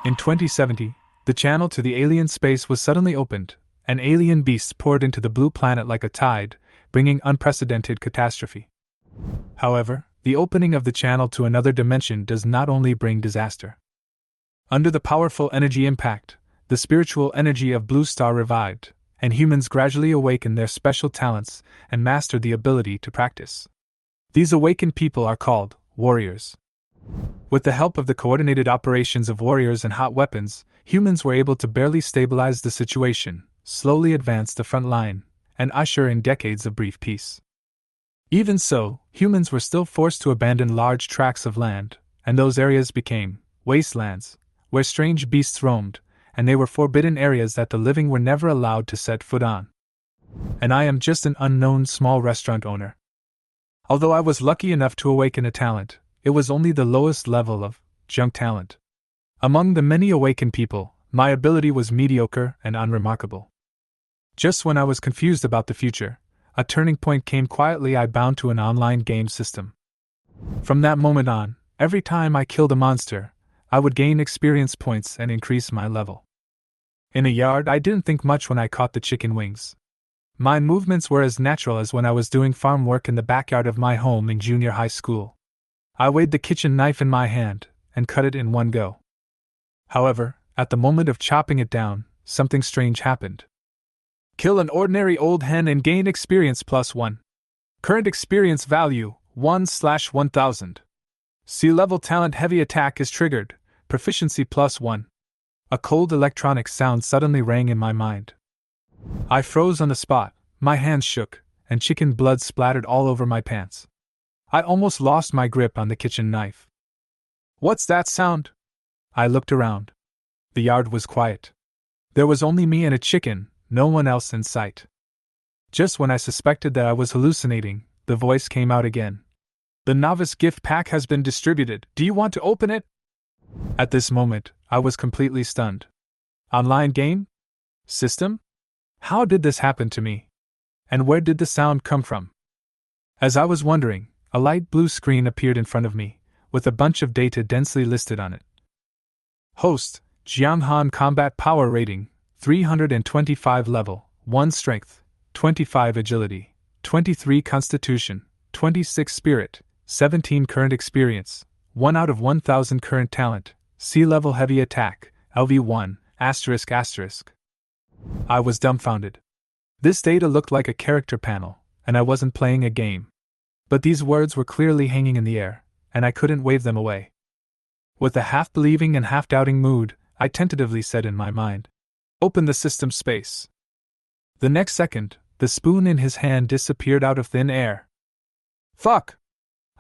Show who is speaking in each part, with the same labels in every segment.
Speaker 1: In 2070, the channel to the alien space was suddenly opened, and alien beasts poured into the blue planet like a tide, bringing unprecedented catastrophe. However, the opening of the channel to another dimension does not only bring disaster. Under the powerful energy impact, the spiritual energy of Blue Star revived, and humans gradually awakened their special talents and mastered the ability to practice. These awakened people are called warriors. With the help of the coordinated operations of warriors and hot weapons, humans were able to barely stabilize the situation, slowly advance the front line, and usher in decades of brief peace. Even so, humans were still forced to abandon large tracts of land, and those areas became wastelands, where strange beasts roamed, and they were forbidden areas that the living were never allowed to set foot on. And I am just an unknown small restaurant owner. Although I was lucky enough to awaken a talent, it was only the lowest level of junk talent. Among the many awakened people, my ability was mediocre and unremarkable. Just when I was confused about the future, a turning point came quietly. I bound to an online game system. From that moment on, every time I killed a monster, I would gain experience points and increase my level. In a yard, I didn't think much when I caught the chicken wings. My movements were as natural as when I was doing farm work in the backyard of my home in junior high school. I weighed the kitchen knife in my hand and cut it in one go. However, at the moment of chopping it down, something strange happened. Kill an ordinary old hen and gain experience +1. Current experience value, 1/1000. Sea-level talent heavy attack is triggered, proficiency +1. A cold electronic sound suddenly rang in my mind. I froze on the spot, my hands shook, and chicken blood splattered all over my pants. I almost lost my grip on the kitchen knife. What's that sound? I looked around. The yard was quiet. There was only me and a chicken, no one else in sight. Just when I suspected that I was hallucinating, the voice came out again. The novice gift pack has been distributed. Do you want to open it? At this moment, I was completely stunned. Online game? System? How did this happen to me? And where did the sound come from? As I was wondering, a light blue screen appeared in front of me, with a bunch of data densely listed on it. Host, Jianghan Combat Power Rating, 325 level, 1 Strength, 25 Agility, 23 Constitution, 26 Spirit, 17 Current Experience, 1 out of 1000 Current Talent, Sea-level Heavy Attack, LV1, ***. I was dumbfounded. This data looked like a character panel, and I wasn't playing a game. But these words were clearly hanging in the air, and I couldn't wave them away. With a half-believing and half-doubting mood, I tentatively said in my mind, "Open the system space." The next second, the spoon in his hand disappeared out of thin air. Fuck!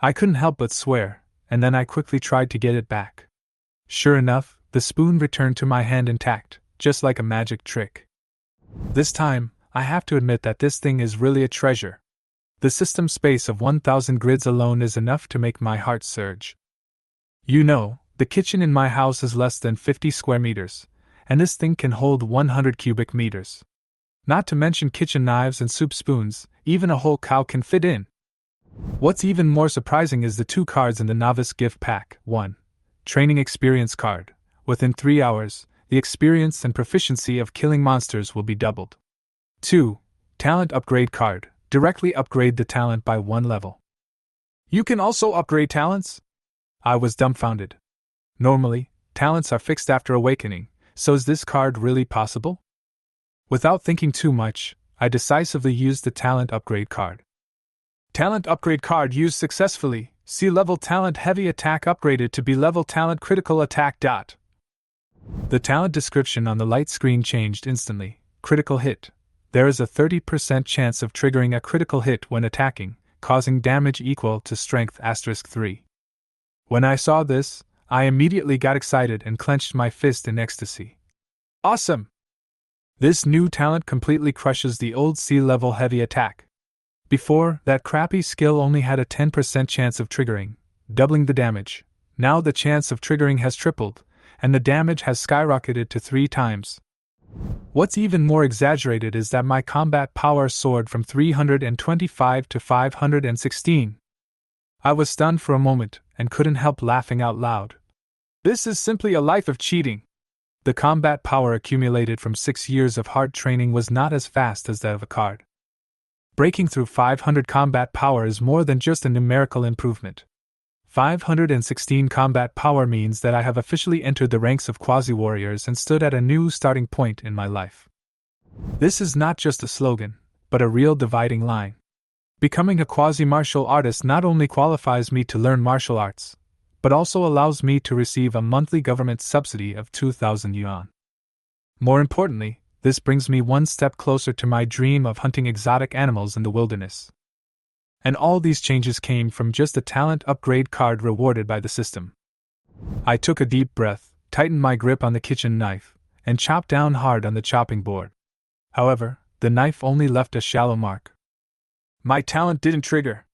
Speaker 1: I couldn't help but swear, and then I quickly tried to get it back. Sure enough, the spoon returned to my hand intact, just like a magic trick. This time, I have to admit that this thing is really a treasure. The system space of 1000 grids alone is enough to make my heart surge. You know, the kitchen in my house is less than 50 square meters, and this thing can hold 100 cubic meters. Not to mention kitchen knives and soup spoons, even a whole cow can fit in. What's even more surprising is the 2 cards in the novice gift pack. 1. Training experience card. Within 3 hours, the experience and proficiency of killing monsters will be doubled. 2. Talent upgrade card. Directly upgrade the talent by 1 level. You can also upgrade talents? I was dumbfounded. Normally, talents are fixed after awakening, so is this card really possible? Without thinking too much, I decisively used the talent upgrade card. Talent upgrade card used successfully. C-level talent heavy attack upgraded to B-level talent critical attack. The talent description on the light screen changed instantly. Critical hit. There is a 30% chance of triggering a critical hit when attacking, causing damage equal to strength *3. When I saw this, I immediately got excited and clenched my fist in ecstasy. Awesome! This new talent completely crushes the old C-level heavy attack. Before, that crappy skill only had a 10% chance of triggering, doubling the damage. Now the chance of triggering has tripled, and the damage has skyrocketed to 3 times. What's even more exaggerated is that my combat power soared from 325 to 516. I was stunned for a moment and couldn't help laughing out loud. This is simply a life of cheating. The combat power accumulated from 6 years of hard training was not as fast as that of a card. Breaking through 500 combat power is more than just a numerical improvement. 516 combat power means that I have officially entered the ranks of Quasi-warriors and stood at a new starting point in my life. This is not just a slogan, but a real dividing line. Becoming a quasi-martial artist not only qualifies me to learn martial arts, but also allows me to receive a monthly government subsidy of 2,000 yuan. More importantly, this brings me one step closer to my dream of hunting exotic animals in the wilderness. And all these changes came from just a talent upgrade card rewarded by the system. I took a deep breath, tightened my grip on the kitchen knife, and chopped down hard on the chopping board. However, the knife only left a shallow mark. My talent didn't trigger.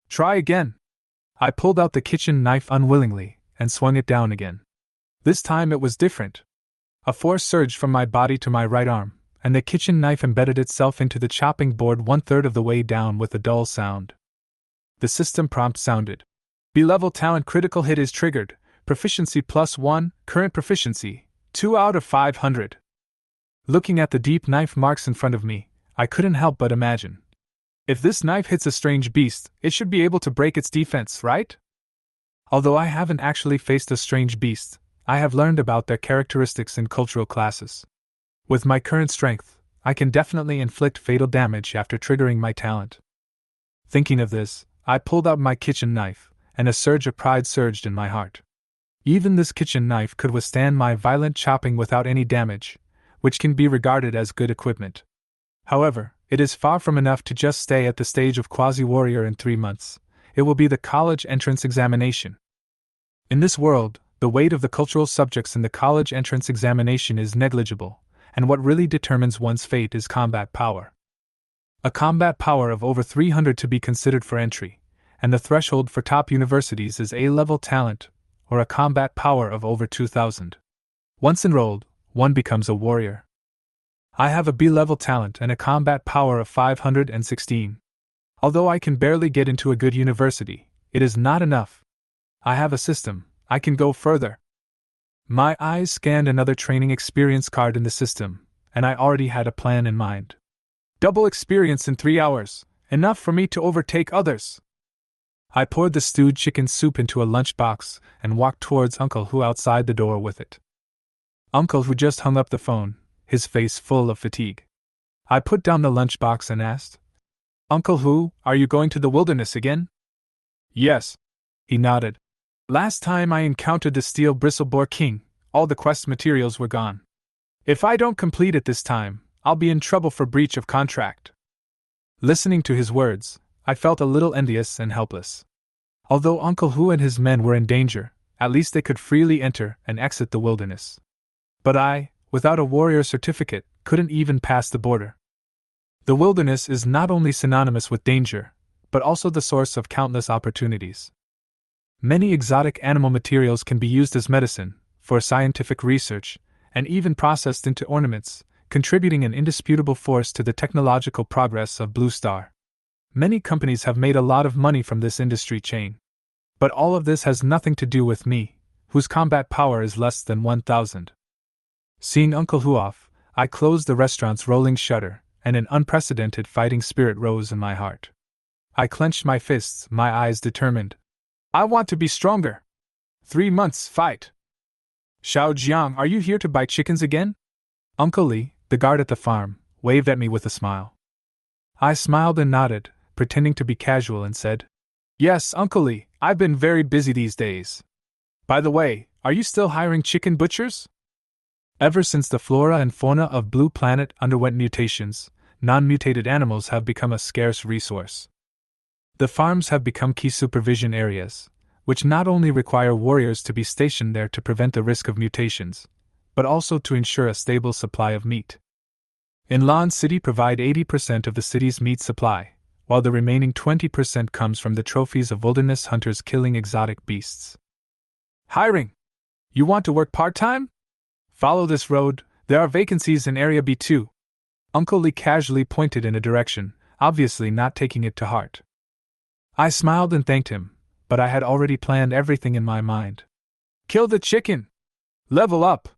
Speaker 1: Try again. I pulled out the kitchen knife unwillingly and swung it down again. This time it was different. A force surged from my body to my right arm, and the kitchen knife embedded itself into the chopping board 1/3 of the way down with a dull sound. The system prompt sounded. B-level talent critical hit is triggered, proficiency +1, current proficiency, 2 out of 500. Looking at the deep knife marks in front of me, I couldn't help but imagine. If this knife hits a strange beast, it should be able to break its defense, right? Although I haven't actually faced a strange beast, I have learned about their characteristics in cultural classes. With my current strength, I can definitely inflict fatal damage after triggering my talent. Thinking of this, I pulled out my kitchen knife, and a surge of pride surged in my heart. Even this kitchen knife could withstand my violent chopping without any damage, which can be regarded as good equipment. However, it is far from enough to just stay at the stage of Quasi-warrior in 3 months. It will be the college entrance examination. In this world, the weight of the cultural subjects in the college entrance examination is negligible, and what really determines one's fate is combat power. A combat power of over 300 to be considered for entry, and the threshold for top universities is A-level talent, or a combat power of over 2,000. Once enrolled, one becomes a warrior. I have a B-level talent and a combat power of 516. Although I can barely get into a good university, it is not enough. I have a system, I can go further. My eyes scanned another training experience card in the system, and I already had a plan in mind. Double experience in 3 hours, enough for me to overtake others. I poured the stewed chicken soup into a lunchbox and walked towards Uncle Hu outside the door with it. Uncle Hu just hung up the phone, his face full of fatigue. I put down the lunchbox and asked, "Uncle Hu, are you going to the wilderness again?" "Yes." He nodded. "Last time I encountered the steel bristleboar king, all the quest materials were gone. If I don't complete it this time, I'll be in trouble for breach of contract." Listening to his words, I felt a little envious and helpless. Although Uncle Hu and his men were in danger, at least they could freely enter and exit the wilderness. But I, without a warrior certificate, couldn't even pass the border. The wilderness is not only synonymous with danger, but also the source of countless opportunities. Many exotic animal materials can be used as medicine, for scientific research, and even processed into ornaments, contributing an indisputable force to the technological progress of Blue Star. Many companies have made a lot of money from this industry chain. But all of this has nothing to do with me, whose combat power is less than 1,000. Seeing Uncle Hu off, I closed the restaurant's rolling shutter, and an unprecedented fighting spirit rose in my heart. I clenched my fists, my eyes determined. I want to be stronger. 3 months fight. Xiao Jiang, are you here to buy chickens again? Uncle Li, the guard at the farm, waved at me with a smile. I smiled and nodded, pretending to be casual, and said, "Yes, Uncle Li, I've been very busy these days. By the way, are you still hiring chicken butchers?" Ever since the flora and fauna of Blue Planet underwent mutations, non-mutated animals have become a scarce resource. The farms have become key supervision areas, which not only require warriors to be stationed there to prevent the risk of mutations, but also to ensure a stable supply of meat. Inland City provide 80% of the city's meat supply, while the remaining 20% comes from the trophies of wilderness hunters killing exotic beasts. Hiring! You want to work part-time? Follow this road, there are vacancies in Area B2. Uncle Li casually pointed in a direction, obviously not taking it to heart. I smiled and thanked him, but I had already planned everything in my mind. Kill the chicken! Level up!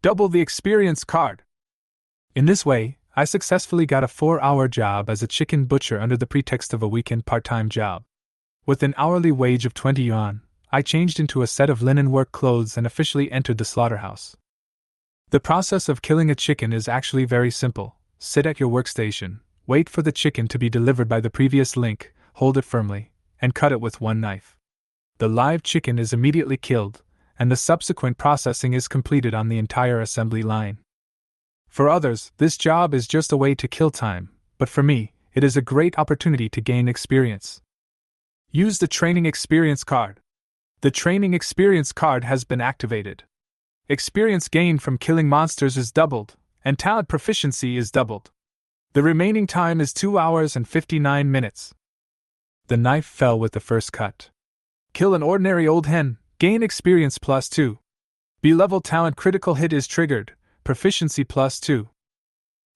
Speaker 1: Double the experience card. In this way, I successfully got a 4-hour job as a chicken butcher under the pretext of a weekend part-time job. With an hourly wage of 20 yuan, I changed into a set of linen work clothes and officially entered the slaughterhouse. The process of killing a chicken is actually very simple. Sit at your workstation, wait for the chicken to be delivered by the previous link, hold it firmly, and cut it with one knife. The live chicken is immediately killed, and the subsequent processing is completed on the entire assembly line. For others, this job is just a way to kill time, but for me, it is a great opportunity to gain experience. Use the training experience card. The training experience card has been activated. Experience gained from killing monsters is doubled, and talent proficiency is doubled. The remaining time is 2 hours and 59 minutes. The knife fell with the first cut. Kill an ordinary old hen, gain experience +2. B-level talent critical hit is triggered, proficiency +2.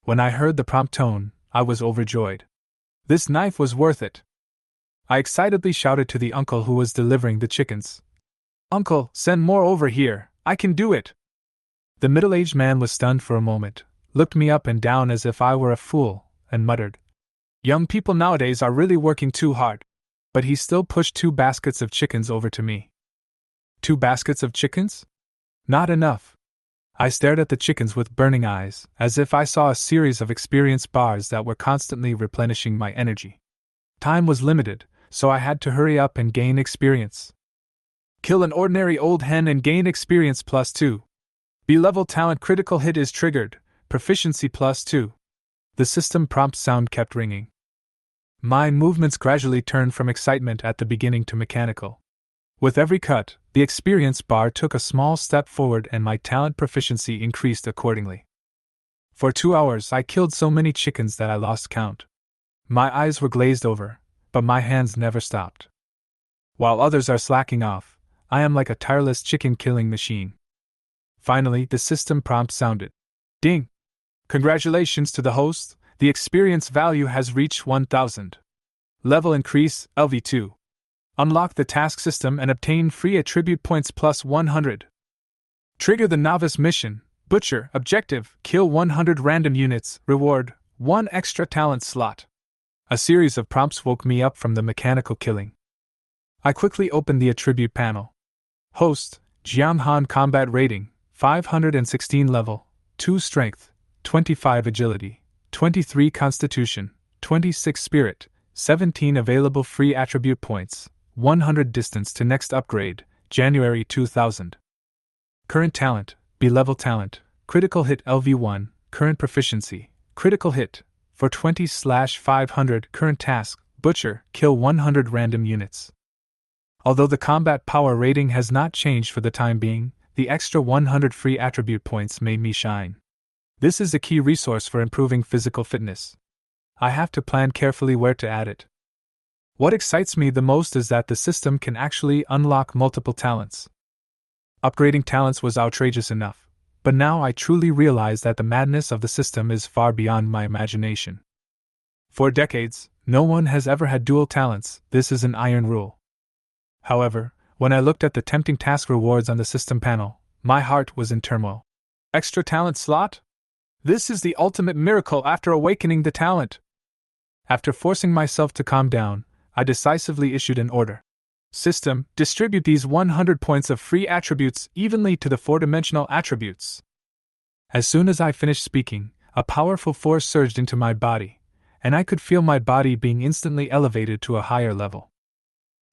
Speaker 1: When I heard the prompt tone, I was overjoyed. This knife was worth it. I excitedly shouted to the uncle who was delivering the chickens. "Uncle, send more over here, I can do it!" The middle-aged man was stunned for a moment, looked me up and down as if I were a fool, and muttered, "Young people nowadays are really working too hard." But he still pushed 2 baskets of chickens over to me. 2 baskets of chickens? Not enough. I stared at the chickens with burning eyes, as if I saw a series of experience bars that were constantly replenishing my energy. Time was limited, so I had to hurry up and gain experience. Kill an ordinary old hen and gain experience +2. B-level talent critical hit is triggered, proficiency +2. The system prompt sound kept ringing. My movements gradually turned from excitement at the beginning to mechanical. With every cut, the experience bar took a small step forward and my talent proficiency increased accordingly. For 2 hours I killed so many chickens that I lost count. My eyes were glazed over, but my hands never stopped. While others are slacking off, I am like a tireless chicken-killing machine. Finally, the system prompt sounded. Ding! Congratulations to the host, the experience value has reached 1000. Level increase, LV2. Unlock the task system and obtain free attribute points +100. Trigger the novice mission, Butcher, objective, kill 100 random units, reward, 1 extra talent slot. A series of prompts woke me up from the mechanical killing. I quickly opened the attribute panel. Host, Jianghan combat rating, 516 level, 2 strength, 25 agility, 23 constitution, 26 spirit, 17 available free attribute points, 100 distance to next upgrade, January 2000. Current talent, B-level talent, critical hit LV1, current proficiency, critical hit, for 20/500 current task, Butcher, kill 100 random units. Although the combat power rating has not changed for the time being, the extra 100 free attribute points made me shine. This is a key resource for improving physical fitness. I have to plan carefully where to add it. What excites me the most is that the system can actually unlock multiple talents. Upgrading talents was outrageous enough, but now I truly realize that the madness of the system is far beyond my imagination. For decades, no one has ever had dual talents, this is an iron rule. However, when I looked at the tempting task rewards on the system panel, my heart was in turmoil. Extra talent slot? This is the ultimate miracle after awakening the talent. After forcing myself to calm down, I decisively issued an order. System, distribute these 100 points of free attributes evenly to the 4-dimensional attributes. As soon as I finished speaking, a powerful force surged into my body, and I could feel my body being instantly elevated to a higher level.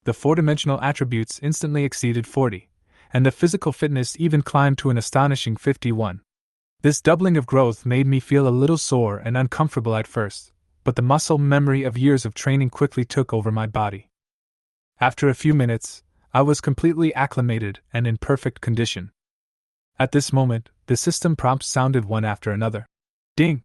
Speaker 1: The 4-dimensional attributes instantly exceeded 40, and the physical fitness even climbed to an astonishing 51. This doubling of growth made me feel a little sore and uncomfortable at first, but the muscle memory of years of training quickly took over my body. After a few minutes, I was completely acclimated and in perfect condition. At this moment, the system prompts sounded one after another. Ding!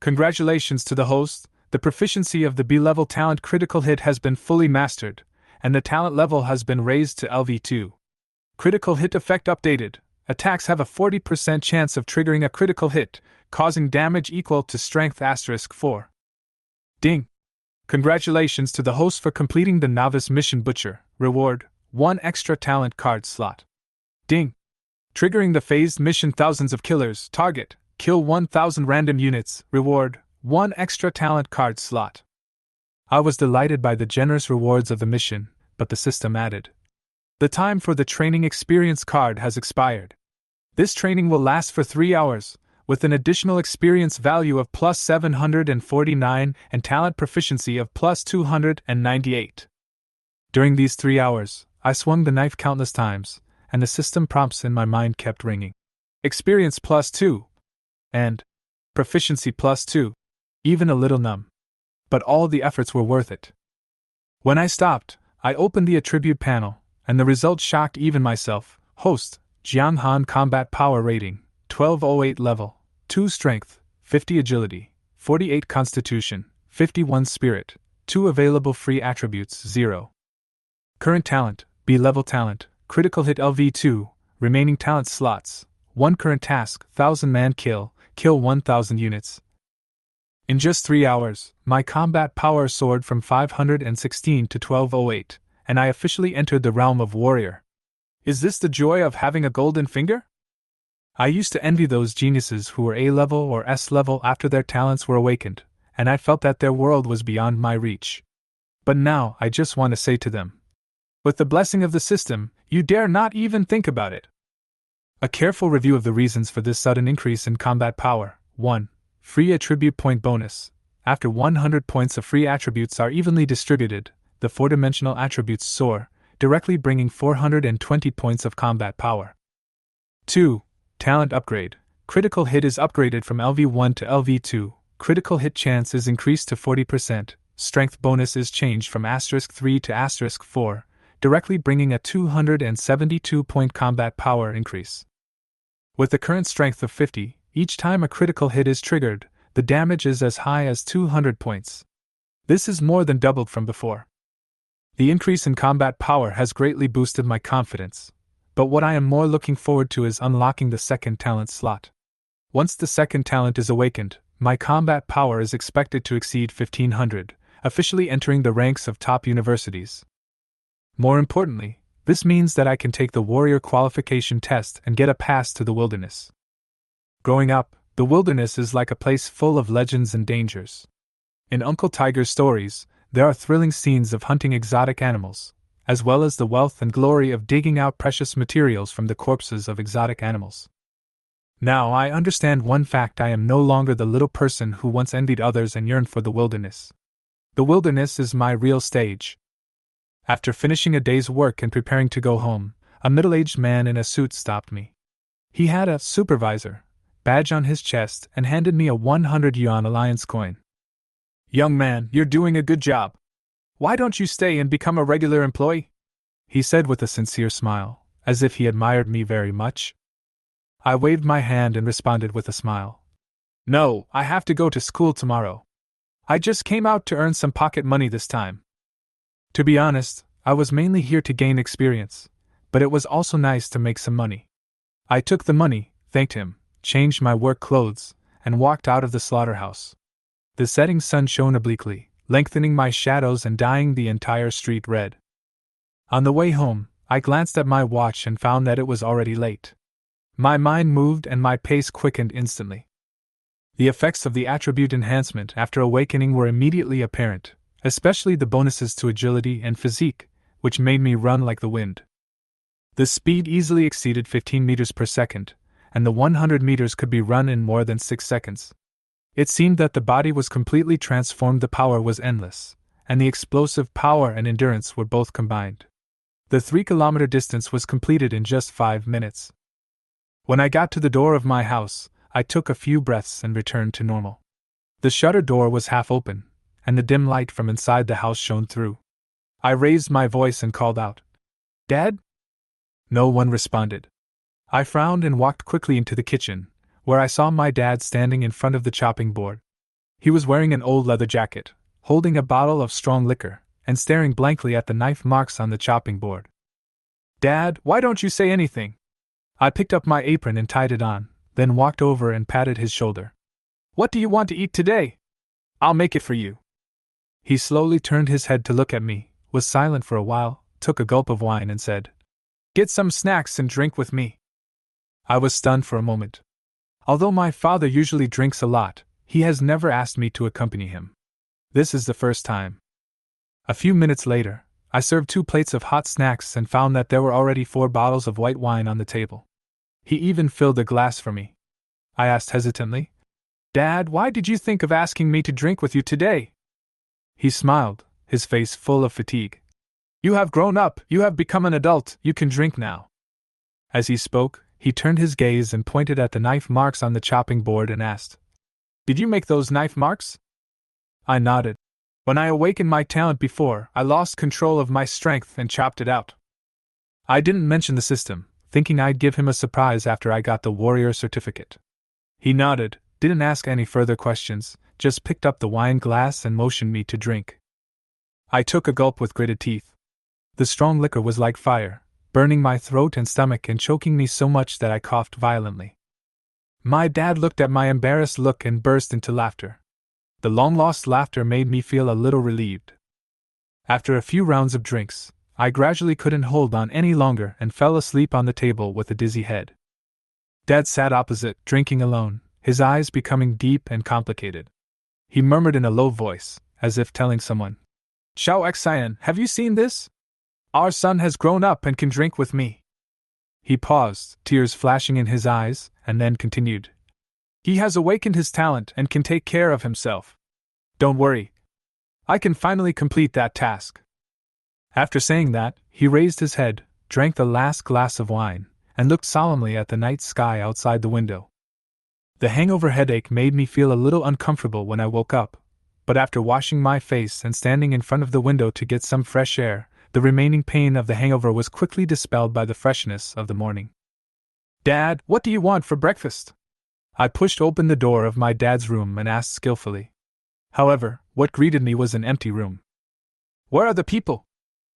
Speaker 1: Congratulations to the host, the proficiency of the B-level talent critical hit has been fully mastered, and the talent level has been raised to LV2. Critical hit effect updated. Attacks have a 40% chance of triggering a critical hit, causing damage equal to strength *4. Ding! Congratulations to the host for completing the novice mission Butcher. Reward, 1 extra talent card slot. Ding! Triggering the phased mission. Thousands of killers. Target: kill 1,000 random units. Reward: 1 extra talent card slot. I was delighted by the generous rewards of the mission, but the system added: the time for the training experience card has expired. This training will last for 3 hours, with an additional experience value of plus 749 and talent proficiency of plus 298. During these 3 hours, I swung the knife countless times, and the system prompts in my mind kept ringing. Experience plus 2. And proficiency plus 2. Even a little numb. But all the efforts were worth it. When I stopped, I opened the attribute panel, and the result shocked even myself. Host: Jiang Han. Combat Power Rating: 1208 level, 2 Strength, 50 Agility, 48 Constitution, 51 Spirit, 2 available free attributes 0. Current talent: B-level talent, critical hit LV2, remaining talent slots, 1 current task, 1000-man kill 1,000 units. In just 3 hours, my combat power soared from 516 to 1208, and I officially entered the realm of warrior. Is this the joy of having a golden finger? I used to envy those geniuses who were A-level or S-level after their talents were awakened, and I felt that their world was beyond my reach. But now I just want to say to them, with the blessing of the system, you dare not even think about it. A careful review of the reasons for this sudden increase in combat power. 1. Free attribute point bonus. After 100 points of free attributes are evenly distributed, the 4-dimensional attributes soar, directly bringing 420 points of combat power. 2. Talent upgrade. Critical hit is upgraded from LV1 to LV2, critical hit chance is increased to 40%, strength bonus is changed from *3 to *4, directly bringing a 272-point combat power increase. With the current strength of 50, each time a critical hit is triggered, the damage is as high as 200 points. This is more than doubled from before. The increase in combat power has greatly boosted my confidence, but what I am more looking forward to is unlocking the second talent slot. Once the second talent is awakened, my combat power is expected to exceed 1,500, officially entering the ranks of top universities. More importantly, this means that I can take the warrior qualification test and get a pass to the wilderness. Growing up, the wilderness is like a place full of legends and dangers. In Uncle Tiger's stories, there are thrilling scenes of hunting exotic animals, as well as the wealth and glory of digging out precious materials from the corpses of exotic animals. Now I understand one fact: I am no longer the little person who once envied others and yearned for the wilderness. The wilderness is my real stage. After finishing a day's work and preparing to go home, a middle-aged man in a suit stopped me. He had a supervisor badge on his chest and handed me a 100 yuan alliance coin. "Young man, you're doing a good job. Why don't you stay and become a regular employee?" he said with a sincere smile, as if he admired me very much. I waved my hand and responded with a smile. "No, I have to go to school tomorrow. I just came out to earn some pocket money this time." To be honest, I was mainly here to gain experience, but it was also nice to make some money. I took the money, thanked him, changed my work clothes, and walked out of the slaughterhouse. The setting sun shone obliquely, lengthening my shadows and dyeing the entire street red. On the way home, I glanced at my watch and found that it was already late. My mind moved and my pace quickened instantly. The effects of the attribute enhancement after awakening were immediately apparent, especially the bonuses to agility and physique, which made me run like the wind. The speed easily exceeded 15 meters per second, and the 100 meters could be run in more than 6 seconds. It seemed that the body was completely transformed, the power was endless, and the explosive power and endurance were both combined. The 3-kilometer distance was completed in just 5 minutes. When I got to the door of my house, I took a few breaths and returned to normal. The shutter door was half open, and the dim light from inside the house shone through. I raised my voice and called out, "Dad?" No one responded. I frowned and walked quickly into the kitchen, where I saw my dad standing in front of the chopping board. He was wearing an old leather jacket, holding a bottle of strong liquor, and staring blankly at the knife marks on the chopping board. "Dad, why don't you say anything?" I picked up my apron and tied it on, then walked over and patted his shoulder. "What do you want to eat today? I'll make it for you." He slowly turned his head to look at me, was silent for a while, took a gulp of wine and said, "Get some snacks and drink with me." I was stunned for a moment. Although my father usually drinks a lot, he has never asked me to accompany him. This is the first time. A few minutes later, I served 2 plates of hot snacks and found that there were already 4 bottles of white wine on the table. He even filled a glass for me. I asked hesitantly, "Dad, why did you think of asking me to drink with you today?" He smiled, his face full of fatigue. "You have grown up, you have become an adult, you can drink now." As he spoke, he turned his gaze and pointed at the knife marks on the chopping board and asked, "Did you make those knife marks?" I nodded. "When I awakened my talent before, I lost control of my strength and chopped it out." I didn't mention the system, thinking I'd give him a surprise after I got the warrior certificate. He nodded, didn't ask any further questions, just picked up the wine glass and motioned me to drink. I took a gulp with gritted teeth. The strong liquor was like fire, burning my throat and stomach and choking me so much that I coughed violently. My dad looked at my embarrassed look and burst into laughter. The long-lost laughter made me feel a little relieved. After a few rounds of drinks, I gradually couldn't hold on any longer and fell asleep on the table with a dizzy head. Dad sat opposite, drinking alone, his eyes becoming deep and complicated. He murmured in a low voice, as if telling someone, "Xiao Xian, have you seen this? Our son has grown up and can drink with me." He paused, tears flashing in his eyes, and then continued, "He has awakened his talent and can take care of himself. Don't worry. I can finally complete that task." After saying that, he raised his head, drank the last glass of wine, and looked solemnly at the night sky outside the window. The hangover headache made me feel a little uncomfortable when I woke up, but after washing my face and standing in front of the window to get some fresh air, the remaining pain of the hangover was quickly dispelled by the freshness of the morning. "Dad, what do you want for breakfast?" I pushed open the door of my dad's room and asked skillfully. However, what greeted me was an empty room. "Where are the people?"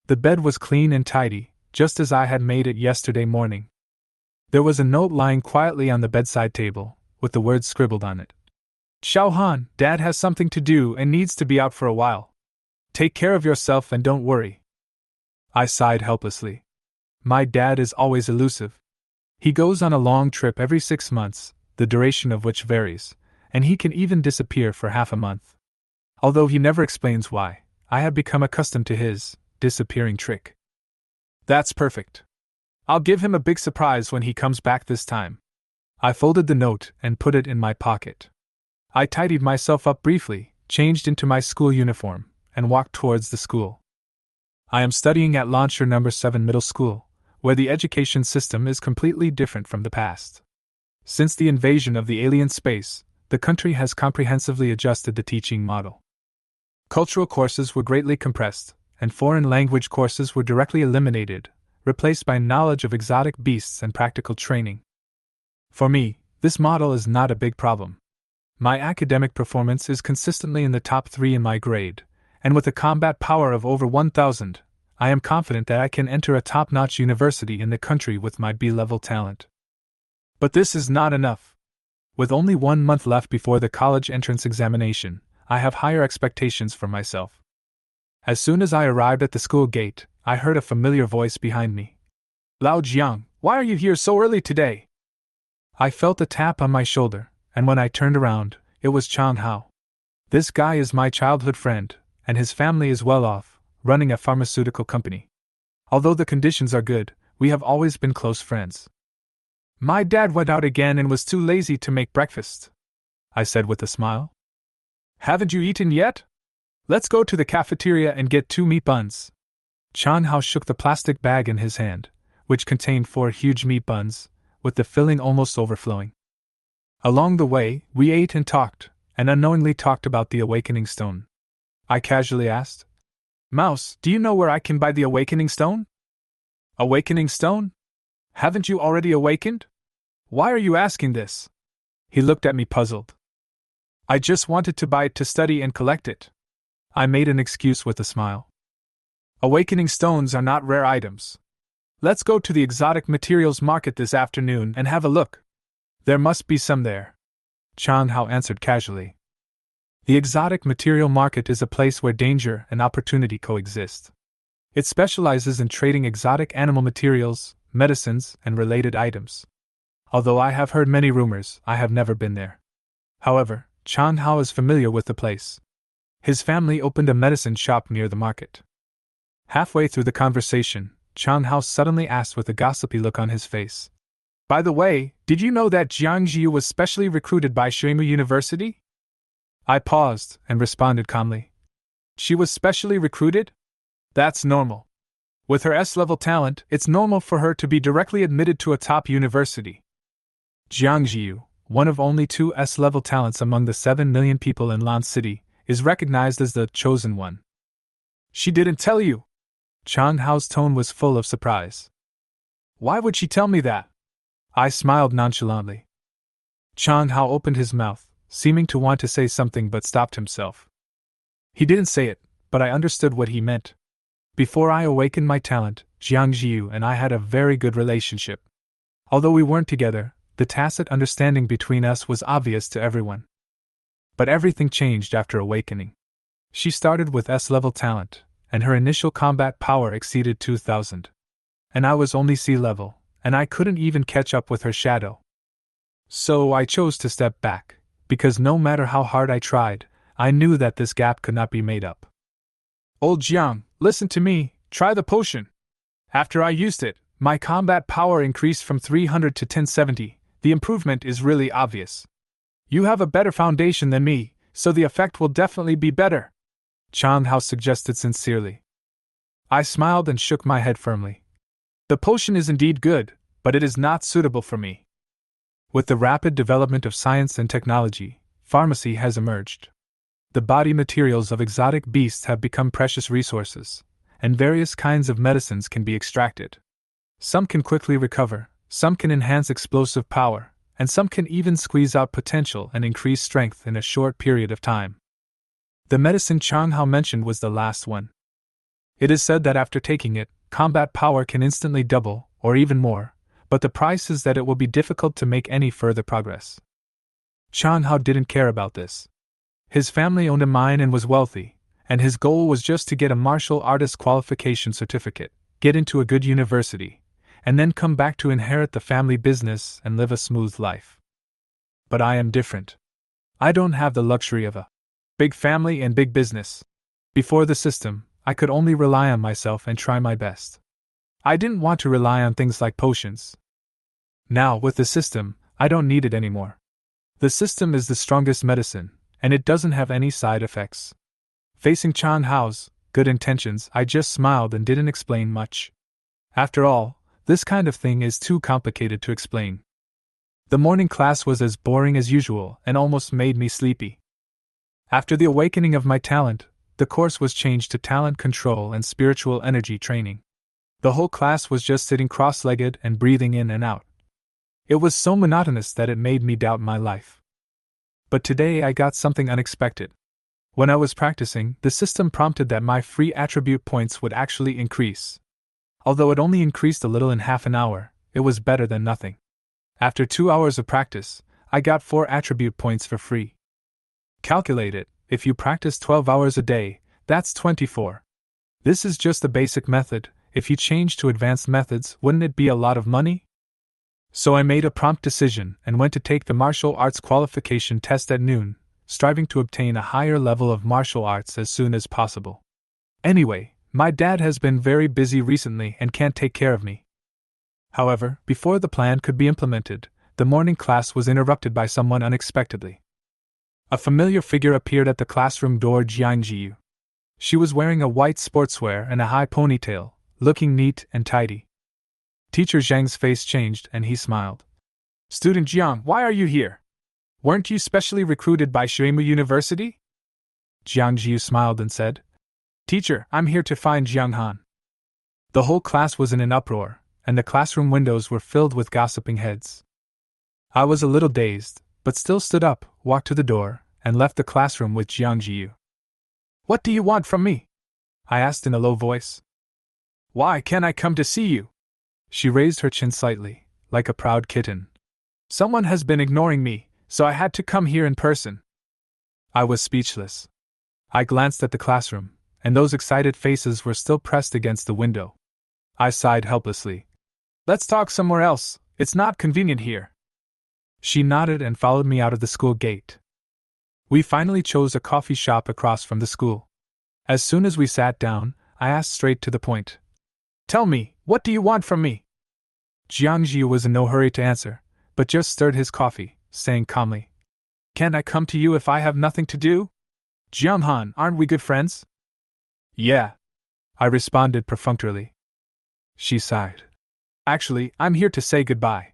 Speaker 1: The bed was clean and tidy, just as I had made it yesterday morning. There was a note lying quietly on the bedside table, with the words scribbled on it. "Xiao Han, Dad has something to do and needs to be out for a while. Take care of yourself and don't worry." I sighed helplessly. My dad is always elusive. He goes on a long trip every 6 months, the duration of which varies, and he can even disappear for half a month. Although he never explains why, I have become accustomed to his disappearing trick. "That's perfect. I'll give him a big surprise when he comes back this time." I folded the note and put it in my pocket. I tidied myself up briefly, changed into my school uniform, and walked towards the school. I am studying at Launcher No. 7 Middle School, where the education system is completely different from the past. Since the invasion of the alien space, the country has comprehensively adjusted the teaching model. Cultural courses were greatly compressed, and foreign language courses were directly eliminated, replaced by knowledge of exotic beasts and practical training. For me, this model is not a big problem. My academic performance is consistently in the top 3 in my grade, and with a combat power of over 1,000, I am confident that I can enter a top-notch university in the country with my B-level talent. But this is not enough. With only 1 month left before the college entrance examination, I have higher expectations for myself. As soon as I arrived at the school gate, I heard a familiar voice behind me. "Lao Jiang, why are you here so early today?" I felt a tap on my shoulder, and when I turned around, it was Chan Hao. This guy is my childhood friend, and his family is well off, running a pharmaceutical company. Although the conditions are good, we have always been close friends. "My dad went out again and was too lazy to make breakfast," I said with a smile. "Haven't you eaten yet? Let's go to the cafeteria and get 2 meat buns." Chan Hao shook the plastic bag in his hand, which contained 4 huge meat buns, with the filling almost overflowing. Along the way, we ate and talked, and unknowingly talked about the Awakening Stone. I casually asked, "Mouse, do you know where I can buy the Awakening Stone?" "Awakening Stone? Haven't you already awakened? Why are you asking this?" He looked at me puzzled. "I just wanted to buy it to study and collect it." I made an excuse with a smile. "Awakening stones are not rare items. Let's go to the exotic materials market this afternoon and have a look. There must be some there," Chan Hao answered casually. The exotic material market is a place where danger and opportunity coexist. It specializes in trading exotic animal materials, medicines, and related items. Although I have heard many rumors, I have never been there. However, Chang Hao is familiar with the place. His family opened a medicine shop near the market. Halfway through the conversation, Chang Hao suddenly asked with a gossipy look on his face. By the way, did you know that Jiang Jiu was specially recruited by Shuimu University? I paused and responded calmly. She was specially recruited? That's normal. With her S-level talent, it's normal for her to be directly admitted to a top university. Jiang Jiu, one of only 2 S-level talents among the 7 million people in Lan City, is recognized as the chosen one. She didn't tell you? Chang Hao's tone was full of surprise. Why would she tell me that? I smiled nonchalantly. Chang Hao opened his mouth, seeming to want to say something but stopped himself. He didn't say it, but I understood what he meant. Before I awakened my talent, Jiang Jiu and I had a very good relationship. Although we weren't together, the tacit understanding between us was obvious to everyone. But everything changed after awakening. She started with S-level talent, and her initial combat power exceeded 2,000. And I was only C-level, and I couldn't even catch up with her shadow. So I chose to step back, because no matter how hard I tried, I knew that this gap could not be made up. Old Jiang, listen to me, try the potion. After I used it, my combat power increased from 300 to 1070, the improvement is really obvious. You have a better foundation than me, so the effect will definitely be better. Chang Hao suggested sincerely. I smiled and shook my head firmly. The potion is indeed good, but it is not suitable for me. With the rapid development of science and technology, pharmacy has emerged. The body materials of exotic beasts have become precious resources, and various kinds of medicines can be extracted. Some can quickly recover, some can enhance explosive power, and some can even squeeze out potential and increase strength in a short period of time. The medicine Chang Hao mentioned was the last one. It is said that after taking it, combat power can instantly double, or even more, but the price is that it will be difficult to make any further progress. Chang Hao didn't care about this. His family owned a mine and was wealthy, and his goal was just to get a martial artist qualification certificate, get into a good university, and then come back to inherit the family business and live a smooth life. But I am different. I don't have the luxury of a big family and big business. Before the system, I could only rely on myself and try my best. I didn't want to rely on things like potions. Now, with the system, I don't need it anymore. The system is the strongest medicine, and it doesn't have any side effects. Facing Chang Hao's good intentions, I just smiled and didn't explain much. After all, this kind of thing is too complicated to explain. The morning class was as boring as usual and almost made me sleepy. After the awakening of my talent, the course was changed to talent control and spiritual energy training. The whole class was just sitting cross-legged and breathing in and out. It was so monotonous that it made me doubt my life. But today I got something unexpected. When I was practicing, the system prompted that my free attribute points would actually increase. Although it only increased a little in half an hour, it was better than nothing. After 2 hours of practice, I got 4 attribute points for free. Calculate it, if you practice 12 hours a day, that's 24. This is just the basic method. If you change to advanced methods, wouldn't it be a lot of money? So I made a prompt decision and went to take the martial arts qualification test at noon, striving to obtain a higher level of martial arts as soon as possible. Anyway, my dad has been very busy recently and can't take care of me. However, before the plan could be implemented, the morning class was interrupted by someone unexpectedly. A familiar figure appeared at the classroom door. Jiang Jiu. She was wearing a white sportswear and a high ponytail, looking neat and tidy. Teacher Zhang's face changed and he smiled. Student Jiang, why are you here? Weren't you specially recruited by Shuimu University? Jiang Jiu smiled and said, Teacher, I'm here to find Jiang Han. The whole class was in an uproar, and the classroom windows were filled with gossiping heads. I was a little dazed, but still stood up, walked to the door, and left the classroom with Jiang Jiu. What do you want from me? I asked in a low voice. Why can't I come to see you? She raised her chin slightly, like a proud kitten. Someone has been ignoring me, so I had to come here in person. I was speechless. I glanced at the classroom, and those excited faces were still pressed against the window. I sighed helplessly. Let's talk somewhere else, it's not convenient here. She nodded and followed me out of the school gate. We finally chose a coffee shop across from the school. As soon as we sat down, I asked straight to the point. Tell me, what do you want from me? Jiangjiu was in no hurry to answer, but just stirred his coffee, saying calmly, Can't I come to you if I have nothing to do? Jianghan, aren't we good friends? Yeah, I responded perfunctorily. She sighed. Actually, I'm here to say goodbye.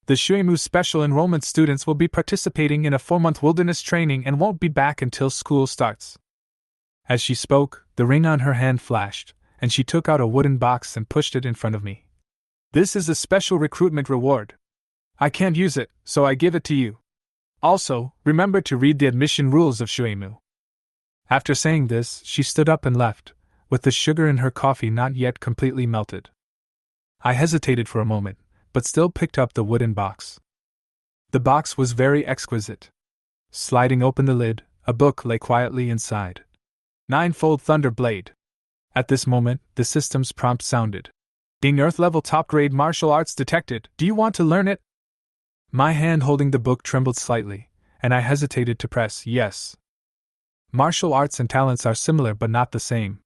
Speaker 1: The Shuimu special enrollment students will be participating in a 4-month wilderness training and won't be back until school starts. As she spoke, the ring on her hand flashed, and she took out a wooden box and pushed it in front of me. This is a special recruitment reward. I can't use it, so I give it to you. Also, remember to read the admission rules of Shuimu. After saying this, she stood up and left, with the sugar in her coffee not yet completely melted. I hesitated for a moment, but still picked up the wooden box. The box was very exquisite. Sliding open the lid, a book lay quietly inside. Ninefold Thunder Blade. At this moment, the system's prompt sounded. Ding, Earth level top grade martial arts detected. Do you want to learn it? My hand holding the book trembled slightly, and I hesitated to press yes. Martial arts and talents are similar but not the same.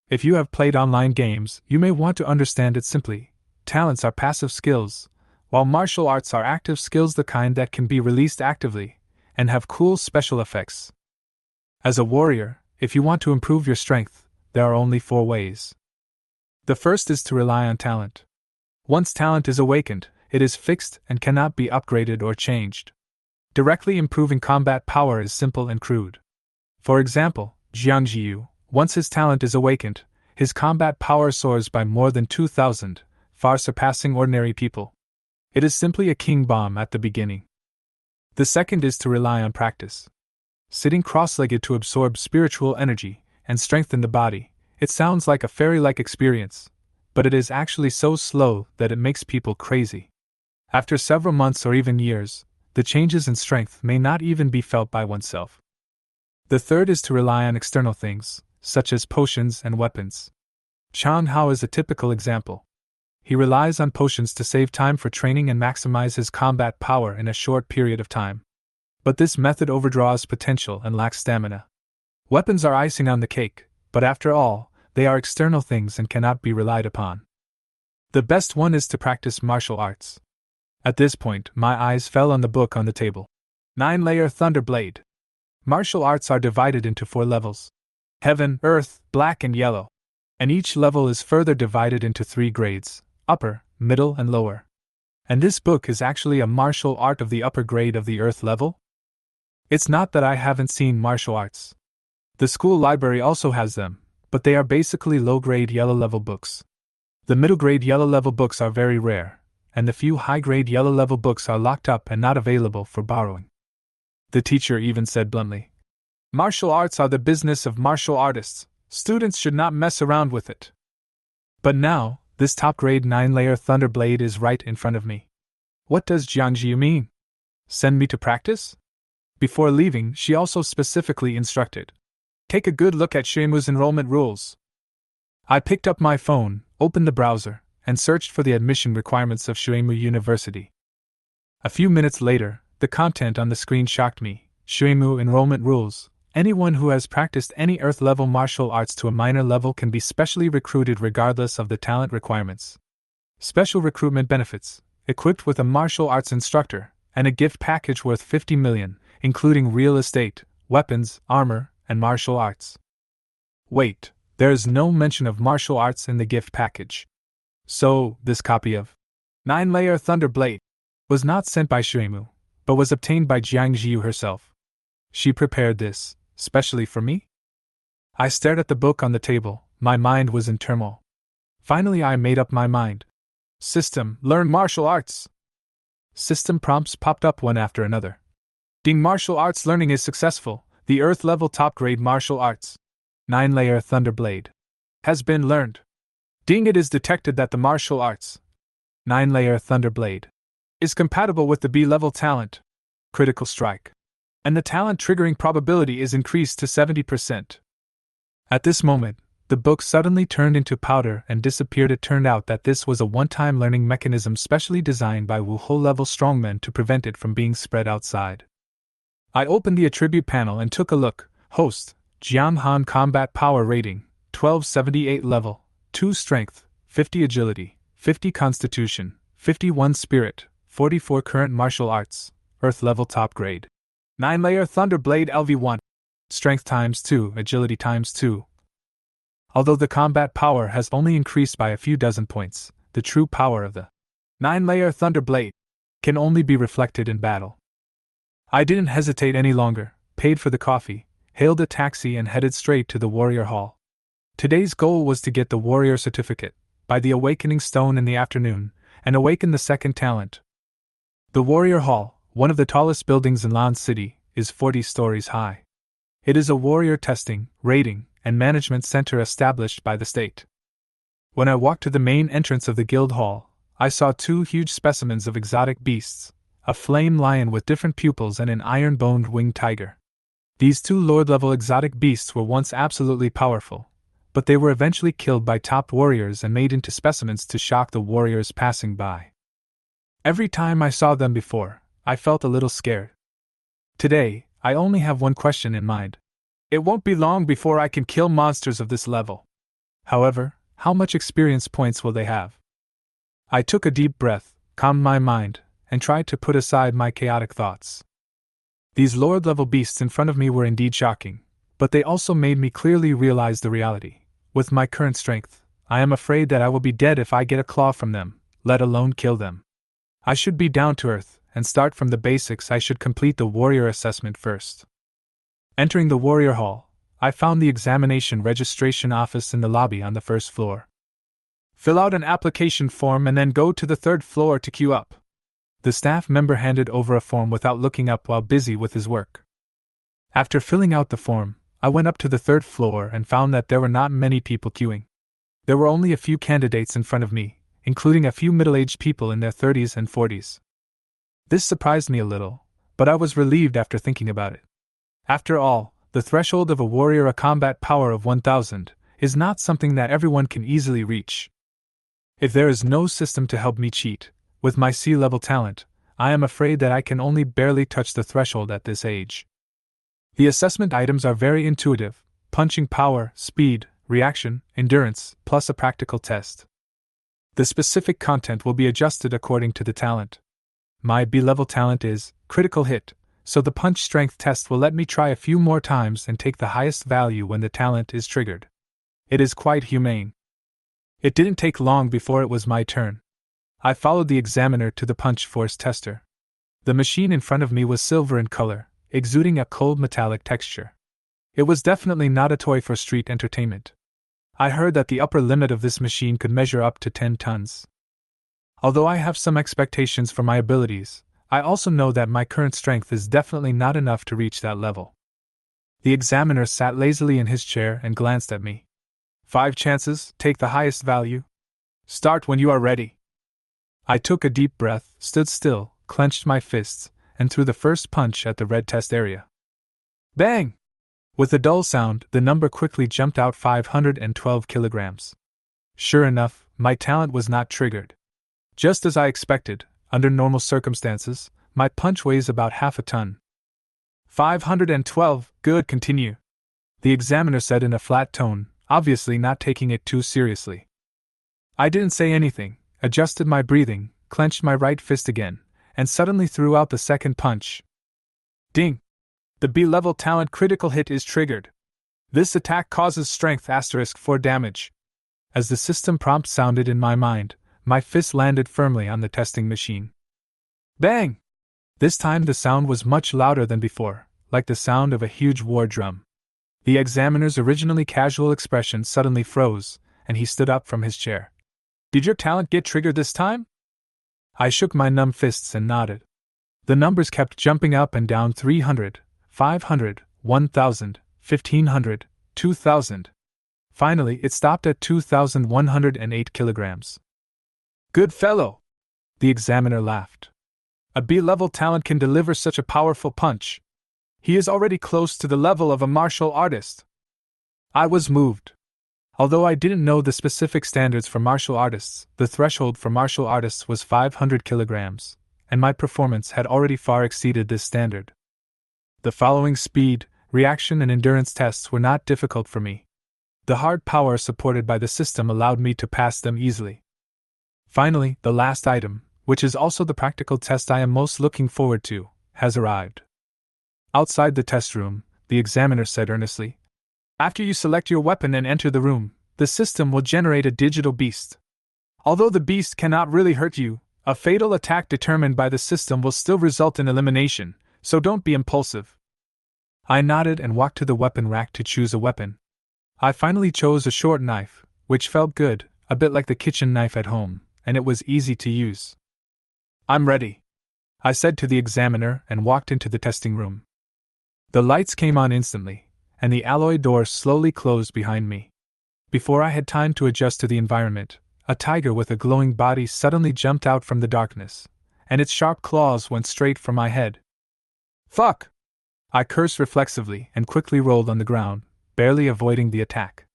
Speaker 1: If you have played online games, you may want to understand it simply. Talents are passive skills, while martial arts are active skills, the kind that can be released actively, and have cool special effects. As a warrior, if you want to improve your strength, there are only 4 ways. The first is to rely on talent. Once talent is awakened, it is fixed and cannot be upgraded or changed. Directly improving combat power is simple and crude. For example, Jiangjiu, once his talent is awakened, his combat power soars by more than 2,000, far surpassing ordinary people. It is simply a king bomb at the beginning. The second is to rely on practice. Sitting cross-legged to absorb spiritual energy and strengthen the body, it sounds like a fairy-like experience, but it is actually so slow that it makes people crazy. After several months or even years, the changes in strength may not even be felt by oneself. The third is to rely on external things, such as potions and weapons. Chang Hao is a typical example. He relies on potions to save time for training and maximize his combat power in a short period of time. But this method overdraws potential and lacks stamina. Weapons are icing on the cake, but after all, they are external things and cannot be relied upon. The best one is to practice martial arts. At this point, my eyes fell on the book on the table. 9-layer Thunder Blade. Martial arts are divided into 4 levels. Heaven, Earth, Black and Yellow. And each level is further divided into 3 grades, upper, middle and lower. And this book is actually a martial art of the upper grade of the Earth level? It's not that I haven't seen martial arts. The school library also has them, but they are basically low-grade yellow-level books. The middle-grade yellow-level books are very rare, and the few high-grade yellow-level books are locked up and not available for borrowing. The teacher even said bluntly, "Martial arts are the business of martial artists. Students should not mess around with it." But now, this top-grade 9-layer Thunder Blade is right in front of me. What does Jiangjiu mean? Send me to practice? Before leaving, she also specifically instructed, "Take a good look at Shuimu's enrollment rules." I picked up my phone, opened the browser, and searched for the admission requirements of Shuimu University. A few minutes later, the content on the screen shocked me. Shuimu enrollment rules. Anyone who has practiced any Earth-level martial arts to a minor level can be specially recruited regardless of the talent requirements. Special recruitment benefits, equipped with a martial arts instructor, and a gift package worth 50 million, including real estate, weapons, armor, and martial arts. Wait, there is no mention of martial arts in the gift package. So, this copy of 9-layer Thunder Blade was not sent by Shuimu, but was obtained by Jiangjiu herself. She prepared this, specially for me? I stared at the book on the table, my mind was in turmoil. Finally I made up my mind. System, learn martial arts. System prompts popped up one after another. Ding, martial arts learning is successful. The Earth level top grade martial arts 9-layer Thunder Blade has been learned. Ding, it is detected that the martial arts 9-layer Thunder Blade is compatible with the B-level talent Critical Strike, and the talent triggering probability is increased to 70%. At this moment, The book suddenly turned into powder and disappeared. It turned out that this was a one-time learning mechanism specially designed by Wuho-level strongmen to prevent it from being spread outside. I opened the attribute panel and took a look. Host, Jiang Han Combat Power Rating, 1278 level, 2 Strength, 50 Agility, 50 Constitution, 51 Spirit, 44 Current Martial Arts, Earth level top grade. 9-layer Thunderblade LV1. Strength times 2, Agility times 2. Although the combat power has only increased by a few dozen points, the true power of the 9-layer Thunderblade can only be reflected in battle. I didn't hesitate any longer, paid for the coffee, hailed a taxi and headed straight to the Warrior Hall. Today's goal was to get the Warrior Certificate, by the Awakening Stone in the afternoon, and awaken the second talent. The Warrior Hall, one of the tallest buildings in Lan City, is 40 stories high. It is a warrior testing, rating, and management center established by the state. When I walked to the main entrance of the guild hall, I saw 2 huge specimens of exotic beasts, a flame lion with different pupils and an iron-boned winged tiger. These 2 lord-level exotic beasts were once absolutely powerful, but they were eventually killed by top warriors and made into specimens to shock the warriors passing by. Every time I saw them before, I felt a little scared. Today, I only have one question in mind. It won't be long before I can kill monsters of this level. However, how much experience points will they have? I took a deep breath, calmed my mind, and tried to put aside my chaotic thoughts. These lord-level beasts in front of me were indeed shocking, but they also made me clearly realize the reality. With my current strength, I am afraid that I will be dead if I get a claw from them, let alone kill them. I should be down to earth, and start from the basics. I should complete the warrior assessment first. Entering the Warrior Hall, I found the examination registration office in the lobby on the first floor. Fill out an application form and then go to the 3rd floor to queue up. The staff member handed over a form without looking up while busy with his work. After filling out the form, I went up to the 3rd floor and found that there were not many people queuing. There were only a few candidates in front of me, including a few middle-aged people in their 30s and 40s. This surprised me a little, but I was relieved after thinking about it. After all, the threshold of a warrior, a combat power of 1000, is not something that everyone can easily reach. If there is no system to help me cheat, with my C-level talent, I am afraid that I can only barely touch the threshold at this age. The assessment items are very intuitive: punching power, speed, reaction, endurance, plus a practical test. The specific content will be adjusted according to the talent. My B-level talent is critical hit, so the punch strength test will let me try a few more times and take the highest value when the talent is triggered. It is quite humane. It didn't take long before it was my turn. I followed the examiner to the punch force tester. The machine in front of me was silver in color, exuding a cold metallic texture. It was definitely not a toy for street entertainment. I heard that the upper limit of this machine could measure up to 10 tons. Although I have some expectations for my abilities, I also know that my current strength is definitely not enough to reach that level. The examiner sat lazily in his chair and glanced at me. 5 chances, take the highest value. Start when you are ready. I took a deep breath, stood still, clenched my fists, and threw the first punch at the red test area. Bang! With a dull sound, the number quickly jumped out: 512 kilograms. Sure enough, my talent was not triggered. Just as I expected, under normal circumstances, my punch weighs about half a ton. 512, good, continue. The examiner said in a flat tone, obviously not taking it too seriously. I didn't say anything, adjusted my breathing, clenched my right fist again, and suddenly threw out the second punch. Ding! The B-level talent critical hit is triggered. This attack causes strength *4 damage. As the system prompt sounded in my mind, my fist landed firmly on the testing machine. Bang! This time the sound was much louder than before, like the sound of a huge war drum. The examiner's originally casual expression suddenly froze, and he stood up from his chair. Did your talent get triggered this time? I shook my numb fists and nodded. The numbers kept jumping up and down: 300, 500, 1000, 1500, 2000. Finally, it stopped at 2108 kilograms. Good fellow! The examiner laughed. A B-level talent can deliver such a powerful punch. He is already close to the level of a martial artist. I was moved. Although I didn't know the specific standards for martial artists, the threshold for martial artists was 500 kilograms, and my performance had already far exceeded this standard. The following speed, reaction, and endurance tests were not difficult for me. The hard power supported by the system allowed me to pass them easily. Finally, the last item, which is also the practical test I am most looking forward to, has arrived. Outside the test room, the examiner said earnestly, "After you select your weapon and enter the room, the system will generate a digital beast. Although the beast cannot really hurt you, a fatal attack determined by the system will still result in elimination, so don't be impulsive." I nodded and walked to the weapon rack to choose a weapon. I finally chose a short knife, which felt good, a bit like the kitchen knife at home, and it was easy to use. "I'm ready," I said to the examiner and walked into the testing room. The lights came on instantly, and the alloy door slowly closed behind me. Before I had time to adjust to the environment, a tiger with a glowing body suddenly jumped out from the darkness, and its sharp claws went straight for my head. "Fuck!" I cursed reflexively and quickly rolled on the ground, barely avoiding the attack.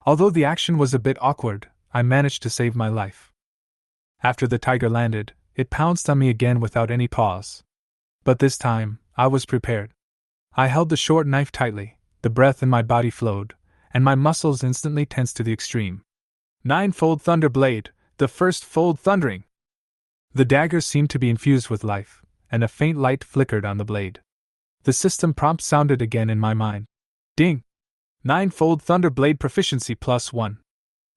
Speaker 1: Although the action was a bit awkward, I managed to save my life. After the tiger landed, it pounced on me again without any pause. But this time, I was prepared. I held the short knife tightly, the breath in my body flowed, and my muscles instantly tensed to the extreme. Ninefold Thunder Blade, the first fold thundering! The dagger seemed to be infused with life, and a faint light flickered on the blade. The system prompt sounded again in my mind. Ding! Ninefold Thunder Blade proficiency +1.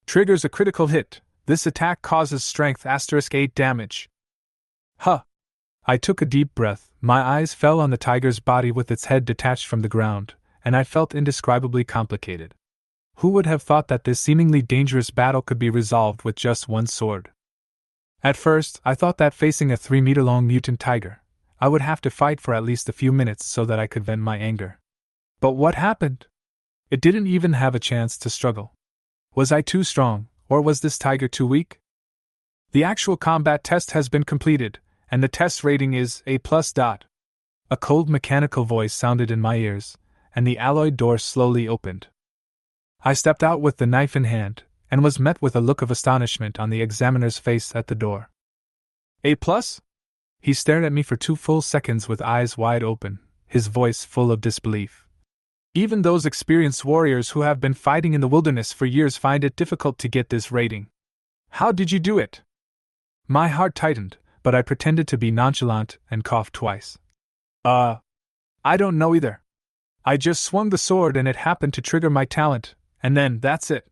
Speaker 1: Triggers a critical hit. This attack causes strength *8 damage. Huh! I took a deep breath, my eyes fell on the tiger's body with its head detached from the ground, and I felt indescribably complicated. Who would have thought that this seemingly dangerous battle could be resolved with just one sword? At first, I thought that facing a 3-meter-long mutant tiger, I would have to fight for at least a few minutes so that I could vent my anger. But what happened? It didn't even have a chance to struggle. Was I too strong, or was this tiger too weak? The actual combat test has been completed, and the test rating is A+. A cold mechanical voice sounded in my ears, and the alloy door slowly opened. I stepped out with the knife in hand, and was met with a look of astonishment on the examiner's face at the door. A+? He stared at me for 2 full seconds with eyes wide open, his voice full of disbelief. Even those experienced warriors who have been fighting in the wilderness for years find it difficult to get this rating. How did you do it? My heart tightened, but I pretended to be nonchalant and coughed twice. I don't know either. I just swung the sword and it happened to trigger my talent, and then that's it.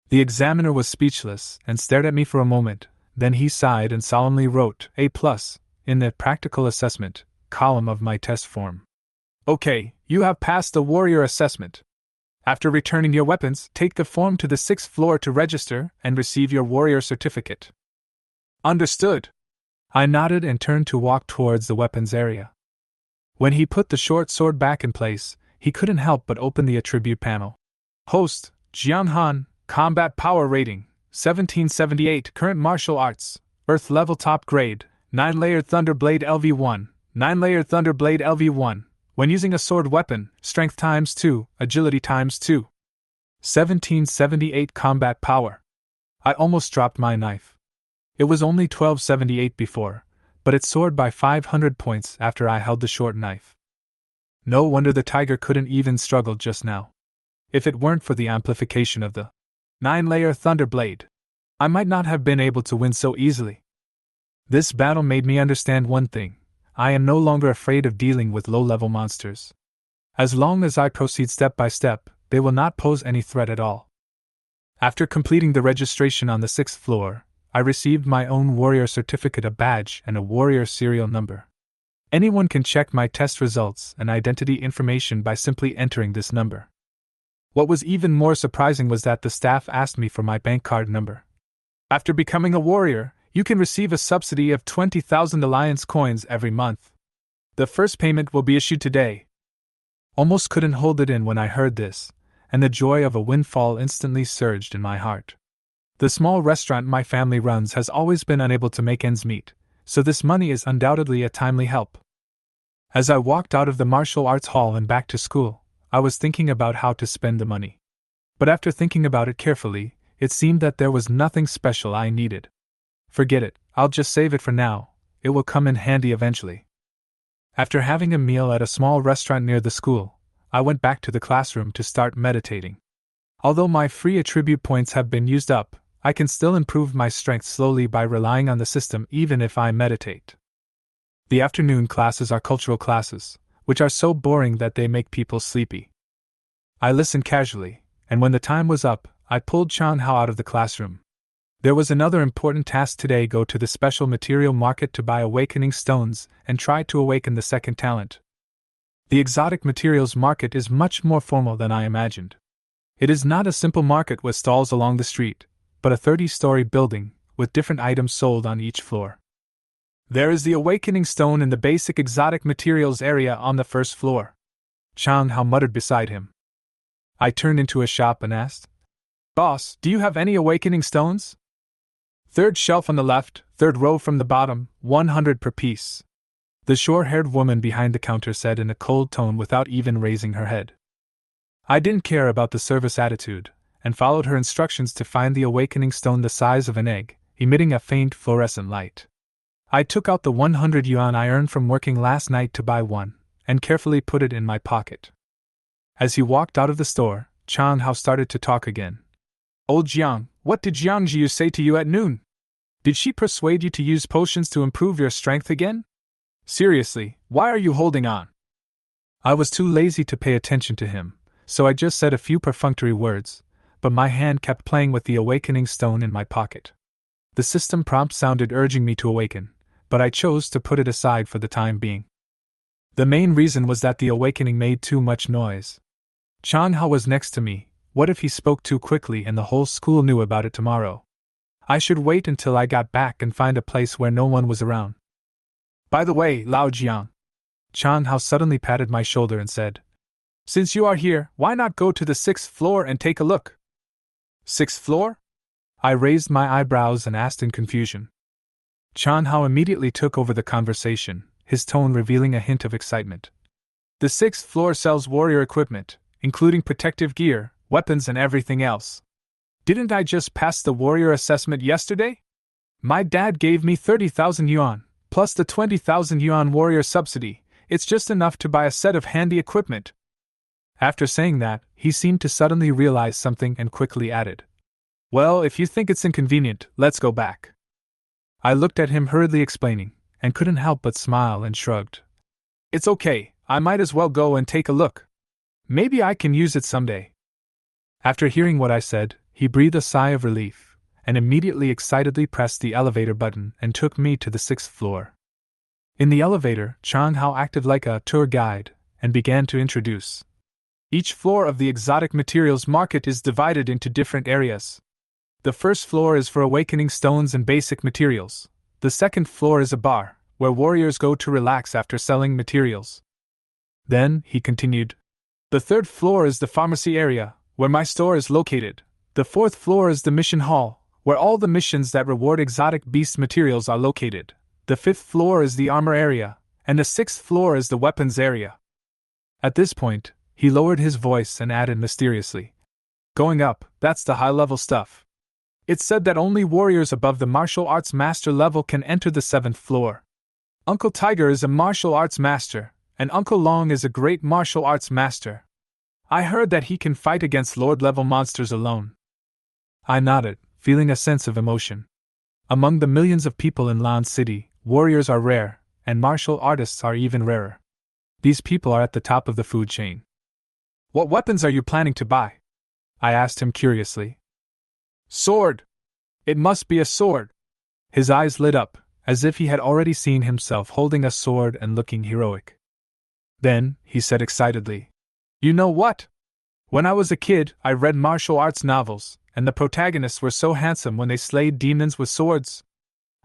Speaker 1: The examiner was speechless and stared at me for a moment, then he sighed and solemnly wrote A+ in the practical assessment column of my test form. Okay, you have passed the warrior assessment. After returning your weapons, take the form to the 6th floor to register and receive your warrior certificate. Understood. I nodded and turned to walk towards the weapons area. When he put the short sword back in place, he couldn't help but open the attribute panel. Host, Jianghan, Combat Power Rating, 1778, Current Martial Arts, Earth Level Top Grade, 9-layered Thunder Blade LV1, 9-layered Thunder Blade LV1. When using a sword weapon, Strength ×2, Agility ×2. 1778 Combat Power. I almost dropped my knife. It was only 1278 before, but it soared by 500 points after I held the short knife. No wonder the tiger couldn't even struggle just now. If it weren't for the amplification of the 9-layer Thunder Blade, I might not have been able to win so easily. This battle made me understand one thing. I am no longer afraid of dealing with low-level monsters. As long as I proceed step by step, they will not pose any threat at all. After completing the registration on the 6th floor, I received my own warrior certificate, a badge, and a warrior serial number. Anyone can check my test results and identity information by simply entering this number. What was even more surprising was that the staff asked me for my bank card number. After becoming a warrior, you can receive a subsidy of 20,000 Alliance coins every month. The first payment will be issued today. Almost couldn't hold it in when I heard this, and the joy of a windfall instantly surged in my heart. The small restaurant my family runs has always been unable to make ends meet, so this money is undoubtedly a timely help. As I walked out of the martial arts hall and back to school, I was thinking about how to spend the money. But after thinking about it carefully, it seemed that there was nothing special I needed. Forget it, I'll just save it for now, it will come in handy eventually. After having a meal at a small restaurant near the school, I went back to the classroom to start meditating. Although my free attribute points have been used up, I can still improve my strength slowly by relying on the system even if I meditate. The afternoon classes are cultural classes, which are so boring that they make people sleepy. I listened casually, and when the time was up, I pulled Chan Hao out of the classroom. There was another important task today: go to the special material market to buy awakening stones and try to awaken the second talent. The exotic materials market is much more formal than I imagined. It is not a simple market with stalls along the street, but a 30-story building, with different items sold on each floor. There is the awakening stone in the basic exotic materials area on the first floor. Chan Hao muttered beside him. I turned into a shop and asked, "Boss, do you have any awakening stones?" "Third shelf on the left, third row from the bottom, 100 per piece," the short-haired woman behind the counter said in a cold tone without even raising her head. I didn't care about the service attitude, and followed her instructions to find the awakening stone the size of an egg, emitting a faint fluorescent light. I took out the 100 yuan I earned from working last night to buy one, and carefully put it in my pocket. As he walked out of the store, Chan Hao started to talk again. "Old Jiang, what did Jiang Jiu say to you at noon? Did she persuade you to use potions to improve your strength again? Seriously, why are you holding on?" I was too lazy to pay attention to him, so I just said a few perfunctory words, but my hand kept playing with the awakening stone in my pocket. The system prompt sounded urging me to awaken, but I chose to put it aside for the time being. The main reason was that the awakening made too much noise. Chan Hao was next to me. What if he spoke too quickly and the whole school knew about it tomorrow? I should wait until I got back and find a place where no one was around. "By the way, Lao Jiang," Chan Hao suddenly patted my shoulder and said, "Since you are here, why not go to the 6th floor and take a look?" "6th floor?" I raised my eyebrows and asked in confusion. Chan Hao immediately took over the conversation, his tone revealing a hint of excitement. "The 6th floor sells warrior equipment, including protective gear, weapons and everything else. Didn't I just pass the warrior assessment yesterday? My dad gave me 30,000 yuan, plus the 20,000 yuan warrior subsidy. It's just enough to buy a set of handy equipment." After saying that, he seemed to suddenly realize something and quickly added, "Well, if you think it's inconvenient, let's go back." I looked at him hurriedly explaining, and couldn't help but smile and shrugged. "It's okay, I might as well go and take a look. Maybe I can use it someday." After hearing what I said, he breathed a sigh of relief, and immediately excitedly pressed the elevator button and took me to the 6th floor. In the elevator, Chan Hao acted like a tour guide, and began to introduce. Each floor of the exotic materials market is divided into different areas. The first floor is for awakening stones and basic materials. The second floor is a bar, where warriors go to relax after selling materials. Then, he continued, the third floor is the pharmacy area, where my store is located. The fourth floor is the mission hall, where all the missions that reward exotic beast materials are located. The fifth floor is the armor area, and the sixth floor is the weapons area. At this point, he lowered his voice and added mysteriously, "Going up, that's the high-level stuff. It's said that only warriors above the martial arts master level can enter the seventh floor. Uncle Tiger is a martial arts master, and Uncle Long is a great martial arts master. I heard that he can fight against Lord-level monsters alone." I nodded, feeling a sense of emotion. Among the millions of people in Lan City, warriors are rare, and martial artists are even rarer. These people are at the top of the food chain. "What weapons are you planning to buy?" I asked him curiously. "Sword! It must be a sword!" His eyes lit up, as if he had already seen himself holding a sword and looking heroic. Then, he said excitedly, "You know what? When I was a kid, I read martial arts novels, and the protagonists were so handsome when they slayed demons with swords.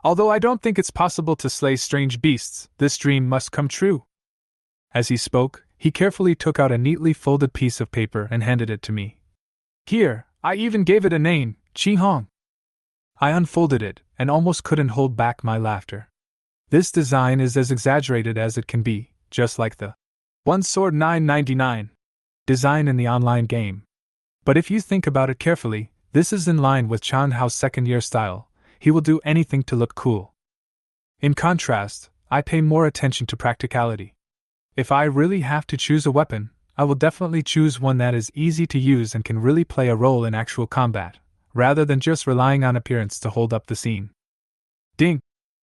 Speaker 1: Although I don't think it's possible to slay strange beasts, this dream must come true." As he spoke, he carefully took out a neatly folded piece of paper and handed it to me. "Here, I even gave it a name, Qi Hong." I unfolded it, and almost couldn't hold back my laughter. This design is as exaggerated as it can be, just like the "One Sword 9.99" design in the online game. But if you think about it carefully, this is in line with Chan Hao's second-year style. He will do anything to look cool. In contrast, I pay more attention to practicality. If I really have to choose a weapon, I will definitely choose one that is easy to use and can really play a role in actual combat, rather than just relying on appearance to hold up the scene. Ding!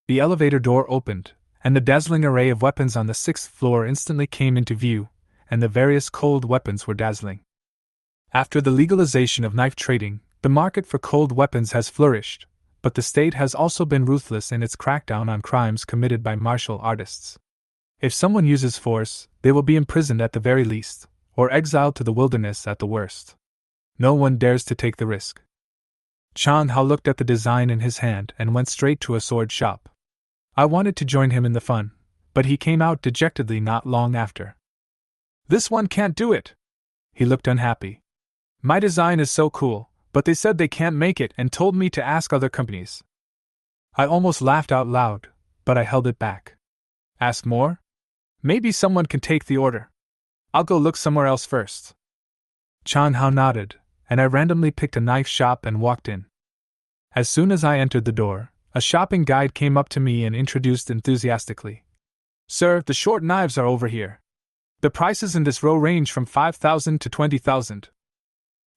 Speaker 1: The elevator door opened, and the dazzling array of weapons on the 6th floor instantly came into view, and the various cold weapons were dazzling. After the legalization of knife trading, the market for cold weapons has flourished, but the state has also been ruthless in its crackdown on crimes committed by martial artists. If someone uses force, they will be imprisoned at the very least, or exiled to the wilderness at the worst. No one dares to take the risk. Chan Hao looked at the design in his hand and went straight to a sword shop. I wanted to join him in the fun, but he came out dejectedly not long after. "This one can't do it." He looked unhappy. "My design is so cool, but they said they can't make it and told me to ask other companies." I almost laughed out loud, but I held it back. "Ask more? Maybe someone can take the order. I'll go look somewhere else first." Chan Hao nodded, and I randomly picked a knife shop and walked in. As soon as I entered the door, a shopping guide came up to me and introduced enthusiastically. "Sir, the short knives are over here. The prices in this row range from 5,000 to 20,000.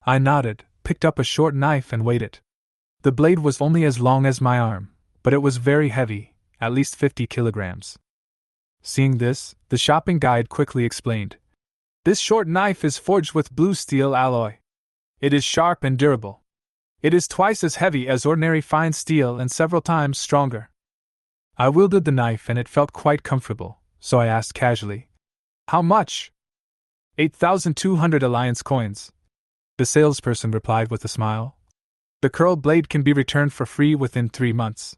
Speaker 1: I nodded, picked up a short knife and weighed it. The blade was only as long as my arm, but it was very heavy, at least 50 kilograms. Seeing this, the shopping guide quickly explained. "This short knife is forged with blue steel alloy. It is sharp and durable. It is twice as heavy as ordinary fine steel and several times stronger." I wielded the knife and it felt quite comfortable, so I asked casually, "How much?" 8,200 alliance coins. The salesperson replied with a smile. "The curled blade can be returned for free within 3 months."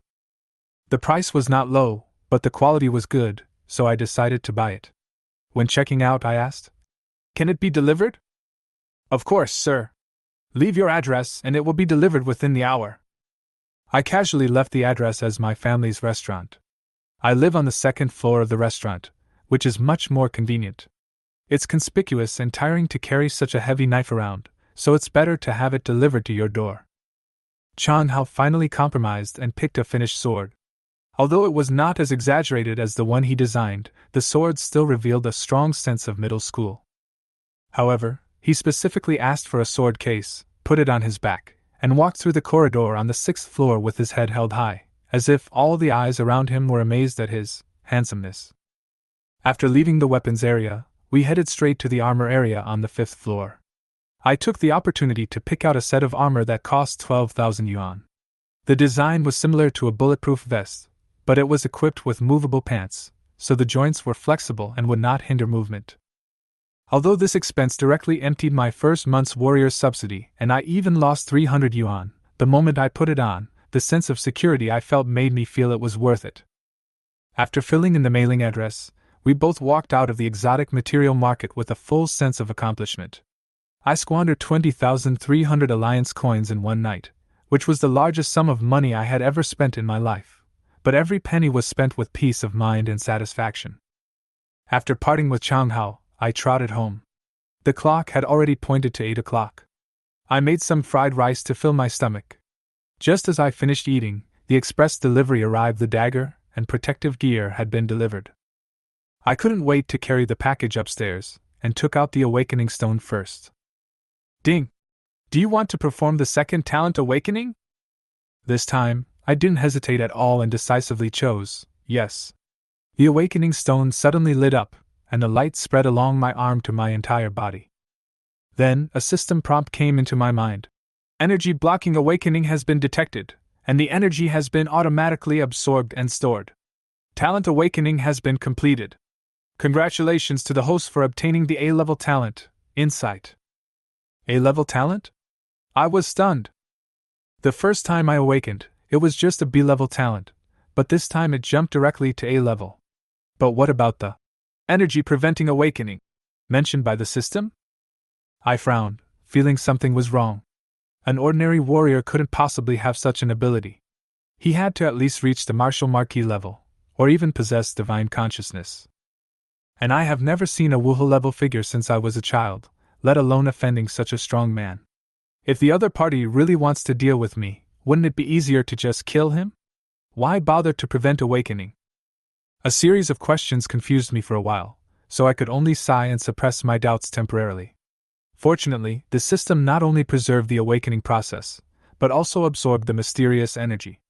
Speaker 1: The price was not low, but the quality was good, so I decided to buy it. When checking out, I asked, "Can it be delivered?" "Of course, sir. Leave your address and it will be delivered within the hour." I casually left the address as my family's restaurant. I live on the 2nd floor of the restaurant, which is much more convenient. It's conspicuous and tiring to carry such a heavy knife around, so it's better to have it delivered to your door. Chan Hao finally compromised and picked a finished sword. Although it was not as exaggerated as the one he designed, the sword still revealed a strong sense of middle school. However, he specifically asked for a sword case, put it on his back, and walked through the corridor on the 6th floor with his head held high, as if all the eyes around him were amazed at his handsomeness. After leaving the weapons area, we headed straight to the armor area on the 5th floor. I took the opportunity to pick out a set of armor that cost 12,000 yuan. The design was similar to a bulletproof vest, but it was equipped with movable pants, so the joints were flexible and would not hinder movement. Although this expense directly emptied my first month's warrior subsidy and I even lost 300 yuan, the moment I put it on, the sense of security I felt made me feel it was worth it. After filling in the mailing address, we both walked out of the exotic material market with a full sense of accomplishment. I squandered 20,300 alliance coins in one night, which was the largest sum of money I had ever spent in my life, but every penny was spent with peace of mind and satisfaction. After parting with Chan Hao, I trotted home. The clock had already pointed to 8 o'clock. I made some fried rice to fill my stomach. Just as I finished eating, the express delivery arrived. The dagger and protective gear had been delivered. I couldn't wait to carry the package upstairs, and took out the awakening stone first. Ding! Do you want to perform the second talent awakening? This time, I didn't hesitate at all and decisively chose, yes. The awakening stone suddenly lit up, and the light spread along my arm to my entire body. Then, a system prompt came into my mind. Energy blocking awakening has been detected, and the energy has been automatically absorbed and stored. Talent awakening has been completed. Congratulations to the host for obtaining the A-level talent, Insight. A-level talent? I was stunned. The first time I awakened, it was just a B-level talent, but this time it jumped directly to A-level. But what about the energy preventing awakening mentioned by the system? I frowned, feeling something was wrong. An ordinary warrior couldn't possibly have such an ability. He had to at least reach the martial marquis level, or even possess divine consciousness. And I have never seen a Wuhu level figure since I was a child, let alone offending such a strong man. If the other party really wants to deal with me, wouldn't it be easier to just kill him? Why bother to prevent awakening? A series of questions confused me for a while, so I could only sigh and suppress my doubts temporarily. Fortunately, the system not only preserved the awakening process, but also absorbed the mysterious energy.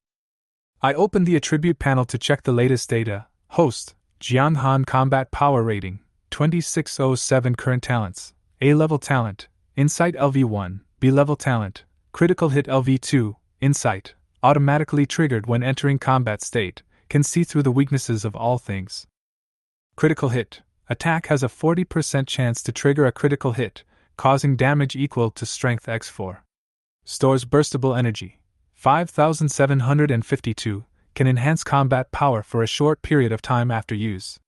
Speaker 1: I opened the attribute panel to check the latest data. Host, Jianghan Combat Power Rating, 2607. Current talents, A-level talent, Insight LV1, B-level talent, Critical Hit LV2, Insight, automatically triggered when entering combat state, can see through the weaknesses of all things. Critical Hit, attack has a 40% chance to trigger a critical hit, causing damage equal to Strength x4. Stores burstable energy, 5752, can enhance combat power for a short period of time after use.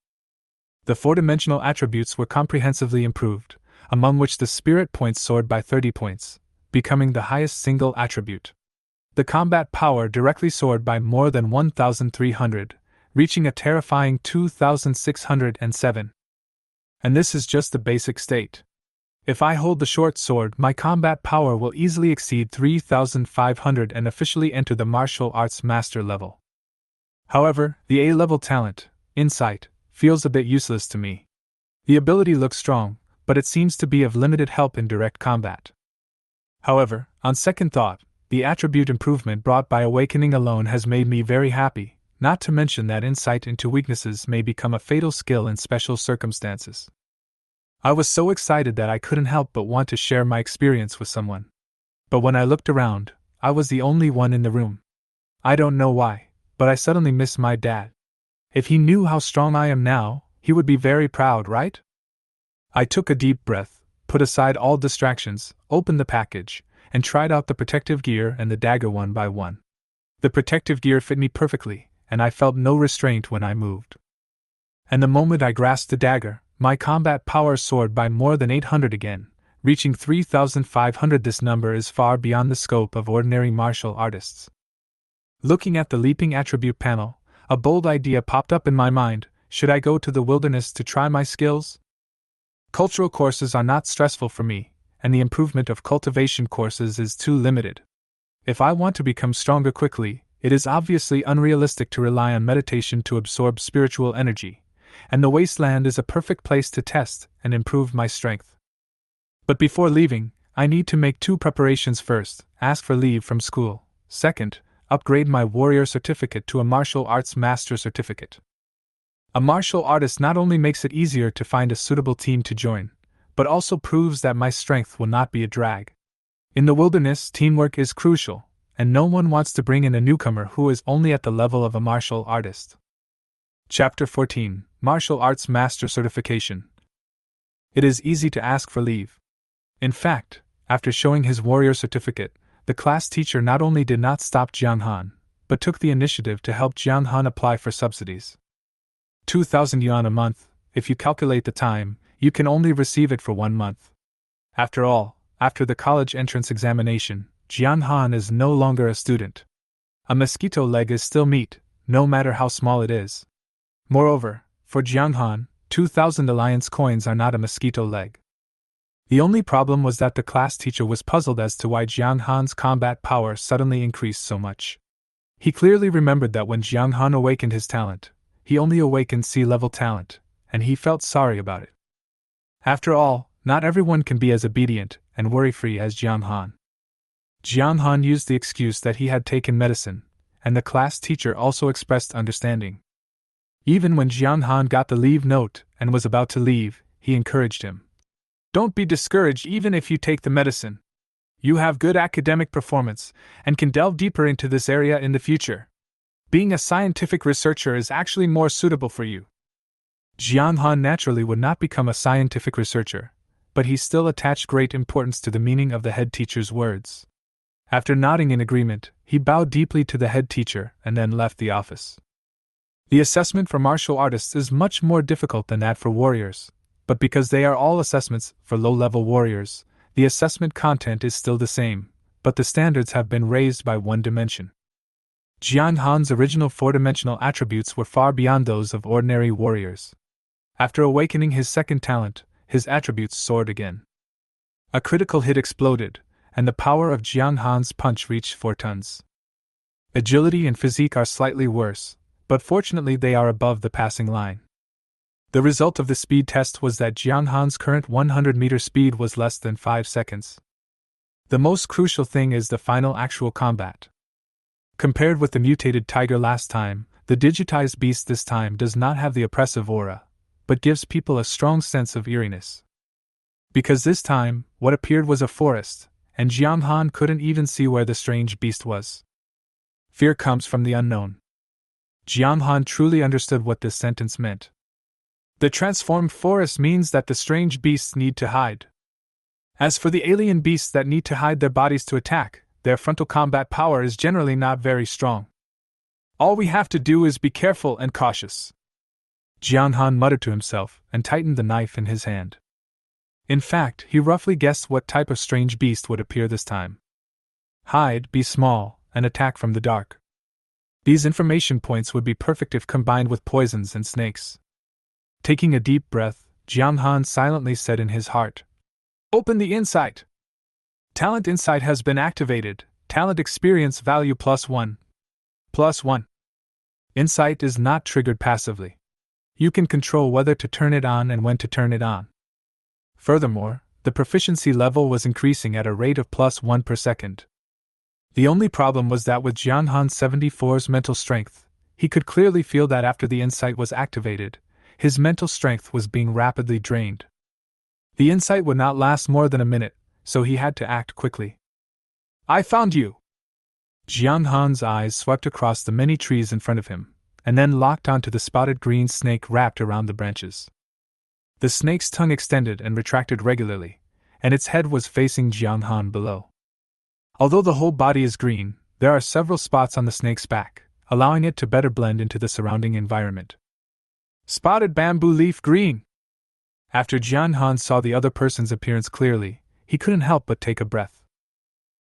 Speaker 1: The four-dimensional attributes were comprehensively improved, among which the spirit points soared by 30 points, becoming the highest single attribute. The combat power directly soared by more than 1,300, reaching a terrifying 2,607. And this is just the basic state. If I hold the short sword, my combat power will easily exceed 3,500 and officially enter the martial arts master level. However, the A-level talent, Insight, feels a bit useless to me. The ability looks strong, but it seems to be of limited help in direct combat. However, on second thought, the attribute improvement brought by awakening alone has made me very happy, not to mention that insight into weaknesses may become a fatal skill in special circumstances. I was so excited that I couldn't help but want to share my experience with someone. But when I looked around, I was the only one in the room. I don't know why, but I suddenly missed my dad. If he knew how strong I am now, he would be very proud, right? I took a deep breath, put aside all distractions, opened the package, and tried out the protective gear and the dagger one by one. The protective gear fit me perfectly, and I felt no restraint when I moved. And the moment I grasped the dagger, my combat power soared by more than 800 again, reaching 3,500. This number is far beyond the scope of ordinary martial artists. Looking at the leaping attribute panel, a bold idea popped up in my mind. Should I go to the wilderness to try my skills? Cultural courses are not stressful for me, and the improvement of cultivation courses is too limited. If I want to become stronger quickly, it is obviously unrealistic to rely on meditation to absorb spiritual energy, and the wasteland is a perfect place to test and improve my strength. But before leaving, I need to make two preparations. First, ask for leave from school. Second, upgrade my warrior certificate to a martial arts master certificate. A martial artist not only makes it easier to find a suitable team to join, but also proves that my strength will not be a drag. In the wilderness, teamwork is crucial, and no one wants to bring in a newcomer who is only at the level of a martial artist. Chapter 14, Martial Arts Master Certification. It is easy to ask for leave. In fact, after showing his warrior certificate, the class teacher not only did not stop Jianghan, but took the initiative to help Jianghan apply for subsidies. 2,000 yuan a month. If you calculate the time, you can only receive it for 1 month. After all, after the college entrance examination, Jianghan is no longer a student. A mosquito leg is still meat, no matter how small it is. Moreover, for Jianghan, 2,000 alliance coins are not a mosquito leg. The only problem was that the class teacher was puzzled as to why Jianghan's combat power suddenly increased so much. He clearly remembered that when Jianghan awakened his talent, he only awakened C-level talent, and he felt sorry about it. After all, not everyone can be as obedient and worry-free as Jianghan. Jianghan used the excuse that he had taken medicine, and the class teacher also expressed understanding. Even when Jianghan got the leave note and was about to leave, he encouraged him. Don't be discouraged even if you take the medicine. You have good academic performance and can delve deeper into this area in the future. Being a scientific researcher is actually more suitable for you. Jianghan naturally would not become a scientific researcher, but he still attached great importance to the meaning of the head teacher's words. After nodding in agreement, he bowed deeply to the head teacher and then left the office. The assessment for martial artists is much more difficult than that for warriors, but because they are all assessments for low-level warriors, the assessment content is still the same, but the standards have been raised by 1 dimension. Jianghan's original 4-dimensional attributes were far beyond those of ordinary warriors. After awakening his second talent, his attributes soared again. A critical hit exploded, and the power of Jiang Han's punch reached 4 tons. Agility and physique are slightly worse, but fortunately they are above the passing line. The result of the speed test was that Jiang Han's current 100-meter speed was less than 5 seconds. The most crucial thing is the final actual combat. Compared with the mutated tiger last time, the digitized beast this time does not have the oppressive aura, but gives people a strong sense of eeriness. Because this time, what appeared was a forest, and Jiang Han couldn't even see where the strange beast was. Fear comes from the unknown. Jiang Han truly understood what this sentence meant. The transformed forest means that the strange beasts need to hide. As for the alien beasts that need to hide their bodies to attack, their frontal combat power is generally not very strong. All we have to do is be careful and cautious. Jiang Han muttered to himself and tightened the knife in his hand. In fact, he roughly guessed what type of strange beast would appear this time. Hide, be small, and attack from the dark. These information points would be perfect if combined with poisons and snakes. Taking a deep breath, Jiang Han silently said in his heart, "Open the insight! Talent insight has been activated. Talent experience value +1. +1. Insight is not triggered passively. You can control whether to turn it on and when to turn it on. Furthermore, the proficiency level was increasing at a rate of +1 per second. The only problem was that with Jiang Han 74's mental strength, he could clearly feel that after the insight was activated, his mental strength was being rapidly drained. The insight would not last more than a minute, so he had to act quickly. I found you! Jiang Han's eyes swept across the many trees in front of him, and then locked onto the spotted green snake wrapped around the branches. The snake's tongue extended and retracted regularly, and its head was facing Jiang Han below. Although the whole body is green, there are several spots on the snake's back, allowing it to better blend into the surrounding environment. Spotted bamboo leaf green! After Jiang Han saw the other person's appearance clearly, he couldn't help but take a breath.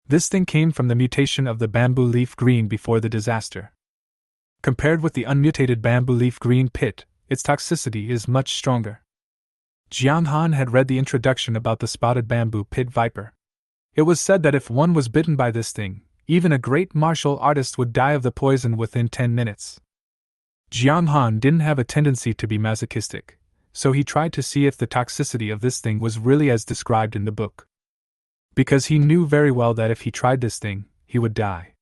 Speaker 1: This thing came from the mutation of the bamboo leaf green before the disaster. Compared with the unmutated bamboo leaf green pit, its toxicity is much stronger. Jiang Han had read the introduction about the spotted bamboo pit viper. It was said that if one was bitten by this thing, even a great martial artist would die of the poison within 10 minutes. Jiang Han didn't have a tendency to be masochistic, so he tried to see if the toxicity of this thing was really as described in the book. Because he knew very well that if he tried this thing, he would die.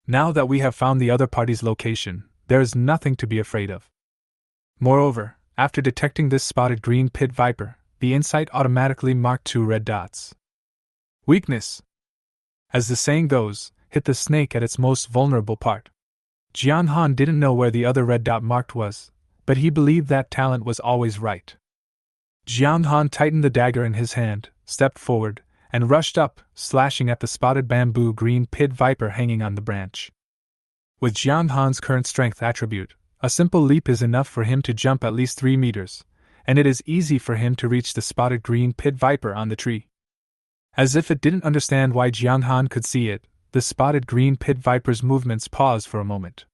Speaker 1: Now that we have found the other party's location, there is nothing to be afraid of. Moreover, after detecting this spotted green pit viper, the insight automatically marked 2 red dots. Weakness. As the saying goes, hit the snake at its most vulnerable part. Jiang Han didn't know where the other red dot marked was, but he believed that talent was always right. Jiang Han tightened the dagger in his hand, stepped forward, and rushed up, slashing at the spotted bamboo green pit viper hanging on the branch. With Jiang Han's current strength attribute, a simple leap is enough for him to jump at least 3 meters, and it is easy for him to reach the spotted green pit viper on the tree. As if it didn't understand why Jiang Han could see it, the spotted green pit viper's movements paused for a moment.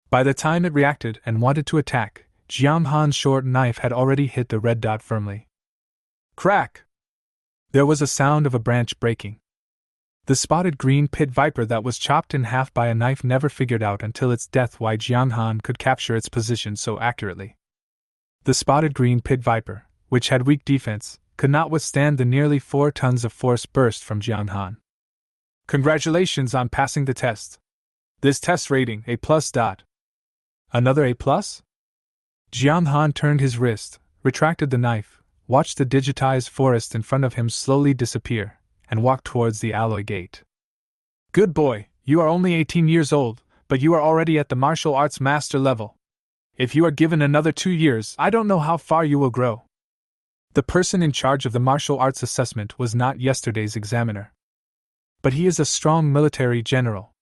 Speaker 1: By the time it reacted and wanted to attack, Jiang Han's short knife had already hit the red dot firmly. Crack! There was a sound of a branch breaking. The spotted green pit viper that was chopped in half by a knife never figured out until its death why Jiang Han could capture its position so accurately. The spotted green pit viper, which had weak defense, could not withstand the nearly 4 tons of force burst from Jiang Han. Congratulations on passing the test. This test rating A+. Another A+? Jiang Han turned his wrist, retracted the knife, watched the digitized forest in front of him slowly disappear, and walked towards the alloy gate. Good boy, you are only 18 years old, but you are already at the martial arts master level. If you are given another 2 years, I don't know how far you will grow. The person in charge of the martial arts assessment was not yesterday's examiner. But he is a strong military general.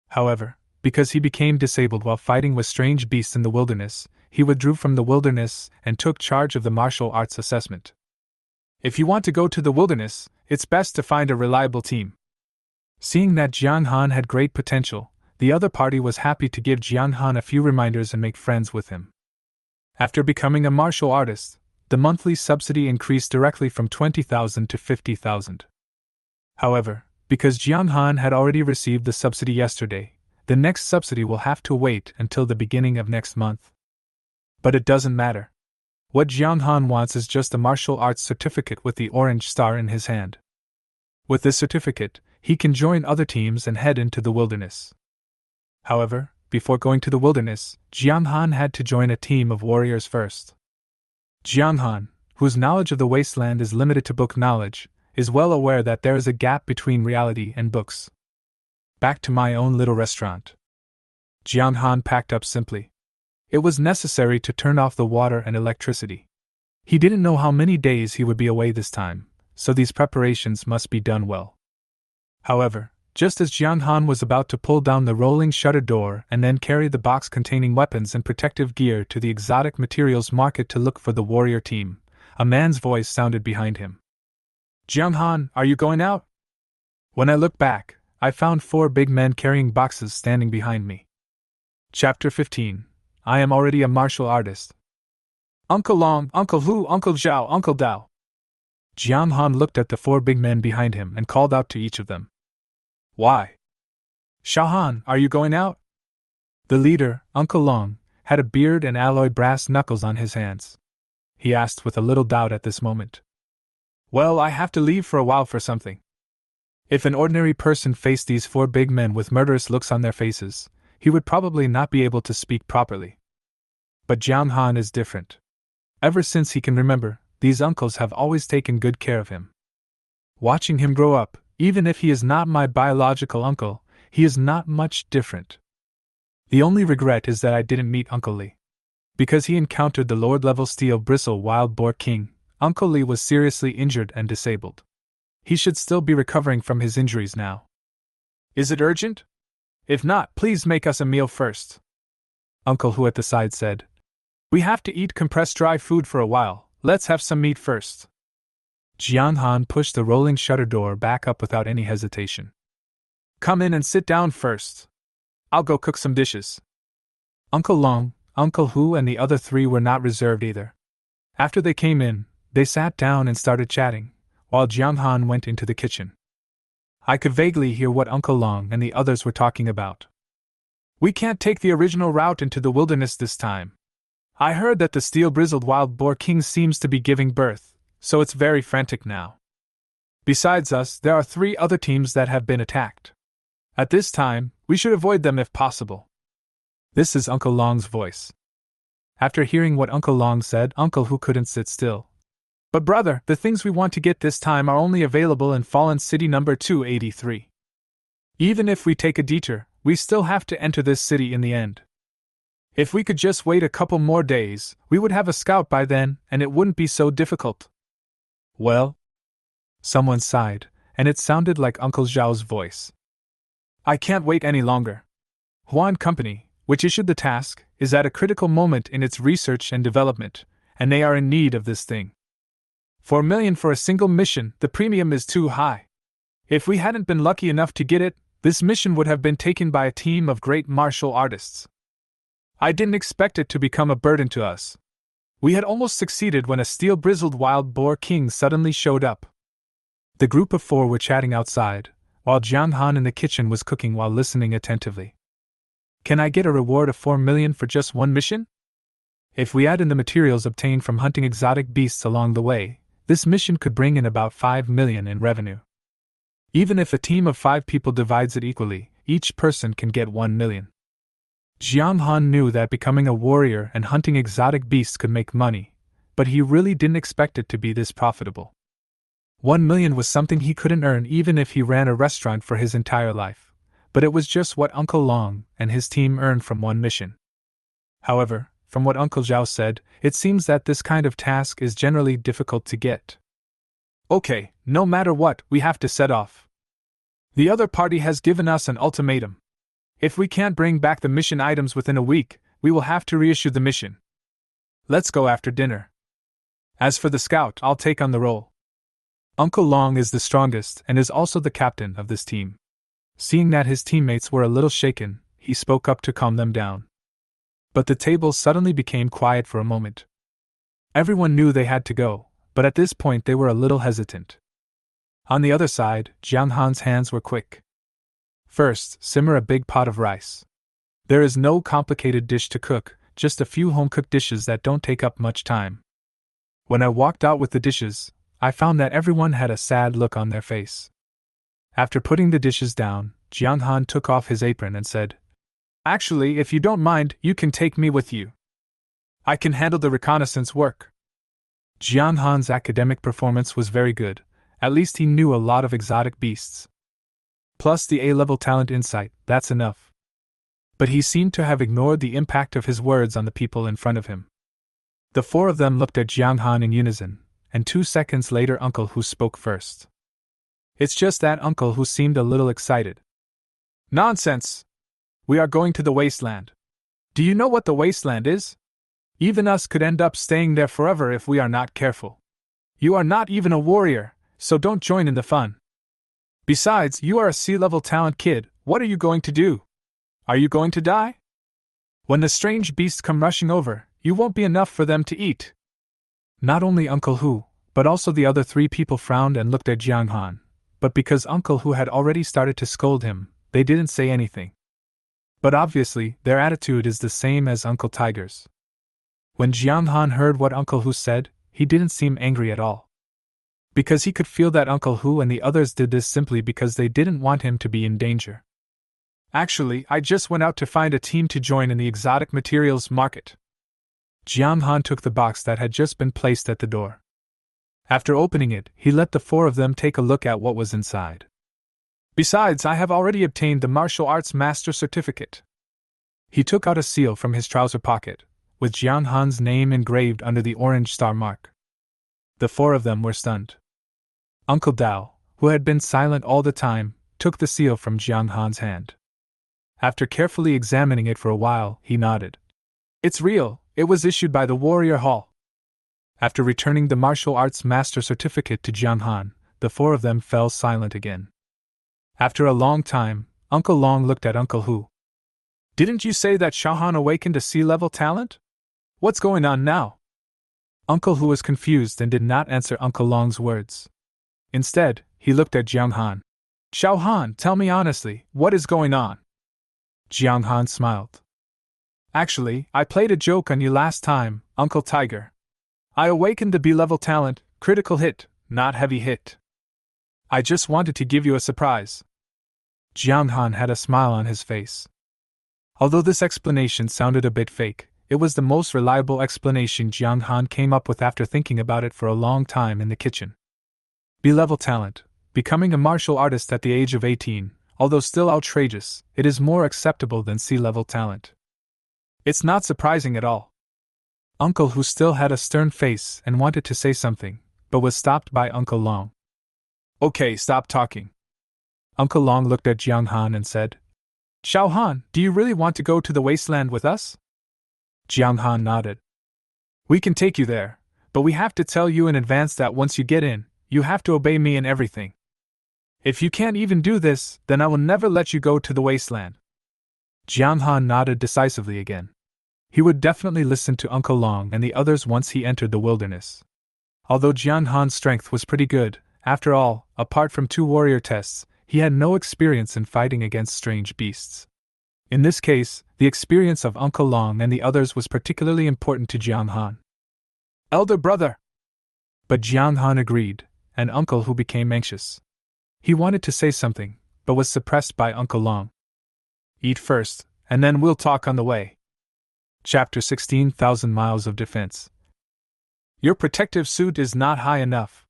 Speaker 1: However, because he became disabled while fighting with strange beasts in the wilderness, he withdrew from the wilderness and took charge of the martial arts assessment. If you want to go to the wilderness, it's best to find a reliable team. Seeing that Jiang Han had great potential, the other party was happy to give Jiang Han a few reminders and make friends with him. After becoming a martial artist, the monthly subsidy increased directly from 20,000 to 50,000. However, because Jiang Han had already received the subsidy yesterday, the next subsidy will have to wait until the beginning of next month. But it doesn't matter. What Jiang Han wants is just a martial arts certificate with the orange star in his hand. With this certificate, he can join other teams and head into the wilderness. However, before going to the wilderness, Jiang Han had to join a team of warriors first. Jiang Han, whose knowledge of the wasteland is limited to book knowledge, is well aware that there is a gap between reality and books. Back to my own little restaurant. Jiang Han packed up simply. It was necessary to turn off the water and electricity. He didn't know how many days he would be away this time, so these preparations must be done well. However, just as Jiang Han was about to pull down the rolling shutter door and then carry the box containing weapons and protective gear to the exotic materials market to look for the warrior team, a man's voice sounded behind him. Jiang Han, are you going out? When I looked back, I found 4 big men carrying boxes standing behind me. Chapter 15. I am already a martial artist. Uncle Long, Uncle Hu, Uncle Zhao, Uncle Dao. Jiang Han looked at the 4 big men behind him and called out to each of them. Why? Xiao Han, are you going out? The leader, Uncle Long, had a beard and alloyed brass knuckles on his hands. He asked with a little doubt at this moment. Well, I have to leave for a while for something. If an ordinary person faced these 4 big men with murderous looks on their faces, he would probably not be able to speak properly. But Jiang Han is different. Ever since he can remember, these uncles have always taken good care of him. Watching him grow up, even if he is not my biological uncle, he is not much different. The only regret is that I didn't meet Uncle Lee. Because he encountered the Lord-level Steel Bristle Wild Boar King, Uncle Lee was seriously injured and disabled. He should still be recovering from his injuries now. Is it urgent? If not, please make us a meal first. Uncle Hu at the side said. We have to eat compressed dry food for a while, let's have some meat first. Jiang Han pushed the rolling shutter door back up without any hesitation. Come in and sit down first. I'll go cook some dishes. Uncle Long, Uncle Hu and the other 3 were not reserved either. After they came in, they sat down and started chatting, while Jiang Han went into the kitchen. I could vaguely hear what Uncle Long and the others were talking about. We can't take the original route into the wilderness this time. I heard that the steel-bristled wild boar king seems to be giving birth, so it's very frantic now. Besides us, there are 3 other teams that have been attacked. At this time, we should avoid them if possible. This is Uncle Long's voice. After hearing what Uncle Long said, Uncle Hu couldn't sit still. But brother, the things we want to get this time are only available in Fallen City number 283. Even if we take a detour, we still have to enter this city in the end. If we could just wait a couple more days, we would have a scout by then, and it wouldn't be so difficult. Well? Someone sighed, and it sounded like Uncle Zhao's voice. I can't wait any longer. Huan Company, which issued the task, is at a critical moment in its research and development, and they are in need of this thing. 4 million for a single mission, the premium is too high. If we hadn't been lucky enough to get it, this mission would have been taken by a team of great martial artists. I didn't expect it to become a burden to us. We had almost succeeded when a steel-bristled wild boar king suddenly showed up. The group of 4 were chatting outside, while Jiang Han in the kitchen was cooking while listening attentively. Can I get a reward of 4 million for just one mission? If we add in the materials obtained from hunting exotic beasts along the way, this mission could bring in about 5 million in revenue. Even if a team of 5 people divides it equally, each person can get 1 million. Jiang Han knew that becoming a warrior and hunting exotic beasts could make money, but he really didn't expect it to be this profitable. 1 million was something he couldn't earn even if he ran a restaurant for his entire life, but it was just what Uncle Long and his team earned from one mission. However, from what Uncle Zhao said, it seems that this kind of task is generally difficult to get. Okay, no matter what, we have to set off. The other party has given us an ultimatum. If we can't bring back the mission items within a week, we will have to reissue the mission. Let's go after dinner. As for the scout, I'll take on the role. Uncle Long is the strongest and is also the captain of this team. Seeing that his teammates were a little shaken, he spoke up to calm them down. But the table suddenly became quiet for a moment. Everyone knew they had to go, but at this point they were a little hesitant. On the other side, Jiang Han's hands were quick. First, simmer a big pot of rice. There is no complicated dish to cook, just a few home-cooked dishes that don't take up much time. When I walked out with the dishes, I found that everyone had a sad look on their face. After putting the dishes down, Jiang Han took off his apron and said, "Actually, if you don't mind, you can take me with you. I can handle the reconnaissance work." Jiang Han's academic performance was very good, at least he knew a lot of exotic beasts. Plus the A-level talent insight, that's enough. But he seemed to have ignored the impact of his words on the people in front of him. The four of them looked at Jiang Han in unison, and 2 seconds later Uncle Hu spoke first. It's just that Uncle Hu seemed a little excited. "Nonsense! We are going to the wasteland. Do you know what the wasteland is? Even us could end up staying there forever if we are not careful. You are not even a warrior, so don't join in the fun. Besides, you are a sea-level talent kid, what are you going to do? Are you going to die? When the strange beasts come rushing over, you won't be enough for them to eat." Not only Uncle Hu, but also the other 3 people frowned and looked at Jiang Han, but because Uncle Hu had already started to scold him, they didn't say anything. But obviously, their attitude is the same as Uncle Tiger's. When Jiang Han heard what Uncle Hu said, he didn't seem angry at all. Because he could feel that Uncle Hu and the others did this simply because they didn't want him to be in danger. "Actually, I just went out to find a team to join in the exotic materials market." Jiang Han took the box that had just been placed at the door. After opening it, he let the 4 of them take a look at what was inside. "Besides, I have already obtained the martial arts master certificate." He took out a seal from his trouser pocket, with Jiang Han's name engraved under the orange star mark. The 4 of them were stunned. Uncle Dao, who had been silent all the time, took the seal from Jiang Han's hand. After carefully examining it for a while, he nodded. "It's real, it was issued by the Warrior Hall." After returning the martial arts master certificate to Jiang Han, the 4 of them fell silent again. After a long time, Uncle Long looked at Uncle Hu. "Didn't you say that Shaohan awakened a sea-level talent? What's going on now?" Uncle Hu was confused and did not answer Uncle Long's words. Instead, he looked at Jiang Han. "Shaohan, tell me honestly, what is going on?" Jiang Han smiled. "Actually, I played a joke on you last time, Uncle Tiger. I awakened the B-level talent, critical hit, not heavy hit. I just wanted to give you a surprise." Jiang Han had a smile on his face. Although this explanation sounded a bit fake, it was the most reliable explanation Jiang Han came up with after thinking about it for a long time in the kitchen. B-level talent, becoming a martial artist at the age of 18, although still outrageous, it is more acceptable than C-level talent. It's not surprising at all. Uncle Hu still had a stern face and wanted to say something, but was stopped by Uncle Long. "Okay, stop talking." Uncle Long looked at Jiang Han and said, "Xiao Han, do you really want to go to the wasteland with us?" Jiang Han nodded. "We can take you there, but we have to tell you in advance that once you get in, you have to obey me in everything. If you can't even do this, then I will never let you go to the wasteland." Jiang Han nodded decisively again. He would definitely listen to Uncle Long and the others once he entered the wilderness. Although Jiang Han's strength was pretty good, after all, apart from 2 warrior tests, he had no experience in fighting against strange beasts. In this case, the experience of Uncle Long and the others was particularly important to Jiang Han. "Elder brother!" But Jiang Han agreed, and Uncle Hu became anxious. He wanted to say something, but was suppressed by Uncle Long. "Eat first, and then we'll talk on the way." Chapter 16,000 Miles of Defense. "Your protective suit is not high enough."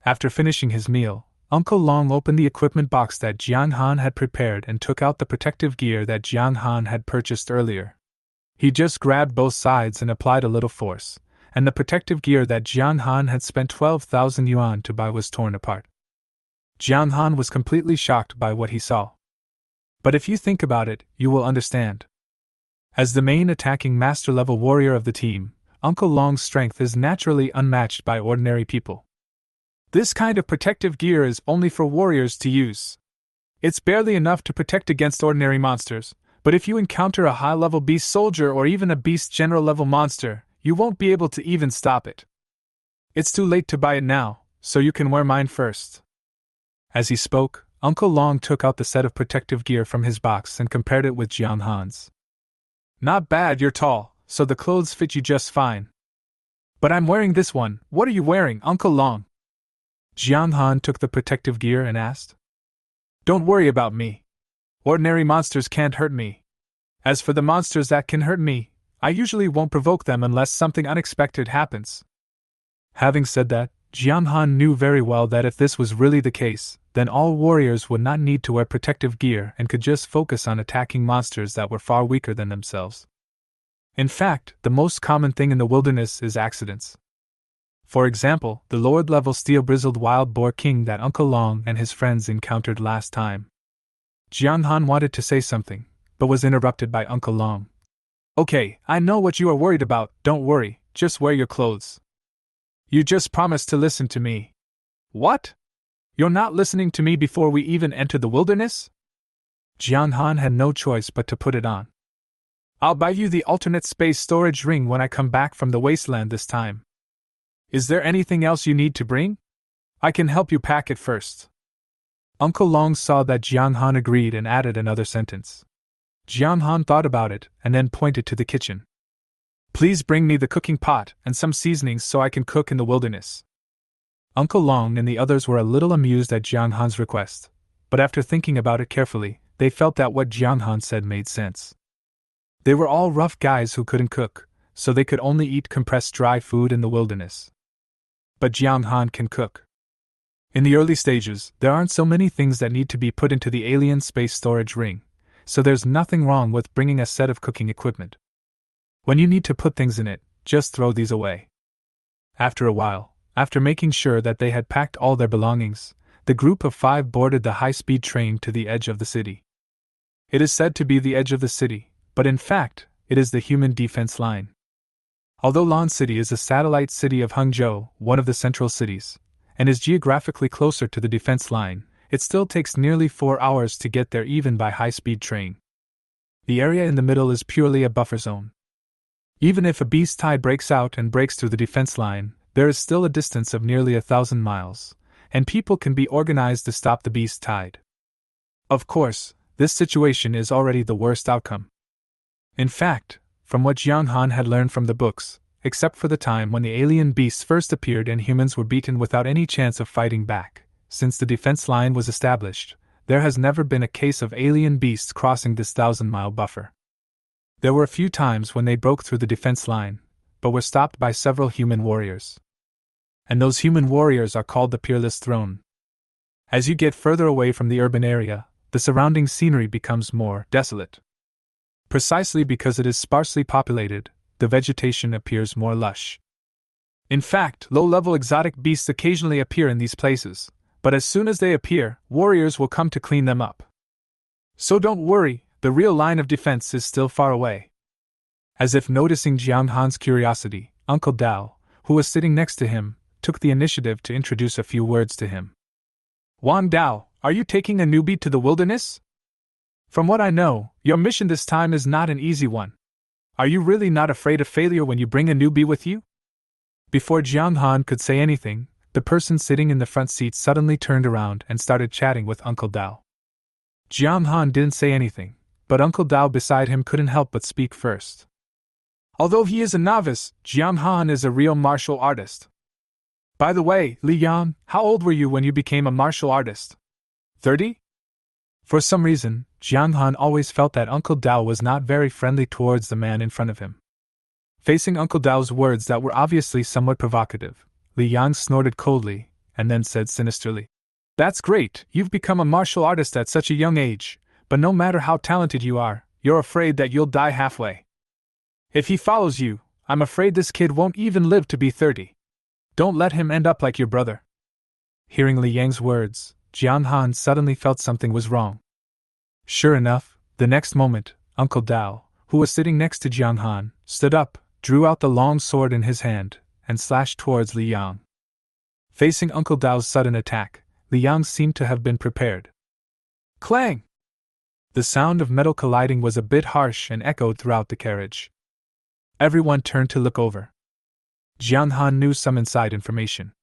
Speaker 1: After finishing his meal, Uncle Long opened the equipment box that Jiang Han had prepared and took out the protective gear that Jiang Han had purchased earlier. He just grabbed both sides and applied a little force, and the protective gear that Jiang Han had spent 12,000 yuan to buy was torn apart. Jiang Han was completely shocked by what he saw. But if you think about it, you will understand. As the main attacking master-level warrior of the team, Uncle Long's strength is naturally unmatched by ordinary people. This kind of protective gear is only for warriors to use. It's barely enough to protect against ordinary monsters, but if you encounter a high-level beast soldier or even a beast general-level monster, you won't be able to even stop it. It's too late to buy it now, so you can wear mine first. As he spoke, Uncle Long took out the set of protective gear from his box and compared it with Jiang Han's. Not bad, you're tall, so the clothes fit you just fine. But I'm wearing this one. What are you wearing, Uncle Long? Jiang Han took the protective gear and asked. Don't worry about me. Ordinary monsters can't hurt me. As for the monsters that can hurt me, I usually won't provoke them unless something unexpected happens. Having said that, Jiang Han knew very well that if this was really the case, then all warriors would not need to wear protective gear and could just focus on attacking monsters that were far weaker than themselves. In fact, the most common thing in the wilderness is accidents. For example, the lowered-level steel-bristled wild boar king that Uncle Long and his friends encountered last time. Jiang Han wanted to say something, but was interrupted by Uncle Long. Okay, I know what you are worried about, don't worry, just wear your clothes. You just promised to listen to me. What? You're not listening to me before we even entered the wilderness? Jiang Han had no choice but to put it on. I'll buy you the alternate space storage ring when I come back from the wasteland this time. Is there anything else you need to bring? I can help you pack it first. Uncle Long saw that Jiang Han agreed and added another sentence. Jiang Han thought about it and then pointed to the kitchen. Please bring me the cooking pot and some seasonings so I can cook in the wilderness. Uncle Long and the others were a little amused at Jiang Han's request, but after thinking about it carefully, they felt that what Jiang Han said made sense. They were all rough guys who couldn't cook, so they could only eat compressed dry food in the wilderness. But Jiang Han can cook. In the early stages, there aren't so many things that need to be put into the alien space storage ring, so there's nothing wrong with bringing a set of cooking equipment. When you need to put things in it, just throw these away. After a while, after making sure that they had packed all their belongings, the group of 5 boarded the high-speed train to the edge of the city. It is said to be the edge of the city, but in fact, it is the human defense line. Although Lan City is a satellite city of Hangzhou, one of the central cities, and is geographically closer to the defense line, it still takes nearly 4 hours to get there even by high-speed train. The area in the middle is purely a buffer zone. Even if a beast tide breaks out and breaks through the defense line, there is still a distance of nearly 1,000 miles, and people can be organized to stop the beast tide. Of course, this situation is already the worst outcome. In fact, from what Jiang Han had learned from the books, except for the time when the alien beasts first appeared and humans were beaten without any chance of fighting back, since the defense line was established, there has never been a case of alien beasts crossing this 1,000-mile buffer. There were a few times when they broke through the defense line, but were stopped by several human warriors. And those human warriors are called the Peerless Throne. As you get further away from the urban area, the surrounding scenery becomes more desolate. Precisely because it is sparsely populated, the vegetation appears more lush. In fact, low-level exotic beasts occasionally appear in these places, but as soon as they appear, warriors will come to clean them up. So don't worry, the real line of defense is still far away. As if noticing Jiang Han's curiosity, Uncle Dao, who was sitting next to him, took the initiative to introduce a few words to him. Wang Dao, are you taking a newbie to the wilderness? From what I know, your mission this time is not an easy one. Are you really not afraid of failure when you bring a newbie with you? Before Jiang Han could say anything, the person sitting in the front seat suddenly turned around and started chatting with Uncle Dao. Jiang Han didn't say anything, but Uncle Dao beside him couldn't help but speak first. Although he is a novice, Jiang Han is a real martial artist. By the way, Li Yang, how old were you when you became a martial artist? 30? For some reason, Jiang Han always felt that Uncle Dao was not very friendly towards the man in front of him. Facing Uncle Dao's words that were obviously somewhat provocative, Li Yang snorted coldly, and then said sinisterly, That's great, you've become a martial artist at such a young age, but no matter how talented you are, you're afraid that you'll die halfway. If he follows you, I'm afraid this kid won't even live to be 30. Don't let him end up like your brother. Hearing Li Yang's words, Jiang Han suddenly felt something was wrong. Sure enough, the next moment, Uncle Dao, who was sitting next to Jiang Han, stood up, drew out the long sword in his hand, and slashed towards Li Yang. Facing Uncle Dao's sudden attack, Li Yang seemed to have been prepared. Clang! The sound of metal colliding was a bit harsh and echoed throughout the carriage. Everyone turned to look over. Jiang Han knew some inside information.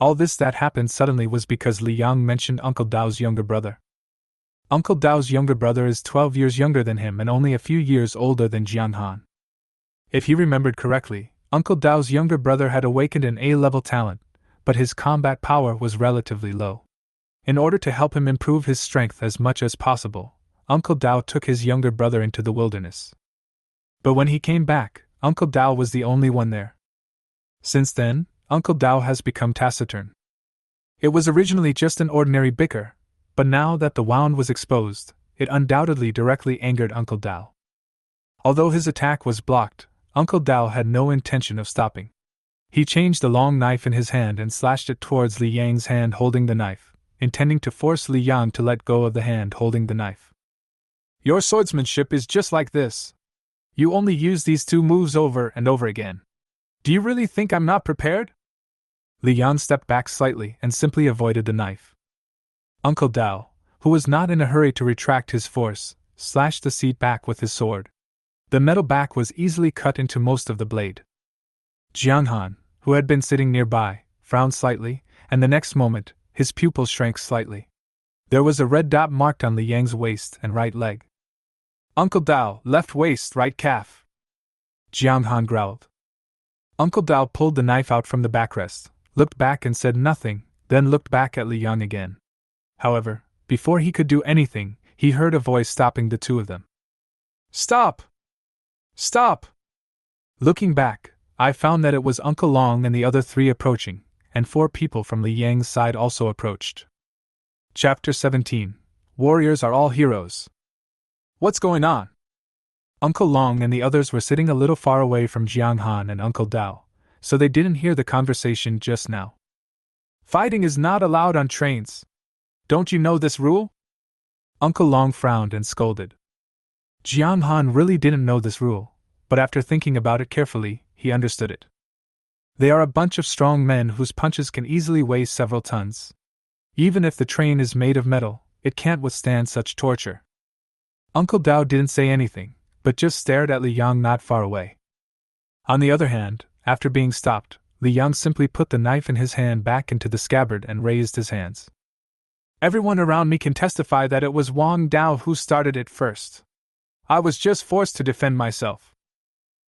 Speaker 1: All this that happened suddenly was because Li Yang mentioned Uncle Dao's younger brother. Uncle Dao's younger brother is 12 years younger than him and only a few years older than Jiang Han. If he remembered correctly, Uncle Dao's younger brother had awakened an A-level talent, but his combat power was relatively low. In order to help him improve his strength as much as possible, Uncle Dao took his younger brother into the wilderness. But when he came back, Uncle Dao was the only one there. Since then, Uncle Dao has become taciturn. It was originally just an ordinary bicker, but now that the wound was exposed, it undoubtedly directly angered Uncle Dao. Although his attack was blocked, Uncle Dao had no intention of stopping. He changed the long knife in his hand and slashed it towards Li Yang's hand holding the knife, intending to force Li Yang to let go of the hand holding the knife. Your swordsmanship is just like this. You only use these two moves over and over again. Do you really think I'm not prepared? Li Yang stepped back slightly and simply avoided the knife. Uncle Dao, who was not in a hurry to retract his force, slashed the seat back with his sword. The metal back was easily cut into most of the blade. Jiang Han, who had been sitting nearby, frowned slightly, and the next moment, his pupils shrank slightly. There was a red dot marked on Li Yang's waist and right leg. Uncle Dao, left waist, right calf. Jiang Han growled. Uncle Dao pulled the knife out from the backrest, looked back and said nothing, then looked back at Li Yang again. However, before he could do anything, he heard a voice stopping the two of them. Stop! Stop! Looking back, I found that it was Uncle Long and the other three approaching, and 4 people from Li Yang's side also approached. Chapter 17. Warriors are all heroes. What's going on? Uncle Long and the others were sitting a little far away from Jiang Han and Uncle Dao, so they didn't hear the conversation just now. Fighting is not allowed on trains. Don't you know this rule? Uncle Long frowned and scolded. Jiang Han really didn't know this rule, but after thinking about it carefully, he understood it. They are a bunch of strong men whose punches can easily weigh several tons. Even if the train is made of metal, it can't withstand such torture. Uncle Dao didn't say anything, but just stared at Li Yang not far away. On the other hand, after being stopped, Li Yang simply put the knife in his hand back into the scabbard and raised his hands. Everyone around me can testify that it was Wang Dao who started it first. I was just forced to defend myself.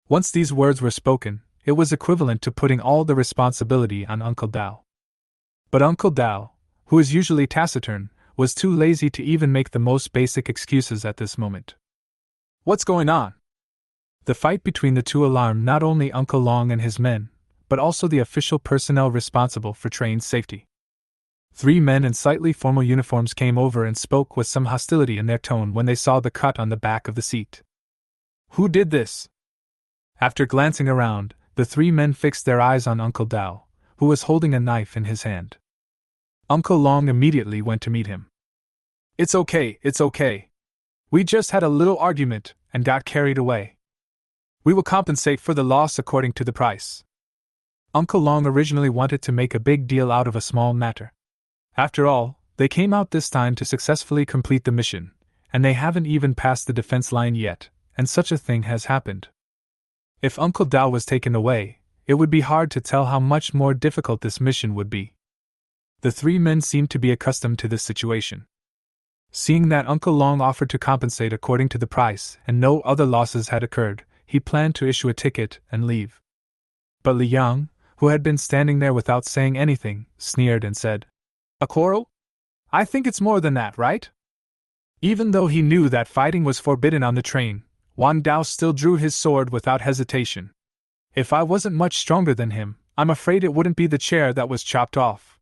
Speaker 1: Once these words were spoken, it was equivalent to putting all the responsibility on Uncle Dao. But Uncle Dao, who is usually taciturn, was too lazy to even make the most basic excuses at this moment. What's going on? The fight between the two alarmed not only Uncle Long and his men, but also the official personnel responsible for train safety. 3 men in slightly formal uniforms came over and spoke with some hostility in their tone when they saw the cut on the back of the seat. Who did this? After glancing around, the 3 men fixed their eyes on Uncle Dao, who was holding a knife in his hand. Uncle Long immediately went to meet him. It's okay. We just had a little argument and got carried away. We will compensate for the loss according to the price. Uncle Long originally wanted to make a big deal out of a small matter. After all, they came out this time to successfully complete the mission, and they haven't even passed the defense line yet, and such a thing has happened. If Uncle Dao was taken away, it would be hard to tell how much more difficult this mission would be. The 3 men seemed to be accustomed to this situation. Seeing that Uncle Long offered to compensate according to the price and no other losses had occurred, he planned to issue a ticket and leave. But Li Yang, who had been standing there without saying anything, sneered and said, A quarrel? I think it's more than that, right? Even though he knew that fighting was forbidden on the train, Wang Dao still drew his sword without hesitation. If I wasn't much stronger than him, I'm afraid it wouldn't be the chair that was chopped off.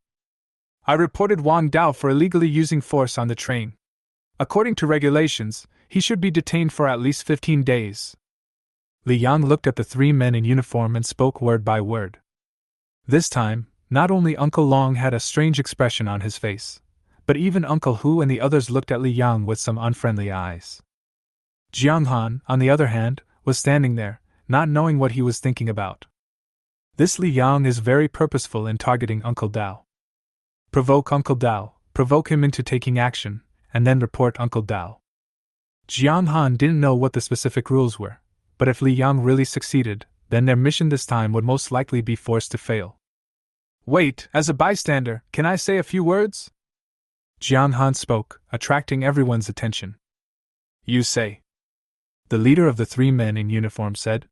Speaker 1: I reported Wang Dao for illegally using force on the train. According to regulations, he should be detained for at least 15 days. Li Yang looked at the 3 men in uniform and spoke word by word. This time, not only Uncle Long had a strange expression on his face, but even Uncle Hu and the others looked at Li Yang with some unfriendly eyes. Jiang Han, on the other hand, was standing there, not knowing what he was thinking about. This Li Yang is very purposeful in targeting Uncle Dao. Provoke Uncle Dao, provoke him into taking action, and then report Uncle Dao. Jiang Han didn't know what the specific rules were, but if Li Yang really succeeded, then their mission this time would most likely be forced to fail. Wait, as a bystander, can I say a few words? Jiang Han spoke, attracting everyone's attention. You say. The leader of the three men in uniform said.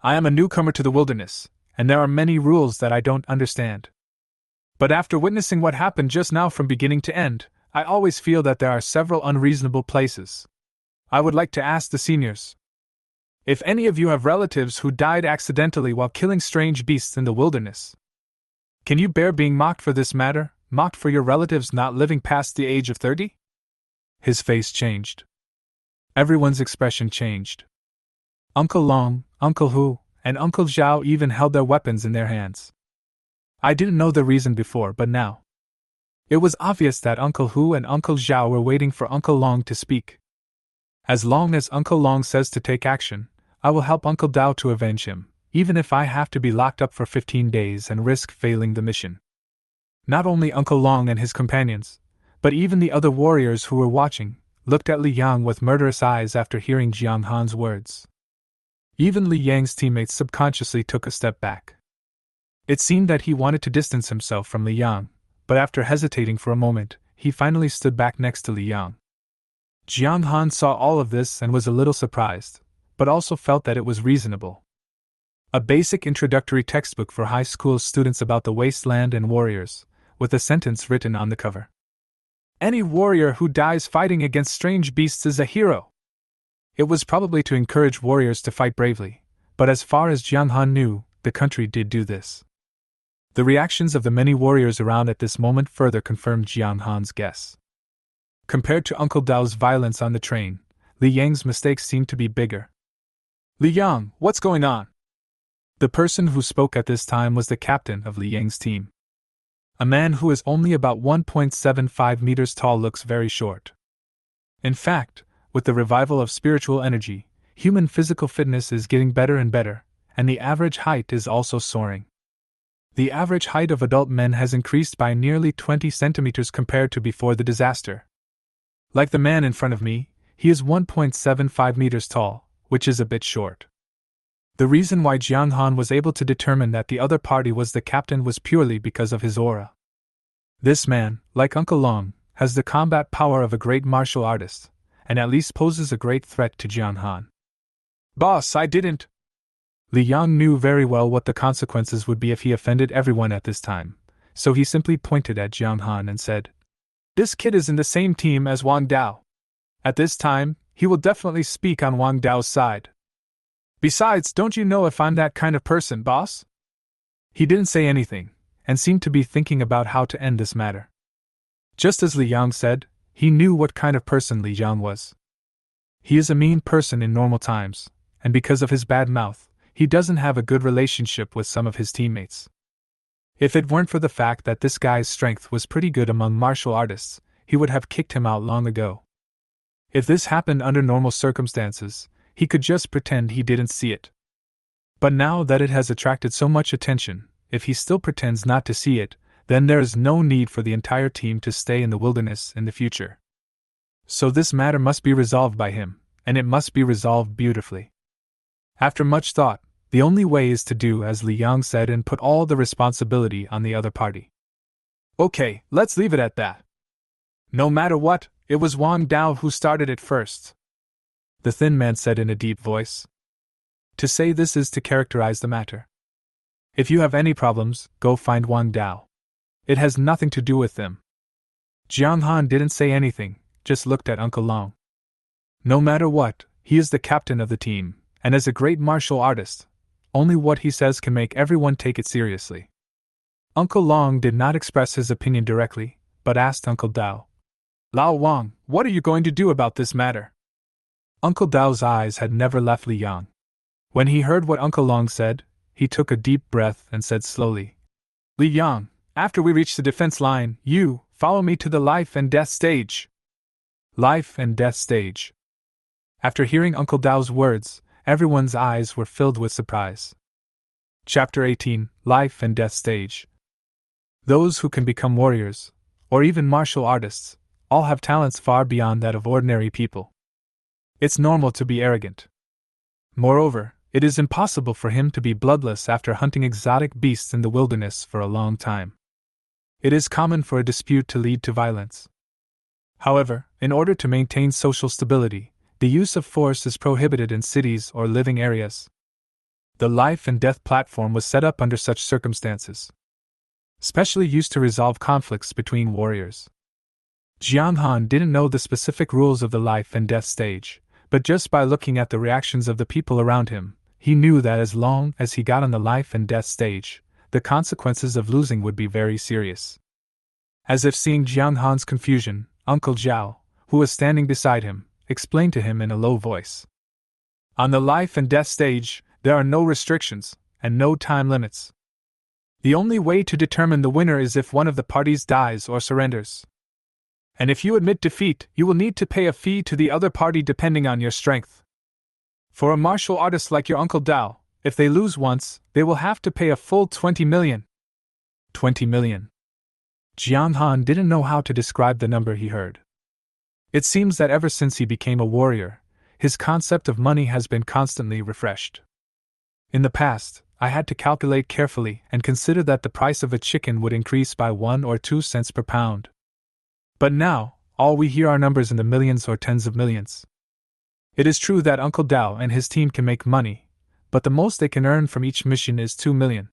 Speaker 1: I am a newcomer to the wilderness, and there are many rules that I don't understand. But after witnessing what happened just now from beginning to end, I always feel that there are several unreasonable places. I would like to ask the seniors. If any of you have relatives who died accidentally while killing strange beasts in the wilderness, can you bear being mocked for this matter, mocked for your relatives not living past the age of 30? His face changed. Everyone's expression changed. Uncle Long, Uncle Hu, and Uncle Zhao even held their weapons in their hands. I didn't know the reason before, but now. It was obvious that Uncle Hu and Uncle Zhao were waiting for Uncle Long to speak. As long as Uncle Long says to take action, I will help Uncle Dao to avenge him, even if I have to be locked up for 15 days and risk failing the mission. Not only Uncle Long and his companions, but even the other warriors who were watching, looked at Li Yang with murderous eyes after hearing Jiang Han's words. Even Li Yang's teammates subconsciously took a step back. It seemed that he wanted to distance himself from Li Yang, but after hesitating for a moment, he finally stood back next to Li Yang. Jiang Han saw all of this and was a little surprised, but also felt that it was reasonable. A basic introductory textbook for high school students about the wasteland and warriors, with a sentence written on the cover. Any warrior who dies fighting against strange beasts is a hero. It was probably to encourage warriors to fight bravely, but as far as Jiang Han knew, the country did do this. The reactions of the many warriors around at this moment further confirmed Jiang Han's guess. Compared to Uncle Dao's violence on the train, Li Yang's mistakes seemed to be bigger. Li Yang, what's going on? The person who spoke at this time was the captain of Li Yang's team. A man who is only about 1.75 meters tall looks very short. In fact, with the revival of spiritual energy, human physical fitness is getting better and better, and the average height is also soaring. The average height of adult men has increased by nearly 20 centimeters compared to before the disaster. Like the man in front of me, he is 1.75 meters tall, which is a bit short. The reason why Jiang Han was able to determine that the other party was the captain was purely because of his aura. This man, like Uncle Long, has the combat power of a great martial artist, and at least poses a great threat to Jiang Han. Boss, I didn't. Li Yang knew very well what the consequences would be if he offended everyone at this time, so he simply pointed at Jiang Han and said, This kid is in the same team as Wang Dao. At this time, he will definitely speak on Wang Dao's side. Besides, don't you know if I'm that kind of person, boss? He didn't say anything, and seemed to be thinking about how to end this matter. Just as Li Yang said, he knew what kind of person Li Yang was. He is a mean person in normal times, and because of his bad mouth, he doesn't have a good relationship with some of his teammates. If it weren't for the fact that this guy's strength was pretty good among martial artists, he would have kicked him out long ago. If this happened under normal circumstances, he could just pretend he didn't see it. But now that it has attracted so much attention, if he still pretends not to see it, then there is no need for the entire team to stay in the wilderness in the future. So this matter must be resolved by him, and it must be resolved beautifully. After much thought, the only way is to do as Li Yang said and put all the responsibility on the other party. Okay, let's leave it at that. No matter what, it was Wang Dao who started it first. The thin man said in a deep voice. To say this is to characterize the matter. If you have any problems, go find Wang Dao. It has nothing to do with them. Jiang Han didn't say anything, just looked at Uncle Long. No matter what, he is the captain of the team, and as a great martial artist, only what he says can make everyone take it seriously. Uncle Long did not express his opinion directly, but asked Uncle Dao. Lao Wang, what are you going to do about this matter? Uncle Dao's eyes had never left Li Yang. When he heard what Uncle Long said, he took a deep breath and said slowly, Li Yang, after we reach the defense line, you follow me to the life and death stage. Life and death stage. After hearing Uncle Dao's words, everyone's eyes were filled with surprise. Chapter 18, Life and Death Stage. Those who can become warriors, or even martial artists, all have talents far beyond that of ordinary people. It's normal to be arrogant. Moreover, It is impossible for him to be bloodless after hunting exotic beasts in the wilderness for a long time. It is common for a dispute to lead to violence. However, in order to maintain social stability, the use of force is prohibited in cities or living areas. The life and death platform was set up under such circumstances, specially used to resolve conflicts between warriors. Jiang Han didn't know the specific rules of the life and death stage, but just by looking at the reactions of the people around him, he knew that as long as he got on the life and death stage, the consequences of losing would be very serious. As if seeing Jiang Han's confusion, Uncle Zhao, who was standing beside him, explained to him in a low voice. On the life and death stage, there are no restrictions, and no time limits. The only way to determine the winner is if one of the parties dies or surrenders. And if you admit defeat, you will need to pay a fee to the other party depending on your strength. For a martial artist like your Uncle Dao, if they lose once, they will have to pay a full 20 million. 20 million. Jiang Han didn't know how to describe the number he heard. It seems that ever since he became a warrior, his concept of money has been constantly refreshed. In the past, I had to calculate carefully and consider that the price of a chicken would increase by 1 or 2 cents per pound. But now, all we hear are numbers in the millions or tens of millions. It is true that Uncle Dao and his team can make money, but the most they can earn from each mission is 2 million.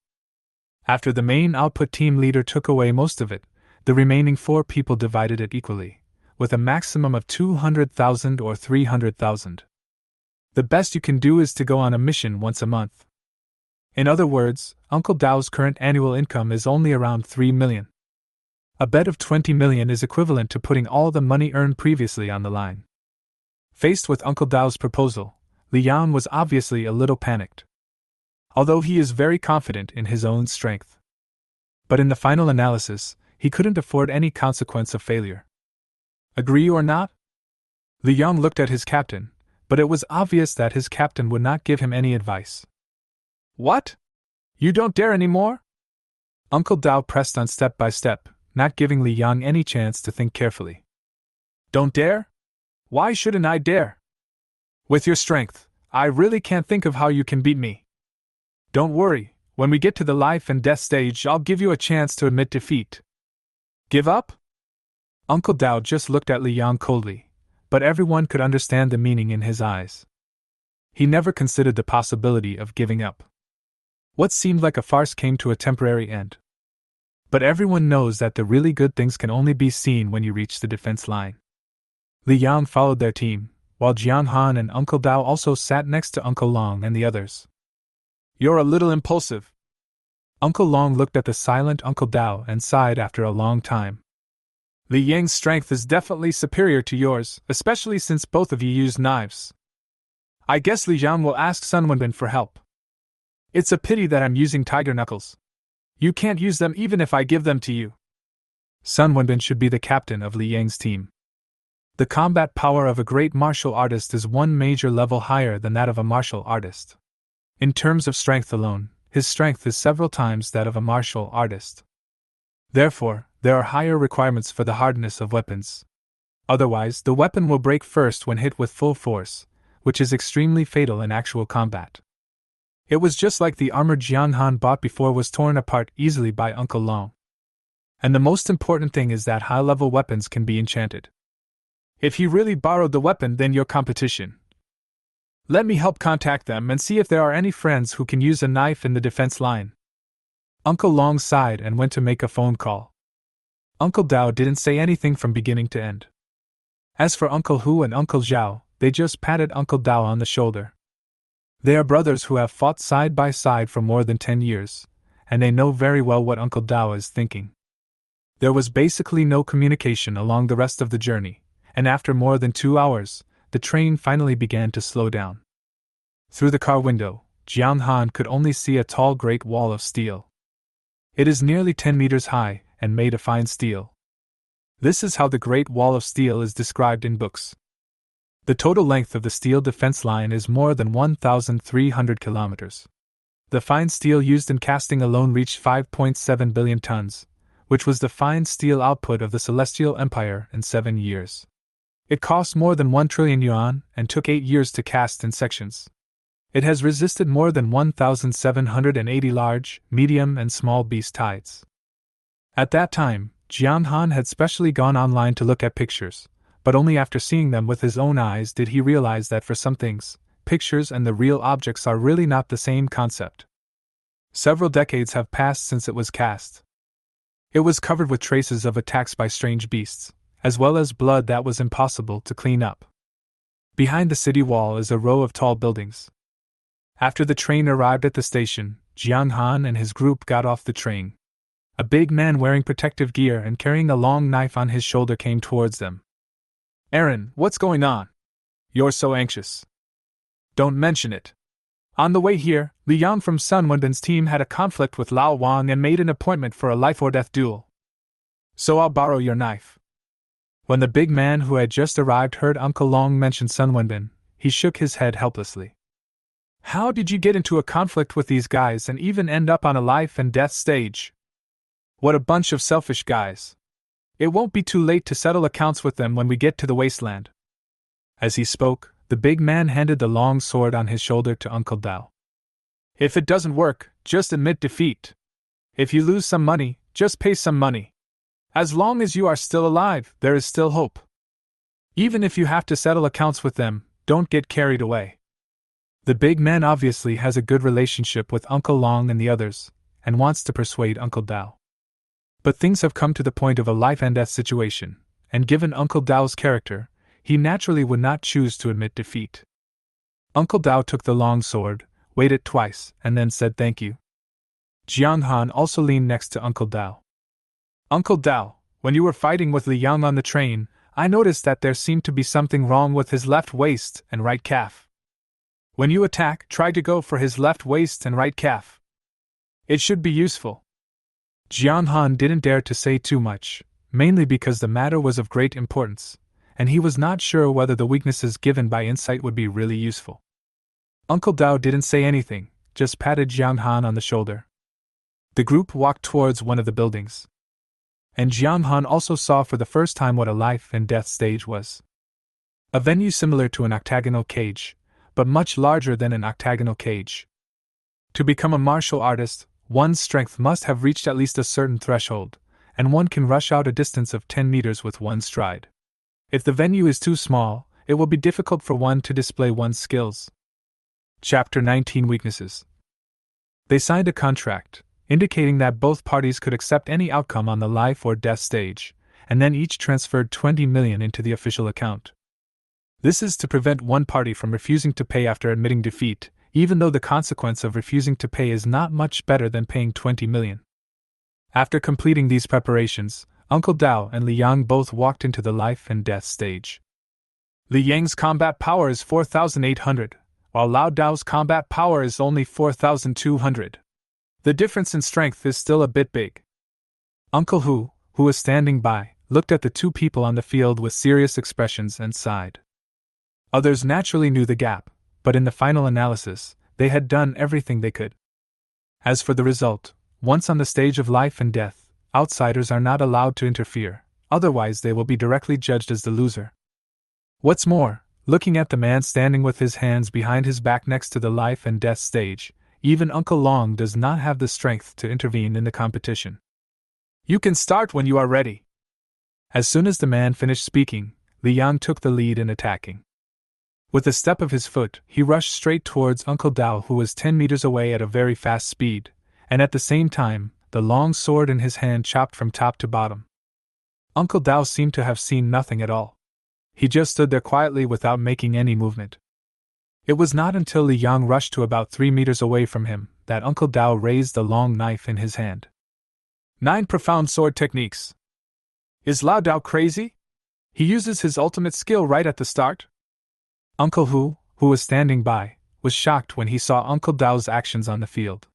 Speaker 1: After the main output team leader took away most of it, the remaining 4 people divided it equally, with a maximum of 200,000 or 300,000. The best you can do is to go on a mission once a month. In other words, Uncle Dao's current annual income is only around 3 million. A bet of 20 million is equivalent to putting all the money earned previously on the line. Faced with Uncle Dao's proposal, Li Yan was obviously a little panicked. Although he is very confident in his own strength. But in the final analysis, he couldn't afford any consequence of failure. Agree or not? Li Yan looked at his captain, but it was obvious that his captain would not give him any advice. What? You don't dare anymore? Uncle Dao pressed on step by step, not giving Li Yang any chance to think carefully. Don't dare? Why shouldn't I dare? With your strength, I really can't think of how you can beat me. Don't worry, when we get to the life and death stage, I'll give you a chance to admit defeat. Give up? Uncle Dao just looked at Li Yang coldly, but everyone could understand the meaning in his eyes. He never considered the possibility of giving up. What seemed like a farce came to a temporary end. But everyone knows that the really good things can only be seen when you reach the defense line. Li Yang followed their team, while Jiang Han and Uncle Dao also sat next to Uncle Long and the others. You're a little impulsive. Uncle Long looked at the silent Uncle Dao and sighed after a long time. Li Yang's strength is definitely superior to yours, especially since both of you use knives. I guess Li Jiang will ask Sun Wenbin for help. It's a pity that I'm using tiger knuckles. You can't use them even if I give them to you. Sun Wenbin should be the captain of Li Yang's team. The combat power of a great martial artist is one major level higher than that of a martial artist. In terms of strength alone, his strength is several times that of a martial artist. Therefore, there are higher requirements for the hardness of weapons. Otherwise, the weapon will break first when hit with full force, which is extremely fatal in actual combat. It was just like the armor Jiang Han bought before was torn apart easily by Uncle Long. And the most important thing is that high-level weapons can be enchanted. If he really borrowed the weapon, then your competition. Let me help contact them and see if there are any friends who can use a knife in the defense line. Uncle Long sighed and went to make a phone call. Uncle Dao didn't say anything from beginning to end. As for Uncle Hu and Uncle Zhao, they just patted Uncle Dao on the shoulder. They are brothers who have fought side by side for more than 10 years, and they know very well what Uncle Dao is thinking. There was basically no communication along the rest of the journey, and after more than 2 hours, the train finally began to slow down. Through the car window, Jiang Han could only see a tall great wall of steel. It is nearly 10 meters high and made of fine steel. This is how the Great Wall of Steel is described in books. The total length of the steel defense line is more than 1,300 kilometers. The fine steel used in casting alone reached 5.7 billion tons, which was the fine steel output of the Celestial Empire in 7 years. It cost more than 1 trillion yuan and took 8 years to cast in sections. It has resisted more than 1,780 large, medium, and small beast tides. At that time, Jiang Han had specially gone online to look at pictures, but only after seeing them with his own eyes did he realize that for some things, pictures and the real objects are really not the same concept. Several decades have passed since it was cast. It was covered with traces of attacks by strange beasts, as well as blood that was impossible to clean up. Behind the city wall is a row of tall buildings. After the train arrived at the station, Jiang Han and his group got off the train. A big man wearing protective gear and carrying a long knife on his shoulder came towards them. "Aaron, what's going on? You're so anxious." "Don't mention it. On the way here, Li Yang from Sun Wenbin's team had a conflict with Lao Wang and made an appointment for a life-or-death duel. So I'll borrow your knife." When the big man who had just arrived heard Uncle Long mention Sun Wenbin, he shook his head helplessly. "How did you get into a conflict with these guys and even end up on a life-and-death stage? What a bunch of selfish guys. It won't be too late to settle accounts with them when we get to the wasteland." As he spoke, the big man handed the long sword on his shoulder to Uncle Dao. "If it doesn't work, just admit defeat. If you lose some money, just pay some money. As long as you are still alive, there is still hope. Even if you have to settle accounts with them, don't get carried away." The big man obviously has a good relationship with Uncle Long and the others, and wants to persuade Uncle Dao. But things have come to the point of a life-and-death situation, and given Uncle Dao's character, he naturally would not choose to admit defeat. Uncle Dao took the long sword, weighed it twice, and then said thank you. Jiang Han also leaned next to Uncle Dao. "Uncle Dao, when you were fighting with Li Yang on the train, I noticed that there seemed to be something wrong with his left waist and right calf. When you attack, try to go for his left waist and right calf. It should be useful." Jiang Han didn't dare to say too much, mainly because the matter was of great importance, and he was not sure whether the weaknesses given by insight would be really useful. Uncle Dao didn't say anything, just patted Jiang Han on the shoulder. The group walked towards one of the buildings. And Jiang Han also saw for the first time what a life-and-death stage was. A venue similar to an octagonal cage, but much larger than an octagonal cage. To become a martial artist, one's strength must have reached at least a certain threshold, and one can rush out a distance of 10 meters with one stride. If the venue is too small, it will be difficult for one to display one's skills. Chapter 19 Weaknesses. They signed a contract, indicating that both parties could accept any outcome on the life or death stage, and then each transferred 20 million into the official account. This is to prevent one party from refusing to pay after admitting defeat, even though the consequence of refusing to pay is not much better than paying 20 million. After completing these preparations, Uncle Dao and Li Yang both walked into the life and death stage. Li Yang's combat power is 4,800, while Lao Dao's combat power is only 4,200. The difference in strength is still a bit big. Uncle Hu, who was standing by, looked at the two people on the field with serious expressions and sighed. Others naturally knew the gap, but in the final analysis, they had done everything they could. As for the result, once on the stage of life and death, outsiders are not allowed to interfere, otherwise they will be directly judged as the loser. What's more, looking at the man standing with his hands behind his back next to the life and death stage, even Uncle Long does not have the strength to intervene in the competition. "You can start when you are ready." As soon as the man finished speaking, Li Yang took the lead in attacking. With a step of his foot, he rushed straight towards Uncle Dao, who was 10 meters away at a very fast speed, and at the same time, the long sword in his hand chopped from top to bottom. Uncle Dao seemed to have seen nothing at all. He just stood there quietly without making any movement. It was not until Li Yang rushed to about 3 meters away from him that Uncle Dao raised the long knife in his hand. 9 profound sword techniques. Is Lao Dao crazy? He uses his ultimate skill right at the start? Uncle Hu, who was standing by, was shocked when he saw Uncle Dao's actions on the field.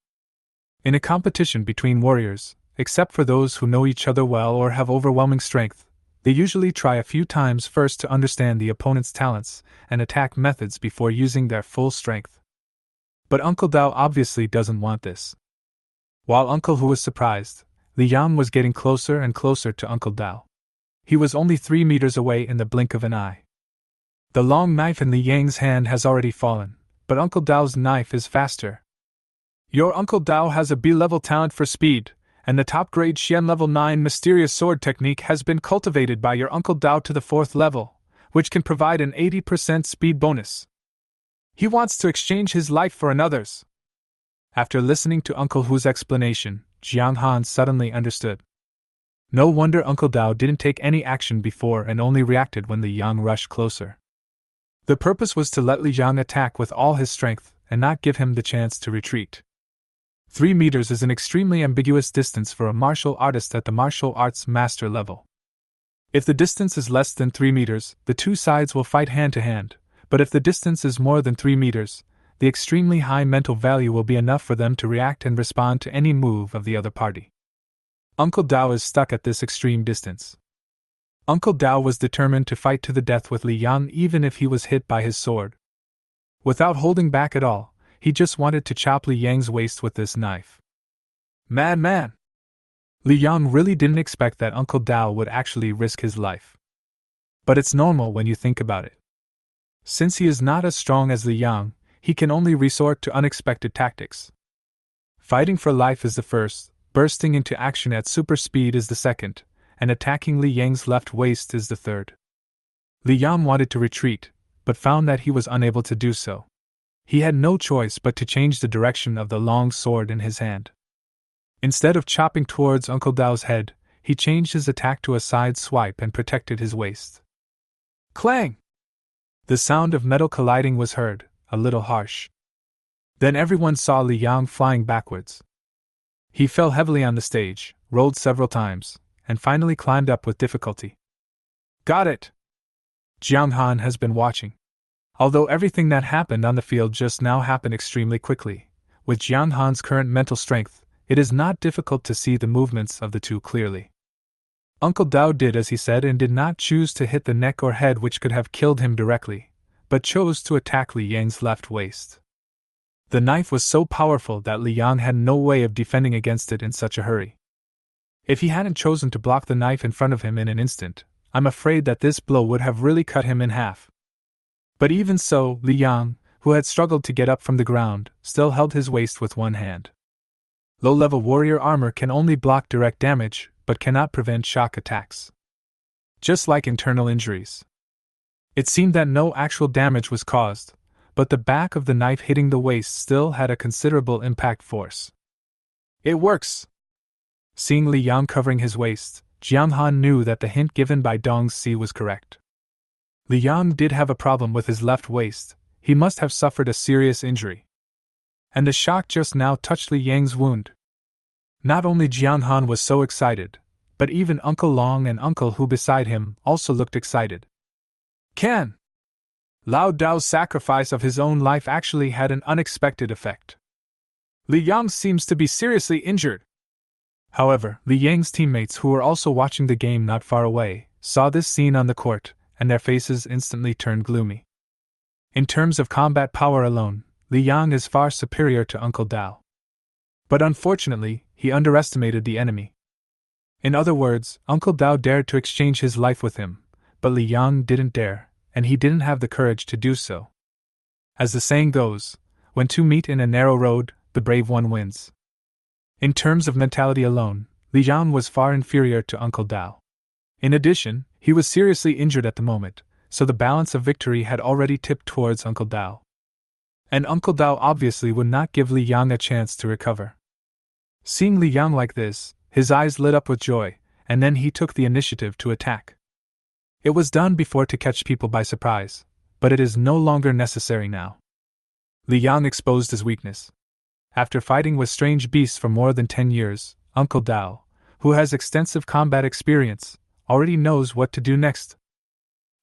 Speaker 1: In a competition between warriors, except for those who know each other well or have overwhelming strength, they usually try a few times first to understand the opponent's talents and attack methods before using their full strength. But Uncle Dao obviously doesn't want this. While Uncle Hu was surprised, Li Yang was getting closer and closer to Uncle Dao. He was only 3 meters away in the blink of an eye. The long knife in Li Yang's hand has already fallen, but Uncle Dao's knife is faster. Your Uncle Dao has a B-level talent for speed, and the top-grade Xian level 9 mysterious sword technique has been cultivated by your Uncle Dao to the 4th level, which can provide an 80% speed bonus. He wants to exchange his life for another's. After listening to Uncle Hu's explanation, Jiang Han suddenly understood. No wonder Uncle Dao didn't take any action before and only reacted when Li Yang rushed closer. The purpose was to let Li Yang attack with all his strength and not give him the chance to retreat. 3 meters is an extremely ambiguous distance for a martial artist at the martial arts master level. If the distance is less than 3 meters, the two sides will fight hand to hand, but if the distance is more than 3 meters, the extremely high mental value will be enough for them to react and respond to any move of the other party. Uncle Dao is stuck at this extreme distance. Uncle Dao was determined to fight to the death with Li Yang even if he was hit by his sword. Without holding back at all, he just wanted to chop Li Yang's waist with this knife. Madman! Li Yang really didn't expect that Uncle Dao would actually risk his life. But it's normal when you think about it. Since he is not as strong as Li Yang, he can only resort to unexpected tactics. Fighting for life is the first, bursting into action at super speed is the second, and attacking Li Yang's left waist is the third. Li Yang wanted to retreat, but found that he was unable to do so. He had no choice but to change the direction of the long sword in his hand. Instead of chopping towards Uncle Dao's head, he changed his attack to a side swipe and protected his waist. Clang! The sound of metal colliding was heard, a little harsh. Then everyone saw Li Yang flying backwards. He fell heavily on the stage, rolled several times, and finally climbed up with difficulty. Got it! Jiang Han has been watching. Although everything that happened on the field just now happened extremely quickly, with Jiang Han's current mental strength, it is not difficult to see the movements of the two clearly. Uncle Dao did as he said and did not choose to hit the neck or head which could have killed him directly, but chose to attack Li Yang's left waist. The knife was so powerful that Li Yang had no way of defending against it in such a hurry. If he hadn't chosen to block the knife in front of him in an instant, I'm afraid that this blow would have really cut him in half. But even so, Li Yang, who had struggled to get up from the ground, still held his waist with one hand. Low-level warrior armor can only block direct damage, but cannot prevent shock attacks. Just like internal injuries. It seemed that no actual damage was caused, but the back of the knife hitting the waist still had a considerable impact force. It works! Seeing Li Yang covering his waist, Jiang Han knew that the hint given by Dong Si was correct. Li Yang did have a problem with his left waist, he must have suffered a serious injury. And the shock just now touched Li Yang's wound. Not only Jiang Han was so excited, but even Uncle Long and Uncle Hu beside him also looked excited. Can! Lao Dao's sacrifice of his own life actually had an unexpected effect. Li Yang seems to be seriously injured. However, Li Yang's teammates who were also watching the game not far away, saw this scene on the court, and their faces instantly turned gloomy. In terms of combat power alone, Li Yang is far superior to Uncle Dao. But unfortunately, he underestimated the enemy. In other words, Uncle Dao dared to exchange his life with him, but Li Yang didn't dare, and he didn't have the courage to do so. As the saying goes, when two meet in a narrow road, the brave one wins. In terms of mentality alone, Li Yang was far inferior to Uncle Dao. In addition, he was seriously injured at the moment, so the balance of victory had already tipped towards Uncle Dao. And Uncle Dao obviously would not give Li Yang a chance to recover. Seeing Li Yang like this, his eyes lit up with joy, and then he took the initiative to attack. It was done before to catch people by surprise, but it is no longer necessary now. Li Yang exposed his weakness. After fighting with strange beasts for more than 10 years, Uncle Dao, who has extensive combat experience, already knows what to do next.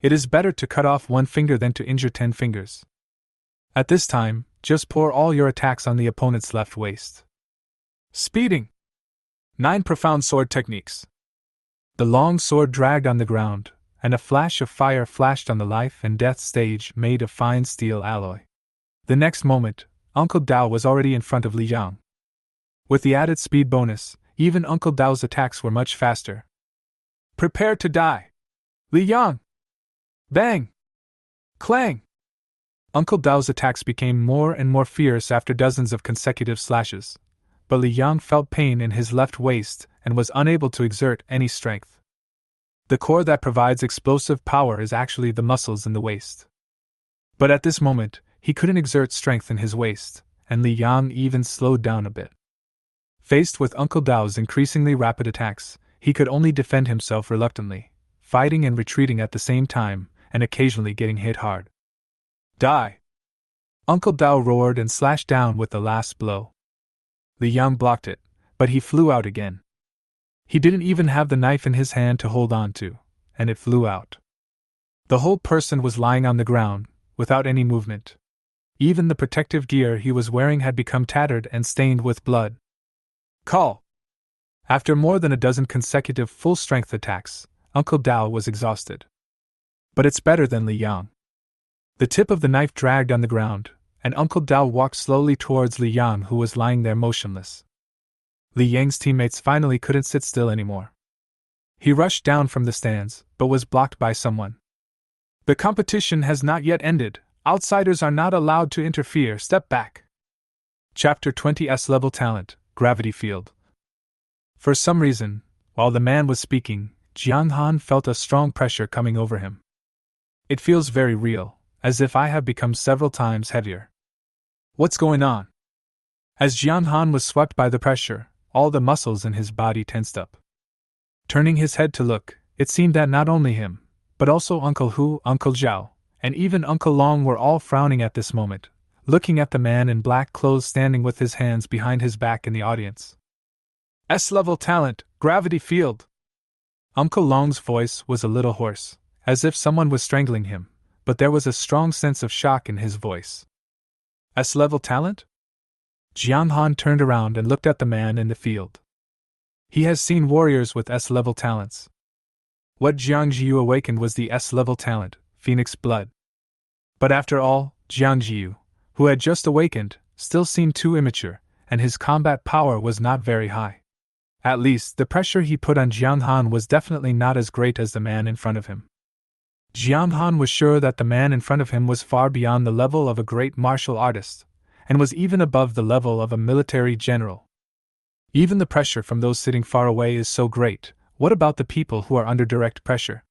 Speaker 1: It is better to cut off one finger than to injure 10 fingers. At this time, just pour all your attacks on the opponent's left waist. Speeding. 9 profound sword techniques. The long sword dragged on the ground, and a flash of fire flashed on the life and death stage made of fine steel alloy. The next moment, Uncle Dao was already in front of Li Yang. With the added speed bonus, even Uncle Dao's attacks were much faster. Prepare to die! Li Yang! Bang! Clang! Uncle Dao's attacks became more and more fierce after dozens of consecutive slashes, but Li Yang felt pain in his left waist and was unable to exert any strength. The core that provides explosive power is actually the muscles in the waist. But at this moment, he couldn't exert strength in his waist, and Li Yang even slowed down a bit. Faced with Uncle Dao's increasingly rapid attacks, he could only defend himself reluctantly, fighting and retreating at the same time, and occasionally getting hit hard. Die! Uncle Dao roared and slashed down with the last blow. Li Yang blocked it, but he flew out again. He didn't even have the knife in his hand to hold on to, and it flew out. The whole person was lying on the ground, without any movement. Even the protective gear he was wearing had become tattered and stained with blood. Call! After more than a dozen consecutive full-strength attacks, Uncle Dao was exhausted. But it's better than Li Yang. The tip of the knife dragged on the ground, and Uncle Dao walked slowly towards Li Yang, who was lying there motionless. Li Yang's teammates finally couldn't sit still anymore. He rushed down from the stands, but was blocked by someone. The competition has not yet ended. Outsiders are not allowed to interfere. Step back. Chapter 20 S-Level Talent, Gravity Field. For some reason, while the man was speaking, Jiang Han felt a strong pressure coming over him. It feels very real, as if I have become several times heavier. What's going on? As Jiang Han was swept by the pressure, all the muscles in his body tensed up. Turning his head to look, it seemed that not only him, but also Uncle Hu, Uncle Zhao, and even Uncle Long were all frowning at this moment, looking at the man in black clothes standing with his hands behind his back in the audience. S-level talent, gravity field. Uncle Long's voice was a little hoarse, as if someone was strangling him, but there was a strong sense of shock in his voice. S-level talent? Jiang Han turned around and looked at the man in the field. He has seen warriors with S-level talents. What Jiang Jiu awakened was the S-level talent, Phoenix Blood. But after all, Jiang Jiu, who had just awakened, still seemed too immature, and his combat power was not very high. At least, the pressure he put on Jiang Han was definitely not as great as the man in front of him. Jiang Han was sure that the man in front of him was far beyond the level of a great martial artist, and was even above the level of a military general. Even the pressure from those sitting far away is so great. What about the people who are under direct pressure?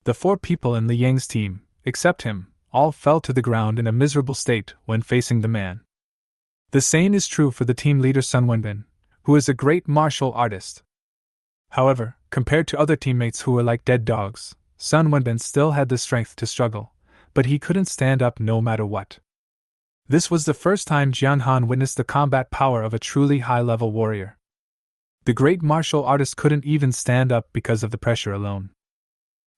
Speaker 1: The 4 people in Li Yang's team, except him, all fell to the ground in a miserable state when facing the man. The same is true for the team leader Sun Wenbin, who is a great martial artist. However, compared to other teammates who were like dead dogs, Sun Wenbin still had the strength to struggle, but he couldn't stand up no matter what. This was the first time Jiang Han witnessed the combat power of a truly high-level warrior. The great martial artist couldn't even stand up because of the pressure alone.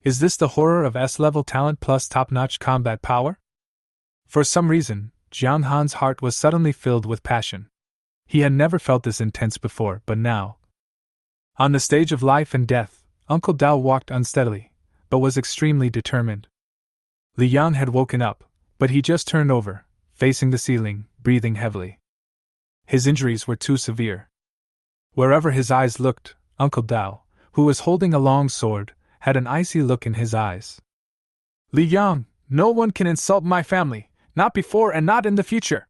Speaker 1: Is this the horror of S-level talent plus top-notch combat power? For some reason, Jiang Han's heart was suddenly filled with passion. He had never felt this intense before, but now. On the stage of life and death, Uncle Dao walked unsteadily, but was extremely determined. Li Yang had woken up, but he just turned over, facing the ceiling, breathing heavily. His injuries were too severe. Wherever his eyes looked, Uncle Dao, who was holding a long sword, had an icy look in his eyes. Li Yang, no one can insult my family, not before and not in the future.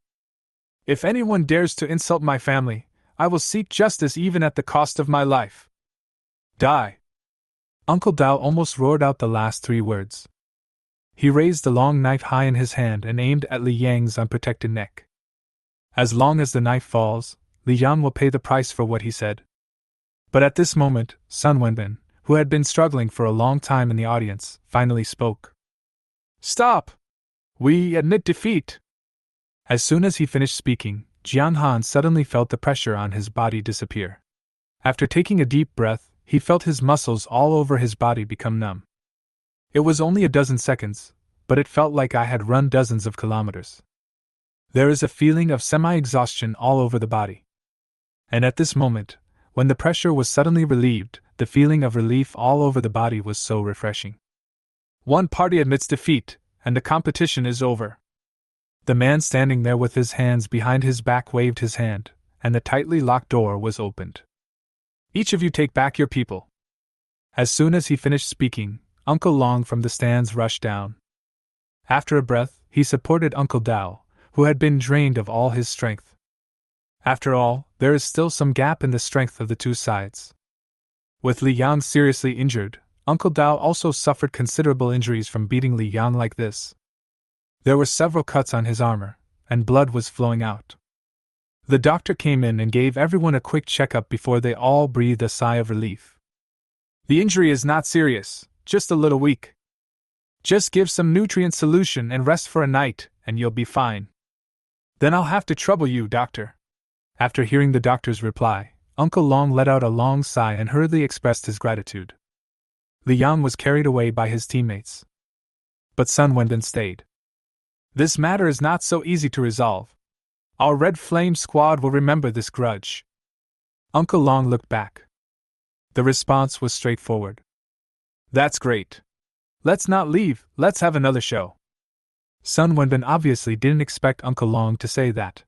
Speaker 1: If anyone dares to insult my family, I will seek justice even at the cost of my life. Die! Uncle Dao almost roared out the last 3 words. He raised the long knife high in his hand and aimed at Li Yang's unprotected neck. As long as the knife falls, Li Yang will pay the price for what he said. But at this moment, Sun Wenbin, who had been struggling for a long time in the audience, finally spoke. Stop! We admit defeat! As soon as he finished speaking, Jiang Han suddenly felt the pressure on his body disappear. After taking a deep breath, he felt his muscles all over his body become numb. It was only a dozen seconds, but it felt like I had run dozens of kilometers. There is a feeling of semi-exhaustion all over the body. And at this moment, when the pressure was suddenly relieved, the feeling of relief all over the body was so refreshing. One party admits defeat, and the competition is over. The man standing there with his hands behind his back waved his hand, and the tightly locked door was opened. Each of you take back your people. As soon as he finished speaking, Uncle Long from the stands rushed down. After a breath, he supported Uncle Dao, who had been drained of all his strength. After all, there is still some gap in the strength of the two sides. With Li Yang seriously injured, Uncle Dao also suffered considerable injuries from beating Li Yang like this. There were several cuts on his armor, and blood was flowing out. The doctor came in and gave everyone a quick checkup before they all breathed a sigh of relief. The injury is not serious, just a little weak. Just give some nutrient solution and rest for a night, and you'll be fine. Then I'll have to trouble you, doctor. After hearing the doctor's reply, Uncle Long let out a long sigh and hurriedly expressed his gratitude. Li Yang was carried away by his teammates. But Sun Wenbin stayed. This matter is not so easy to resolve. Our Red Flame squad will remember this grudge. Uncle Long looked back. The response was straightforward. That's great. Let's not leave, let's have another show. Sun Wenbin obviously didn't expect Uncle Long to say that.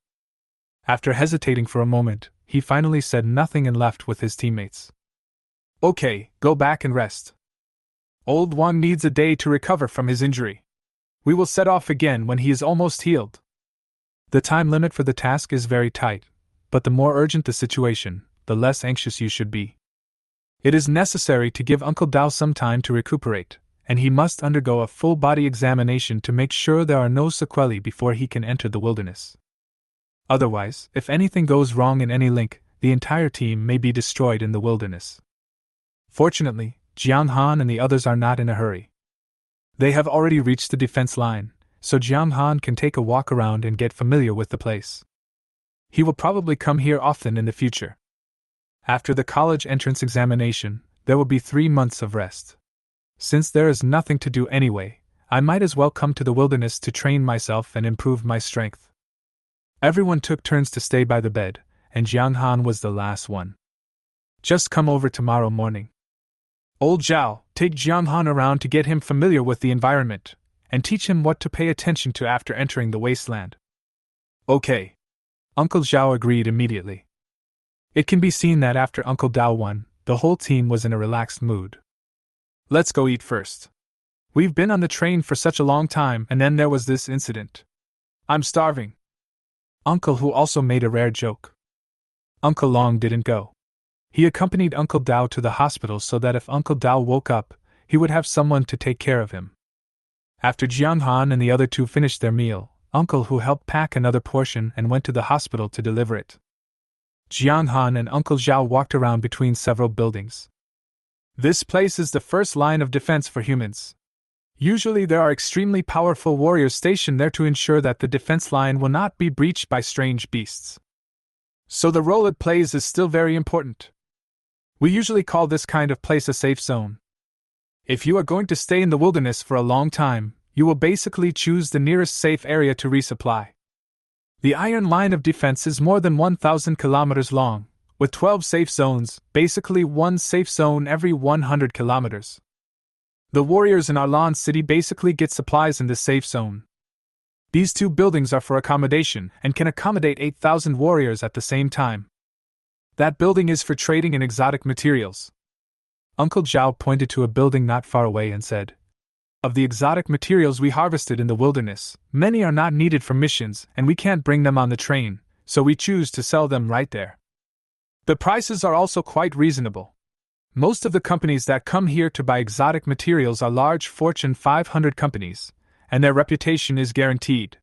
Speaker 1: After hesitating for a moment, he finally said nothing and left with his teammates. Okay, go back and rest. Old Wan needs a day to recover from his injury. We will set off again when he is almost healed. The time limit for the task is very tight, but the more urgent the situation, the less anxious you should be. It is necessary to give Uncle Dao some time to recuperate, and he must undergo a full-body examination to make sure there are no sequelae before he can enter the wilderness. Otherwise, if anything goes wrong in any link, the entire team may be destroyed in the wilderness. Fortunately, Jiang Han and the others are not in a hurry. They have already reached the defense line, so Jiang Han can take a walk around and get familiar with the place. He will probably come here often in the future. After the college entrance examination, there will be 3 months of rest. Since there is nothing to do anyway, I might as well come to the wilderness to train myself and improve my strength. Everyone took turns to stay by the bed, and Jiang Han was the last one. Just come over tomorrow morning. Old Zhao, take Jiang Han around to get him familiar with the environment, and teach him what to pay attention to after entering the wasteland. Okay. Uncle Zhao agreed immediately. It can be seen that after Uncle Dao won, the whole team was in a relaxed mood. Let's go eat first. We've been on the train for such a long time, and then there was this incident. I'm starving. Uncle Hu also made a rare joke. Uncle Long didn't go. He accompanied Uncle Dao to the hospital so that if Uncle Dao woke up, he would have someone to take care of him. After Jiang Han and the other two finished their meal, Uncle Hu helped pack another portion and went to the hospital to deliver it. Jiang Han and Uncle Zhao walked around between several buildings. This place is the first line of defense for humans. Usually there are extremely powerful warriors stationed there to ensure that the defense line will not be breached by strange beasts. So the role it plays is still very important. We usually call this kind of place a safe zone. If you are going to stay in the wilderness for a long time, you will basically choose the nearest safe area to resupply. The iron line of defense is more than 1,000 kilometers long, with 12 safe zones, basically one safe zone every 100 kilometers. The warriors in Arlan City basically get supplies in this safe zone. These 2 buildings are for accommodation and can accommodate 8,000 warriors at the same time. That building is for trading in exotic materials. Uncle Zhao pointed to a building not far away and said, Of the exotic materials we harvested in the wilderness, many are not needed for missions and we can't bring them on the train, so we choose to sell them right there. The prices are also quite reasonable. Most of the companies that come here to buy exotic materials are large Fortune 500 companies, and their reputation is guaranteed.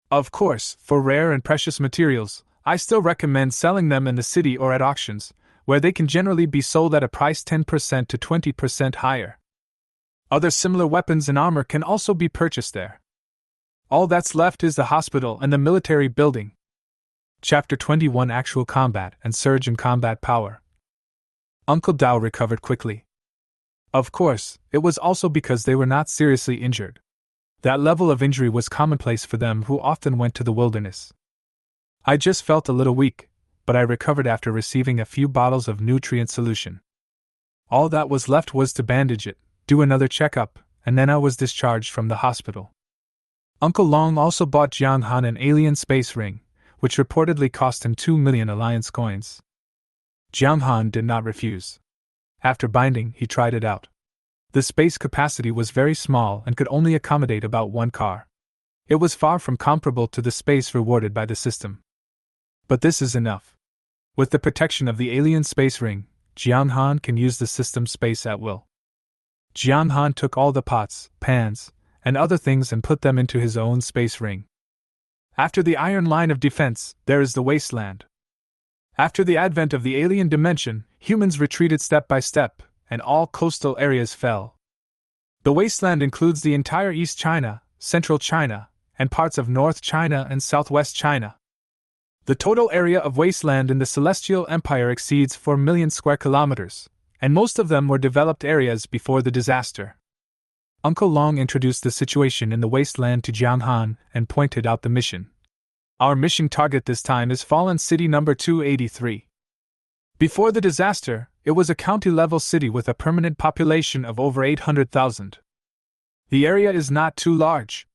Speaker 1: Of course, for rare and precious materials, I still recommend selling them in the city or at auctions, where they can generally be sold at a price 10% to 20% higher. Other similar weapons and armor can also be purchased there. All that's left is the hospital and the military building. Chapter 21 Actual Combat and Surge in Combat Power. Uncle Dao recovered quickly. Of course, it was also because they were not seriously injured. That level of injury was commonplace for them who often went to the wilderness. I just felt a little weak, but I recovered after receiving a few bottles of nutrient solution. All that was left was to bandage it, do another checkup, and then I was discharged from the hospital. Uncle Long also bought Jiang Han an alien space ring, which reportedly cost him 2 million alliance coins. Jiang Han did not refuse. After binding, he tried it out. The space capacity was very small and could only accommodate about 1 car. It was far from comparable to the space rewarded by the system. But this is enough. With the protection of the alien space ring, Jiang Han can use the system space at will. Jiang Han took all the pots, pans, and other things and put them into his own space ring. After the iron line of defense, there is the wasteland. After the advent of the alien dimension, humans retreated step by step, and all coastal areas fell. The wasteland includes the entire East China, Central China, and parts of North China and Southwest China. The total area of wasteland in the Celestial Empire exceeds 4 million square kilometers, and most of them were developed areas before the disaster. Uncle Long introduced the situation in the wasteland to Jiang Han and pointed out the mission. Our mission target this time is Fallen City number 283. Before the disaster, it was a county-level city with a permanent population of over 800,000. The area is not too large.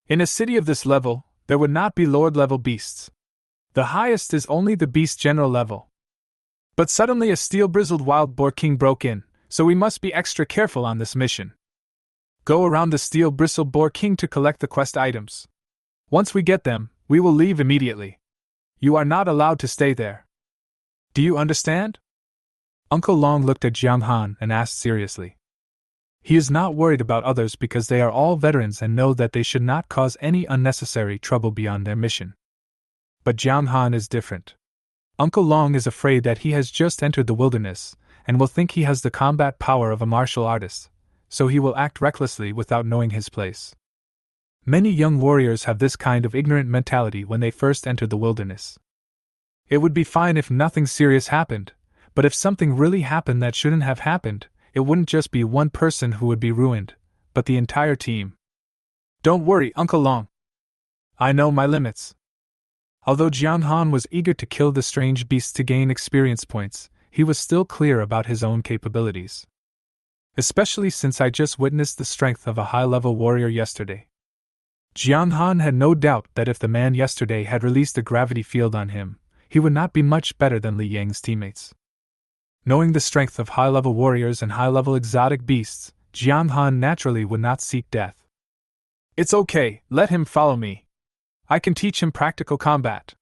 Speaker 1: In a city of this level, there would not be Lord-level beasts. The highest is only the beast general level. But suddenly a steel-bristled wild boar king broke in, so we must be extra careful on this mission. Go around the steel-bristled boar king to collect the quest items. Once we get them, we will leave immediately. You are not allowed to stay there. Do you understand? Uncle Long looked at Jiang Han and asked seriously. He is not worried about others because they are all veterans and know that they should not cause any unnecessary trouble beyond their mission. But Jiang Han is different. Uncle Long is afraid that he has just entered the wilderness and will think he has the combat power of a martial artist, so he will act recklessly without knowing his place. Many young warriors have this kind of ignorant mentality when they first enter the wilderness. It would be fine if nothing serious happened, but if something really happened that shouldn't have happened, it wouldn't just be one person who would be ruined, but the entire team. Don't worry, Uncle Long. I know my limits. Although Jiang Han was eager to kill the strange beasts to gain experience points, he was still clear about his own capabilities. Especially since I just witnessed the strength of a high-level warrior yesterday. Jiang Han had no doubt that if the man yesterday had released a gravity field on him, he would not be much better than Li Yang's teammates. Knowing the strength of high-level warriors and high-level exotic beasts, Jiang Han naturally would not seek death. It's okay, let him follow me. I can teach him practical combat.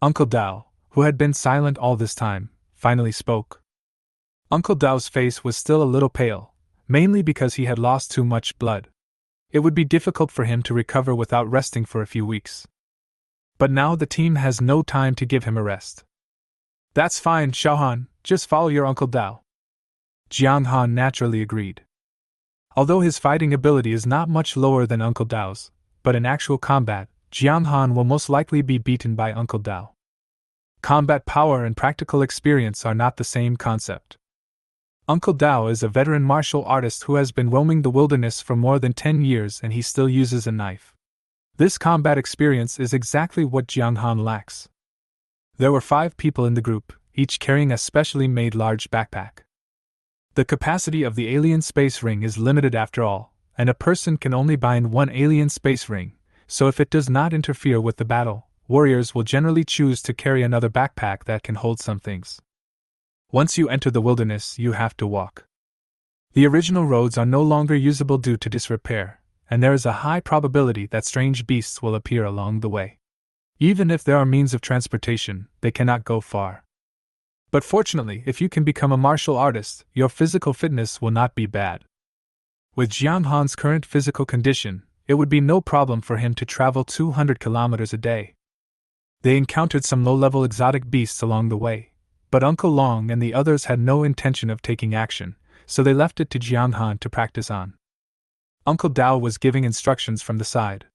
Speaker 1: Uncle Dao, who had been silent all this time, finally spoke. Uncle Dao's face was still a little pale, mainly because he had lost too much blood. It would be difficult for him to recover without resting for a few weeks. But now the team has no time to give him a rest. That's fine, Xiaohan, just follow your Uncle Dao. Jiang Han naturally agreed. Although his fighting ability is not much lower than Uncle Dao's, but in actual combat, Jiang Han will most likely be beaten by Uncle Dao. Combat power and practical experience are not the same concept. Uncle Dao is a veteran martial artist who has been roaming the wilderness for more than 10 years and he still uses a knife. This combat experience is exactly what Jiang Han lacks. There were 5 people in the group, each carrying a specially made large backpack. The capacity of the alien space ring is limited after all, and a person can only bind one alien space ring, so if it does not interfere with the battle, warriors will generally choose to carry another backpack that can hold some things. Once you enter the wilderness, you have to walk. The original roads are no longer usable due to disrepair, and there is a high probability that strange beasts will appear along the way. Even if there are means of transportation, they cannot go far. But fortunately, if you can become a martial artist, your physical fitness will not be bad. With Jiang Han's current physical condition, it would be no problem for him to travel 200 kilometers a day. They encountered some low-level exotic beasts along the way, but Uncle Long and the others had no intention of taking action, so they left it to Jiang Han to practice on. Uncle Dao was giving instructions from the side.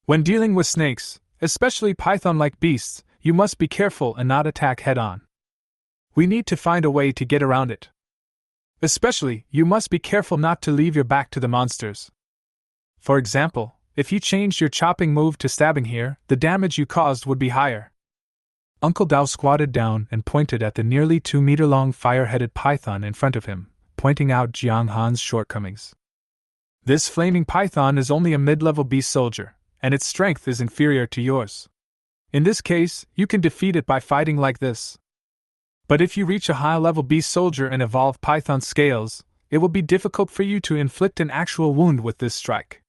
Speaker 1: When dealing with snakes, especially python-like beasts, you must be careful and not attack head-on. We need to find a way to get around it. Especially, you must be careful not to leave your back to the monsters. For example, if you changed your chopping move to stabbing here, the damage you caused would be higher. Uncle Dao squatted down and pointed at the nearly 2-meter-long fire-headed python in front of him, pointing out Jiang Han's shortcomings. This flaming python is only a mid-level beast soldier, and its strength is inferior to yours. In this case, you can defeat it by fighting like this. But if you reach a high-level beast soldier and evolve python scales, it will be difficult for you to inflict an actual wound with this strike.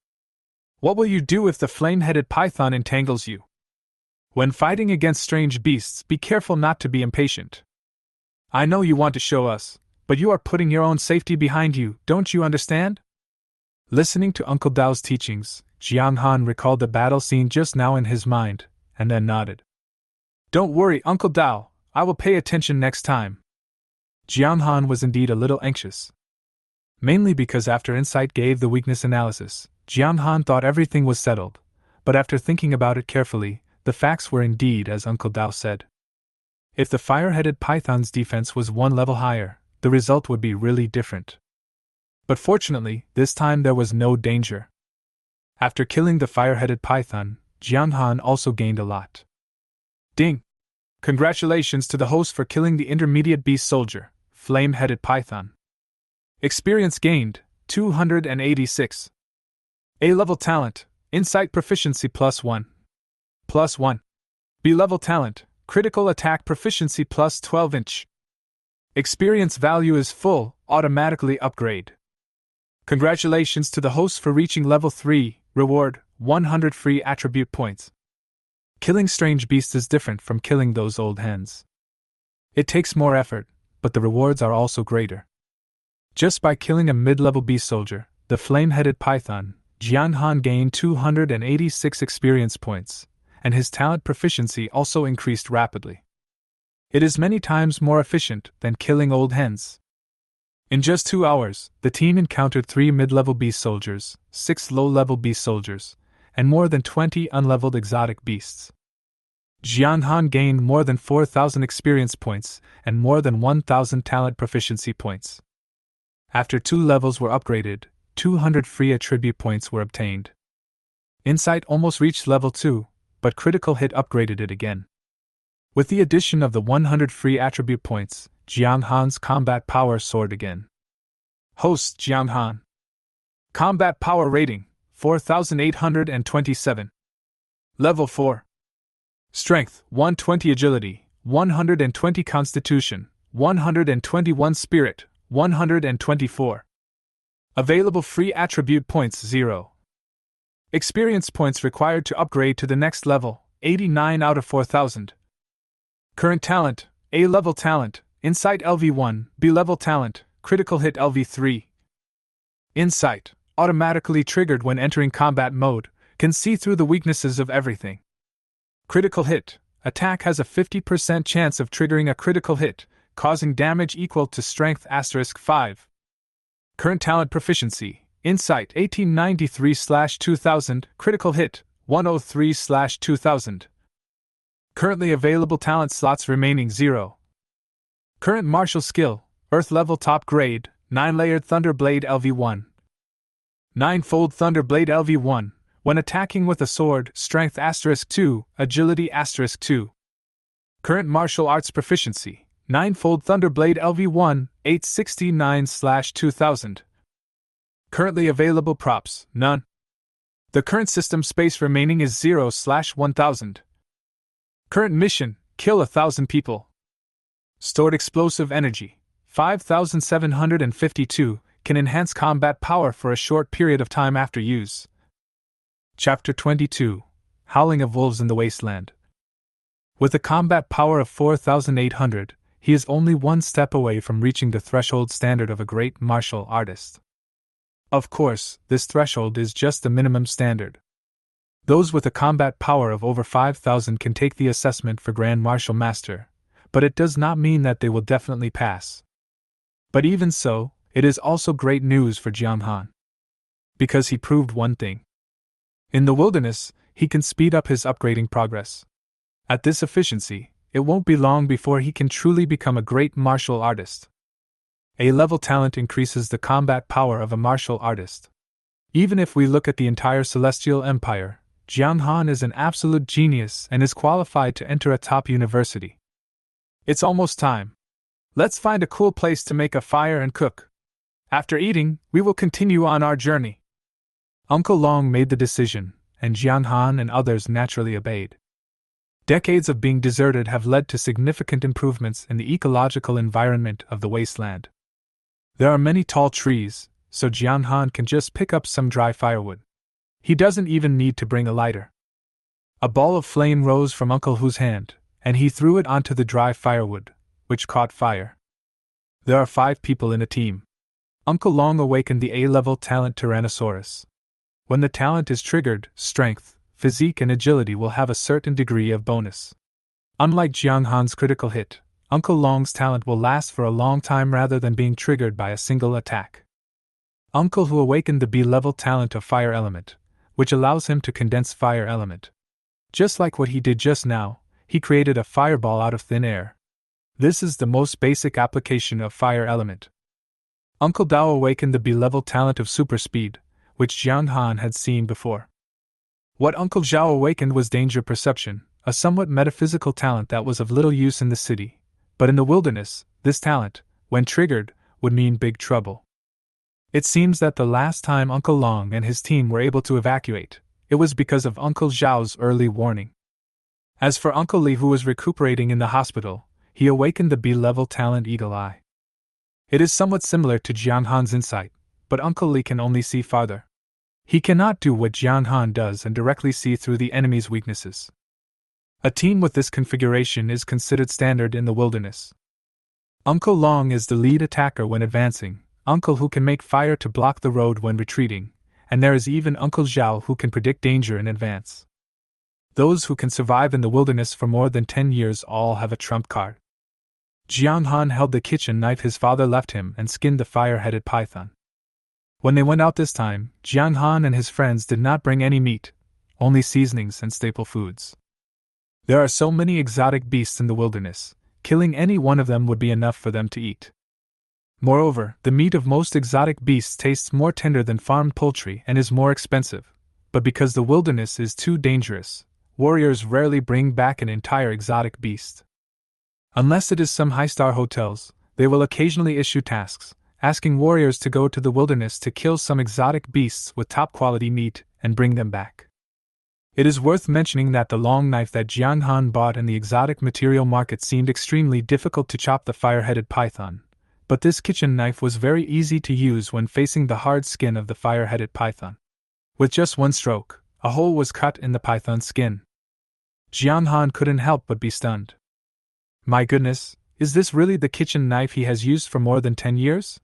Speaker 1: What will you do if the flame-headed python entangles you? When fighting against strange beasts, be careful not to be impatient. I know you want to show us, but you are putting your own safety behind you, don't you understand? Listening to Uncle Dao's teachings, Jiang Han recalled the battle scene just now in his mind, and then nodded. Don't worry, Uncle Dao, I will pay attention next time. Jiang Han was indeed a little anxious. Mainly because after Insight gave the weakness analysis, Jiang Han thought everything was settled, but after thinking about it carefully, the facts were indeed as Uncle Dao said. If the fire-headed python's defense was one level higher, the result would be really different. But fortunately, this time there was no danger. After killing the fire-headed python, Jiang Han also gained a lot. Ding! Congratulations to the host for killing the intermediate beast soldier, flame-headed python. Experience gained, 286. A-level talent, Insight proficiency +1. +1. B-level talent, critical attack proficiency +12 inch. Experience value is full, automatically upgrade. Congratulations to the host for reaching level 3, reward, 100 free attribute points. Killing strange beasts is different from killing those old hens. It takes more effort, but the rewards are also greater. Just by killing a mid-level beast soldier, the flame-headed python, Jiang Han gained 286 experience points, and his talent proficiency also increased rapidly. It is many times more efficient than killing old hens. In just 2 hours, the team encountered 3 mid-level beast soldiers, 6 low-level beast soldiers, and more than 20 unleveled exotic beasts. Jiang Han gained more than 4,000 experience points and more than 1,000 talent proficiency points. After 2 levels were upgraded, 200 free attribute points were obtained. Insight almost reached level 2, but critical hit upgraded it again. With the addition of the 100 free attribute points, Jiang Han's combat power soared again. Host Jiang Han. Combat power rating, 4,827. Level 4. Strength, 120 agility, 120 constitution, 121 spirit, 124. Available free attribute points 0. Experience points required to upgrade to the next level, 89 out of 4,000. Current talent, A-level talent, Insight LV1, B-level talent, critical hit LV3. Insight, automatically triggered when entering combat mode, can see through the weaknesses of everything. Critical hit, attack has a 50% chance of triggering a critical hit, causing damage equal to strength *5. Current talent proficiency, Insight 1893/2000, critical hit, 103/2000. Currently available talent slots remaining 0. Current martial skill, Earth level top grade, 9-layered Thunderblade LV1. 9-fold Thunderblade LV1, when attacking with a sword, strength *2, agility *2. Current martial arts proficiency, 9-fold Thunderblade LV1, 869/2000. Currently available props, none. The current system space remaining is 0/1000. Current mission, kill 1,000 people. Stored explosive energy, 5,752, can enhance combat power for a short period of time after use. Chapter 22, Howling of Wolves in the Wasteland. With a combat power of 4,800, he is only one step away from reaching the threshold standard of a great martial artist. Of course, this threshold is just the minimum standard. Those with a combat power of over 5,000 can take the assessment for Grand Martial Master, but it does not mean that they will definitely pass. But even so, it is also great news for Jiang Han. Because he proved one thing. In the wilderness, he can speed up his upgrading progress. At this efficiency, it won't be long before he can truly become a great martial artist. A-level talent increases the combat power of a martial artist. Even if we look at the entire Celestial Empire, Jiang Han is an absolute genius and is qualified to enter a top university. It's almost time. Let's find a cool place to make a fire and cook. After eating, we will continue on our journey. Uncle Long made the decision, and Jiang Han and others naturally obeyed. Decades of being deserted have led to significant improvements in the ecological environment of the wasteland. There are many tall trees, so Jiang Han can just pick up some dry firewood. He doesn't even need to bring a lighter. A ball of flame rose from Uncle Hu's hand, and he threw it onto the dry firewood, which caught fire. There are 5 people in a team. Uncle Long awakened the A-level talent Tyrannosaurus. When the talent is triggered, strength, physique and agility will have a certain degree of bonus. Unlike Jiang Han's critical hit, Uncle Long's talent will last for a long time rather than being triggered by a single attack. Uncle Hu awakened the B-level talent of Fire Element, which allows him to condense Fire Element. Just like what he did just now, he created a fireball out of thin air. This is the most basic application of Fire Element. Uncle Dao awakened the B-level talent of Super Speed, which Jiang Han had seen before. What Uncle Zhao awakened was Danger Perception, a somewhat metaphysical talent that was of little use in the city, but in the wilderness, this talent, when triggered, would mean big trouble. It seems that the last time Uncle Long and his team were able to evacuate, it was because of Uncle Zhao's early warning. As for Uncle Li, who was recuperating in the hospital, he awakened the B-level talent Eagle Eye. It is somewhat similar to Jiang Han's insight, but Uncle Li can only see farther. He cannot do what Jiang Han does and directly see through the enemy's weaknesses. A team with this configuration is considered standard in the wilderness. Uncle Long is the lead attacker when advancing, Uncle Hu can make fire to block the road when retreating, and there is even Uncle Zhao who can predict danger in advance. Those who can survive in the wilderness for more than 10 years all have a trump card. Jiang Han held the kitchen knife his father left him and skinned the fire-headed python. When they went out this time, Jiang Han and his friends did not bring any meat, only seasonings and staple foods. There are so many exotic beasts in the wilderness, killing any one of them would be enough for them to eat. Moreover, the meat of most exotic beasts tastes more tender than farmed poultry and is more expensive, but because the wilderness is too dangerous, warriors rarely bring back an entire exotic beast. Unless it is some high-star hotels, they will occasionally issue tasks, asking warriors to go to the wilderness to kill some exotic beasts with top-quality meat and bring them back. It is worth mentioning that the long knife that Jiang Han bought in the exotic material market seemed extremely difficult to chop the fire-headed python, but this kitchen knife was very easy to use when facing the hard skin of the fire-headed python. With just one stroke, a hole was cut in the python's skin. Jiang Han couldn't help but be stunned. My goodness, is this really the kitchen knife he has used for more than 10 years?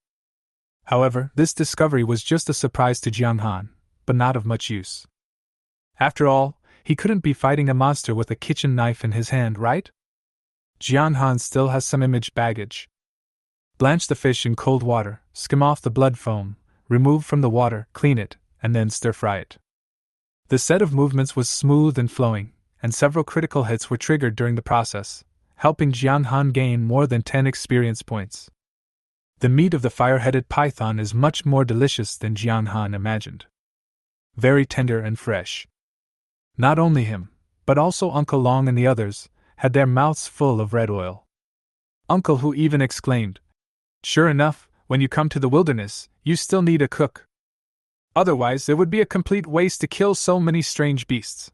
Speaker 1: However, this discovery was just a surprise to Jiang Han, but not of much use. After all, he couldn't be fighting a monster with a kitchen knife in his hand, right? Jiang Han still has some image baggage. Blanch the fish in cold water, skim off the blood foam, remove from the water, clean it, and then stir-fry it. The set of movements was smooth and flowing, and several critical hits were triggered during the process, helping Jiang Han gain more than 10 experience points. The meat of the fire-headed python is much more delicious than Jiang Han imagined. Very tender and fresh. Not only him, but also Uncle Long and the others, had their mouths full of red oil. Uncle Hu even exclaimed, "Sure enough, when you come to the wilderness, you still need a cook. Otherwise, it would be a complete waste to kill so many strange beasts.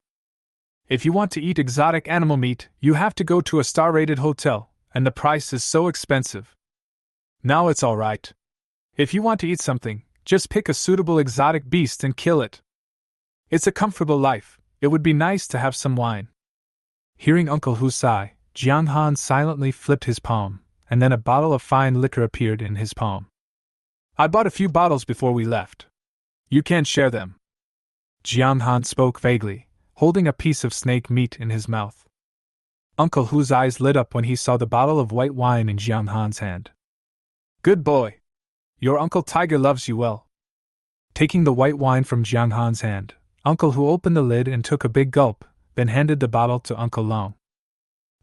Speaker 1: If you want to eat exotic animal meat, you have to go to a star-rated hotel, and the price is so expensive. Now it's all right. If you want to eat something, just pick a suitable exotic beast and kill it. It's a comfortable life. It would be nice to have some wine." Hearing Uncle Hu sigh, Jiang Han silently flipped his palm, and then a bottle of fine liquor appeared in his palm. "I bought a few bottles before we left. You can't share them." Jiang Han spoke vaguely, holding a piece of snake meat in his mouth. Uncle Hu's eyes lit up when he saw the bottle of white wine in Jiang Han's hand. "Good boy. Your Uncle Tiger loves you well." Taking the white wine from Jiang Han's hand, Uncle Hu opened the lid and took a big gulp, then handed the bottle to Uncle Long.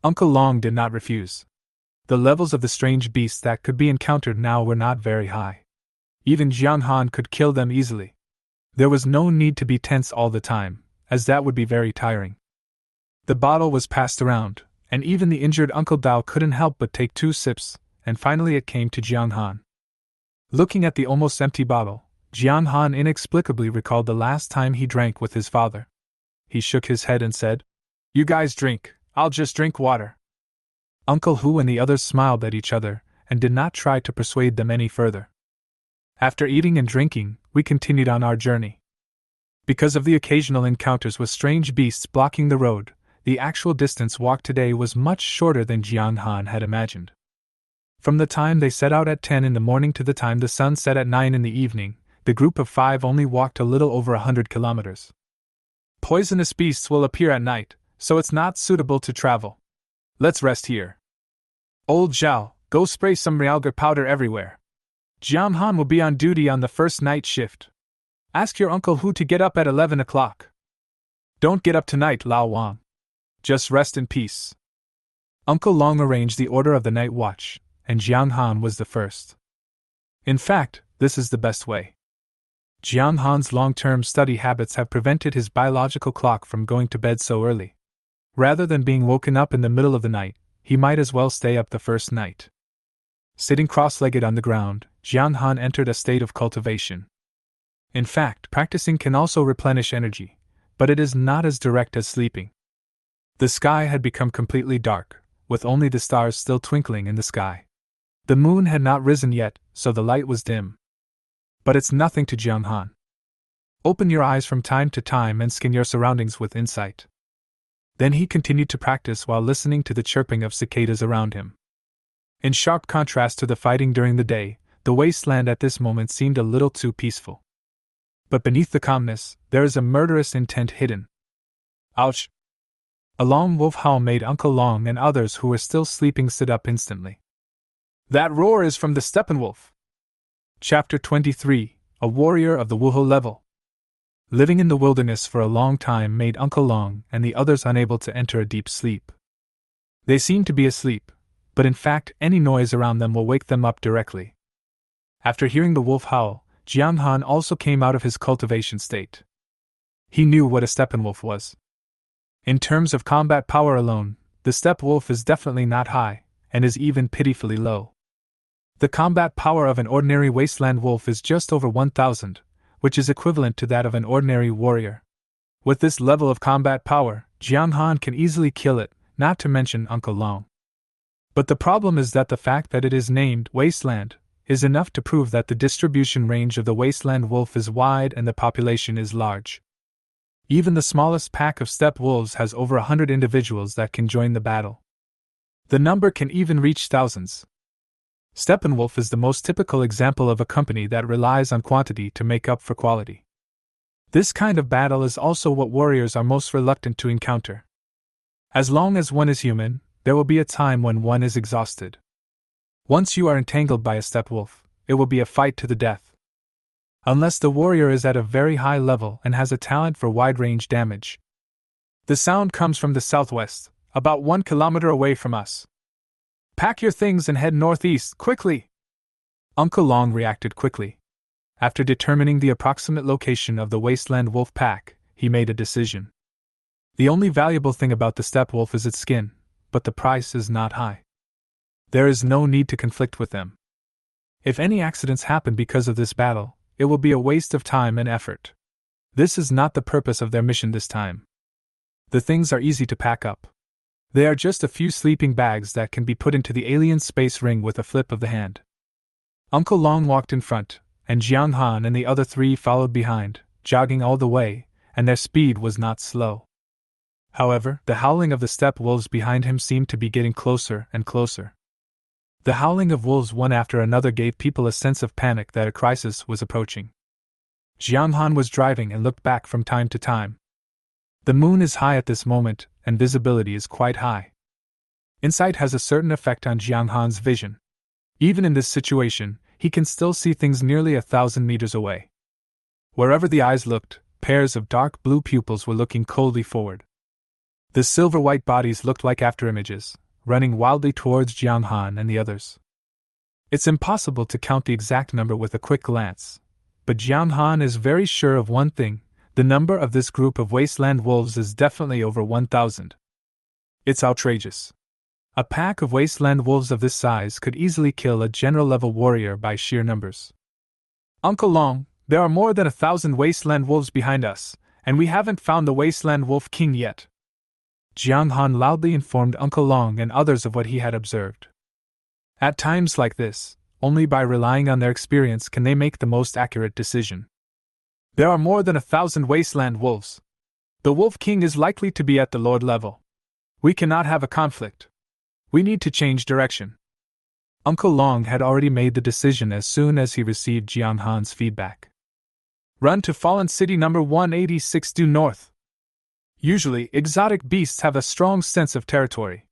Speaker 1: Uncle Long did not refuse. The levels of the strange beasts that could be encountered now were not very high. Even Jiang Han could kill them easily. There was no need to be tense all the time, as that would be very tiring. The bottle was passed around, and even the injured Uncle Dao couldn't help but take 2 sips, and finally it came to Jiang Han. Looking at the almost empty bottle, Jiang Han inexplicably recalled the last time he drank with his father. He shook his head and said, "You guys drink, I'll just drink water." Uncle Hu and the others smiled at each other, and did not try to persuade them any further. After eating and drinking, we continued on our journey. Because of the occasional encounters with strange beasts blocking the road, the actual distance walked today was much shorter than Jiang Han had imagined. From the time they set out at 10 in the morning to the time the sun set at 9 in the evening, the group of 5 only walked a little over 100 kilometers. Poisonous beasts will appear at night, so it's not suitable to travel. Let's rest here. Old Zhao, go spray some realgar powder everywhere. Jiang Han will be on duty on the first night shift. Ask your Uncle Hu to get up at 11 o'clock. Don't get up tonight, Lao Wang. Just rest in peace. Uncle Long arranged the order of the night watch, and Jiang Han was the first. In fact, this is the best way. Jiang Han's long-term study habits have prevented his biological clock from going to bed so early. Rather than being woken up in the middle of the night, he might as well stay up the first night. Sitting cross-legged on the ground, Jiang Han entered a state of cultivation. In fact, practicing can also replenish energy, but it is not as direct as sleeping. The sky had become completely dark, with only the stars still twinkling in the sky. The moon had not risen yet, so the light was dim. But it's nothing to Jiang Han. Open your eyes from time to time and scan your surroundings with insight. Then he continued to practice while listening to the chirping of cicadas around him. In sharp contrast to the fighting during the day, the wasteland at this moment seemed a little too peaceful. But beneath the calmness, there is a murderous intent hidden. Ouch! A long wolf howl made Uncle Long and others who were still sleeping sit up instantly. That roar is from the Steppenwolf. Chapter 23, A Warrior of the Wuhu Level. Living in the wilderness for a long time made Uncle Long and the others unable to enter a deep sleep. They seemed to be asleep, but in fact any noise around them will wake them up directly. After hearing the wolf howl, Jiang Han also came out of his cultivation state. He knew what a Steppenwolf was. In terms of combat power alone, the steppe wolf is definitely not high, and is even pitifully low. The combat power of an ordinary wasteland wolf is just over 1,000, which is equivalent to that of an ordinary warrior. With this level of combat power, Jiang Han can easily kill it, not to mention Uncle Long. But the problem is that the fact that it is named Wasteland is enough to prove that the distribution range of the wasteland wolf is wide and the population is large. Even the smallest pack of steppe wolves has over 100 individuals that can join the battle. The number can even reach thousands. Steppenwolf is the most typical example of a company that relies on quantity to make up for quality. This kind of battle is also what warriors are most reluctant to encounter. As long as one is human, there will be a time when one is exhausted. Once you are entangled by a steppe wolf, it will be a fight to the death. Unless the warrior is at a very high level and has a talent for wide-range damage. The sound comes from the southwest, about 1 kilometer away from us. Pack your things and head northeast, quickly! Uncle Long reacted quickly. After determining the approximate location of the wasteland wolf pack, he made a decision. The only valuable thing about the steppe wolf is its skin, but the price is not high. There is no need to conflict with them. If any accidents happen because of this battle, it will be a waste of time and effort. This is not the purpose of their mission this time. The things are easy to pack up. They are just a few sleeping bags that can be put into the alien space ring with a flip of the hand. Uncle Long walked in front, and Jiang Han and the other 3 followed behind, jogging all the way, and their speed was not slow. However, the howling of the steppe wolves behind him seemed to be getting closer and closer. The howling of wolves one after another gave people a sense of panic that a crisis was approaching. Jiang Han was driving and looked back from time to time. The moon is high at this moment, and visibility is quite high. Insight has a certain effect on Jiang Han's vision. Even in this situation, he can still see things nearly 1,000 meters away. Wherever the eyes looked, pairs of dark blue pupils were looking coldly forward. The silver-white bodies looked like afterimages, running wildly towards Jiang Han and the others. It's impossible to count the exact number with a quick glance, but Jiang Han is very sure of one thing: the number of this group of wasteland wolves is definitely over 1,000. It's outrageous. A pack of wasteland wolves of this size could easily kill a general-level warrior by sheer numbers. Uncle Long, there are more than 1,000 wasteland wolves behind us, and we haven't found the wasteland wolf king yet. Jiang Han loudly informed Uncle Long and others of what he had observed. At times like this, only by relying on their experience can they make the most accurate decision. There are more than 1,000 wasteland wolves. The Wolf King is likely to be at the Lord level. We cannot have a conflict. We need to change direction. Uncle Long had already made the decision as soon as he received Jiang Han's feedback. Run to Fallen City number 186 due north. Usually, exotic beasts have a strong sense of territory.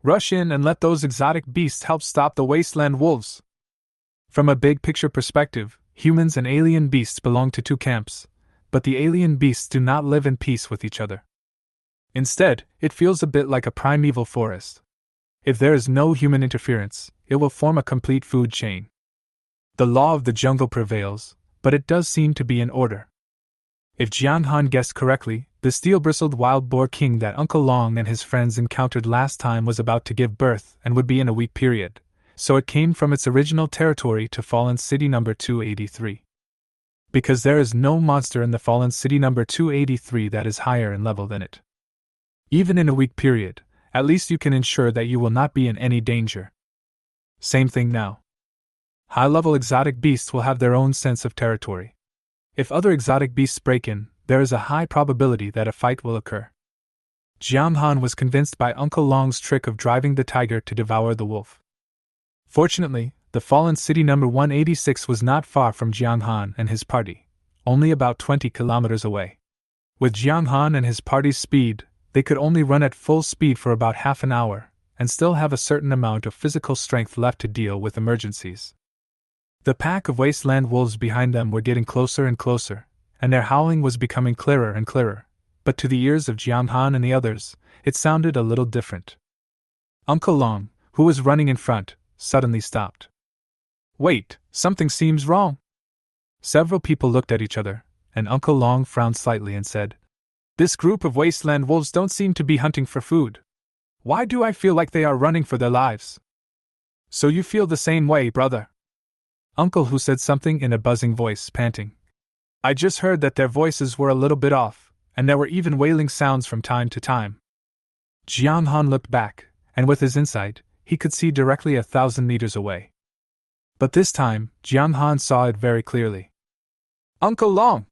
Speaker 1: Rush in and let those exotic beasts help stop the wasteland wolves. From a big picture perspective, humans and alien beasts belong to two camps, but the alien beasts do not live in peace with each other. Instead, it feels a bit like a primeval forest. If there is no human interference, it will form a complete food chain. The law of the jungle prevails, but it does seem to be in order. If Jiang Han guessed correctly, the steel-bristled wild boar king that Uncle Long and his friends encountered last time was about to give birth and would be in a week period, so it came from its original territory to Fallen City number 283. Because there is no monster in the Fallen City number 283 that is higher in level than it. Even in a week period, at least you can ensure that you will not be in any danger. Same thing now. High-level exotic beasts will have their own sense of territory. If other exotic beasts break in, there is a high probability that a fight will occur. Jiang Han was convinced by Uncle Long's trick of driving the tiger to devour the wolf. Fortunately, the Fallen City number 186 was not far from Jiang Han and his party, only about 20 kilometers away. With Jiang Han and his party's speed, they could only run at full speed for about half an hour, and still have a certain amount of physical strength left to deal with emergencies. The pack of wasteland wolves behind them were getting closer and closer, and their howling was becoming clearer and clearer, but to the ears of Jiang Han and the others, it sounded a little different. Uncle Long, who was running in front, suddenly stopped. Wait, something seems wrong. Several people looked at each other, and Uncle Long frowned slightly and said, "This group of wasteland wolves don't seem to be hunting for food. Why do I feel like they are running for their lives?" "So you feel the same way, brother?" Uncle Hu said something in a buzzing voice, panting. "I just heard that their voices were a little bit off, and there were even wailing sounds from time to time." Jiang Han looked back, and with his insight, he could see directly 1,000 meters away. But this time, Jiang Han saw it very clearly. "Uncle Long!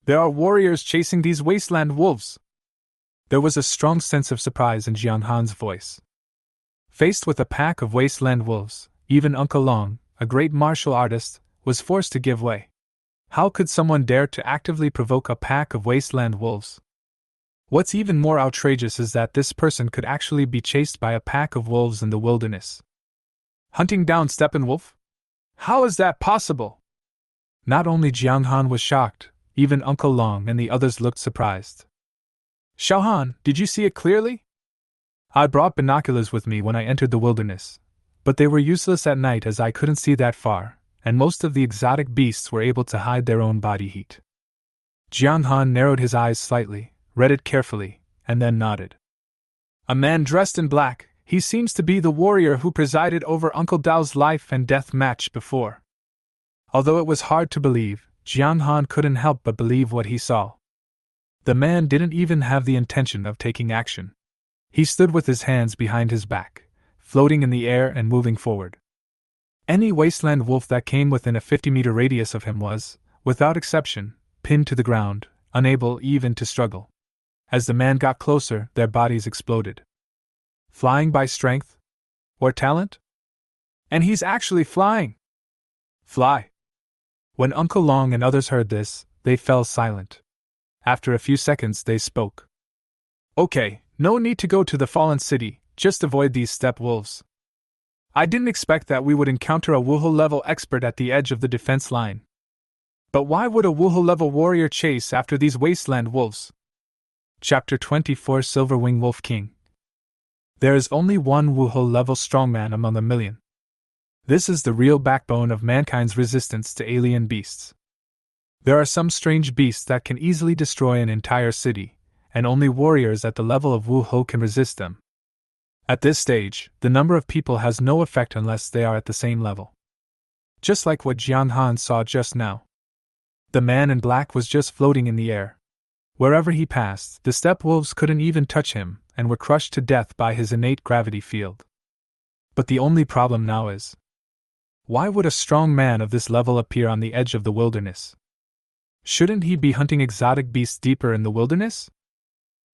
Speaker 1: There are warriors chasing these wasteland wolves!" There was a strong sense of surprise in Jiang Han's voice. Faced with a pack of wasteland wolves, even Uncle Long, a great martial artist, was forced to give way. How could someone dare to actively provoke a pack of wasteland wolves? What's even more outrageous is that this person could actually be chased by a pack of wolves in the wilderness. Hunting down Steppenwolf? How is that possible? Not only Jiang Han was shocked, even Uncle Long and the others looked surprised. "Xiaohan, did you see it clearly?" "I brought binoculars with me when I entered the wilderness, but they were useless at night as I couldn't see that far, and most of the exotic beasts were able to hide their own body heat." Jiang Han narrowed his eyes slightly, read it carefully, and then nodded. "A man dressed in black, he seems to be the warrior who presided over Uncle Dao's life and death match before." Although it was hard to believe, Jiang Han couldn't help but believe what he saw. The man didn't even have the intention of taking action. He stood with his hands behind his back, floating in the air and moving forward. Any wasteland wolf that came within a 50-meter radius of him was, without exception, pinned to the ground, unable even to struggle. As the man got closer, their bodies exploded. Flying by strength? Or talent? And he's actually flying! Fly! When Uncle Long and others heard this, they fell silent. After a few seconds, they spoke. "Okay, no need to go to the Fallen City, just avoid these steppe wolves. I didn't expect that we would encounter a Wuhu-level expert at the edge of the defense line. But why would a Wuhu-level warrior chase after these wasteland wolves?" Chapter 24 Silverwing Wolf King. There is only one Wuhu-level strongman among a million. This is the real backbone of mankind's resistance to alien beasts. There are some strange beasts that can easily destroy an entire city, and only warriors at the level of Wuhu can resist them. At this stage, the number of people has no effect unless they are at the same level. Just like what Jiang Han saw just now. The man in black was just floating in the air. Wherever he passed, the steppe wolves couldn't even touch him, and were crushed to death by his innate gravity field. But the only problem now is, why would a strong man of this level appear on the edge of the wilderness? Shouldn't he be hunting exotic beasts deeper in the wilderness?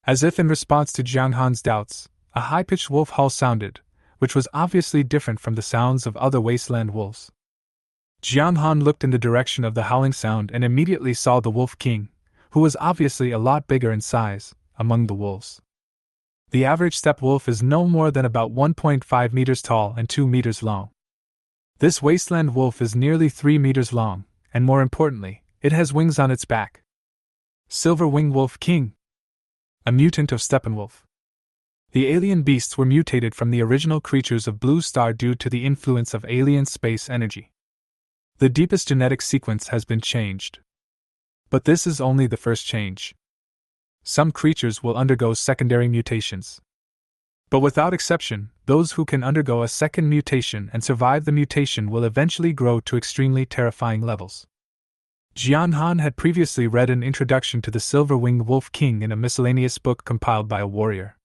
Speaker 1: As if in response to Jiang Han's doubts, a high-pitched wolf howl sounded, which was obviously different from the sounds of other wasteland wolves. Jiang Han looked in the direction of the howling sound and immediately saw the Wolf King, who was obviously a lot bigger in size, among the wolves. The average steppe wolf is no more than about 1.5 meters tall and 2 meters long. This wasteland wolf is nearly 3 meters long, and more importantly, it has wings on its back. Silverwing Wolf King, a mutant of Steppenwolf. The alien beasts were mutated from the original creatures of Blue Star due to the influence of alien space energy. The deepest genetic sequence has been changed. But this is only the first change. Some creatures will undergo secondary mutations. But without exception, those who can undergo a second mutation and survive the mutation will eventually grow to extremely terrifying levels. Jian Han had previously read an introduction to the Silver-Winged Wolf King in a miscellaneous book compiled by a warrior.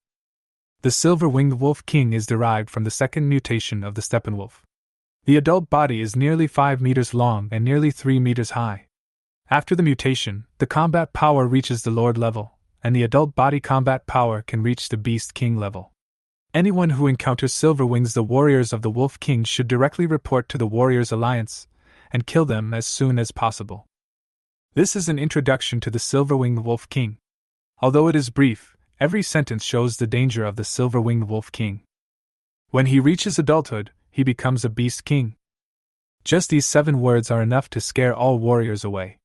Speaker 1: The Silver-Winged Wolf King is derived from the second mutation of the Steppenwolf. The adult body is nearly 5 meters long and nearly 3 meters high. After the mutation, the combat power reaches the Lord level, and the adult body combat power can reach the Beast King level. Anyone who encounters Silverwings, the warriors of the Wolf King, should directly report to the Warriors Alliance and kill them as soon as possible. This is an introduction to the Silverwinged Wolf King. Although it is brief, every sentence shows the danger of the Silverwinged Wolf King. When he reaches adulthood, he becomes a Beast King. Just these 7 words are enough to scare all warriors away.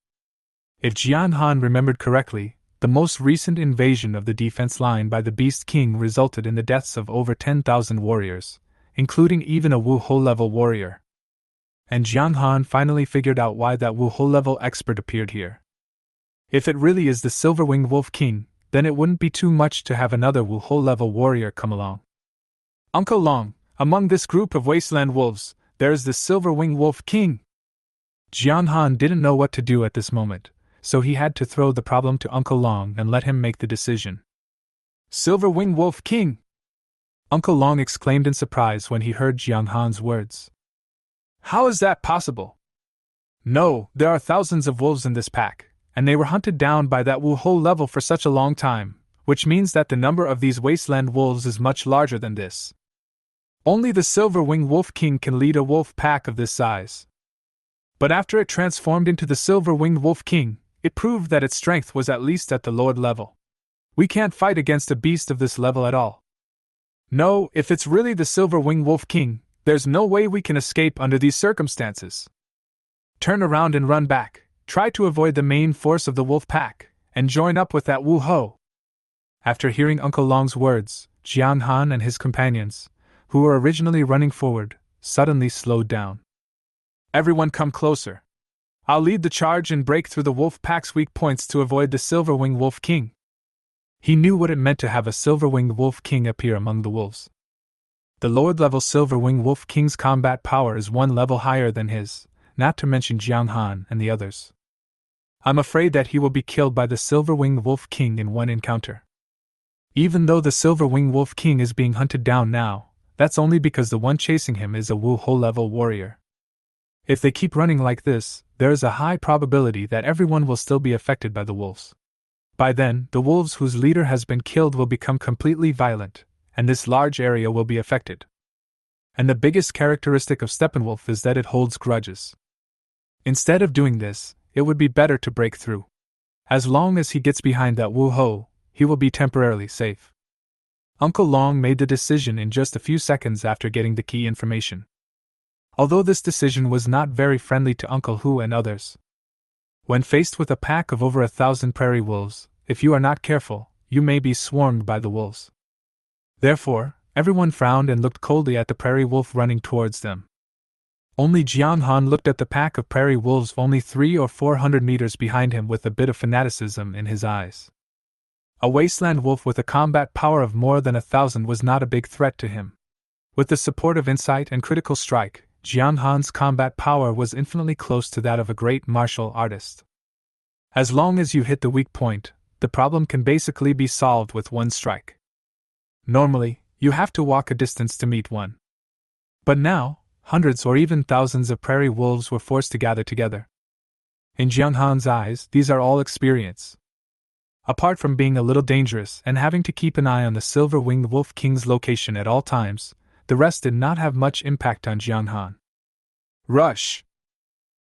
Speaker 1: If Jian Han remembered correctly, the most recent invasion of the defense line by the Beast King resulted in the deaths of over 10,000 warriors, including even a Wu Ho level warrior. And Jiang Han finally figured out why that Wu Ho level expert appeared here. If it really is the Silverwinged Wolf King, then it wouldn't be too much to have another Wu Ho level warrior come along. Uncle Long, among this group of wasteland wolves, there is the Silverwinged Wolf King. Jian Han didn't know what to do at this moment, so he had to throw the problem to Uncle Long and let him make the decision. Silverwinged Wolf King! Uncle Long exclaimed in surprise when he heard Jiang Han's words. How is that possible? No, there are thousands of wolves in this pack, and they were hunted down by that Wu Ho level for such a long time, which means that the number of these wasteland wolves is much larger than this. Only the Silverwinged Wolf King can lead a wolf pack of this size. But after it transformed into the Silverwinged Wolf King, it proved that its strength was at least at the Lord level. We can't fight against a beast of this level at all. No, if it's really the Silverwinged Wolf King, there's no way we can escape under these circumstances. Turn around and run back, try to avoid the main force of the wolf pack, and join up with that Wu Ho. After hearing Uncle Long's words, Jiang Han and his companions, who were originally running forward, suddenly slowed down. Everyone come closer. I'll lead the charge and break through the wolf pack's weak points to avoid the Silverwinged Wolf King. He knew what it meant to have a Silverwinged Wolf King appear among the wolves. The Lord-level Silverwinged Wolf King's combat power is 1 level higher than his, not to mention Jiang Han and the others. I'm afraid that he will be killed by the Silverwinged Wolf King in one encounter. Even though the Silverwinged Wolf King is being hunted down now, that's only because the one chasing him is a Wu Ho level warrior. If they keep running like this, there is a high probability that everyone will still be affected by the wolves. By then, the wolves whose leader has been killed will become completely violent, and this large area will be affected. And the biggest characteristic of Steppenwolf is that it holds grudges. Instead of doing this, it would be better to break through. As long as he gets behind that Wu Ho, he will be temporarily safe. Uncle Long made the decision in just a few seconds after getting the key information. Although this decision was not very friendly to Uncle Hu and others. When faced with a pack of over 1,000 prairie wolves, if you are not careful, you may be swarmed by the wolves. Therefore, everyone frowned and looked coldly at the prairie wolf running towards them. Only Jiang Han looked at the pack of prairie wolves only 300 or 400 meters behind him with a bit of fanaticism in his eyes. A wasteland wolf with a combat power of more than 1,000 was not a big threat to him. With the support of insight and critical strike, Jiang Han's combat power was infinitely close to that of a great martial artist. As long as you hit the weak point, the problem can basically be solved with one strike. Normally, you have to walk a distance to meet one. But now, hundreds or even thousands of prairie wolves were forced to gather together. In Jiang Han's eyes, these are all experience. Apart from being a little dangerous and having to keep an eye on the Silver-winged Wolf King's location at all times, the rest did not have much impact on Jiang Han. Rush!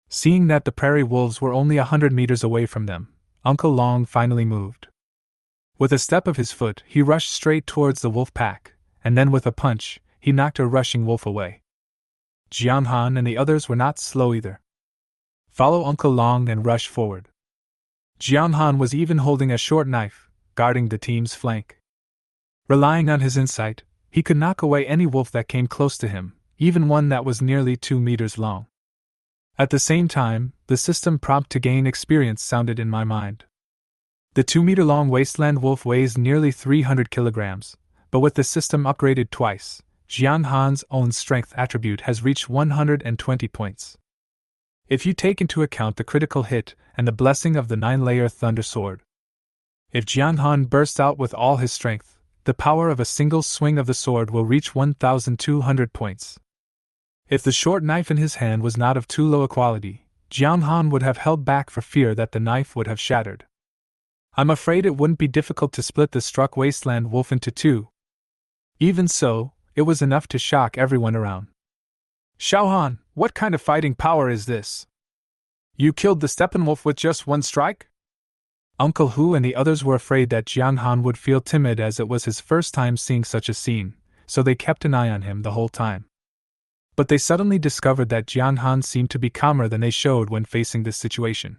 Speaker 1: Seeing that the prairie wolves were only 100 meters away from them, Uncle Long finally moved. With a step of his foot, he rushed straight towards the wolf pack, and then with a punch, he knocked a rushing wolf away. Jiang Han and the others were not slow either. Follow Uncle Long and rush forward. Jiang Han was even holding a short knife, guarding the team's flank. Relying on his insight, he could knock away any wolf that came close to him, even one that was nearly 2 meters long. At the same time, the system prompt to gain experience sounded in my mind. The 2-meter-long wasteland wolf weighs nearly 300 kilograms, but with the system upgraded twice, Jiang Han's own strength attribute has reached 120 points. If you take into account the critical hit and the blessing of the 9-layer Thunder Sword. If Jiang Han bursts out with all his strength, the power of a single swing of the sword will reach 1,200 points. If the short knife in his hand was not of too low a quality, Jiang Han would have held back for fear that the knife would have shattered. I'm afraid it wouldn't be difficult to split the struck wasteland wolf into two. Even so, it was enough to shock everyone around. Xiaohan, what kind of fighting power is this? You killed the Steppenwolf with just one strike? Uncle Hu and the others were afraid that Jiang Han would feel timid as it was his first time seeing such a scene, so they kept an eye on him the whole time. But they suddenly discovered that Jiang Han seemed to be calmer than they showed when facing this situation.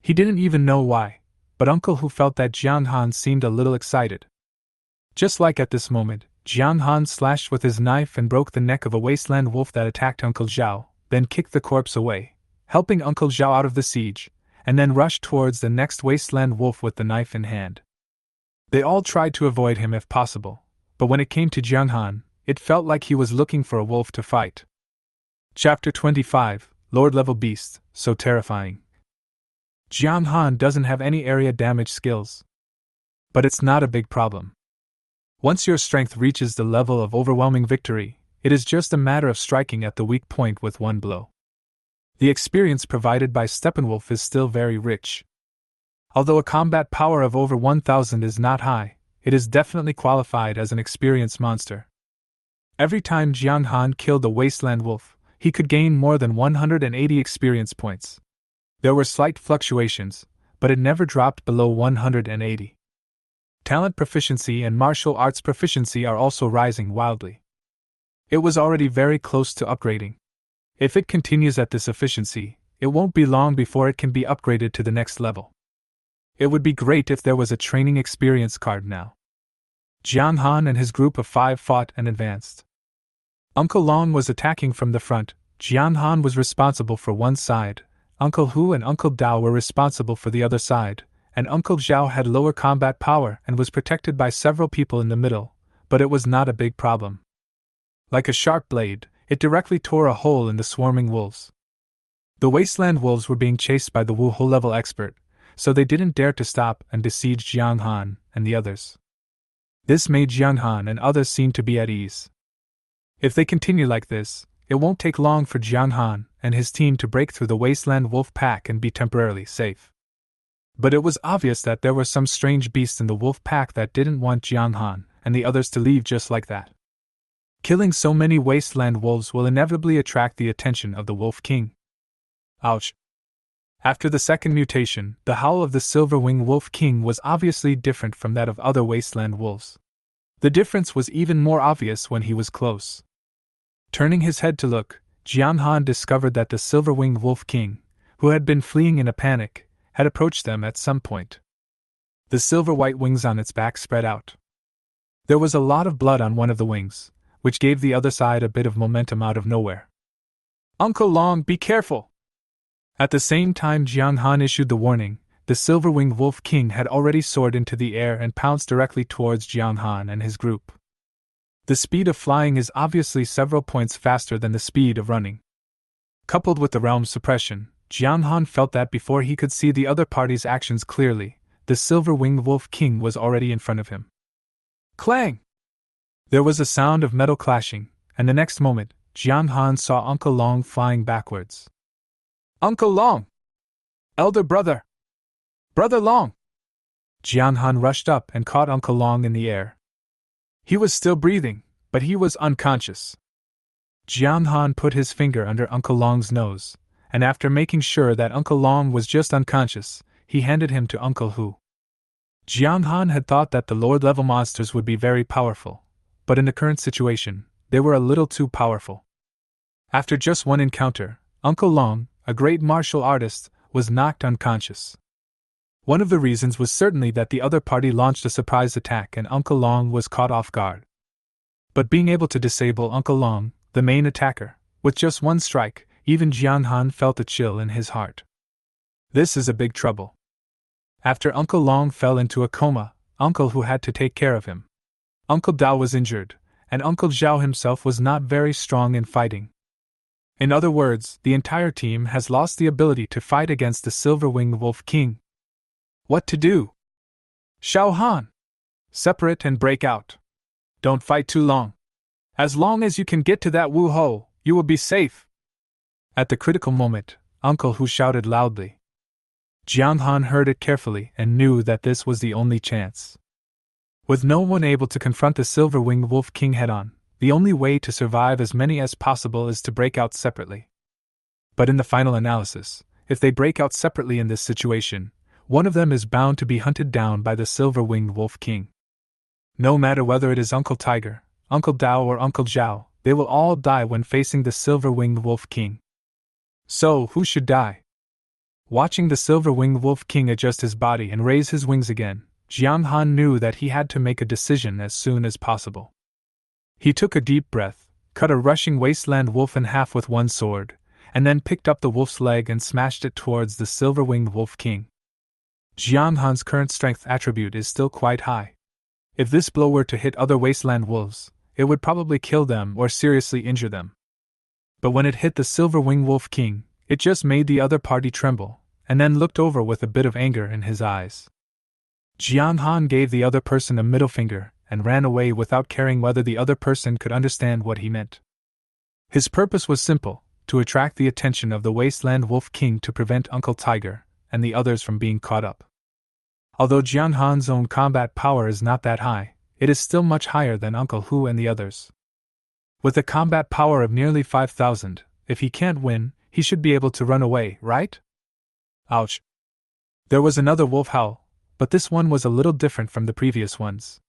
Speaker 1: He didn't even know why, but Uncle Hu felt that Jiang Han seemed a little excited. Just like at this moment, Jiang Han slashed with his knife and broke the neck of a wasteland wolf that attacked Uncle Zhao, then kicked the corpse away, helping Uncle Zhao out of the siege, and then rushed towards the next wasteland wolf with the knife in hand. They all tried to avoid him if possible, but when it came to Jiang Han, it felt like he was looking for a wolf to fight. Chapter 25, Lord-level Beast, so terrifying. Jiang Han doesn't have any area damage skills. But it's not a big problem. Once your strength reaches the level of overwhelming victory, it is just a matter of striking at the weak point with one blow. The experience provided by Steppenwolf is still very rich. Although a combat power of over 1,000 is not high, it is definitely qualified as an experience monster. Every time Jiang Han killed a wasteland wolf, he could gain more than 180 experience points. There were slight fluctuations, but it never dropped below 180. Talent proficiency and martial arts proficiency are also rising wildly. It was already very close to upgrading. If it continues at this efficiency, it won't be long before it can be upgraded to the next level. It would be great if there was a training experience card now. Jiang Han and his group of 5 fought and advanced. Uncle Long was attacking from the front, Jiang Han was responsible for one side, Uncle Hu and Uncle Dao were responsible for the other side, and Uncle Zhao had lower combat power and was protected by several people in the middle, but it was not a big problem. Like a sharp blade, it directly tore a hole in the swarming wolves. The wasteland wolves were being chased by the Wu Ho level expert, so they didn't dare to stop and besiege Jiang Han and the others. This made Jiang Han and others seem to be at ease. If they continue like this, it won't take long for Jiang Han and his team to break through the wasteland wolf pack and be temporarily safe. But it was obvious that there were some strange beasts in the wolf pack that didn't want Jiang Han and the others to leave just like that. Killing so many wasteland wolves will inevitably attract the attention of the Wolf King. Ouch. After the second mutation, the howl of the Silverwing Wolf King was obviously different from that of other wasteland wolves. The difference was even more obvious when he was close. Turning his head to look, Jiang Han discovered that the Silverwing Wolf King, who had been fleeing in a panic, had approached them at some point. The silver-white wings on its back spread out. There was a lot of blood on one of the wings, which gave the other side a bit of momentum out of nowhere. Uncle Long, be careful! At the same time Jiang Han issued the warning, the Silverwing Wolf King had already soared into the air and pounced directly towards Jiang Han and his group. The speed of flying is obviously several points faster than the speed of running. Coupled with the realm suppression, Jiang Han felt that before he could see the other party's actions clearly, the Silverwing Wolf King was already in front of him. Clang! There was a sound of metal clashing, and the next moment, Jiang Han saw Uncle Long flying backwards. Uncle Long! Elder brother! Brother Long! Jiang Han rushed up and caught Uncle Long in the air. He was still breathing, but he was unconscious. Jiang Han put his finger under Uncle Long's nose, and after making sure that Uncle Long was just unconscious, he handed him to Uncle Hu. Jiang Han had thought that the Lord-level monsters would be very powerful, but in the current situation, they were a little too powerful. After just one encounter, Uncle Long, a great martial artist, was knocked unconscious. One of the reasons was certainly that the other party launched a surprise attack and Uncle Long was caught off guard. But being able to disable Uncle Long, the main attacker, with just one strike, even Jiang Han felt a chill in his heart. This is a big trouble. After Uncle Long fell into a coma, Uncle Hu had to take care of him. Uncle Dao was injured, and Uncle Zhao himself was not very strong in fighting. In other words, the entire team has lost the ability to fight against the Silverwing Wolf King. What to do? Shao Han! Separate and break out. Don't fight too long. As long as you can get to that Wu Ho, you will be safe. At the critical moment, Uncle Hu shouted loudly. Jiang Han heard it carefully and knew that this was the only chance. With no one able to confront the Silverwing Wolf King head-on, the only way to survive as many as possible is to break out separately. But in the final analysis, if they break out separately in this situation, one of them is bound to be hunted down by the Silverwing Wolf King. No matter whether it is Uncle Tiger, Uncle Dao or Uncle Zhao, they will all die when facing the Silverwing Wolf King. So, who should die? Watching the Silverwing Wolf King adjust his body and raise his wings again, Jiang Han knew that he had to make a decision as soon as possible. He took a deep breath, cut a rushing wasteland wolf in half with one sword, and then picked up the wolf's leg and smashed it towards the Silverwing Wolf King. Jiang Han's current strength attribute is still quite high. If this blow were to hit other wasteland wolves, it would probably kill them or seriously injure them. But when it hit the Silverwing Wolf King, it just made the other party tremble, and then looked over with a bit of anger in his eyes. Jiang Han gave the other person a middle finger and ran away without caring whether the other person could understand what he meant. His purpose was simple, to attract the attention of the Wasteland Wolf King to prevent Uncle Tiger and the others from being caught up. Although Jiang Han's own combat power is not that high, it is still much higher than Uncle Hu and the others. With a combat power of nearly 5,000, if he can't win, he should be able to run away, right? Ouch. There was another wolf howl, but this one was a little different from the previous ones.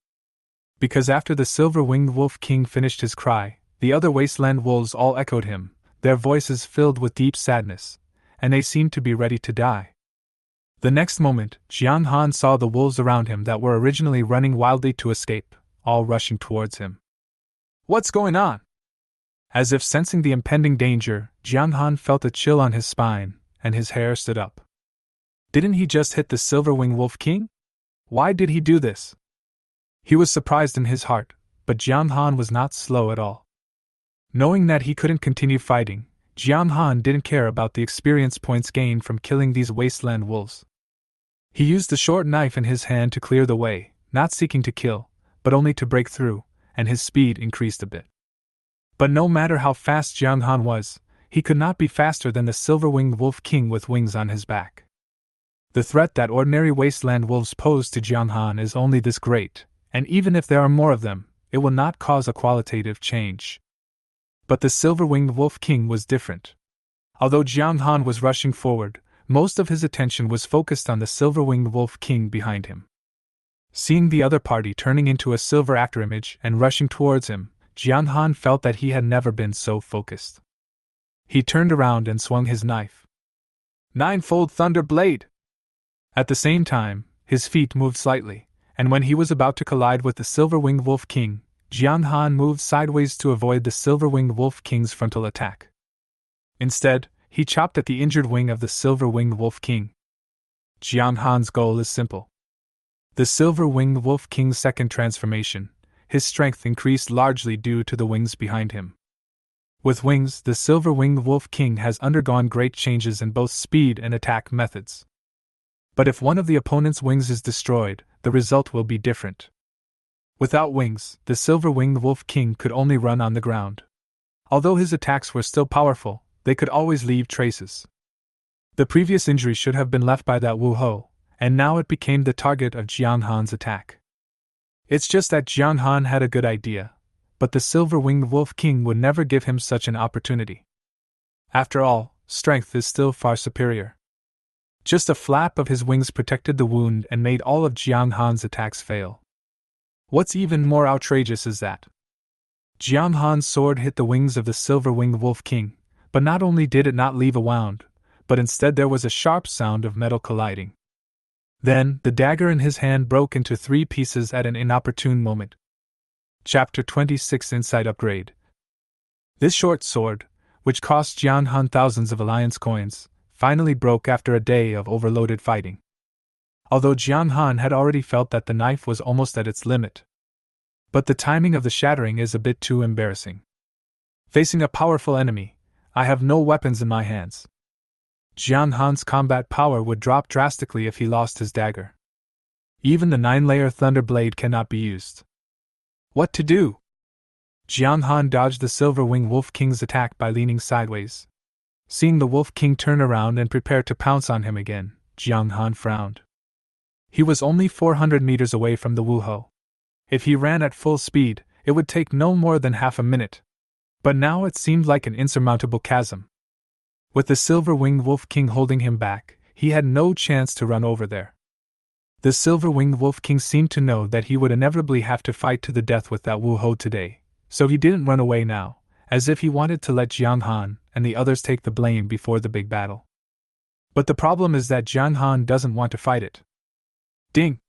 Speaker 1: Because after the Silver-Winged Wolf King finished his cry, the other wasteland wolves all echoed him, their voices filled with deep sadness, and they seemed to be ready to die. The next moment, Jiang Han saw the wolves around him that were originally running wildly to escape, all rushing towards him. What's going on? As if sensing the impending danger, Jiang Han felt a chill on his spine, and his hair stood up. Didn't he just hit the Silver-Winged Wolf King? Why did he do this? He was surprised in his heart, but Jiang Han was not slow at all. Knowing that he couldn't continue fighting, Jiang Han didn't care about the experience points gained from killing these wasteland wolves. He used the short knife in his hand to clear the way, not seeking to kill, but only to break through, and his speed increased a bit. But no matter how fast Jiang Han was, he could not be faster than the Silver-Winged Wolf King with wings on his back. The threat that ordinary wasteland wolves pose to Jiang Han is only this great, and even if there are more of them, it will not cause a qualitative change. But the Silver-Winged Wolf King was different. Although Jiang Han was rushing forward, most of his attention was focused on the Silver-Winged Wolf King behind him. Seeing the other party turning into a silver afterimage and rushing towards him, Jiang Han felt that he had never been so focused. He turned around and swung his knife. Ninefold Thunder Blade! At the same time, his feet moved slightly, and when he was about to collide with the Silver-Winged Wolf King, Jiang Han moved sideways to avoid the Silver-Winged Wolf King's frontal attack. Instead, he chopped at the injured wing of the Silver-Winged Wolf King. Jiang Han's goal is simple. The Silver-Winged Wolf King's second transformation, his strength increased largely due to the wings behind him. With wings, the Silver-Winged Wolf King has undergone great changes in both speed and attack methods. But if one of the opponent's wings is destroyed, the result will be different. Without wings, the Silver-Winged Wolf King could only run on the ground. Although his attacks were still powerful, they could always leave traces. The previous injury should have been left by that Wu Ho, and now it became the target of Jiang Han's attack. It's just that Jiang Han had a good idea, but the Silver-Winged Wolf King would never give him such an opportunity. After all, strength is still far superior. Just a flap of his wings protected the wound and made all of Jiang Han's attacks fail. What's even more outrageous is that Jiang Han's sword hit the wings of the Silver-Winged Wolf King, but not only did it not leave a wound, but instead there was a sharp sound of metal colliding. Then, the dagger in his hand broke into 3 pieces at an inopportune moment. Chapter 26 Insight Upgrade. This short sword, which cost Jiang Han thousands of alliance coins, finally broke after a day of overloaded fighting. Although Jiang Han had already felt that the knife was almost at its limit. But the timing of the shattering is a bit too embarrassing. Facing a powerful enemy, I have no weapons in my hands. Jiang Han's combat power would drop drastically if he lost his dagger. Even the 9-layer Thunder Blade cannot be used. What to do? Jiang Han dodged the Silver-Winged Wolf King's attack by leaning sideways. Seeing the Wolf King turn around and prepare to pounce on him again, Jiang Han frowned. He was only 400 meters away from the Wu Ho. If he ran at full speed, it would take no more than half a minute. But now it seemed like an insurmountable chasm. With the Silver-Winged Wolf King holding him back, he had no chance to run over there. The Silver-Winged Wolf King seemed to know that he would inevitably have to fight to the death with that Wu Ho today, so he didn't run away now, as if he wanted to let Jiang Han and the others take the blame before the big battle. But the problem is that Jiang Han doesn't want to fight it. Ding!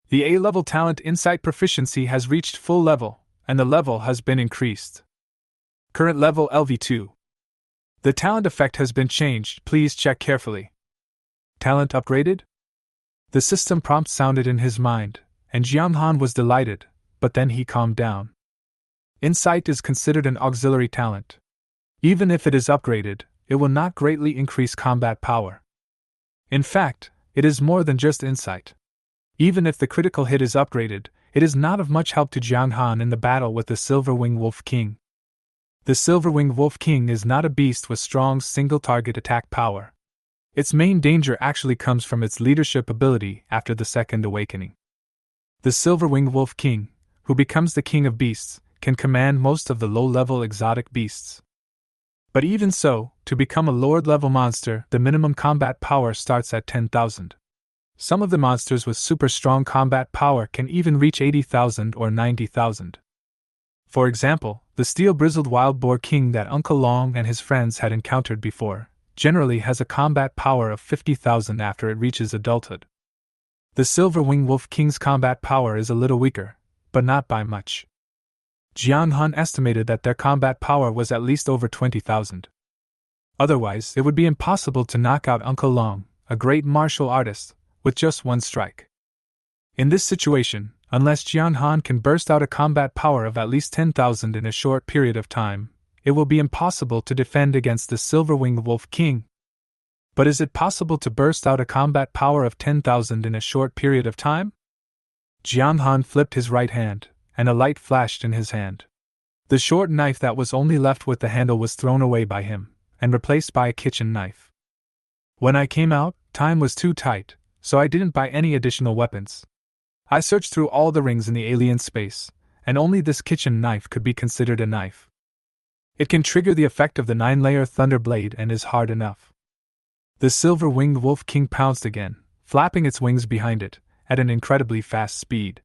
Speaker 1: The A-level talent Insight Proficiency has reached full level, and the level has been increased. Current level LV2. The talent effect has been changed, please check carefully. Talent upgraded? The system prompt sounded in his mind, and Jiang Han was delighted, but then he calmed down. Insight is considered an auxiliary talent. Even if it is upgraded, it will not greatly increase combat power. In fact, it is more than just insight. Even if the critical hit is upgraded, it is not of much help to Jiang Han in the battle with the Silver-Winged Wolf King. The Silver-Winged Wolf King is not a beast with strong single-target attack power. Its main danger actually comes from its leadership ability after the Second Awakening. The Silver-Winged Wolf King, who becomes the King of Beasts, can command most of the low-level exotic beasts. But even so, to become a Lord-level monster, the minimum combat power starts at 10,000. Some of the monsters with super strong combat power can even reach 80,000 or 90,000. For example, the steel-bristled wild boar king that Uncle Long and his friends had encountered before generally has a combat power of 50,000 after it reaches adulthood. The Silver-Winged Wolf King's combat power is a little weaker, but not by much. Jiang Han estimated that their combat power was at least over 20,000. Otherwise, it would be impossible to knock out Uncle Long, a great martial artist, with just one strike. In this situation, unless Jiang Han can burst out a combat power of at least 10,000 in a short period of time, it will be impossible to defend against the Silver-Winged Wolf King. But is it possible to burst out a combat power of 10,000 in a short period of time? Jiang Han flipped his right hand, and a light flashed in his hand. The short knife that was only left with the handle was thrown away by him, and replaced by a kitchen knife. When I came out, time was too tight, so I didn't buy any additional weapons. I searched through all the rings in the alien space, and only this kitchen knife could be considered a knife. It can trigger the effect of the 9-layer Thunder Blade and is hard enough. The Silver-Winged Wolf King pounced again, flapping its wings behind it, at an incredibly fast speed.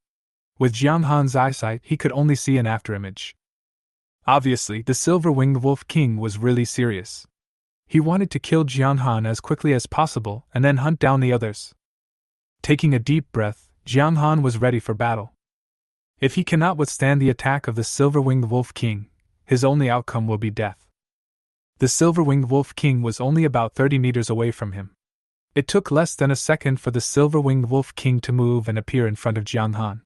Speaker 1: With Jiang Han's eyesight, he could only see an afterimage. Obviously, the Silver-Winged Wolf King was really serious. He wanted to kill Jiang Han as quickly as possible and then hunt down the others. Taking a deep breath, Jiang Han was ready for battle. If he cannot withstand the attack of the Silver-Winged Wolf King, his only outcome will be death. The Silver-Winged Wolf King was only about 30 meters away from him. It took less than a second for the Silver-Winged Wolf King to move and appear in front of Jiang Han.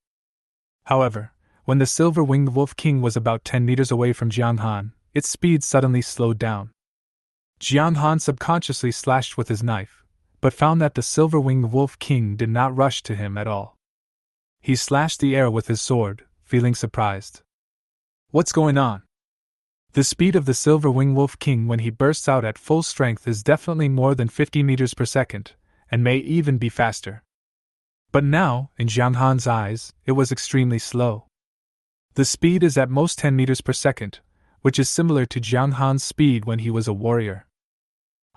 Speaker 1: However, when the Silver-Winged Wolf King was about 10 meters away from Jiang Han, its speed suddenly slowed down. Jiang Han subconsciously slashed with his knife, but found that the Silver-Winged Wolf King did not rush to him at all. He slashed the air with his sword, feeling surprised. What's going on? The speed of the Silverwing Wolf King when he bursts out at full strength is definitely more than 50 meters per second, and may even be faster. But now, in Jiang Han's eyes, it was extremely slow. The speed is at most 10 meters per second, which is similar to Jiang Han's speed when he was a warrior.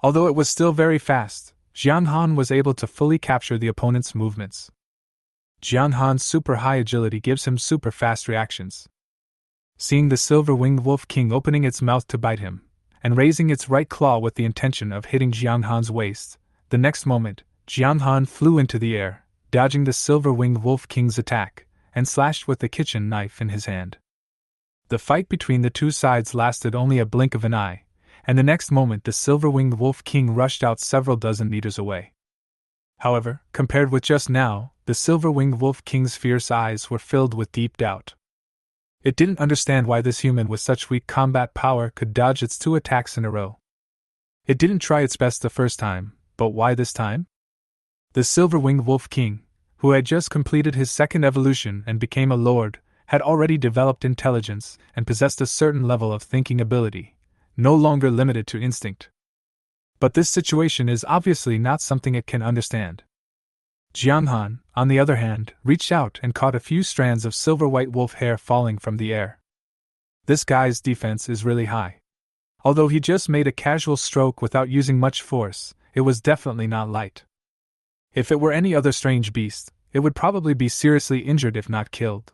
Speaker 1: Although it was still very fast, Jiang Han was able to fully capture the opponent's movements. Jiang Han's super high agility gives him super fast reactions. Seeing the silver-winged Wolf King opening its mouth to bite him, and raising its right claw with the intention of hitting Jiang Han's waist, the next moment, Jiang Han flew into the air, dodging the silver-winged Wolf King's attack, and slashed with the kitchen knife in his hand. The fight between the two sides lasted only a blink of an eye, and the next moment the silver-winged Wolf King rushed out several dozen meters away. However, compared with just now, the silver-winged Wolf King's fierce eyes were filled with deep doubt. It didn't understand why this human with such weak combat power could dodge its two attacks in a row. It didn't try its best the first time, but why this time? The silver-winged Wolf King, who had just completed his second evolution and became a lord, had already developed intelligence and possessed a certain level of thinking ability, no longer limited to instinct. But this situation is obviously not something it can understand. Jiang Han, on the other hand, reached out and caught a few strands of silver-white wolf hair falling from the air. This guy's defense is really high. Although he just made a casual stroke without using much force, it was definitely not light. If it were any other strange beast, it would probably be seriously injured if not killed.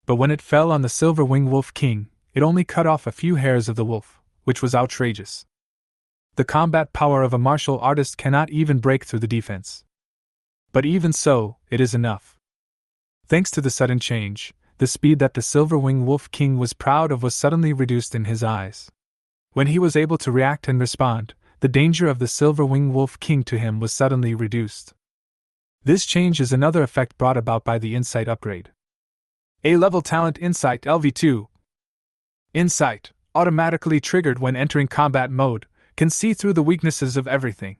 Speaker 1: But when it fell on the silver-winged Wolf King, it only cut off a few hairs of the wolf, which was outrageous. The combat power of a martial artist cannot even break through the defense. But even so, it is enough. Thanks to the sudden change, the speed that the Silverwing Wolf King was proud of was suddenly reduced in his eyes. When he was able to react and respond, the danger of the Silverwing Wolf King to him was suddenly reduced. This change is another effect brought about by the Insight upgrade. A-level talent Insight LV2. Insight, automatically triggered when entering combat mode, can see through the weaknesses of everything.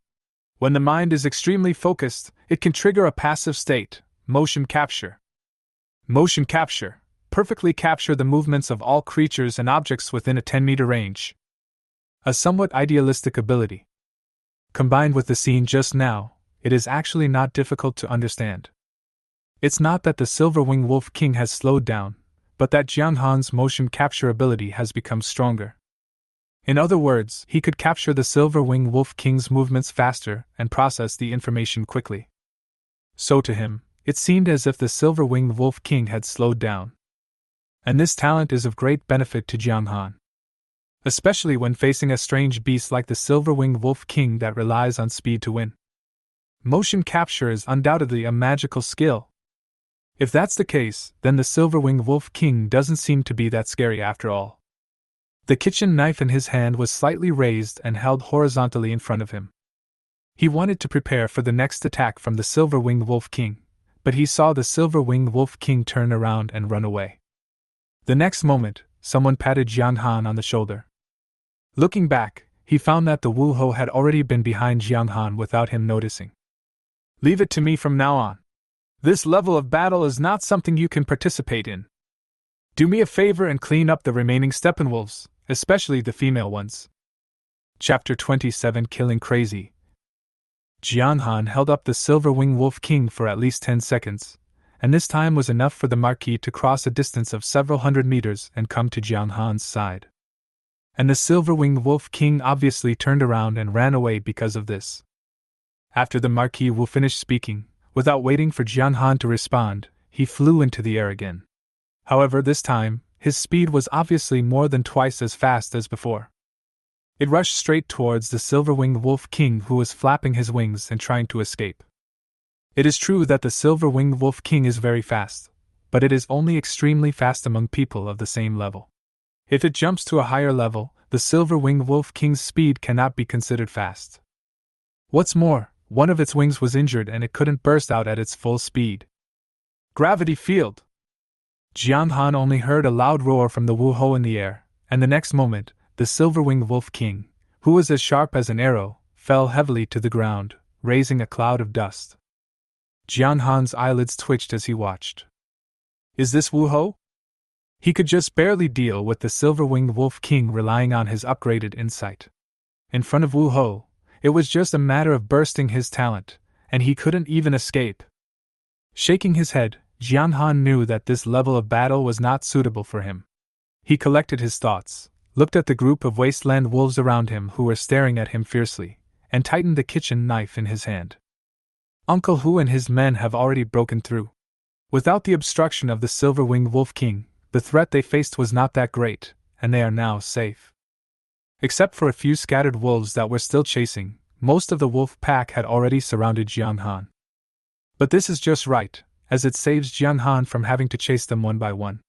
Speaker 1: When the mind is extremely focused, it can trigger a passive state, motion capture. Motion capture, perfectly capture the movements of all creatures and objects within a 10-meter range. A somewhat idealistic ability. Combined with the scene just now, it is actually not difficult to understand. It's not that the Silverwing Wolf King has slowed down, but that Jiang Han's motion capture ability has become stronger. In other words, he could capture the Silverwing Wolf King's movements faster and process the information quickly. So to him, it seemed as if the Silverwing Wolf King had slowed down. And this talent is of great benefit to Jiang Han. Especially when facing a strange beast like the Silverwing Wolf King that relies on speed to win. Motion capture is undoubtedly a magical skill. If that's the case, then the Silverwing Wolf King doesn't seem to be that scary after all. The kitchen knife in his hand was slightly raised and held horizontally in front of him. He wanted to prepare for the next attack from the Silverwing Wolf King, but he saw the Silverwing Wolf King turn around and run away. The next moment, someone patted Jiang Han on the shoulder. Looking back, he found that the Wu Ho had already been behind Jiang Han without him noticing. "Leave it to me from now on. This level of battle is not something you can participate in. Do me a favor and clean up the remaining Steppenwolves, especially the female ones." Chapter 27 Killing Crazy. Jiang Han held up the Silverwing Wolf King for at least 10 seconds, and this time was enough for the Marquis to cross a distance of several hundred meters and come to Jiang Han's side. And the Silverwing Wolf King obviously turned around and ran away because of this. After the Marquis Wu finished speaking, without waiting for Jiang Han to respond, he flew into the air again. However, this time, his speed was obviously more than twice as fast as before. It rushed straight towards the Silverwing Wolf King, who was flapping his wings and trying to escape. It is true that the Silverwing Wolf King is very fast, but it is only extremely fast among people of the same level. If it jumps to a higher level, the Silverwing Wolf King's speed cannot be considered fast. What's more, one of its wings was injured and it couldn't burst out at its full speed. Gravity field! Jiang Han only heard a loud roar from the Wu Ho in the air, and the next moment, the Silverwing Wolf King, who was as sharp as an arrow, fell heavily to the ground, raising a cloud of dust. Jiang Han's eyelids twitched as he watched. "Is this Wu Ho?" He could just barely deal with the silver-winged Wolf King relying on his upgraded insight. In front of Wu Ho, it was just a matter of bursting his talent, and he couldn't even escape. Shaking his head, Jiang Han knew that this level of battle was not suitable for him. He collected his thoughts, looked at the group of wasteland wolves around him who were staring at him fiercely, and tightened the kitchen knife in his hand. Uncle Hu and his men have already broken through. Without the obstruction of the silver-winged Wolf King, the threat they faced was not that great, and they are now safe. Except for a few scattered wolves that were still chasing, most of the wolf pack had already surrounded Jiang Han. But this is just right, as it saves Jiang Han from having to chase them one by one.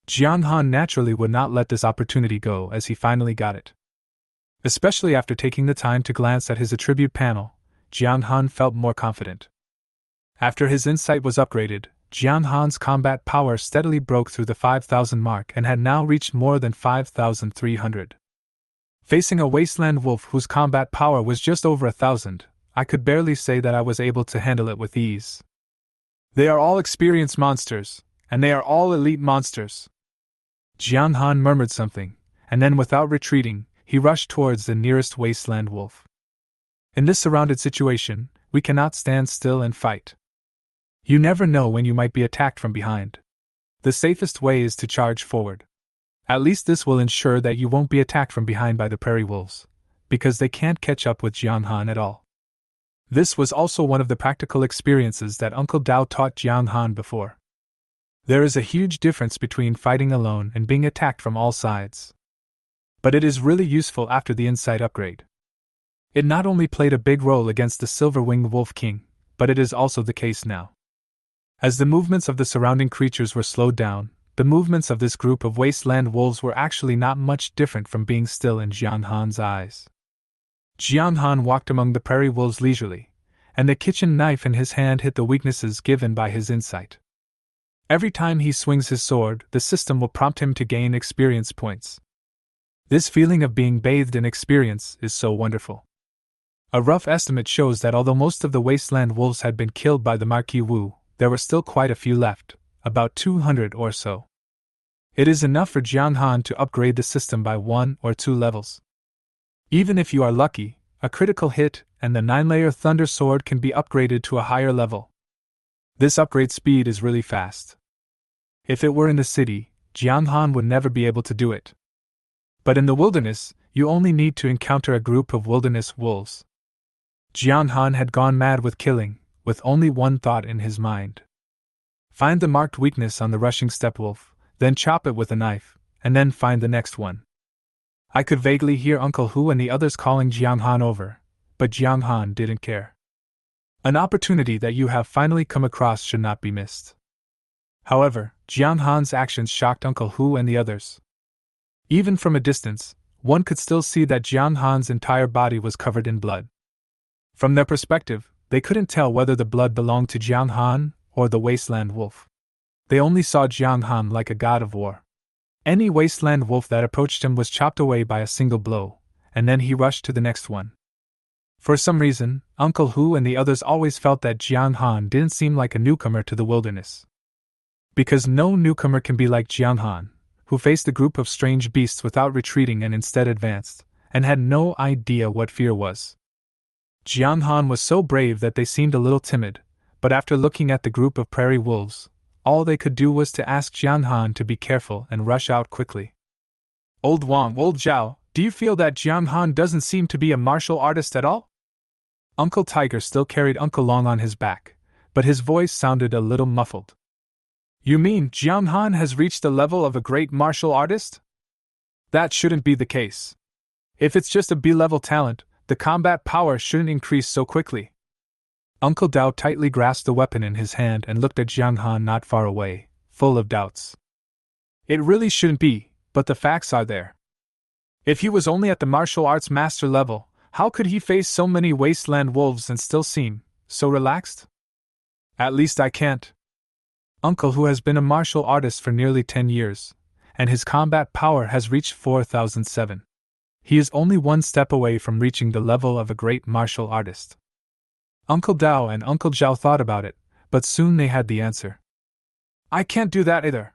Speaker 1: Jiang Han naturally would not let this opportunity go as he finally got it. Especially after taking the time to glance at his attribute panel, Jiang Han felt more confident. After his insight was upgraded, Jiang Han's combat power steadily broke through the 5,000 mark and had now reached more than 5,300. Facing a wasteland wolf whose combat power was just over 1,000, I could barely say that I was able to handle it with ease. They are all experienced monsters, and they are all elite monsters. Jiang Han murmured something, and then without retreating, he rushed towards the nearest wasteland wolf. In this surrounded situation, we cannot stand still and fight. You never know when you might be attacked from behind. The safest way is to charge forward. At least this will ensure that you won't be attacked from behind by the prairie wolves, because they can't catch up with Jiang Han at all. This was also one of the practical experiences that Uncle Dao taught Jiang Han before. There is a huge difference between fighting alone and being attacked from all sides. But it is really useful after the insight upgrade. It not only played a big role against the Silver-winged Wolf King, but it is also the case now. As the movements of the surrounding creatures were slowed down, the movements of this group of wasteland wolves were actually not much different from being still in Jiang Han's eyes. Jiang Han walked among the prairie wolves leisurely, and the kitchen knife in his hand hit the weaknesses given by his insight. Every time he swings his sword, the system will prompt him to gain experience points. This feeling of being bathed in experience is so wonderful. A rough estimate shows that although most of the wasteland wolves had been killed by the Marquis Wu, there were still quite a few left, about 200 or so. It is enough for Jiang Han to upgrade the system by 1 or 2 levels. Even if you are lucky, a critical hit and the 9-layer Thunder Sword can be upgraded to a higher level. This upgrade speed is really fast. If it were in the city, Jiang Han would never be able to do it. But in the wilderness, you only need to encounter a group of wilderness wolves. Jiang Han had gone mad with killing, with only one thought in his mind. Find the marked weakness on the rushing steppe wolf, then chop it with a knife, and then find the next one. I could vaguely hear Uncle Hu and the others calling Jiang Han over, but Jiang Han didn't care. An opportunity that you have finally come across should not be missed. However, Jiang Han's actions shocked Uncle Hu and the others. Even from a distance, one could still see that Jiang Han's entire body was covered in blood. From their perspective, they couldn't tell whether the blood belonged to Jiang Han or the wasteland wolf. They only saw Jiang Han like a god of war. Any wasteland wolf that approached him was chopped away by a single blow, and then he rushed to the next one. For some reason, Uncle Hu and the others always felt that Jiang Han didn't seem like a newcomer to the wilderness. Because no newcomer can be like Jiang Han, who faced a group of strange beasts without retreating and instead advanced, and had no idea what fear was. Jiang Han was so brave that they seemed a little timid, but after looking at the group of prairie wolves, all they could do was to ask Jiang Han to be careful and rush out quickly. Old Wang, Old Zhao, do you feel that Jiang Han doesn't seem to be a martial artist at all? Uncle Tiger still carried Uncle Long on his back, but his voice sounded a little muffled. You mean Jiang Han has reached the level of a great martial artist? That shouldn't be the case. If it's just a B-level talent, the combat power shouldn't increase so quickly. Uncle Dao tightly grasped the weapon in his hand and looked at Jiang Han not far away, full of doubts. It really shouldn't be, but the facts are there. If he was only at the martial arts master level, how could he face so many wasteland wolves and still seem so relaxed? At least I can't. Uncle, who has been a martial artist for nearly 10 years, and his combat power has reached 4007. He is only one step away from reaching the level of a great martial artist. Uncle Dao and Uncle Zhao thought about it, but soon they had the answer. I can't do that either.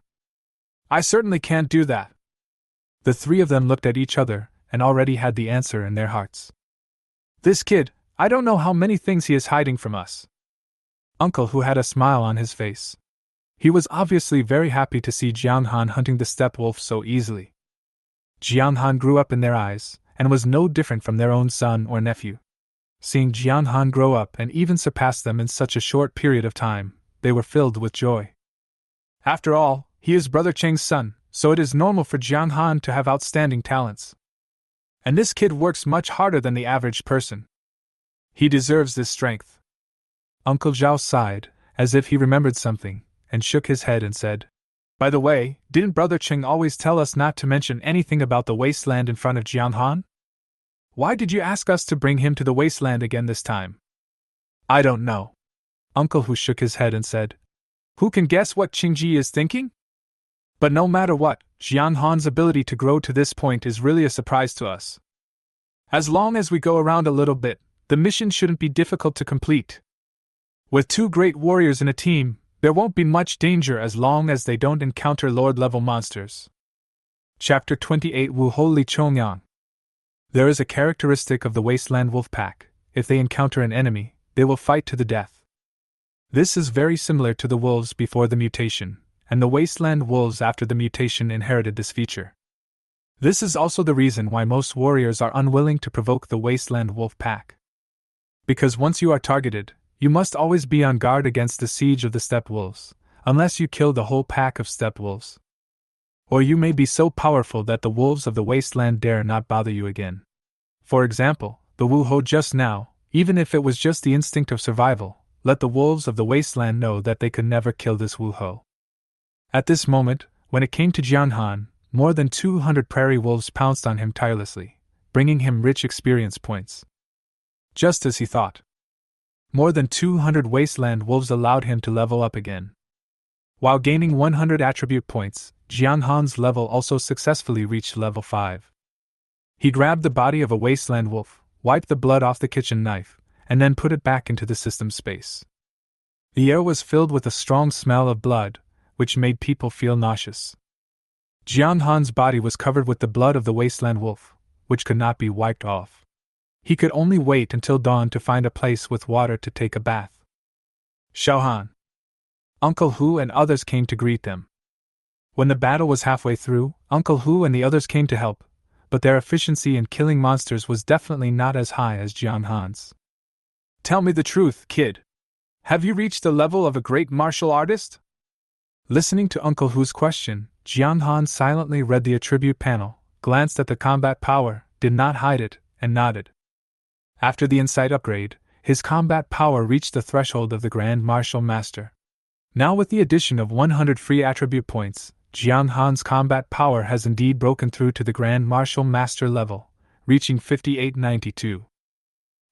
Speaker 1: I certainly can't do that. The three of them looked at each other and already had the answer in their hearts. This kid, I don't know how many things he is hiding from us. Uncle Hu had a smile on his face. He was obviously very happy to see Jianghan hunting the steppe wolf so easily. Jianghan grew up in their eyes and was no different from their own son or nephew. Seeing Jianghan grow up and even surpass them in such a short period of time, they were filled with joy. After all, he is Brother Cheng's son, so it is normal for Jianghan to have outstanding talents. And this kid works much harder than the average person. He deserves this strength. Uncle Zhao sighed, as if he remembered something, and shook his head and said, By the way, didn't Brother Cheng always tell us not to mention anything about the wasteland in front of Jianghan? Why did you ask us to bring him to the wasteland again this time? I don't know. Uncle Hu shook his head and said, Who can guess what Qingji is thinking? But no matter what, Jianghan's ability to grow to this point is really a surprise to us. As long as we go around a little bit, the mission shouldn't be difficult to complete. With two great warriors in a team, there won't be much danger as long as they don't encounter Lord-level monsters. Chapter 28 Wu Hou Li Chongyang. There is a characteristic of the Wasteland Wolf Pack: if they encounter an enemy, they will fight to the death. This is very similar to the wolves before the mutation, and the Wasteland Wolves after the mutation inherited this feature. This is also the reason why most warriors are unwilling to provoke the Wasteland Wolf Pack. Because once you are targeted, you must always be on guard against the siege of the steppe wolves, unless you kill the whole pack of steppe wolves. Or you may be so powerful that the wolves of the wasteland dare not bother you again. For example, the Wu Hou just now, even if it was just the instinct of survival, let the wolves of the wasteland know that they could never kill this Wu Hou. At this moment, when it came to Jianghan, more than 200 prairie wolves pounced on him tirelessly, bringing him rich experience points. Just as he thought. More than 200 wasteland wolves allowed him to level up again. While gaining 100 attribute points, Jianghan's level also successfully reached level 5. He grabbed the body of a wasteland wolf, wiped the blood off the kitchen knife, and then put it back into the system space. The air was filled with a strong smell of blood, which made people feel nauseous. Jianghan's body was covered with the blood of the wasteland wolf, which could not be wiped off. He could only wait until dawn to find a place with water to take a bath. Xiaohan. Uncle Hu and others came to greet them. When the battle was halfway through, Uncle Hu and the others came to help, but their efficiency in killing monsters was definitely not as high as Jianghan's. Tell me the truth, kid. Have you reached the level of a great martial artist? Listening to Uncle Hu's question, Jianghan silently read the attribute panel, glanced at the combat power, did not hide it, and nodded. After the insight upgrade, his combat power reached the threshold of the Grand Martial Master. Now with the addition of 100 free attribute points, Jianghan's combat power has indeed broken through to the Grand Martial Master level, reaching 5892.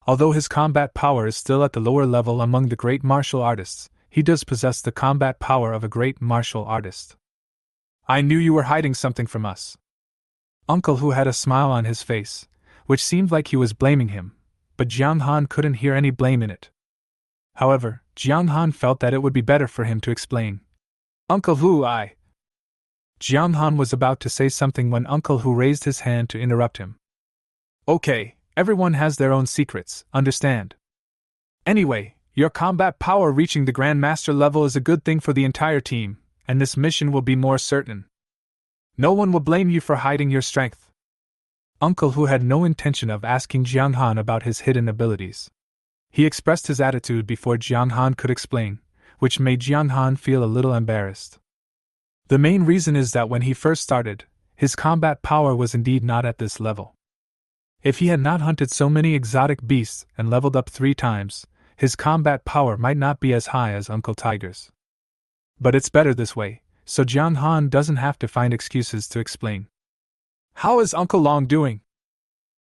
Speaker 1: Although his combat power is still at the lower level among the great martial artists, he does possess the combat power of a great martial artist. I knew you were hiding something from us. Uncle Hu had a smile on his face, which seemed like he was blaming him, but Jianghan couldn't hear any blame in it. However, Jianghan felt that it would be better for him to explain. Uncle Hu, Jianghan was about to say something when Uncle Hu raised his hand to interrupt him. Okay, everyone has their own secrets, understand? Anyway, your combat power reaching the Grand Master level is a good thing for the entire team, and this mission will be more certain. No one will blame you for hiding your strength. Uncle Hu had no intention of asking Jianghan about his hidden abilities. He expressed his attitude before Jianghan could explain, which made Jianghan feel a little embarrassed. The main reason is that when he first started, his combat power was indeed not at this level. If he had not hunted so many exotic beasts and leveled up 3 times, his combat power might not be as high as Uncle Tiger's. But it's better this way, so Jianghan doesn't have to find excuses to explain. How is Uncle Long doing?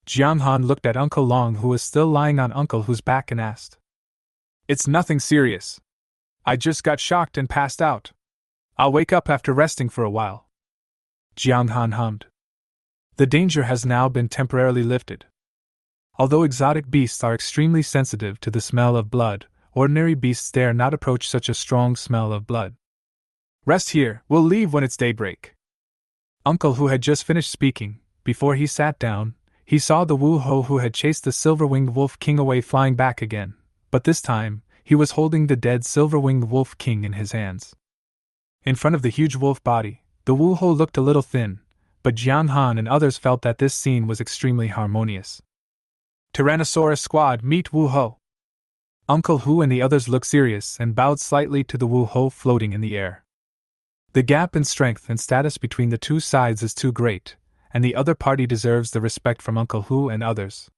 Speaker 1: Jianghan looked at Uncle Long, who was still lying on Uncle Hu's back, and asked. It's nothing serious. I just got shocked and passed out. I'll wake up after resting for a while. Jianghan hummed. The danger has now been temporarily lifted. Although exotic beasts are extremely sensitive to the smell of blood, ordinary beasts dare not approach such a strong smell of blood. Rest here, we'll leave when it's daybreak. Uncle Hu had just finished speaking. Before he sat down, he saw the Wu Ho who had chased the silver-winged wolf king away flying back again, but this time, he was holding the dead silver-winged wolf king in his hands. In front of the huge wolf body, the Wu Ho looked a little thin, but Jiang Han and others felt that this scene was extremely harmonious. Tyrannosaurus Squad, meet Wu Ho. Uncle Hu and the others looked serious and bowed slightly to the Wu Ho floating in the air. The gap in strength and status between the two sides is too great, and the other party deserves the respect from Uncle Hu and others.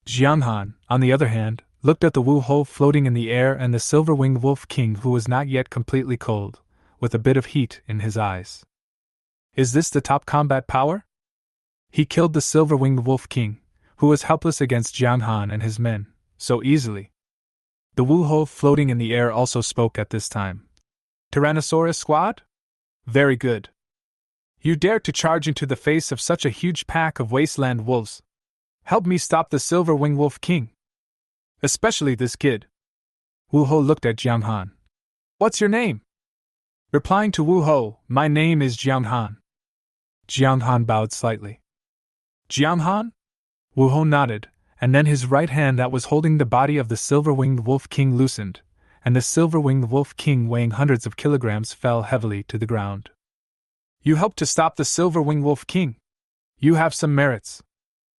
Speaker 1: Jiang Han, on the other hand, looked at the Wu Ho floating in the air and the silver-winged wolf king who was not yet completely cold, with a bit of heat in his eyes. Is this the top combat power? He killed the silver-winged wolf king, who was helpless against Jiang Han and his men, so easily. The Wu Ho floating in the air also spoke at this time. Tyrannosaurus Squad? Very good. You dare to charge into the face of such a huge pack of wasteland wolves. Help me stop the silver-winged wolf king. Especially this kid. Wu Ho looked at Jiang Han. What's your name? Replying to Wu Ho, my name is Jiang Han. Jiang Han bowed slightly. Jiang Han? Wu Ho nodded, and then his right hand that was holding the body of the silver-winged wolf king loosened, and the silver-winged wolf king weighing hundreds of kilograms fell heavily to the ground. You helped to stop the silver-winged wolf king. You have some merits.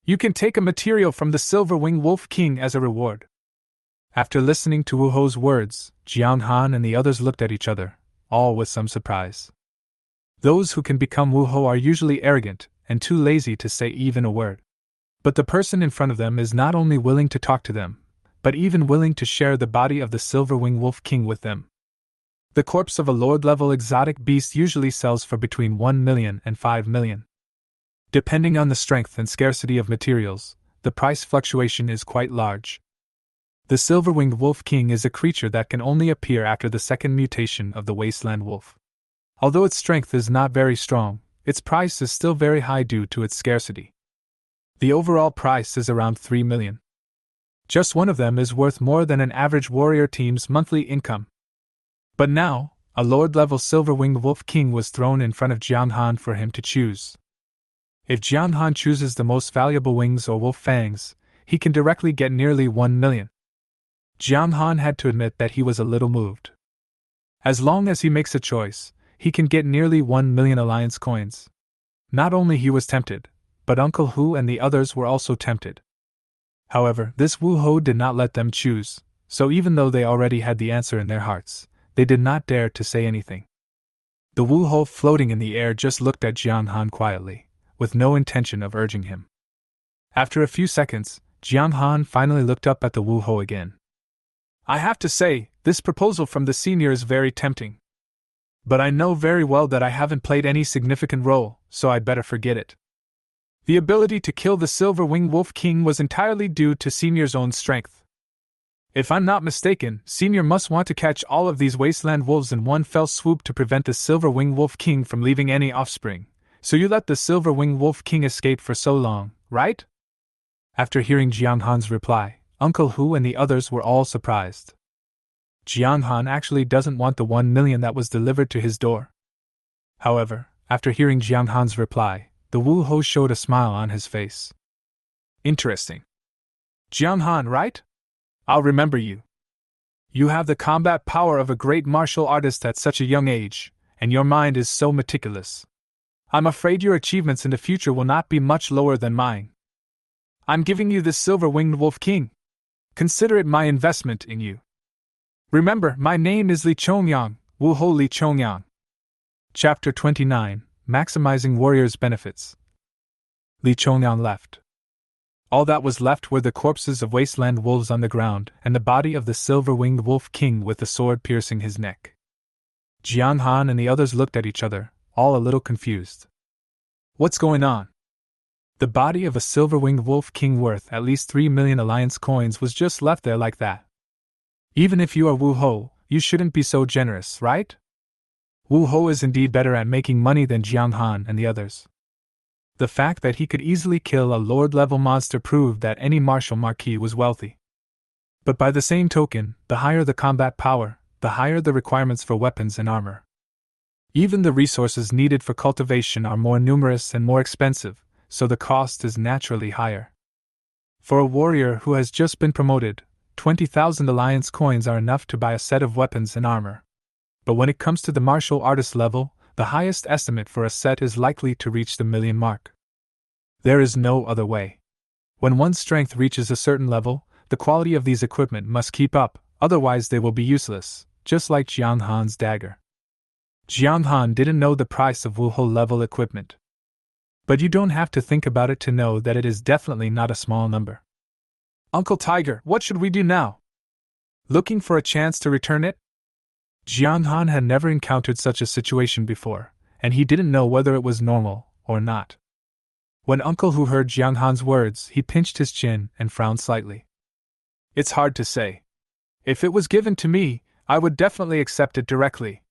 Speaker 1: You can take a material from the silver-winged wolf king as a reward. After listening to Wu Ho's words, Jiang Han and the others looked at each other, all with some surprise. Those who can become Wu Ho are usually arrogant and too lazy to say even a word. But the person in front of them is not only willing to talk to them, but even willing to share the body of the silver-winged wolf king with them. The corpse of a lord-level exotic beast usually sells for between 1 million and 5 million. Depending on the strength and scarcity of materials, the price fluctuation is quite large. The silver-winged wolf king is a creature that can only appear after the second mutation of the wasteland wolf. Although its strength is not very strong, its price is still very high due to its scarcity. The overall price is around 3 million. Just one of them is worth more than an average warrior team's monthly income. But now, a lord-level silver-winged wolf king was thrown in front of Jiang Han for him to choose. If Jiang Han chooses the most valuable wings or wolf fangs, he can directly get nearly 1 million. Jiang Han had to admit that he was a little moved. As long as he makes a choice, he can get nearly 1 million alliance coins. Not only he was tempted, but Uncle Hu and the others were also tempted. However, this Wu Ho did not let them choose, so even though they already had the answer in their hearts, they did not dare to say anything. The Wu Ho floating in the air just looked at Jiang Han quietly, with no intention of urging him. After a few seconds, Jiang Han finally looked up at the Wu Ho again. I have to say, this proposal from the senior is very tempting. But I know very well that I haven't played any significant role, so I'd better forget it. The ability to kill the silver-winged wolf king was entirely due to Senior's own strength. If I'm not mistaken, Senior must want to catch all of these wasteland wolves in one fell swoop to prevent the silver-winged wolf king from leaving any offspring, so you let the silver-winged wolf king escape for so long, right? After hearing Jiang Han's reply, Uncle Hu and the others were all surprised. Jiang Han actually doesn't want the 1 million that was delivered to his door. However, after hearing Jiang Han's reply, the Wu Ho showed a smile on his face. Interesting. Jiang Han, right? I'll remember you. You have the combat power of a great martial artist at such a young age, and your mind is so meticulous. I'm afraid your achievements in the future will not be much lower than mine. I'm giving you this silver-winged wolf king. Consider it my investment in you. Remember, my name is Li Chongyang, Wu Ho Li Chongyang. Chapter 29, Maximizing Warriors' Benefits. Li Chongyang left. All that was left were the corpses of wasteland wolves on the ground and the body of the silver-winged wolf king with the sword piercing his neck. Jiang Han and the others looked at each other, all a little confused. What's going on? The body of a silver-winged wolf king worth at least 3 million alliance coins was just left there like that. Even if you are Wu Ho, you shouldn't be so generous, right? Wu Ho is indeed better at making money than Jiang Han and the others. The fact that he could easily kill a lord-level monster proved that any martial marquis was wealthy. But by the same token, the higher the combat power, the higher the requirements for weapons and armor. Even the resources needed for cultivation are more numerous and more expensive, so the cost is naturally higher. For a warrior who has just been promoted, 20,000 alliance coins are enough to buy a set of weapons and armor. But when it comes to the martial artist level, the highest estimate for a set is likely to reach the million mark. There is no other way. When one's strength reaches a certain level, the quality of these equipment must keep up, otherwise they will be useless, just like Jiang Han's dagger. Jiang Han didn't know the price of Wuho level equipment. But you don't have to think about it to know that it is definitely not a small number. Uncle Tiger, what should we do now? Looking for a chance to return it? Jiang Han had never encountered such a situation before, and he didn't know whether it was normal or not. When Uncle Hu heard Jiang Han's words, he pinched his chin and frowned slightly. It's hard to say. If it was given to me, I would definitely accept it directly.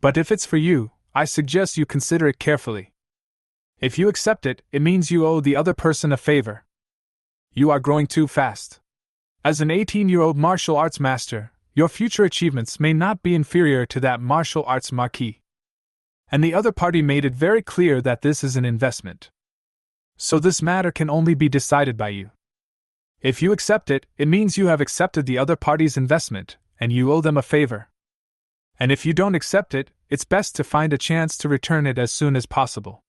Speaker 1: But if it's for you, I suggest you consider it carefully. If you accept it, it means you owe the other person a favor. You are growing too fast. As an 18-year-old martial arts master, your future achievements may not be inferior to that martial arts marquis. And the other party made it very clear that this is an investment. So this matter can only be decided by you. If you accept it, it means you have accepted the other party's investment, and you owe them a favor. And if you don't accept it, it's best to find a chance to return it as soon as possible.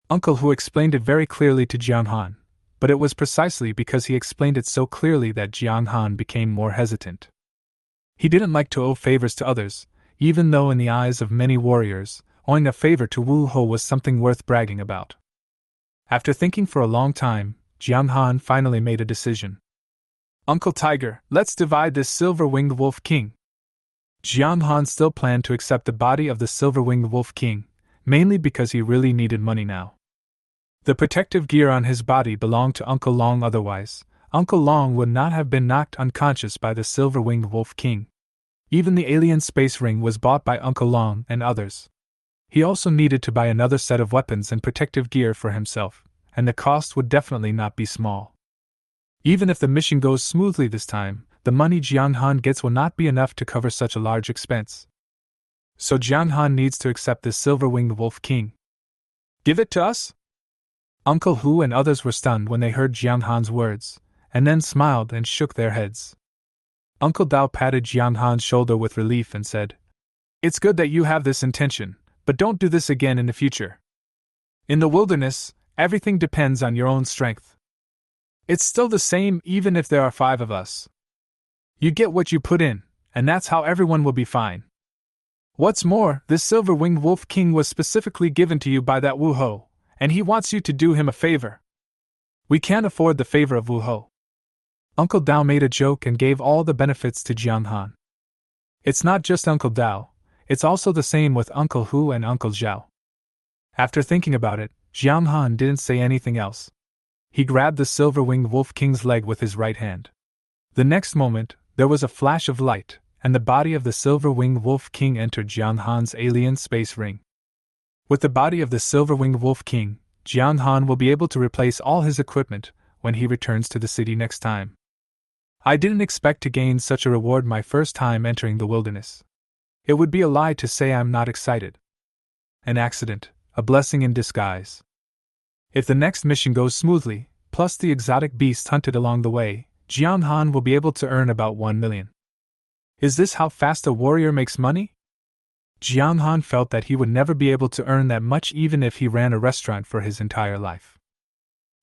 Speaker 1: Uncle Hu explained it very clearly to Jiang Han, but it was precisely because he explained it so clearly that Jiang Han became more hesitant. He didn't like to owe favors to others, even though in the eyes of many warriors, owing a favor to Wu Ho was something worth bragging about. After thinking for a long time, Jiang Han finally made a decision. Uncle Tiger, let's divide this silver-winged wolf king. Jiang Han still planned to accept the body of the silver-winged wolf king, mainly because he really needed money now. The protective gear on his body belonged to Uncle Long, otherwise, Uncle Long would not have been knocked unconscious by the silver-winged wolf king. Even the alien space ring was bought by Uncle Long and others. He also needed to buy another set of weapons and protective gear for himself, and the cost would definitely not be small. Even if the mission goes smoothly this time, the money Jiang Han gets will not be enough to cover such a large expense. So Jiang Han needs to accept this silver-winged wolf king. Give it to us? Uncle Hu and others were stunned when they heard Jiang Han's words, and then smiled and shook their heads. Uncle Dao patted Jiang Han's shoulder with relief and said, It's good that you have this intention, but don't do this again in the future. In the wilderness, everything depends on your own strength. It's still the same even if there are 5 of us. You get what you put in, and that's how everyone will be fine. What's more, this silver-winged wolf king was specifically given to you by that Wu Ho, and he wants you to do him a favor. We can't afford the favor of Wu Ho. Uncle Dao made a joke and gave all the benefits to Jiang Han. It's not just Uncle Dao, it's also the same with Uncle Hu and Uncle Zhao. After thinking about it, Jiang Han didn't say anything else. He grabbed the silver-winged wolf king's leg with his right hand. The next moment, there was a flash of light, and the body of the silver-winged wolf king entered Jiang Han's alien space ring. With the body of the silver-winged wolf king, Jiang Han will be able to replace all his equipment when he returns to the city next time. I didn't expect to gain such a reward my first time entering the wilderness. It would be a lie to say I'm not excited. An accident, a blessing in disguise. If the next mission goes smoothly, plus the exotic beasts hunted along the way, Jiang Han will be able to earn about 1 million. Is this how fast a warrior makes money? Jiang Han felt that he would never be able to earn that much even if he ran a restaurant for his entire life.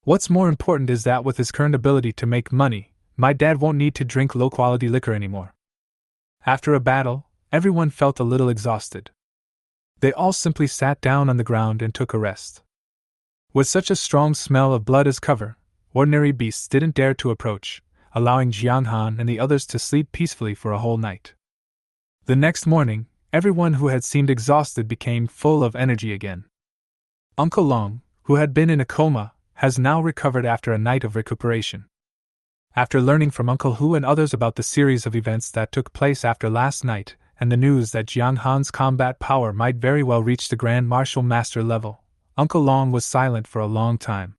Speaker 1: What's more important is that with his current ability to make money, my dad won't need to drink low-quality liquor anymore. After a battle, everyone felt a little exhausted. They all simply sat down on the ground and took a rest. With such a strong smell of blood as cover, ordinary beasts didn't dare to approach, allowing Jiang Han and the others to sleep peacefully for a whole night. The next morning, everyone who had seemed exhausted became full of energy again. Uncle Long, who had been in a coma, has now recovered after a night of recuperation. After learning from Uncle Hu and others about the series of events that took place after last night, and the news that Jiang Han's combat power might very well reach the Grand Martial Master level, Uncle Long was silent for a long time.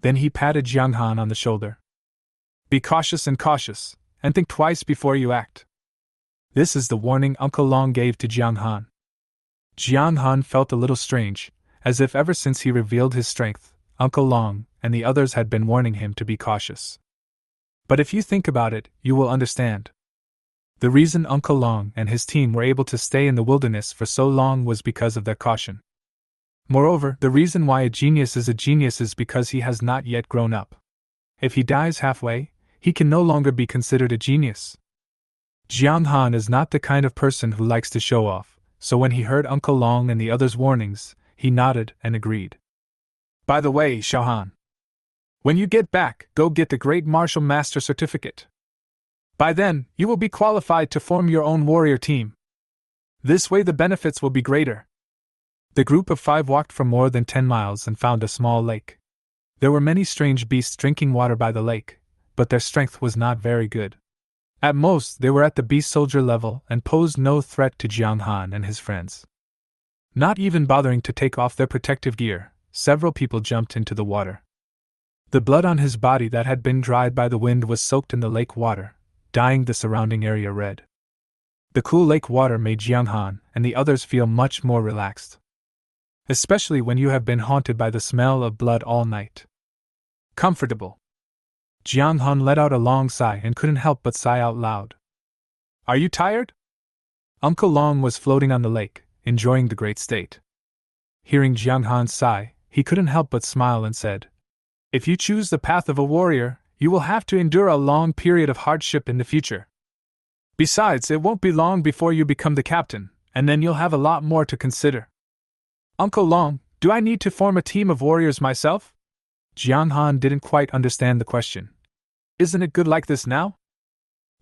Speaker 1: Then he patted Jiang Han on the shoulder. Be cautious, and think twice before you act. This is the warning Uncle Long gave to Jiang Han. Jiang Han felt a little strange, as if ever since he revealed his strength, Uncle Long and the others had been warning him to be cautious. But if you think about it, you will understand. The reason Uncle Long and his team were able to stay in the wilderness for so long was because of their caution. Moreover, the reason why a genius is because he has not yet grown up. If he dies halfway, he can no longer be considered a genius. Jiang Han is not the kind of person who likes to show off, so when he heard Uncle Long and the others' warnings, he nodded and agreed. By the way, Xiaohan, when you get back, go get the Great Martial Master Certificate. By then, you will be qualified to form your own warrior team. This way the benefits will be greater. The group of 5 walked for more than 10 miles and found a small lake. There were many strange beasts drinking water by the lake, but their strength was not very good. At most, they were at the beast soldier level and posed no threat to Jiang Han and his friends. Not even bothering to take off their protective gear, several people jumped into the water. The blood on his body that had been dried by the wind was soaked in the lake water, dyeing the surrounding area red. The cool lake water made Jiang Han and the others feel much more relaxed. Especially when you have been haunted by the smell of blood all night. Comfortable. Jiang Han let out a long sigh and couldn't help but sigh out loud. Are you tired? Uncle Long was floating on the lake, enjoying the great state. Hearing Jiang Han's sigh, he couldn't help but smile and said, If you choose the path of a warrior, you will have to endure a long period of hardship in the future. Besides, it won't be long before you become the captain, and then you'll have a lot more to consider. Uncle Long, do I need to form a team of warriors myself? Jiang Han didn't quite understand the question. Isn't it good like this now?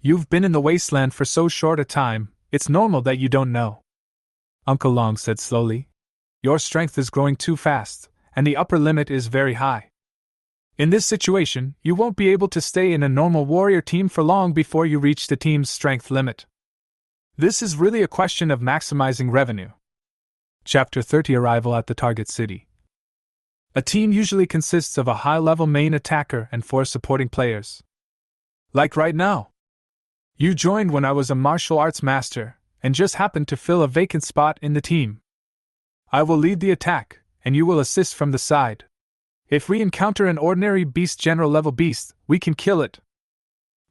Speaker 1: You've been in the wasteland for so short a time, it's normal that you don't know. Uncle Long said slowly. Your strength is growing too fast, and the upper limit is very high. In this situation, you won't be able to stay in a normal warrior team for long before you reach the team's strength limit. This is really a question of maximizing revenue. Chapter 30 Arrival at the Target City. A team usually consists of a high-level main attacker and 4 supporting players. Like right now. You joined when I was a martial arts master, and just happened to fill a vacant spot in the team. I will lead the attack, and you will assist from the side. If we encounter an ordinary beast general level beast, we can kill it.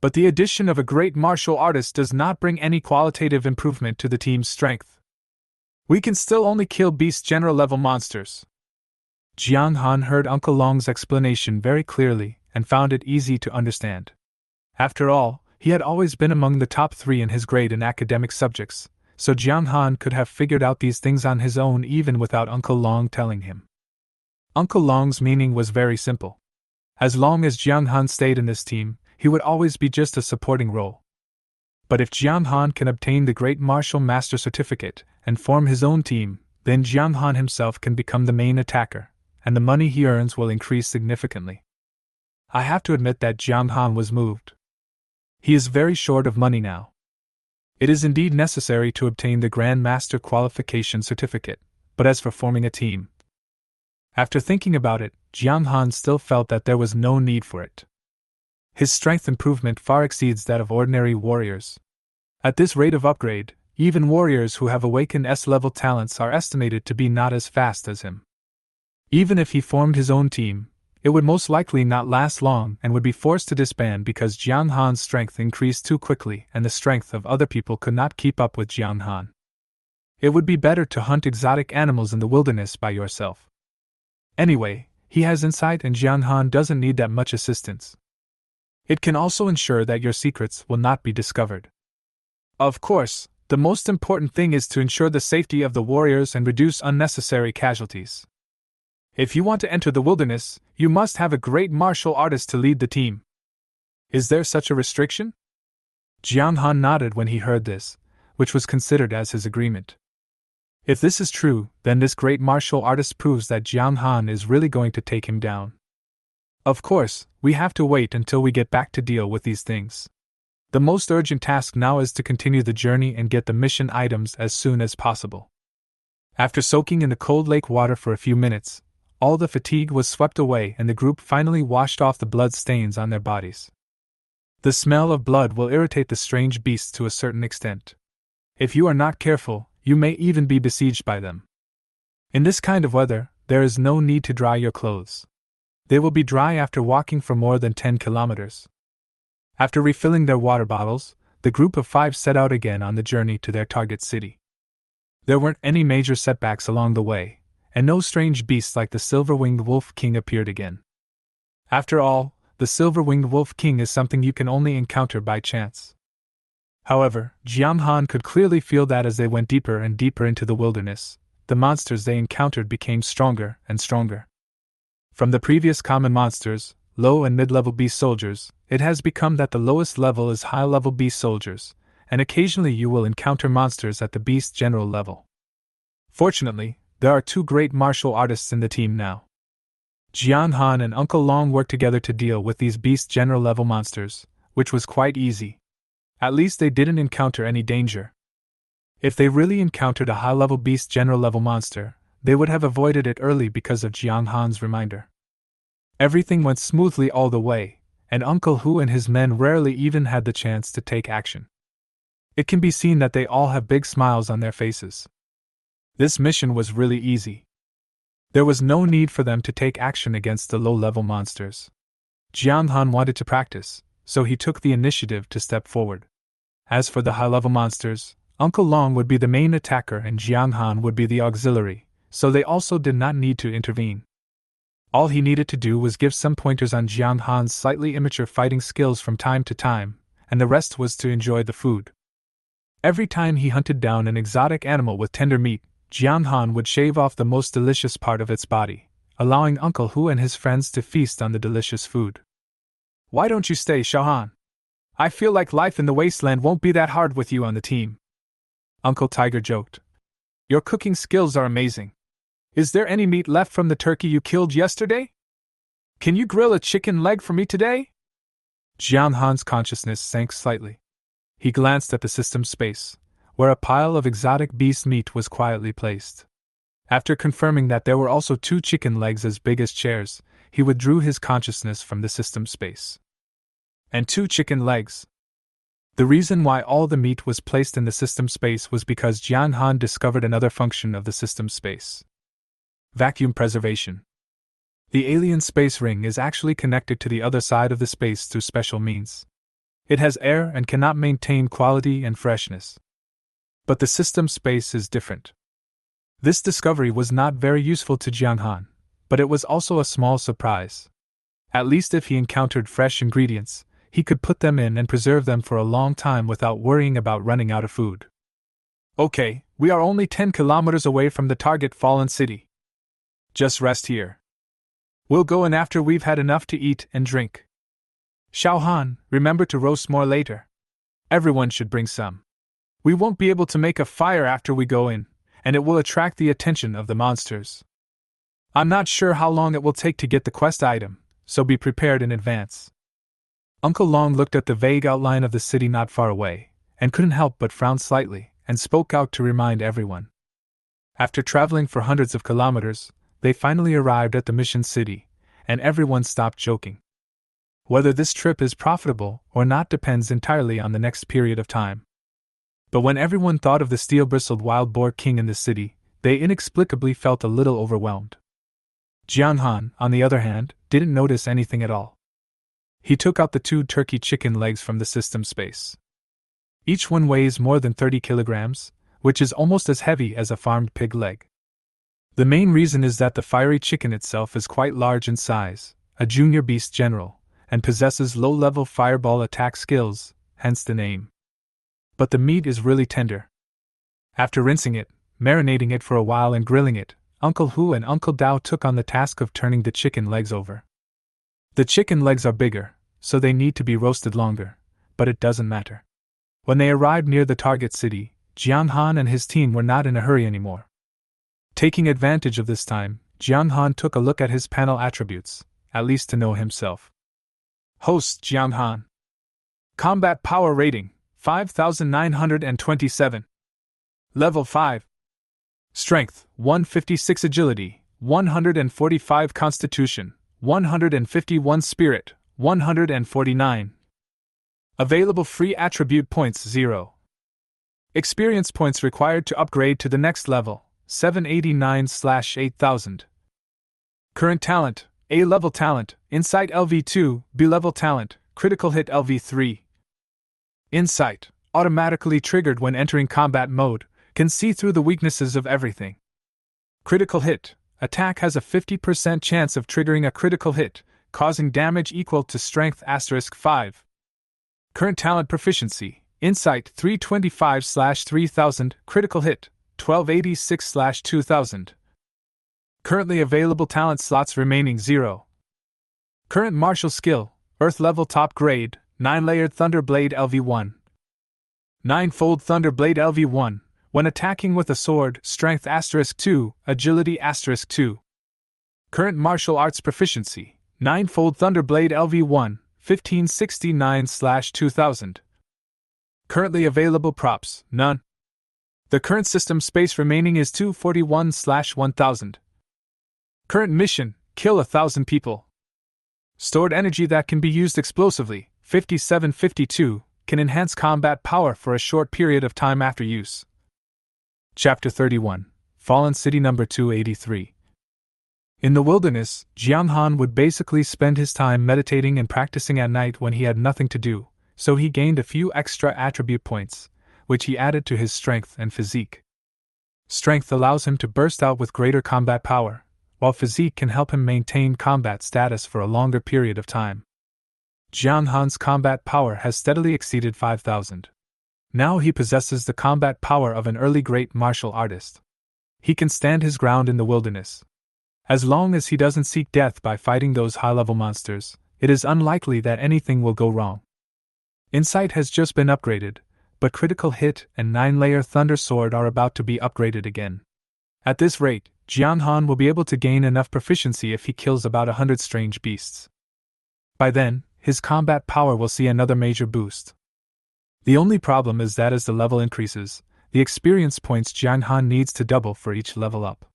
Speaker 1: But the addition of a great martial artist does not bring any qualitative improvement to the team's strength. We can still only kill beast general level monsters. Jiang Han heard Uncle Long's explanation very clearly and found it easy to understand. After all, he had always been among the top 3 in his grade in academic subjects, so Jiang Han could have figured out these things on his own even without Uncle Long telling him. Uncle Long's meaning was very simple. As long as Jiang Han stayed in this team, he would always be just a supporting role. But if Jiang Han can obtain the Great Martial Master Certificate and form his own team, then Jiang Han himself can become the main attacker, and the money he earns will increase significantly. I have to admit that Jiang Han was moved. He is very short of money now. It is indeed necessary to obtain the Grand Master Qualification Certificate, but as for forming a team, after thinking about it, Jiang Han still felt that there was no need for it. His strength improvement far exceeds that of ordinary warriors. At this rate of upgrade, even warriors who have awakened S-level talents are estimated to be not as fast as him. Even if he formed his own team, it would most likely not last long and would be forced to disband because Jiang Han's strength increased too quickly and the strength of other people could not keep up with Jiang Han. It would be better to hunt exotic animals in the wilderness by yourself. Anyway, he has insight and Jiang Han doesn't need that much assistance. It can also ensure that your secrets will not be discovered. Of course, the most important thing is to ensure the safety of the warriors and reduce unnecessary casualties. If you want to enter the wilderness, you must have a great martial artist to lead the team. Is there such a restriction? Jiang Han nodded when he heard this, which was considered as his agreement. If this is true, then this great martial artist proves that Jiang Han is really going to take him down. Of course, we have to wait until we get back to deal with these things. The most urgent task now is to continue the journey and get the mission items as soon as possible. After soaking in the cold lake water for a few minutes, all the fatigue was swept away and the group finally washed off the blood stains on their bodies. The smell of blood will irritate the strange beasts to a certain extent. If you are not careful, you may even be besieged by them. In this kind of weather, there is no need to dry your clothes. They will be dry after walking for more than 10 kilometers. After refilling their water bottles, the group of 5 set out again on the journey to their target city. There weren't any major setbacks along the way, and no strange beasts like the silver-winged wolf king appeared again. After all, the silver-winged wolf king is something you can only encounter by chance. However, Jiang Han could clearly feel that as they went deeper and deeper into the wilderness, the monsters they encountered became stronger and stronger. From the previous common monsters, low and mid-level beast soldiers, it has become that the lowest level is high-level beast soldiers, and occasionally you will encounter monsters at the beast general level. Fortunately, there are 2 great martial artists in the team now. Jiang Han and Uncle Long worked together to deal with these beast general level monsters, which was quite easy. At least they didn't encounter any danger. If they really encountered a high-level beast general level monster, they would have avoided it early because of Jiang Han's reminder. Everything went smoothly all the way, and Uncle Hu and his men rarely even had the chance to take action. It can be seen that they all have big smiles on their faces. This mission was really easy. There was no need for them to take action against the low-level monsters. Jiang Han wanted to practice, so he took the initiative to step forward. As for the high-level monsters, Uncle Long would be the main attacker and Jiang Han would be the auxiliary, so they also did not need to intervene. All he needed to do was give some pointers on Jiang Han's slightly immature fighting skills from time to time, and the rest was to enjoy the food. Every time he hunted down an exotic animal with tender meat, Jiang Han would shave off the most delicious part of its body, allowing Uncle Hu and his friends to feast on the delicious food. "Why don't you stay, Xiaohan? I feel like life in the wasteland won't be that hard with you on the team," Uncle Tiger joked. "Your cooking skills are amazing. Is there any meat left from the turkey you killed yesterday? Can you grill a chicken leg for me today?" Jiang Han's consciousness sank slightly. He glanced at the system space, where a pile of exotic beast meat was quietly placed. After confirming that there were also 2 chicken legs as big as chairs, he withdrew his consciousness from the system space. And 2 chicken legs. The reason why all the meat was placed in the system space was because Jiang Han discovered another function of the system space. Vacuum preservation. The alien space ring is actually connected to the other side of the space through special means. It has air and cannot maintain quality and freshness. But the system space is different. This discovery was not very useful to Jiang Han, but it was also a small surprise. At least if he encountered fresh ingredients, he could put them in and preserve them for a long time without worrying about running out of food. "Okay, we are only 10 kilometers away from the target fallen city. Just rest here. We'll go in after we've had enough to eat and drink. Xiaohan, remember to roast more later. Everyone should bring some. We won't be able to make a fire after we go in, and it will attract the attention of the monsters. I'm not sure how long it will take to get the quest item, so be prepared in advance." Uncle Long looked at the vague outline of the city not far away, and couldn't help but frown slightly, and spoke out to remind everyone. After traveling for hundreds of kilometers, they finally arrived at the mission city, and everyone stopped joking. Whether this trip is profitable or not depends entirely on the next period of time. But when everyone thought of the steel-bristled wild boar king in the city, they inexplicably felt a little overwhelmed. Jiang Han, on the other hand, didn't notice anything at all. He took out the 2 turkey chicken legs from the system space. Each one weighs more than 30 kilograms, which is almost as heavy as a farmed pig leg. The main reason is that the fiery chicken itself is quite large in size, a junior beast general, and possesses low-level fireball attack skills, hence the name. But the meat is really tender. After rinsing it, marinating it for a while and grilling it, Uncle Hu and Uncle Dao took on the task of turning the chicken legs over. The chicken legs are bigger, so they need to be roasted longer, but it doesn't matter. When they arrived near the target city, Jiang Han and his team were not in a hurry anymore. Taking advantage of this time, Jiang Han took a look at his panel attributes, at least to know himself. Host Jiang Han. Combat power rating, 5,927. Level 5. Strength, 156 agility, 145 constitution, 151 spirit, 149. Available free attribute points 0. Experience points required to upgrade to the next level, 789/8000. Current talent, A-level talent, Insight LV2, B-level talent, Critical Hit LV3. Insight, automatically triggered when entering combat mode, can see through the weaknesses of everything. Critical Hit, attack has a 50% chance of triggering a critical hit, causing damage equal to strength *5. Current talent proficiency, Insight 325/3000, Critical Hit, 1286/2000. Currently available talent slots remaining 0. Current martial skill, Earth level top grade, 9-layered Thunderblade LV1. 9-fold Thunderblade LV1, when attacking with a sword, strength *2, agility *2. Current martial arts proficiency, 9-fold Thunderblade LV1, 1569/2000. Currently available props, none. The current system space remaining is 241/1000. Current mission, kill 1,000 people. Stored energy that can be used explosively, 5752, can enhance combat power for a short period of time after use. Chapter 31, Fallen City Number 283. In the wilderness, Jiang Han would basically spend his time meditating and practicing at night when he had nothing to do, so he gained a few extra attribute points, which he added to his strength and physique. Strength allows him to burst out with greater combat power, while physique can help him maintain combat status for a longer period of time. Jiang Han's combat power has steadily exceeded 5,000. Now he possesses the combat power of an early great martial artist. He can stand his ground in the wilderness. As long as he doesn't seek death by fighting those high-level monsters, it is unlikely that anything will go wrong. Insight has just been upgraded, but Critical Hit and 9-layer Thunder Sword are about to be upgraded again. At this rate, Jiang Han will be able to gain enough proficiency if he kills about 100 strange beasts. By then, his combat power will see another major boost. The only problem is that as the level increases, the experience points Jiang Han needs to double for each level up.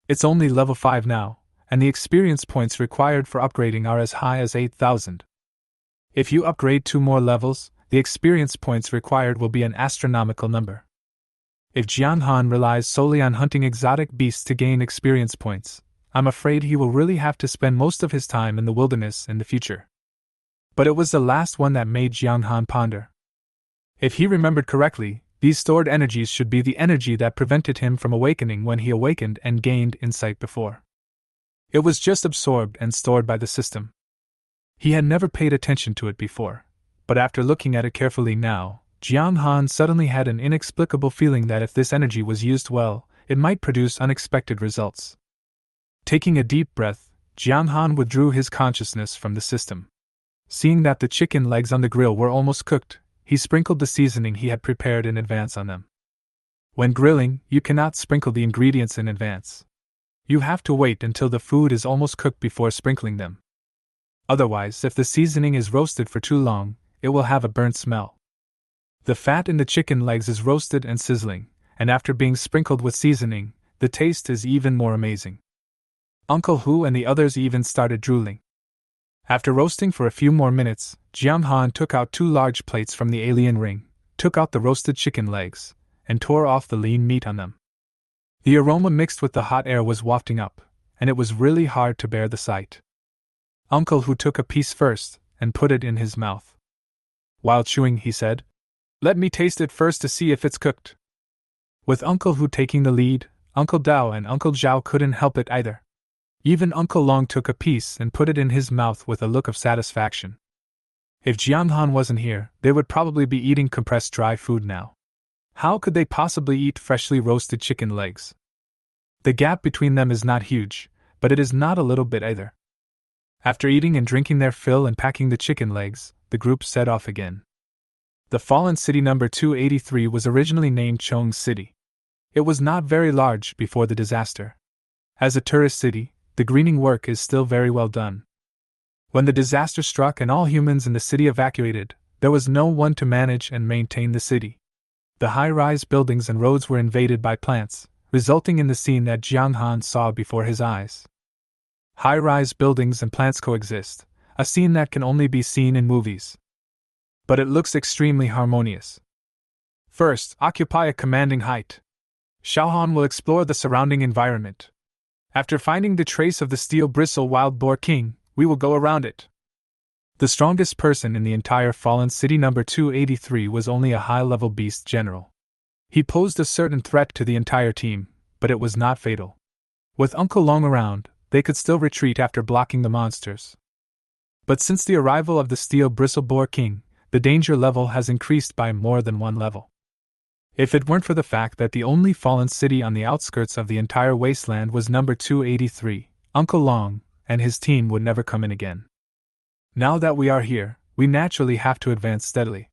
Speaker 1: It's only level 5 now, and the experience points required for upgrading are as high as 8,000. If you upgrade 2 more levels, the experience points required will be an astronomical number. If Jiang Han relies solely on hunting exotic beasts to gain experience points, I'm afraid he will really have to spend most of his time in the wilderness in the future. But it was the last one that made Jiang Han ponder. If he remembered correctly, these stored energies should be the energy that prevented him from awakening when he awakened and gained insight before. It was just absorbed and stored by the system. He had never paid attention to it before, but after looking at it carefully now, Jiang Han suddenly had an inexplicable feeling that if this energy was used well, it might produce unexpected results. Taking a deep breath, Jiang Han withdrew his consciousness from the system. Seeing that the chicken legs on the grill were almost cooked, he sprinkled the seasoning he had prepared in advance on them. When grilling, you cannot sprinkle the ingredients in advance. You have to wait until the food is almost cooked before sprinkling them. Otherwise, if the seasoning is roasted for too long, it will have a burnt smell. The fat in the chicken legs is roasted and sizzling, and after being sprinkled with seasoning, the taste is even more amazing. Uncle Hu and the others even started drooling. After roasting for a few more minutes, Jiang Han took out 2 large plates from the alien ring, took out the roasted chicken legs, and tore off the lean meat on them. The aroma mixed with the hot air was wafting up, and it was really hard to bear the sight. Uncle Hu took a piece first, and put it in his mouth. While chewing, he said, "Let me taste it first to see if it's cooked." With Uncle Hu taking the lead, Uncle Dao and Uncle Zhao couldn't help it either. Even Uncle Long took a piece and put it in his mouth with a look of satisfaction. If Jiang Han wasn't here, they would probably be eating compressed dry food now. How could they possibly eat freshly roasted chicken legs? The gap between them is not huge, but it is not a little bit either. After eating and drinking their fill and packing the chicken legs, the group set off again. The Fallen City number 283 was originally named Chong City. It was not very large before the disaster. As a tourist city, the greening work is still very well done. When the disaster struck and all humans in the city evacuated, there was no one to manage and maintain the city. The high-rise buildings and roads were invaded by plants, resulting in the scene that Jiang Han saw before his eyes. High-rise buildings and plants coexist, a scene that can only be seen in movies. But it looks extremely harmonious. First, occupy a commanding height. Xiaohan will explore the surrounding environment. After finding the trace of the steel bristle wild boar king, we will go around it. The strongest person in the entire fallen city number 283 was only a high-level beast general. He posed a certain threat to the entire team, but it was not fatal. With Uncle Long around, they could still retreat after blocking the monsters. But since the arrival of the steel bristle boar king, the danger level has increased by more than one level. If it weren't for the fact that the only fallen city on the outskirts of the entire wasteland was number 283, Uncle Long and his team would never come in again. Now that we are here, we naturally have to advance steadily.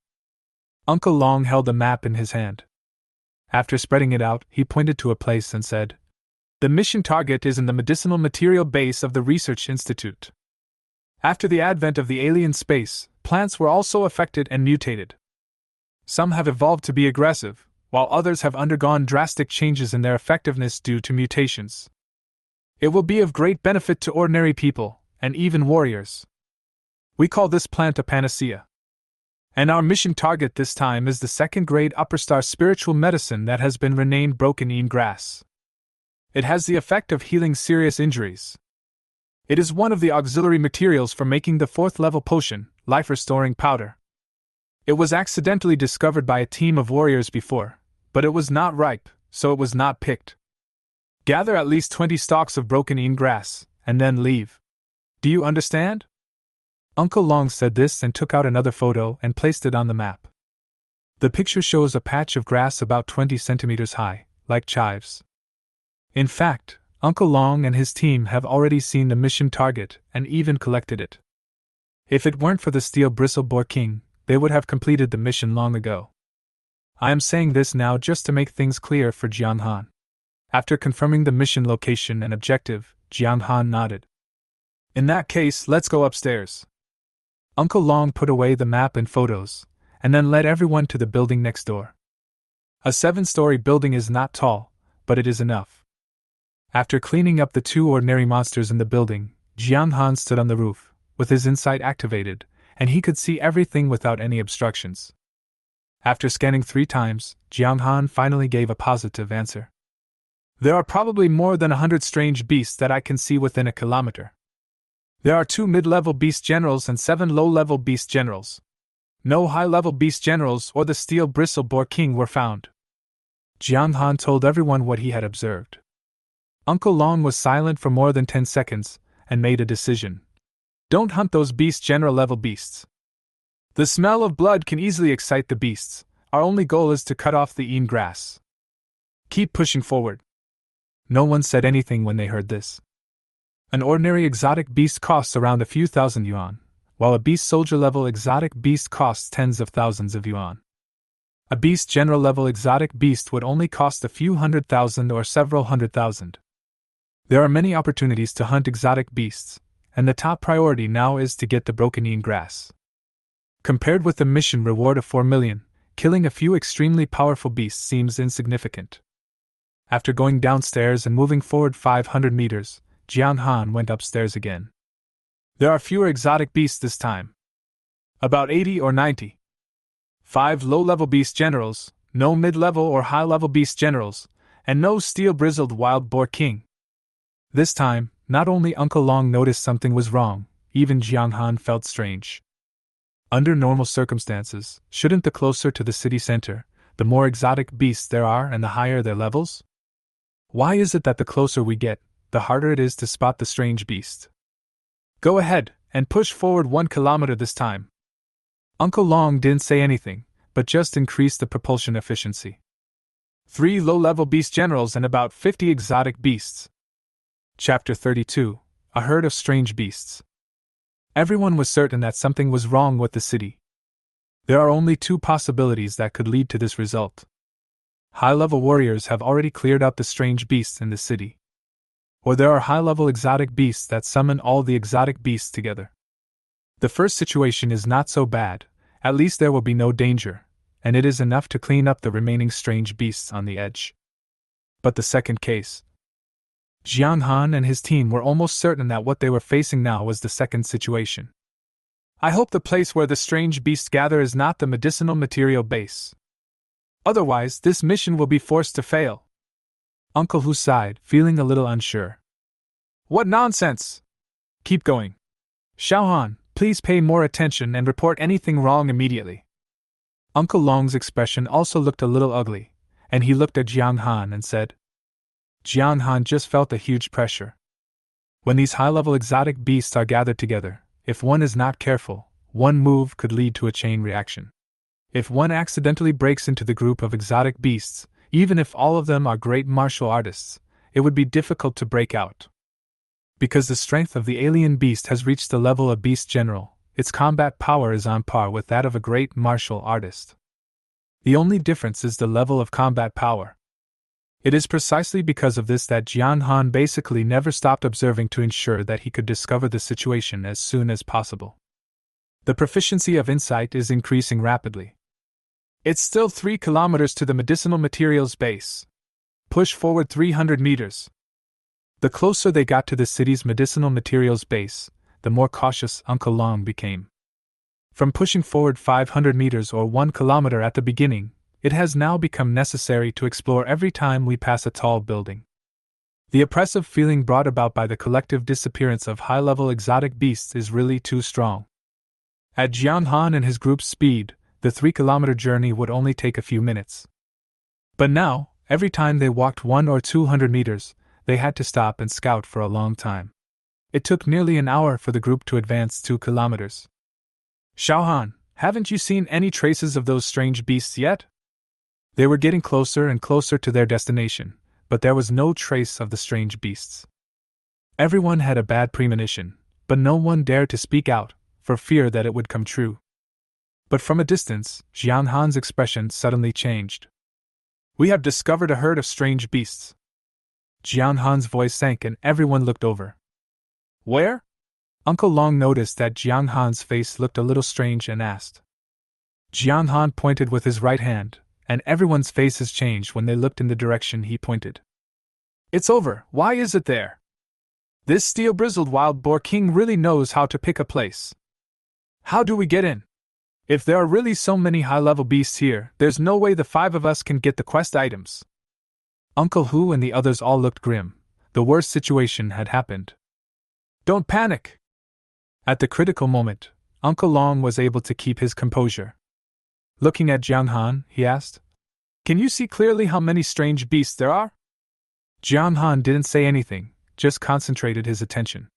Speaker 1: Uncle Long held a map in his hand. After spreading it out, he pointed to a place and said, "The mission target is in the medicinal material base of the Research Institute." After the advent of the alien space, plants were also affected and mutated. Some have evolved to be aggressive, while others have undergone drastic changes in their effectiveness due to mutations. It will be of great benefit to ordinary people, and even warriors. We call this plant a panacea. And our mission target this time is the second-grade upper-star spiritual medicine that has been renamed Broken Ean Grass. It has the effect of healing serious injuries. It is one of the auxiliary materials for making the 4th-level potion, life-restoring powder. It was accidentally discovered by a team of warriors before, but it was not ripe, so it was not picked. Gather at least 20 stalks of broken ean grass, and then leave. Do you understand? Uncle Long said this and took out another photo and placed it on the map. The picture shows a patch of grass about 20 centimeters high, like chives. In fact, Uncle Long and his team have already seen the mission target and even collected it. If it weren't for the steel bristle boar king, they would have completed the mission long ago. I am saying this now just to make things clear for Jiang Han. After confirming the mission location and objective, Jiang Han nodded. In that case, let's go upstairs. Uncle Long put away the map and photos, and then led everyone to the building next door. A 7-story building is not tall, but it is enough. After cleaning up the 2 ordinary monsters in the building, Jiang Han stood on the roof, with his insight activated, and he could see everything without any obstructions. After scanning 3 times, Jiang Han finally gave a positive answer. There are probably more than 100 strange beasts that I can see within a kilometer. There are 2 mid-level beast generals and 7 low-level beast generals. No high-level beast generals or the steel bristle boar king were found. Jiang Han told everyone what he had observed. Uncle Long was silent for more than 10 seconds, and made a decision. Don't hunt those beast general level beasts. The smell of blood can easily excite the beasts. Our only goal is to cut off the ean grass. Keep pushing forward. No one said anything when they heard this. An ordinary exotic beast costs around a few thousand yuan, while a beast soldier level exotic beast costs tens of thousands of yuan. A beast general level exotic beast would only cost a few 100,000 or several 100,000. There are many opportunities to hunt exotic beasts, and the top priority now is to get the broken ean grass. Compared with the mission reward of 4 million, killing a few extremely powerful beasts seems insignificant. After going downstairs and moving forward 500 meters, Jiang Han went upstairs again. There are fewer exotic beasts this time. About 80 or 90. 5 low-level beast generals, no mid-level or high-level beast generals, and no steel-bristled wild boar king. This time, not only Uncle Long noticed something was wrong, even Jiang Han felt strange. Under normal circumstances, shouldn't the closer to the city center, the more exotic beasts there are and the higher their levels? Why is it that the closer we get, the harder it is to spot the strange beast? Go ahead, and push forward 1 kilometer this time. Uncle Long didn't say anything, but just increased the propulsion efficiency. 3 low-level beast generals and about 50 exotic beasts. Chapter 32, A Herd of Strange Beasts. Everyone was certain that something was wrong with the city. There are only 2 possibilities that could lead to this result. High-level warriors have already cleared out the strange beasts in the city. Or there are high-level exotic beasts that summon all the exotic beasts together. The first situation is not so bad, at least there will be no danger, and it is enough to clean up the remaining strange beasts on the edge. But the second case. Jiang Han and his team were almost certain that what they were facing now was the second situation. I hope the place where the strange beasts gather is not the medicinal material base. Otherwise, this mission will be forced to fail. Uncle Hu sighed, feeling a little unsure. What nonsense! Keep going. Xiaohan, please pay more attention and report anything wrong immediately. Uncle Long's expression also looked a little ugly, and he looked at Jiang Han and said. Jiang Han just felt a huge pressure. When these high-level exotic beasts are gathered together, if one is not careful, one move could lead to a chain reaction. If one accidentally breaks into the group of exotic beasts, even if all of them are great martial artists, it would be difficult to break out. Because the strength of the alien beast has reached the level of beast general, its combat power is on par with that of a great martial artist. The only difference is the level of combat power. It is precisely because of this that Jiang Han basically never stopped observing to ensure that he could discover the situation as soon as possible. The proficiency of insight is increasing rapidly. It's still 3 kilometers to the medicinal materials base. Push forward 300 meters. The closer they got to the city's medicinal materials base, the more cautious Uncle Long became. From pushing forward 500 meters or 1 kilometer at the beginning, it has now become necessary to explore every time we pass a tall building. The oppressive feeling brought about by the collective disappearance of high-level exotic beasts is really too strong. At Jiang Han and his group's speed, the 3-kilometer journey would only take a few minutes. But now, every time they walked 100 or 200 meters, they had to stop and scout for a long time. It took nearly an hour for the group to advance 2 kilometers. Xiaohan, haven't you seen any traces of those strange beasts yet? They were getting closer and closer to their destination, but there was no trace of the strange beasts. Everyone had a bad premonition, but no one dared to speak out, for fear that it would come true. But from a distance, Jiang Han's expression suddenly changed. We have discovered a herd of strange beasts. Jiang Han's voice sank and everyone looked over. Where? Uncle Long noticed that Jiang Han's face looked a little strange and asked. Jiang Han pointed with his right hand, and everyone's faces changed when they looked in the direction he pointed. It's over, why is it there? This steel-bristled wild boar king really knows how to pick a place. How do we get in? If there are really so many high-level beasts here, there's no way the 5 of us can get the quest items. Uncle Hu and the others all looked grim. The worst situation had happened. Don't panic! At the critical moment, Uncle Long was able to keep his composure. Looking at Jiang Han, he asked, Can you see clearly how many strange beasts there are? Jiang Han didn't say anything, just concentrated his attention.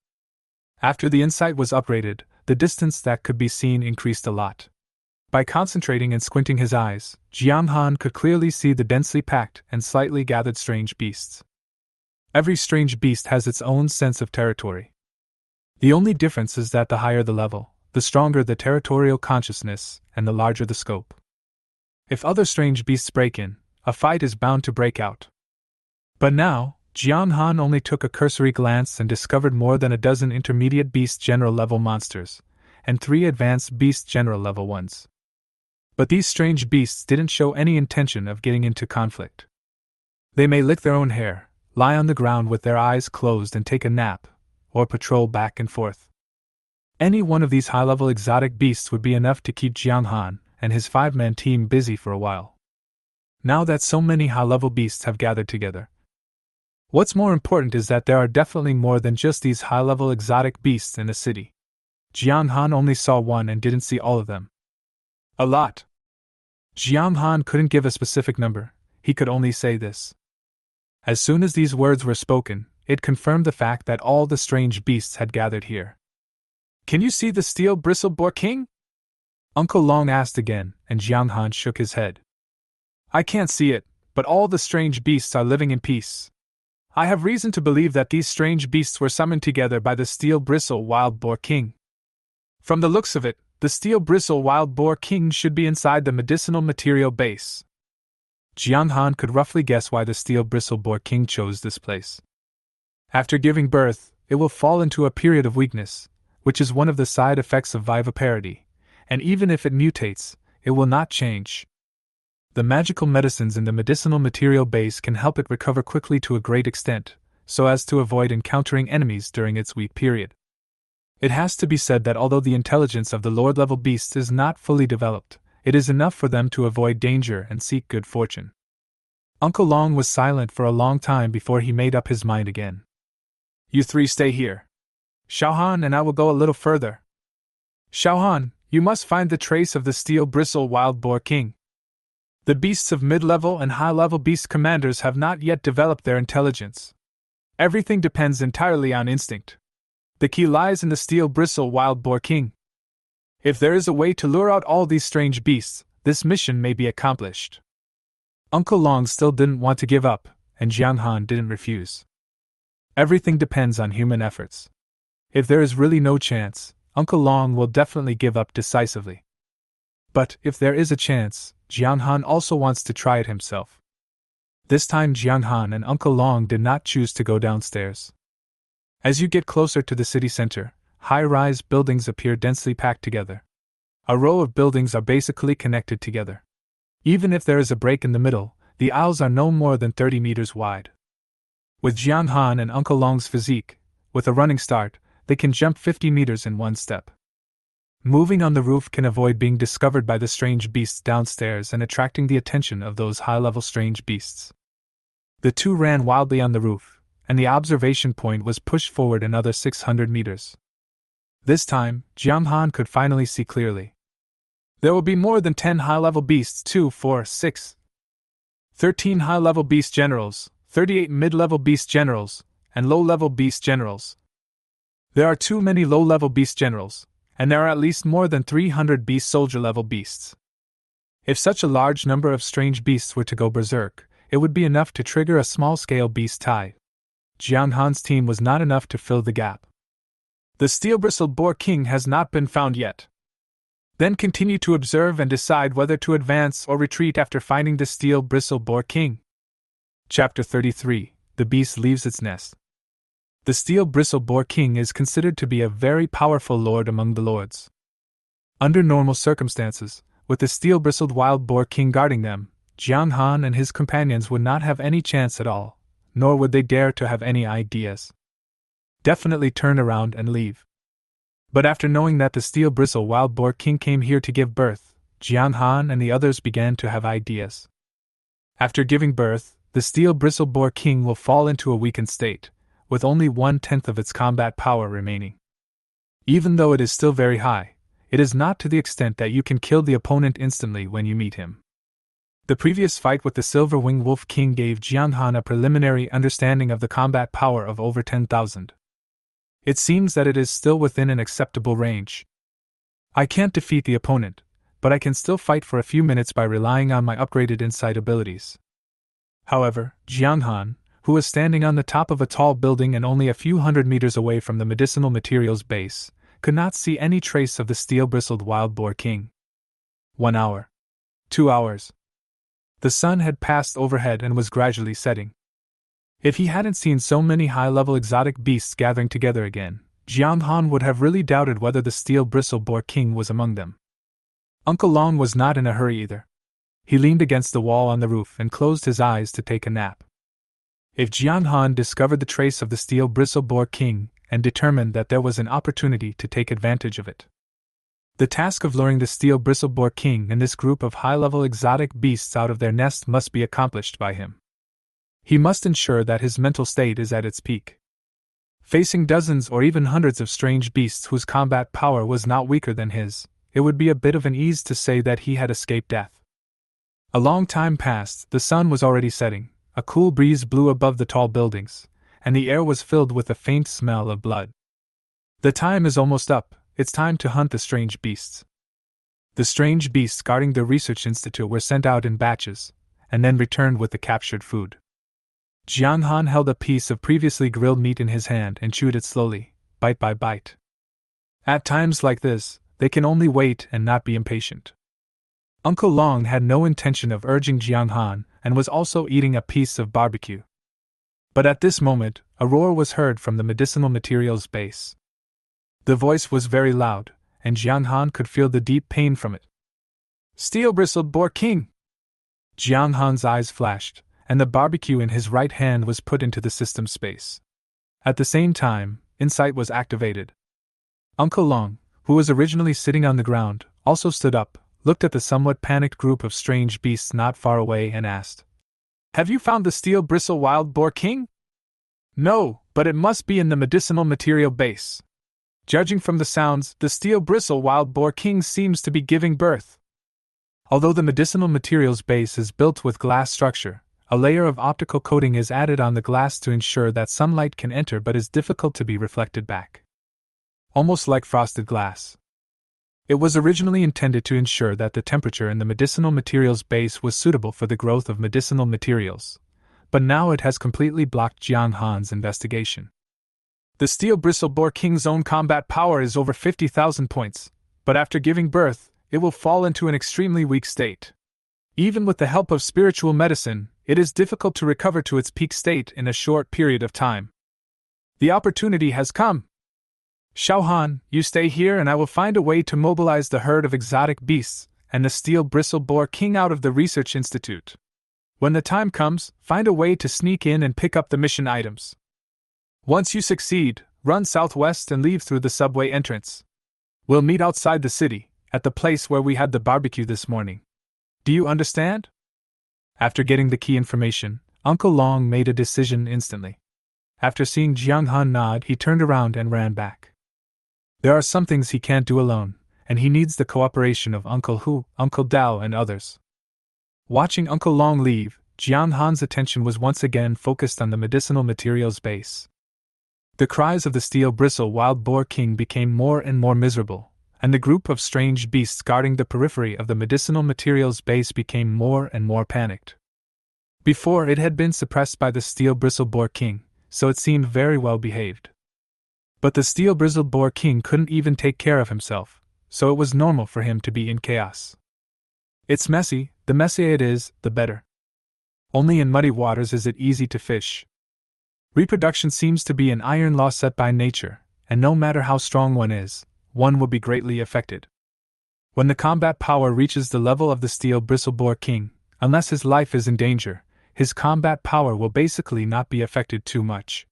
Speaker 1: After the insight was upgraded, the distance that could be seen increased a lot. By concentrating and squinting his eyes, Jiang Han could clearly see the densely packed and slightly gathered strange beasts. Every strange beast has its own sense of territory. The only difference is that the higher the level, the stronger the territorial consciousness, and the larger the scope. If other strange beasts break in, a fight is bound to break out. But now, Jiang Han only took a cursory glance and discovered more than a dozen intermediate beast general level monsters, and 3 advanced beast general level ones. But these strange beasts didn't show any intention of getting into conflict. They may lick their own hair, lie on the ground with their eyes closed and take a nap, or patrol back and forth. Any one of these high-level exotic beasts would be enough to keep Jiang Han and his 5-man team busy for a while. Now that so many high-level beasts have gathered together, what's more important is that there are definitely more than just these high-level exotic beasts in the city. Jiang Han only saw one and didn't see all of them. A lot. Jiang Han couldn't give a specific number, he could only say this. As soon as these words were spoken, it confirmed the fact that all the strange beasts had gathered here. Can you see the steel-bristled boar king? Uncle Long asked again, and Jiang Han shook his head. I can't see it, but all the strange beasts are living in peace. I have reason to believe that these strange beasts were summoned together by the steel-bristle wild boar king. From the looks of it, the steel-bristle wild boar king should be inside the medicinal material base. Jiang Han could roughly guess why the steel-bristle boar king chose this place. After giving birth, it will fall into a period of weakness, which is one of the side effects of viviparity, and even if it mutates, it will not change. The magical medicines in the medicinal material base can help it recover quickly to a great extent, so as to avoid encountering enemies during its weak period. It has to be said that although the intelligence of the Lord-level beasts is not fully developed, it is enough for them to avoid danger and seek good fortune. Uncle Long was silent for a long time before he made up his mind again. You three stay here. Xiaohan and I will go a little further. Xiaohan, you must find the trace of the Steel Bristle Wild Boar King. The beasts of mid-level and high-level beast commanders have not yet developed their intelligence. Everything depends entirely on instinct. The key lies in the Steel Bristle Wild Boar King. If there is a way to lure out all these strange beasts, this mission may be accomplished. Uncle Long still didn't want to give up, and Jiang Han didn't refuse. Everything depends on human efforts. If there is really no chance, Uncle Long will definitely give up decisively. But if there is a chance, Jiang Han also wants to try it himself. This time Jiang Han and Uncle Long did not choose to go downstairs. As you get closer to the city center, high-rise buildings appear densely packed together. A row of buildings are basically connected together. Even if there is a break in the middle, the aisles are no more than 30 meters wide. With Jiang Han and Uncle Long's physique, with a running start, they can jump 50 meters in one step. Moving on the roof can avoid being discovered by the strange beasts downstairs and attracting the attention of those high-level strange beasts. The two ran wildly on the roof, and the observation point was pushed forward another 600 meters. This time, Jiang Han could finally see clearly. There will be more than 10 high-level beasts, 2, 4, 6, 13 high-level beast generals, 38 mid-level beast generals, and low-level beast generals. There are too many low-level beast generals, and there are at least more than 300 beast soldier-level beasts. If such a large number of strange beasts were to go berserk, it would be enough to trigger a small-scale beast tide. Jiang Han's team was not enough to fill the gap. The Steel-Bristled Boar King has not been found yet. Then continue to observe and decide whether to advance or retreat after finding the Steel-Bristled Boar King. Chapter 33 The Beast Leaves Its Nest. The Steel-Bristled Boar King is considered to be a very powerful lord among the lords. Under normal circumstances, with the Steel-Bristled Wild Boar King guarding them, Jiang Han and his companions would not have any chance at all, nor would they dare to have any ideas. Definitely turn around and leave. But after knowing that the Steel-Bristled Wild Boar King came here to give birth, Jiang Han and the others began to have ideas. After giving birth, the Steel-Bristled Boar King will fall into a weakened state, with only 1/10 of its combat power remaining. Even though it is still very high, it is not to the extent that you can kill the opponent instantly when you meet him. The previous fight with the Silverwing Wolf King gave Jiang Han a preliminary understanding of the combat power of over 10,000. It seems that it is still within an acceptable range. I can't defeat the opponent, but I can still fight for a few minutes by relying on my upgraded insight abilities. However, Jiang Han, who was standing on the top of a tall building and only a few hundred meters away from the medicinal materials base, could not see any trace of the Steel-Bristled Wild Boar King. 1 hour. 2 hours. The sun had passed overhead and was gradually setting. If he hadn't seen so many high-level exotic beasts gathering together again, Jiang Han would have really doubted whether the Steel-Bristled Boar King was among them. Uncle Long was not in a hurry either. He leaned against the wall on the roof and closed his eyes to take a nap. If Jiang Han discovered the trace of the Steel-Bristled Boar King and determined that there was an opportunity to take advantage of it, the task of luring the Steel-Bristled Boar King and this group of high-level exotic beasts out of their nest must be accomplished by him. He must ensure that his mental state is at its peak. Facing dozens or even hundreds of strange beasts whose combat power was not weaker than his, it would be a bit of an ease to say that he had escaped death. A long time passed, the sun was already setting, a cool breeze blew above the tall buildings, and the air was filled with a faint smell of blood. The time is almost up, it's time to hunt the strange beasts. The strange beasts guarding the research institute were sent out in batches, and then returned with the captured food. Jiang Han held a piece of previously grilled meat in his hand and chewed it slowly, bite by bite. At times like this, they can only wait and not be impatient. Uncle Long had no intention of urging Jiang Han and was also eating a piece of barbecue. But at this moment, a roar was heard from the medicinal materials base. The voice was very loud, and Jiang Han could feel the deep pain from it. Steel-Bristled Boar King! Jiang Han's eyes flashed, and the barbecue in his right hand was put into the system space. At the same time, insight was activated. Uncle Long, who was originally sitting on the ground, also stood up, looked at the somewhat panicked group of strange beasts not far away and asked, "Have you found the steel bristle wild boar king?" "No, but it must be in the medicinal material base. Judging from the sounds, the steel bristle wild boar king seems to be giving birth." Although the medicinal materials base is built with glass structure, a layer of optical coating is added on the glass to ensure that sunlight can enter but is difficult to be reflected back. Almost like frosted glass. It was originally intended to ensure that the temperature in the medicinal materials base was suitable for the growth of medicinal materials, but now it has completely blocked Jiang Han's investigation. The steel bristle boar king's own combat power is over 50,000 points, but after giving birth, it will fall into an extremely weak state. Even with the help of spiritual medicine, it is difficult to recover to its peak state in a short period of time. The opportunity has come. Xiao Han, you stay here and I will find a way to mobilize the herd of exotic beasts and the steel bristle boar king out of the research institute. When the time comes, find a way to sneak in and pick up the mission items. Once you succeed, run southwest and leave through the subway entrance. We'll meet outside the city, at the place where we had the barbecue this morning. Do you understand? After getting the key information, Uncle Long made a decision instantly. After seeing Jiang Han nod, he turned around and ran back. There are some things he can't do alone, and he needs the cooperation of Uncle Hu, Uncle Dao, and others. Watching Uncle Long leave, Jiang Han's attention was once again focused on the medicinal materials base. The cries of the steel bristle wild boar king became more and more miserable, and the group of strange beasts guarding the periphery of the medicinal materials base became more and more panicked. Before, it had been suppressed by the steel bristle boar king, so it seemed very well behaved. But the steel bristle boar king couldn't even take care of himself, so it was normal for him to be in chaos. It's messy, the messier it is, the better. Only in muddy waters is it easy to fish. Reproduction seems to be an iron law set by nature, and no matter how strong one is, one will be greatly affected. When the combat power reaches the level of the steel bristle boar king, unless his life is in danger, his combat power will basically not be affected too much.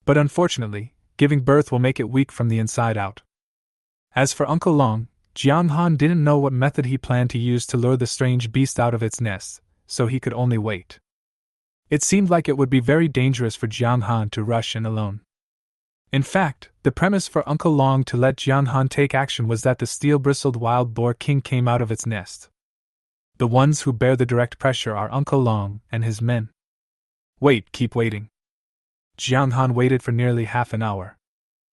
Speaker 1: But unfortunately, giving birth will make it weak from the inside out. As for Uncle Long, Jiang Han didn't know what method he planned to use to lure the strange beast out of its nest, so he could only wait. It seemed like it would be very dangerous for Jiang Han to rush in alone. In fact, the premise for Uncle Long to let Jiang Han take action was that the steel-bristled wild boar king came out of its nest. The ones who bear the direct pressure are Uncle Long and his men. Wait, keep waiting. Jiang Han waited for nearly half an hour.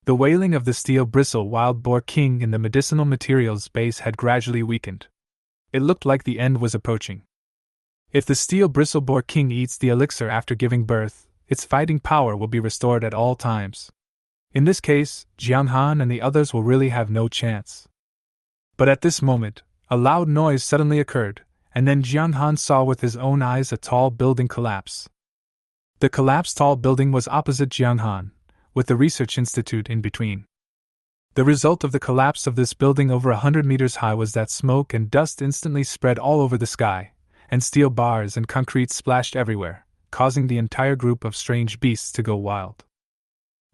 Speaker 1: The wailing of the steel-bristle wild boar king in the medicinal materials base had gradually weakened. It looked like the end was approaching. If the steel-bristle boar king eats the elixir after giving birth, its fighting power will be restored at all times. In this case, Jiang Han and the others will really have no chance. But at this moment, a loud noise suddenly occurred, and then Jiang Han saw with his own eyes a tall building collapse. The collapsed tall building was opposite Jiang Han, with the research institute in between. The result of the collapse of this building over 100 meters high was that smoke and dust instantly spread all over the sky, and steel bars and concrete splashed everywhere, causing the entire group of strange beasts to go wild.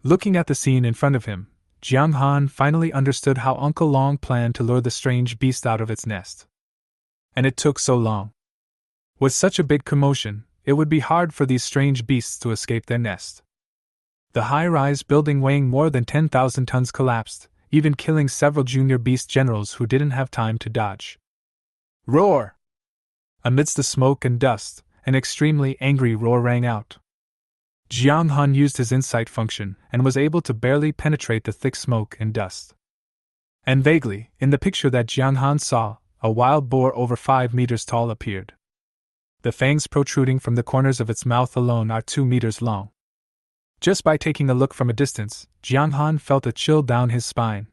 Speaker 1: Looking at the scene in front of him, Jiang Han finally understood how Uncle Long planned to lure the strange beast out of its nest. And it took so long. With such a big commotion, it would be hard for these strange beasts to escape their nest. The high-rise building weighing more than 10,000 tons collapsed, even killing several junior beast generals who didn't have time to dodge. Roar! Amidst the smoke and dust, an extremely angry roar rang out. Jiang Han used his insight function and was able to barely penetrate the thick smoke and dust. And vaguely, in the picture that Jiang Han saw, a wild boar over 5 meters tall appeared. The fangs protruding from the corners of its mouth alone are 2 meters long. Just by taking a look from a distance, Jiang Han felt a chill down his spine.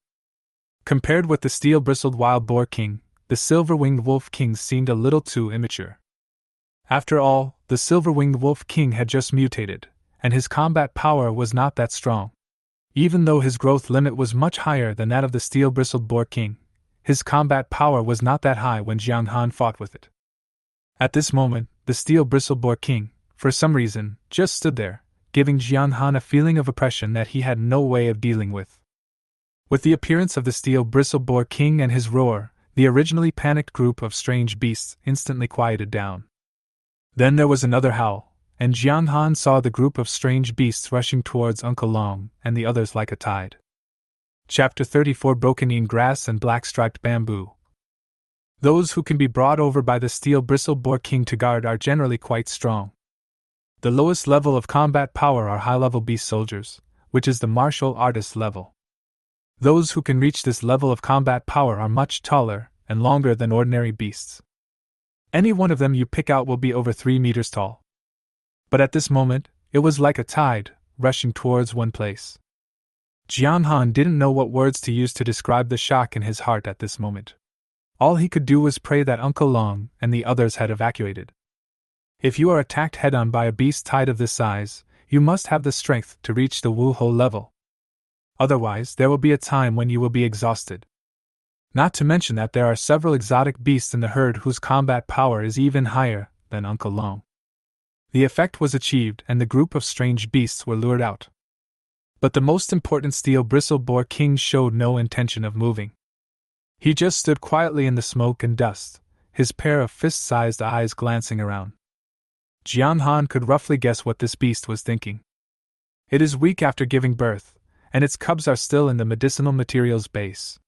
Speaker 1: Compared with the steel-bristled wild boar king, the silver-winged wolf king seemed a little too immature. After all, the silver-winged wolf king had just mutated, and his combat power was not that strong. Even though his growth limit was much higher than that of the steel-bristled boar king, his combat power was not that high when Jiang Han fought with it. At this moment, the steel-bristled boar king, for some reason, just stood there, giving Jiang Han a feeling of oppression that he had no way of dealing with. With the appearance of the steel-bristled boar king and his roar, the originally panicked group of strange beasts instantly quieted down. Then there was another howl, and Jiang Han saw the group of strange beasts rushing towards Uncle Long and the others like a tide. Chapter 34: Broken Grass and Black-Striped Bamboo. Those who can be brought over by the steel-bristled boar king to guard are generally quite strong. The lowest level of combat power are high-level beast soldiers, which is the martial artist level. Those who can reach this level of combat power are much taller and longer than ordinary beasts. Any one of them you pick out will be over 3 meters tall. But at this moment, it was like a tide, rushing towards one place. Jiang Han didn't know what words to use to describe the shock in his heart at this moment. All he could do was pray that Uncle Long and the others had evacuated. If you are attacked head-on by a beast tide of this size, you must have the strength to reach the Wuho level. Otherwise, there will be a time when you will be exhausted. Not to mention that there are several exotic beasts in the herd whose combat power is even higher than Uncle Long. The effect was achieved and the group of strange beasts were lured out. But the most important steel-bristled boar king showed no intention of moving. He just stood quietly in the smoke and dust, his pair of fist-sized eyes glancing around. Jiang Han could roughly guess what this beast was thinking. It is weak after giving birth, and its cubs are still in the medicinal materials base.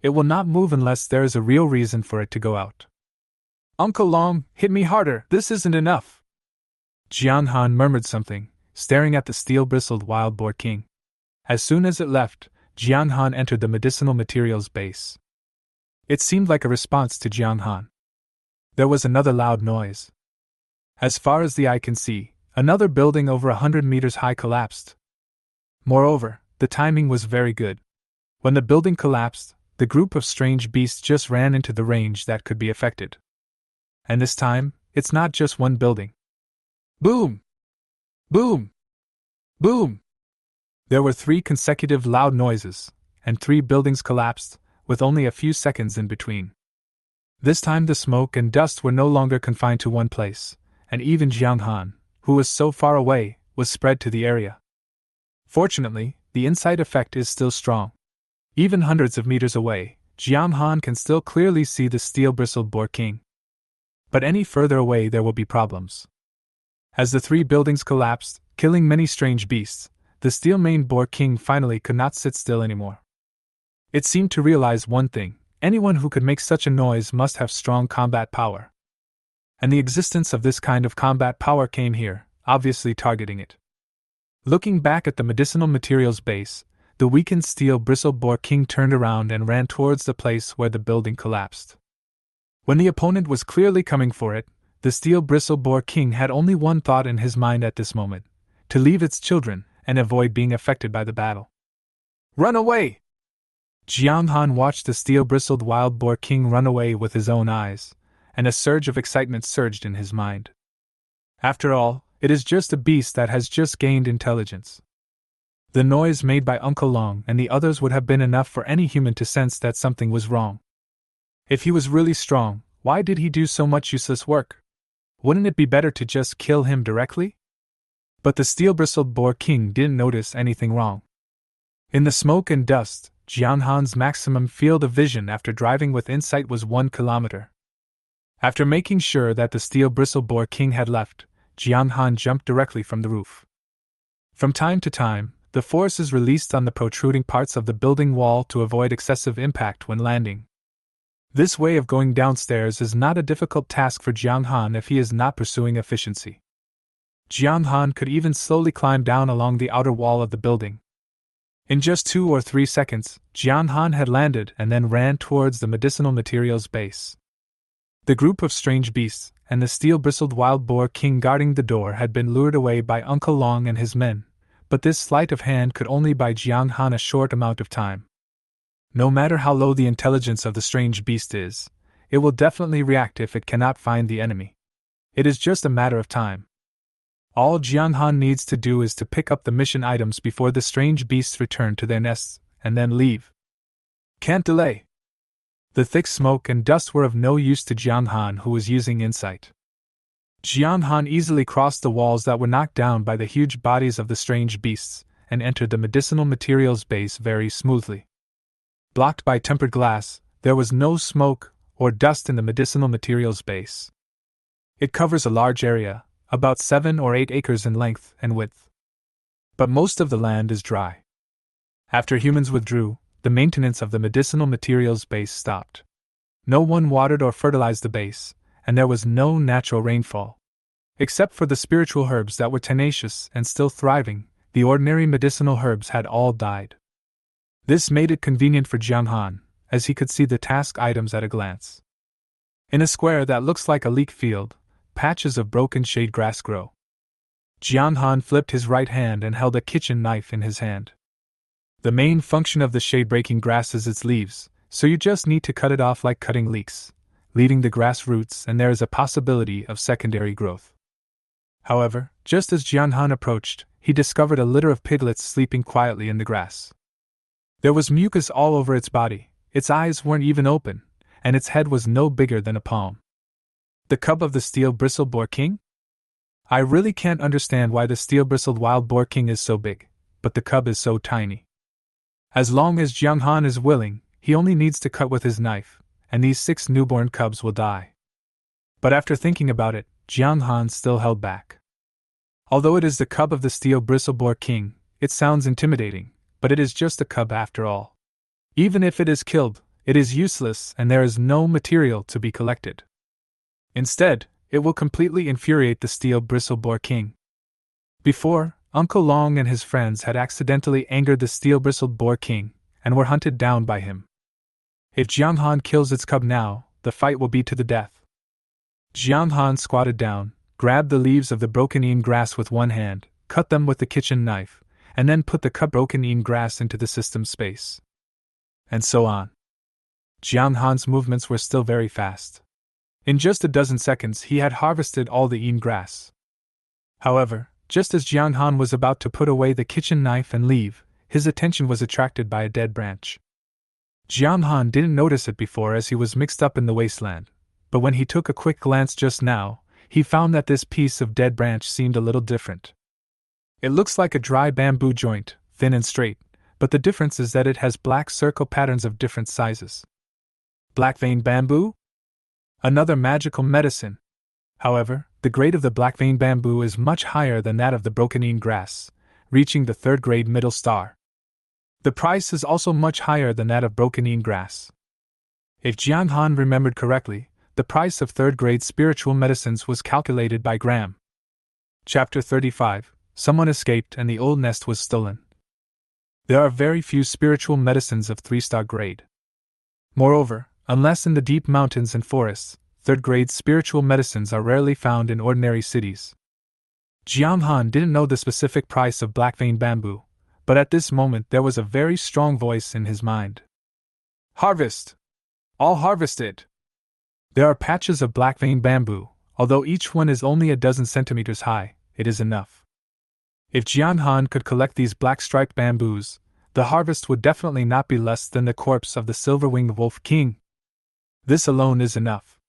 Speaker 1: It will not move unless there is a real reason for it to go out. Uncle Long, hit me harder, this isn't enough. Jiang Han murmured something, staring at the steel-bristled wild boar king. As soon as it left, Jiang Han entered the medicinal materials base. It seemed like a response to Jiang Han. There was another loud noise. As far as the eye can see, another building over 100 meters high collapsed. Moreover, the timing was very good. When the building collapsed, the group of strange beasts just ran into the range that could be affected. And this time, it's not just one building. Boom! Boom! Boom! There were 3 consecutive loud noises, and 3 buildings collapsed, with only a few seconds in between. This time the smoke and dust were no longer confined to one place, and even Jiang Han, who was so far away, was spread to the area. Fortunately, the inside effect is still strong. Even hundreds of meters away, Jiang Han can still clearly see the steel-bristled boar king. But any further away there will be problems. As the 3 buildings collapsed, killing many strange beasts, the steel-maned boar king finally could not sit still anymore. It seemed to realize one thing: anyone who could make such a noise must have strong combat power. And the existence of this kind of combat power came here, obviously targeting it. Looking back at the medicinal materials base, the weakened steel-bristled boar king turned around and ran towards the place where the building collapsed. When the opponent was clearly coming for it, the steel-bristled boar king had only one thought in his mind at this moment: to leave its children and avoid being affected by the battle. Run away! Jiang Han watched the steel-bristled wild boar king run away with his own eyes, and a surge of excitement surged in his mind. After all, it is just a beast that has just gained intelligence. The noise made by Uncle Long and the others would have been enough for any human to sense that something was wrong. If he was really strong, why did he do so much useless work? Wouldn't it be better to just kill him directly? But the steel-bristled boar king didn't notice anything wrong. In the smoke and dust, Jiang Han's maximum field of vision after driving with insight was 1 kilometer. After making sure that the steel-bristled boar king had left, Jiang Han jumped directly from the roof. From time to time, the force is released on the protruding parts of the building wall to avoid excessive impact when landing. This way of going downstairs is not a difficult task for Jiang Han if he is not pursuing efficiency. Jiang Han could even slowly climb down along the outer wall of the building. In just 2 or 3 seconds, Jiang Han had landed and then ran towards the medicinal materials base. The group of strange beasts and the steel-bristled wild boar king guarding the door had been lured away by Uncle Long and his men, but this sleight of hand could only buy Jiang Han a short amount of time. No matter how low the intelligence of the strange beast is, it will definitely react if it cannot find the enemy. It is just a matter of time. All Jiang Han needs to do is to pick up the mission items before the strange beasts return to their nests, and then leave. Can't delay. The thick smoke and dust were of no use to Jiang Han, who was using insight. Jiang Han easily crossed the walls that were knocked down by the huge bodies of the strange beasts, and entered the medicinal materials base very smoothly. Blocked by tempered glass, there was no smoke or dust in the medicinal materials base. It covers a large area, about 7 or 8 acres in length and width. But most of the land is dry. After humans withdrew, the maintenance of the medicinal materials base stopped. No one watered or fertilized the base, and there was no natural rainfall. Except for the spiritual herbs that were tenacious and still thriving, the ordinary medicinal herbs had all died. This made it convenient for Jiang Han, as he could see the task items at a glance. In a square that looks like a leek field, patches of broken shade grass grow. Jiang Han flipped his right hand and held a kitchen knife in his hand. The main function of the shade-breaking grass is its leaves, so you just need to cut it off like cutting leeks, leaving the grass roots, and there is a possibility of secondary growth. However, just as Jiang Han approached, he discovered a litter of piglets sleeping quietly in the grass. There was mucus all over its body, its eyes weren't even open, and its head was no bigger than a palm. The cub of the steel-bristled boar king? I really can't understand why the steel-bristled wild boar king is so big, but the cub is so tiny. As long as Jiang Han is willing, he only needs to cut with his knife, and these 6 newborn cubs will die. But after thinking about it, Jiang Han still held back. Although it is the cub of the steel-bristled boar king, it sounds intimidating, but it is just a cub after all. Even if it is killed, it is useless and there is no material to be collected. Instead, it will completely infuriate the steel-bristled boar king. Before, Uncle Long and his friends had accidentally angered the steel-bristled boar king, and were hunted down by him. If Jiang Han kills its cub now, the fight will be to the death. Jiang Han squatted down, grabbed the leaves of the broken ean grass with one hand, cut them with the kitchen knife, and then put the cut broken ean grass into the system space. And so on. Jiang Han's movements were still very fast. In just a dozen seconds he had harvested all the ean grass. However, just as Jiang Han was about to put away the kitchen knife and leave, his attention was attracted by a dead branch. Jiang Han didn't notice it before as he was mixed up in the wasteland, but when he took a quick glance just now, he found that this piece of dead branch seemed a little different. It looks like a dry bamboo joint, thin and straight, but the difference is that it has black circle patterns of different sizes. Black vein bamboo? Another magical medicine. However, the grade of the black vein bamboo is much higher than that of the broken ean grass, reaching the 3rd grade middle star. The price is also much higher than that of broken ean grass. If Jiang Han remembered correctly, the price of 3rd grade spiritual medicines was calculated by gram. Chapter 35. Someone escaped and the old nest was stolen. There are very few spiritual medicines of 3-star grade. Moreover, unless in the deep mountains and forests, 3rd grade spiritual medicines are rarely found in ordinary cities. Jiang Han didn't know the specific price of black vein bamboo, but at this moment there was a very strong voice in his mind. Harvest! All harvested! There are patches of black vein bamboo, although each one is only a dozen centimeters high, it is enough. If Jiang Han could collect these black-striped bamboos, the harvest would definitely not be less than the corpse of the Silverwing Wolf King. This alone is enough.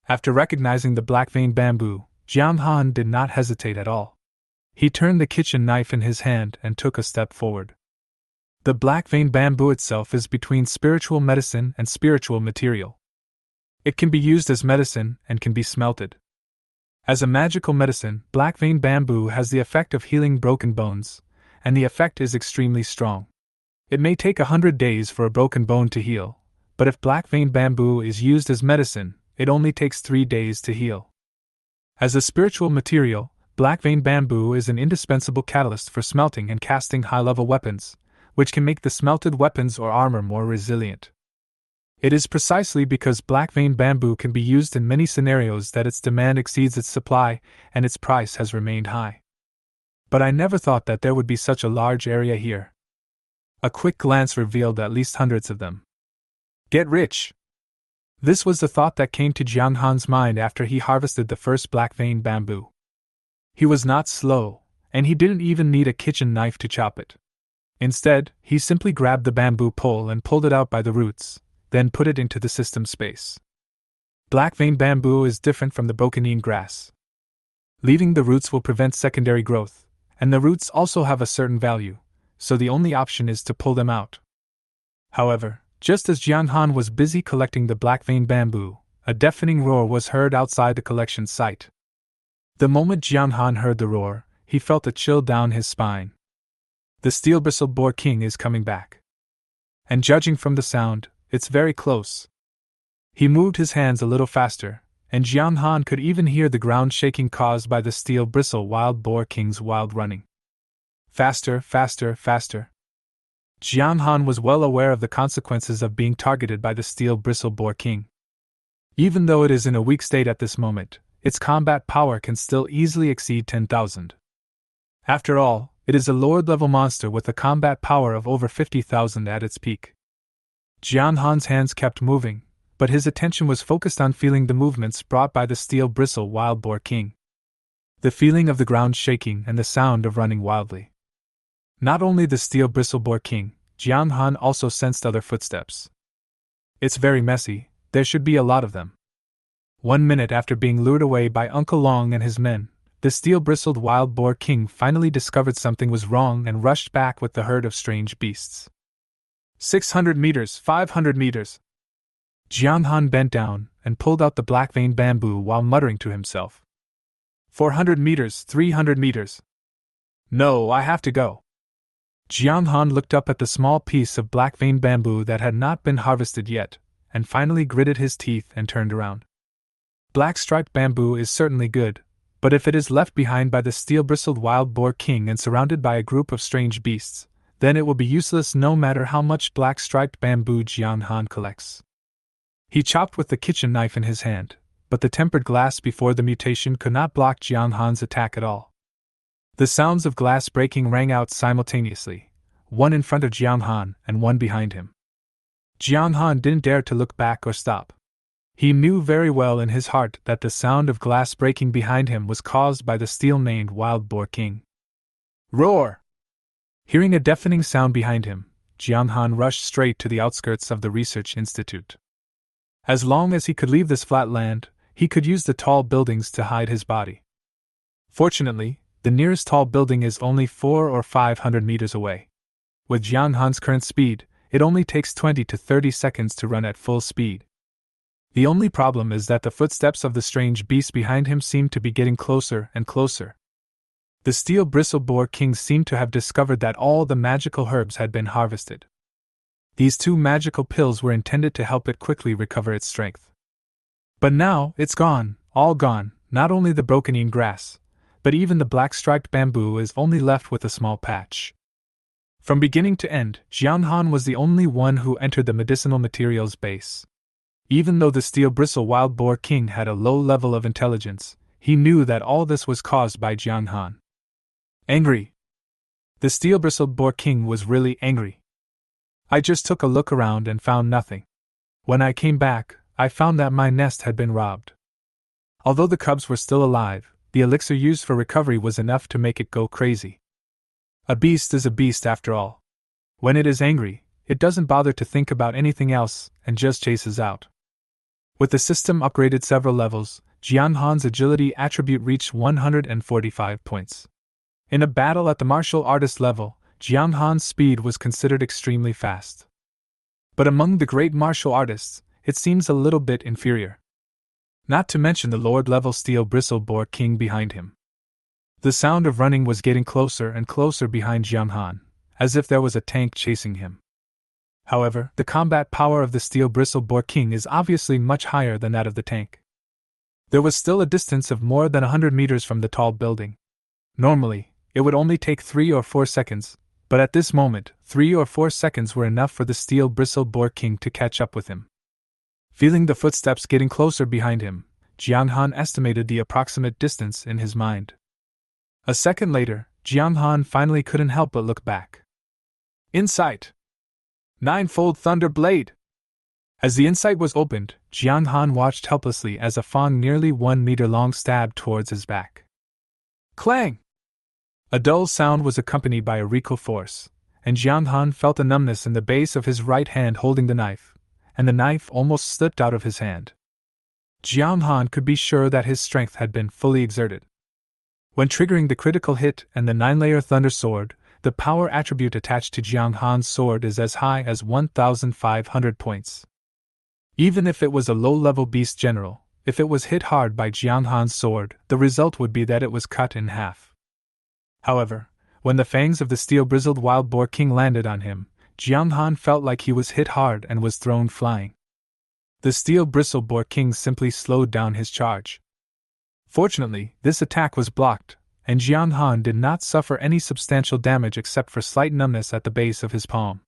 Speaker 1: After recognizing the black vein bamboo, Jiang Han did not hesitate at all. He turned the kitchen knife in his hand and took a step forward. The black vein bamboo itself is between spiritual medicine and spiritual material. It can be used as medicine and can be smelted. As a magical medicine, black vein bamboo has the effect of healing broken bones, and the effect is extremely strong. It may take 100 days for a broken bone to heal, but if black vein bamboo is used as medicine, it only takes 3 days to heal. As a spiritual material, black vein bamboo is an indispensable catalyst for smelting and casting high-level weapons, which can make the smelted weapons or armor more resilient. It is precisely because black vein bamboo can be used in many scenarios that its demand exceeds its supply, and its price has remained high. But I never thought that there would be such a large area here. A quick glance revealed at least hundreds of them. Get rich! This was the thought that came to Jiang Han's mind after he harvested the first black vein bamboo. He was not slow, and he didn't even need a kitchen knife to chop it. Instead, he simply grabbed the bamboo pole and pulled it out by the roots, then put it into the system space. Black vein bamboo is different from the broken ean grass. Leaving the roots will prevent secondary growth, and the roots also have a certain value, so the only option is to pull them out. However, Just as Jiang Han was busy collecting the black vein bamboo, a deafening roar was heard outside the collection site. The moment Jiang Han heard the roar, he felt a chill down his spine. The steel-bristled boar king is coming back. And judging from the sound, it's very close. He moved his hands a little faster, and Jiang Han could even hear the ground shaking caused by the steel-bristled wild boar king's wild running. Faster, faster, faster. Jiang Han was well aware of the consequences of being targeted by the steel-bristled boar king. Even though it is in a weak state at this moment, its combat power can still easily exceed 10,000. After all, it is a Lord-level monster with a combat power of over 50,000 at its peak. Jiang Han's hands kept moving, but his attention was focused on feeling the movements brought by the steel-bristled wild boar king. The feeling of the ground shaking and the sound of running wildly. Not only the steel-bristled boar king, Jiang Han also sensed other footsteps. It's very messy, there should be a lot of them. 1 minute after being lured away by Uncle Long and his men, the steel-bristled wild boar king finally discovered something was wrong and rushed back with the herd of strange beasts. 600 meters, 500 meters. Jiang Han bent down and pulled out the black vein bamboo while muttering to himself. 400 meters, 300 meters. No, I have to go. Jiang Han looked up at the small piece of black vein bamboo that had not been harvested yet, and finally gritted his teeth and turned around. Black striped bamboo is certainly good, but if it is left behind by the steel-bristled wild boar king and surrounded by a group of strange beasts, then it will be useless no matter how much black striped bamboo Jiang Han collects. He chopped with the kitchen knife in his hand, but the tempered glass before the mutation could not block Jiang Han's attack at all. The sounds of glass breaking rang out simultaneously, one in front of Jiang Han and one behind him. Jiang Han didn't dare to look back or stop. He knew very well in his heart that the sound of glass breaking behind him was caused by the steel-maned wild boar king. Roar! Hearing a deafening sound behind him, Jiang Han rushed straight to the outskirts of the research institute. As long as he could leave this flat land, he could use the tall buildings to hide his body. Fortunately, the nearest tall building is only 400 or 500 meters away. With Jiang Han's current speed, it only takes 20 to 30 seconds to run at full speed. The only problem is that the footsteps of the strange beast behind him seemed to be getting closer and closer. The steel-bristled boar king seemed to have discovered that all the magical herbs had been harvested. These 2 magical pills were intended to help it quickly recover its strength. But now, it's gone, all gone, not only the broken grass, but even the black-striped bamboo is only left with a small patch. From beginning to end, Jiang Han was the only one who entered the medicinal materials base. Even though the steel-bristled wild boar king had a low level of intelligence, he knew that all this was caused by Jiang Han. Angry. The steel-bristled boar king was really angry. I just took a look around and found nothing. When I came back, I found that my nest had been robbed. Although the cubs were still alive, the elixir used for recovery was enough to make it go crazy. A beast is a beast after all. When it is angry, it doesn't bother to think about anything else and just chases out. With the system upgraded several levels, Jiang Han's agility attribute reached 145 points. In a battle at the martial artist level, Jiang Han's speed was considered extremely fast. But among the great martial artists, it seems a little bit inferior. Not to mention the Lord-level steel-bristled boar king behind him. The sound of running was getting closer and closer behind Jiang Han, as if there was a tank chasing him. However, the combat power of the steel-bristled boar king is obviously much higher than that of the tank. There was still a distance of more than 100 meters from the tall building. Normally, it would only take 3 or 4 seconds, but at this moment, 3 or 4 seconds were enough for the steel-bristled boar king to catch up with him. Feeling the footsteps getting closer behind him, Jiang Han estimated the approximate distance in his mind. A second later, Jiang Han finally couldn't help but look back. Insight! Ninefold Thunder Blade! As the insight was opened, Jiang Han watched helplessly as a fang nearly 1 meter long stabbed towards his back. Clang! A dull sound was accompanied by a recoil force, and Jiang Han felt a numbness in the base of his right hand holding the knife, and the knife almost slipped out of his hand. Jiang Han could be sure that his strength had been fully exerted. When triggering the critical hit and the 9-layer Thunder Sword, the power attribute attached to Jiang Han's sword is as high as 1,500 points. Even if it was a low-level beast general, if it was hit hard by Jiang Han's sword, the result would be that it was cut in half. However, when the fangs of the steel-bristled wild boar king landed on him, Jiang Han felt like he was hit hard and was thrown flying. The steel-bristled boar king simply slowed down his charge. Fortunately, this attack was blocked, and Jiang Han did not suffer any substantial damage except for slight numbness at the base of his palm.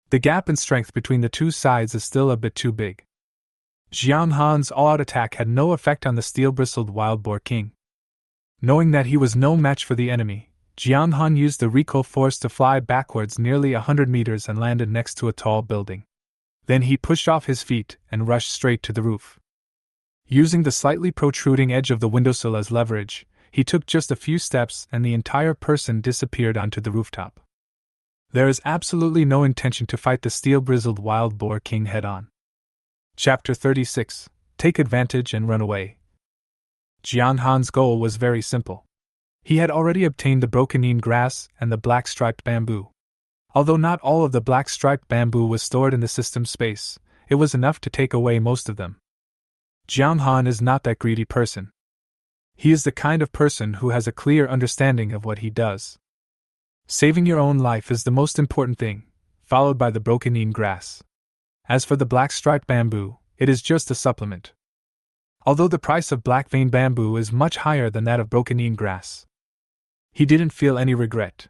Speaker 1: The gap in strength between the two sides is still a bit too big. Jiang Han's all-out attack had no effect on the steel-bristled wild boar king. Knowing that he was no match for the enemy, Jiang Han used the recoil force to fly backwards nearly 100 meters and landed next to a tall building. Then he pushed off his feet and rushed straight to the roof. Using the slightly protruding edge of the windowsill as leverage, he took just a few steps and the entire person disappeared onto the rooftop. There is absolutely no intention to fight the steel-bristled wild boar king head-on. Chapter 36. Take advantage and run away. Jiang Han's goal was very simple. He had already obtained the broken grass and the black-striped bamboo. Although not all of the black-striped bamboo was stored in the system space, it was enough to take away most of them. Jiang Han is not that greedy person. He is the kind of person who has a clear understanding of what he does. Saving your own life is the most important thing, followed by the broken grass. As for the black-striped bamboo, it is just a supplement. Although the price of black-veined bamboo is much higher than that of broken grass. He didn't feel any regret.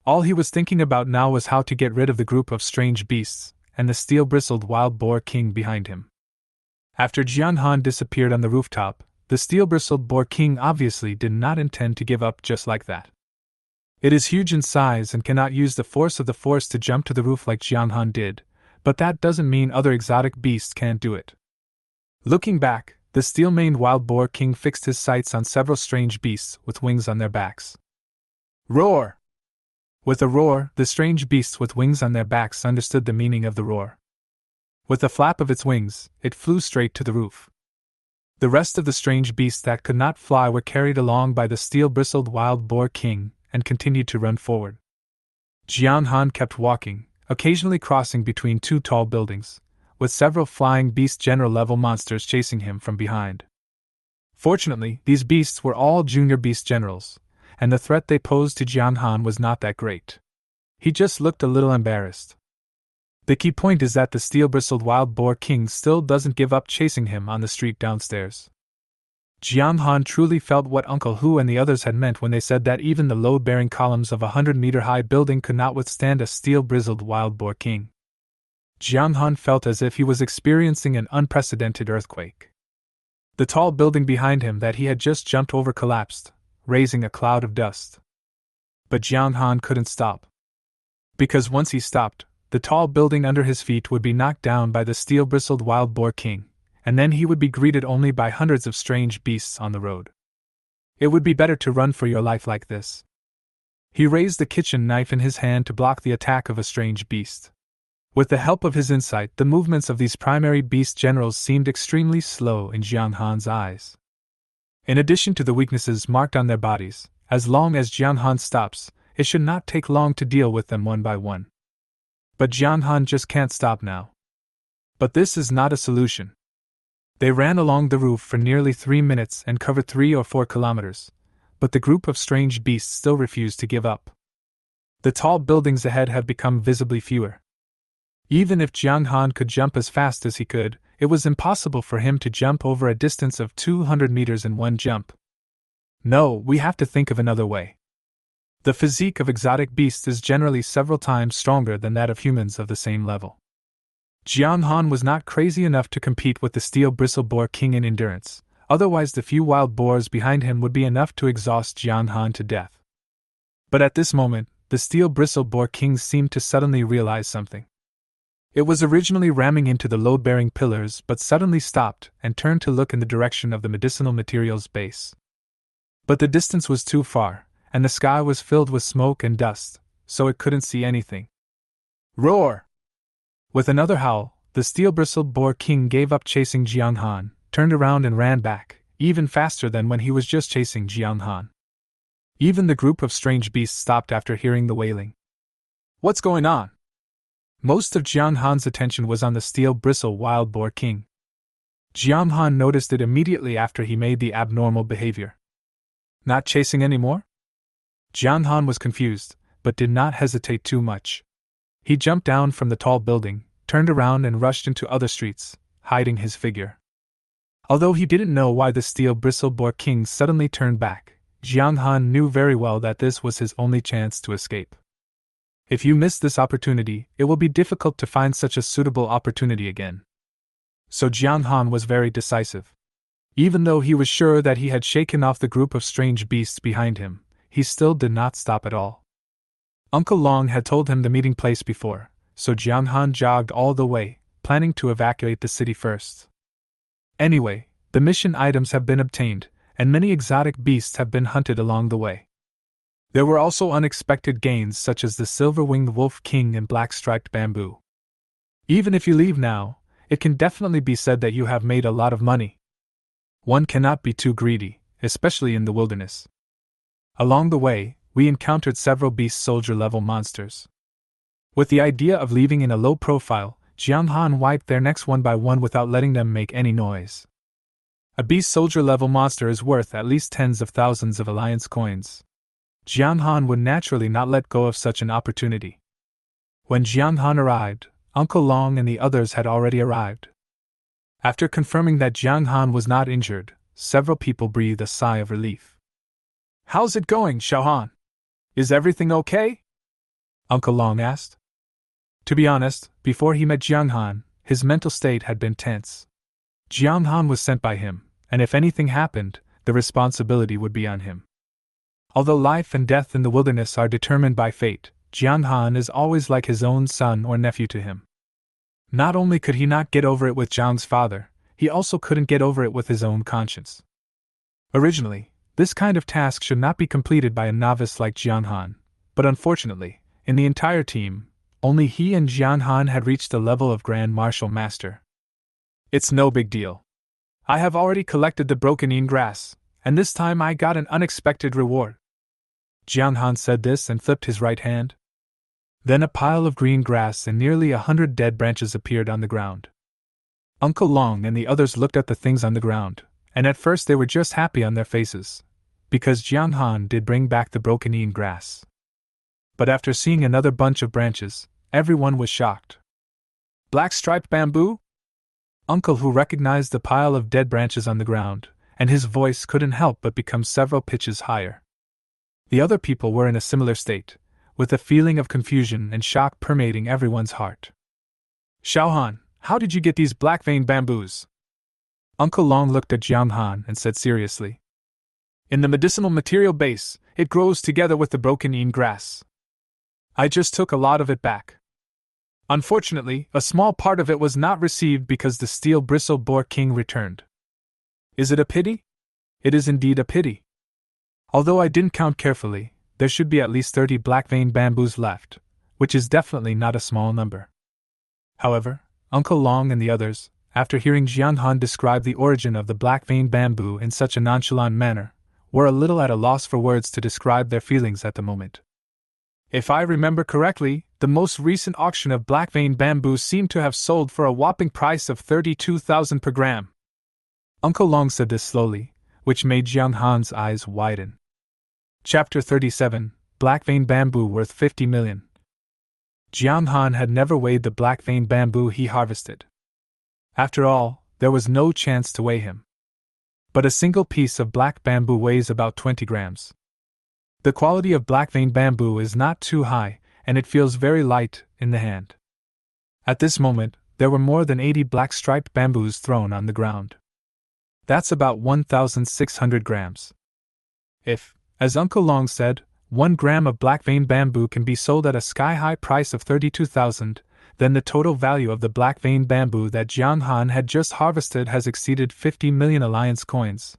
Speaker 1: All he was thinking about now was how to get rid of the group of strange beasts, and the steel-bristled wild boar king behind him. After Jiang Han disappeared on the rooftop, the steel-bristled boar king obviously did not intend to give up just like that. It is huge in size and cannot use the force of the force to jump to the roof like Jiang Han did, but that doesn't mean other exotic beasts can't do it. Looking back, the steel-maned wild boar king fixed his sights on several strange beasts with wings on their backs. Roar! With a roar, the strange beasts with wings on their backs understood the meaning of the roar. With a flap of its wings, it flew straight to the roof. The rest of the strange beasts that could not fly were carried along by the steel-bristled wild boar king and continued to run forward. Jiang Han kept walking, occasionally crossing between two tall buildings, with several flying beast general-level monsters chasing him from behind. Fortunately, these beasts were all junior beast generals, and the threat they posed to Jiang Han was not that great. He just looked a little embarrassed. The key point is that the steel-bristled wild boar king still doesn't give up chasing him on the street downstairs. Jiang Han truly felt what Uncle Hu and the others had meant when they said that even the load-bearing columns of a 100-meter-high building could not withstand a steel-bristled wild boar king. Jiang Han felt as if he was experiencing an unprecedented earthquake. The tall building behind him that he had just jumped over collapsed, raising a cloud of dust. But Jiang Han couldn't stop. Because once he stopped, the tall building under his feet would be knocked down by the steel-bristled wild boar king, and then he would be greeted only by hundreds of strange beasts on the road. It would be better to run for your life like this. He raised the kitchen knife in his hand to block the attack of a strange beast. With the help of his insight, the movements of these primary beast generals seemed extremely slow in Jiang Han's eyes. In addition to the weaknesses marked on their bodies, as long as Jiang Han stops, it should not take long to deal with them one by one. But Jiang Han just can't stop now. But this is not a solution. They ran along the roof for nearly 3 minutes and covered 3 or 4 kilometers, but the group of strange beasts still refused to give up. The tall buildings ahead have become visibly fewer. Even if Jiang Han could jump as fast as he could, it was impossible for him to jump over a distance of 200 meters in one jump. No, we have to think of another way. The physique of exotic beasts is generally several times stronger than that of humans of the same level. Jiang Han was not crazy enough to compete with the steel-bristled boar king in endurance, otherwise the few wild boars behind him would be enough to exhaust Jiang Han to death. But at this moment, the steel-bristled boar king seemed to suddenly realize something. It was originally ramming into the load-bearing pillars but suddenly stopped and turned to look in the direction of the medicinal materials base. But the distance was too far, and the sky was filled with smoke and dust, so it couldn't see anything. Roar! With another howl, the steel-bristled boar king gave up chasing Jiang Han, turned around and ran back, even faster than when he was just chasing Jiang Han. Even the group of strange beasts stopped after hearing the wailing. What's going on? Most of Jiang Han's attention was on the steel bristle wild boar king. Jiang Han noticed it immediately after he made the abnormal behavior. Not chasing anymore? Jiang Han was confused, but did not hesitate too much. He jumped down from the tall building, turned around and rushed into other streets, hiding his figure. Although he didn't know why the steel bristle boar king suddenly turned back, Jiang Han knew very well that this was his only chance to escape. If you miss this opportunity, it will be difficult to find such a suitable opportunity again. So Jiang Han was very decisive. Even though he was sure that he had shaken off the group of strange beasts behind him, he still did not stop at all. Uncle Long had told him the meeting place before, so Jiang Han jogged all the way, planning to evacuate the city first. Anyway, the mission items have been obtained, and many exotic beasts have been hunted along the way. There were also unexpected gains such as the silver-winged wolf king and black-striped bamboo. Even if you leave now, it can definitely be said that you have made a lot of money. One cannot be too greedy, especially in the wilderness. Along the way, we encountered several beast soldier-level monsters. With the idea of leaving in a low profile, Jiang Han wiped their necks one by one without letting them make any noise. A beast soldier-level monster is worth at least tens of thousands of alliance coins. Jiang Han would naturally not let go of such an opportunity. When Jiang Han arrived, Uncle Long and the others had already arrived. After confirming that Jiang Han was not injured, several people breathed a sigh of relief. How's it going, Xiaohan? Is everything okay? Uncle Long asked. To be honest, before he met Jiang Han, his mental state had been tense. Jiang Han was sent by him, and if anything happened, the responsibility would be on him. Although life and death in the wilderness are determined by fate, Jiang Han is always like his own son or nephew to him. Not only could he not get over it with Jiang's father, he also couldn't get over it with his own conscience. Originally, this kind of task should not be completed by a novice like Jiang Han, but unfortunately, in the entire team, only he and Jiang Han had reached the level of Grand Martial Master. It's no big deal. I have already collected the broken in grass, and this time I got an unexpected reward. Jiang Han said this and flipped his right hand. Then a pile of green grass and nearly 100 dead branches appeared on the ground. Uncle Long and the others looked at the things on the ground, and at first they were just happy on their faces, because Jiang Han did bring back the broken in grass. But after seeing another bunch of branches, everyone was shocked. Black-striped bamboo? Uncle Hu recognized the pile of dead branches on the ground, and his voice couldn't help but become several pitches higher. The other people were in a similar state, with a feeling of confusion and shock permeating everyone's heart. Xiaohan, how did you get these black-veined bamboos? Uncle Long looked at Jiang Han and said seriously. In the medicinal material base, it grows together with the broken in grass. I just took a lot of it back. Unfortunately, a small part of it was not received because the steel bristle boar king returned. Is it a pity? It is indeed a pity. Although I didn't count carefully, there should be at least 30 black-veined bamboos left, which is definitely not a small number. However, Uncle Long and the others, after hearing Jiang Han describe the origin of the black-veined bamboo in such a nonchalant manner, were a little at a loss for words to describe their feelings at the moment. If I remember correctly, the most recent auction of black-veined bamboo seemed to have sold for a whopping price of 32,000 per gram. Uncle Long said this slowly, which made Jiang Han's eyes widen. Chapter 37, Black-veined bamboo worth 50 million. Jiang Han had never weighed the black-veined bamboo he harvested. After all, there was no chance to weigh him. But a single piece of black bamboo weighs about 20 grams. The quality of black-veined bamboo is not too high, and it feels very light in the hand. At this moment, there were more than 80 black-striped bamboos thrown on the ground. That's about 1,600 grams. If, as Uncle Long said, 1 gram of black-veined bamboo can be sold at a sky-high price of 32,000, then the total value of the black-veined bamboo that Jiang Han had just harvested has exceeded 50 million alliance coins.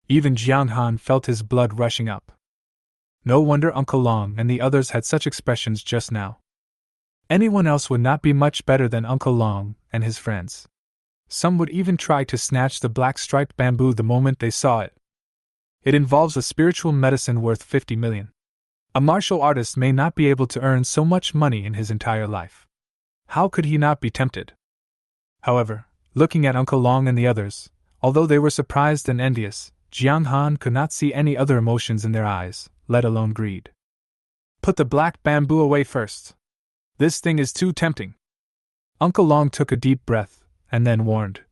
Speaker 1: Even Jiang Han felt his blood rushing up. No wonder Uncle Long and the others had such expressions just now. Anyone else would not be much better than Uncle Long and his friends. Some would even try to snatch the black-striped bamboo the moment they saw it. It involves a spiritual medicine worth 50 million. A martial artist may not be able to earn so much money in his entire life. How could he not be tempted? However, looking at Uncle Long and the others, although they were surprised and envious, Jiang Han could not see any other emotions in their eyes, let alone greed. Put the black bamboo away first. This thing is too tempting. Uncle Long took a deep breath, and then warned.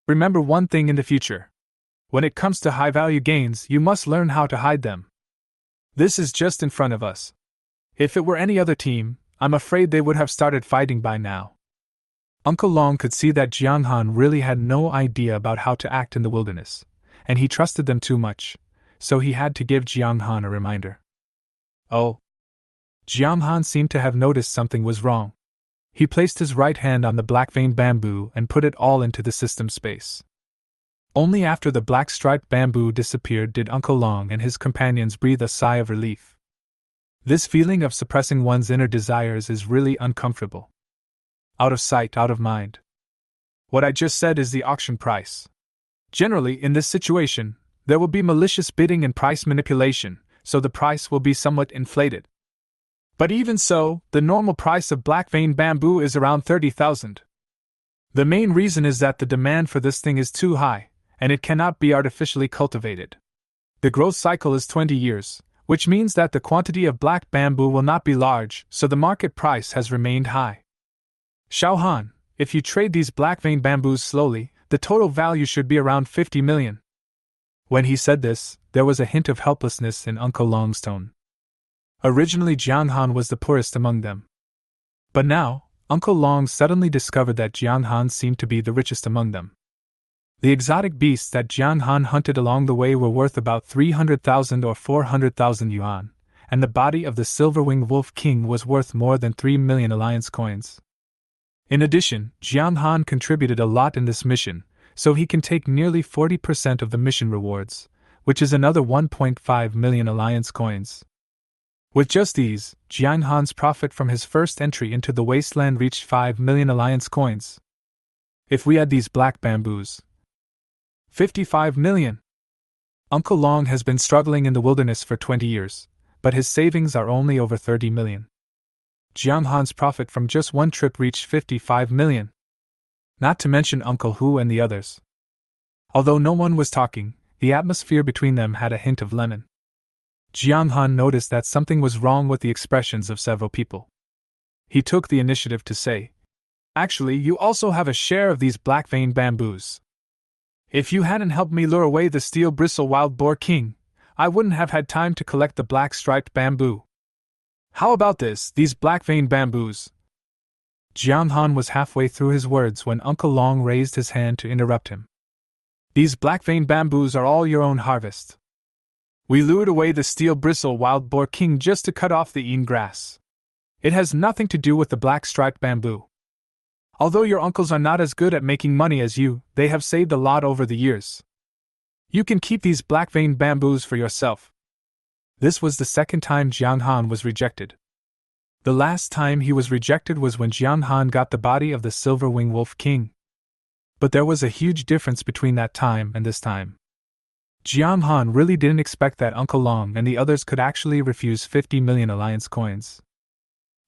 Speaker 1: Remember one thing in the future. When it comes to high-value gains, you must learn how to hide them. This is just in front of us. If it were any other team, I'm afraid they would have started fighting by now. Uncle Long could see that Jiang Han really had no idea about how to act in the wilderness, and he trusted them too much, so he had to give Jiang Han a reminder. Oh. Jiang Han seemed to have noticed something was wrong. He placed his right hand on the black vein bamboo and put it all into the system space. Only after the black striped bamboo disappeared did Uncle Long and his companions breathe a sigh of relief. This feeling of suppressing one's inner desires is really uncomfortable. Out of sight, out of mind. What I just said is the auction price. Generally, in this situation, there will be malicious bidding and price manipulation, so the price will be somewhat inflated. But even so, the normal price of black vein bamboo is around 30,000. The main reason is that the demand for this thing is too high, and it cannot be artificially cultivated. The growth cycle is 20 years, which means that the quantity of black bamboo will not be large, so the market price has remained high. Xiao Han, if you trade these black vein bamboos slowly, the total value should be around 50 million. When he said this, there was a hint of helplessness in Uncle Long's tone. Originally Jiang Han was the poorest among them. But now, Uncle Long suddenly discovered that Jiang Han seemed to be the richest among them. The exotic beasts that Jiang Han hunted along the way were worth about 300,000 or 400,000 yuan, and the body of the Silverwing Wolf King was worth more than 3 million alliance coins. In addition, Jiang Han contributed a lot in this mission, so he can take nearly 40% of the mission rewards, which is another 1.5 million alliance coins. With just these, Jiang Han's profit from his first entry into the wasteland reached 5 million alliance coins. If we add these black bamboos, 55 million. Uncle Long has been struggling in the wilderness for 20 years, but his savings are only over 30 million. Jiang Han's profit from just one trip reached 55 million. Not to mention Uncle Hu and the others. Although no one was talking, the atmosphere between them had a hint of lemon. Jiang Han noticed that something was wrong with the expressions of several people. He took the initiative to say, "Actually, you also have a share of these black vein bamboos. If you hadn't helped me lure away the steel bristle wild boar king, I wouldn't have had time to collect the black striped bamboo. How about this, these black vein bamboos?" Jiang Han was halfway through his words when Uncle Long raised his hand to interrupt him. "These black vein bamboos are all your own harvest. We lured away the steel bristle wild boar king just to cut off the Yin grass. It has nothing to do with the black striped bamboo. Although your uncles are not as good at making money as you, they have saved a lot over the years. You can keep these black vein bamboos for yourself." This was the second time Jiang Han was rejected. The last time he was rejected was when Jiang Han got the body of the Silverwing Wolf King. But there was a huge difference between that time and this time. Jiang Han really didn't expect that Uncle Long and the others could actually refuse 50 million alliance coins.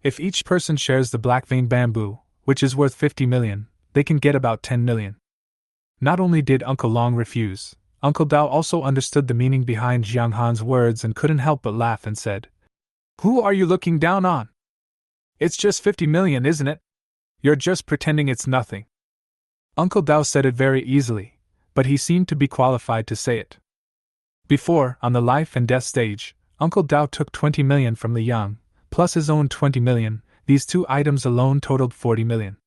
Speaker 1: If each person shares the black vein bamboo, which is worth 50 million, they can get about 10 million. Not only did Uncle Long refuse, Uncle Dao also understood the meaning behind Jiang Han's words and couldn't help but laugh and said, "Who are you looking down on? It's just 50 million, isn't it? You're just pretending it's nothing." Uncle Dao said it very easily, but he seemed to be qualified to say it. Before, on the life and death stage, Uncle Dao took 20 million from Li Yang, plus his own 20 million, these two items alone totaled 40 million.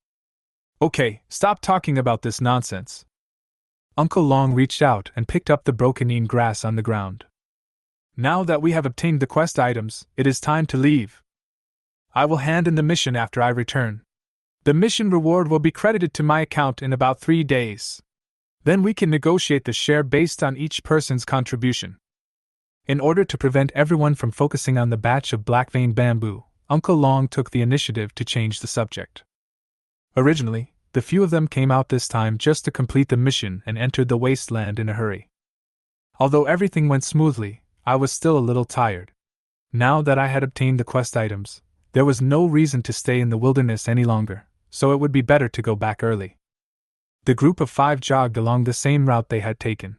Speaker 1: "Okay, stop talking about this nonsense." Uncle Long reached out and picked up the broken Yin grass on the ground. "Now that we have obtained the quest items, it is time to leave. I will hand in the mission after I return. The mission reward will be credited to my account in about 3 days. Then we can negotiate the share based on each person's contribution." In order to prevent everyone from focusing on the batch of black vein bamboo, Uncle Long took the initiative to change the subject. Originally, the few of them came out this time just to complete the mission and entered the wasteland in a hurry. Although everything went smoothly, I was still a little tired. Now that I had obtained the quest items, there was no reason to stay in the wilderness any longer, so it would be better to go back early. The group of 5 jogged along the same route they had taken.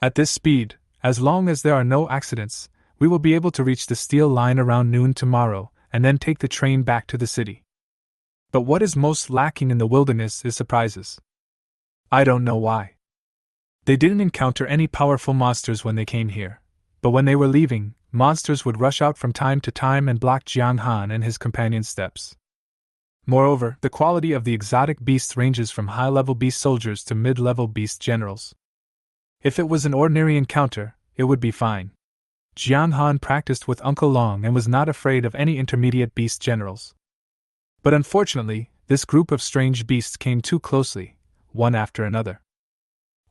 Speaker 1: At this speed, as long as there are no accidents, we will be able to reach the steel line around noon tomorrow, and then take the train back to the city. But what is most lacking in the wilderness is surprises. I don't know why. They didn't encounter any powerful monsters when they came here, but when they were leaving, monsters would rush out from time to time and block Jiang Han and his companions' steps. Moreover, the quality of the exotic beasts ranges from high-level beast soldiers to mid-level beast generals. If it was an ordinary encounter, it would be fine. Jiang Han practiced with Uncle Long and was not afraid of any intermediate beast generals. But unfortunately, this group of strange beasts came too closely, one after another.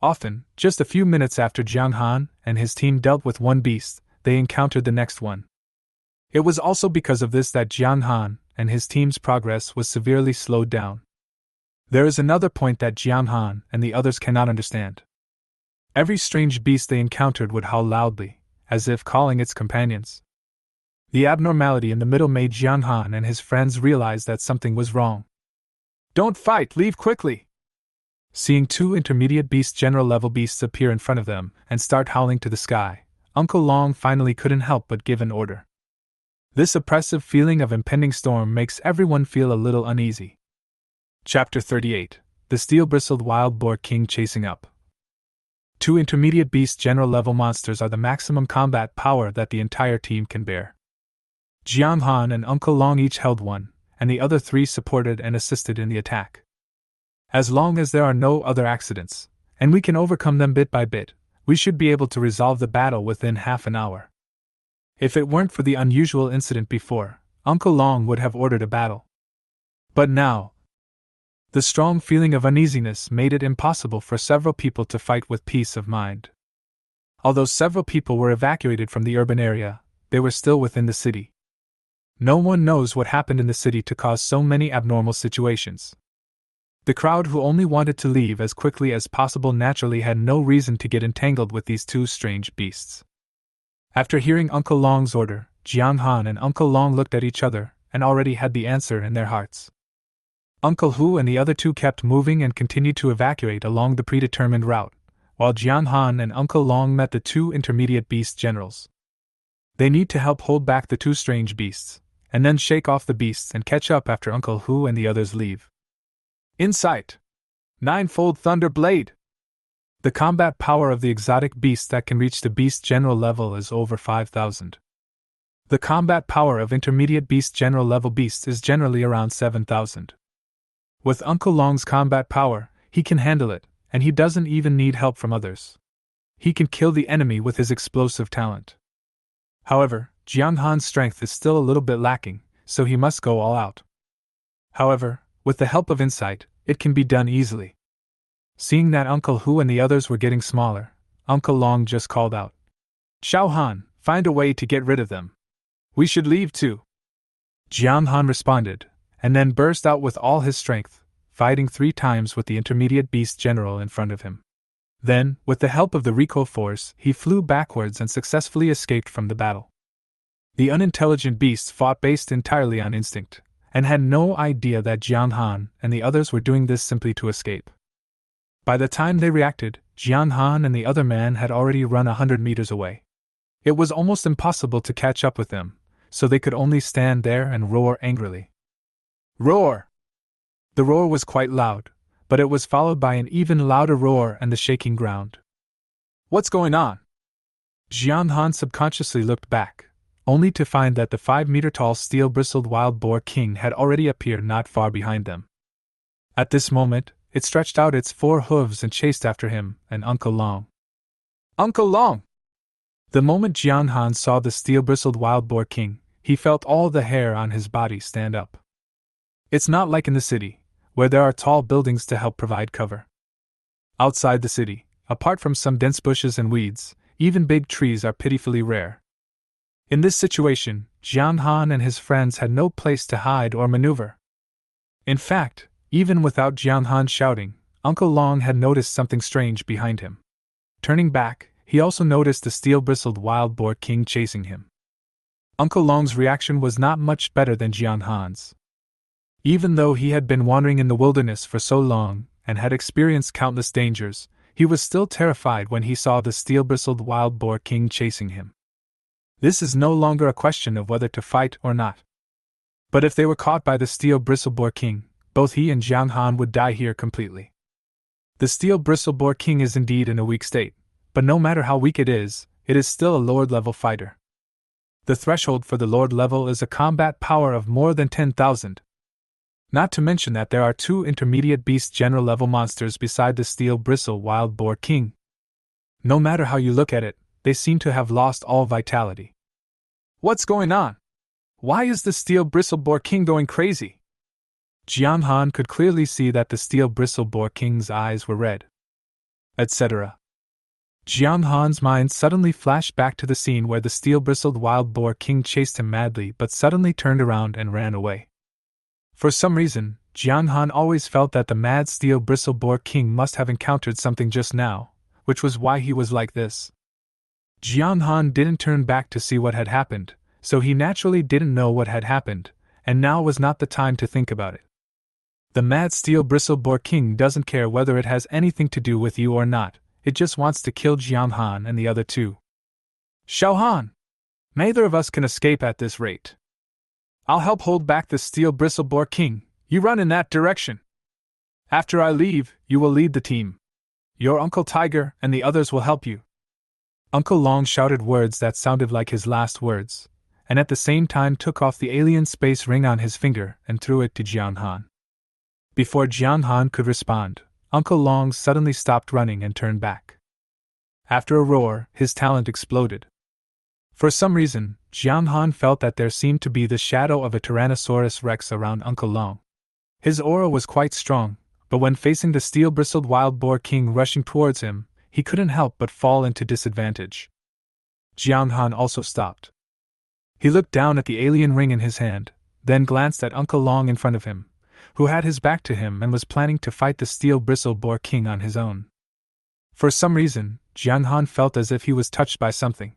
Speaker 1: Often, just a few minutes after Jiang Han and his team dealt with one beast, they encountered the next one. It was also because of this that Jiang Han and his team's progress was severely slowed down. There is another point that Jiang Han and the others cannot understand. Every strange beast they encountered would howl loudly, as if calling its companions. The abnormality in the middle made Jiang Han and his friends realize that something was wrong. "Don't fight, leave quickly!" Seeing 2 intermediate beast general level beasts appear in front of them and start howling to the sky, Uncle Long finally couldn't help but give an order. This oppressive feeling of impending storm makes everyone feel a little uneasy. Chapter 38: The Steel-Bristled Wild Boar King Chasing Up. 2 intermediate beast general level monsters are the maximum combat power that the entire team can bear. Jiang Han and Uncle Long each held one, and the other 3 supported and assisted in the attack. As long as there are no other accidents, and we can overcome them bit by bit, we should be able to resolve the battle within half an hour. If it weren't for the unusual incident before, Uncle Long would have ordered a battle. But now, the strong feeling of uneasiness made it impossible for several people to fight with peace of mind. Although several people were evacuated from the urban area, they were still within the city. No one knows what happened in the city to cause so many abnormal situations. The crowd who only wanted to leave as quickly as possible naturally had no reason to get entangled with these 2 strange beasts. After hearing Uncle Long's order, Jiang Han and Uncle Long looked at each other and already had the answer in their hearts. Uncle Hu and the other 2 kept moving and continued to evacuate along the predetermined route, while Jiang Han and Uncle Long met the 2 intermediate beast generals. They need to help hold back the 2 strange beasts, and then shake off the beasts and catch up after Uncle Hu and the others leave. Insight: 9-fold Thunder Blade. The combat power of the exotic beast that can reach the beast general level is over 5,000. The combat power of intermediate beast general level beasts is generally around 7,000. With Uncle Long's combat power, he can handle it, and he doesn't even need help from others. He can kill the enemy with his explosive talent. However, Jiang Han's strength is still a little bit lacking, so he must go all out. However, with the help of insight, it can be done easily. Seeing that Uncle Hu and the others were getting smaller, Uncle Long just called out, "Xiao Han, find a way to get rid of them. We should leave too." Jiang Han responded, and then burst out with all his strength, fighting 3 times with the intermediate beast general in front of him. Then, with the help of the recoil force, he flew backwards and successfully escaped from the battle. The unintelligent beasts fought based entirely on instinct, and had no idea that Jiang Han and the others were doing this simply to escape. By the time they reacted, Jiang Han and the other man had already run 100 meters away. It was almost impossible to catch up with them, so they could only stand there and roar angrily. Roar! The roar was quite loud, but it was followed by an even louder roar and the shaking ground. What's going on? Jiang Han subconsciously looked back, only to find that the 5-meter-tall steel-bristled wild boar king had already appeared not far behind them. At this moment, it stretched out its 4 hooves and chased after him and Uncle Long. Uncle Long! The moment Jiang Han saw the steel-bristled wild boar king, he felt all the hair on his body stand up. It's not like in the city, where there are tall buildings to help provide cover. Outside the city, apart from some dense bushes and weeds, even big trees are pitifully rare. In this situation, Jiang Han and his friends had no place to hide or maneuver. In fact, even without Jiang Han shouting, Uncle Long had noticed something strange behind him. Turning back, he also noticed the steel-bristled wild boar king chasing him. Uncle Long's reaction was not much better than Jiang Han's. Even though he had been wandering in the wilderness for so long and had experienced countless dangers, he was still terrified when he saw the steel-bristled wild boar king chasing him. This is no longer a question of whether to fight or not. But if they were caught by the steel-bristled boar king, both he and Jiang Han would die here completely. The steel-bristled boar king is indeed in a weak state, but no matter how weak it is still a Lord-level fighter. The threshold for the Lord level is a combat power of more than 10,000. Not to mention that there are 2 intermediate beast general level monsters beside the steel-bristled wild boar king. No matter how you look at it, they seem to have lost all vitality. What's going on? Why is the steel-bristled boar king going crazy? Jiang Han could clearly see that the steel-bristled boar king's eyes were red. Etc. Jiang Han's mind suddenly flashed back to the scene where the steel-bristled wild boar king chased him madly but suddenly turned around and ran away. For some reason, Jiang Han always felt that the mad steel-bristled boar king must have encountered something just now, which was why he was like this. Jiang Han didn't turn back to see what had happened, so he naturally didn't know what had happened, and now was not the time to think about it. The mad steel-bristled boar king doesn't care whether it has anything to do with you or not, it just wants to kill Jiang Han and the other 2. Xiao Han! Neither of us can escape at this rate. I'll help hold back the steel-bristled boar king, you run in that direction. After I leave, you will lead the team. Your Uncle Tiger and the others will help you. Uncle Long shouted words that sounded like his last words, and at the same time took off the alien space ring on his finger and threw it to Jiang Han. Before Jiang Han could respond, Uncle Long suddenly stopped running and turned back. After a roar, his talent exploded. For some reason, Jiang Han felt that there seemed to be the shadow of a Tyrannosaurus Rex around Uncle Long. His aura was quite strong, but when facing the steel-bristled wild boar king rushing towards him, he couldn't help but fall into disadvantage. Jiang Han also stopped. He looked down at the alien ring in his hand, then glanced at Uncle Long in front of him, who had his back to him and was planning to fight the steel-bristled boar king on his own. For some reason, Jiang Han felt as if he was touched by something.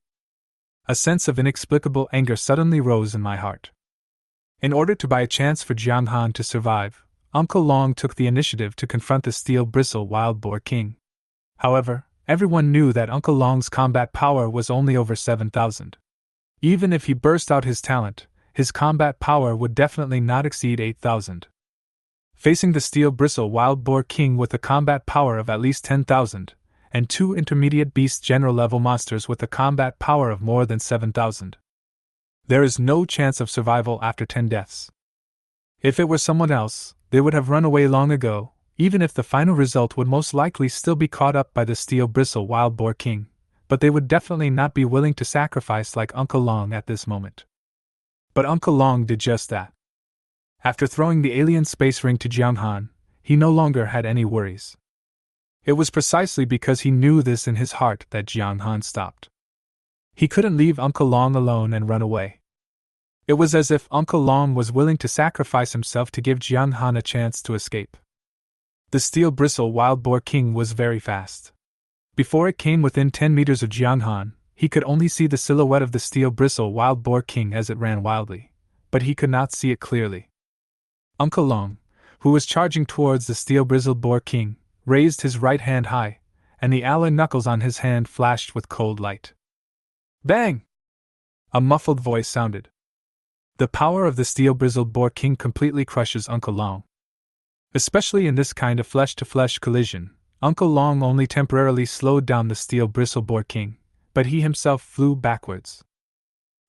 Speaker 1: A sense of inexplicable anger suddenly rose in my heart. In order to buy a chance for Jiang Han to survive, Uncle Long took the initiative to confront the steel-bristled wild boar king. However, everyone knew that Uncle Long's combat power was only over 7,000. Even if he burst out his talent, his combat power would definitely not exceed 8,000. Facing the steel-bristled wild boar king with a combat power of at least 10,000, and 2 intermediate beast general level monsters with a combat power of more than 7,000. There is no chance of survival after 10 deaths. If it were someone else, they would have run away long ago, even if the final result would most likely still be caught up by the steel-bristled wild boar king, but they would definitely not be willing to sacrifice like Uncle Long at this moment. But Uncle Long did just that. After throwing the alien space ring to Jiang Han, he no longer had any worries. It was precisely because he knew this in his heart that Jiang Han stopped. He couldn't leave Uncle Long alone and run away. It was as if Uncle Long was willing to sacrifice himself to give Jiang Han a chance to escape. The steel-bristled wild boar king was very fast. Before it came within 10 meters of Jiang Han, he could only see the silhouette of the steel-bristled wild boar king as it ran wildly, but he could not see it clearly. Uncle Long, who was charging towards the steel-bristled boar king, raised his right hand high, and the alloy knuckles on his hand flashed with cold light. Bang! A muffled voice sounded. The power of the steel-bristled boar king completely crushes Uncle Long. Especially in this kind of flesh-to-flesh collision, Uncle Long only temporarily slowed down the steel-bristled boar king, but he himself flew backwards.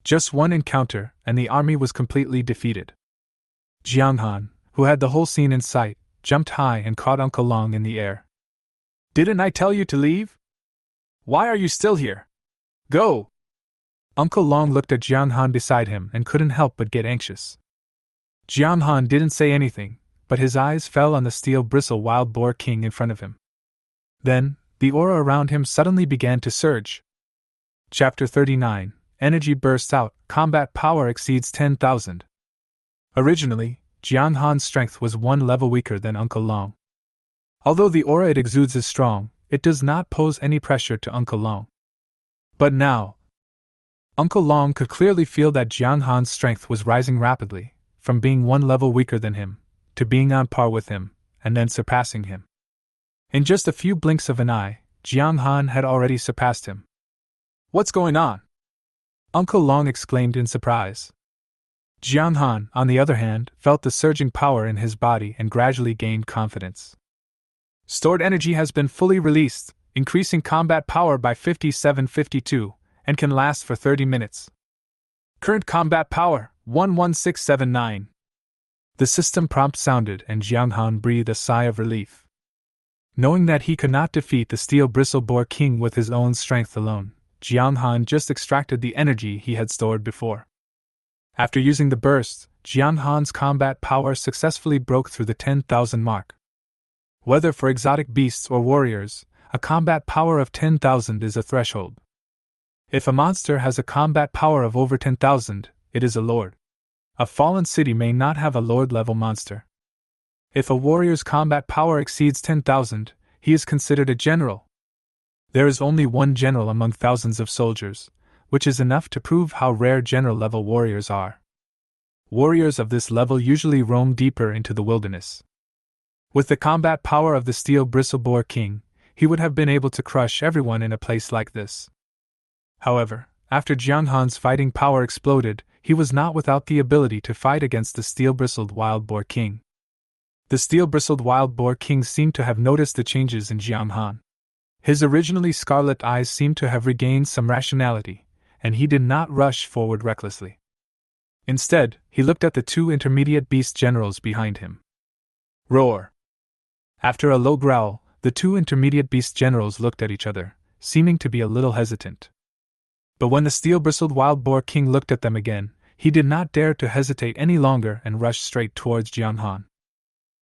Speaker 1: Just one encounter, and the army was completely defeated. Jiang Han, who had the whole scene in sight, jumped high and caught Uncle Long in the air. Didn't I tell you to leave? Why are you still here? Go! Uncle Long looked at Jiang Han beside him and couldn't help but get anxious. Jiang Han didn't say anything, but his eyes fell on the steel-bristled wild boar king in front of him. Then, the aura around him suddenly began to surge. Chapter 39, Energy bursts out, combat power exceeds 10,000. Originally, Jiang Han's strength was 1 level weaker than Uncle Long. Although the aura it exudes is strong, it does not pose any pressure to Uncle Long. But now, Uncle Long could clearly feel that Jiang Han's strength was rising rapidly, from being one level weaker than him, to being on par with him, and then surpassing him. In just a few blinks of an eye, Jiang Han had already surpassed him. "What's going on?" Uncle Long exclaimed in surprise. Jiang Han, on the other hand, felt the surging power in his body and gradually gained confidence. "Stored energy has been fully released, increasing combat power by 5752, and can last for 30 minutes. Current combat power, 11679. The system prompt sounded and Jiang Han breathed a sigh of relief. Knowing that he could not defeat the Steel Bristle Boar King with his own strength alone, Jiang Han just extracted the energy he had stored before. After using the burst, Jiang Han's combat power successfully broke through the 10,000 mark. Whether for exotic beasts or warriors, a combat power of 10,000 is a threshold. If a monster has a combat power of over 10,000, it is a lord. A fallen city may not have a lord-level monster. If a warrior's combat power exceeds 10,000, he is considered a general. There is only one general among thousands of soldiers, which is enough to prove how rare general-level warriors are. Warriors of this level usually roam deeper into the wilderness. With the combat power of the Steel Bristle Boar King, he would have been able to crush everyone in a place like this. However, after Jiang Han's fighting power exploded, he was not without the ability to fight against the Steel-Bristled Wild Boar King. The Steel-Bristled Wild Boar King seemed to have noticed the changes in Jiang Han. His originally scarlet eyes seemed to have regained some rationality, and he did not rush forward recklessly. Instead, he looked at the two intermediate beast generals behind him. Roar! After a low growl, the two intermediate beast generals looked at each other, seeming to be a little hesitant. But when the Steel-Bristled Wild Boar King looked at them again, he did not dare to hesitate any longer and rushed straight towards Jiang Han.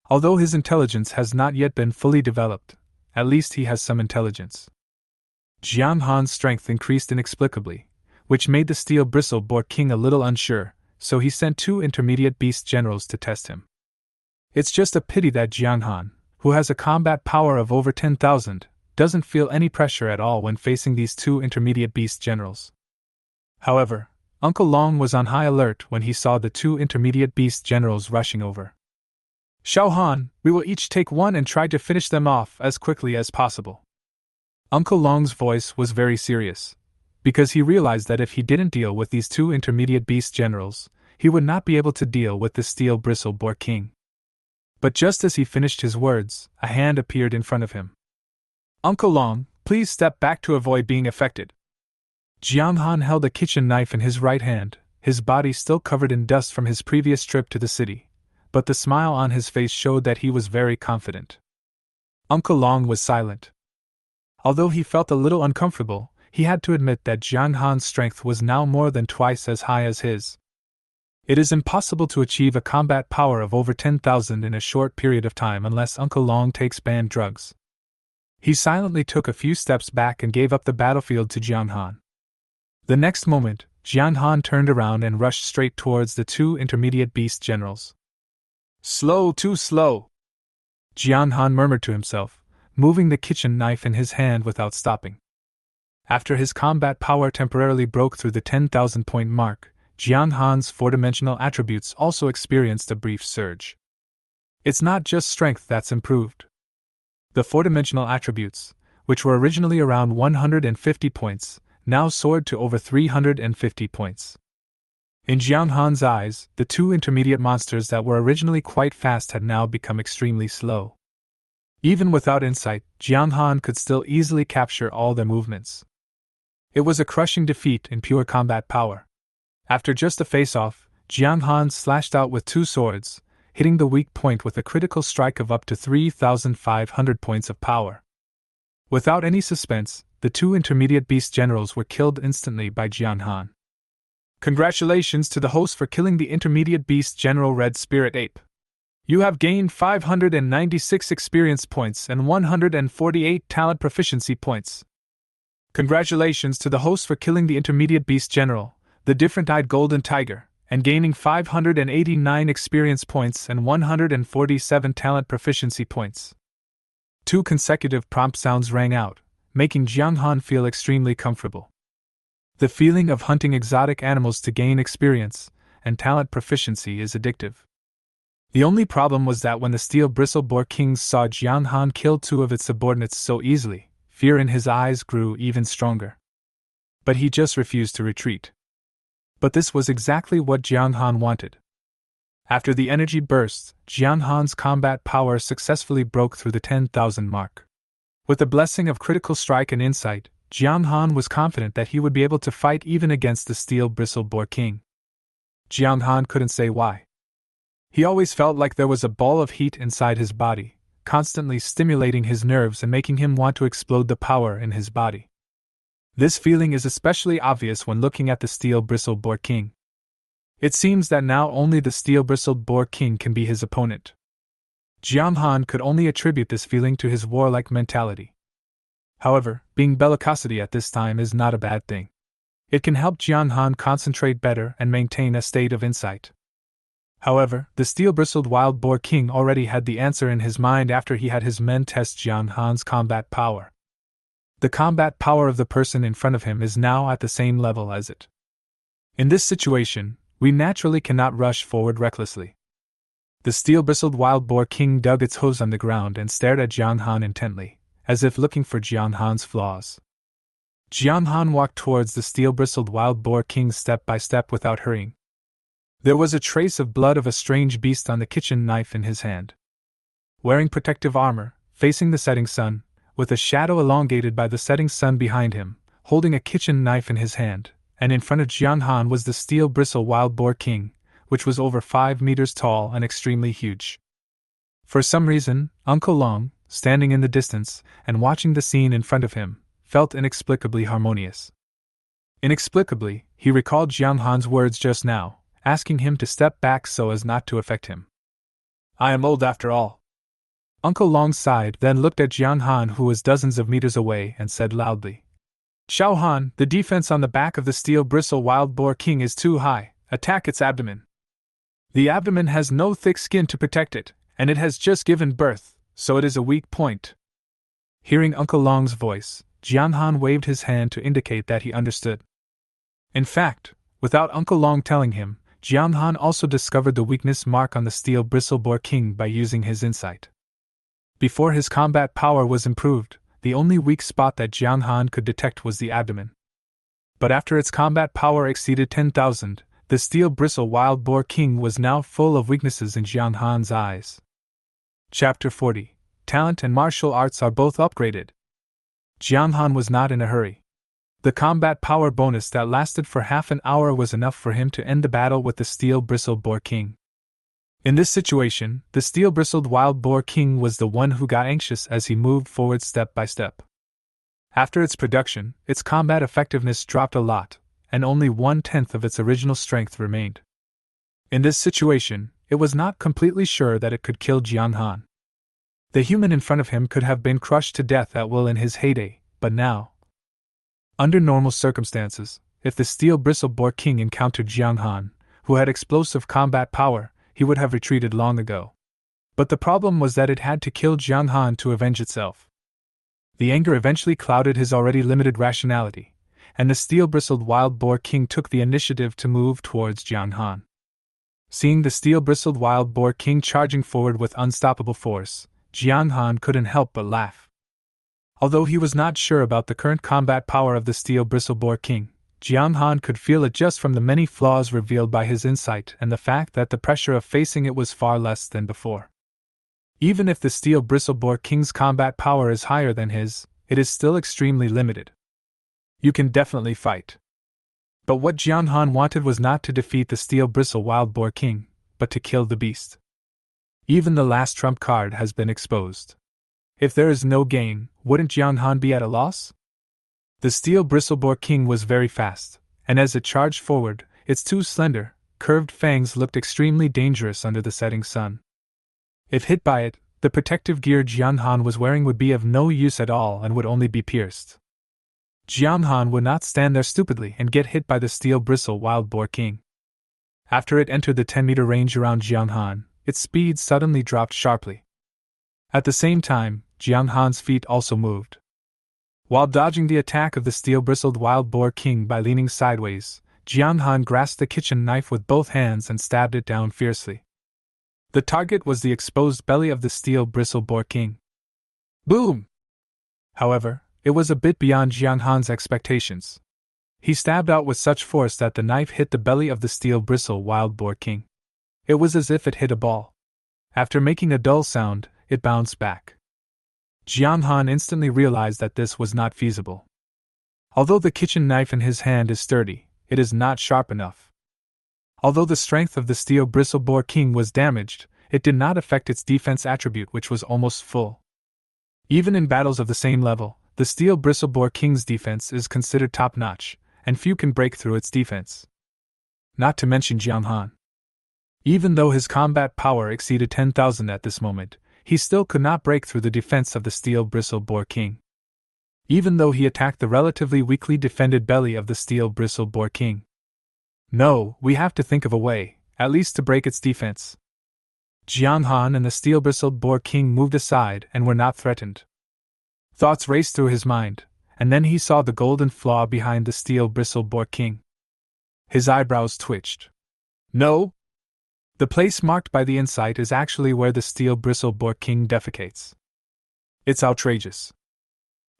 Speaker 1: Although his intelligence has not yet been fully developed, at least he has some intelligence. Jiang Han's strength increased inexplicably, which made the Steel-Bristled Boar King a little unsure, so he sent two intermediate beast generals to test him. It's just a pity that Jiang Han, who has a combat power of over 10,000, doesn't feel any pressure at all when facing these two intermediate beast generals. However, Uncle Long was on high alert when he saw the two intermediate beast generals rushing over. "Xiao Han, we will each take one and try to finish them off as quickly as possible." Uncle Long's voice was very serious, because he realized that if he didn't deal with these two intermediate beast generals, he would not be able to deal with the Steel Bristle Boar King. But just as he finished his words, a hand appeared in front of him. "Uncle Long, please step back to avoid being affected." Jiang Han held a kitchen knife in his right hand, his body still covered in dust from his previous trip to the city, but the smile on his face showed that he was very confident. Uncle Long was silent. Although he felt a little uncomfortable, he had to admit that Jiang Han's strength was now more than twice as high as his. It is impossible to achieve a combat power of over 10,000 in a short period of time unless Uncle Long takes banned drugs. He silently took a few steps back and gave up the battlefield to Jiang Han. The next moment, Jiang Han turned around and rushed straight towards the two intermediate beast generals. "Slow, too slow," Jiang Han murmured to himself, moving the kitchen knife in his hand without stopping. After his combat power temporarily broke through the 10,000 point mark, Jiang Han's four-dimensional attributes also experienced a brief surge. It's not just strength that's improved. The four-dimensional attributes, which were originally around 150 points, now soared to over 350 points. In Jiang Han's eyes, the two intermediate monsters that were originally quite fast had now become extremely slow. Even without insight, Jiang Han could still easily capture all their movements. It was a crushing defeat in pure combat power. After just a face-off, Jiang Han slashed out with two swords, hitting the weak point with a critical strike of up to 3,500 points of power. Without any suspense, the two intermediate beast generals were killed instantly by Jiang Han. Congratulations to the host for killing the intermediate beast general Red Spirit Ape. You have gained 596 experience points and 148 talent proficiency points. Congratulations to the host for killing the intermediate beast general, the different-eyed golden tiger, and gaining 589 experience points and 147 talent proficiency points. Two consecutive prompt sounds rang out, making Jiang Han feel extremely comfortable. The feeling of hunting exotic animals to gain experience and talent proficiency is addictive. The only problem was that when the steel bristle boar kings saw Jiang Han kill two of its subordinates so easily, fear in his eyes grew even stronger. But he just refused to retreat. But this was exactly what Jiang Han wanted. After the energy burst, Jiang Han's combat power successfully broke through the 10,000 mark. With the blessing of critical strike and insight, Jiang Han was confident that he would be able to fight even against the steel bristle boar king. Jiang Han couldn't say why. He always felt like there was a ball of heat inside his body, constantly stimulating his nerves and making him want to explode the power in his body. This feeling is especially obvious when looking at the steel bristle boar king. It seems that now only the steel-bristled boar king can be his opponent. Jiang Han could only attribute this feeling to his warlike mentality. However, being bellicosity at this time is not a bad thing. It can help Jiang Han concentrate better and maintain a state of insight. However, the steel-bristled wild boar king already had the answer in his mind after he had his men test Jiang Han's combat power. The combat power of the person in front of him is now at the same level as it. In this situation, we naturally cannot rush forward recklessly. The steel-bristled wild boar king dug its hooves on the ground and stared at Jiang Han intently, as if looking for Jiang Han's flaws. Jiang Han walked towards the steel-bristled wild boar king step by step without hurrying. There was a trace of blood of a strange beast on the kitchen knife in his hand. Wearing protective armor, facing the setting sun, with a shadow elongated by the setting sun behind him, holding a kitchen knife in his hand, and in front of Jiang Han was the steel bristle wild boar king, which was over 5 meters tall and extremely huge. For some reason, Uncle Long, standing in the distance and watching the scene in front of him, felt inexplicably harmonious. Inexplicably, he recalled Jiang Han's words just now, asking him to step back so as not to affect him. I am old after all. Uncle Long sighed, then looked at Jiang Han, who was dozens of meters away, and said loudly, Xiao Han, the defense on the back of the steel bristle wild boar king is too high. Attack its abdomen. The abdomen has no thick skin to protect it, and it has just given birth, so it is a weak point. Hearing Uncle Long's voice, Jiang Han waved his hand to indicate that he understood. In fact, without Uncle Long telling him, Jiang Han also discovered the weakness mark on the steel bristle boar king by using his insight. Before his combat power was improved, the only weak spot that Jiang Han could detect was the abdomen. But after its combat power exceeded 10,000, the steel bristle wild boar king was now full of weaknesses in Jiang Han's eyes. Chapter 40. Talent and martial arts are both upgraded. Jiang Han was not in a hurry. The combat power bonus that lasted for half an hour was enough for him to end the battle with the steel bristle boar king. In this situation, the steel-bristled wild boar king was the one who got anxious as he moved forward step by step. After its production, its combat effectiveness dropped a lot, and only 1/10 of its original strength remained. In this situation, it was not completely sure that it could kill Jiang Han. The human in front of him could have been crushed to death at will in his heyday, but now, under normal circumstances, if the steel-bristled boar king encountered Jiang Han, who had explosive combat power, he would have retreated long ago. But the problem was that it had to kill Jiang Han to avenge itself. The anger eventually clouded his already limited rationality, and the steel-bristled wild boar king took the initiative to move towards Jiang Han. Seeing the steel-bristled wild boar king charging forward with unstoppable force, Jiang Han couldn't help but laugh. Although he was not sure about the current combat power of the steel-bristled boar king, Jiang Han could feel it just from the many flaws revealed by his insight and the fact that the pressure of facing it was far less than before. Even if the steel bristle boar king's combat power is higher than his, it is still extremely limited. You can definitely fight. But what Jiang Han wanted was not to defeat the steel bristle wild boar king, but to kill the beast. Even the last trump card has been exposed. If there is no gain, wouldn't Jiang Han be at a loss? The steel bristleboar king was very fast, and as it charged forward, its two slender, curved fangs looked extremely dangerous under the setting sun. If hit by it, the protective gear Jiang Han was wearing would be of no use at all and would only be pierced. Jiang Han would not stand there stupidly and get hit by the steel bristle wild boar king. After it entered the 10-meter range around Jiang Han, its speed suddenly dropped sharply. At the same time, Jiang Han's feet also moved. While dodging the attack of the steel-bristled wild boar king by leaning sideways, Jiang Han grasped the kitchen knife with both hands and stabbed it down fiercely. The target was the exposed belly of the steel-bristled boar king. Boom! However, it was a bit beyond Jiang Han's expectations. He stabbed out with such force that the knife hit the belly of the steel-bristled wild boar king. It was as if it hit a ball. After making a dull sound, it bounced back. Jiang Han instantly realized that this was not feasible. Although the kitchen knife in his hand is sturdy, it is not sharp enough. Although the strength of the steel-bristled boar king was damaged, it did not affect its defense attribute, which was almost full. Even in battles of the same level, the steel-bristled boar king's defense is considered top-notch, and few can break through its defense. Not to mention Jiang Han. Even though his combat power exceeded 10,000 at this moment, he still could not break through the defense of the steel-bristled boar king. Even though he attacked the relatively weakly defended belly of the steel-bristled boar king. No, we have to think of a way, at least to break its defense. Jiang Han and the steel-bristled boar king moved aside and were not threatened. Thoughts raced through his mind, and then he saw the golden flaw behind the steel-bristled boar king. His eyebrows twitched. No! The place marked by the insight is actually where the steel-bristled boar king defecates. It's outrageous.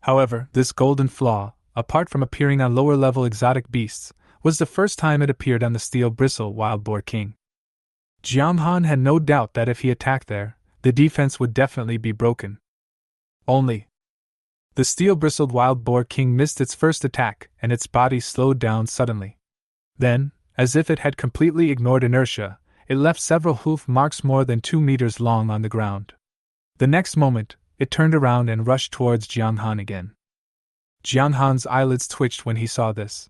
Speaker 1: However, this golden flaw, apart from appearing on lower-level exotic beasts, was the first time it appeared on the steel-bristled wild boar king. Jiang Han had no doubt that if he attacked there, the defense would definitely be broken. Only, the steel-bristled wild boar king missed its first attack and its body slowed down suddenly. Then, as if it had completely ignored inertia, it left several hoof marks more than 2 meters long on the ground. The next moment, it turned around and rushed towards Jiang Han again. Jiang Han's eyelids twitched when he saw this.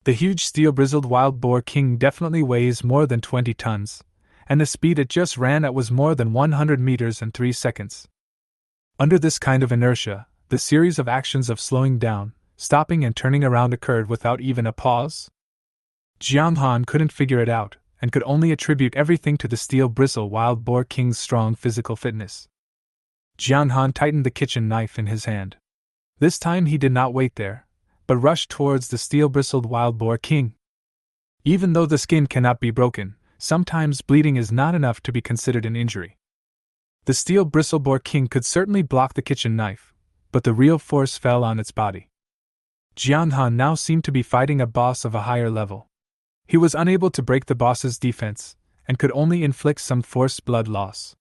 Speaker 1: The huge steel-bristled wild boar king definitely weighs more than 20 tons, and the speed it just ran at was more than 100 meters in 3 seconds. Under this kind of inertia, the series of actions of slowing down, stopping and turning around occurred without even a pause. Jiang Han couldn't figure it out, and could only attribute everything to the steel-bristled wild boar king's strong physical fitness. Jiang Han tightened the kitchen knife in his hand. This time he did not wait there, but rushed towards the steel-bristled wild boar king. Even though the skin cannot be broken, sometimes bleeding is not enough to be considered an injury. The steel-bristled boar king could certainly block the kitchen knife, but the real force fell on its body. Jiang Han now seemed to be fighting a boss of a higher level. He was unable to break the boss's defense, and could only inflict some forced blood loss.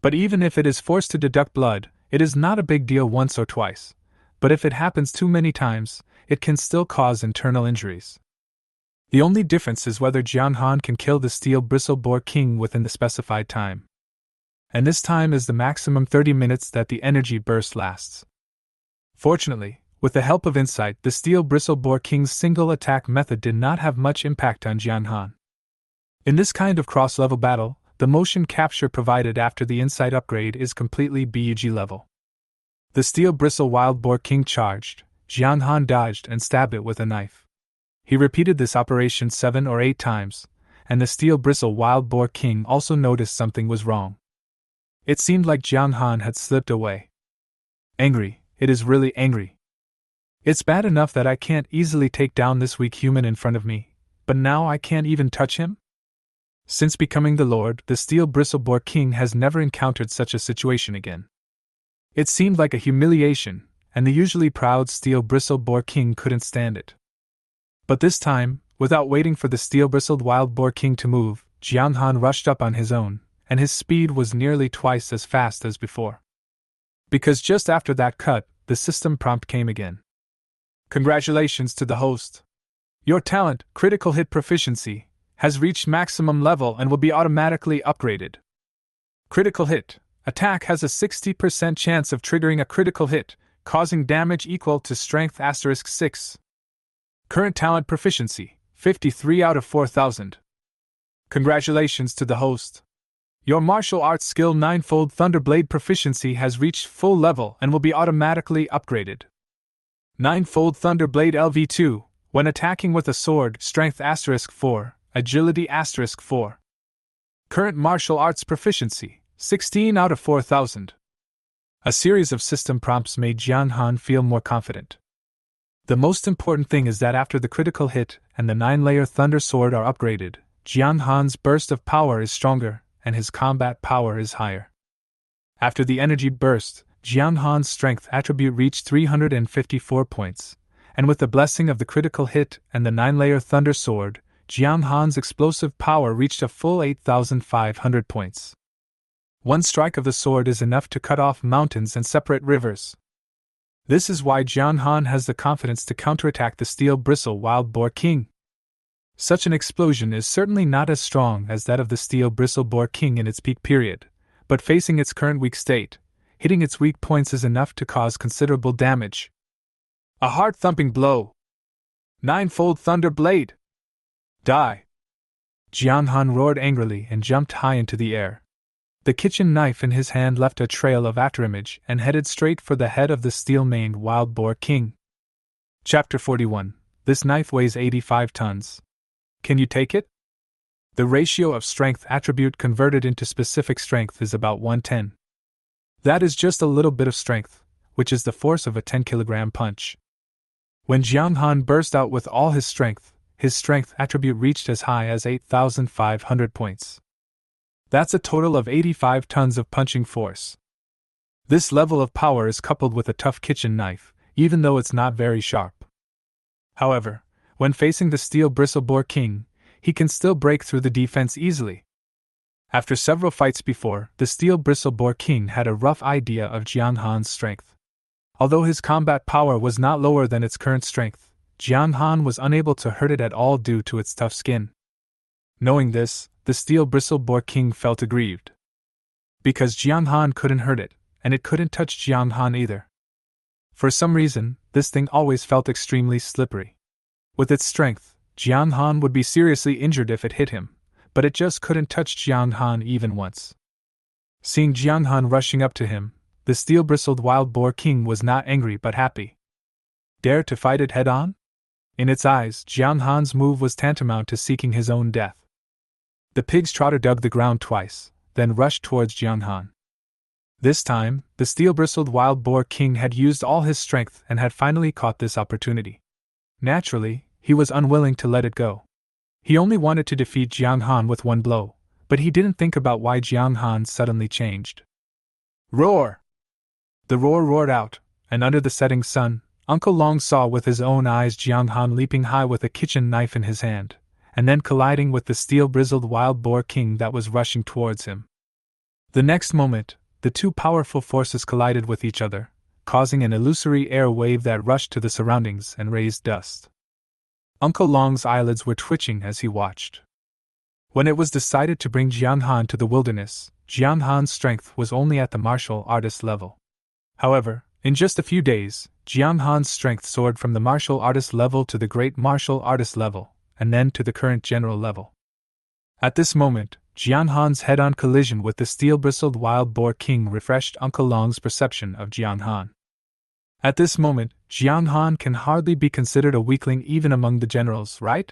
Speaker 1: But even if it is forced to deduct blood, it is not a big deal once or twice, but if it happens too many times, it can still cause internal injuries. The only difference is whether Jiang Han can kill the steel-bristled boar king within the specified time. And this time is the maximum 30 minutes that the energy burst lasts. Fortunately, with the help of insight, the steel-bristled boar king's single attack method did not have much impact on Jiang Han. In this kind of cross-level battle, the motion capture provided after the insight upgrade is completely BUG level. The steel-bristled wild boar king charged, Jiang Han dodged and stabbed it with a knife. He repeated this operation 7 or 8 times, and the steel-bristled wild boar king also noticed something was wrong. It seemed like Jiang Han had slipped away. Angry, it is really angry. It's bad enough that I can't easily take down this weak human in front of me, but now I can't even touch him? Since becoming the Lord, the steel-bristled boar king has never encountered such a situation again. It seemed like a humiliation, and the usually proud steel-bristled boar king couldn't stand it. But this time, without waiting for the steel-bristled wild boar king to move, Jiang Han rushed up on his own, and his speed was nearly twice as fast as before. Because just after that cut, the system prompt came again. Congratulations to the host. Your talent, critical hit proficiency, has reached maximum level and will be automatically upgraded. Critical hit. Attack has a 60% chance of triggering a critical hit, causing damage equal to strength *6. Current talent proficiency, 53 out of 4,000. Congratulations to the host. Your martial arts skill Ninefold Thunderblade proficiency has reached full level and will be automatically upgraded. Ninefold Thunderblade LV2, when attacking with a sword, strength *4, agility *4. Current martial arts proficiency, 16 out of 4,000. A series of system prompts made Jiang Han feel more confident. The most important thing is that after the critical hit and the 9-layer Thunder Sword are upgraded, Jiang Han's burst of power is stronger and his combat power is higher. After the energy burst, Jiang Han's strength attribute reached 354 points, and with the blessing of the critical hit and the 9-layer Thunder Sword, Jiang Han's explosive power reached a full 8,500 points. One strike of the sword is enough to cut off mountains and separate rivers. This is why Jiang Han has the confidence to counterattack the Steel Bristle Wild Boar King. Such an explosion is certainly not as strong as that of the Steel Bristle Boar King in its peak period, but facing its current weak state, hitting its weak points is enough to cause considerable damage. A heart-thumping blow. 9-fold Thunder Blade. Die! Jiang Han roared angrily and jumped high into the air. The kitchen knife in his hand left a trail of afterimage and headed straight for the head of the steel-maned Wild Boar King. Chapter 41. This knife weighs 85 tons. Can you take it? The ratio of strength attribute converted into specific strength is about 110. That is just a little bit of strength, which is the force of a 10-kilogram punch. When Jiang Han burst out with all his strength attribute reached as high as 8,500 points. That's a total of 85 tons of punching force. This level of power is coupled with a tough kitchen knife, even though it's not very sharp. However, when facing the Steel Bristle Boar King, he can still break through the defense easily. After several fights before, the Steel Bristle Boar King had a rough idea of Jiang Han's strength. Although his combat power was not lower than its current strength, Jiang Han was unable to hurt it at all due to its tough skin. Knowing this, the Steel Bristle Boar King felt aggrieved. Because Jiang Han couldn't hurt it, and it couldn't touch Jiang Han either. For some reason, this thing always felt extremely slippery. With its strength, Jiang Han would be seriously injured if it hit him, but it just couldn't touch Jiang Han even once. Seeing Jiang Han rushing up to him, the steel-bristled Wild Boar King was not angry but happy. Dare to fight it head-on? In its eyes, Jiang Han's move was tantamount to seeking his own death. The pig's trotter dug the ground twice, then rushed towards Jiang Han. This time, the steel-bristled Wild Boar King had used all his strength and had finally caught this opportunity. Naturally, he was unwilling to let it go. He only wanted to defeat Jiang Han with one blow, but he didn't think about why Jiang Han suddenly changed. Roar! The roar roared out, and under the setting sun, Uncle Long saw with his own eyes Jiang Han leaping high with a kitchen knife in his hand, and then colliding with the steel-bristled Wild Boar King that was rushing towards him. The next moment, the two powerful forces collided with each other, causing an illusory air wave that rushed to the surroundings and raised dust. Uncle Long's eyelids were twitching as he watched. When it was decided to bring Jiang Han to the wilderness, Jiang Han's strength was only at the martial artist level. However, in just a few days, Jiang Han's strength soared from the martial artist level to the great martial artist level, and then to the current general level. At this moment, Jiang Han's head-on collision with the steel-bristled Wild Boar King refreshed Uncle Long's perception of Jiang Han. At this moment, Jiang Han can hardly be considered a weakling even among the generals, right?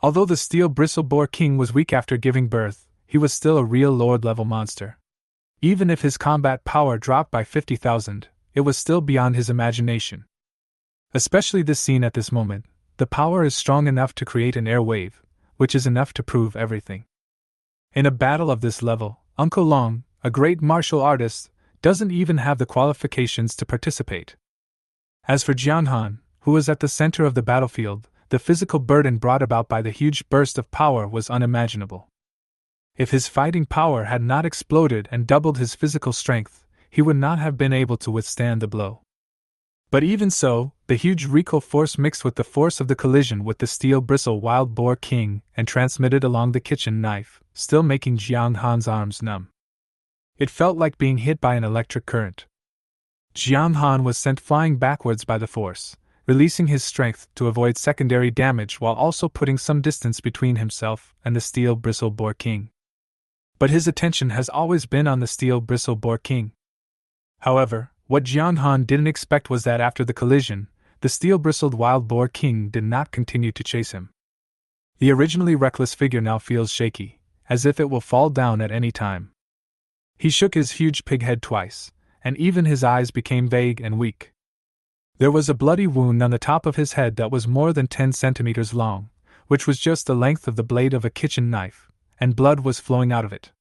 Speaker 1: Although the steel-bristled Boar King was weak after giving birth, he was still a real lord-level monster. Even if his combat power dropped by 50,000, it was still beyond his imagination. Especially this scene at this moment, the power is strong enough to create an air wave, which is enough to prove everything. In a battle of this level, Uncle Long, a great martial artist, doesn't even have the qualifications to participate. As for Jiang Han, who was at the center of the battlefield, the physical burden brought about by the huge burst of power was unimaginable. If his fighting power had not exploded and doubled his physical strength, he would not have been able to withstand the blow. But even so, the huge recoil force mixed with the force of the collision with the steel-bristle Wild Boar King and transmitted along the kitchen knife, still making Jiang Han's arms numb. It felt like being hit by an electric current. Jiang Han was sent flying backwards by the force, releasing his strength to avoid secondary damage while also putting some distance between himself and the steel-bristle Boar King. But his attention has always been on the steel-bristle Boar King. However, what Jiang Han didn't expect was that after the collision, the steel-bristled Wild Boar King did not continue to chase him. The originally reckless figure now feels shaky, as if it will fall down at any time. He shook his huge pig head twice, and even his eyes became vague and weak. There was a bloody wound on the top of his head that was more than 10 centimeters long, which was just the length of the blade of a kitchen knife, and blood was flowing out of it.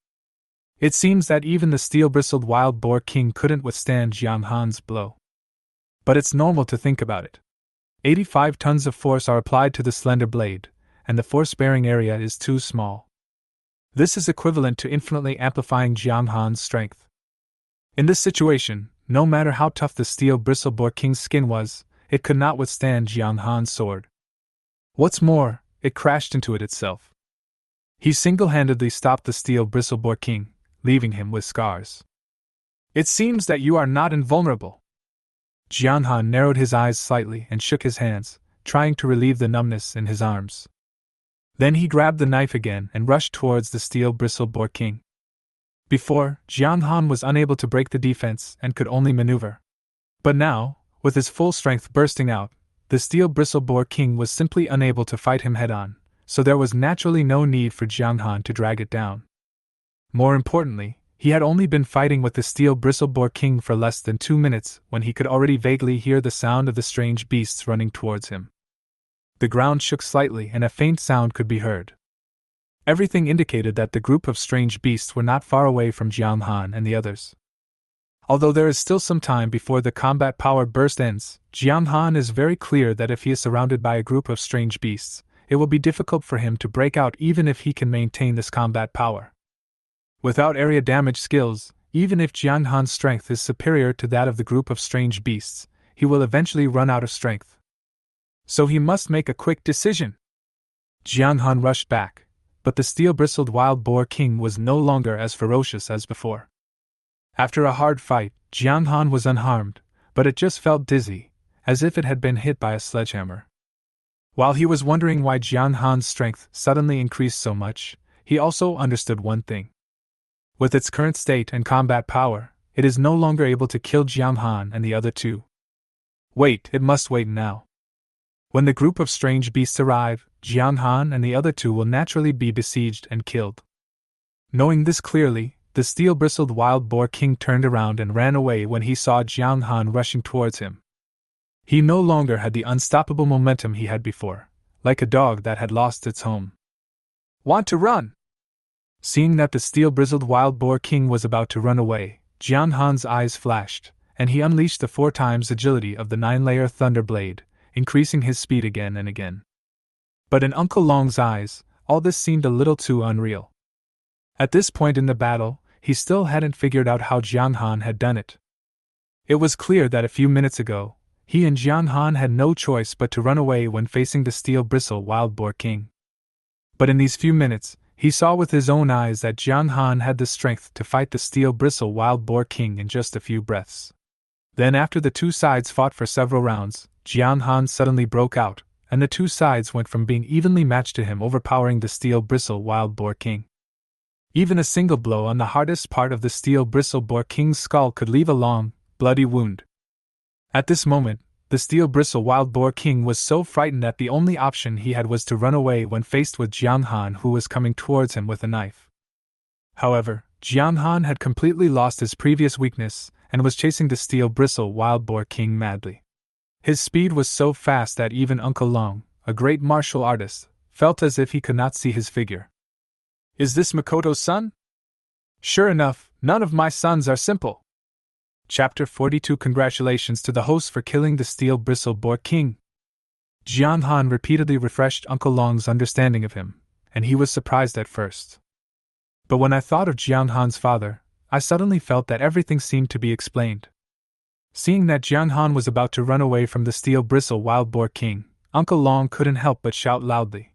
Speaker 1: It seems that even the steel-bristled wild boar king couldn't withstand Jiang Han's blow. But it's normal to think about it. 85 tons of force are applied to the slender blade, and the force-bearing area is too small. This is equivalent to infinitely amplifying Jiang Han's strength. In this situation, no matter how tough the steel-bristled boar king's skin was, it could not withstand Jiang Han's sword. What's more, it crashed into it itself. He single-handedly stopped the steel-bristled boar king, leaving him with scars. It seems that you are not invulnerable. Jiang Han narrowed his eyes slightly and shook his hands, trying to relieve the numbness in his arms. Then he grabbed the knife again and rushed towards the steel-bristled boar king. Before, Jiang Han was unable to break the defense and could only maneuver. But now, with his full strength bursting out, the steel-bristled boar king was simply unable to fight him head-on, so there was naturally no need for Jiang Han to drag it down. More importantly, he had only been fighting with the steel-bristled boar king for less than 2 minutes when he could already vaguely hear the sound of the strange beasts running towards him. The ground shook slightly and a faint sound could be heard. Everything indicated that the group of strange beasts were not far away from Jiang Han and the others. Although there is still some time before the combat power burst ends, Jiang Han is very clear that if he is surrounded by a group of strange beasts, it will be difficult for him to break out even if he can maintain this combat power. Without area damage skills, even if Jiang Han's strength is superior to that of the group of strange beasts, he will eventually run out of strength. So he must make a quick decision. Jiang Han rushed back, but the steel-bristled wild boar king was no longer as ferocious as before. After a hard fight, Jiang Han was unharmed, but it just felt dizzy, as if it had been hit by a sledgehammer. While he was wondering why Jiang Han's strength suddenly increased so much, he also understood one thing. With its current state and combat power, it is no longer able to kill Jiang Han and the other two. Wait, it must wait now. When the group of strange beasts arrive, Jiang Han and the other two will naturally be besieged and killed. Knowing this clearly, the steel-bristled wild boar king turned around and ran away when he saw Jiang Han rushing towards him. He no longer had the unstoppable momentum he had before, like a dog that had lost its home. Want to run? Seeing that the steel-bristled wild boar king was about to run away, Jiang Han's eyes flashed, and he unleashed the 4 times agility of the 9-layer thunder blade, increasing his speed again and again. But in Uncle Long's eyes, all this seemed a little too unreal. At this point in the battle, he still hadn't figured out how Jiang Han had done it. It was clear that a few minutes ago, he and Jiang Han had no choice but to run away when facing the steel-bristled wild boar king. But in these few minutes, he saw with his own eyes that Jiang Han had the strength to fight the steel-bristled wild boar king in just a few breaths. Then after the two sides fought for several rounds, Jiang Han suddenly broke out, and the two sides went from being evenly matched to him overpowering the steel-bristled wild boar king. Even a single blow on the hardest part of the steel-bristled boar king's skull could leave a long, bloody wound. At this moment, the steel-bristled wild boar king was so frightened that the only option he had was to run away when faced with Jiang Han, who was coming towards him with a knife. However, Jiang Han had completely lost his previous weakness and was chasing the steel-bristled wild boar king madly. His speed was so fast that even Uncle Long, a great martial artist, felt as if he could not see his figure. Is this Makoto's son? Sure enough, none of my sons are simple. Chapter 42. Congratulations to the host for killing the steel-bristled boar king. Jiang Han repeatedly refreshed Uncle Long's understanding of him, and he was surprised at first. But when I thought of Jiang Han's father, I suddenly felt that everything seemed to be explained. Seeing that Jiang Han was about to run away from the steel-bristled wild boar king, Uncle Long couldn't help but shout loudly.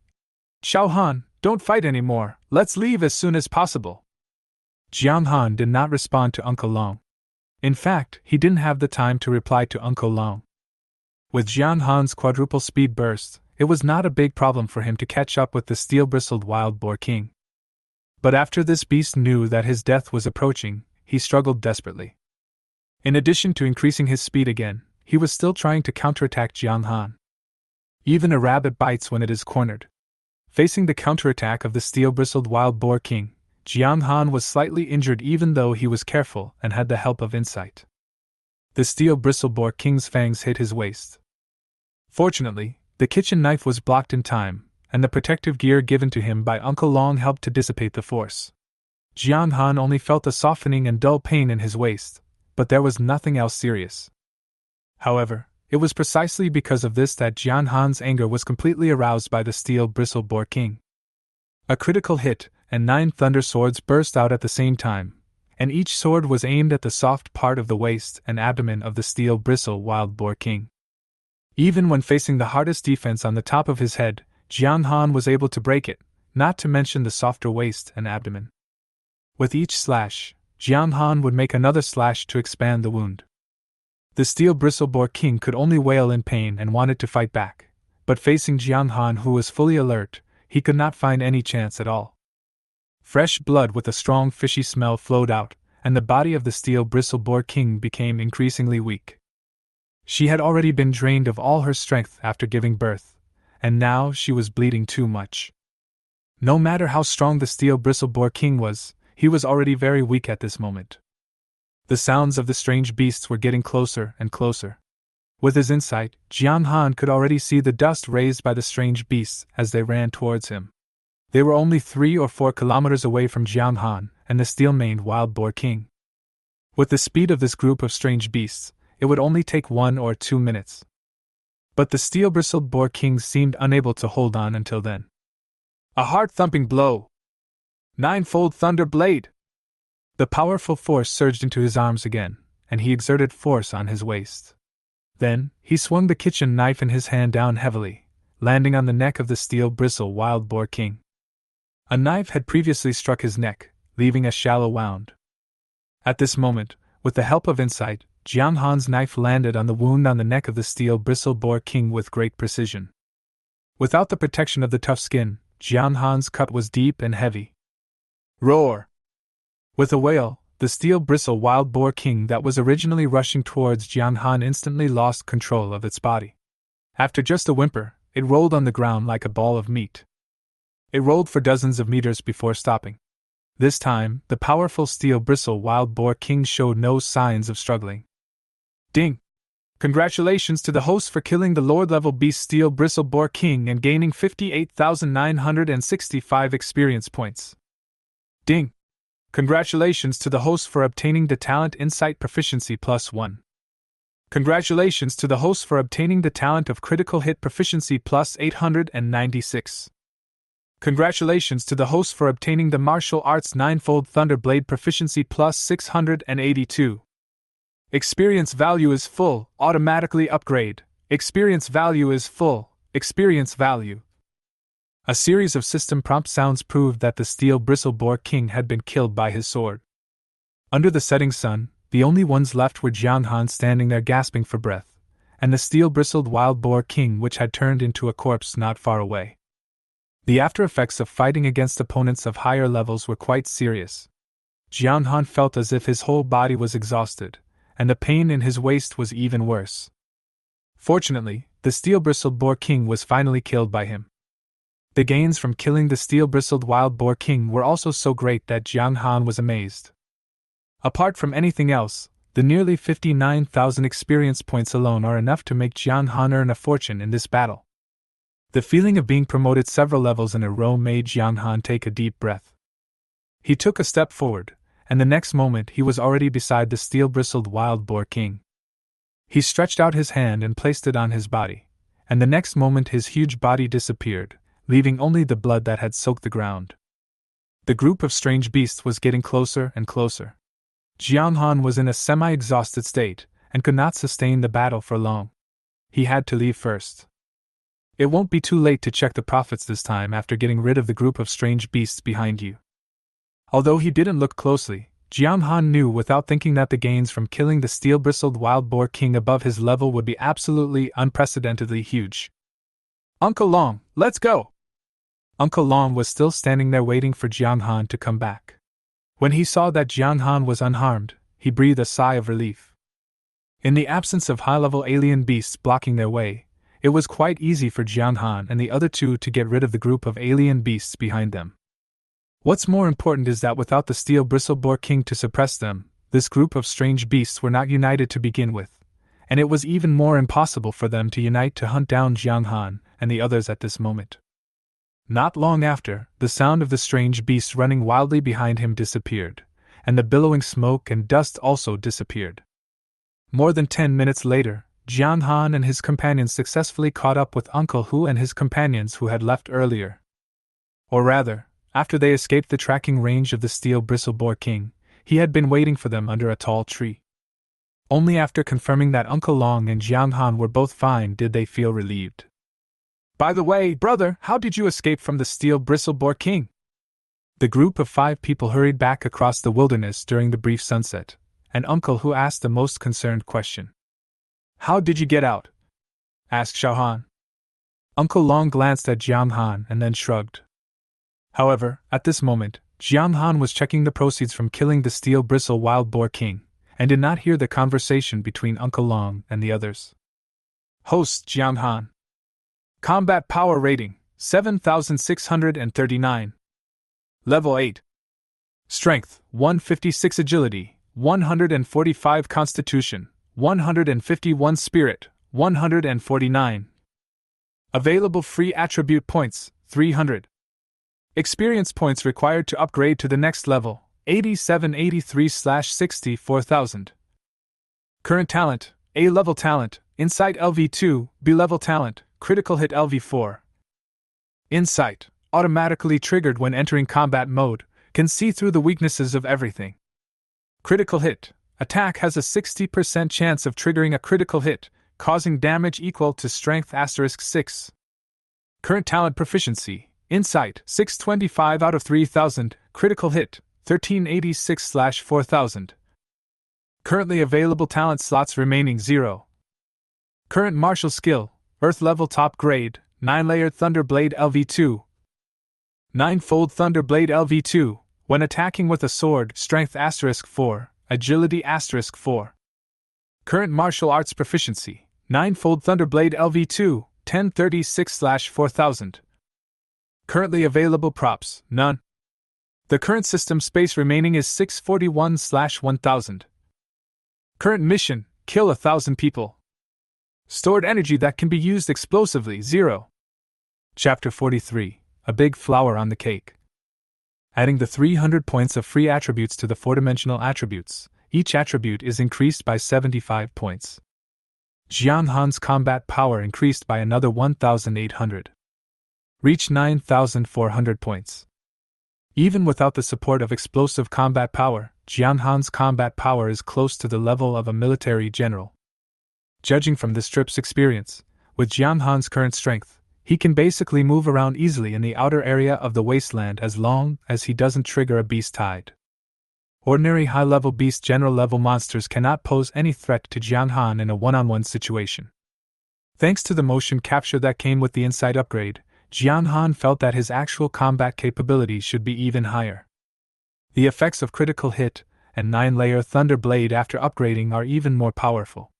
Speaker 1: Xiao Han, don't fight anymore, let's leave as soon as possible. Jiang Han did not respond to Uncle Long. In fact, he didn't have the time to reply to Uncle Long. With Jiang Han's quadruple speed burst, it was not a big problem for him to catch up with the steel-bristled wild boar king. But after this beast knew that his death was approaching, he struggled desperately. In addition to increasing his speed again, he was still trying to counterattack Jiang Han. Even a rabbit bites when it is cornered. Facing the counterattack of the steel-bristled wild boar king, Jiang Han was slightly injured even though he was careful and had the help of insight. The steel bristle-boar king's fangs hit his waist. Fortunately, the kitchen knife was blocked in time, and the protective gear given to him by Uncle Long helped to dissipate the force. Jiang Han only felt a softening and dull pain in his waist, but there was nothing else serious. However, it was precisely because of this that Jiang Han's anger was completely aroused by the steel bristle-boar king. A critical hit, and 9 thunder swords burst out at the same time, and each sword was aimed at the soft part of the waist and abdomen of the steel bristle wild boar king. Even when facing the hardest defense on the top of his head, Jiang Han was able to break it, not to mention the softer waist and abdomen. With each slash, Jiang Han would make another slash to expand the wound. The steel bristle-boar king could only wail in pain and wanted to fight back, but facing Jiang Han, who was fully alert, he could not find any chance at all. Fresh blood with a strong fishy smell flowed out, and the body of the steel bristle-boar king became increasingly weak. She had already been drained of all her strength after giving birth, and now she was bleeding too much. No matter how strong the steel bristle-boar king was, he was already very weak at this moment. The sounds of the strange beasts were getting closer and closer. With his insight, Jiang Han could already see the dust raised by the strange beasts as they ran towards him. They were only 3 or 4 kilometers away from Jiang Han and the steel-maned wild boar king. With the speed of this group of strange beasts, it would only take 1 or 2 minutes. But the steel-bristled boar king seemed unable to hold on until then. A heart-thumping blow! 9-fold thunder blade! The powerful force surged into his arms again, and he exerted force on his waist. Then, he swung the kitchen knife in his hand down heavily, landing on the neck of the steel-bristle wild boar king. A knife had previously struck his neck, leaving a shallow wound. At this moment, with the help of insight, Jiang Han's knife landed on the wound on the neck of the steel bristle-boar king with great precision. Without the protection of the tough skin, Jiang Han's cut was deep and heavy. Roar! With a wail, the steel bristle wild boar king that was originally rushing towards Jiang Han instantly lost control of its body. After just a whimper, it rolled on the ground like a ball of meat. It rolled for dozens of meters before stopping. This time, the powerful steel bristle wild boar king showed no signs of struggling. Ding! Congratulations to the host for killing the Lord-level beast steel bristle boar king and gaining 58,965 experience points. Ding! Congratulations to the host for obtaining the talent Insight Proficiency +1. Congratulations to the host for obtaining the talent of Critical Hit Proficiency +896. Congratulations to the host for obtaining the Martial Arts 9-fold Thunder Blade Proficiency +682. Experience value is full, automatically upgrade. Experience value is full, experience value. A series of system prompt sounds proved that the steel bristle boar king had been killed by his sword. Under the setting sun, the only ones left were Jiang Han standing there gasping for breath, and the steel-bristled wild boar king which had turned into a corpse not far away. The after effects of fighting against opponents of higher levels were quite serious. Jiang Han felt as if his whole body was exhausted, and the pain in his waist was even worse. Fortunately, the steel-bristled boar king was finally killed by him. The gains from killing the steel-bristled wild boar king were also so great that Jiang Han was amazed. Apart from anything else, the nearly 59,000 experience points alone are enough to make Jiang Han earn a fortune in this battle. The feeling of being promoted several levels in a row made Jiang Han take a deep breath. He took a step forward, and the next moment he was already beside the steel-bristled wild boar king. He stretched out his hand and placed it on his body, and the next moment his huge body disappeared, leaving only the blood that had soaked the ground. The group of strange beasts was getting closer and closer. Jiang Han was in a semi-exhausted state, and could not sustain the battle for long. He had to leave first. It won't be too late to check the profits this time after getting rid of the group of strange beasts behind you. Although he didn't look closely, Jiang Han knew without thinking that the gains from killing the steel-bristled wild boar king above his level would be absolutely unprecedentedly huge. Uncle Long, let's go! Uncle Long was still standing there waiting for Jiang Han to come back. When he saw that Jiang Han was unharmed, he breathed a sigh of relief. In the absence of high-level alien beasts blocking their way, it was quite easy for Jiang Han and the other two to get rid of the group of alien beasts behind them. What's more important is that without the steel bristle boar king to suppress them, this group of strange beasts were not united to begin with, and it was even more impossible for them to unite to hunt down Jiang Han and the others at this moment. Not long after, the sound of the strange beasts running wildly behind him disappeared, and the billowing smoke and dust also disappeared. More than 10 minutes later, Jiang Han and his companions successfully caught up with Uncle Hu and his companions who had left earlier. Or rather, after they escaped the tracking range of the steel bristle-boar king, he had been waiting for them under a tall tree. Only after confirming that Uncle Long and Jiang Han were both fine did they feel relieved. "By the way, brother, how did you escape from the steel bristle-boar king?" The group of 5 people hurried back across the wilderness during the brief sunset, and Uncle Hu asked the most concerned question. "How did you get out?" asked Xiaohan. Uncle Long glanced at Jiang Han and then shrugged. However, at this moment, Jiang Han was checking the proceeds from killing the steel bristle wild boar king, and did not hear the conversation between Uncle Long and the others. Host Jiang Han. Combat power rating, 7,639. Level 8. Strength, 156 agility, 145 constitution, 151 spirit, 149. Available free attribute points, 300. Experience points required to upgrade to the next level, 8783/64,000. Current talent, A-level talent, Insight LV2, B-level talent, Critical Hit LV4. Insight, automatically triggered when entering combat mode, can see through the weaknesses of everything. Critical Hit, attack has a 60% chance of triggering a critical hit, causing damage equal to Strength *6. Current talent proficiency, Insight, 625 out of 3000, Critical Hit, 1386/4000. Currently available talent slots remaining 0. Current martial skill, Earth level top grade, 9-layered Thunderblade LV2. 9-fold Thunderblade LV2, when attacking with a sword, Strength *4, Agility *4. Current martial arts proficiency, 9-fold Thunderblade LV2, 1036/4000. Currently available props, none. The current system space remaining is 641/1000. Current mission, kill 1,000 people. Stored energy that can be used explosively, 0. Chapter 43, A Big Flower on the Cake. Adding the 300 points of free attributes to the 4-dimensional attributes, each attribute is increased by 75 points. Jiang Han's combat power increased by another 1,800. Reach 9,400 points. Even without the support of explosive combat power, Jiang Han's combat power is close to the level of a military general. Judging from this trip's experience, with Jiang Han's current strength, he can basically move around easily in the outer area of the wasteland as long as he doesn't trigger a beast tide. Ordinary high-level beast general-level monsters cannot pose any threat to Jiang Han in a one-on-one situation. Thanks to the motion capture that came with the Insight upgrade, Jiang Han felt that his actual combat capabilities should be even higher. The effects of critical hit and 9-layer Thunderblade after upgrading are even more powerful.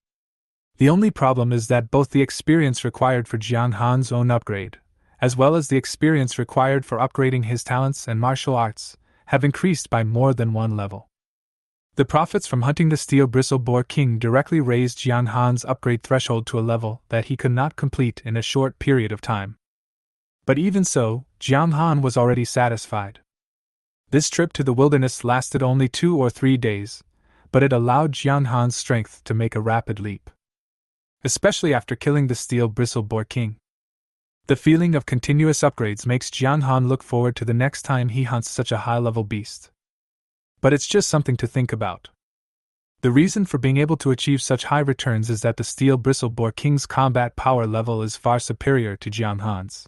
Speaker 1: The only problem is that both the experience required for Jiang Han's own upgrade, as well as the experience required for upgrading his talents and martial arts, have increased by more than one level. The profits from hunting the steel bristle boar king directly raised Jiang Han's upgrade threshold to a level that he could not complete in a short period of time. But even so, Jiang Han was already satisfied. This trip to the wilderness lasted only 2 or 3 days, but it allowed Jiang Han's strength to make a rapid leap. Especially after killing the steel bristle boar king. The feeling of continuous upgrades makes Jiang Han look forward to the next time he hunts such a high-level beast. But it's just something to think about. The reason for being able to achieve such high returns is that the steel bristle boar king's combat power level is far superior to Jiang Han's.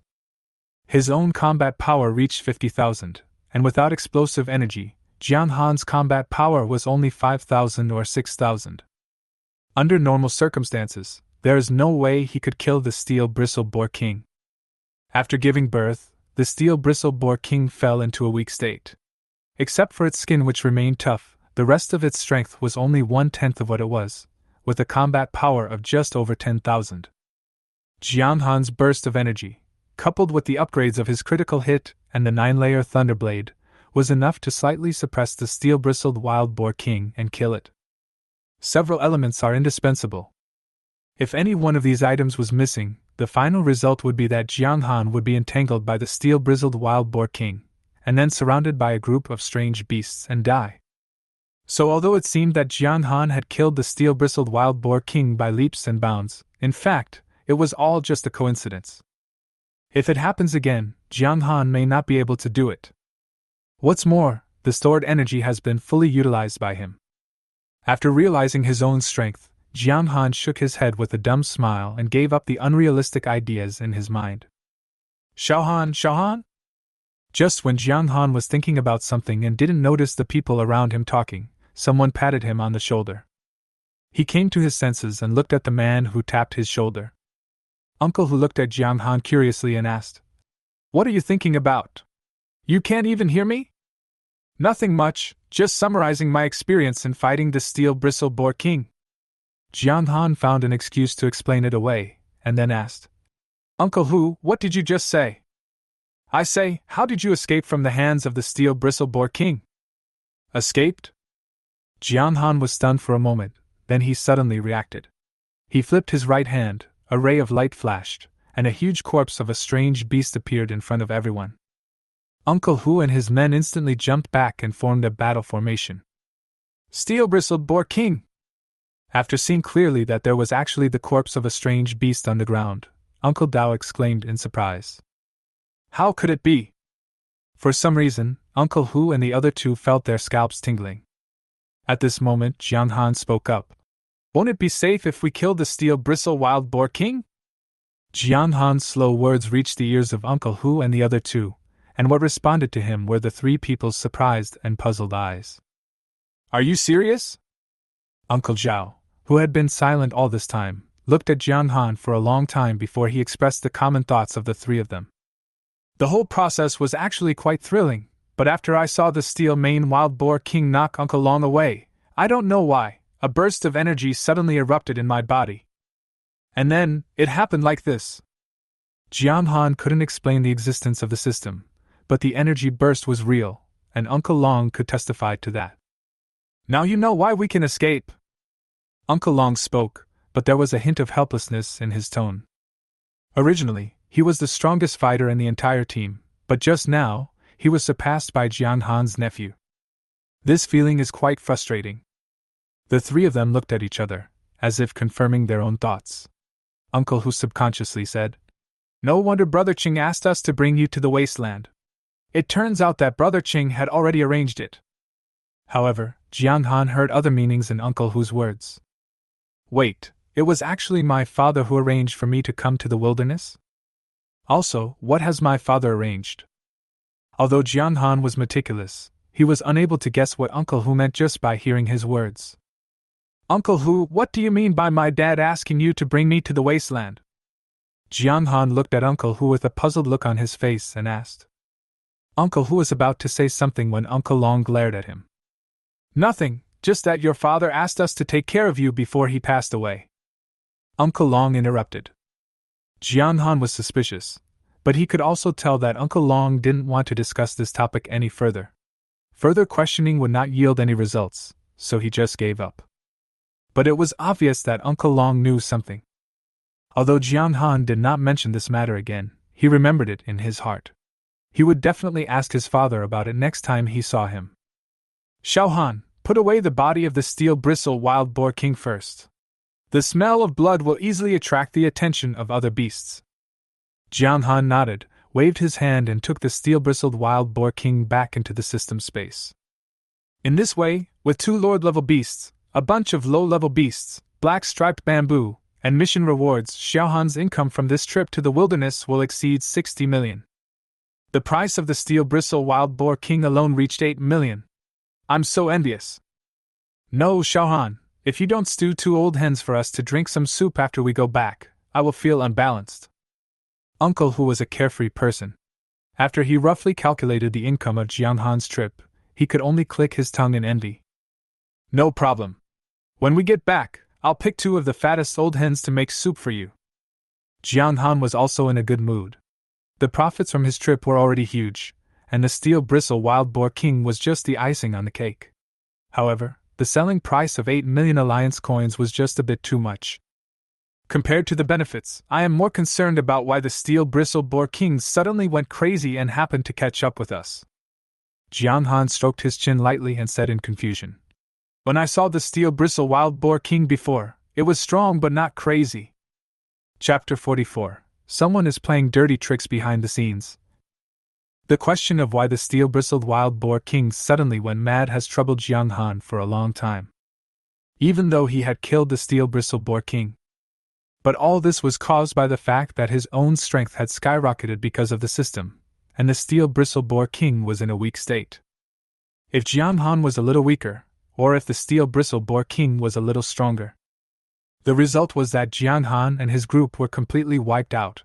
Speaker 1: His own combat power reached 50,000, and without explosive energy, Jiang Han's combat power was only 5,000 or 6,000. Under normal circumstances, there is no way he could kill the steel bristle boar king. After giving birth, the steel bristle boar king fell into a weak state. Except for its skin, which remained tough, the rest of its strength was only 1/10 of what it was, with a combat power of just over 10,000. Jiang Han's burst of energy, coupled with the upgrades of his critical hit and the 9-layer Thunderblade, was enough to slightly suppress the steel-bristled wild boar king and kill it. Several elements are indispensable. If any one of these items was missing, the final result would be that Jiang Han would be entangled by the steel-bristled wild boar king, and then surrounded by a group of strange beasts and die. So although it seemed that Jiang Han had killed the steel-bristled wild boar king by leaps and bounds, in fact, it was all just a coincidence. If it happens again, Jiang Han may not be able to do it. What's more, the stored energy has been fully utilized by him. After realizing his own strength, Jiang Han shook his head with a dumb smile and gave up the unrealistic ideas in his mind. Xiaohan? Just when Jiang Han was thinking about something and didn't notice the people around him talking, someone patted him on the shoulder. He came to his senses and looked at the man who tapped his shoulder. Uncle Hu looked at Jiang Han curiously and asked, "What are you thinking about? You can't even hear me?" "Nothing much, just summarizing my experience in fighting the steel-bristled boar king." Jiang Han found an excuse to explain it away, and then asked, "Uncle Hu, what did you just say?" "I say, how did you escape from the hands of the steel-bristled boar king?" "Escaped?" Jiang Han was stunned for a moment, then he suddenly reacted. He flipped his right hand, a ray of light flashed, and a huge corpse of a strange beast appeared in front of everyone. Uncle Hu and his men instantly jumped back and formed a battle formation. "Steel-bristled boar king!" After seeing clearly that there was actually the corpse of a strange beast on the ground, Uncle Dao exclaimed in surprise. "How could it be?" For some reason, Uncle Hu and the other two felt their scalps tingling. At this moment, Jiang Han spoke up. "Won't it be safe if we kill the steel-bristled wild boar king?" Jiang Han's slow words reached the ears of Uncle Hu and the other two, and what responded to him were the three people's surprised and puzzled eyes. "Are you serious?" Uncle Zhao, who had been silent all this time, looked at Jiang Han for a long time before he expressed the common thoughts of the three of them. "The whole process was actually quite thrilling, but after I saw the steel-maned wild boar king knock Uncle Long away, I don't know why, a burst of energy suddenly erupted in my body. And then, it happened like this." Jiang Han couldn't explain the existence of the system, but the energy burst was real, and Uncle Long could testify to that. "Now you know why we can escape." Uncle Long spoke, but there was a hint of helplessness in his tone. Originally, he was the strongest fighter in the entire team, but just now, he was surpassed by Jiang Han's nephew. This feeling is quite frustrating. The three of them looked at each other, as if confirming their own thoughts. Uncle Hu subconsciously said, "No wonder Brother Qing asked us to bring you to the wasteland. It turns out that Brother Qing had already arranged it." However, Jiang Han heard other meanings in Uncle Hu's words. "Wait, it was actually my father who arranged for me to come to the wilderness? Also, what has my father arranged?" Although Jiang Han was meticulous, he was unable to guess what Uncle Hu meant just by hearing his words. "Uncle Hu, what do you mean by my dad asking you to bring me to the wasteland?" Jiang Han looked at Uncle Hu with a puzzled look on his face and asked. Uncle Hu was about to say something when Uncle Long glared at him. "Nothing, just that your father asked us to take care of you before he passed away." Uncle Long interrupted. Jiang Han was suspicious, but he could also tell that Uncle Long didn't want to discuss this topic any further. Further questioning would not yield any results, so he just gave up. But it was obvious that Uncle Long knew something. Although Jiang Han did not mention this matter again, he remembered it in his heart. He would definitely ask his father about it next time he saw him. "Xiaohan, put away the body of the steel-bristled wild boar king first. The smell of blood will easily attract the attention of other beasts." Jiang Han nodded, waved his hand and took the steel-bristled wild boar king back into the system space. In this way, with 2 Lord-level beasts, a bunch of low-level beasts, black-striped bamboo, and mission rewards, Xiaohan's income from this trip to the wilderness will exceed 60 million. The price of the steel-bristled wild boar king alone reached 8 million. I'm so envious. "No, Xiaohan, if you don't stew 2 old hens for us to drink some soup after we go back, I will feel unbalanced." Uncle Hu was a carefree person. After he roughly calculated the income of Jiang Han's trip, he could only click his tongue in envy. "No problem. When we get back, I'll pick 2 of the fattest old hens to make soup for you." Jiang Han was also in a good mood. The profits from his trip were already huge, and the steel bristle wild boar king was just the icing on the cake. However, the selling price of 8 million alliance coins was just a bit too much. Compared to the benefits, I am more concerned about why the steel bristle boar king suddenly went crazy and happened to catch up with us. Jiang Han stroked his chin lightly and said in confusion. When I saw the steel bristle wild boar king before, it was strong but not crazy. Chapter 44. Someone is playing dirty tricks behind the scenes. The question of why the steel-bristled wild boar king suddenly went mad has troubled Jiang Han for a long time. Even though he had killed the steel-bristled boar king. But all this was caused by the fact that his own strength had skyrocketed because of the system, and the steel-bristled boar king was in a weak state. If Jiang Han was a little weaker, or if the steel-bristled boar king was a little stronger, the result was that Jiang Han and his group were completely wiped out.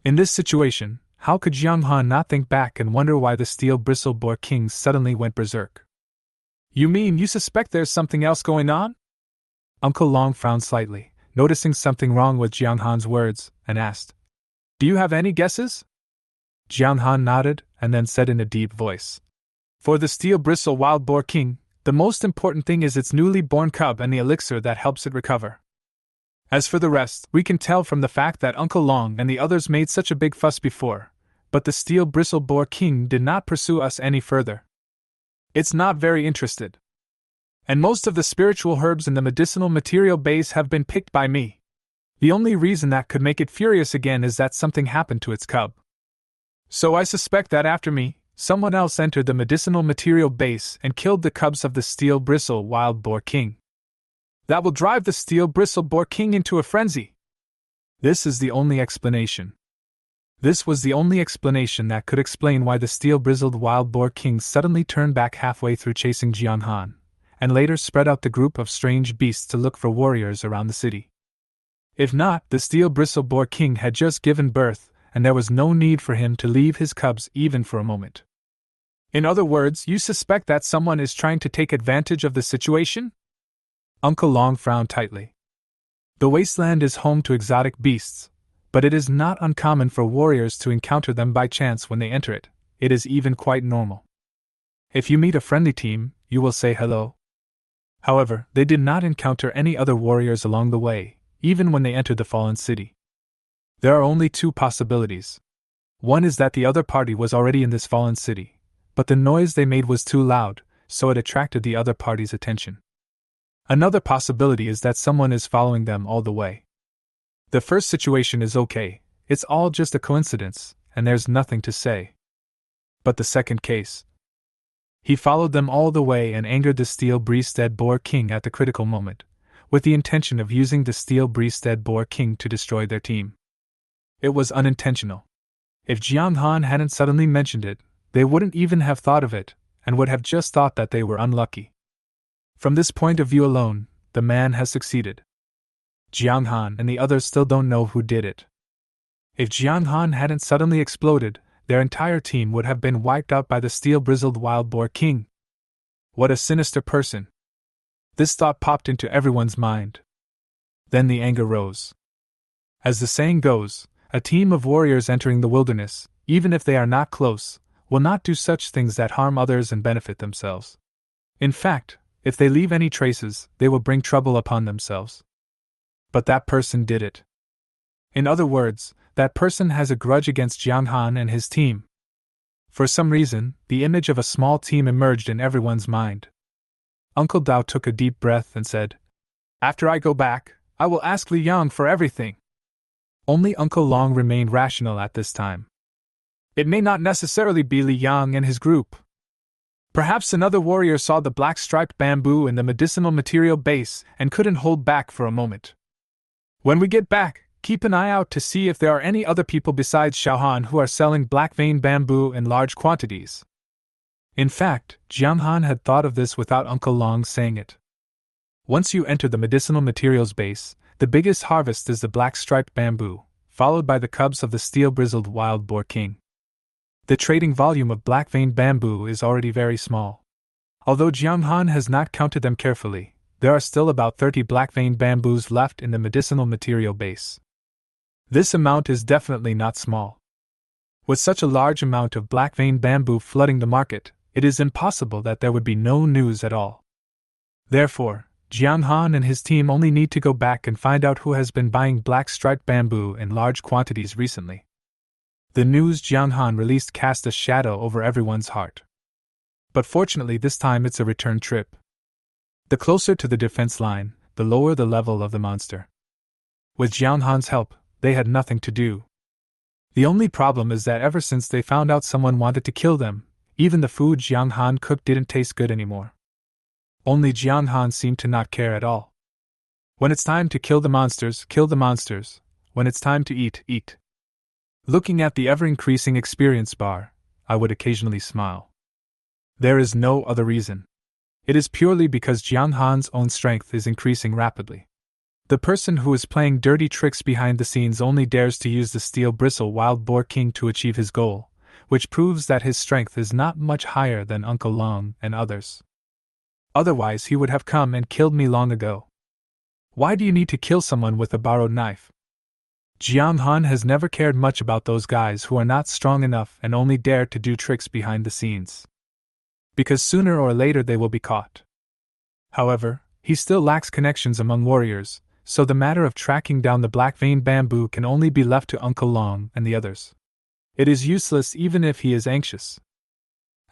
Speaker 1: In this situation, how could Jiang Han not think back and wonder why the steel-bristled boar king suddenly went berserk? You mean you suspect there's something else going on? Uncle Long frowned slightly, noticing something wrong with Jiang Han's words, and asked, Do you have any guesses? Jiang Han nodded, and then said in a deep voice, For the steel-bristled wild boar king, the most important thing is its newly born cub and the elixir that helps it recover. As for the rest, we can tell from the fact that Uncle Long and the others made such a big fuss before, but the steel-bristled boar king did not pursue us any further. It's not very interested. And most of the spiritual herbs in the medicinal material base have been picked by me. The only reason that could make it furious again is that something happened to its cub. So I suspect that after me, someone else entered the medicinal material base and killed the cubs of the steel-bristled wild boar king. That will drive the steel-bristled boar king into a frenzy. This is the only explanation. This was the only explanation that could explain why the steel-bristled wild boar king suddenly turned back halfway through chasing Jiang Han, and later spread out the group of strange beasts to look for warriors around the city. If not, the steel-bristled boar king had just given birth, and there was no need for him to leave his cubs even for a moment. In other words, you suspect that someone is trying to take advantage of the situation? Uncle Long frowned tightly. The wasteland is home to exotic beasts, but it is not uncommon for warriors to encounter them by chance when they enter it. It is even quite normal. If you meet a friendly team, you will say hello. However, they did not encounter any other warriors along the way, even when they entered the fallen city. There are only two possibilities. One is that the other party was already in this fallen city, but the noise they made was too loud, so it attracted the other party's attention. Another possibility is that someone is following them all the way. The first situation is okay, it's all just a coincidence, and there's nothing to say. But the second case. He followed them all the way and angered the steel-bristled boar king at the critical moment, with the intention of using the steel-bristled boar king to destroy their team. It was unintentional. If Jiang Han hadn't suddenly mentioned it, they wouldn't even have thought of it, and would have just thought that they were unlucky. From this point of view alone, the man has succeeded. Jiang Han and the others still don't know who did it. If Jiang Han hadn't suddenly exploded, their entire team would have been wiped out by the steel-bristled wild boar king. What a sinister person. This thought popped into everyone's mind. Then the anger rose. As the saying goes, a team of warriors entering the wilderness, even if they are not close, will not do such things that harm others and benefit themselves. In fact, if they leave any traces, they will bring trouble upon themselves. But that person did it. In other words, that person has a grudge against Jiang Han and his team. For some reason, the image of a small team emerged in everyone's mind. Uncle Dao took a deep breath and said, After I go back, I will ask Li Yang for everything. Only Uncle Long remained rational at this time. It may not necessarily be Li Yang and his group. Perhaps another warrior saw the black-striped bamboo in the medicinal material base and couldn't hold back for a moment. When we get back, keep an eye out to see if there are any other people besides Xiaohan who are selling black-veined bamboo in large quantities. In fact, Jiang Han had thought of this without Uncle Long saying it. Once you enter the medicinal materials base, the biggest harvest is the black-striped bamboo, followed by the cubs of the steel-bristled wild boar king. The trading volume of black-veined bamboo is already very small. Although Jiang Han has not counted them carefully, there are still about 30 black-veined bamboos left in the medicinal material base. This amount is definitely not small. With such a large amount of black vein bamboo flooding the market, it is impossible that there would be no news at all. Therefore, Jiang Han and his team only need to go back and find out who has been buying black striped bamboo in large quantities recently. The news Jiang Han released cast a shadow over everyone's heart. But fortunately this time it's a return trip. The closer to the defense line, the lower the level of the monster. With Jiang Han's help, they had nothing to do. The only problem is that ever since they found out someone wanted to kill them, even the food Jiang Han cooked didn't taste good anymore. Only Jiang Han seemed to not care at all. When it's time to kill the monsters, kill the monsters. When it's time to eat, eat. Looking at the ever-increasing experience bar, I would occasionally smile. There is no other reason. It is purely because Jiang Han's own strength is increasing rapidly. The person who is playing dirty tricks behind the scenes only dares to use the steel bristle Wild Boar King to achieve his goal, which proves that his strength is not much higher than Uncle Long and others. Otherwise he would have come and killed me long ago. Why do you need to kill someone with a borrowed knife? Jiang Han has never cared much about those guys who are not strong enough and only dare to do tricks behind the scenes. Because sooner or later they will be caught. However, he still lacks connections among warriors, so the matter of tracking down the black vein bamboo can only be left to Uncle Long and the others. It is useless even if he is anxious.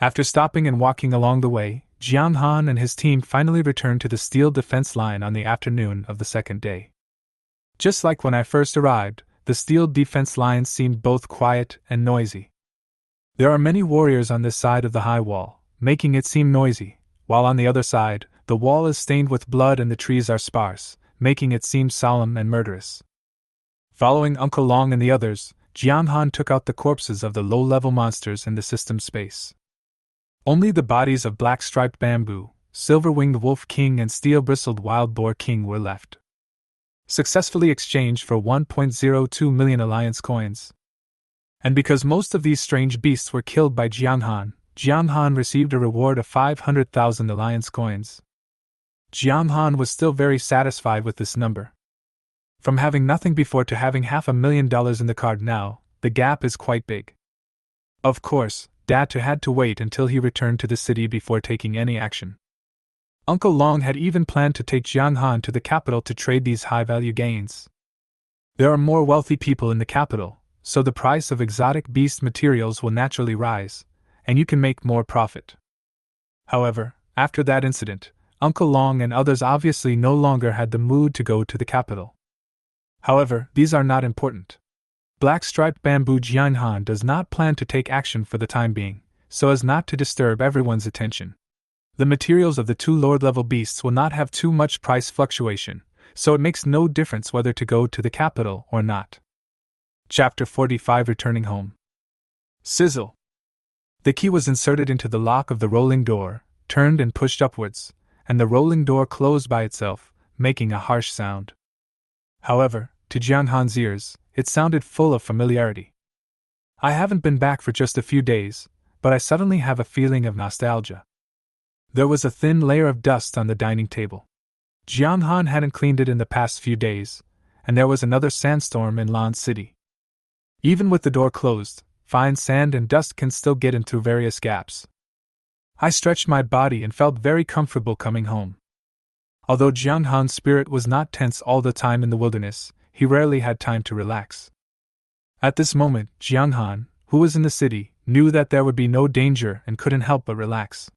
Speaker 1: After stopping and walking along the way, Jiang Han and his team finally returned to the steel defense line on the afternoon of the second day. Just like when I first arrived, the steel defense lines seemed both quiet and noisy. There are many warriors on this side of the high wall, making it seem noisy, while on the other side, the wall is stained with blood and the trees are sparse, making it seem solemn and murderous. Following Uncle Long and the others, Jiang Han took out the corpses of the low-level monsters in the system space. Only the bodies of black-striped bamboo, silver-winged wolf king and steel-bristled wild boar king were left. Successfully exchanged for 1.02 million alliance coins. And because most of these strange beasts were killed by Jiang Han received a reward of 500,000 alliance coins. Jiang Han was still very satisfied with this number. From having nothing before to having $500,000 in the card now, the gap is quite big. Of course, Dad had to wait until he returned to the city before taking any action. Uncle Long had even planned to take Jiang Han to the capital to trade these high-value gains. There are more wealthy people in the capital, so the price of exotic beast materials will naturally rise, and you can make more profit. However, after that incident, Uncle Long and others obviously no longer had the mood to go to the capital. However, these are not important. Black-striped bamboo Jiang Han does not plan to take action for the time being, so as not to disturb everyone's attention. The materials of the two lower-level beasts will not have too much price fluctuation, so it makes no difference whether to go to the capital or not. Chapter 45 Returning Home. Sizzle. The key was inserted into the lock of the rolling door, turned and pushed upwards, and the rolling door closed by itself, making a harsh sound. However, to Jiang Han's ears, it sounded full of familiarity. I haven't been back for just a few days, but I suddenly have a feeling of nostalgia. There was a thin layer of dust on the dining table. Jiang Han hadn't cleaned it in the past few days, and there was another sandstorm in Lan City. Even with the door closed, fine sand and dust can still get in through various gaps. I stretched my body and felt very comfortable coming home. Although Jiang Han's spirit was not tense all the time in the wilderness, he rarely had time to relax. At this moment, Jiang Han, who was in the city, knew that there would be no danger and couldn't help but relax.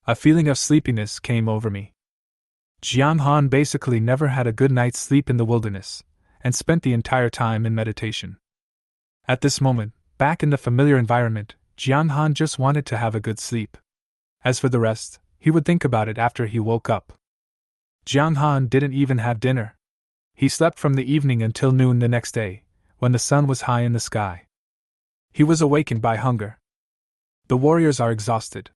Speaker 1: A feeling of sleepiness came over me. Jiang Han basically never had a good night's sleep in the wilderness, and spent the entire time in meditation. At this moment, back in the familiar environment, Jiang Han just wanted to have a good sleep. As for the rest, he would think about it after he woke up. Jiang Han didn't even have dinner. He slept from the evening until noon the next day, when the sun was high in the sky. He was awakened by hunger. The warriors are exhausted.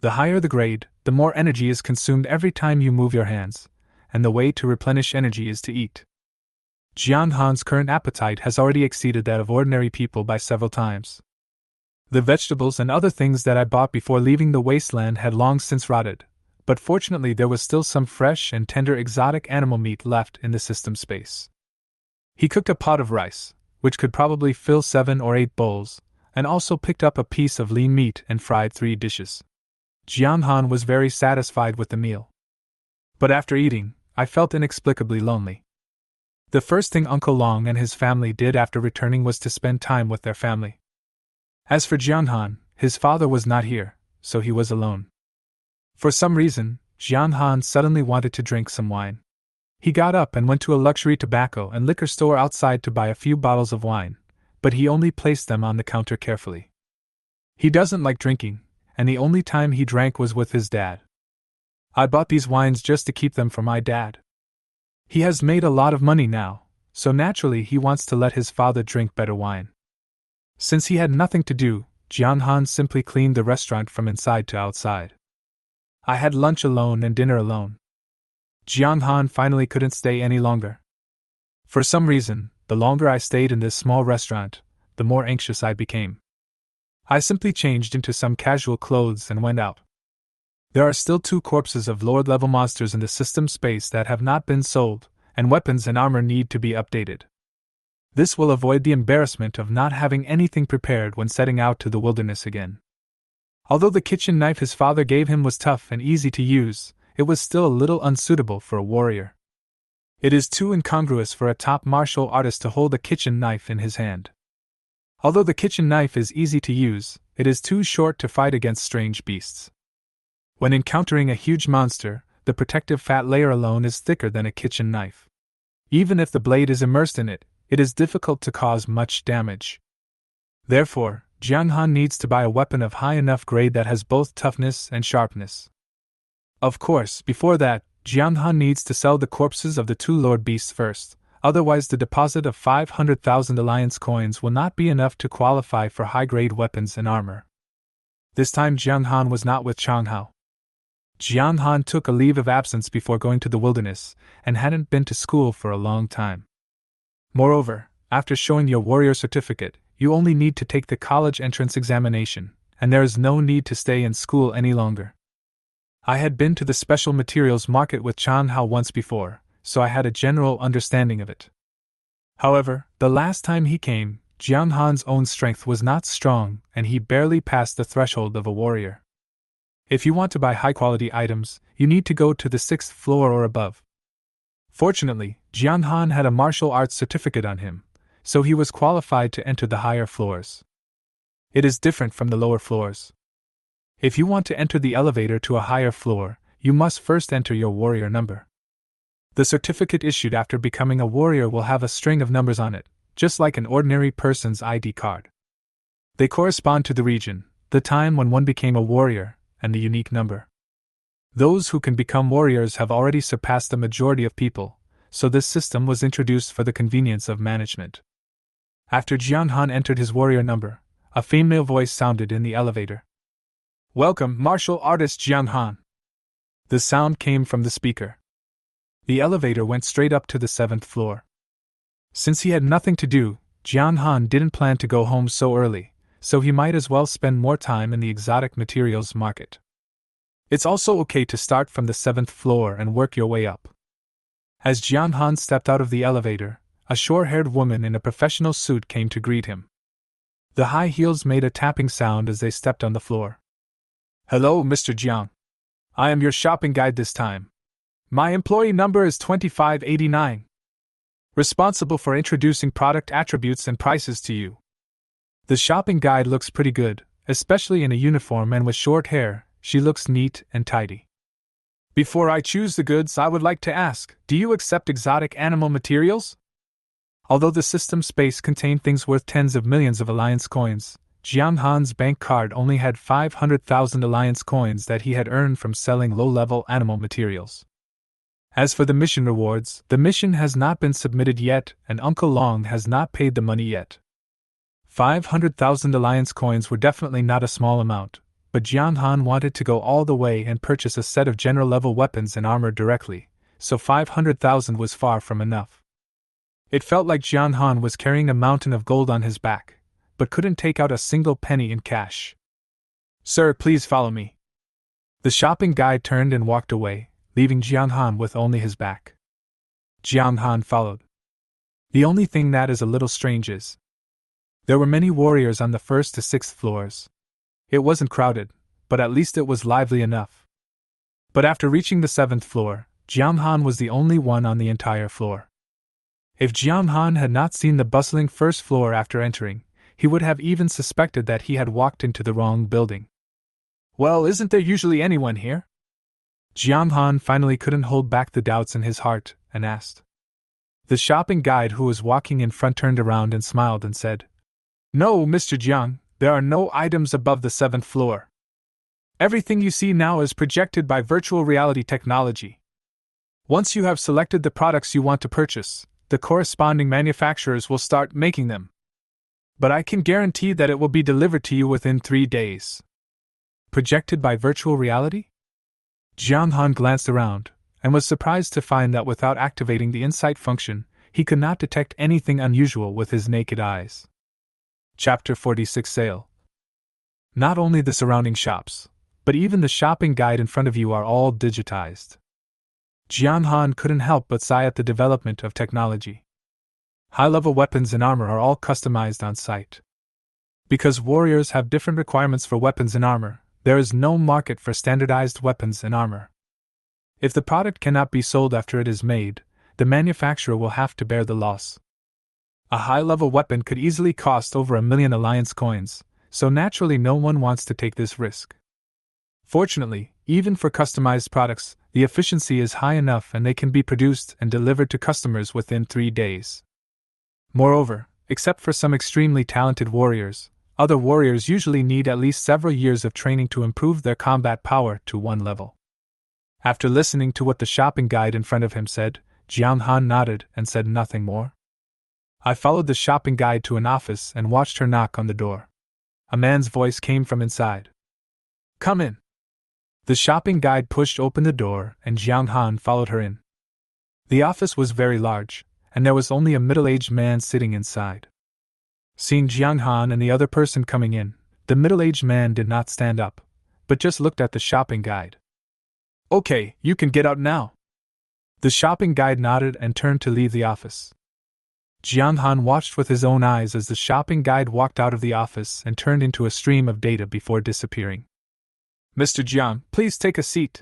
Speaker 1: The higher the grade, the more energy is consumed every time you move your hands, and the way to replenish energy is to eat. Jiang Han's current appetite has already exceeded that of ordinary people by several times. The vegetables and other things that I bought before leaving the wasteland had long since rotted, but fortunately there was still some fresh and tender exotic animal meat left in the system space. He cooked a pot of rice, which could probably fill 7 or 8 bowls, and also picked up a piece of lean meat and fried 3 dishes. Jiang Han was very satisfied with the meal. But after eating, I felt inexplicably lonely. The first thing Uncle Long and his family did after returning was to spend time with their family. As for Jiang Han, his father was not here, so he was alone. For some reason, Jiang Han suddenly wanted to drink some wine. He got up and went to a luxury tobacco and liquor store outside to buy a few bottles of wine, but he only placed them on the counter carefully. He doesn't like drinking, and the only time he drank was with his dad. I bought these wines just to keep them for my dad. He has made a lot of money now, so naturally he wants to let his father drink better wine. Since he had nothing to do, Jiang Han simply cleaned the restaurant from inside to outside. I had lunch alone and dinner alone. Jiang Han finally couldn't stay any longer. For some reason, the longer I stayed in this small restaurant, the more anxious I became. I simply changed into some casual clothes and went out. There are still 2 corpses of Lord-level monsters in the system space that have not been sold, and weapons and armor need to be updated. This will avoid the embarrassment of not having anything prepared when setting out to the wilderness again. Although the kitchen knife his father gave him was tough and easy to use, it was still a little unsuitable for a warrior. It is too incongruous for a top martial artist to hold a kitchen knife in his hand. Although the kitchen knife is easy to use, it is too short to fight against strange beasts. When encountering a huge monster, the protective fat layer alone is thicker than a kitchen knife. Even if the blade is immersed in it, it is difficult to cause much damage. Therefore, Jiang Han needs to buy a weapon of high enough grade that has both toughness and sharpness. Of course, before that, Jiang Han needs to sell the corpses of the 2 Lord Beasts first, otherwise the deposit of 500,000 Alliance coins will not be enough to qualify for high-grade weapons and armor. This time Jiang Han was not with Chang Hao. Jiang Han took a leave of absence before going to the wilderness, and hadn't been to school for a long time. Moreover, after showing your warrior certificate, you only need to take the college entrance examination, and there is no need to stay in school any longer. I had been to the special materials market with Chang Hao once before, so I had a general understanding of it. However, the last time he came, Jiang Han's own strength was not strong, and he barely passed the threshold of a warrior. If you want to buy high-quality items, you need to go to the 6th floor or above. Fortunately, Jiang Han had a martial arts certificate on him, so he was qualified to enter the higher floors. It is different from the lower floors. If you want to enter the elevator to a higher floor, you must first enter your warrior number. The certificate issued after becoming a warrior will have a string of numbers on it, just like an ordinary person's ID card. They correspond to the region, the time when one became a warrior, and the unique number. Those who can become warriors have already surpassed the majority of people, so this system was introduced for the convenience of management. After Jiang Han entered his warrior number, a female voice sounded in the elevator. "Welcome, martial artist Jiang Han." The sound came from the speaker. The elevator went straight up to the 7th floor. Since he had nothing to do, Jiang Han didn't plan to go home so early, so he might as well spend more time in the exotic materials market. It's also okay to start from the 7th floor and work your way up. As Jiang Han stepped out of the elevator, a short-haired woman in a professional suit came to greet him. The high heels made a tapping sound as they stepped on the floor. "Hello, Mr. Jiang. I am your shopping guide this time. My employee number is 2589. Responsible for introducing product attributes and prices to you." The shopping guide looks pretty good, especially in a uniform and with short hair. She looks neat and tidy. "Before I choose the goods, I would like to ask, do you accept exotic animal materials?" Although the system space contained things worth tens of millions of Alliance coins, Jiang Han's bank card only had 500,000 Alliance coins that he had earned from selling low-level animal materials. As for the mission rewards, the mission has not been submitted yet, and Uncle Long has not paid the money yet. 500,000 Alliance coins were definitely not a small amount, but Jiang Han wanted to go all the way and purchase a set of general-level weapons and armor directly, so 500,000 was far from enough. It felt like Jiang Han was carrying a mountain of gold on his back, but couldn't take out a single penny in cash. "Sir, please follow me." The shopping guide turned and walked away, leaving Jiang Han with only his back. Jiang Han followed. The only thing that is a little strange is there were many warriors on the 1st to 6th floors. It wasn't crowded, but at least it was lively enough. But after reaching the 7th floor, Jiang Han was the only one on the entire floor. If Jiang Han had not seen the bustling first floor after entering, he would have even suspected that he had walked into the wrong building. Well, isn't there usually anyone here? Jiang Han finally couldn't hold back the doubts in his heart, and asked. The shopping guide who was walking in front turned around and smiled and said, No, Mr. Jiang, there are no items above the 7th floor. Everything you see now is projected by virtual reality technology. Once you have selected the products you want to purchase, the corresponding manufacturers will start making them. But I can guarantee that it will be delivered to you within 3 days. Projected by virtual reality? Jiang Han glanced around, and was surprised to find that without activating the insight function, he could not detect anything unusual with his naked eyes. Chapter 46 Sale. Not only the surrounding shops, but even the shopping guide in front of you are all digitized. Jiang Han couldn't help but sigh at the development of technology. High-level weapons and armor are all customized on site. Because warriors have different requirements for weapons and armor, there is no market for standardized weapons and armor. If the product cannot be sold after it is made, the manufacturer will have to bear the loss. A high-level weapon could easily cost over 1 million alliance coins, so naturally no one wants to take this risk. Fortunately, even for customized products, the efficiency is high enough and they can be produced and delivered to customers within 3 days. Moreover, except for some extremely talented warriors, other warriors usually need at least several years of training to improve their combat power to 1 level. After listening to what the shopping guide in front of him said, Jiang Han nodded and said nothing more. I followed the shopping guide to an office and watched her knock on the door. A man's voice came from inside. Come in. The shopping guide pushed open the door and Jiang Han followed her in. The office was very large, and there was only a middle-aged man sitting inside. Seeing Jiang Han and the other person coming in, the middle-aged man did not stand up, but just looked at the shopping guide. Okay, you can get out now. The shopping guide nodded and turned to leave the office. Jiang Han watched with his own eyes as the shopping guide walked out of the office and turned into a stream of data before disappearing. Mr. Jiang, please take a seat.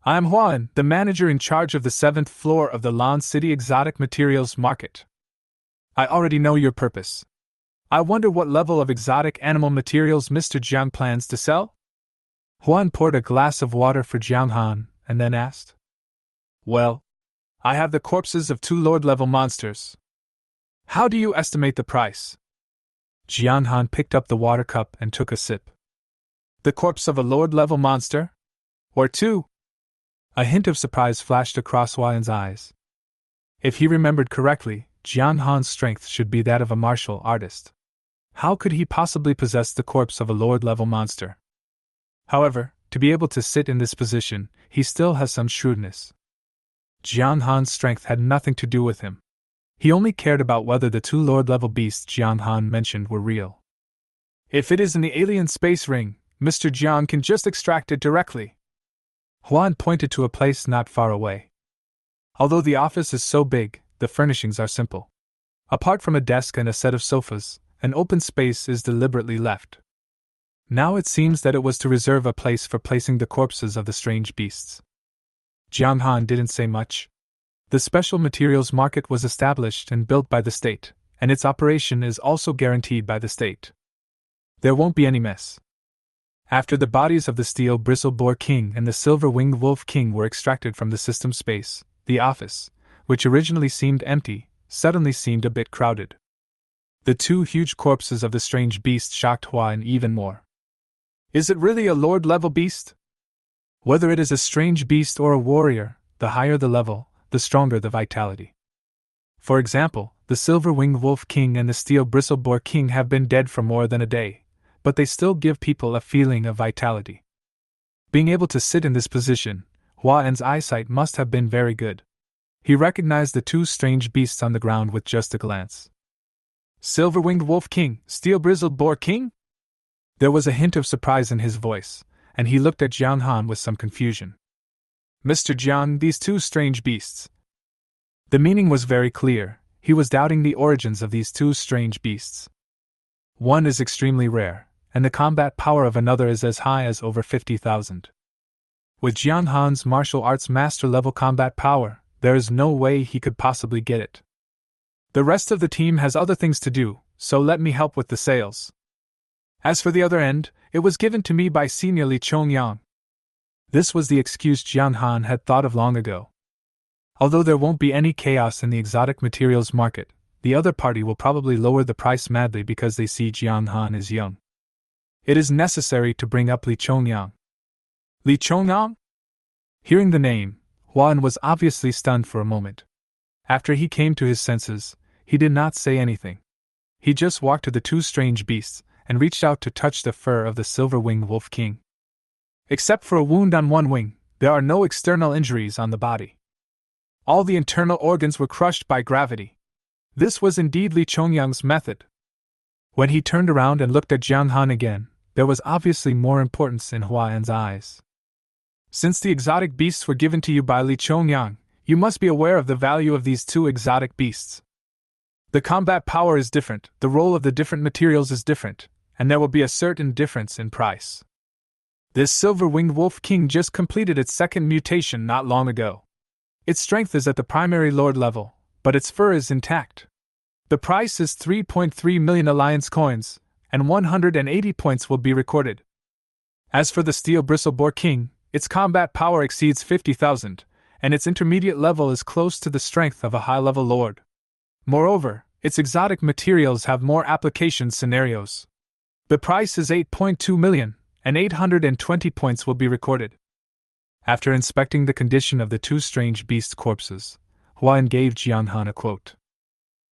Speaker 1: I am Wubin, the manager in charge of the 7th floor of the Lan City Exotic Materials Market. I already know your purpose. I wonder what level of exotic animal materials Mr. Jiang plans to sell? Wubin poured a glass of water for Jiang Han and then asked. Well, I have the corpses of 2 Lord-level monsters. How do you estimate the price? Jiang Han picked up the water cup and took a sip. The corpse of a Lord-level monster? Or 2? A hint of surprise flashed across Wubin's eyes. If he remembered correctly, Jiang Han's strength should be that of a martial artist. How could he possibly possess the corpse of a Lord-level monster? However, to be able to sit in this position, he still has some shrewdness. Jiang Han's strength had nothing to do with him. He only cared about whether the 2 Lord-level beasts Jiang Han mentioned were real. If it is in the alien space ring, Mr. Jiang can just extract it directly. Wubin pointed to a place not far away. Although the office is so big, the furnishings are simple. Apart from a desk and a set of sofas, an open space is deliberately left. Now it seems that it was to reserve a place for placing the corpses of the strange beasts. Jiang Han didn't say much. The special materials market was established and built by the state, and its operation is also guaranteed by the state. There won't be any mess. After the bodies of the Steel Bristle Boar King and the Silver-Winged Wolf King were extracted from the system space, the office, which originally seemed empty, suddenly seemed a bit crowded. The 2 huge corpses of the strange beast shocked Wubin even more. Is it really a Lord-level beast? Whether it is a strange beast or a warrior, the higher the level, the stronger the vitality. For example, the Silver-Winged Wolf King and the Steel Bristle Boar King have been dead for more than a day, but they still give people a feeling of vitality. Being able to sit in this position, Wubin's eyesight must have been very good. He recognized the 2 strange beasts on the ground with just a glance. Silver-Winged Wolf King, Steel Bristle Boar King? There was a hint of surprise in his voice, and he looked at Jiang Han with some confusion. Mr. Jiang, these 2 strange beasts. The meaning was very clear. he was doubting the origins of these two strange beasts. One is extremely rare, and the combat power of another is as high as over 50,000. With Jiang Han's martial arts master-level combat power, there is no way he could possibly get it. The rest of the team has other things to do, so let me help with the sales. As for the other end, it was given to me by Senior Li Chongyang. This was the excuse Jiang Han had thought of long ago. Although there won't be any chaos in the exotic materials market, the other party will probably lower the price madly because they see Jiang Han is young. It is necessary to bring up Li Chongyang. Li Chongyang? Hearing the name, Huan was obviously stunned for a moment. After he came to his senses, he did not say anything. He just walked to the two strange beasts and reached out to touch the fur of the Silverwing Wolf King. Except for a wound on one wing, there are no external injuries on the body. All the internal organs were crushed by gravity. This was indeed Li Chongyang's method. When he turned around and looked at Jiang Han again, there was obviously more importance in Huan's eyes. Since the exotic beasts were given to you by Li Chongyang, you must be aware of the value of these two exotic beasts. The combat power is different, the role of the different materials is different, and there will be a certain difference in price. This silver-winged wolf king just completed its second mutation not long ago. Its strength is at the primary lord level, but its fur is intact. The price is 3.3 million alliance coins, and 180 points will be recorded. As for the steel bristle boar king, its combat power exceeds 50,000, and its intermediate level is close to the strength of a high-level lord. Moreover, its exotic materials have more application scenarios. The price is 8.2 million, and 820 points will be recorded. After inspecting the condition of the two strange beast corpses, Huan gave Jiang Han a quote.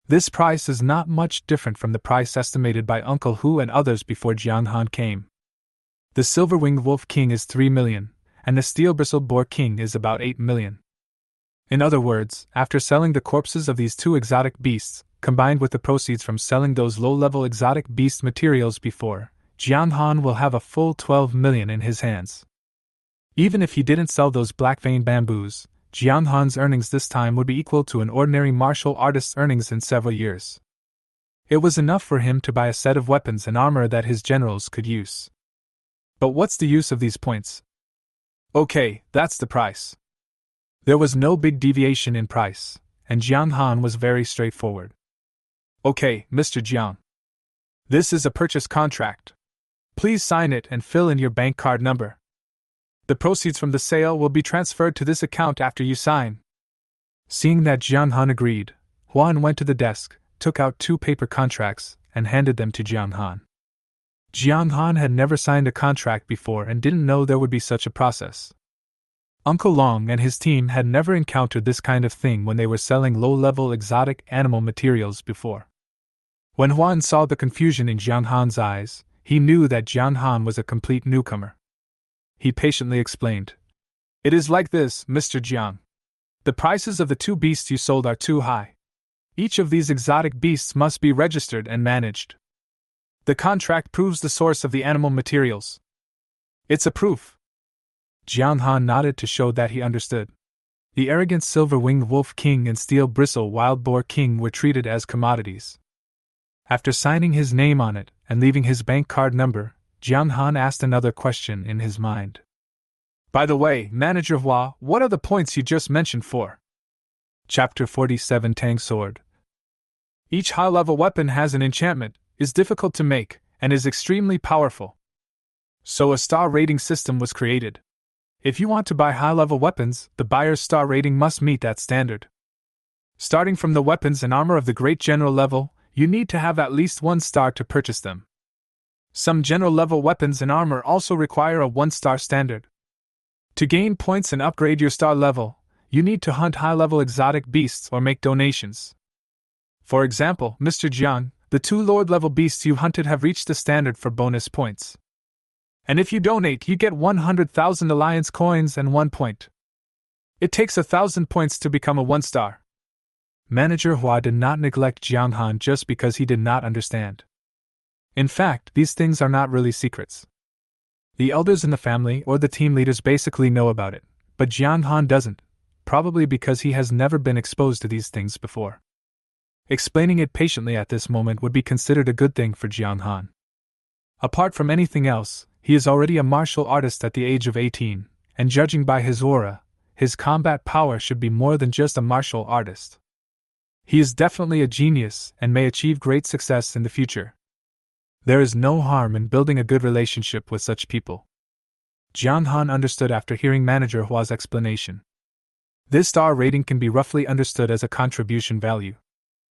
Speaker 1: This price is not much different from the price estimated by Uncle Hu and others before Jiang Han came. The silver-winged wolf king is 3 million, and the steel-bristled boar king is about 8 million. In other words, after selling the corpses of these two exotic beasts, combined with the proceeds from selling those low-level exotic beast materials before, Jiang Han will have a full 12 million in his hands. Even if he didn't sell those black-veined bamboos, Jiang Han's earnings this time would be equal to an ordinary martial artist's earnings in several years. It was enough for him to buy a set of weapons and armor that his generals could use. But what's the use of these points? Okay, that's the price. There was no big deviation in price, and Jiang Han was very straightforward. Okay, Mr. Jiang. This is a purchase contract. Please sign it and fill in your bank card number. The proceeds from the sale will be transferred to this account after you sign. Seeing that Jiang Han agreed, Huan went to the desk, took out 2 paper contracts, and handed them to Jiang Han. Jiang Han had never signed a contract before and didn't know there would be such a process. Uncle Long and his team had never encountered this kind of thing when they were selling low-level exotic animal materials before. When Huan saw the confusion in Jiang Han's eyes, he knew that Jiang Han was a complete newcomer. He patiently explained. It is like this, Mr. Jiang. The prices of the 2 beasts you sold are too high. Each of these exotic beasts must be registered and managed. The contract proves the source of the animal materials. It's a proof. Jiang Han nodded to show that he understood. The arrogant silver-winged wolf king and steel-bristle wild boar king were treated as commodities. After signing his name on it and leaving his bank card number, Jiang Han asked another question in his mind. By the way, Manager Hua, what are the points you just mentioned for? Chapter 47 Tang Sword. Each high-level weapon has an enchantment, is difficult to make, and is extremely powerful. So a star rating system was created. If you want to buy high-level weapons, the buyer's star rating must meet that standard. Starting from the weapons and armor of the Great General level, you need to have at least 1 star to purchase them. Some general-level weapons and armor also require a 1-star standard. To gain points and upgrade your star level, you need to hunt high-level exotic beasts or make donations. For example, Mr. Jiang, the 2 lord-level beasts you hunted have reached the standard for bonus points. And if you donate, you get 100,000 alliance coins and 1 point. It takes 1,000 points to become a 1-star. Manager Hua did not neglect Jiang Han just because he did not understand. In fact, these things are not really secrets. The elders in the family or the team leaders basically know about it, but Jiang Han doesn't, probably because he has never been exposed to these things before. Explaining it patiently at this moment would be considered a good thing for Jiang Han. Apart from anything else, he is already a martial artist at the age of 18, and judging by his aura, his combat power should be more than just a martial artist. He is definitely a genius and may achieve great success in the future. There is no harm in building a good relationship with such people. Jiang Han understood after hearing Manager Hua's explanation. This star rating can be roughly understood as a contribution value.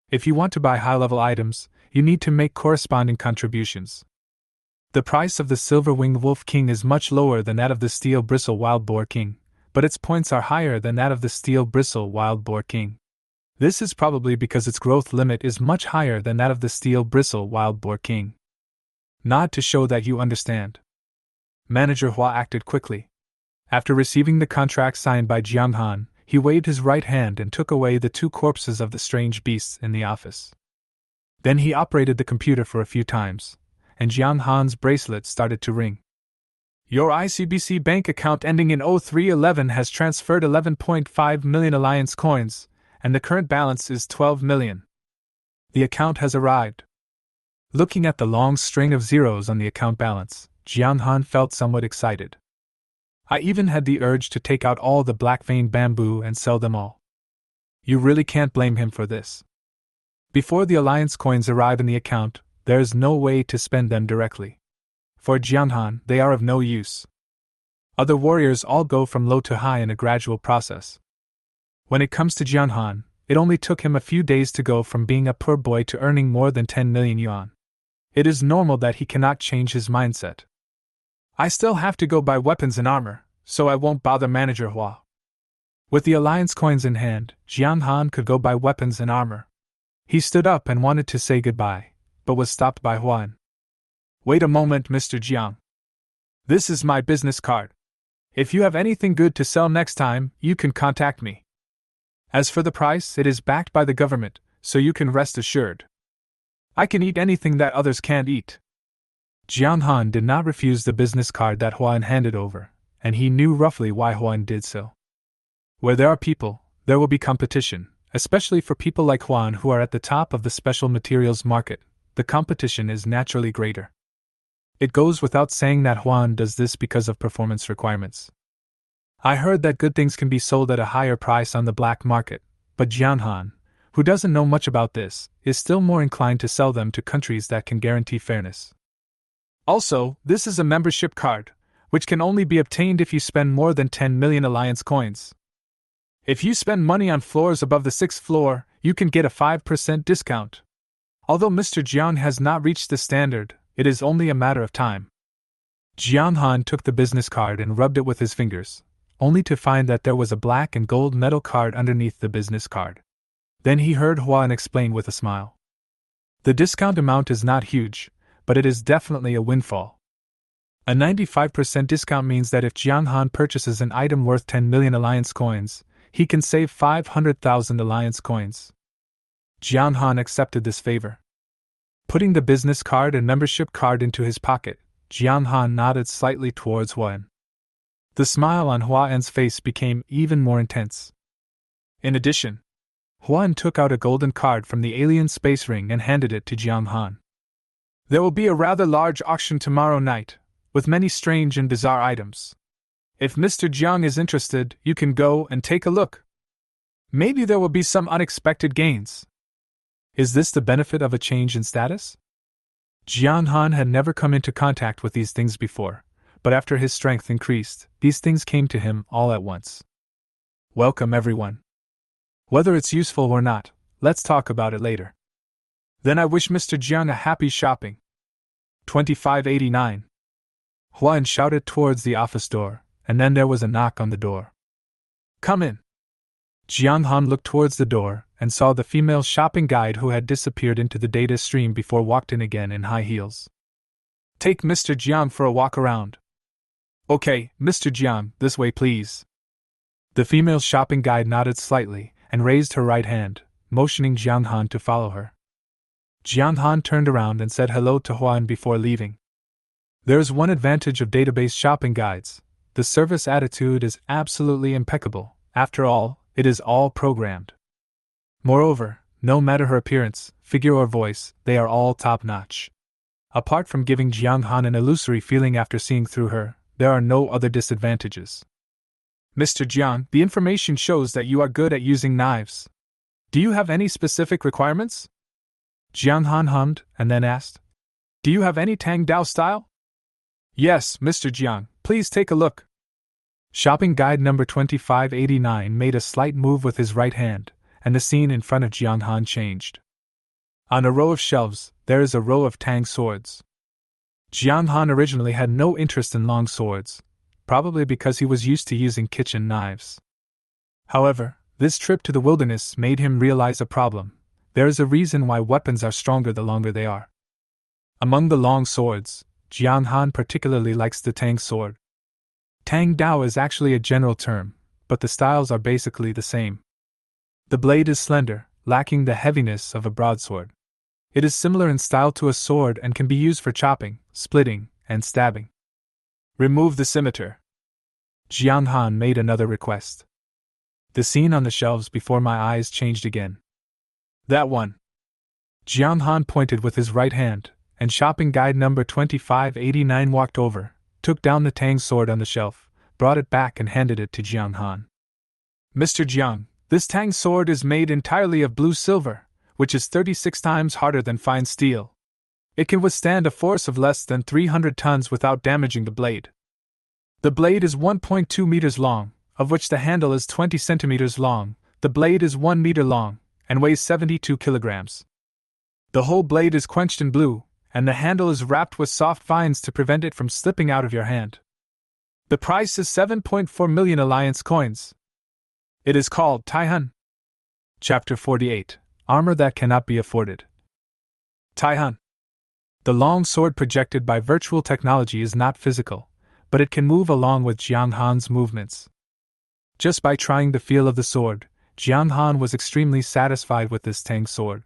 Speaker 1: If you want to buy high-level items, you need to make corresponding contributions. The price of the Silverwing Wolf King is much lower than that of the Steel Bristle Wild Boar King, but its points are higher than that of the Steel Bristle Wild Boar King. This is probably because its growth limit is much higher than that of the Steel Bristle Wild Boar King. Nod to show that you understand. Manager Hua acted quickly. After receiving the contract signed by Jiang Han, he waved his right hand and took away the 2 corpses of the strange beasts in the office. Then he operated the computer for a few times, and Jiang Han's bracelet started to ring. Your ICBC bank account ending in 0311 has transferred 11.5 million alliance coins, and the current balance is 12 million. The account has arrived. Looking at the long string of zeros on the account balance, Jiang Han felt somewhat excited. I even had the urge to take out all the black vein bamboo and sell them all. You really can't blame him for this. Before the alliance coins arrive in the account, there is no way to spend them directly. For Jiang Han, they are of no use. Other warriors all go from low to high in a gradual process. When it comes to Jiang Han, it only took him a few days to go from being a poor boy to earning more than 10 million yuan. It is normal that he cannot change his mindset. I still have to go buy weapons and armor, so I won't bother Manager Hua. With the alliance coins in hand, Jiang Han could go buy weapons and armor. He stood up and wanted to say goodbye, but was stopped by Huan. Wait a moment, Mr. Jiang. This is my business card. If you have anything good to sell next time, you can contact me. As for the price, it is backed by the government, so you can rest assured. I can eat anything that others can't eat. Jiang Han did not refuse the business card that Huan handed over, and he knew roughly why Huan did so. Where there are people, there will be competition, especially for people like Huan who are at the top of the special materials market. The competition is naturally greater. It goes without saying that Huan does this because of performance requirements. I heard that good things can be sold at a higher price on the black market, but Jiang Han, who doesn't know much about this, is still more inclined to sell them to countries that can guarantee fairness. Also, this is a membership card, which can only be obtained if you spend more than 10 million alliance coins. If you spend money on floors above the 6th floor, you can get a 5% discount. Although Mr. Jiang has not reached the standard, it is only a matter of time. Jiang Han took the business card and rubbed it with his fingers, only to find that there was a black and gold metal card underneath the business card. Then he heard Huan explain with a smile. The discount amount is not huge, but it is definitely a windfall. A 95% discount means that if Jiang Han purchases an item worth 10 million alliance coins, he can save 500,000 alliance coins. Jiang Han accepted this favor. Putting the business card and membership card into his pocket, Jiang Han nodded slightly towards Huan. The smile on Huan's face became even more intense. In addition, Huan took out a golden card from the alien space ring and handed it to Jiang Han. There will be a rather large auction tomorrow night, with many strange and bizarre items. If Mr. Jiang is interested, you can go and take a look. Maybe there will be some unexpected gains. Is this the benefit of a change in status? Jiang Han had never come into contact with these things before, but after his strength increased, these things came to him all at once. Welcome, everyone. Whether it's useful or not, let's talk about it later. Then I wish Mr. Jiang a happy shopping. 2589. Huan shouted towards the office door, and then there was a knock on the door. Come in. Jiang Han looked towards the door and saw the female shopping guide who had disappeared into the data stream before walked in again in high heels. Take Mr. Jiang for a walk around. Okay, Mr. Jiang, this way please. The female shopping guide nodded slightly and raised her right hand, motioning Jiang Han to follow her. Jiang Han turned around and said hello to Huan before leaving. There's one advantage of database shopping guides: the service attitude is absolutely impeccable. After all, it is all programmed. Moreover, no matter her appearance, figure or voice, they are all top-notch. Apart from giving Jiang Han an illusory feeling after seeing through her, there are no other disadvantages. Mr. Jiang, the information shows that you are good at using knives. Do you have any specific requirements? Jiang Han hummed, and then asked, Do you have any Tang Dao style? Yes, Mr. Jiang, please take a look. Shopping guide number 2589 made a slight move with his right hand, and the scene in front of Jiang Han changed. On a row of shelves, there is a row of Tang swords. Jiang Han originally had no interest in long swords, probably because he was used to using kitchen knives. However, this trip to the wilderness made him realize a problem. There is a reason why weapons are stronger the longer they are. Among the long swords, Jiang Han particularly likes the Tang sword. Tang Dao is actually a general term, but the styles are basically the same. The blade is slender, lacking the heaviness of a broadsword. It is similar in style to a sword and can be used for chopping, splitting, and stabbing. Remove the scimitar. Jiang Han made another request. The scene on the shelves before my eyes changed again. That one. Jiang Han pointed with his right hand, and shopping guide number 2589 walked over, took down the Tang sword on the shelf, brought it back and handed it to Jiang Han. Mr. Jiang, this Tang sword is made entirely of blue silver, which is 36 times harder than fine steel. It can withstand a force of less than 300 tons without damaging the blade. The blade is 1.2 meters long, of which the handle is 20 centimeters long, the blade is 1 meter long, and weighs 72 kilograms. The whole blade is quenched in blue, and the handle is wrapped with soft vines to prevent it from slipping out of your hand. The price is 7.4 million alliance coins. It is called Taihan. Chapter 48. Armor that cannot be afforded. Taihan. The long sword projected by virtual technology is not physical, but it can move along with Jiang Han's movements. Just by trying the feel of the sword, Jiang Han was extremely satisfied with this Tang sword.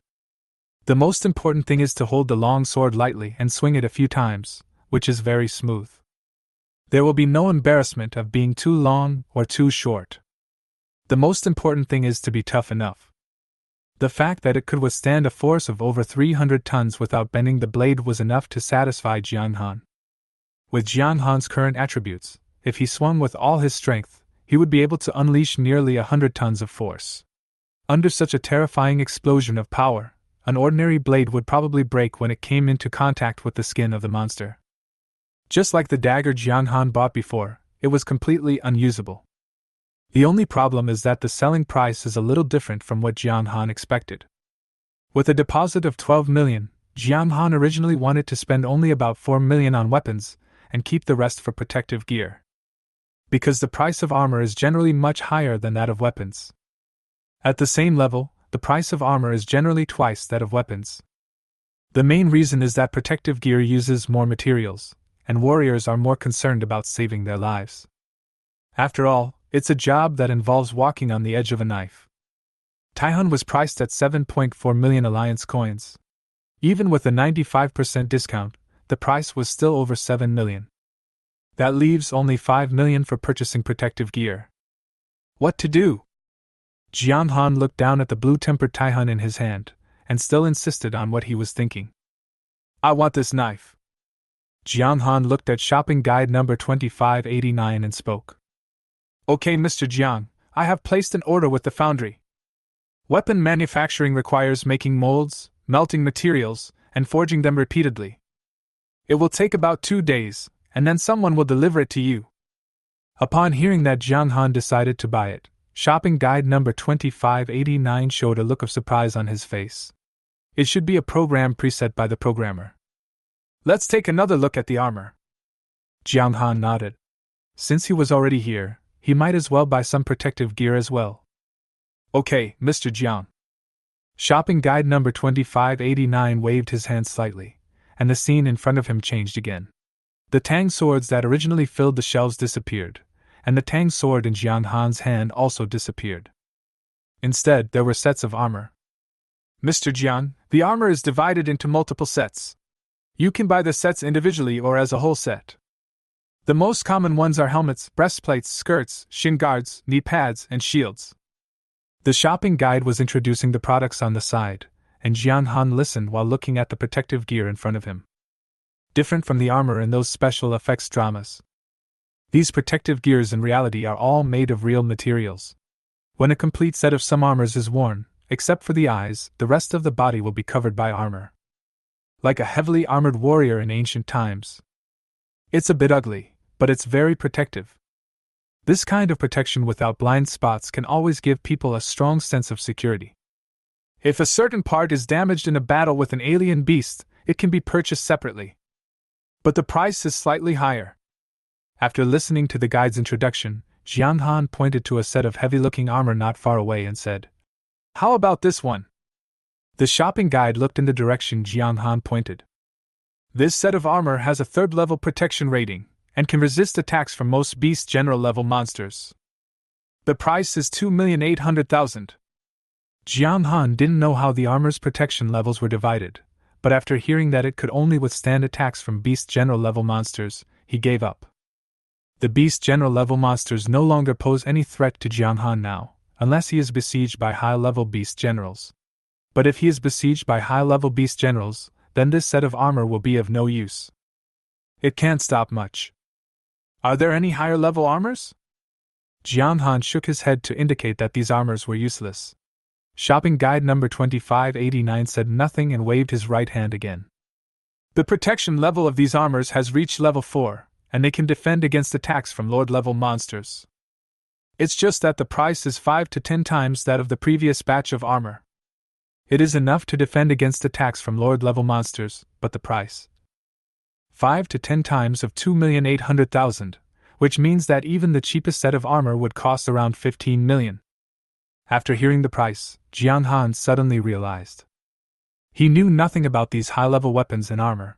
Speaker 1: The most important thing is to hold the long sword lightly and swing it a few times, which is very smooth. There will be no embarrassment of being too long or too short. The most important thing is to be tough enough. The fact that it could withstand a force of over 300 tons without bending the blade was enough to satisfy Jiang Han. With Jiang Han's current attributes, if he swung with all his strength, he would be able to unleash nearly 100 tons of force. Under such a terrifying explosion of power, an ordinary blade would probably break when it came into contact with the skin of the monster. Just like the dagger Jiang Han bought before, it was completely unusable. The only problem is that the selling price is a little different from what Jiang Han expected. With a deposit of 12 million, Jiang Han originally wanted to spend only about 4 million on weapons and keep the rest for protective gear. Because the price of armor is generally much higher than that of weapons. At the same level, the price of armor is generally twice that of weapons. The main reason is that protective gear uses more materials, and warriors are more concerned about saving their lives. After all, it's a job that involves walking on the edge of a knife. Taihan was priced at 7.4 million alliance coins. Even with a 95% discount, the price was still over 7 million. That leaves only 5 million for purchasing protective gear. What to do? Jiang Han looked down at the blue-tempered Taihan in his hand, and still insisted on what he was thinking. I want this knife. Jiang Han looked at shopping guide number 2589 and spoke. Okay, Mr. Jiang, I have placed an order with the foundry. Weapon manufacturing requires making molds, melting materials, and forging them repeatedly. It will take about 2 days, and then someone will deliver it to you. Upon hearing that, Jiang Han decided to buy it. Shopping guide number 2589 showed a look of surprise on his face. It should be a program preset by the programmer. Let's take another look at the armor. Jiang Han nodded. Since he was already here, he might as well buy some protective gear as well. Okay, Mr. Jiang. Shopping guide number 2589 waved his hand slightly, and the scene in front of him changed again. The Tang swords that originally filled the shelves disappeared, and the Tang sword in Jiang Han's hand also disappeared. Instead, there were sets of armor. Mr. Jiang, the armor is divided into multiple sets. You can buy the sets individually or as a whole set. The most common ones are helmets, breastplates, skirts, shin guards, knee pads, and shields. The shopping guide was introducing the products on the side, and Jiang Han listened while looking at the protective gear in front of him. Different from the armor in those special effects dramas, these protective gears in reality are all made of real materials. When a complete set of some armors is worn, except for the eyes, the rest of the body will be covered by armor. Like a heavily armored warrior in ancient times. It's a bit ugly, but it's very protective. This kind of protection without blind spots can always give people a strong sense of security. If a certain part is damaged in a battle with an alien beast, it can be purchased separately. But the price is slightly higher. After listening to the guide's introduction, Jiang Han pointed to a set of heavy-looking armor not far away and said, "How about this one?" The shopping guide looked in the direction Jiang Han pointed. This set of armor has a 3rd-level protection rating, and can resist attacks from most beast general-level monsters. The price is 2,800,000. Jiang Han didn't know how the armor's protection levels were divided, but after hearing that it could only withstand attacks from beast general-level monsters, he gave up. The beast general-level monsters no longer pose any threat to Jiang Han now, unless he is besieged by high-level beast generals. But if he is besieged by high-level beast generals, then this set of armor will be of no use. It can't stop much. Are there any higher-level armors? Jiang Han shook his head to indicate that these armors were useless. Shopping guide number 2589 said nothing and waved his right hand again. The protection level of these armors has reached level 4, and they can defend against attacks from Lord-level monsters. It's just that the price is 5 to 10 times that of the previous batch of armor. It is enough to defend against attacks from Lord-level monsters, but the price 5 to 10 times of 2,800,000, which means that even the cheapest set of armor would cost around 15 million. After hearing the price, Jiang Han suddenly realized. He knew nothing about these high-level weapons and armor.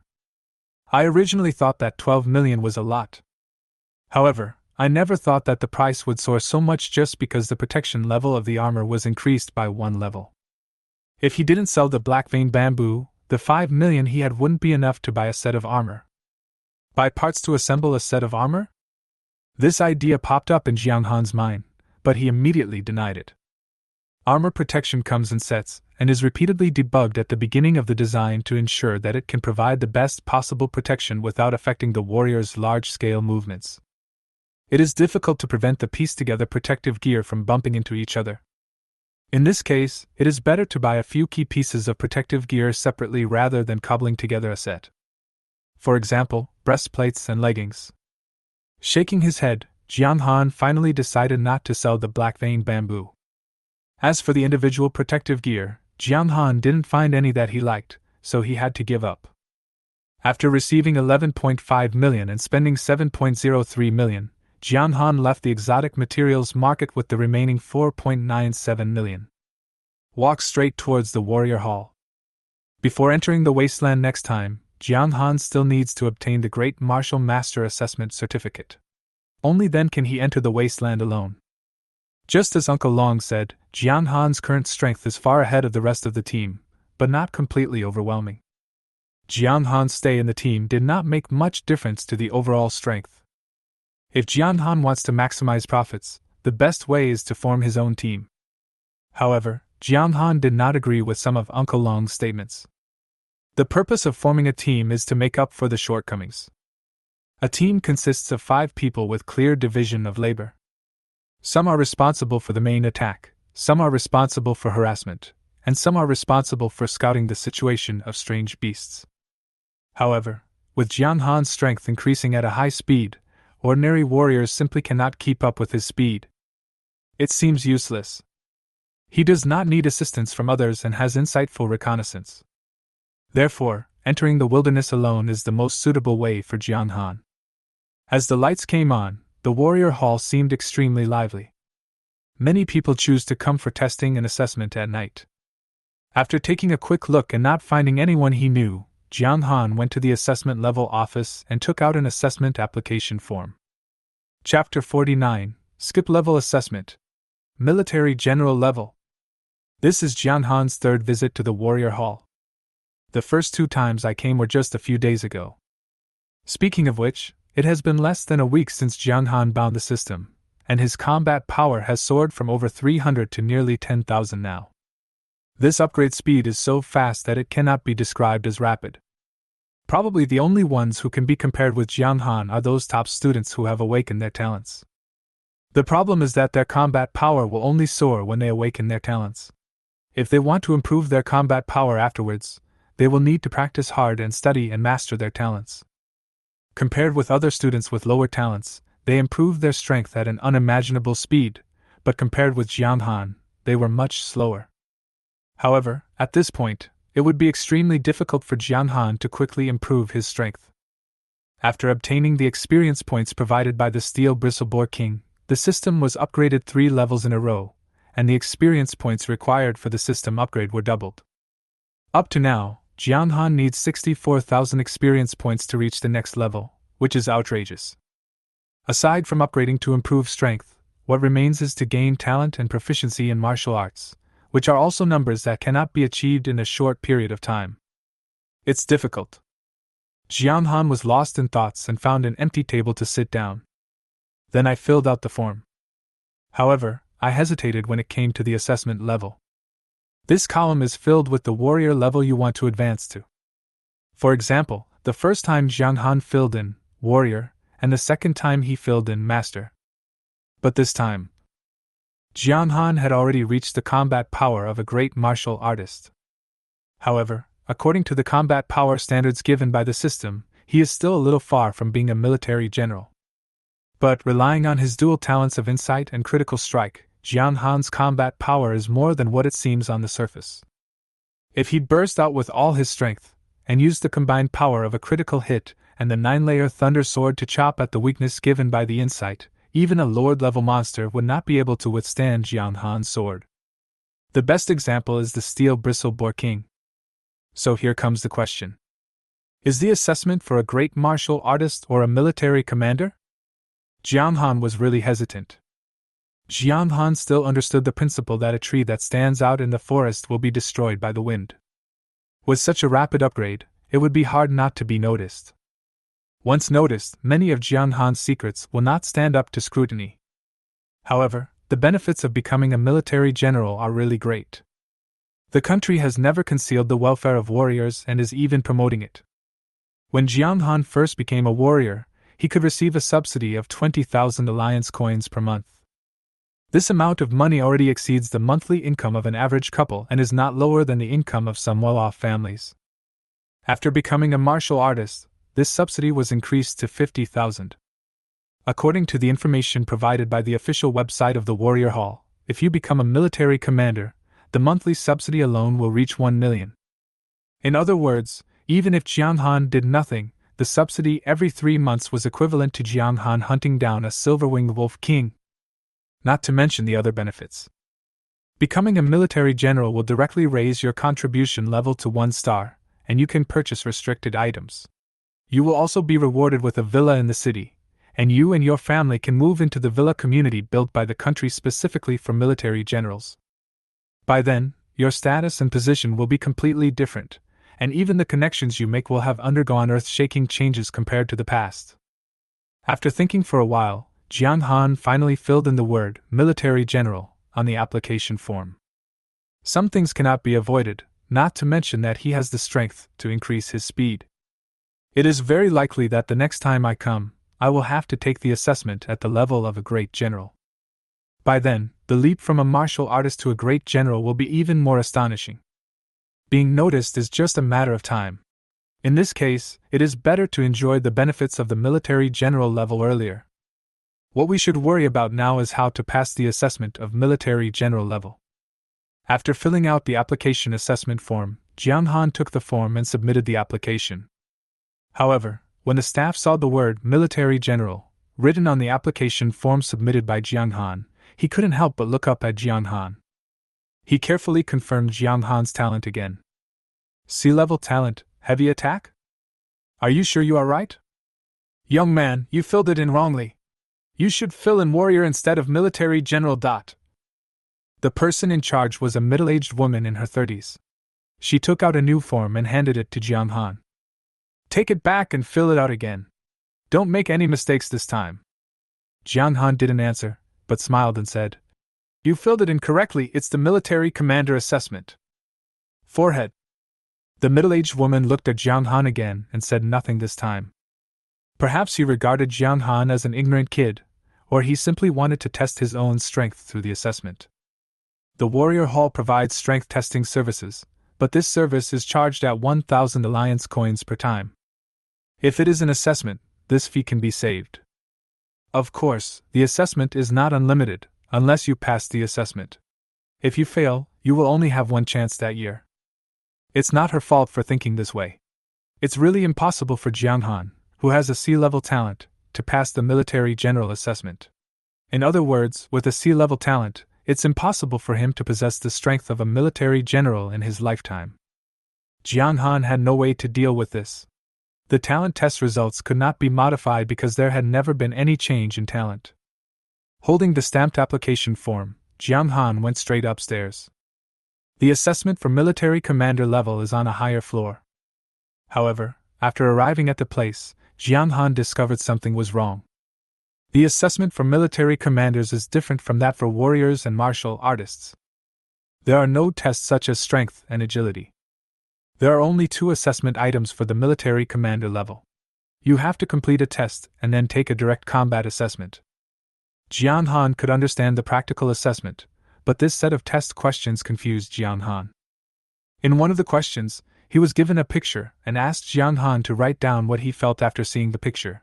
Speaker 1: I originally thought that 12 million was a lot. However, I never thought that the price would soar so much just because the protection level of the armor was increased by 1 level. If he didn't sell the black vein bamboo, the 5 million he had wouldn't be enough to buy a set of armor. Buy parts to assemble a set of armor? This idea popped up in Jiang Han's mind, but he immediately denied it. Armor protection comes in sets, and is repeatedly debugged at the beginning of the design to ensure that it can provide the best possible protection without affecting the warrior's large-scale movements. It is difficult to prevent the pieced-together protective gear from bumping into each other. In this case, it is better to buy a few key pieces of protective gear separately rather than cobbling together a set. For example, breastplates and leggings. Shaking his head, Jiang Han finally decided not to sell the black vein bamboo. As for the individual protective gear, Jiang Han didn't find any that he liked, so he had to give up. After receiving 11.5 million and spending 7.03 million, Jiang Han left the exotic materials market with the remaining 4.97 million. Walk straight towards the warrior hall. Before entering the wasteland next time, Jiang Han still needs to obtain the Great Martial Master Assessment Certificate. Only then can he enter the wasteland alone. Just as Uncle Long said, Jiang Han's current strength is far ahead of the rest of the team, but not completely overwhelming. Jiang Han's stay in the team did not make much difference to the overall strength. If Jiang Han wants to maximize profits, the best way is to form his own team. However, Jiang Han did not agree with some of Uncle Long's statements. The purpose of forming a team is to make up for the shortcomings. A team consists of 5 people with clear division of labor. Some are responsible for the main attack, some are responsible for harassment, and some are responsible for scouting the situation of strange beasts. However, with Jiang Han's strength increasing at a high speed, ordinary warriors simply cannot keep up with his speed. It seems useless. He does not need assistance from others and has insightful reconnaissance. Therefore, entering the wilderness alone is the most suitable way for Jiang Han. As the lights came on, the warrior hall seemed extremely lively. Many people choose to come for testing and assessment at night. After taking a quick look and not finding anyone he knew, Jiang Han went to the assessment level office and took out an assessment application form. Chapter 49, Skip Level Assessment. Military General Level. This is Jiang Han's 3rd visit to the warrior hall. The first 2 times I came were just a few days ago. Speaking of which, it has been less than a week since Jiang Han bound the system, and his combat power has soared from over 300 to nearly 10,000 now. This upgrade speed is so fast that it cannot be described as rapid. Probably the only ones who can be compared with Jiang Han are those top students who have awakened their talents. The problem is that their combat power will only soar when they awaken their talents. If they want to improve their combat power afterwards, they will need to practice hard and study and master their talents. Compared with other students with lower talents, they improved their strength at an unimaginable speed, but compared with Jiang Han, they were much slower. However, at this point, it would be extremely difficult for Jiang Han to quickly improve his strength. After obtaining the experience points provided by the Steel Bristleboar King, the system was upgraded 3 levels in a row, and the experience points required for the system upgrade were doubled. Up to now, Jiang Han needs 64,000 experience points to reach the next level, which is outrageous. Aside from upgrading to improve strength, what remains is to gain talent and proficiency in martial arts, which are also numbers that cannot be achieved in a short period of time. It's difficult. Jiang Han was lost in thoughts and found an empty table to sit down. Then I filled out the form. However, I hesitated when it came to the assessment level. This column is filled with the warrior level you want to advance to. For example, the first time Jiang Han filled in warrior, and the second time he filled in master. But this time, Jiang Han had already reached the combat power of a great martial artist. However, according to the combat power standards given by the system, he is still a little far from being a military general. But relying on his dual talents of insight and critical strike, Jiang Han's combat power is more than what it seems on the surface. If he'd burst out with all his strength, and used the combined power of a critical hit and the 9-layer Thunder Sword to chop at the weakness given by the insight, even a Lord-level monster would not be able to withstand Jiang Han's sword. The best example is the Steel Bristleboar King. So here comes the question. Is the assessment for a great martial artist or a military commander? Jiang Han was really hesitant. Jiang Han still understood the principle that a tree that stands out in the forest will be destroyed by the wind. With such a rapid upgrade, it would be hard not to be noticed. Once noticed, many of Jiang Han's secrets will not stand up to scrutiny. However, the benefits of becoming a military general are really great. The country has never concealed the welfare of warriors and is even promoting it. When Jiang Han first became a warrior, he could receive a subsidy of 20,000 alliance coins per month. This amount of money already exceeds the monthly income of an average couple and is not lower than the income of some well-off families. After becoming a martial artist, this subsidy was increased to 50,000. According to the information provided by the official website of the Warrior Hall, if you become a military commander, the monthly subsidy alone will reach 1 million. In other words, even if Jiang Han did nothing, the subsidy every 3 months was equivalent to Jiang Han hunting down a Silverwing Wolf King. Not to mention the other benefits. Becoming a military general will directly raise your contribution level to 1 star, and you can purchase restricted items. You will also be rewarded with a villa in the city, and you and your family can move into the villa community built by the country specifically for military generals. By then, your status and position will be completely different, and even the connections you make will have undergone earth-shaking changes compared to the past. After thinking for a while, Jiang Han finally filled in the word military general on the application form. Some things cannot be avoided, not to mention that he has the strength to increase his speed. It is very likely that the next time I come, I will have to take the assessment at the level of a great general. By then, the leap from a martial artist to a great general will be even more astonishing. Being noticed is just a matter of time. In this case, it is better to enjoy the benefits of the military general level earlier. What we should worry about now is how to pass the assessment of military general level. After filling out the application assessment form, Jiang Han took the form and submitted the application. However, when the staff saw the word military general written on the application form submitted by Jiang Han, he couldn't help but look up at Jiang Han. He carefully confirmed Jiang Han's talent again. C-level talent, heavy attack? Are you sure you are right? Young man, you filled it in wrongly. You should fill in warrior instead of military general. The person in charge was a middle-aged woman in her 30s. She took out a new form and handed it to Jiang Han. Take it back and fill it out again. Don't make any mistakes this time. Jiang Han didn't answer, but smiled and said, "You filled it in correctly, it's the military commander assessment." Forehead. The middle-aged woman looked at Jiang Han again and said nothing this time. Perhaps he regarded Jiang Han as an ignorant kid, or he simply wanted to test his own strength through the assessment. The Warrior Hall provides strength testing services, but this service is charged at 1,000 Alliance coins per time. If it is an assessment, this fee can be saved. Of course, the assessment is not unlimited, unless you pass the assessment. If you fail, you will only have one chance that year. It's not her fault for thinking this way. It's really impossible for Jiang Han, who has a C-level talent, to pass the military general assessment. In other words, with a C-level talent, it's impossible for him to possess the strength of a military general in his lifetime. Jiang Han had no way to deal with this. The talent test results could not be modified because there had never been any change in talent. Holding the stamped application form, Jiang Han went straight upstairs. The assessment for military commander level is on a higher floor. However, after arriving at the place, Jiang Han discovered something was wrong. The assessment for military commanders is different from that for warriors and martial artists. There are no tests such as strength and agility. There are only 2 assessment items for the military commander level. You have to complete a test and then take a direct combat assessment. Jiang Han could understand the practical assessment, but this set of test questions confused Jiang Han. In one of the questions, he was given a picture and asked Jiang Han to write down what he felt after seeing the picture.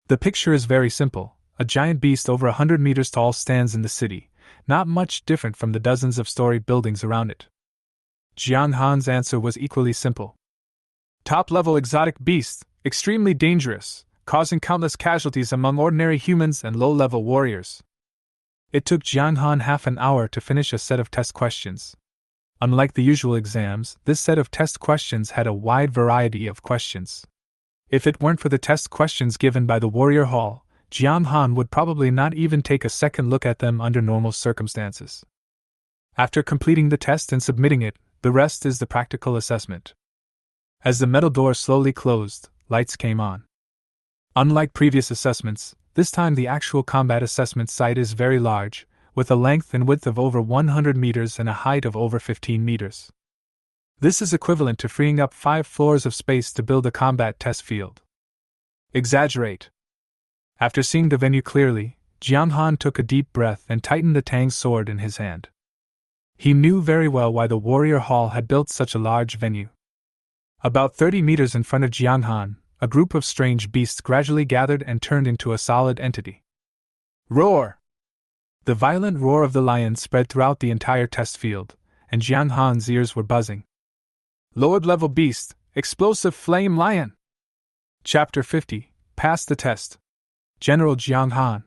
Speaker 1: The picture is very simple. A giant beast over 100 meters tall stands in the city, not much different from the dozens of story buildings around it. Jiang Han's answer was equally simple. Top-level exotic beast, extremely dangerous, causing countless casualties among ordinary humans and low-level warriors. It took Jiang Han half an hour to finish a set of test questions. Unlike the usual exams, this set of test questions had a wide variety of questions. If it weren't for the test questions given by the Warrior Hall, Jiang Han would probably not even take a second look at them under normal circumstances. After completing the test and submitting it, the rest is the practical assessment. As the metal door slowly closed, lights came on. Unlike previous assessments, this time the actual combat assessment site is very large, with a length and width of over 100 meters and a height of over 15 meters. This is equivalent to freeing up 5 floors of space to build a combat test field. Exaggerate. After seeing the venue clearly, Jiang Han took a deep breath and tightened the Tang sword in his hand. He knew very well why the Warrior Hall had built such a large venue. About 30 meters in front of Jiang Han, a group of strange beasts gradually gathered and turned into a solid entity. Roar! The violent roar of the lion spread throughout the entire test field, and Jiang Han's ears were buzzing. Lowered-level beast, explosive flame lion. Chapter 50, Pass the test. General Jiang Han.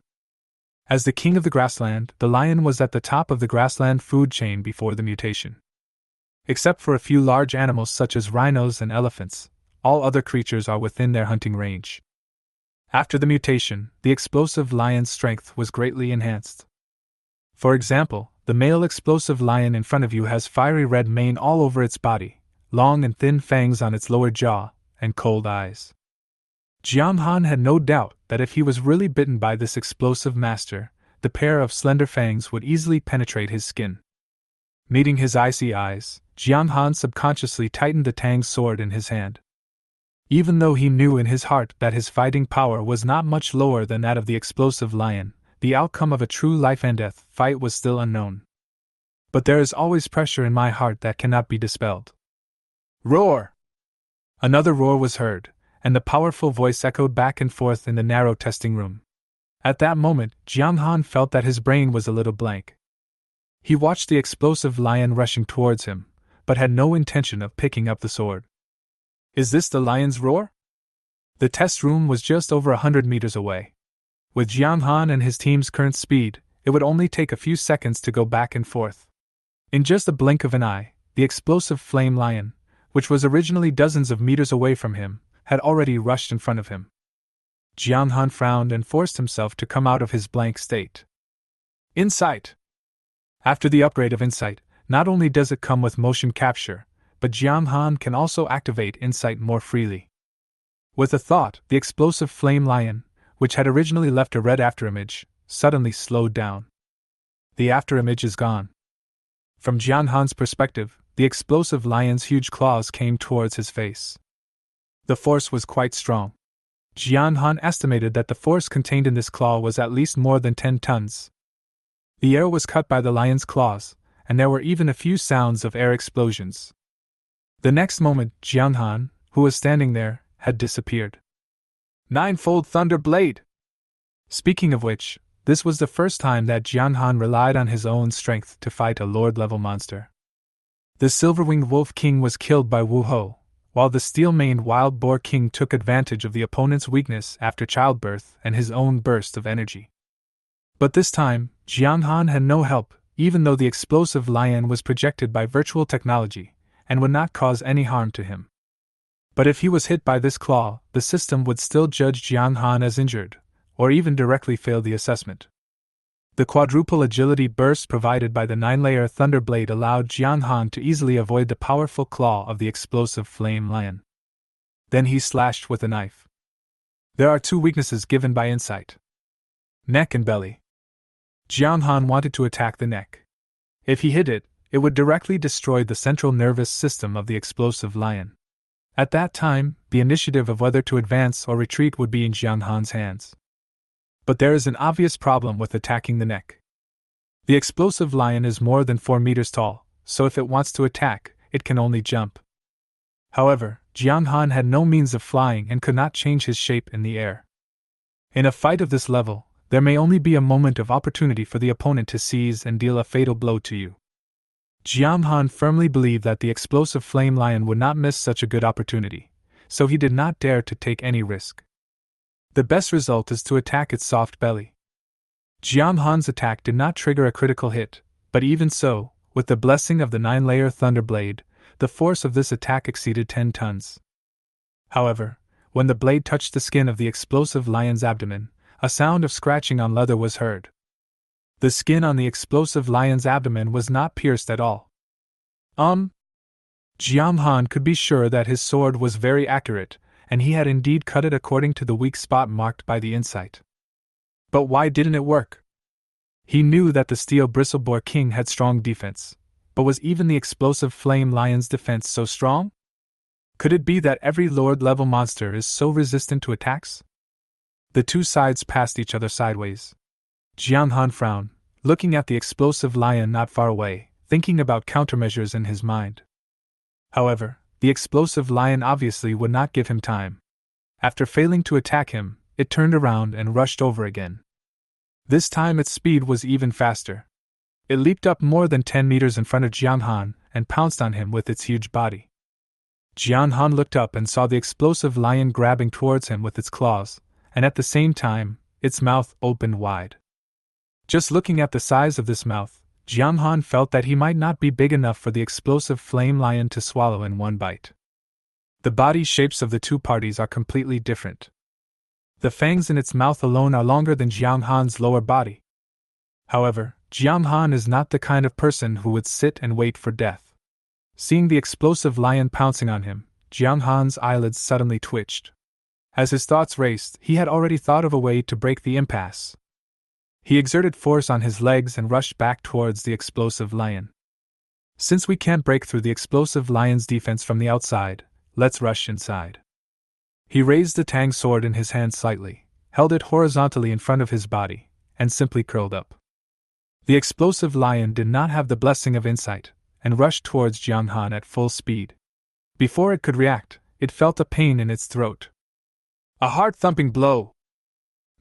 Speaker 1: As the king of the grassland, the lion was at the top of the grassland food chain before the mutation. Except for a few large animals such as rhinos and elephants, all other creatures are within their hunting range. After the mutation, the explosive lion's strength was greatly enhanced. For example, the male explosive lion in front of you has fiery red mane all over its body, long and thin fangs on its lower jaw, and cold eyes. Jiang Han had no doubt that if he was really bitten by this explosive master, the pair of slender fangs would easily penetrate his skin. Meeting his icy eyes, Jiang Han subconsciously tightened the Tang sword in his hand. Even though he knew in his heart that his fighting power was not much lower than that of the explosive lion, the outcome of a true life-and-death fight was still unknown. But there is always pressure in my heart that cannot be dispelled. Roar! Another roar was heard, and the powerful voice echoed back and forth in the narrow testing room. At that moment, Jiang Han felt that his brain was a little blank. He watched the explosive lion rushing towards him, but had no intention of picking up the sword. Is this the lion's roar? The test room was just over 100 meters away. With Jiang Han and his team's current speed, it would only take a few seconds to go back and forth. In just a blink of an eye, the explosive flame lion, which was originally dozens of meters away from him, had already rushed in front of him. Jiang Han frowned and forced himself to come out of his blank state. Insight. After the upgrade of Insight, not only does it come with motion capture, but Jiang Han can also activate Insight more freely. With a thought, the explosive flame lion, which had originally left a red afterimage, suddenly slowed down. The afterimage is gone. From Jiang Han's perspective, the explosive lion's huge claws came towards his face. The force was quite strong. Jiang Han estimated that the force contained in this claw was at least more than 10 tons. The air was cut by the lion's claws, and there were even a few sounds of air explosions. The next moment, Jiang Han, who was standing there, had disappeared. Ninefold Thunder Blade! Speaking of which, this was the first time that Jiang Han relied on his own strength to fight a Lord-level monster. The Silverwinged Wolf King was killed by Wu Ho, while the steel-maned Wild Boar King took advantage of the opponent's weakness after childbirth and his own burst of energy. But this time, Jiang Han had no help, even though the explosive lion was projected by virtual technology, and would not cause any harm to him. But if he was hit by this claw, the system would still judge Jiang Han as injured, or even directly fail the assessment. The quadruple agility burst provided by the 9-layer Thunder Blade allowed Jiang Han to easily avoid the powerful claw of the explosive flame lion. Then he slashed with a knife. There are two weaknesses given by insight: neck and belly. Jiang Han wanted to attack the neck. If he hit it, it would directly destroy the central nervous system of the explosive lion. At that time, the initiative of whether to advance or retreat would be in Jiang Han's hands. But there is an obvious problem with attacking the neck. The explosive lion is more than 4 meters tall, so if it wants to attack, it can only jump. However, Jiang Han had no means of flying and could not change his shape in the air. In a fight of this level, there may only be a moment of opportunity for the opponent to seize and deal a fatal blow to you. Jiang Han firmly believed that the explosive flame lion would not miss such a good opportunity, so he did not dare to take any risk. The best result is to attack its soft belly. Jiang Han's attack did not trigger a critical hit, but even so, with the blessing of the 9-layer Thunder Blade, the force of this attack exceeded 10 tons. However, when the blade touched the skin of the explosive lion's abdomen, a sound of scratching on leather was heard. The skin on the explosive lion's abdomen was not pierced at all. Jiang Han could be sure that his sword was very accurate, and he had indeed cut it according to the weak spot marked by the insight. But why didn't it work? He knew that the steel Bristleboar King had strong defense, but was even the explosive flame lion's defense so strong? Could it be that every Lord-level monster is so resistant to attacks? The two sides passed each other sideways. Jiang Han frowned, looking at the explosive lion not far away, thinking about countermeasures in his mind. However, the explosive lion obviously would not give him time. After failing to attack him, it turned around and rushed over again. This time its speed was even faster. It leaped up more than 10 meters in front of Jiang Han and pounced on him with its huge body. Jiang Han looked up and saw the explosive lion grabbing towards him with its claws, and at the same time, its mouth opened wide. Just looking at the size of this mouth, Jiang Han felt that he might not be big enough for the explosive flame lion to swallow in one bite. The body shapes of the two parties are completely different. The fangs in its mouth alone are longer than Jiang Han's lower body. However, Jiang Han is not the kind of person who would sit and wait for death. Seeing the explosive lion pouncing on him, Jiang Han's eyelids suddenly twitched. As his thoughts raced, he had already thought of a way to break the impasse. He exerted force on his legs and rushed back towards the explosive lion. Since we can't break through the explosive lion's defense from the outside, let's rush inside. He raised the tang sword in his hand slightly, held it horizontally in front of his body, and simply curled up. The explosive lion did not have the blessing of insight, and rushed towards Jiang Han at full speed. Before it could react, it felt a pain in its throat. A heart-thumping blow!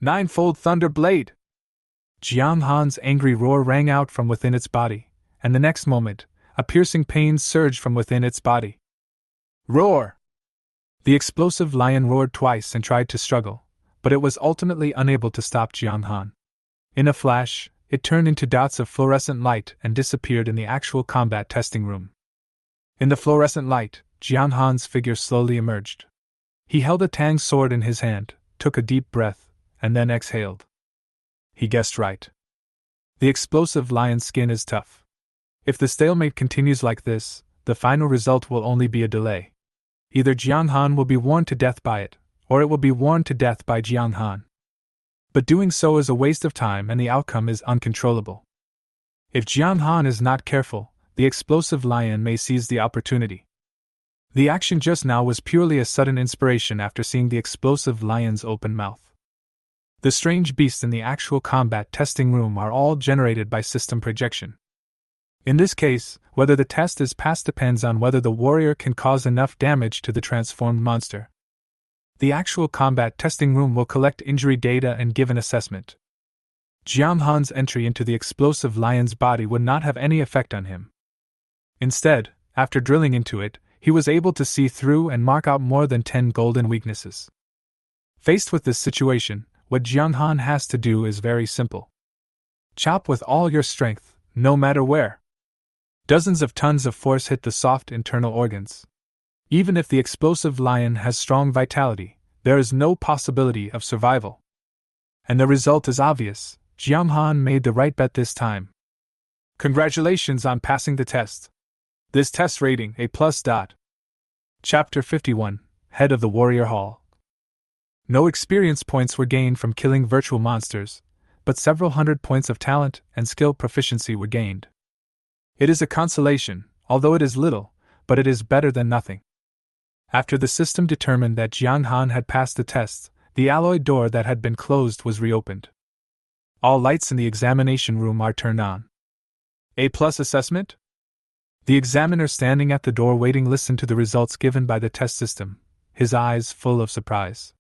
Speaker 1: Ninefold Thunder Blade! Jiang Han's angry roar rang out from within its body, and the next moment, a piercing pain surged from within its body. Roar! The explosive lion roared twice and tried to struggle, but it was ultimately unable to stop Jiang Han. In a flash, it turned into dots of fluorescent light and disappeared in the actual combat testing room. In the fluorescent light, Jiang Han's figure slowly emerged. He held a tang sword in his hand, took a deep breath, and then exhaled. He guessed right. The explosive lion's skin is tough. If the stalemate continues like this, the final result will only be a delay. Either Jiang Han will be worn to death by it, or it will be worn to death by Jiang Han. But doing so is a waste of time and the outcome is uncontrollable. If Jiang Han is not careful, the explosive lion may seize the opportunity. The action just now was purely a sudden inspiration after seeing the explosive lion's open mouth. The strange beasts in the actual combat testing room are all generated by system projection. In this case, whether the test is passed depends on whether the warrior can cause enough damage to the transformed monster. The actual combat testing room will collect injury data and give an assessment. Jiang Han's entry into the explosive lion's body would not have any effect on him. Instead, after drilling into it, he was able to see through and mark out more than 10 golden weaknesses. Faced with this situation, what Jiang Han has to do is very simple. Chop with all your strength, no matter where. Dozens of tons of force hit the soft internal organs. Even if the explosive lion has strong vitality, there is no possibility of survival. And the result is obvious. Jiang Han made the right bet this time. Congratulations on passing the test. This test rating A+. Chapter 51, Head of the Warrior Hall. No experience points were gained from killing virtual monsters, but several hundred points of talent and skill proficiency were gained. It is a consolation, although it is little, but it is better than nothing. After the system determined that Jiang Han had passed the test, the alloy door that had been closed was reopened. All lights in the examination room are turned on. A+ assessment? The examiner standing at the door waiting listened to the results given by the test system, his eyes full of surprise.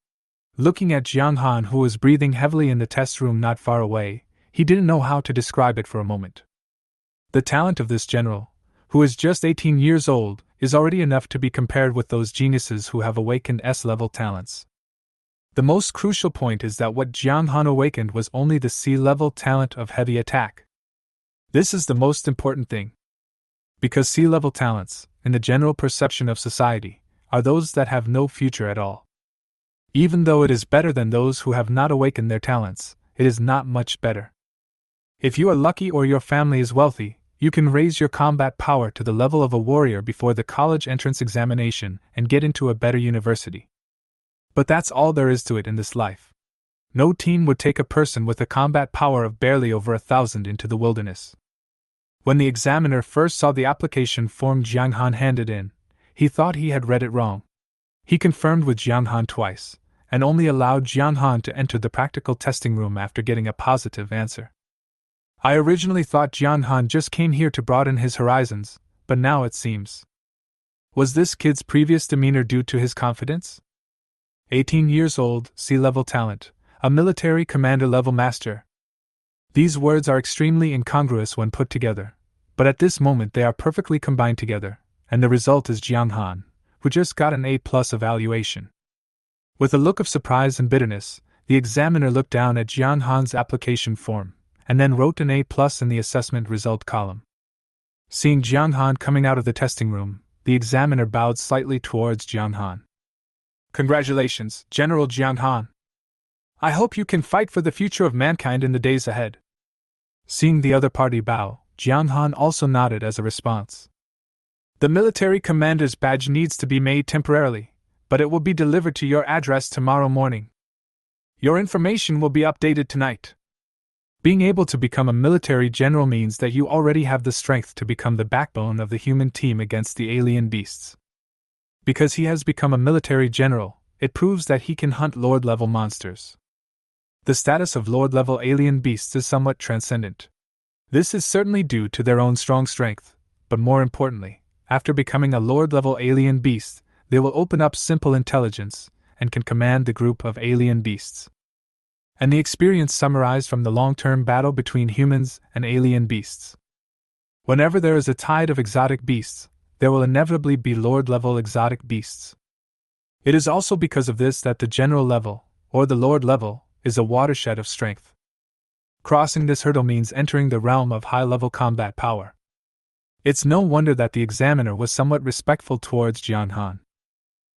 Speaker 1: Looking at Jiang Han, who was breathing heavily in the test room not far away, he didn't know how to describe it for a moment. The talent of this general, who is just 18 years old, is already enough to be compared with those geniuses who have awakened S-level talents. The most crucial point is that what Jiang Han awakened was only the C-level talent of heavy attack. This is the most important thing. Because C-level talents, in the general perception of society, are those that have no future at all. Even though it is better than those who have not awakened their talents, it is not much better. If you are lucky or your family is wealthy, you can raise your combat power to the level of a warrior before the college entrance examination and get into a better university. But that's all there is to it in this life. No team would take a person with a combat power of barely over 1,000 into the wilderness. When the examiner first saw the application form Jiang Han handed in, he thought he had read it wrong. He confirmed with Jiang Han twice, and only allowed Jiang Han to enter the practical testing room after getting a positive answer. I originally thought Jiang Han just came here to broaden his horizons, but now it seems. Was this kid's previous demeanor due to his confidence? 18 years old, C-level talent, a military commander-level master. These words are extremely incongruous when put together, but at this moment they are perfectly combined together, and the result is Jiang Han, who just got an A+ evaluation. With a look of surprise and bitterness, the examiner looked down at Jiang Han's application form, and then wrote an A+ in the assessment result column. Seeing Jiang Han coming out of the testing room, the examiner bowed slightly towards Jiang Han. Congratulations, General Jiang Han. I hope you can fight for the future of mankind in the days ahead. Seeing the other party bow, Jiang Han also nodded as a response. The military commander's badge needs to be made temporarily, but it will be delivered to your address tomorrow morning. Your information will be updated tonight. Being able to become a military general means that you already have the strength to become the backbone of the human team against the alien beasts. Because he has become a military general, it proves that he can hunt Lord-level monsters. The status of Lord-level alien beasts is somewhat transcendent. This is certainly due to their own strong strength, but more importantly, after becoming a Lord-level alien beast, they will open up simple intelligence, and can command the group of alien beasts. And the experience summarized from the long-term battle between humans and alien beasts. Whenever there is a tide of exotic beasts, there will inevitably be Lord-level exotic beasts. It is also because of this that the general level, or the Lord level, is a watershed of strength. Crossing this hurdle means entering the realm of high-level combat power. It's no wonder that the examiner was somewhat respectful towards Jiang Han.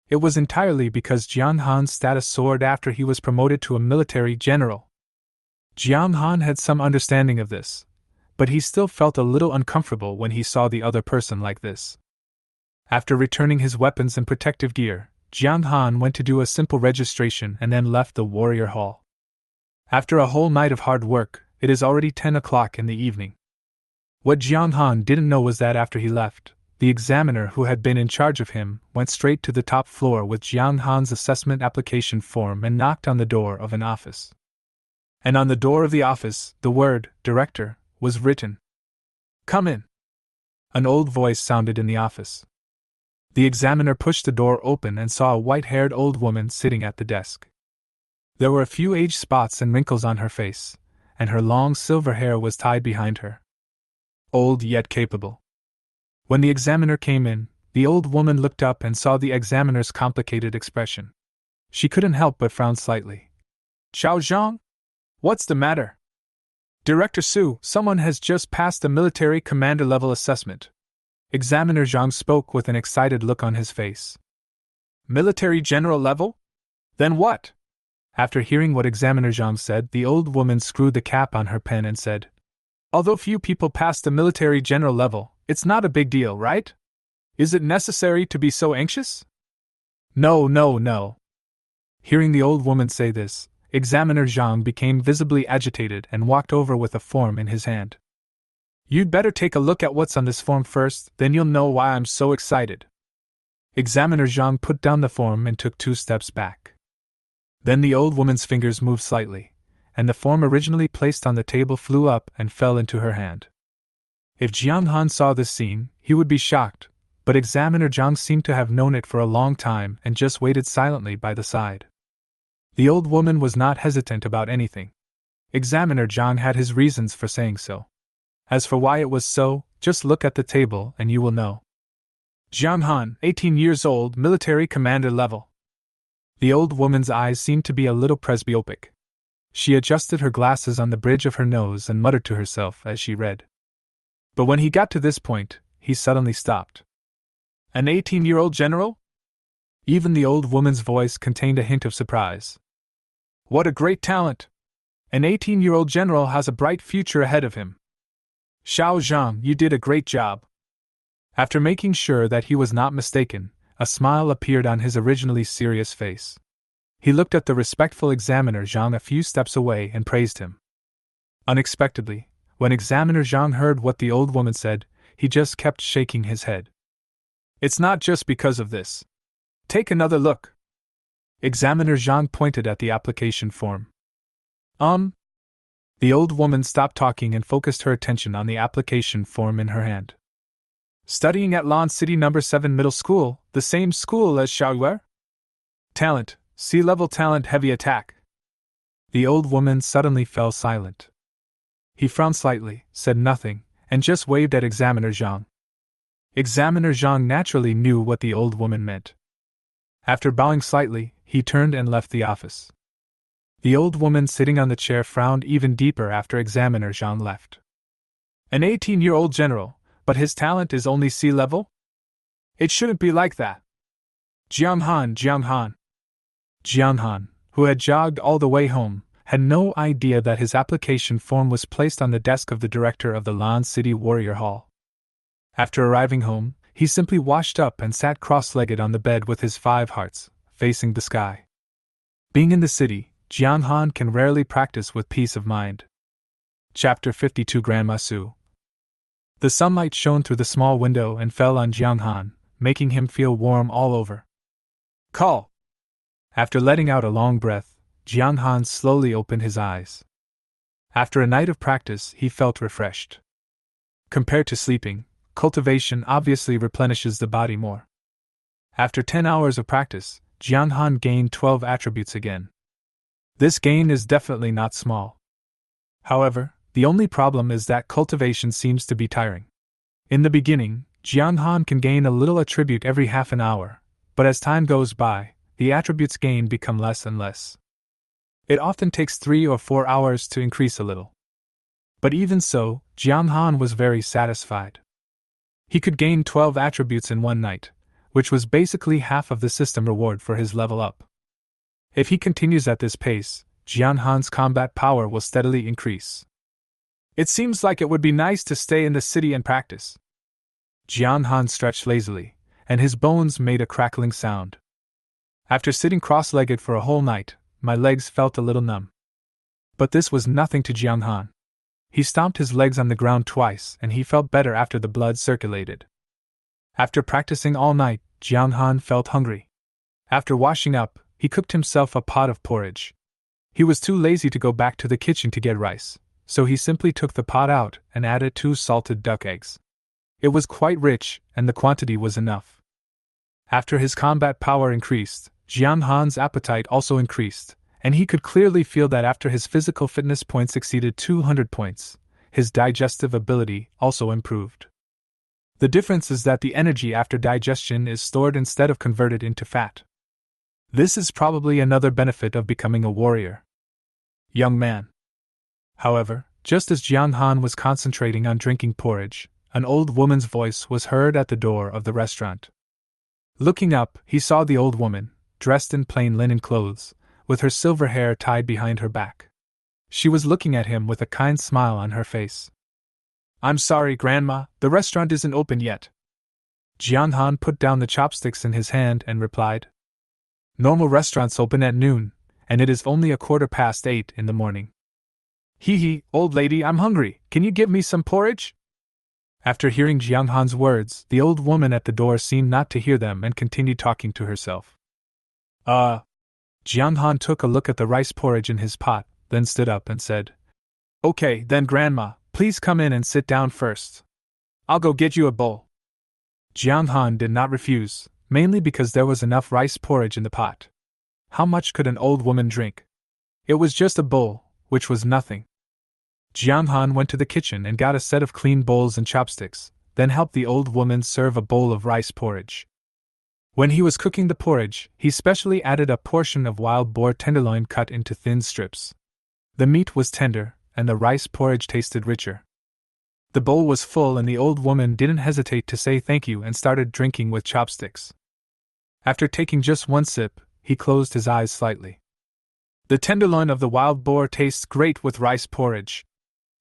Speaker 1: It was entirely because Jiang Han's status soared after he was promoted to a military general. Jiang Han had some understanding of this, but he still felt a little uncomfortable when he saw the other person like this. After returning his weapons and protective gear, Jiang Han went to do a simple registration and then left the warrior hall. After a whole night of hard work, it is already 10 o'clock in the evening. What Jiang Han didn't know was that after he left, the examiner who had been in charge of him went straight to the top floor with Jiang Han's assessment application form and knocked on the door of an office. And on the door of the office, the word, Director, was written. Come in. An old voice sounded in the office. The examiner pushed the door open and saw a white-haired old woman sitting at the desk. There were a few age spots and wrinkles on her face, and her long silver hair was tied behind her. Old yet capable. When the examiner came in, the old woman looked up and saw the examiner's complicated expression. She couldn't help but frown slightly. Xiao Zhang? What's the matter? Director Su, someone has just passed the military commander level assessment. Examiner Zhang spoke with an excited look on his face. Military general level? Then what? After hearing what Examiner Zhang said, the old woman screwed the cap on her pen and said, Although few people pass the military general level, it's not a big deal, right? Is it necessary to be so anxious? No. Hearing the old woman say this, Examiner Zhang became visibly agitated and walked over with a form in his hand. You'd better take a look at what's on this form first, then you'll know why I'm so excited. Examiner Zhang put down the form and took 2 steps back. Then the old woman's fingers moved slightly, and the form originally placed on the table flew up and fell into her hand. If Jiang Han saw this scene, he would be shocked, but Examiner Zhang seemed to have known it for a long time and just waited silently by the side. The old woman was not hesitant about anything. Examiner Zhang had his reasons for saying so. As for why it was so, just look at the table and you will know. Jiang Han, 18 years old, military commander level. The old woman's eyes seemed to be a little presbyopic. She adjusted her glasses on the bridge of her nose and muttered to herself as she read. But when he got to this point, he suddenly stopped. An 18-year-old general? Even the old woman's voice contained a hint of surprise. What a great talent! An 18-year-old general has a bright future ahead of him. Xiao Zhang, you did a great job. After making sure that he was not mistaken, a smile appeared on his originally serious face. He looked at the respectful Examiner Zhang a few steps away and praised him. Unexpectedly, when Examiner Zhang heard what the old woman said, he just kept shaking his head. It's not just because of this. Take another look. Examiner Zhang pointed at the application form. The old woman stopped talking and focused her attention on the application form in her hand. Studying at Lan City No. 7 Middle School, the same school as Xiaoyue? Talent, C-level talent, heavy attack. The old woman suddenly fell silent. He frowned slightly, said nothing, and just waved at Examiner Zhang. Examiner Zhang naturally knew what the old woman meant. After bowing slightly, he turned and left the office. The old woman sitting on the chair frowned even deeper after Examiner Zhang left. An 18-year-old general, but his talent is only C-level? It shouldn't be like that. Jiang Han, who had jogged all the way home, had no idea that his application form was placed on the desk of the director of the Lan City Warrior Hall. After arriving home, he simply washed up and sat cross-legged on the bed with his 5 hearts, facing the sky. Being in the city, Jiang Han can rarely practice with peace of mind. Chapter 52 Grandma Su. The sunlight shone through the small window and fell on Jiang Han, making him feel warm all over. Call! After letting out a long breath, Jiang Han slowly opened his eyes. After a night of practice, he felt refreshed. Compared to sleeping, cultivation obviously replenishes the body more. After 10 hours of practice, Jiang Han gained 12 attributes again. This gain is definitely not small. However, the only problem is that cultivation seems to be tiring. In the beginning, Jiang Han can gain a little attribute every half an hour, but as time goes by, the attributes gained become less and less. It often takes 3 or 4 hours to increase a little. But even so, Jiang Han was very satisfied. He could gain 12 attributes in one night, which was basically half of the system reward for his level up. If he continues at this pace, Jiang Han's combat power will steadily increase. It seems like it would be nice to stay in the city and practice. Jiang Han stretched lazily, and his bones made a crackling sound. After sitting cross-legged for a whole night, my legs felt a little numb. But this was nothing to Jiang Han. He stomped his legs on the ground twice and he felt better after the blood circulated. After practicing all night, Jiang Han felt hungry. After washing up, he cooked himself a pot of porridge. He was too lazy to go back to the kitchen to get rice, so he simply took the pot out and added 2 salted duck eggs. It was quite rich, and the quantity was enough. After his combat power increased, Jiang Han's appetite also increased, and he could clearly feel that after his physical fitness points exceeded 200 points, his digestive ability also improved. The difference is that the energy after digestion is stored instead of converted into fat. This is probably another benefit of becoming a warrior. Young man. However, just as Jiang Han was concentrating on drinking porridge, an old woman's voice was heard at the door of the restaurant. Looking up, he saw the old woman, dressed in plain linen clothes, with her silver hair tied behind her back. She was looking at him with a kind smile on her face. "I'm sorry, Grandma, the restaurant isn't open yet." Jiang Han put down the chopsticks in his hand and replied, "Normal restaurants open at noon, and it is only 8:15 in the morning." "Hee hee, old lady, I'm hungry, can you give me some porridge?" After hearing Jiang Han's words, the old woman at the door seemed not to hear them and continued talking to herself. Jiang Han took a look at the rice porridge in his pot, then stood up and said, "Okay, then Grandma, please come in and sit down first. I'll go get you a bowl." Jiang Han did not refuse, mainly because there was enough rice porridge in the pot. How much could an old woman drink? It was just a bowl, which was nothing. Jiang Han went to the kitchen and got a set of clean bowls and chopsticks, then helped the old woman serve a bowl of rice porridge. When he was cooking the porridge, he specially added a portion of wild boar tenderloin cut into thin strips. The meat was tender, and the rice porridge tasted richer. The bowl was full and the old woman didn't hesitate to say thank you and started drinking with chopsticks. After taking just one sip, he closed his eyes slightly. "The tenderloin of the wild boar tastes great with rice porridge.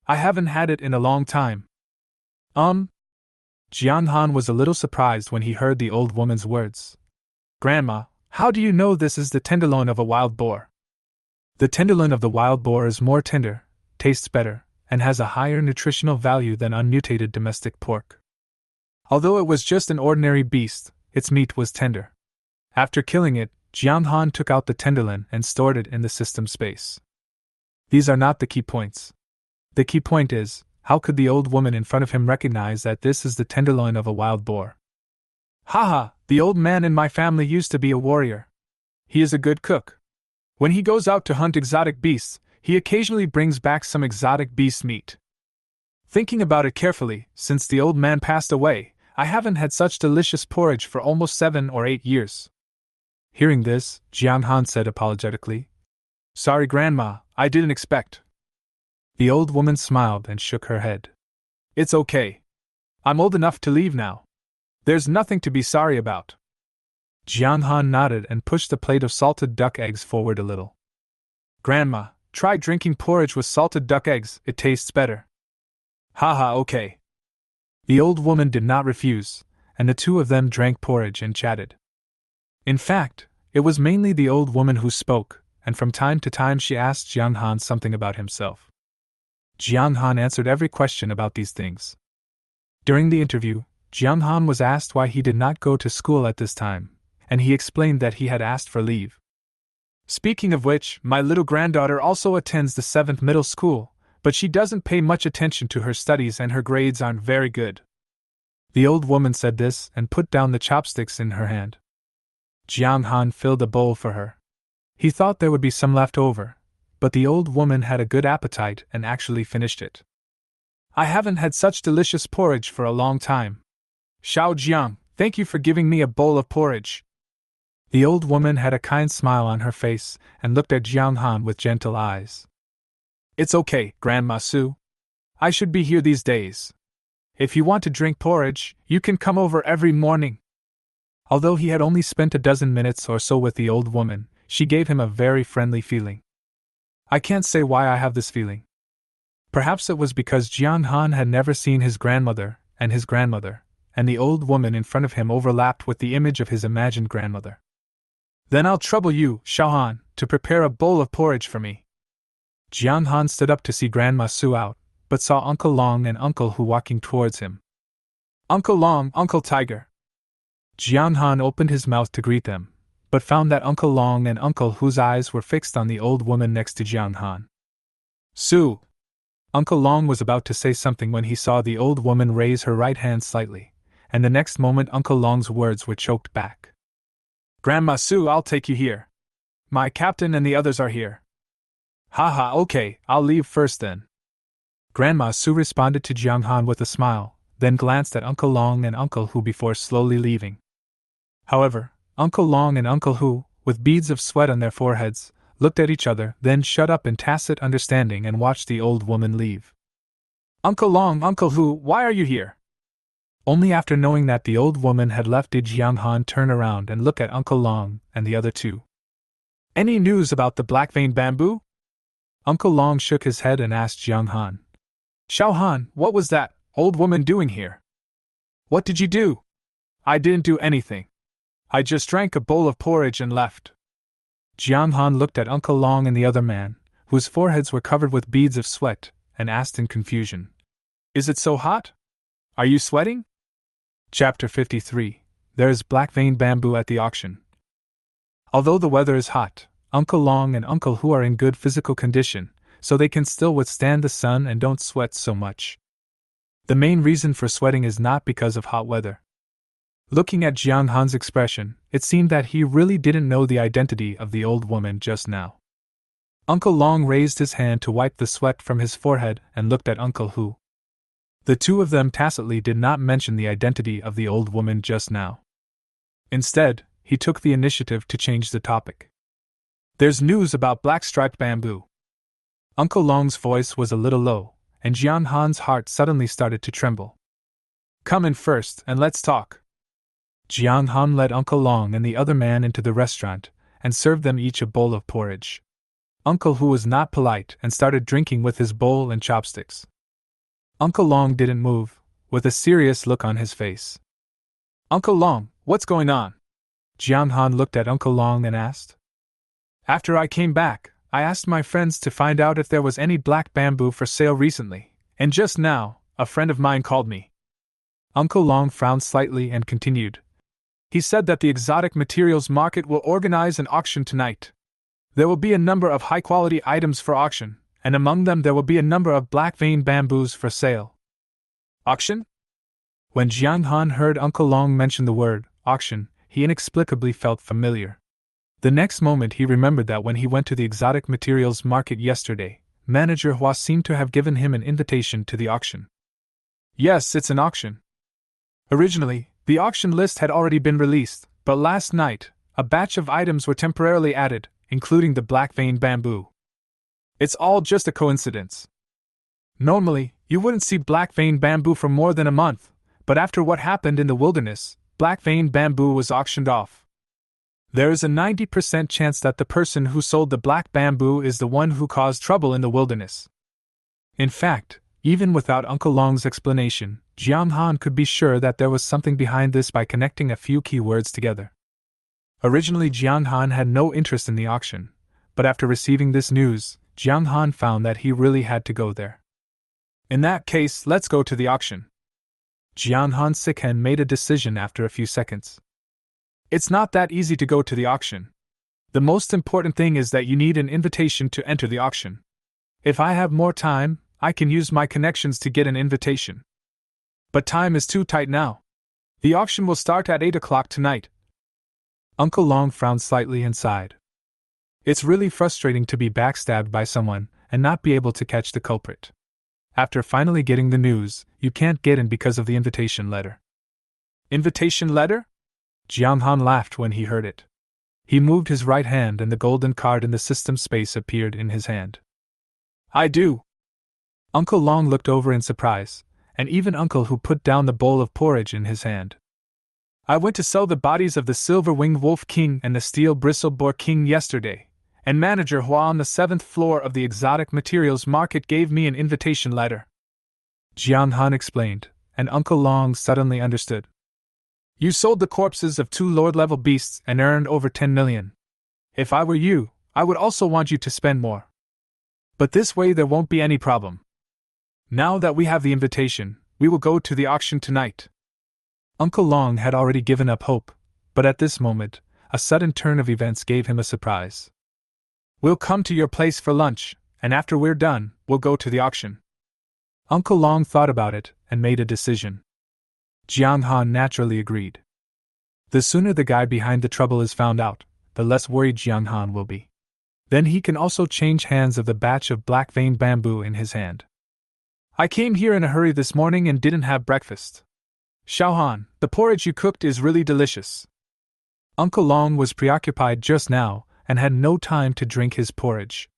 Speaker 1: I haven't had it in a long time." Jiang Han was a little surprised when he heard the old woman's words. "Grandma, how do you know this is the tenderloin of a wild boar?" "The tenderloin of the wild boar is more tender, tastes better, and has a higher nutritional value than unmutated domestic pork. Although it was just an ordinary beast, its meat was tender. After killing it, Jiang Han took out the tenderloin and stored it in the system space. These are not the key points. The key point is, how could the old woman in front of him recognize that this is the tenderloin of a wild boar? Haha, the old man in my family used to be a warrior. He is a good cook. When he goes out to hunt exotic beasts, he occasionally brings back some exotic beast meat. Thinking about it carefully, since the old man passed away, I haven't had such delicious porridge for almost 7 or 8 years. Hearing this, Jiang Han said apologetically, "Sorry, Grandma, I didn't expect." The old woman smiled and shook her head. "It's okay. I'm old enough to leave now. There's nothing to be sorry about." Jiang Han nodded and pushed the plate of salted duck eggs forward a little. "Grandma, try drinking porridge with salted duck eggs, it tastes better." "Haha, okay." The old woman did not refuse, and the two of them drank porridge and chatted. In fact, it was mainly the old woman who spoke, and from time to time she asked Jiang Han something about himself. Jiang Han answered every question about these things. During the interview, Jiang Han was asked why he did not go to school at this time, and he explained that he had asked for leave. "Speaking of which, my little granddaughter also attends the 7th middle school, but she doesn't pay much attention to her studies and her grades aren't very good." The old woman said this and put down the chopsticks in her hand. Jiang Han filled a bowl for her. He thought there would be some left over, but the old woman had a good appetite and actually finished it. "I haven't had such delicious porridge for a long time. Xiao Jiang, thank you for giving me a bowl of porridge." The old woman had a kind smile on her face and looked at Jiang Han with gentle eyes. "It's okay, Grandma Su. I should be here these days. If you want to drink porridge, you can come over every morning." Although he had only spent a dozen minutes or so with the old woman, she gave him a very friendly feeling. I can't say why I have this feeling. Perhaps it was because Jiang Han had never seen his grandmother, and the old woman in front of him overlapped with the image of his imagined grandmother. "Then I'll trouble you, Xiao Han, to prepare a bowl of porridge for me." Jiang Han stood up to see Grandma Su out, but saw Uncle Long and Uncle Hu walking towards him. Uncle Long, Uncle Tiger. Jiang Han opened his mouth to greet them, but found that Uncle Long and Uncle Hu's eyes were fixed on the old woman next to Jiang Han. Su! Uncle Long was about to say something when he saw the old woman raise her right hand slightly, and the next moment Uncle Long's words were choked back. Grandma Su, I'll take you here. My captain and the others are here. Haha, okay, I'll leave first then. Grandma Su responded to Jiang Han with a smile, then glanced at Uncle Long and Uncle Hu before slowly leaving. However, Uncle Long and Uncle Hu, with beads of sweat on their foreheads, looked at each other, then shut up in tacit understanding and watched the old woman leave. Uncle Long, Uncle Hu, why are you here? Only after knowing that the old woman had left did Jiang Han turn around and look at Uncle Long and the other two. Any news about the black vein bamboo? Uncle Long shook his head and asked Jiang Han. Xiao Han, what was that old woman doing here? What did you do? I didn't do anything. I just drank a bowl of porridge and left. Jiang Han looked at Uncle Long and the other man, whose foreheads were covered with beads of sweat, and asked in confusion. Is it so hot? Are you sweating? Chapter 53. There is black vein bamboo at the auction. Although the weather is hot, Uncle Long and Uncle Hu are in good physical condition, so they can still withstand the sun and don't sweat so much. The main reason for sweating is not because of hot weather. Looking at Jiang Han's expression, it seemed that he really didn't know the identity of the old woman just now. Uncle Long raised his hand to wipe the sweat from his forehead and looked at Uncle Hu. The two of them tacitly did not mention the identity of the old woman just now. Instead, he took the initiative to change the topic. There's news about black-striped bamboo. Uncle Long's voice was a little low, and Jiang Han's heart suddenly started to tremble. Come in first and let's talk. Jiang Han led Uncle Long and the other man into the restaurant, and served them each a bowl of porridge. Uncle Hu was not polite and started drinking with his bowl and chopsticks. Uncle Long didn't move, with a serious look on his face. Uncle Long, what's going on? Jiang Han looked at Uncle Long and asked. After I came back, I asked my friends to find out if there was any black bamboo for sale recently, and just now, a friend of mine called me. Uncle Long frowned slightly and continued. He said that the exotic materials market will organize an auction tonight. There will be a number of high-quality items for auction, and among them there will be a number of black vein bamboos for sale. Auction? When Jiang Han heard Uncle Long mention the word auction, he inexplicably felt familiar. The next moment he remembered that when he went to the exotic materials market yesterday, Manager Hua seemed to have given him an invitation to the auction. Yes, it's an auction. Originally, the auction list had already been released, but last night, a batch of items were temporarily added, including the black vein bamboo. It's all just a coincidence. Normally, you wouldn't see black vein bamboo for more than a month, but after what happened in the wilderness, black vein bamboo was auctioned off. There is a 90% chance that the person who sold the black bamboo is the one who caused trouble in the wilderness. In fact, even without Uncle Long's explanation, Jiang Han could be sure that there was something behind this by connecting a few key words together. Originally, Jiang Han had no interest in the auction, but after receiving this news, Jiang Han found that he really had to go there. In that case, let's go to the auction. Jiang Han Sikhen made a decision after a few seconds. It's not that easy to go to the auction. The most important thing is that you need an invitation to enter the auction. If I have more time, I can use my connections to get an invitation. But time is too tight now. The auction will start at 8 o'clock tonight. Uncle Long frowned slightly and sighed. It's really frustrating to be backstabbed by someone and not be able to catch the culprit. After finally getting the news, you can't get in because of the invitation letter. Invitation letter? Jiang Han laughed when he heard it. He moved his right hand and the golden card in the system space appeared in his hand. I do. Uncle Long looked over in surprise, and even Uncle Hu put down the bowl of porridge in his hand. I went to sell the bodies of the Silverwing Wolf King and the Steel Bristle Boar King yesterday, and Manager Hua on the 7th floor of the exotic materials market gave me an invitation letter. Jiang Han explained, and Uncle Long suddenly understood. You sold the corpses of 2 Lord-level beasts and earned over 10 million. If I were you, I would also want you to spend more. But this way there won't be any problem. Now that we have the invitation, we will go to the auction tonight. Uncle Long had already given up hope, but at this moment, a sudden turn of events gave him a surprise. We'll come to your place for lunch, and after we're done, we'll go to the auction. Uncle Long thought about it and made a decision. Jiang Han naturally agreed. The sooner the guy behind the trouble is found out, the less worried Jiang Han will be. Then he can also change hands of the batch of black-veined bamboo in his hand. I came here in a hurry this morning and didn't have breakfast. Xiaohan, the porridge you cooked is really delicious. Uncle Long was preoccupied just now and had no time to drink his porridge.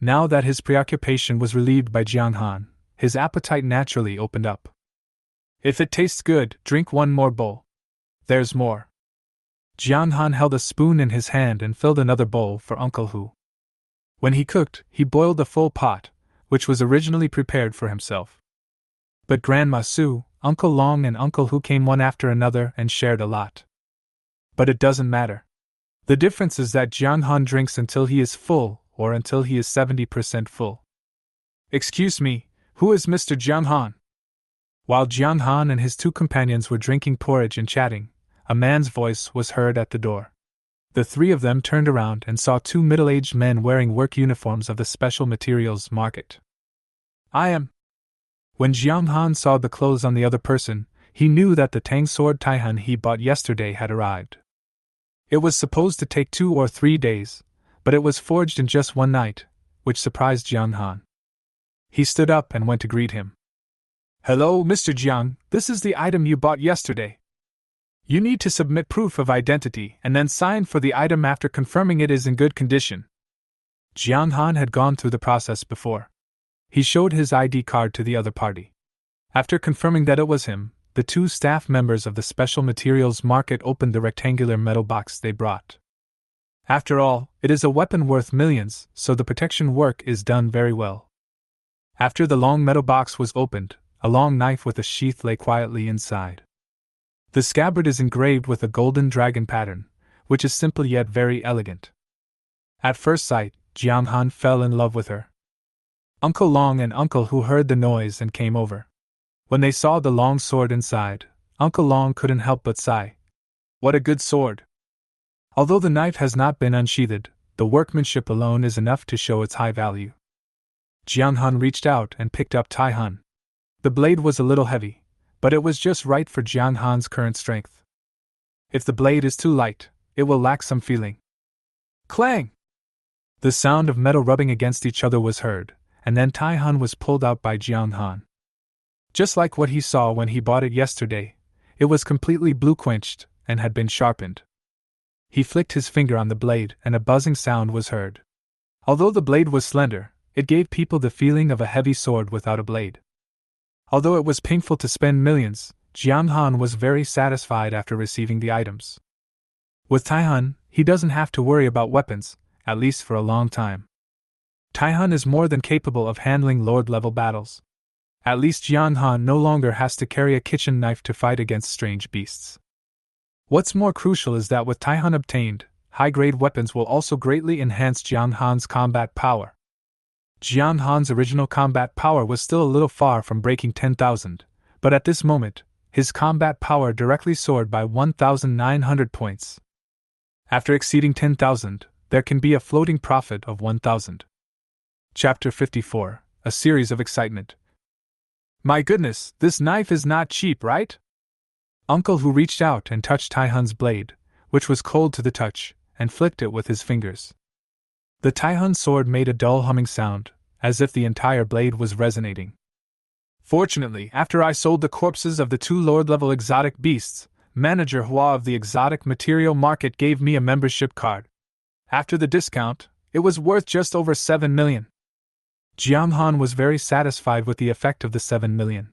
Speaker 1: Now that his preoccupation was relieved by Jiang Han, his appetite naturally opened up. If it tastes good, drink one more bowl. There's more. Jiang Han held a spoon in his hand and filled another bowl for Uncle Hu. When he cooked, he boiled the full pot, which was originally prepared for himself. But Grandma Su, Uncle Long and Uncle Hu came one after another and shared a lot. But it doesn't matter. The difference is that Jiang Han drinks until he is full, or until he is 70% full. Excuse me, who is Mr. Jiang Han? While Jiang Han and his two companions were drinking porridge and chatting, a man's voice was heard at the door. The three of them turned around and saw two middle-aged men wearing work uniforms of the special materials market. I am. When Jiang Han saw the clothes on the other person, he knew that the Tang sword Taihan he bought yesterday had arrived. It was supposed to take 2 or 3 days, but it was forged in just one night, which surprised Jiang Han. He stood up and went to greet him. Hello, Mr. Jiang, this is the item you bought yesterday. You need to submit proof of identity and then sign for the item after confirming it is in good condition. Jiang Han had gone through the process before. He showed his ID card to the other party. After confirming that it was him, the two staff members of the special materials market opened the rectangular metal box they brought. After all, it is a weapon worth millions, so the protection work is done very well. After the long metal box was opened, a long knife with a sheath lay quietly inside. The scabbard is engraved with a golden dragon pattern, which is simple yet very elegant. At first sight, Jiang Han fell in love with her. Uncle Long and Uncle Hu heard the noise and came over. When they saw the long sword inside, Uncle Long couldn't help but sigh. What a good sword! Although the knife has not been unsheathed, the workmanship alone is enough to show its high value. Jiang Han reached out and picked up Taihan. The blade was a little heavy, but it was just right for Jiang Han's current strength. If the blade is too light, it will lack some feeling. Clang! The sound of metal rubbing against each other was heard, and then Taihan was pulled out by Jiang Han. Just like what he saw when he bought it yesterday, it was completely blue-quenched and had been sharpened. He flicked his finger on the blade and a buzzing sound was heard. Although the blade was slender, it gave people the feeling of a heavy sword without a blade. Although it was painful to spend millions, Jiang Han was very satisfied after receiving the items. With Taihan, he doesn't have to worry about weapons, at least for a long time. Taihan is more than capable of handling Lord-level battles. At least Jiang Han no longer has to carry a kitchen knife to fight against strange beasts. What's more crucial is that with Taihan obtained, high-grade weapons will also greatly enhance Jiang Han's combat power. Jiang Han's original combat power was still a little far from breaking 10,000, but at this moment, his combat power directly soared by 1,900 points. After exceeding 10,000, there can be a floating profit of 1,000. Chapter 54, A Series of Excitement. My goodness, this knife is not cheap, right? Uncle Hu reached out and touched Taihan's blade, which was cold to the touch, and flicked it with his fingers. The Taihan sword made a dull humming sound, as if the entire blade was resonating. Fortunately, after I sold the corpses of the 2 Lord-level exotic beasts, Manager Hua of the exotic material market gave me a membership card. After the discount, it was worth just over 7 million. Jiang Han was very satisfied with the effect of the 7 million.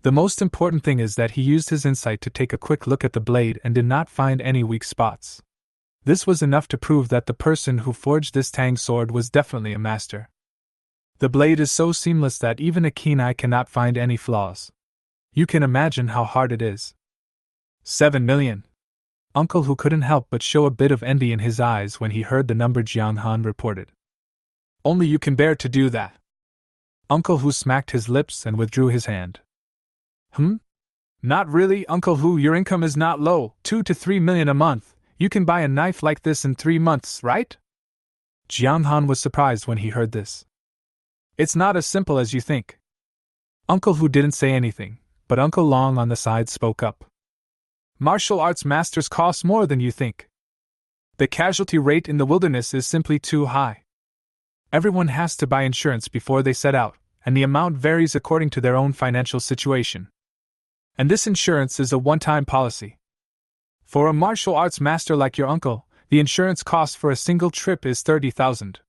Speaker 1: The most important thing is that he used his insight to take a quick look at the blade and did not find any weak spots. This was enough to prove that the person who forged this Tang sword was definitely a master. The blade is so seamless that even a keen eye cannot find any flaws. You can imagine how hard it is. 7 million. Uncle Hu couldn't help but show a bit of envy in his eyes when he heard the number Jiang Han reported. Only you can bear to do that. Uncle Hu smacked his lips and withdrew his hand. Not really, Uncle Hu, your income is not low, 2 to 3 million a month. You can buy a knife like this in 3 months, right? Jiang Han was surprised when he heard this. It's not as simple as you think. Uncle Hu didn't say anything, but Uncle Long on the side spoke up. Martial arts masters cost more than you think. The casualty rate in the wilderness is simply too high. Everyone has to buy insurance before they set out, and the amount varies according to their own financial situation. And this insurance is a one-time policy. For a martial arts master like your uncle, the insurance cost for a single trip is 30,000.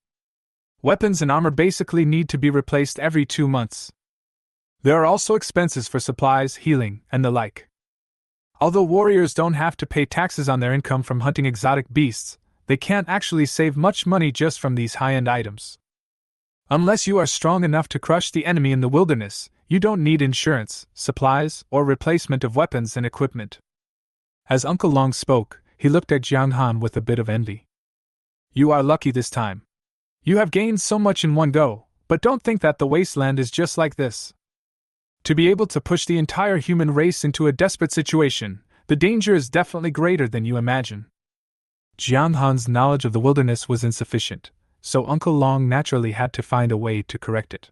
Speaker 1: Weapons and armor basically need to be replaced every 2 months. There are also expenses for supplies, healing, and the like. Although warriors don't have to pay taxes on their income from hunting exotic beasts, they can't actually save much money just from these high-end items. Unless you are strong enough to crush the enemy in the wilderness, you don't need insurance, supplies, or replacement of weapons and equipment. As Uncle Long spoke, he looked at Jiang Han with a bit of envy. You are lucky this time. You have gained so much in one go, but don't think that the wasteland is just like this. To be able to push the entire human race into a desperate situation, the danger is definitely greater than you imagine. Jiang Han's knowledge of the wilderness was insufficient, so Uncle Long naturally had to find a way to correct it.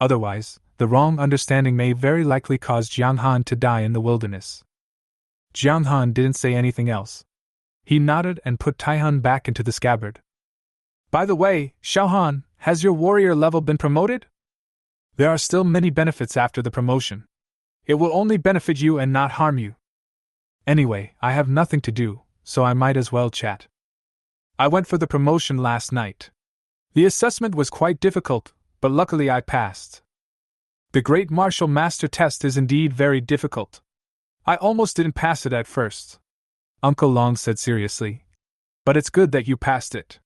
Speaker 1: Otherwise, the wrong understanding may very likely cause Jiang Han to die in the wilderness. Jiang Han didn't say anything else. He nodded and put Taihun back into the scabbard. By the way, Xiao Han, has your warrior level been promoted? There are still many benefits after the promotion. It will only benefit you and not harm you. Anyway, I have nothing to do, so I might as well chat. I went for the promotion last night. The assessment was quite difficult, but luckily I passed. The Great Martial Master test is indeed very difficult. I almost didn't pass it at first. Uncle Long said seriously. But it's good that you passed it.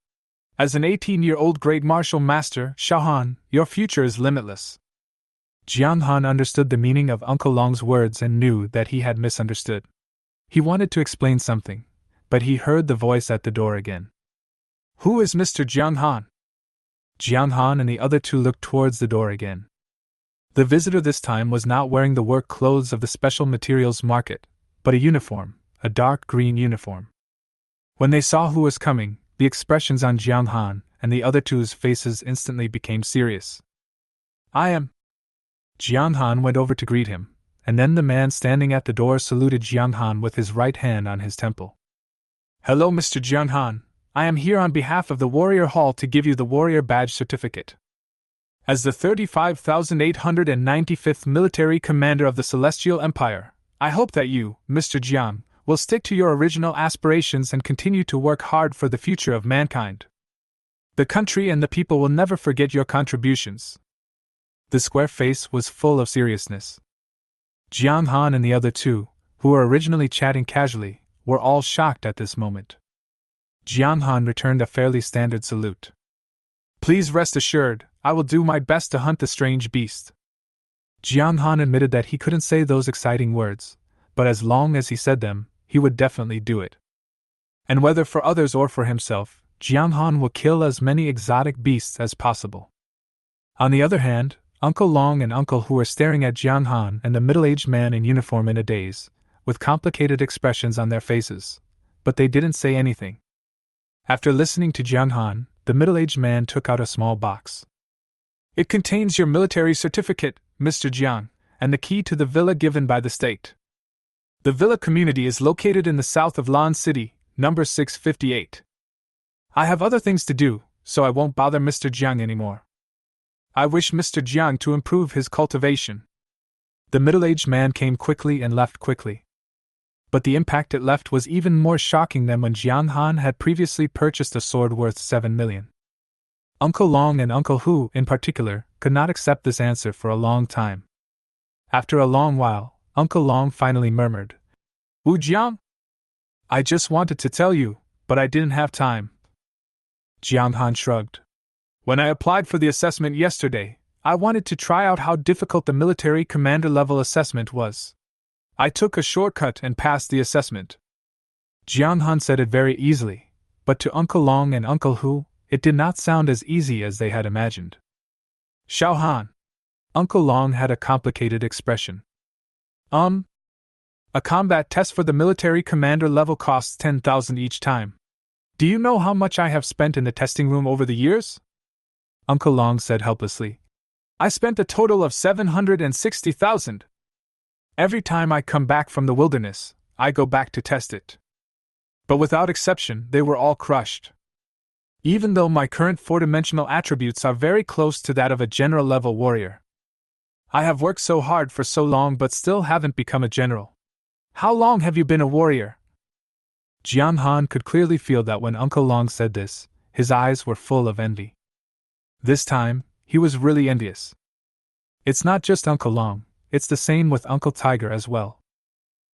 Speaker 1: As an 18-year-old Great Martial Master, Xiao Han, your future is limitless. Jiang Han understood the meaning of Uncle Long's words and knew that he had misunderstood. He wanted to explain something, but he heard the voice at the door again. Who is Mr. Jiang Han? Jiang Han and the other two looked towards the door again. The visitor this time was not wearing the work clothes of the special materials market, but a uniform, a dark green uniform. When they saw who was coming, the expressions on Jiang Han and the other two's faces instantly became serious. I am. Jiang Han went over to greet him, and then the man standing at the door saluted Jiang Han with his right hand on his temple. Hello, Mr. Jiang Han. I am here on behalf of the Warrior Hall to give you the Warrior Badge Certificate. As the 35,895th Military Commander of the Celestial Empire, I hope that you, Mr. Jiang, will stick to your original aspirations and continue to work hard for the future of mankind. The country and the people will never forget your contributions. The square face was full of seriousness. Jiang Han and the other two, who were originally chatting casually, were all shocked at this moment. Jiang Han returned a fairly standard salute. Please rest assured, I will do my best to hunt the strange beast. Jiang Han admitted that he couldn't say those exciting words, but as long as he said them, he would definitely do it. And whether for others or for himself, Jiang Han will kill as many exotic beasts as possible. On the other hand, Uncle Long and Uncle Hu were staring at Jiang Han and the middle-aged man in uniform in a daze, with complicated expressions on their faces, but they didn't say anything. After listening to Jiang Han, the middle-aged man took out a small box. It contains your military certificate, Mr. Jiang, and the key to the villa given by the state. The villa community is located in the south of Lan City, number 658. I have other things to do, so I won't bother Mr. Jiang anymore. I wish Mr. Jiang to improve his cultivation. The middle-aged man came quickly and left quickly. But the impact it left was even more shocking than when Jiang Han had previously purchased a sword worth 7 million. Uncle Long and Uncle Hu, in particular, could not accept this answer for a long time. After a long while, Uncle Long finally murmured, Wu Jiang? I just wanted to tell you, but I didn't have time. Jiang Han shrugged. When I applied for the assessment yesterday, I wanted to try out how difficult the military commander level assessment was. I took a shortcut and passed the assessment. Jiang Han said it very easily, but to Uncle Long and Uncle Hu, it did not sound as easy as they had imagined. Xiao Han. Uncle Long had a complicated expression. A combat test for the military commander level costs 10,000 each time. Do you know how much I have spent in the testing room over the years? Uncle Long said helplessly. I spent a total of 760,000. Every time I come back from the wilderness, I go back to test it. But without exception, they were all crushed. Even though my current four-dimensional attributes are very close to that of a general-level warrior. I have worked so hard for so long but still haven't become a general. How long have you been a warrior? Jiang Han could clearly feel that when Uncle Long said this, his eyes were full of envy. This time, he was really envious. It's not just Uncle Long, it's the same with Uncle Tiger as well.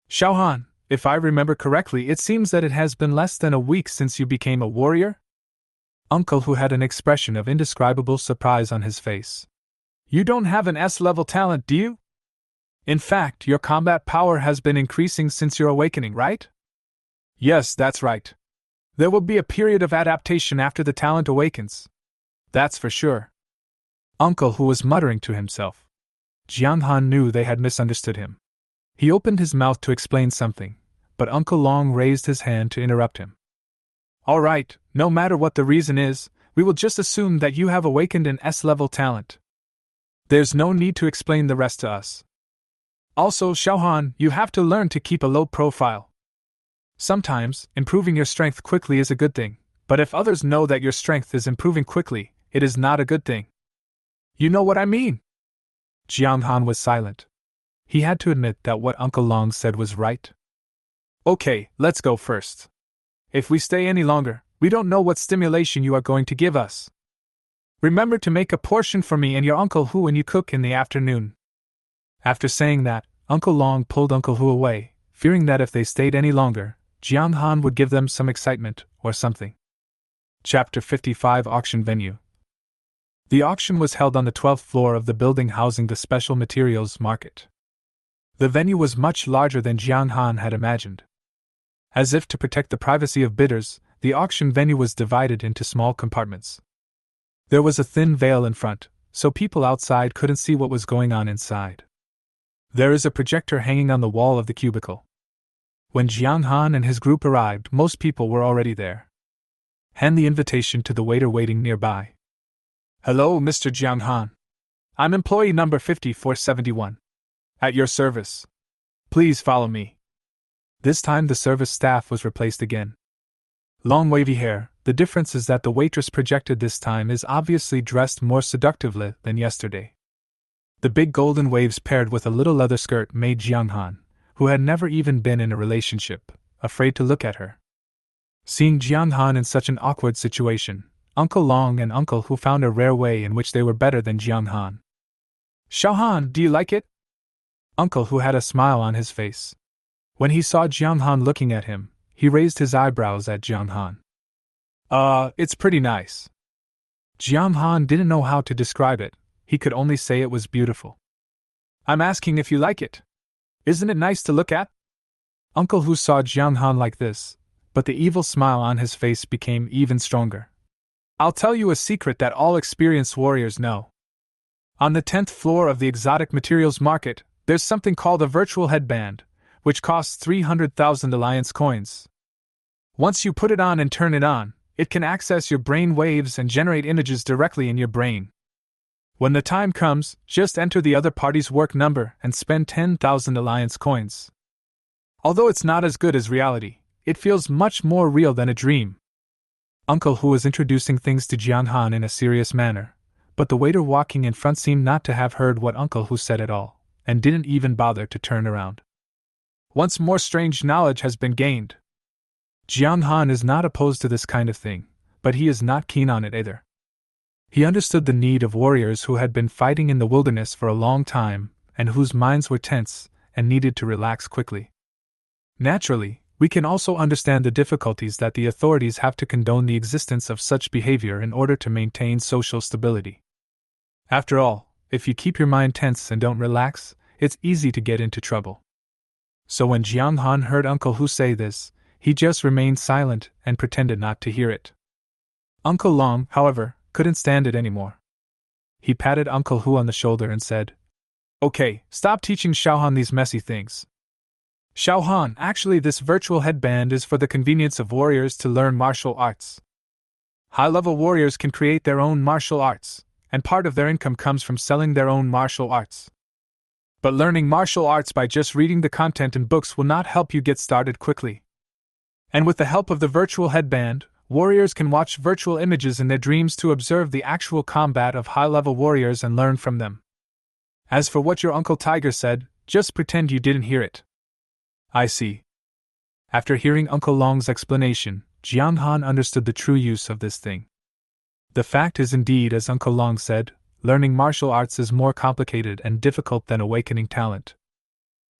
Speaker 1: Xiao Han, if I remember correctly, it seems that it has been less than a week since you became a warrior? Uncle Hu had an expression of indescribable surprise on his face. You don't have an S-level talent, do you? In fact, your combat power has been increasing since your awakening, right? Yes, that's right. There will be a period of adaptation after the talent awakens. That's for sure. Uncle Hu was muttering to himself. Jiang Han knew they had misunderstood him. He opened his mouth to explain something, but Uncle Long raised his hand to interrupt him. All right, no matter what the reason is, we will just assume that you have awakened an S-level talent. There's no need to explain the rest to us. Also, Xiao Han, you have to learn to keep a low profile. Sometimes, improving your strength quickly is a good thing, but if others know that your strength is improving quickly, it is not a good thing. You know what I mean? Jiang Han was silent. He had to admit that what Uncle Long said was right. Okay, let's go first. If we stay any longer, we don't know what stimulation you are going to give us. Remember to make a portion for me and your Uncle Hu when you cook in the afternoon. After saying that, Uncle Long pulled Uncle Hu away, fearing that if they stayed any longer, Jiang Han would give them some excitement or something. Chapter 55 Auction Venue. The auction was held on the 12th floor of the building housing the special materials market. The venue was much larger than Jiang Han had imagined. As if to protect the privacy of bidders, the auction venue was divided into small compartments. There was a thin veil in front, so people outside couldn't see what was going on inside. There is a projector hanging on the wall of the cubicle. When Jiang Han and his group arrived, most people were already there. Hand the invitation to the waiter waiting nearby. Hello, Mr. Jiang Han. I'm employee number 5471. At your service. Please follow me. This time the service staff was replaced again. Long wavy hair, the difference is that the waitress projected this time is obviously dressed more seductively than yesterday. The big golden waves paired with a little leather skirt made Jiang Han, who had never even been in a relationship, afraid to look at her. Seeing Jiang Han in such an awkward situation, Uncle Long and Uncle Hu found a rare way in which they were better than Jiang Han. Xiao Han, do you like it? Uncle Hu had a smile on his face. When he saw Jiang Han looking at him, he raised his eyebrows at Jiang Han. It's pretty nice. Jiang Han didn't know how to describe it, he could only say it was beautiful. I'm asking if you like it. Isn't it nice to look at? Uncle Hu saw Jiang Han like this, but the evil smile on his face became even stronger. I'll tell you a secret that all experienced warriors know. On the 10th floor of the exotic materials market, there's something called a virtual headband, which costs 300,000 alliance coins. Once you put it on and turn it on, it can access your brain waves and generate images directly in your brain. When the time comes, just enter the other party's work number and spend 10,000 alliance coins. Although it's not as good as reality, it feels much more real than a dream. Uncle Hu was introducing things to Jiang Han in a serious manner, but the waiter walking in front seemed not to have heard what Uncle Hu said at all, and didn't even bother to turn around. Once more strange knowledge has been gained. Jiang Han is not opposed to this kind of thing, but he is not keen on it either. He understood the need of warriors who had been fighting in the wilderness for a long time, and whose minds were tense and needed to relax quickly. Naturally, we can also understand the difficulties that the authorities have to condone the existence of such behavior in order to maintain social stability. After all, if you keep your mind tense and don't relax, it's easy to get into trouble. So when Jiang Han heard Uncle Hu say this, he just remained silent and pretended not to hear it. Uncle Long, however, couldn't stand it anymore. He patted Uncle Hu on the shoulder and said, "Okay, stop teaching Xiaohan these messy things. Xiaohan, actually this virtual headband is for the convenience of warriors to learn martial arts. High-level warriors can create their own martial arts, and part of their income comes from selling their own martial arts. But learning martial arts by just reading the content in books will not help you get started quickly. And with the help of the virtual headband, warriors can watch virtual images in their dreams to observe the actual combat of high-level warriors and learn from them. As for what your Uncle Tiger said, just pretend you didn't hear it." "I see." After hearing Uncle Long's explanation, Jiang Han understood the true use of this thing. The fact is indeed, as Uncle Long said, learning martial arts is more complicated and difficult than awakening talent.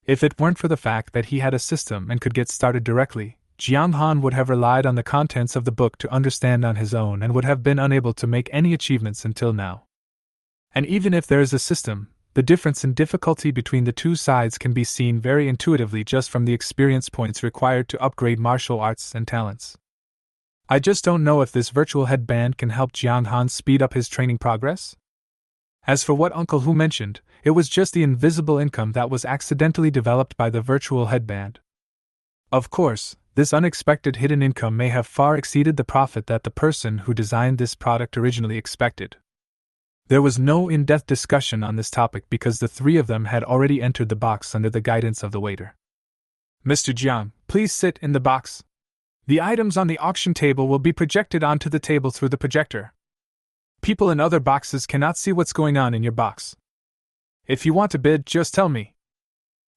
Speaker 1: If it weren't for the fact that he had a system and could get started directly, Jiang Han would have relied on the contents of the book to understand on his own and would have been unable to make any achievements until now. And even if there is a system, the difference in difficulty between the two sides can be seen very intuitively just from the experience points required to upgrade martial arts and talents. I just don't know if this virtual headband can help Jiang Han speed up his training progress. As for what Uncle Hu mentioned, it was just the invisible income that was accidentally developed by the virtual headband. Of course, this unexpected hidden income may have far exceeded the profit that the person who designed this product originally expected. There was no in-depth discussion on this topic because the three of them had already entered the box under the guidance of the waiter. "Mr. Jiang, please sit in the box. The items on the auction table will be projected onto the table through the projector. People in other boxes cannot see what's going on in your box. If you want to bid, just tell me.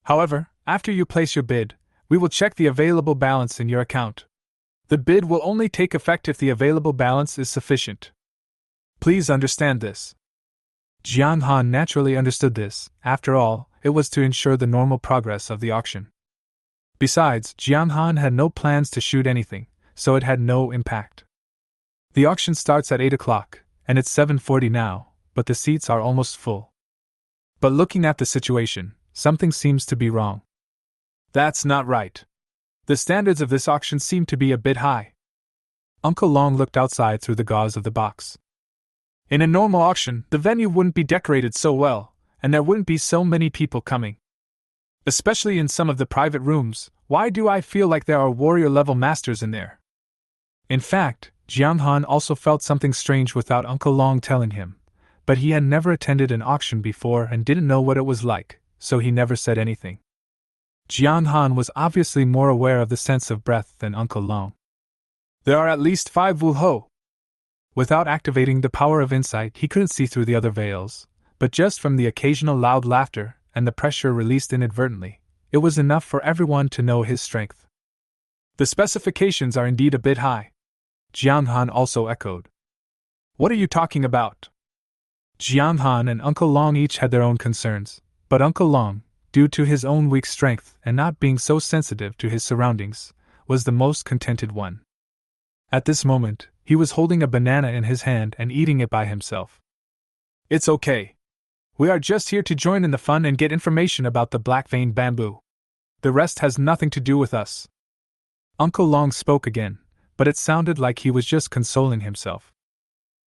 Speaker 1: However, after you place your bid, we will check the available balance in your account. The bid will only take effect if the available balance is sufficient. Please understand this." Jiang Han naturally understood this. After all, it was to ensure the normal progress of the auction. Besides, Jiang Han had no plans to shoot anything, so it had no impact. The auction starts at 8 o'clock, and it's 7:40 now, but the seats are almost full. But looking at the situation, something seems to be wrong. That's not right. The standards of this auction seem to be a bit high. Uncle Long looked outside through the gauze of the box. In a normal auction, the venue wouldn't be decorated so well, and there wouldn't be so many people coming. Especially in some of the private rooms, why do I feel like there are warrior-level masters in there? In fact, Jiang Han also felt something strange without Uncle Long telling him, but he had never attended an auction before and didn't know what it was like, so he never said anything. Jiang Han was obviously more aware of the sense of breath than Uncle Long. "There are at least 5 Wu-ho." Without activating the power of insight, he couldn't see through the other veils, but just from the occasional loud laughter and the pressure released inadvertently, it was enough for everyone to know his strength. "The specifications are indeed a bit high," Jiang Han also echoed. "What are you talking about?" Jiang Han and Uncle Long each had their own concerns, but Uncle Long, due to his own weak strength and not being so sensitive to his surroundings, was the most contented one. At this moment, he was holding a banana in his hand and eating it by himself. "It's okay. We are just here to join in the fun and get information about the black vein bamboo. The rest has nothing to do with us." Uncle Long spoke again, but it sounded like he was just consoling himself.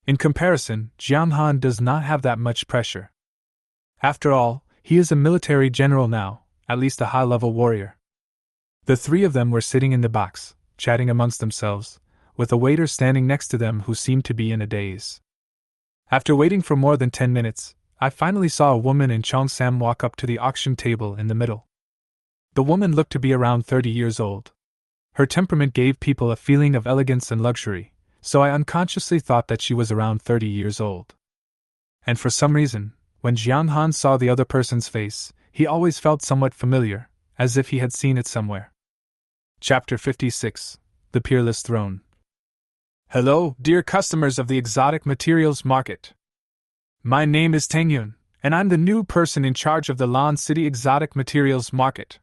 Speaker 1: In comparison, Jiang Han does not have that much pressure. After all, he is a military general now, at least a high-level warrior. The three of them were sitting in the box, chatting amongst themselves, with a waiter standing next to them who seemed to be in a daze. After waiting for more than 10 minutes, I finally saw a woman in Cheongsam walk up to the auction table in the middle. The woman looked to be around 30 years old. Her temperament gave people a feeling of elegance and luxury, so I unconsciously thought that she was around 30 years old. And for some reason, when Jiang Han saw the other person's face, he always felt somewhat familiar, as if he had seen it somewhere. Chapter 56: The Peerless Throne. Hello, dear customers of the exotic materials market. My name is Tang Yun, and I'm the new person in charge of the Lan City Exotic Materials Market.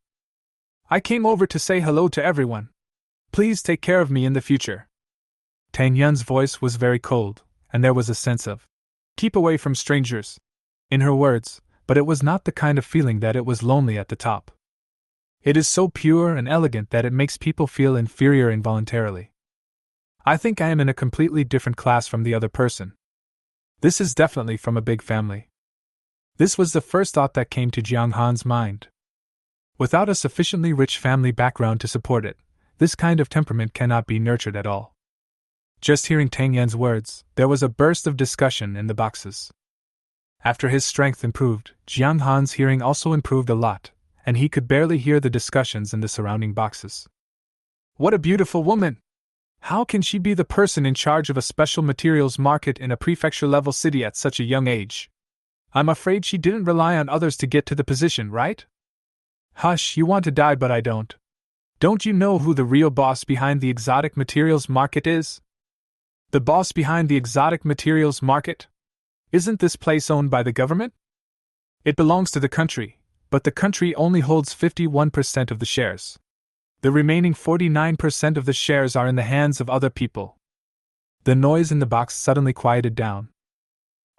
Speaker 1: I came over to say hello to everyone. Please take care of me in the future. Tang Yun's voice was very cold, and there was a sense of keep away from strangers in her words, but it was not the kind of feeling that it was lonely at the top. It is so pure and elegant that it makes people feel inferior involuntarily. I think I am in a completely different class from the other person. This is definitely from a big family. This was the first thought that came to Jiang Han's mind. Without a sufficiently rich family background to support it, this kind of temperament cannot be nurtured at all. Just hearing Tang Yan's words, there was a burst of discussion in the boxes. After his strength improved, Jiang Han's hearing also improved a lot, and he could barely hear the discussions in the surrounding boxes. What a beautiful woman! How can she be the person in charge of a special materials market in a prefecture-level city at such a young age? I'm afraid she didn't rely on others to get to the position, right? Hush, you want to die but I don't. Don't you know who the real boss behind the exotic materials market is? The boss behind the exotic materials market? Isn't this place owned by the government? It belongs to the country, but the country only holds 51% of the shares. The remaining 49% of the shares are in the hands of other people. The noise in the box suddenly quieted down.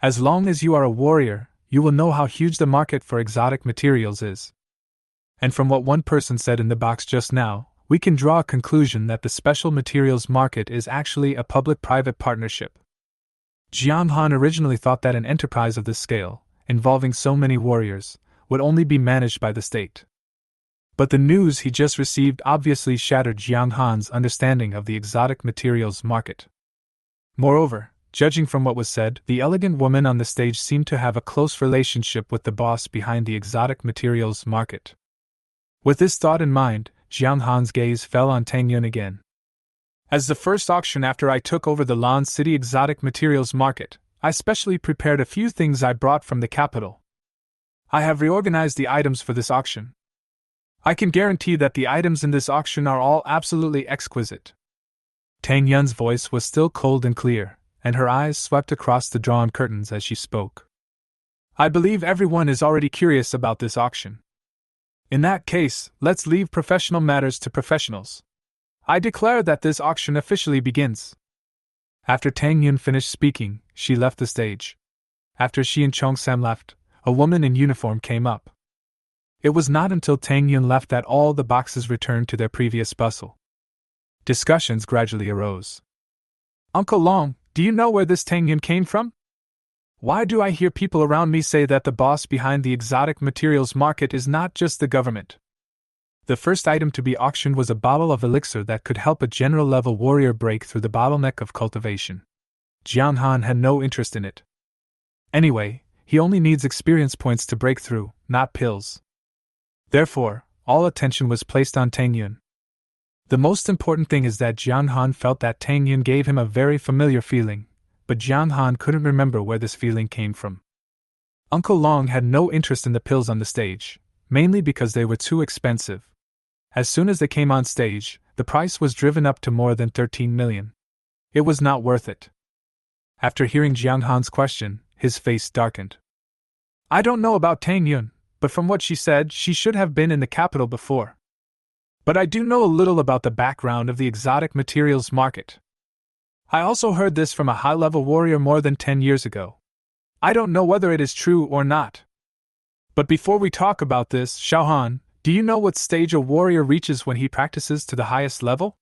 Speaker 1: As long as you are a warrior, you will know how huge the market for exotic materials is. And from what one person said in the box just now, we can draw a conclusion that the special materials market is actually a public-private partnership. Jiang Han originally thought that an enterprise of this scale, involving so many warriors, would only be managed by the state. But the news he just received obviously shattered Jiang Han's understanding of the exotic materials market. Moreover, judging from what was said, the elegant woman on the stage seemed to have a close relationship with the boss behind the exotic materials market. With this thought in mind, Jiang Han's gaze fell on Tang Yun again. As the first auction after I took over the Lan City exotic materials market, I specially prepared a few things I brought from the capital. I have reorganized the items for this auction. I can guarantee that the items in this auction are all absolutely exquisite. Tang Yun's voice was still cold and clear, and her eyes swept across the drawn curtains as she spoke. I believe everyone is already curious about this auction. In that case, let's leave professional matters to professionals. I declare that this auction officially begins. After Tang Yun finished speaking, she left the stage. After she and Chong Sam left, a woman in uniform came up. It was not until Tang Yun left that all the boxes returned to their previous bustle. Discussions gradually arose. Uncle Long, do you know where this Tang Yun came from? Why do I hear people around me say that the boss behind the exotic materials market is not just the government? The first item to be auctioned was a bottle of elixir that could help a general-level warrior break through the bottleneck of cultivation. Jiang Han had no interest in it. Anyway, he only needs experience points to break through, not pills. Therefore, all attention was placed on Tang Yun. The most important thing is that Jiang Han felt that Tang Yun gave him a very familiar feeling, but Jiang Han couldn't remember where this feeling came from. Uncle Long had no interest in the pills on the stage, mainly because they were too expensive. As soon as they came on stage, the price was driven up to more than 13 million. It was not worth it. After hearing Jiang Han's question, his face darkened. I don't know about Tang Yun, but from what she said, she should have been in the capital before. But I do know a little about the background of the exotic materials market. I also heard this from a high-level warrior more than 10 years ago. I don't know whether it is true or not. But before we talk about this, Xiaohan, do you know what stage a warrior reaches when he practices to the highest level?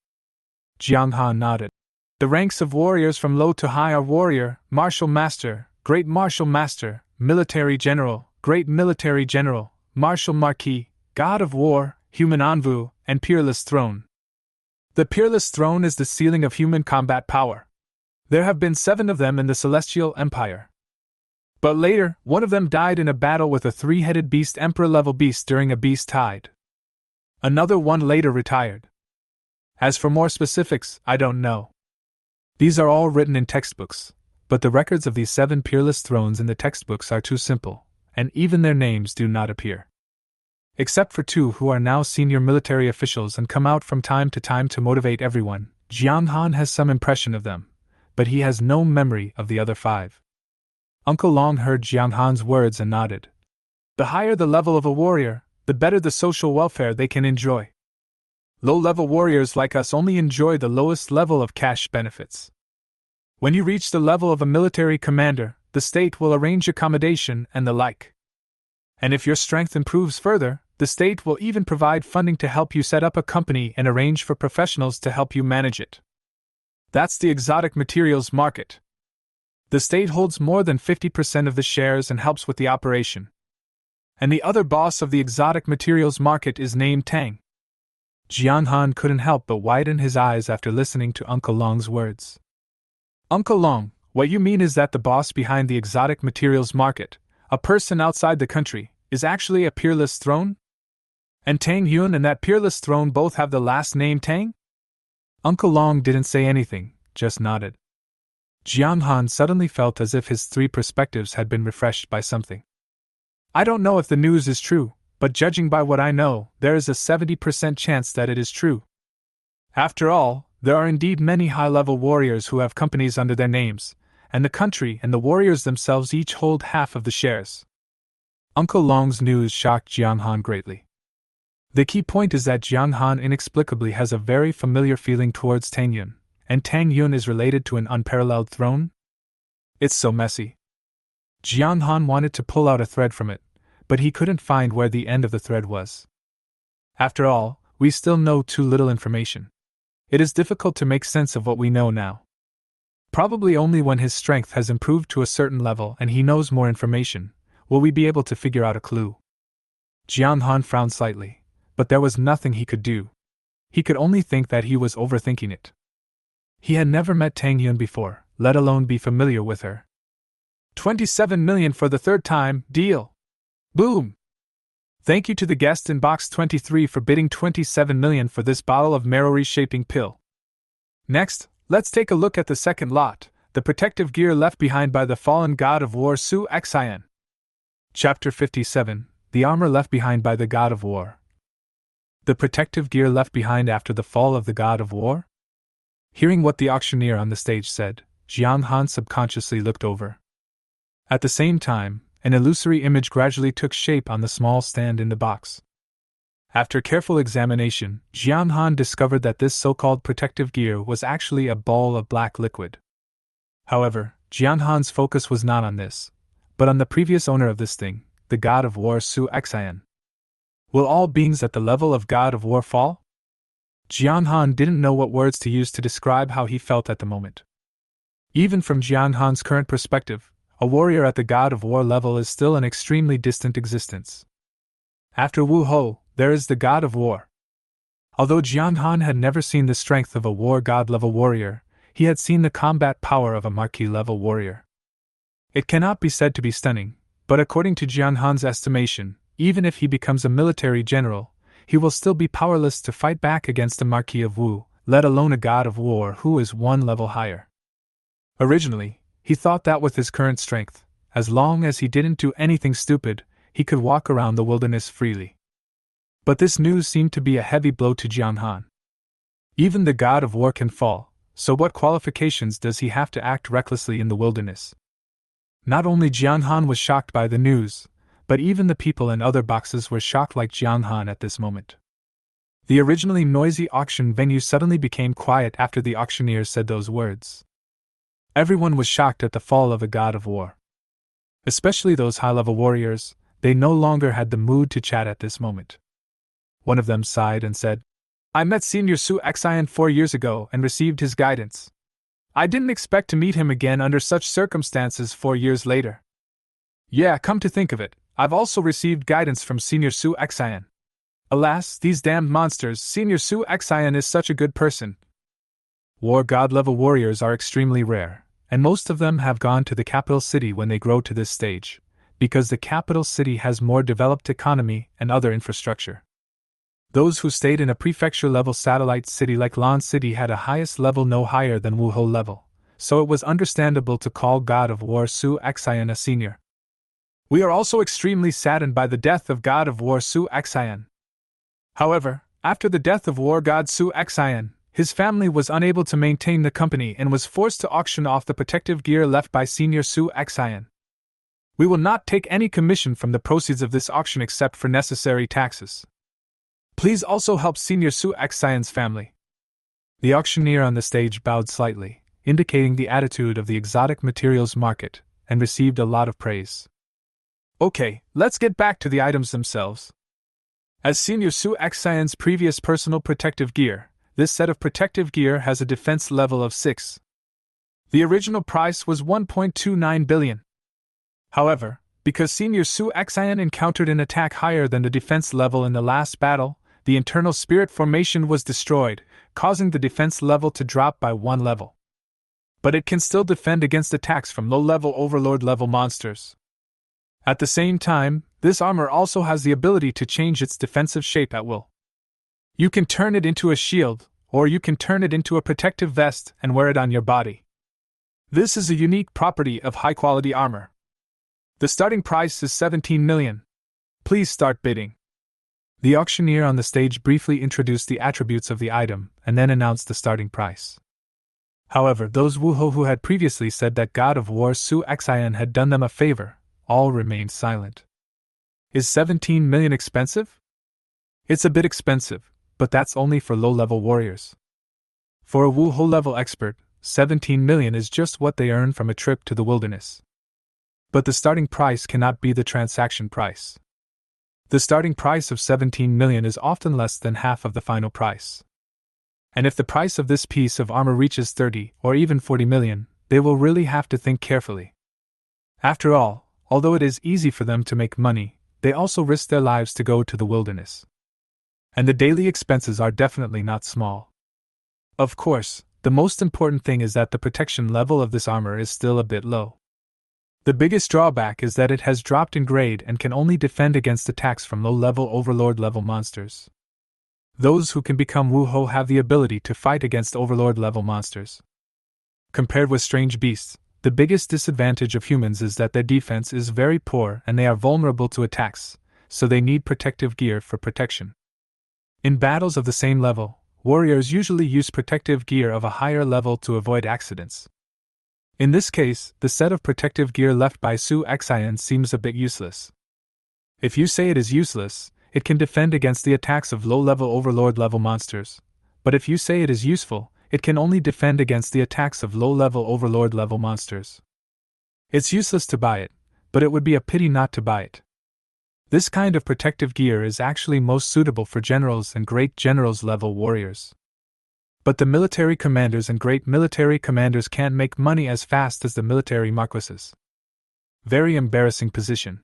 Speaker 1: Jiang Han nodded. The ranks of warriors from low to high are warrior, martial master, great martial master, military general, great military general, martial marquis, god of war, human envoy, and peerless throne. The peerless throne is the ceiling of human combat power. There have been 7 of them in the Celestial Empire. But later, one of them died in a battle with a 3-headed beast, emperor-level beast during a beast tide. Another one later retired. As for more specifics, I don't know. These are all written in textbooks, but the records of these 7 peerless thrones in the textbooks are too simple, and even their names do not appear. Except for 2 who are now senior military officials and come out from time to time to motivate everyone, Jiang Han has some impression of them, but he has no memory of the other 5. Uncle Long heard Jiang Han's words and nodded. The higher the level of a warrior, the better the social welfare they can enjoy. Low-level warriors like us only enjoy the lowest level of cash benefits. When you reach the level of a military commander, the state will arrange accommodation and the like. And if your strength improves further, the state will even provide funding to help you set up a company and arrange for professionals to help you manage it. That's the exotic materials market. The state holds more than 50% of the shares and helps with the operation. And the other boss of the exotic materials market is named Tang. Jiang Han couldn't help but widen his eyes after listening to Uncle Long's words. Uncle Long, what you mean is that the boss behind the exotic materials market, a person outside the country, is actually a peerless throne? And Tang Yun and that peerless throne both have the last name Tang? Uncle Long didn't say anything, just nodded. Jiang Han suddenly felt as if his three perspectives had been refreshed by something. I don't know if the news is true, but judging by what I know, there is a 70% chance that it is true. After all, there are indeed many high-level warriors who have companies under their names, and the country and the warriors themselves each hold half of the shares. Uncle Long's news shocked Jiang Han greatly. The key point is that Jiang Han inexplicably has a very familiar feeling towards Tang Yun, and Tang Yun is related to an unparalleled throne? It's so messy. Jiang Han wanted to pull out a thread from it, but he couldn't find where the end of the thread was. After all, we still know too little information. It is difficult to make sense of what we know now. Probably only when his strength has improved to a certain level and he knows more information, will we be able to figure out a clue. Jiang Han frowned slightly, but there was nothing he could do. He could only think that he was overthinking it. He had never met Tang Yun before, let alone be familiar with her. 27 million for the third time, deal! Boom! Thank you to the guest in box 23 for bidding 27 million for this bottle of memory-shaping pill. Next, let's take a look at the second lot, the protective gear left behind by the fallen god of war Su Xian. Chapter 57, the armor left behind by the god of war. The protective gear left behind after the fall of the god of war? Hearing what the auctioneer on the stage said, Jiang Han subconsciously looked over. At the same time, an illusory image gradually took shape on the small stand in the box. After careful examination, Jiang Han discovered that this so-called protective gear was actually a ball of black liquid. However, Jiang Han's focus was not on this, but on the previous owner of this thing, the god of war Su Xian. Will all beings at the level of god of war fall? Jiang Han didn't know what words to use to describe how he felt at the moment. Even from Jiang Han's current perspective, a warrior at the god of war level is still an extremely distant existence. After Wu Ho, there is the god of war. Although Jiang Han had never seen the strength of a war god level warrior, he had seen the combat power of a marquis level warrior. It cannot be said to be stunning, but according to Jiang Han's estimation, even if he becomes a military general, he will still be powerless to fight back against the Marquis of Wu, let alone a god of war who is one level higher. Originally, he thought that with his current strength, as long as he didn't do anything stupid, he could walk around the wilderness freely. But this news seemed to be a heavy blow to Jiang Han. Even the god of war can fall, so what qualifications does he have to act recklessly in the wilderness? Not only Jiang Han was shocked by the news, but even the people in other boxes were shocked like Jiang Han at this moment. The originally noisy auction venue suddenly became quiet after the auctioneer said those words. Everyone was shocked at the fall of a god of war. Especially those high-level warriors, they no longer had the mood to chat at this moment. One of them sighed and said, I met Senior Su Xian 4 years ago and received his guidance. I didn't expect to meet him again under such circumstances 4 years later. Yeah, come to think of it, I've also received guidance from Senior Su Xian. Alas, these damned monsters, Senior Su Xian is such a good person. War god-level warriors are extremely rare, and most of them have gone to the capital city when they grow to this stage, because the capital city has more developed economy and other infrastructure. Those who stayed in a prefecture-level satellite city like Lan City had a highest level no higher than Wuho level, so it was understandable to call God of War Su Xian a senior. We are also extremely saddened by the death of God of War Su Xian. However, after the death of War God Su Xian, his family was unable to maintain the company and was forced to auction off the protective gear left by Senior Su Xian. We will not take any commission from the proceeds of this auction except for necessary taxes. Please also help Senior Su Xian's family. The auctioneer on the stage bowed slightly, indicating the attitude of the exotic materials market, and received a lot of praise. Okay, let's get back to the items themselves. As Senior Su Xian's previous personal protective gear, this set of protective gear has a defense level of 6. The original price was 1.29 billion. However, because Senior Su Xian encountered an attack higher than the defense level in the last battle, the internal spirit formation was destroyed, causing the defense level to drop by 1 level. But it can still defend against attacks from low-level overlord-level monsters. At the same time, this armor also has the ability to change its defensive shape at will. You can turn it into a shield, or you can turn it into a protective vest and wear it on your body. This is a unique property of high-quality armor. The starting price is 17 million. Please start bidding. The auctioneer on the stage briefly introduced the attributes of the item and then announced the starting price. However, those Wuho who had previously said that God of War Su Xian had done them a favor, all remained silent. Is 17 million expensive? It's a bit expensive, but that's only for low-level warriors. For a Wuho-level expert, 17 million is just what they earn from a trip to the wilderness. But the starting price cannot be the transaction price. The starting price of 17 million is often less than half of the final price. And if the price of this piece of armor reaches 30 or even 40 million, they will really have to think carefully. After all, although it is easy for them to make money, they also risk their lives to go to the wilderness. And the daily expenses are definitely not small. Of course, the most important thing is that the protection level of this armor is still a bit low. The biggest drawback is that it has dropped in grade and can only defend against attacks from low-level overlord-level monsters. Those who can become Wuho have the ability to fight against overlord-level monsters. Compared with strange beasts, the biggest disadvantage of humans is that their defense is very poor and they are vulnerable to attacks, so they need protective gear for protection. In battles of the same level, warriors usually use protective gear of a higher level to avoid accidents. In this case, the set of protective gear left by Su Xian seems a bit useless. If you say it is useless, it can defend against the attacks of low-level overlord-level monsters, but if you say it is useful, it can only defend against the attacks of low-level overlord-level monsters. It's useless to buy it, but it would be a pity not to buy it. This kind of protective gear is actually most suitable for generals and great generals-level warriors. But the military commanders and great military commanders can't make money as fast as the military marquises. Very embarrassing position.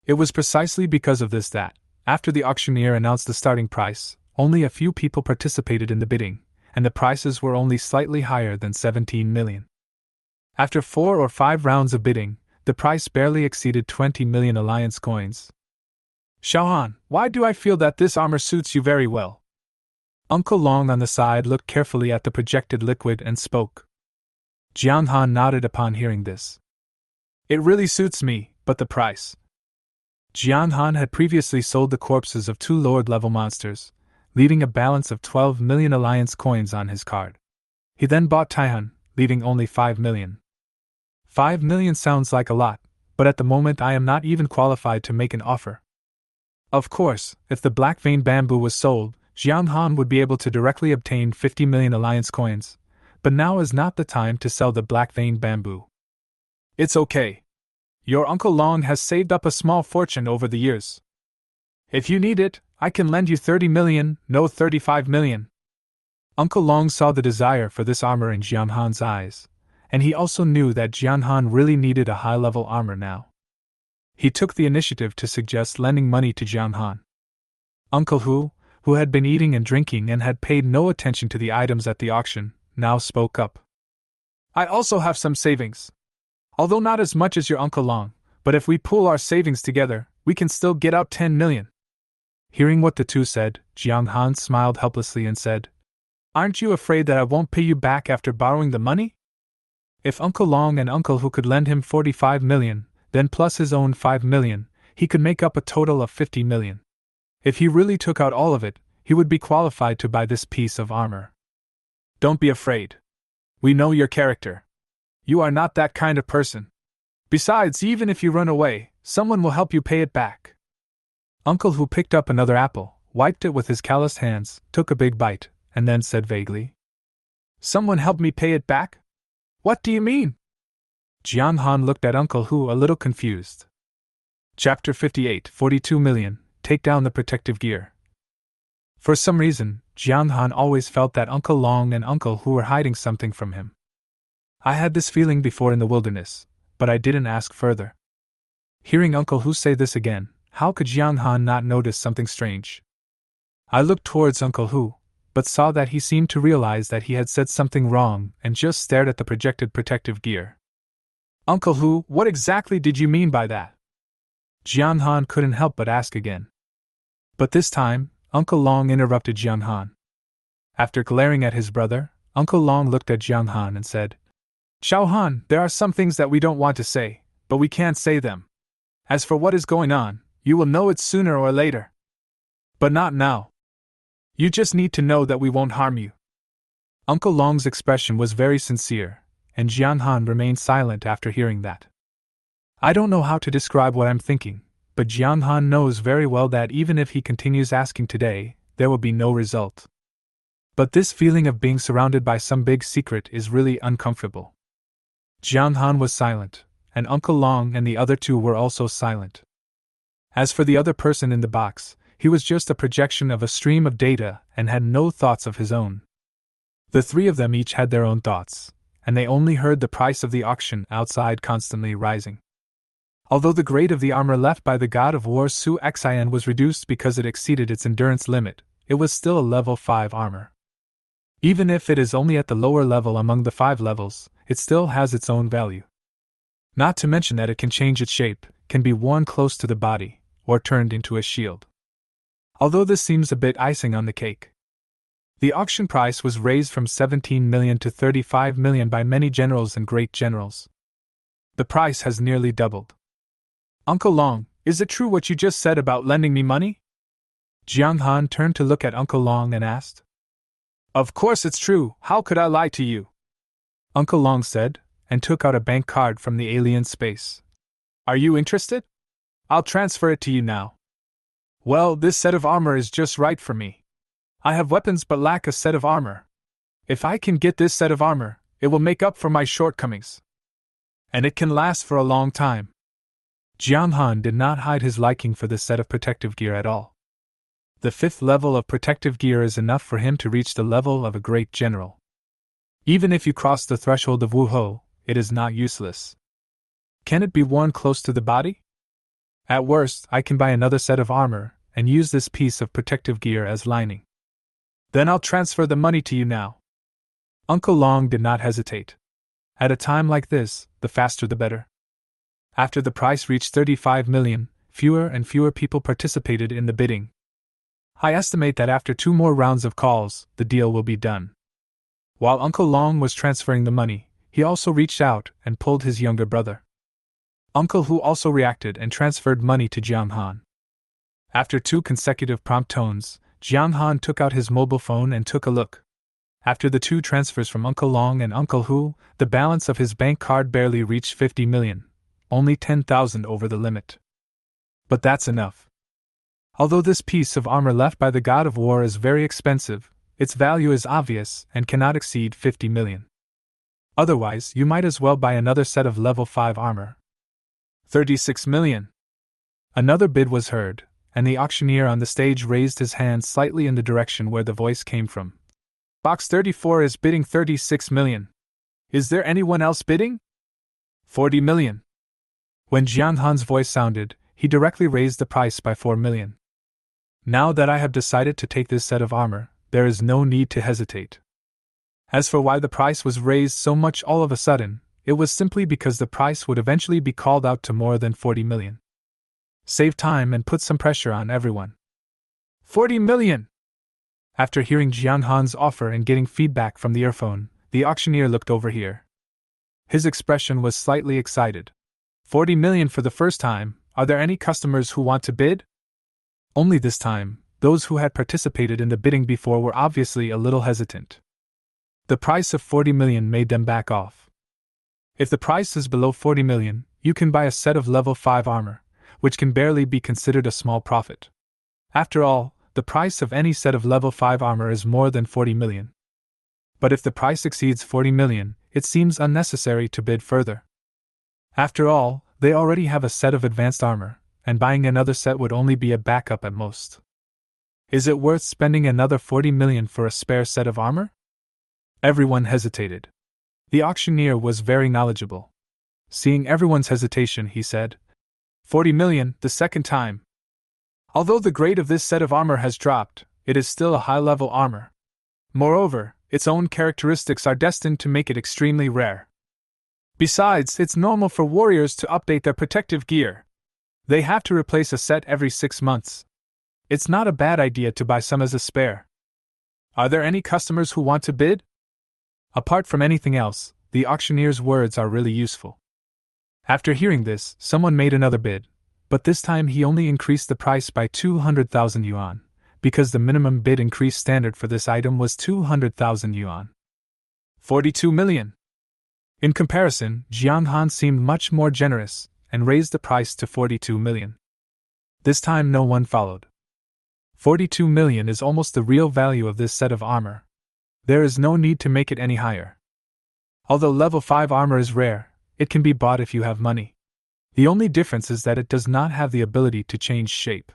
Speaker 1: It was precisely because of this that, after the auctioneer announced the starting price, only a few people participated in the bidding, and the prices were only slightly higher than 17 million. After 4 or 5 rounds of bidding, the price barely exceeded 20 million alliance coins. Xiaohan, why do I feel that this armor suits you very well? Uncle Long on the side looked carefully at the projected liquid and spoke. Jiang Han nodded upon hearing this. It really suits me, but the price. Jiang Han had previously sold the corpses of 2 lord-level monsters, leaving a balance of 12 million alliance coins on his card. He then bought Taihan, leaving only 5 million. 5 million sounds like a lot, but at the moment I am not even qualified to make an offer. Of course, if the black vein bamboo was sold, Jiang Han would be able to directly obtain 50 million alliance coins, but now is not the time to sell the black vein bamboo. It's okay. Your Uncle Long has saved up a small fortune over the years. If you need it, I can lend you 30 million, no 35 million. Uncle Long saw the desire for this armor in Jiang Han's eyes, and he also knew that Jiang Han really needed a high-level armor now. He took the initiative to suggest lending money to Jiang Han. Uncle Hu, who had been eating and drinking and had paid no attention to the items at the auction, now spoke up. I also have some savings. Although not as much as your Uncle Long, but if we pool our savings together, we can still get out 10 million. Hearing what the two said, Jiang Han smiled helplessly and said, Aren't you afraid that I won't pay you back after borrowing the money? If Uncle Long and Uncle Hu could lend him 45 million, then plus his own 5 million, he could make up a total of 50 million. If he really took out all of it, he would be qualified to buy this piece of armor. Don't be afraid. We know your character. You are not that kind of person. Besides, even if you run away, someone will help you pay it back. Uncle Hu picked up another apple, wiped it with his calloused hands, took a big bite, and then said vaguely, Someone help me pay it back? What do you mean? Jiang Han looked at Uncle Hu a little confused. Chapter 58, 42 million, take down the protective gear. For some reason, Jiang Han always felt that Uncle Long and Uncle Hu were hiding something from him. I had this feeling before in the wilderness, but I didn't ask further. Hearing Uncle Hu say this again, how could Jiang Han not notice something strange? I looked towards Uncle Hu, but saw that he seemed to realize that he had said something wrong and just stared at the projected protective gear. Uncle Hu, what exactly did you mean by that? Jiang Han couldn't help but ask again. But this time, Uncle Long interrupted Jiang Han. After glaring at his brother, Uncle Long looked at Jiang Han and said, Xiao Han, there are some things that we don't want to say, but we can't say them. As for what is going on, you will know it sooner or later. But not now. You just need to know that we won't harm you. Uncle Long's expression was very sincere, and Jiang Han remained silent after hearing that. I don't know how to describe what I'm thinking, but Jiang Han knows very well that even if he continues asking today, there will be no result. But this feeling of being surrounded by some big secret is really uncomfortable. Jiang Han was silent, and Uncle Long and the other two were also silent. As for the other person in the box, he was just a projection of a stream of data and had no thoughts of his own. The three of them each had their own thoughts, and they only heard the price of the auction outside constantly rising. Although the grade of the armor left by the god of war Su Xian was reduced because it exceeded its endurance limit, it was still a level 5 armor. Even if it is only at the lower level among the 5 levels, it still has its own value. Not to mention that it can change its shape, can be worn close to the body, or turned into a shield. Although this seems a bit icing on the cake. The auction price was raised from 17 million to 35 million by many generals and great generals. The price has nearly doubled. Uncle Long, is it true what you just said about lending me money? Jiang Han turned to look at Uncle Long and asked. Of course it's true, how could I lie to you? Uncle Long said, and took out a bank card from the alien space. Are you interested? I'll transfer it to you now. Well, this set of armor is just right for me. I have weapons but lack a set of armor. If I can get this set of armor, it will make up for my shortcomings. And it can last for a long time. Jiang Han did not hide his liking for this set of protective gear at all. The 5th level of protective gear is enough for him to reach the level of a great general. Even if you cross the threshold of Wuho, it is not useless. Can it be worn close to the body? At worst, I can buy another set of armor and use this piece of protective gear as lining. Then I'll transfer the money to you now. Uncle Long did not hesitate. At a time like this, the faster the better. After the price reached 35 million, fewer and fewer people participated in the bidding. I estimate that after 2 more rounds of calls, the deal will be done. While Uncle Long was transferring the money, he also reached out and pulled his younger brother. Uncle Hu also reacted and transferred money to Jiang Han. After 2 consecutive prompt tones, Jiang Han took out his mobile phone and took a look. After the 2 transfers from Uncle Long and Uncle Hu, the balance of his bank card barely reached 50 million. Only 10,000 over the limit. But that's enough. Although this piece of armor left by the god of war is very expensive, its value is obvious and cannot exceed 50 million. Otherwise, you might as well buy another set of level 5 armor. 36 million. Another bid was heard, and the auctioneer on the stage raised his hand slightly in the direction where the voice came from. Box 34 is bidding 36 million. Is there anyone else bidding? 40 million. When Jiang Han's voice sounded, he directly raised the price by 4 million. Now that I have decided to take this set of armor, there is no need to hesitate. As for why the price was raised so much all of a sudden, it was simply because the price would eventually be called out to more than 40 million. Save time and put some pressure on everyone. 40 million! After hearing Jiang Han's offer and getting feedback from the earphone, the auctioneer looked over here. His expression was slightly excited. 40 million for the first time, are there any customers who want to bid? Only this time, those who had participated in the bidding before were obviously a little hesitant. The price of 40 million made them back off. If the price is below 40 million, you can buy a set of level 5 armor, which can barely be considered a small profit. After all, the price of any set of level 5 armor is more than 40 million. But if the price exceeds 40 million, it seems unnecessary to bid further. After all, they already have a set of advanced armor, and buying another set would only be a backup at most. Is it worth spending another 40 million for a spare set of armor? Everyone hesitated. The auctioneer was very knowledgeable. Seeing everyone's hesitation, he said, 40 million, the second time. Although the grade of this set of armor has dropped, it is still a high-level armor. Moreover, its own characteristics are destined to make it extremely rare. Besides, it's normal for warriors to update their protective gear. They have to replace a set every 6 months. It's not a bad idea to buy some as a spare. Are there any customers who want to bid? Apart from anything else, the auctioneer's words are really useful. After hearing this, someone made another bid, but this time he only increased the price by 200,000 yuan, because the minimum bid increase standard for this item was 200,000 yuan. 42 million. In comparison, Jiang Han seemed much more generous, and raised the price to 42 million. This time no one followed. 42 million is almost the real value of this set of armor. There is no need to make it any higher. Although level 5 armor is rare, it can be bought if you have money. The only difference is that it does not have the ability to change shape.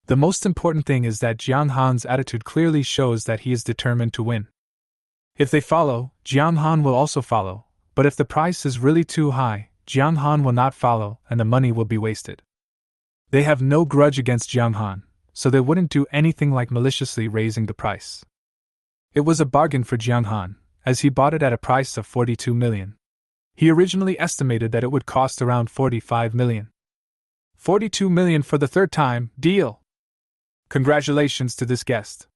Speaker 1: The most important thing is that Jiang Han's attitude clearly shows that he is determined to win. If they follow, Jiang Han will also follow, but if the price is really too high, Jiang Han will not follow and the money will be wasted. They have no grudge against Jiang Han, so they wouldn't do anything like maliciously raising the price. It was a bargain for Jiang Han, as he bought it at a price of 42 million. He originally estimated that it would cost around 45 million. 42 million for the third time, deal! Congratulations to this guest.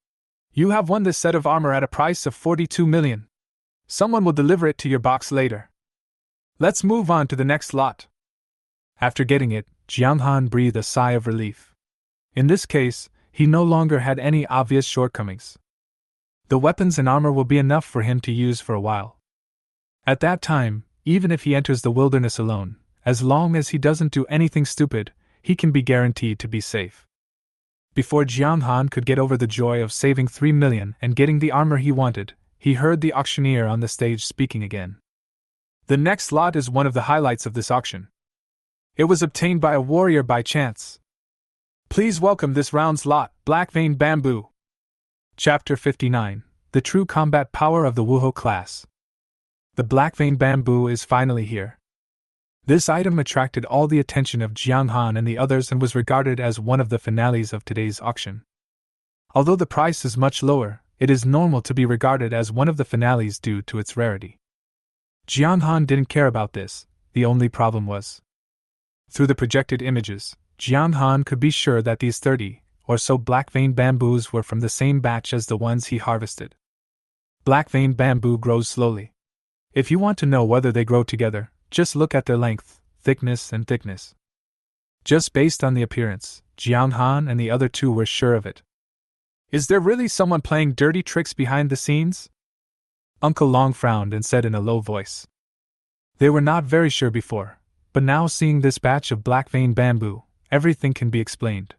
Speaker 1: You have won this set of armor at a price of 42 million. Someone will deliver it to your box later. Let's move on to the next lot. After getting it, Jiang Han breathed a sigh of relief. In this case, he no longer had any obvious shortcomings. The weapons and armor will be enough for him to use for a while. At that time, even if he enters the wilderness alone, as long as he doesn't do anything stupid, he can be guaranteed to be safe. Before Jiang Han could get over the joy of saving 3 million and getting the armor he wanted, he heard the auctioneer on the stage speaking again. The next lot is one of the highlights of this auction. It was obtained by a warrior by chance. Please welcome this round's lot, Black Vein Bamboo. Chapter 59, The True Combat Power of the Wuho Class. The Black Vein Bamboo is finally here. This item attracted all the attention of Jiang Han and the others and was regarded as one of the finales of today's auction. Although the price is much lower, it is normal to be regarded as one of the finales due to its rarity. Jiang Han didn't care about this, the only problem was. Through the projected images, Jiang Han could be sure that these 30 or so black vein bamboos were from the same batch as the ones he harvested. Black vein bamboo grows slowly. If you want to know whether they grow together, just look at their length, thickness, and thickness. Just based on the appearance, Jiang Han and the other two were sure of it. Is there really someone playing dirty tricks behind the scenes? Uncle Long frowned and said in a low voice. They were not very sure before, but now seeing this batch of black vein bamboo, everything can be explained.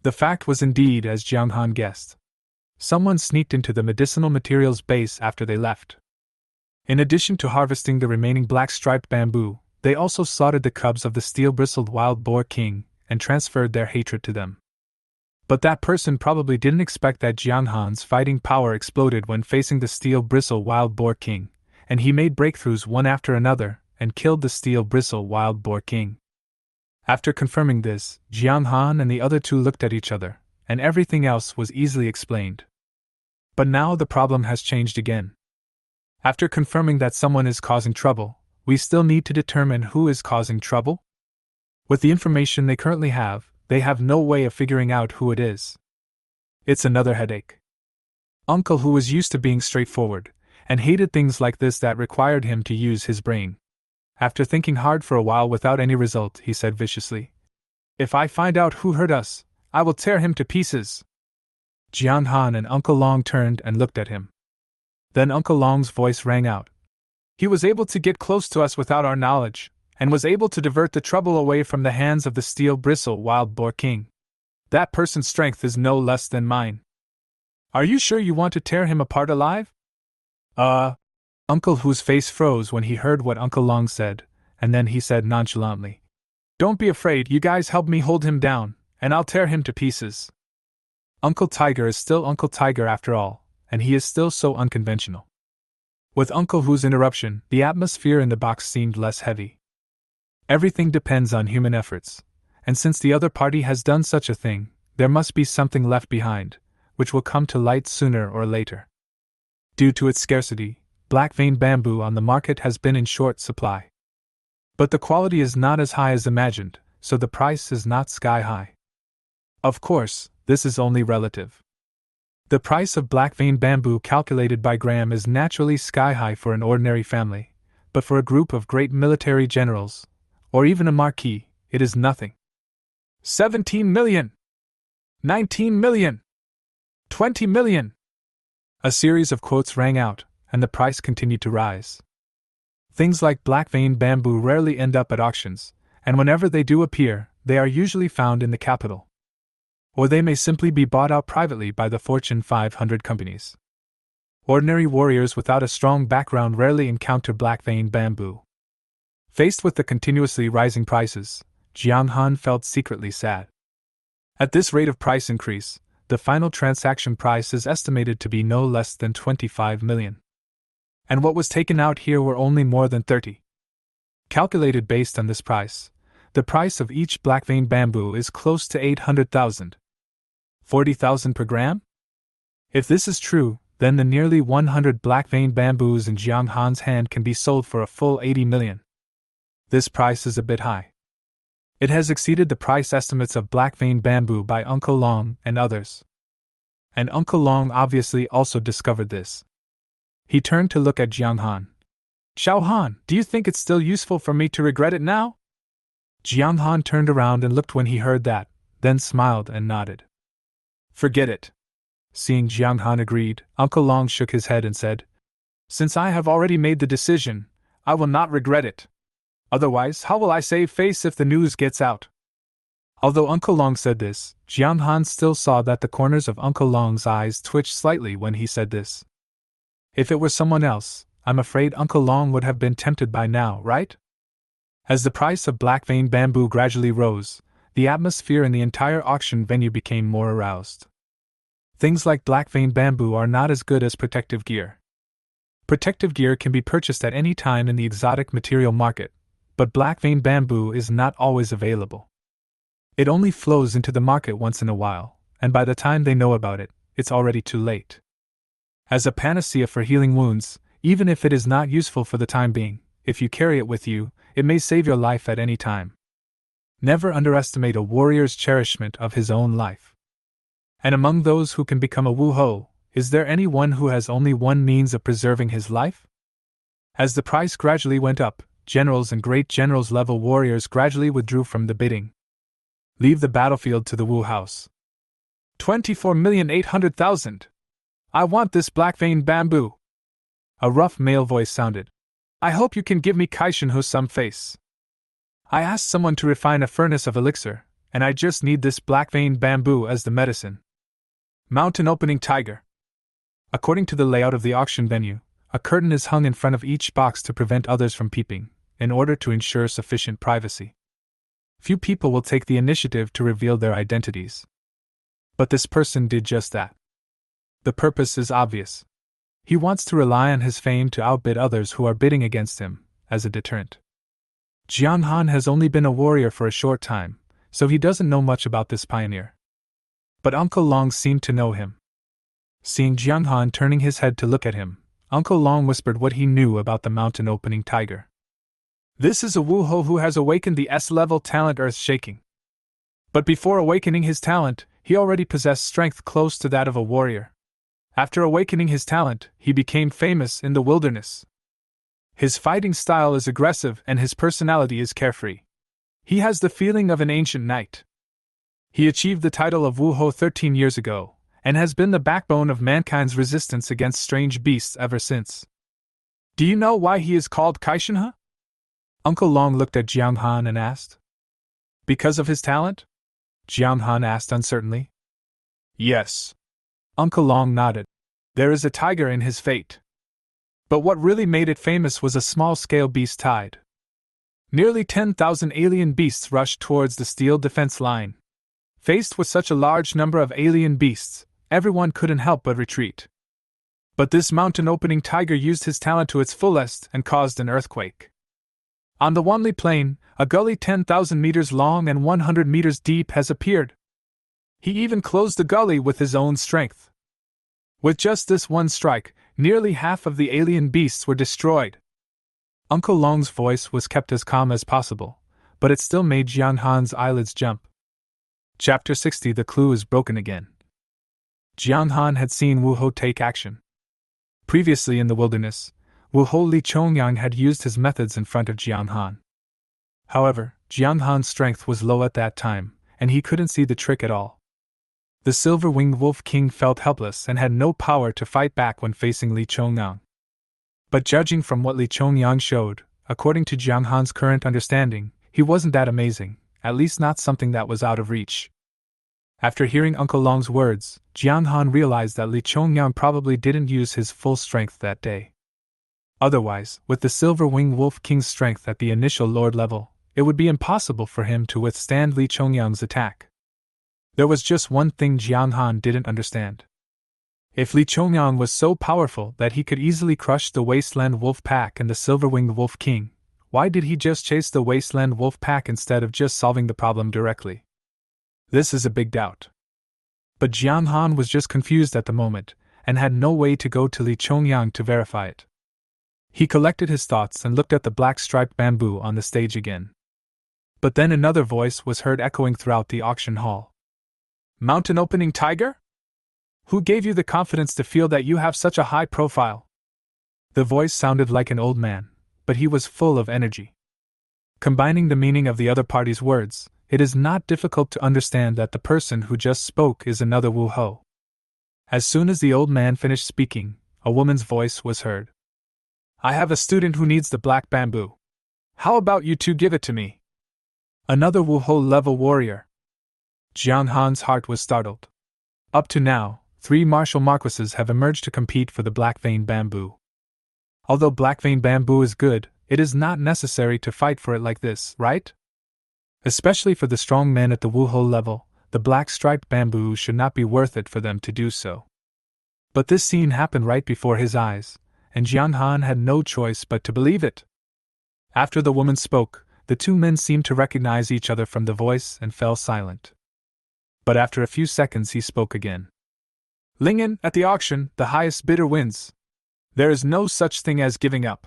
Speaker 1: The fact was indeed as Jiang Han guessed. Someone sneaked into the medicinal materials base after they left. In addition to harvesting the remaining black-striped bamboo, they also slaughtered the cubs of the steel-bristled wild boar king and transferred their hatred to them. But that person probably didn't expect that Jiang Han's fighting power exploded when facing the steel-bristle wild boar king, and he made breakthroughs one after another and killed the steel-bristle wild boar king. After confirming this, Jiang Han and the other two looked at each other, and everything else was easily explained. But now the problem has changed again. After confirming that someone is causing trouble, we still need to determine who is causing trouble? With the information they currently have, they have no way of figuring out who it is. It's another headache. Uncle, who was used to being straightforward, and hated things like this that required him to use his brain. After thinking hard for a while without any result, he said viciously, "If I find out who hurt us, I will tear him to pieces." Jiang Han and Uncle Long turned and looked at him. Then Uncle Long's voice rang out. "He was able to get close to us without our knowledge, and was able to divert the trouble away from the hands of the steel-bristle wild boar king. That person's strength is no less than mine. Are you sure you want to tear him apart alive?" Uncle whose face froze when he heard what Uncle Long said, and then he said nonchalantly, "Don't be afraid, you guys help me hold him down, and I'll tear him to pieces." Uncle Tiger is still Uncle Tiger after all, and he is still so unconventional. With Uncle Hu's interruption, the atmosphere in the box seemed less heavy. Everything depends on human efforts, and since the other party has done such a thing, there must be something left behind, which will come to light sooner or later. Due to its scarcity, black vein bamboo on the market has been in short supply. But the quality is not as high as imagined, so the price is not sky high. Of course, this is only relative. The price of black vein bamboo calculated by Graham is naturally sky high for an ordinary family, but for a group of great military generals, or even a marquis, it is nothing. 17 million! 19 million! 20 million! A series of quotes rang out, and the price continued to rise. Things like black vein bamboo rarely end up at auctions, and whenever they do appear, they are usually found in the capital. Or they may simply be bought out privately by the Fortune 500 companies. Ordinary warriors without a strong background rarely encounter black vein bamboo. Faced with the continuously rising prices, Jiang Han felt secretly sad. At this rate of price increase, the final transaction price is estimated to be no less than 25 million. And what was taken out here were only more than 30. Calculated based on this price, the price of each black vein bamboo is close to 800,000. 40,000 per gram? If this is true, then the nearly 100 black vein bamboos in Jiang Han's hand can be sold for a full 80 million. This price is a bit high. It has exceeded the price estimates of black vein bamboo by Uncle Long and others. And Uncle Long obviously also discovered this. He turned to look at Jiang Han. Xiao Han, do you think it's still useful for me to regret it now? Jiang Han turned around and looked when he heard that, then smiled and nodded. Forget it. Seeing Jiang Han agreed, Uncle Long shook his head and said, Since I have already made the decision, I will not regret it. Otherwise, how will I save face if the news gets out? Although Uncle Long said this, Jiang Han still saw that the corners of Uncle Long's eyes twitched slightly when he said this. If it were someone else, I'm afraid Uncle Long would have been tempted by now, right? As the price of black vein bamboo gradually rose, the atmosphere in the entire auction venue became more aroused. Things like black vein bamboo are not as good as protective gear. Protective gear can be purchased at any time in the exotic material market, but black vein bamboo is not always available. It only flows into the market once in a while, and by the time they know about it, it's already too late. As a panacea for healing wounds, even if it is not useful for the time being, if you carry it with you, it may save your life at any time. Never underestimate a warrior's cherishment of his own life. And among those who can become a Wu-ho, is there anyone who has only one means of preserving his life? As the price gradually went up, generals and great generals level warriors gradually withdrew from the bidding. Leave the battlefield to the Wu house. 24,800,000! I want this black vein bamboo! A rough male voice sounded. I hope you can give me Kaishin some face. I asked someone to refine a furnace of elixir, and I just need this black vein bamboo as the medicine. Mountain opening tiger. According to the layout of the auction venue, a curtain is hung in front of each box to prevent others from peeping, in order to ensure sufficient privacy. Few people will take the initiative to reveal their identities. But this person did just that. The purpose is obvious. He wants to rely on his fame to outbid others who are bidding against him, as a deterrent. Jiang Han has only been a warrior for a short time, so he doesn't know much about this pioneer. But Uncle Long seemed to know him. Seeing Jiang Han turning his head to look at him, Uncle Long whispered what he knew about the mountain opening tiger. This is a Wu-ho who has awakened the S-level talent earth-shaking. But before awakening his talent, he already possessed strength close to that of a warrior. After awakening his talent, he became famous in the wilderness. His fighting style is aggressive and his personality is carefree. He has the feeling of an ancient knight. He achieved the title of Wu-ho 13 years ago, and has been the backbone of mankind's resistance against strange beasts ever since. Do you know why he is called Kaishin? Uncle Long looked at Jiang Han and asked. Because of his talent? Jiang Han asked uncertainly. Yes. Uncle Long nodded. There is a tiger in his fate. But what really made it famous was a small-scale beast tide. Nearly 10,000 alien beasts rushed towards the steel defense line. Faced with such a large number of alien beasts, everyone couldn't help but retreat. But this mountain-opening tiger used his talent to its fullest and caused an earthquake. On the Wanli Plain, a gully 10,000 meters long and 100 meters deep has appeared. He even closed the gully with his own strength. With just this one strike, nearly half of the alien beasts were destroyed. Uncle Long's voice was kept as calm as possible, but it still made Jiang Han's eyelids jump. Chapter 60. The clue is broken again. Jiang Han had seen Wu Hou take action. Previously in the wilderness, Wu Hou Li Chongyang had used his methods in front of Jiang Han. However, Jiang Han's strength was low at that time, and he couldn't see the trick at all. The silver-winged Wolf King felt helpless and had no power to fight back when facing Li Chongyang. But judging from what Li Chongyang showed, according to Jiang Han's current understanding, he wasn't that amazing, at least not something that was out of reach. After hearing Uncle Long's words, Jiang Han realized that Li Chongyang probably didn't use his full strength that day. Otherwise, with the Silver-Winged Wolf King's strength at the initial Lord level, it would be impossible for him to withstand Li Chongyang's attack. There was just one thing Jiang Han didn't understand. If Li Chongyang was so powerful that he could easily crush the Wasteland Wolf Pack and the Silver-Winged Wolf King, why did he just chase the Wasteland Wolf Pack instead of just solving the problem directly? This is a big doubt. But Jiang Han was just confused at the moment, and had no way to go to Li Chongyang to verify it. He collected his thoughts and looked at the black striped bamboo on the stage again. But then another voice was heard echoing throughout the auction hall. Mountain opening tiger? Who gave you the confidence to feel that you have such a high profile? The voice sounded like an old man, but he was full of energy. Combining the meaning of the other party's words, it is not difficult to understand that the person who just spoke is another Wu Hou. As soon as the old man finished speaking, a woman's voice was heard. I have a student who needs the black bamboo. How about you two give it to me? Another Wu Hou level warrior. Jiang Han's heart was startled. Up to now, 3 martial marquises have emerged to compete for the black vein bamboo. Although black vein bamboo is good, it is not necessary to fight for it like this, right? Especially for the strong men at the Wu Hou level, the black striped bamboo should not be worth it for them to do so. But this scene happened right before his eyes, and Jiang Han had no choice but to believe it. After the woman spoke, the 2 men seemed to recognize each other from the voice and fell silent. But after a few seconds he spoke again. Lingen, at the auction, the highest bidder wins. There is no such thing as giving up.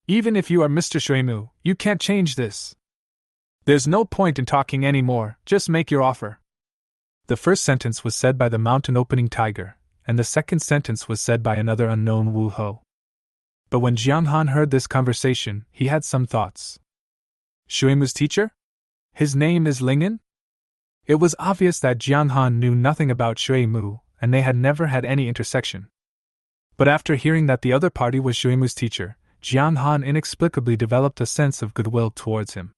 Speaker 1: Even if you are Mr. Shuimu, you can't change this. There's no point in talking anymore, just make your offer. The first sentence was said by the mountain opening tiger, and the second sentence was said by another unknown Wu Hou. But when Jiang Han heard this conversation, he had some thoughts. Shuimu's teacher? His name is Lingen? It was obvious that Jiang Han knew nothing about Shuimu, and they had never had any intersection. But after hearing that the other party was Shuimu's teacher, Jiang Han inexplicably developed a sense of goodwill towards him.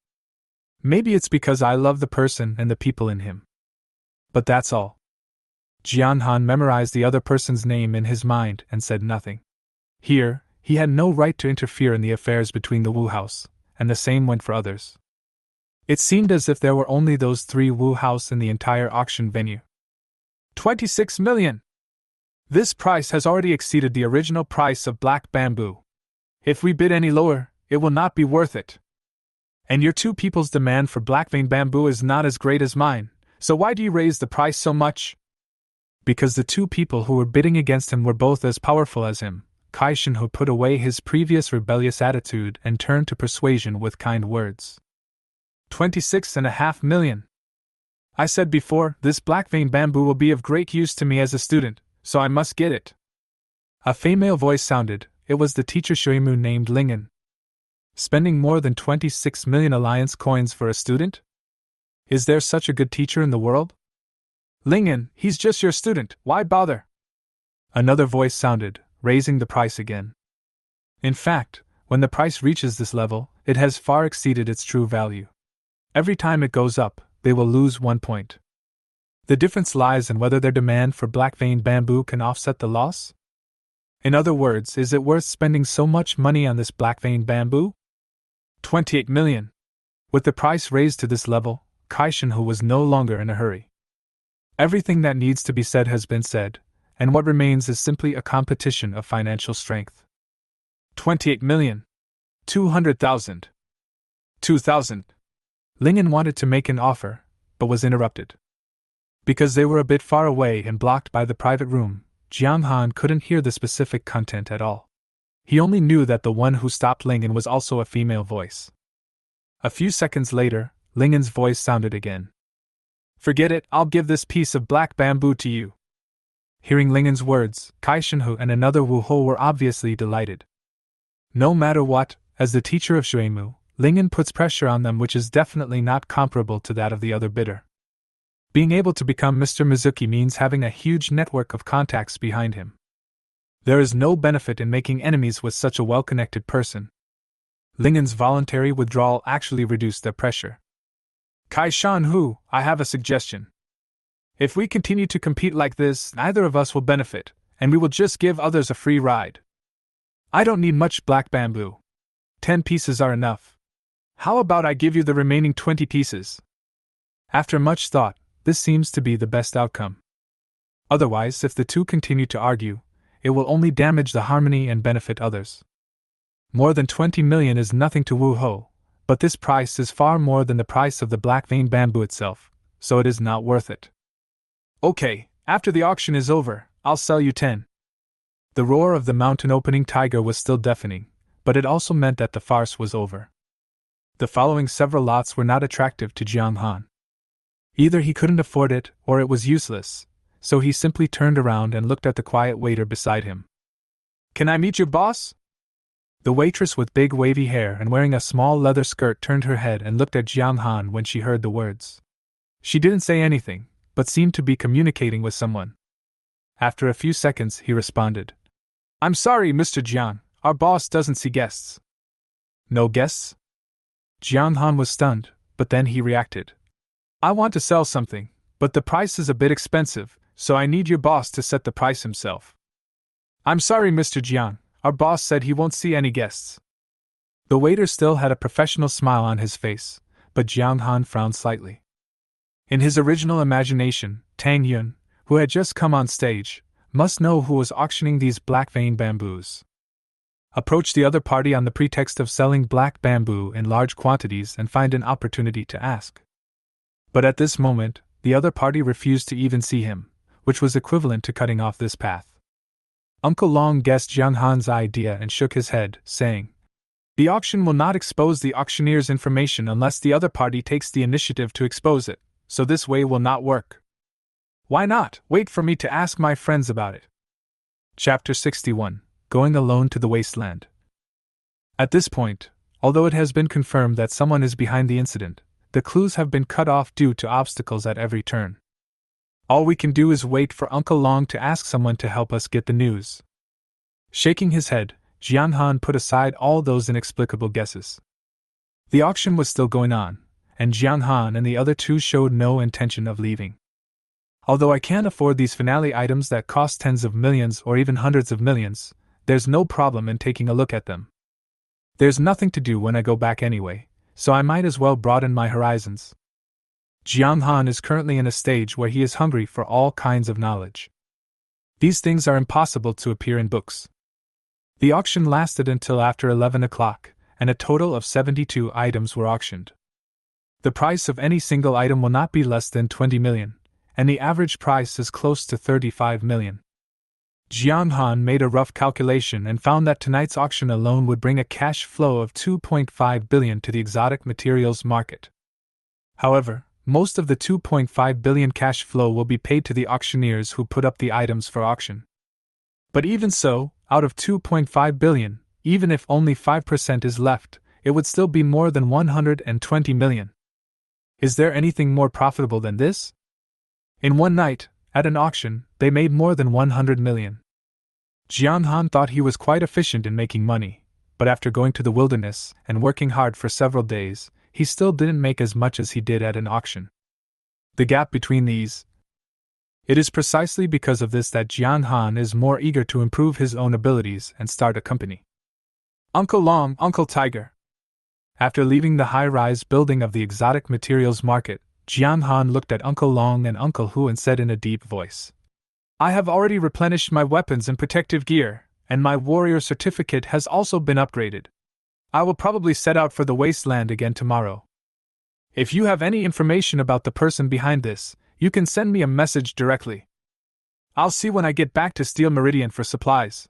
Speaker 1: Maybe it's because I love the person and the people in him. But that's all. Jiang Han memorized the other person's name in his mind and said nothing. Here, he had no right to interfere in the affairs between the Wu House, and the same went for others. It seemed as if there were only those 3 Wu House in the entire auction venue. 26 million! This price has already exceeded the original price of black bamboo. If we bid any lower, it will not be worth it. And your 2 people's demand for black vein bamboo is not as great as mine, so why do you raise the price so much? Because the 2 people who were bidding against him were both as powerful as him, Kai Shinho put away his previous rebellious attitude and turned to persuasion with kind words. 26.5 million. I said before, this black vein bamboo will be of great use to me as a student, so I must get it. A female voice sounded. It was the teacher Shuimu named Lingen. Spending more than 26 million alliance coins for a student? Is there such a good teacher in the world? Lingen, he's just your student, why bother? Another voice sounded, raising the price again. In fact, when the price reaches this level, it has far exceeded its true value. Every time it goes up, they will lose 1 point. The difference lies in whether their demand for black vein bamboo can offset the loss? In other words, is it worth spending so much money on this black vein bamboo? 28 million. With the price raised to this level, Kai Shinho was no longer in a hurry. Everything that needs to be said has been said, and what remains is simply a competition of financial strength. 28,200,000. 2,000. Lingen wanted to make an offer, but was interrupted. Because they were a bit far away and blocked by the private room, Jiang Han couldn't hear the specific content at all. He only knew that the one who stopped Lingen was also a female voice. A few seconds later, Lingen's voice sounded again. Forget it, I'll give this piece of black bamboo to you. Hearing Lingen's words, Kai Shenhu and another Wu Ho were obviously delighted. No matter what, as the teacher of Shuimu, Lingen puts pressure on them which is definitely not comparable to that of the other bidder. Being able to become Mr. Mizuki means having a huge network of contacts behind him. There is no benefit in making enemies with such a well-connected person. Lingen's voluntary withdrawal actually reduced their pressure. Kai Shenhu, I have a suggestion. If we continue to compete like this, neither of us will benefit, and we will just give others a free ride. I don't need much black bamboo. 10 pieces are enough. How about I give you the remaining 20 pieces? After much thought, this seems to be the best outcome. Otherwise, if the two continue to argue, it will only damage the harmony and benefit others. More than 20 million is nothing to Wu Ho, but this price is far more than the price of the black vein bamboo itself, so it is not worth it. Okay, after the auction is over, I'll sell you 10. The roar of the mountain-opening tiger was still deafening, but it also meant that the farce was over. The following several lots were not attractive to Jiang Han. Either he couldn't afford it, or it was useless, so he simply turned around and looked at the quiet waiter beside him. Can I meet your boss? The waitress with big wavy hair and wearing a small leather skirt turned her head and looked at Jiang Han when she heard the words. She didn't say anything, but seemed to be communicating with someone. After a few seconds, he responded. I'm sorry, Mr. Jiang, our boss doesn't see guests. No guests? Jiang Han was stunned, but then he reacted. I want to sell something, but the price is a bit expensive, so I need your boss to set the price himself. I'm sorry, Mr. Jiang, our boss said he won't see any guests. The waiter still had a professional smile on his face, but Jiang Han frowned slightly. In his original imagination, Tang Yun, who had just come on stage, must know who was auctioning these black vein bamboos. Approach the other party on the pretext of selling black bamboo in large quantities and find an opportunity to ask. But at this moment, the other party refused to even see him, which was equivalent to cutting off this path. Uncle Long guessed Jiang Han's idea and shook his head, saying, The auction will not expose the auctioneer's information unless the other party takes the initiative to expose it, so this way will not work. Why not? Wait for me to ask my friends about it. Chapter 61. Going Alone to the Wasteland. At this point, although it has been confirmed that someone is behind the incident, the clues have been cut off due to obstacles at every turn. All we can do is wait for Uncle Long to ask someone to help us get the news. Shaking his head, Jiang Han put aside all those inexplicable guesses. The auction was still going on, and Jiang Han and the other two showed no intention of leaving. Although I can't afford these finale items that cost tens of millions or even hundreds of millions, there's no problem in taking a look at them. There's nothing to do when I go back anyway, so I might as well broaden my horizons. Jiang Han is currently in a stage where he is hungry for all kinds of knowledge. These things are impossible to appear in books. The auction lasted until after 11 o'clock, and a total of 72 items were auctioned. The price of any single item will not be less than 20 million, and the average price is close to 35 million. Jiang Han made a rough calculation and found that tonight's auction alone would bring a cash flow of 2.5 billion to the exotic materials market. However, most of the 2.5 billion cash flow will be paid to the auctioneers who put up the items for auction. But even so, out of 2.5 billion, even if only 5% is left, it would still be more than 120 million. Is there anything more profitable than this? In one night, at an auction, they made more than 100 million. Jiang Han thought he was quite efficient in making money, but after going to the wilderness and working hard for several days, he still didn't make as much as he did at an auction. The gap between these. It is precisely because of this that Jiang Han is more eager to improve his own abilities and start a company. Uncle Long, Uncle Tiger. After leaving the high-rise building of the exotic materials market, Jiang Han looked at Uncle Long and Uncle Hu and said in a deep voice, I have already replenished my weapons and protective gear, and my warrior certificate has also been upgraded. I will probably set out for the wasteland again tomorrow. If you have any information about the person behind this, you can send me a message directly. I'll see when I get back to Steel Meridian for supplies.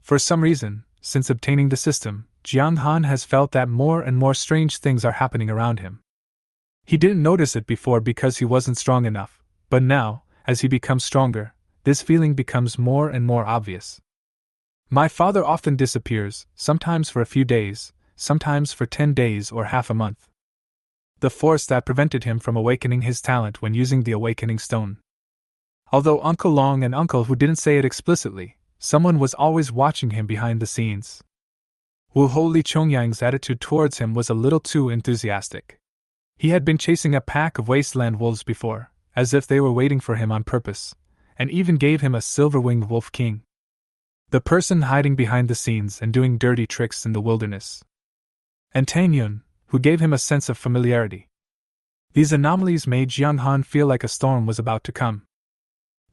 Speaker 1: For some reason, since obtaining the system, Jiang Han has felt that more and more strange things are happening around him. He didn't notice it before because he wasn't strong enough, but now, as he becomes stronger, this feeling becomes more and more obvious. My father often disappears, sometimes for a few days, sometimes for 10 days or half a month. The force that prevented him from awakening his talent when using the awakening stone. Although Uncle Long and Uncle Hu didn't say it explicitly, someone was always watching him behind the scenes. Wu Li Chongyang's attitude towards him was a little too enthusiastic. He had been chasing a pack of wasteland wolves before, as if they were waiting for him on purpose, and even gave him a silver-winged wolf king. The person hiding behind the scenes and doing dirty tricks in the wilderness. And Tang Yun, who gave him a sense of familiarity. These anomalies made Jiang Han feel like a storm was about to come.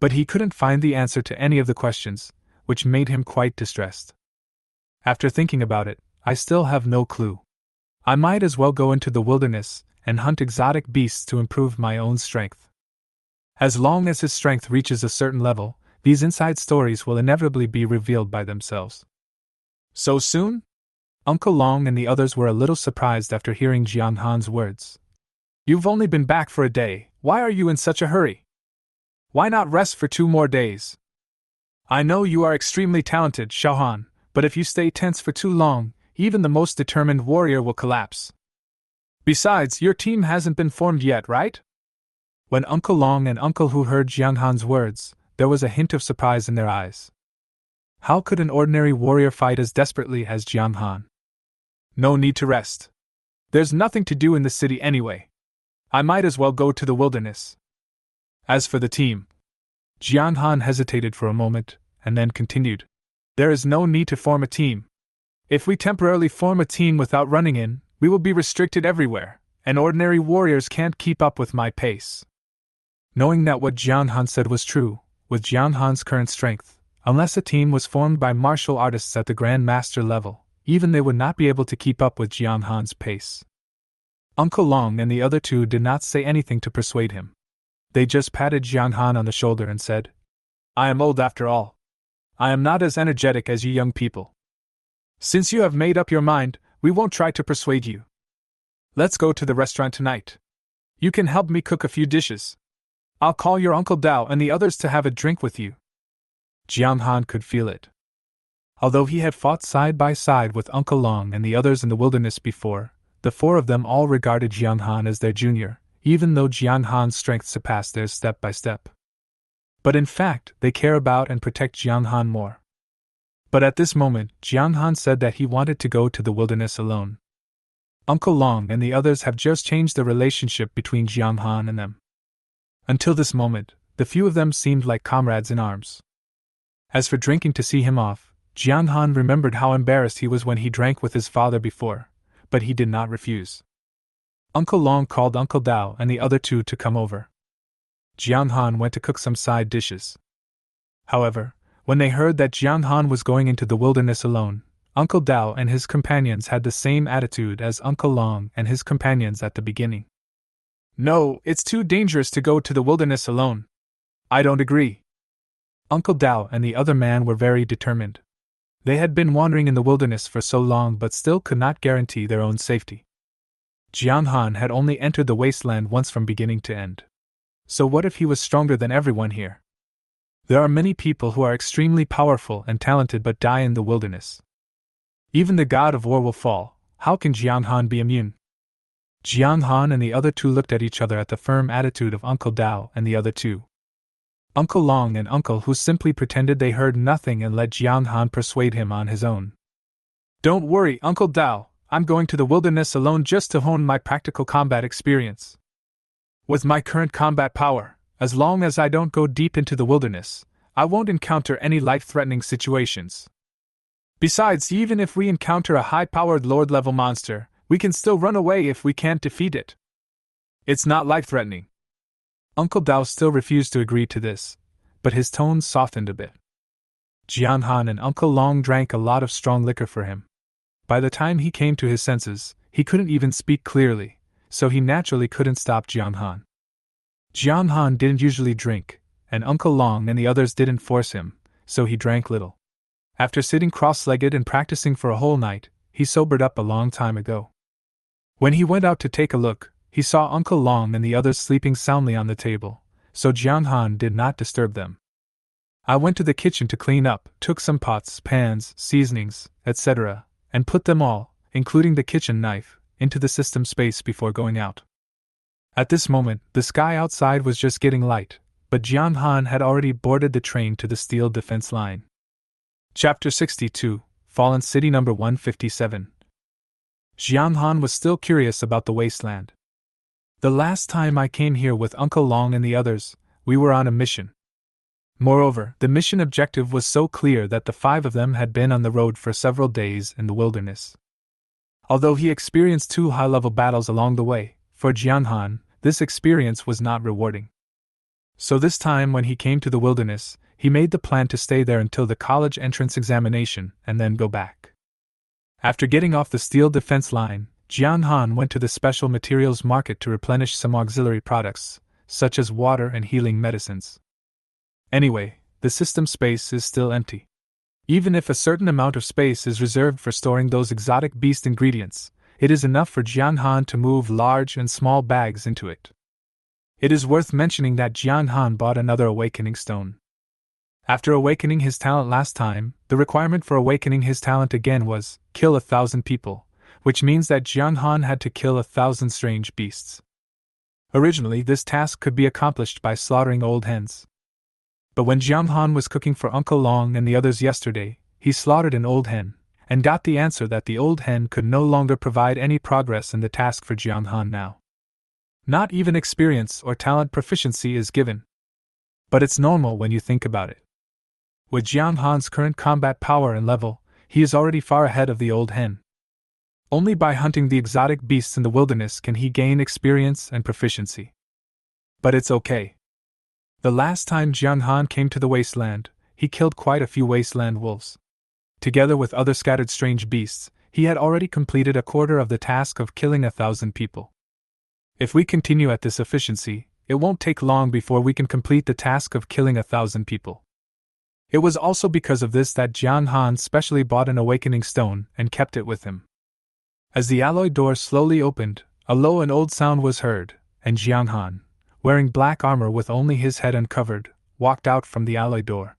Speaker 1: But he couldn't find the answer to any of the questions, which made him quite distressed. After thinking about it, I still have no clue. I might as well go into the wilderness and hunt exotic beasts to improve my own strength. As long as his strength reaches a certain level, these inside stories will inevitably be revealed by themselves. So soon? Uncle Long and the others were a little surprised after hearing Jiang Han's words. You've only been back for a day, why are you in such a hurry? Why not rest for 2 more days? I know you are extremely talented, Xiao Han, but if you stay tense for too long, even the most determined warrior will collapse. Besides, your team hasn't been formed yet, right? When Uncle Long and Uncle Hu heard Jiang Han's words, there was a hint of surprise in their eyes. How could an ordinary warrior fight as desperately as Jiang Han? No need to rest. There's nothing to do in the city anyway. I might as well go to the wilderness. As for the team, Jiang Han hesitated for a moment, and then continued. There is no need to form a team. If we temporarily form a team without running in, we will be restricted everywhere, and ordinary warriors can't keep up with my pace. Knowing that what Jiang Han said was true, with Jiang Han's current strength, unless a team was formed by martial artists at the Grand Master level, even they would not be able to keep up with Jiang Han's pace. Uncle Long and the other two did not say anything to persuade him. They just patted Jiang Han on the shoulder and said, I am old after all. I am not as energetic as you young people. Since you have made up your mind, we won't try to persuade you. Let's go to the restaurant tonight. You can help me cook a few dishes. I'll call your Uncle Dao and the others to have a drink with you. Jiang Han could feel it. Although he had fought side by side with Uncle Long and the others in the wilderness before, the 4 of them all regarded Jiang Han as their junior, even though Jiang Han's strength surpassed theirs step by step. But in fact, they care about and protect Jiang Han more. But at this moment, Jiang Han said that he wanted to go to the wilderness alone. Uncle Long and the others have just changed the relationship between Jiang Han and them. Until this moment, the few of them seemed like comrades in arms. As for drinking to see him off, Jiang Han remembered how embarrassed he was when he drank with his father before, but he did not refuse. Uncle Long called Uncle Dao and the other 2 to come over. Jiang Han went to cook some side dishes. However, when they heard that Jiang Han was going into the wilderness alone, Uncle Dao and his companions had the same attitude as Uncle Long and his companions at the beginning. No, it's too dangerous to go to the wilderness alone. I don't agree. Uncle Dao and the other man were very determined. They had been wandering in the wilderness for so long but still could not guarantee their own safety. Jiang Han had only entered the wasteland once from beginning to end. So what if he was stronger than everyone here? There are many people who are extremely powerful and talented but die in the wilderness. Even the god of war will fall, how can Jiang Han be immune? Jiang Han and the other 2 looked at each other at the firm attitude of Uncle Dao and the other 2. Uncle Long and Uncle Hu simply pretended they heard nothing and let Jiang Han persuade him on his own. Don't worry, Uncle Dao, I'm going to the wilderness alone just to hone my practical combat experience. With my current combat power, as long as I don't go deep into the wilderness, I won't encounter any life-threatening situations. Besides, even if we encounter a high-powered Lord-level monster, we can still run away if we can't defeat it. It's not life-threatening. Uncle Dao still refused to agree to this, but his tone softened a bit. Jian Han and Uncle Long drank a lot of strong liquor for him. By the time he came to his senses, he couldn't even speak clearly, so he naturally couldn't stop Jian Han. Jian Han didn't usually drink, and Uncle Long and the others didn't force him, so he drank little. After sitting cross-legged and practicing for a whole night, he sobered up a long time ago. When he went out to take a look, he saw Uncle Long and the others sleeping soundly on the table, so Jian Han did not disturb them. I went to the kitchen to clean up, took some pots, pans, seasonings, etc., and put them all, including the kitchen knife, into the system space before going out. At this moment, the sky outside was just getting light, but Jian Han had already boarded the train to the steel defense line. Chapter 62, Fallen City Number 157. Jian Han was still curious about the wasteland. The last time I came here with Uncle Long and the others, we were on a mission. Moreover, the mission objective was so clear that the 5 of them had been on the road for several days in the wilderness. Although he experienced 2 high-level battles along the way, for Jian Han, this experience was not rewarding. So this time when he came to the wilderness, he made the plan to stay there until the college entrance examination and then go back. After getting off the steel defense line, Jian Han went to the special materials market to replenish some auxiliary products, such as water and healing medicines. Anyway, the system space is still empty. Even if a certain amount of space is reserved for storing those exotic beast ingredients, it is enough for Jian Han to move large and small bags into it. It is worth mentioning that Jian Han bought another awakening stone. After awakening his talent last time, the requirement for awakening his talent again was, kill 1,000 people, which means that Jian Han had to kill 1,000 strange beasts. Originally, this task could be accomplished by slaughtering old hens. But when Jian Han was cooking for Uncle Long and the others yesterday, he slaughtered an old hen, and got the answer that the old hen could no longer provide any progress in the task for Jian Han now. Not even experience or talent proficiency is given. But it's normal when you think about it. With Jian Han's current combat power and level, he is already far ahead of the old hen. Only by hunting the exotic beasts in the wilderness can he gain experience and proficiency. But it's okay. The last time Jian Han came to the wasteland, he killed quite a few wasteland wolves. Together with other scattered strange beasts, he had already completed a quarter of the task of killing 1,000 people. If we continue at this efficiency, it won't take long before we can complete the task of killing 1,000 people. It was also because of this that Jian Han specially bought an awakening stone and kept it with him. As the alloy door slowly opened, a low and old sound was heard, and Jian Han, wearing black armor with only his head uncovered, walked out from the alloy door.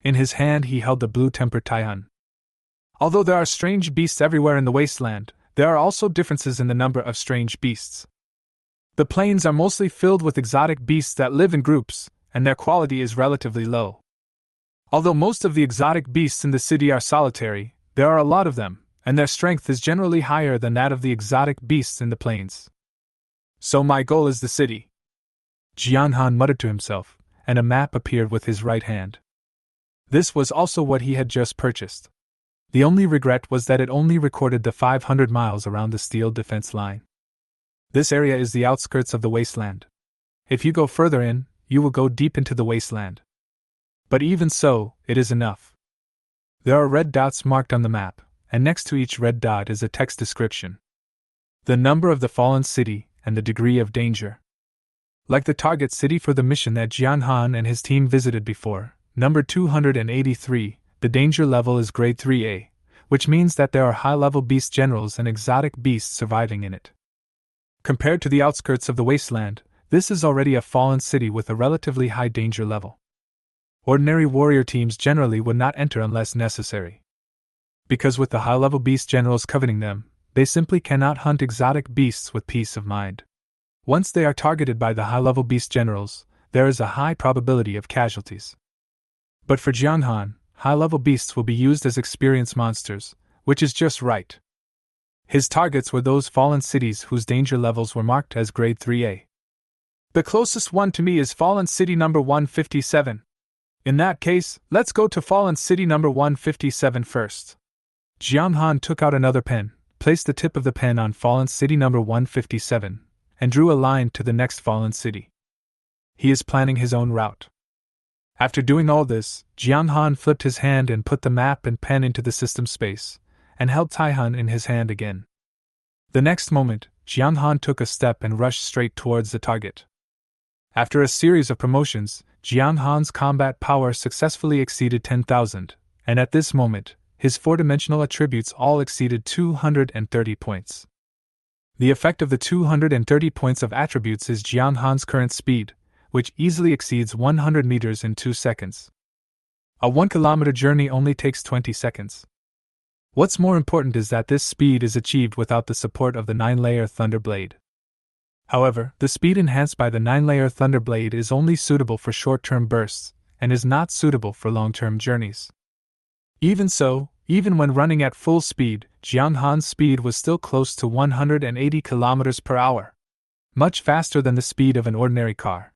Speaker 1: In his hand he held the blue temper Taihan. Although there are strange beasts everywhere in the wasteland, there are also differences in the number of strange beasts. The plains are mostly filled with exotic beasts that live in groups, and their quality is relatively low. Although most of the exotic beasts in the city are solitary, there are a lot of them, and their strength is generally higher than that of the exotic beasts in the plains. So my goal is the city. Jian Han muttered to himself, and a map appeared with his right hand. This was also what he had just purchased. The only regret was that it only recorded the 500 miles around the steel defense line. This area is the outskirts of the wasteland. If you go further in, you will go deep into the wasteland. But even so, it is enough. There are red dots marked on the map, and next to each red dot is a text description. The number of the fallen city, and the degree of danger. Like the target city for the mission that Jian Han and his team visited before, number 283, the danger level is grade 3A, which means that there are high-level beast generals and exotic beasts surviving in it. Compared to the outskirts of the wasteland, this is already a fallen city with a relatively high danger level. Ordinary warrior teams generally would not enter unless necessary. Because with the high-level beast generals coveting them, they simply cannot hunt exotic beasts with peace of mind. Once they are targeted by the high-level beast generals, there is a high probability of casualties. But for Jian Han, high-level beasts will be used as experience monsters, which is just right. His targets were those fallen cities whose danger levels were marked as grade 3A. The closest one to me is Fallen City number 157. In that case, let's go to Fallen City number 157 first. Jian Han took out another pen, placed the tip of the pen on Fallen City number 157, and drew a line to the next fallen city. He is planning his own route. After doing all this, Jiang Han flipped his hand and put the map and pen into the system space, and held Taihan in his hand again. The next moment, Jiang Han took a step and rushed straight towards the target. After a series of promotions, Jiang Han's combat power successfully exceeded 10,000, and at this moment, his four-dimensional attributes all exceeded 230 points. The effect of the 230 points of attributes is Jiang Han's current speed, which easily exceeds 100 meters in 2 seconds. A 1-kilometer journey only takes 20 seconds. What's more important is that this speed is achieved without the support of the 9-layer Thunder Blade. However, the speed enhanced by the 9-layer Thunder Blade is only suitable for short-term bursts, and is not suitable for long-term journeys. Even so, even when running at full speed, Jiang Han's speed was still close to 180 kilometers per hour, much faster than the speed of an ordinary car.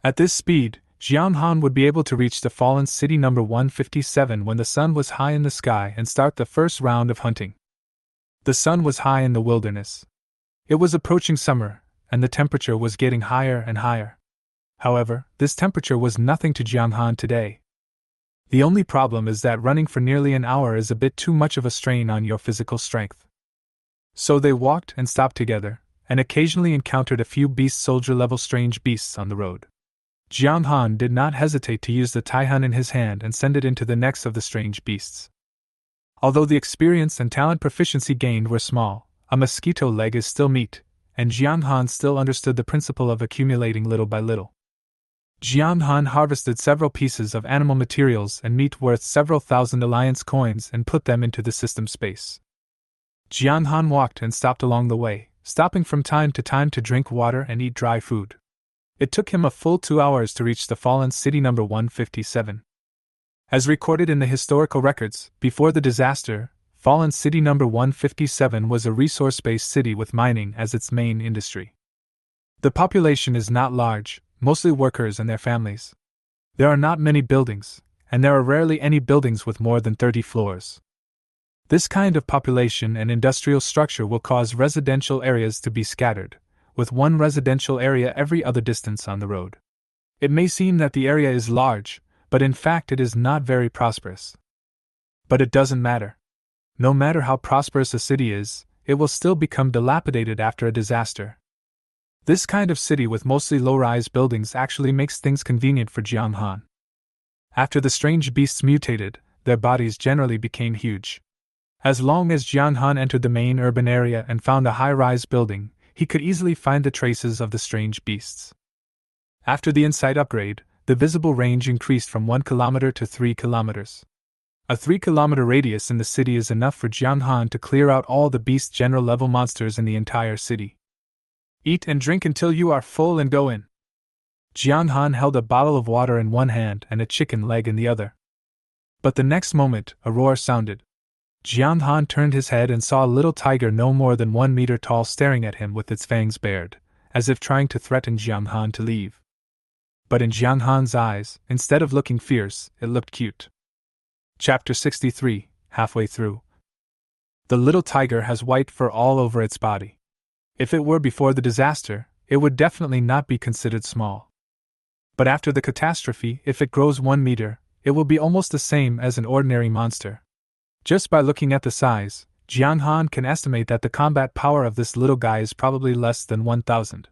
Speaker 1: At this speed, Jiang Han would be able to reach the fallen city number 157 when the sun was high in the sky and start the first round of hunting. The sun was high in the wilderness. It was approaching summer, and the temperature was getting higher and higher. However, this temperature was nothing to Jiang Han today. The only problem is that running for nearly an hour is a bit too much of a strain on your physical strength. So they walked and stopped together, and occasionally encountered a few beast soldier-level strange beasts on the road. Jiang Han did not hesitate to use the Taihan in his hand and send it into the necks of the strange beasts. Although the experience and talent proficiency gained were small, a mosquito leg is still meat, and Jiang Han still understood the principle of accumulating little by little. Jiang Han harvested several pieces of animal materials and meat worth several thousand alliance coins and put them into the system space. Jiang Han walked and stopped along the way, stopping from time to time to drink water and eat dry food. It took him a full 2 hours to reach the fallen city number 157. As recorded in the historical records, before the disaster, fallen city number 157 was a resource-based city with mining as its main industry. The population is not large, mostly workers and their families. There are not many buildings, and there are rarely any buildings with more than 30 floors. This kind of population and industrial structure will cause residential areas to be scattered, with one residential area every other distance on the road. It may seem that the area is large, but in fact it is not very prosperous. But it doesn't matter. No matter how prosperous a city is, it will still become dilapidated after a disaster. This kind of city with mostly low-rise buildings actually makes things convenient for Jiang Han. After the strange beasts mutated, their bodies generally became huge. As long as Jiang Han entered the main urban area and found a high-rise building, he could easily find the traces of the strange beasts. After the insight upgrade, the visible range increased from 1 kilometer to 3 kilometers. A 3-kilometer radius in the city is enough for Jiang Han to clear out all the beast general-level monsters in the entire city. Eat and drink until you are full and go in. Jiang Han held a bottle of water in one hand and a chicken leg in the other. But the next moment, a roar sounded. Jiang Han turned his head and saw a little tiger no more than 1 meter tall staring at him with its fangs bared, as if trying to threaten Jiang Han to leave. But in Jiang Han's eyes, instead of looking fierce, it looked cute. Chapter 63, halfway through. The little tiger has white fur all over its body. If it were before the disaster, it would definitely not be considered small. But after the catastrophe, if it grows 1 meter, it will be almost the same as an ordinary monster. Just by looking at the size, Jiang Han can estimate that the combat power of this little guy is probably less than 1,000.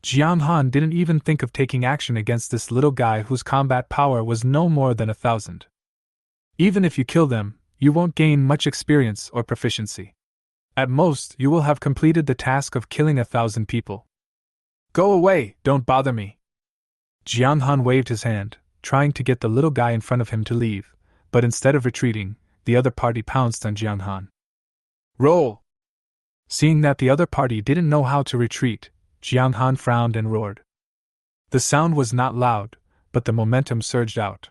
Speaker 1: Jiang Han didn't even think of taking action against this little guy whose combat power was no more than 1,000. Even if you kill them, you won't gain much experience or proficiency. At most, you will have completed the task of killing 1,000 people. Go away, don't bother me. Jiang Han waved his hand, trying to get the little guy in front of him to leave, but instead of retreating, the other party pounced on Jiang Han. Roll! Seeing that the other party didn't know how to retreat, Jiang Han frowned and roared. The sound was not loud, but the momentum surged out.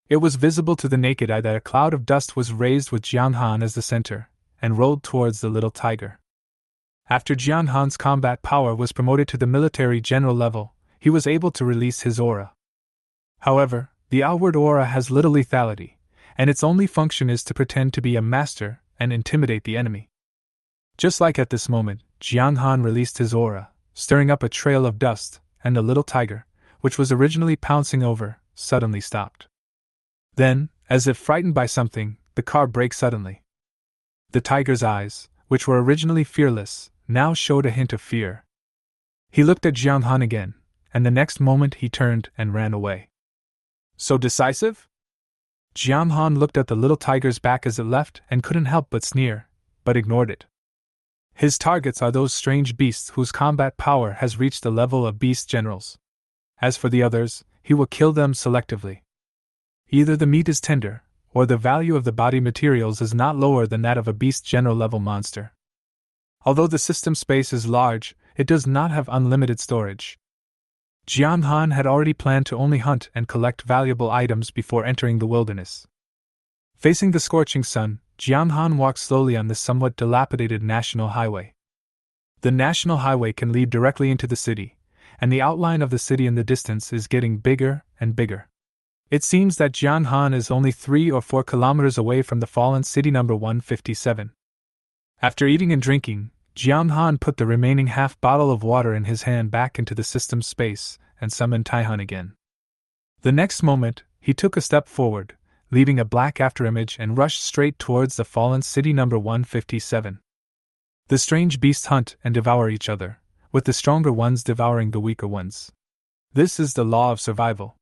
Speaker 1: It was visible to the naked eye that a cloud of dust was raised with Jiang Han as the center, and rolled towards the little tiger. After Jiang Han's combat power was promoted to the military general level, he was able to release his aura. However, the outward aura has little lethality, and its only function is to pretend to be a master and intimidate the enemy. Just like at this moment, Jiang Han released his aura, stirring up a trail of dust, and the little tiger, which was originally pouncing over, suddenly stopped. Then, as if frightened by something, the car braked suddenly. The tiger's eyes, which were originally fearless, now showed a hint of fear. He looked at Jiang Han again, and the next moment he turned and ran away. So decisive? Jiang Han looked at the little tiger's back as it left and couldn't help but sneer, but ignored it. His targets are those strange beasts whose combat power has reached the level of beast generals. As for the others, he will kill them selectively. Either the meat is tender, or the value of the body materials is not lower than that of a beast general level monster. Although the system space is large, it does not have unlimited storage. Jiang Han had already planned to only hunt and collect valuable items before entering the wilderness. Facing the scorching sun, Jiang Han walked slowly on the somewhat dilapidated national highway. The national highway can lead directly into the city, and the outline of the city in the distance is getting bigger and bigger. It seems that Jiang Han is only 3 or 4 kilometers away from the fallen city number 157. After eating and drinking, Jiang Han put the remaining half bottle of water in his hand back into the system space and summoned Taihan again. The next moment, he took a step forward, leaving a black afterimage and rushed straight towards the fallen city number 157. The strange beasts hunt and devour each other, with the stronger ones devouring the weaker ones. This is the law of survival.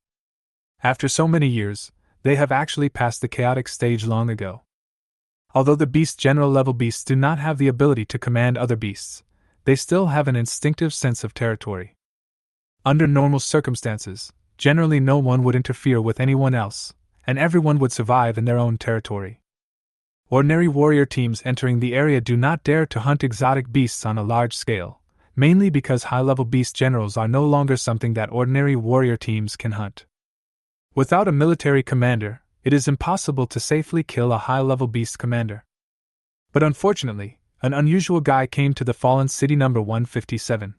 Speaker 1: After so many years, they have actually passed the chaotic stage long ago. Although the beast general level beasts do not have the ability to command other beasts, they still have an instinctive sense of territory. Under normal circumstances, generally no one would interfere with anyone else, and everyone would survive in their own territory. Ordinary warrior teams entering the area do not dare to hunt exotic beasts on a large scale, mainly because high-level beast generals are no longer something that ordinary warrior teams can hunt. Without a military commander, it is impossible to safely kill a high-level beast commander. But unfortunately, an unusual guy came to the fallen city number 157.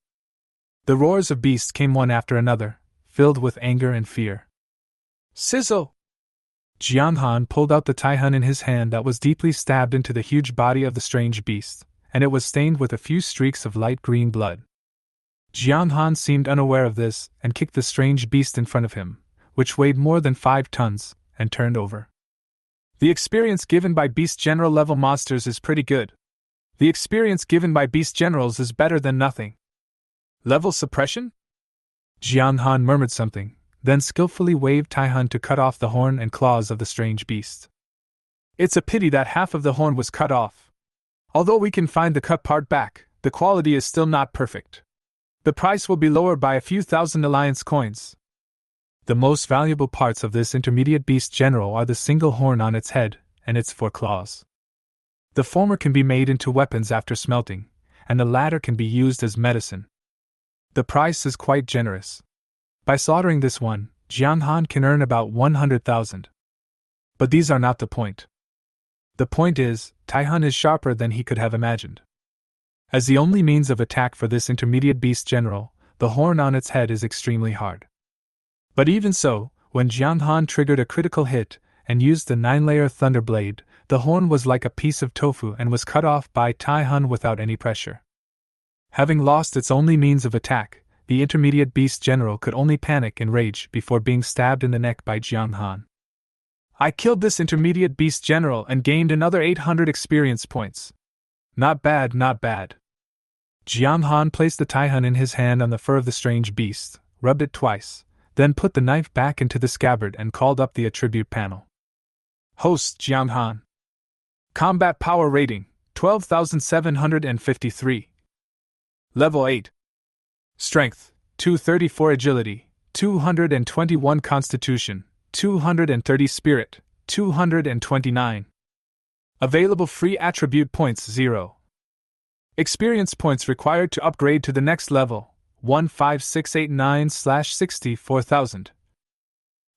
Speaker 1: The roars of beasts came one after another, filled with anger and fear. Sizzle! Jiang Han pulled out the Taihan in his hand that was deeply stabbed into the huge body of the strange beast, and it was stained with a few streaks of light green blood. Jiang Han seemed unaware of this and kicked the strange beast in front of him, which weighed more than 5 tons, and turned over. The experience given by beast general level monsters is pretty good. The experience given by beast generals is better than nothing. Level suppression? Jiang Han murmured something, then skillfully waved Taihan to cut off the horn and claws of the strange beast. It's a pity that half of the horn was cut off. Although we can find the cut part back, the quality is still not perfect. The price will be lowered by a few thousand alliance coins. The most valuable parts of this intermediate beast general are the single horn on its head and its 4 claws. The former can be made into weapons after smelting, and the latter can be used as medicine. The price is quite generous. By slaughtering this one, Jiang Han can earn about 100,000. But these are not the point. The point is, Taihan is sharper than he could have imagined. As the only means of attack for this intermediate beast general, the horn on its head is extremely hard. But even so, when Jiang Han triggered a critical hit and used the 9-layer thunder blade, the horn was like a piece of tofu and was cut off by Taihan without any pressure. Having lost its only means of attack, the intermediate beast general could only panic and rage before being stabbed in the neck by Jiang Han. I killed this intermediate beast general and gained another 800 experience points. Not bad, not bad. Jiang Han placed the Taihan in his hand on the fur of the strange beast, rubbed it twice, then put the knife back into the scabbard and called up the attribute panel. Host Jiang Han. Combat power rating, 12,753. Level 8. Strength, 234 agility, 221 constitution, 230 spirit, 229. Available free attribute points 0. Experience points required to upgrade to the next level, 15689/64,000.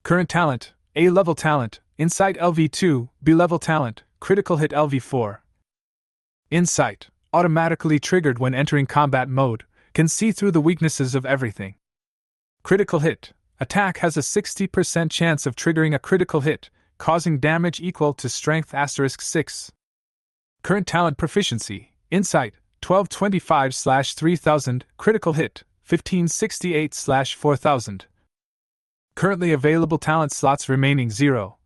Speaker 1: Current talent, A-level talent, Insight LV2, B-level talent, Critical hit LV4. Insight, automatically triggered when entering combat mode, can see through the weaknesses of everything. Critical hit, attack has a 60% chance of triggering a critical hit, causing damage equal to strength *6. Current talent proficiency, Insight, 1225/3000, critical hit, 1568/4000. Currently available talent slots remaining 0.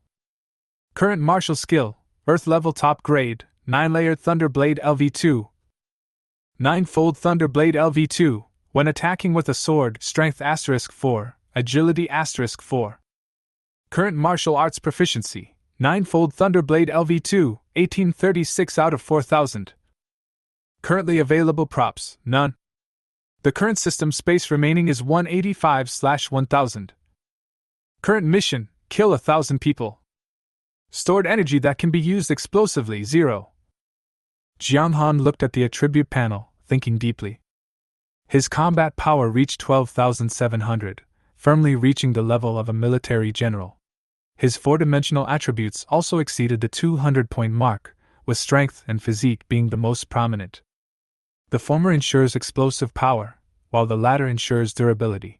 Speaker 1: Current martial skill, Earth level top grade, 9-layered Thunderblade LV2. 9-fold Thunderblade LV2, when attacking with a sword, strength *4, agility *4. Current martial arts proficiency, 9-fold Thunderblade LV2, 1836 out of 4000. Currently available props, none. The current system space remaining is 185/1000. Current mission, kill 1,000 people. Stored energy that can be used explosively, 0. Jiang Han looked at the attribute panel, thinking deeply. His combat power reached 12,700, firmly reaching the level of a military general. His four-dimensional attributes also exceeded the 200-point mark, with strength and physique being the most prominent. The former ensures explosive power, while the latter ensures durability.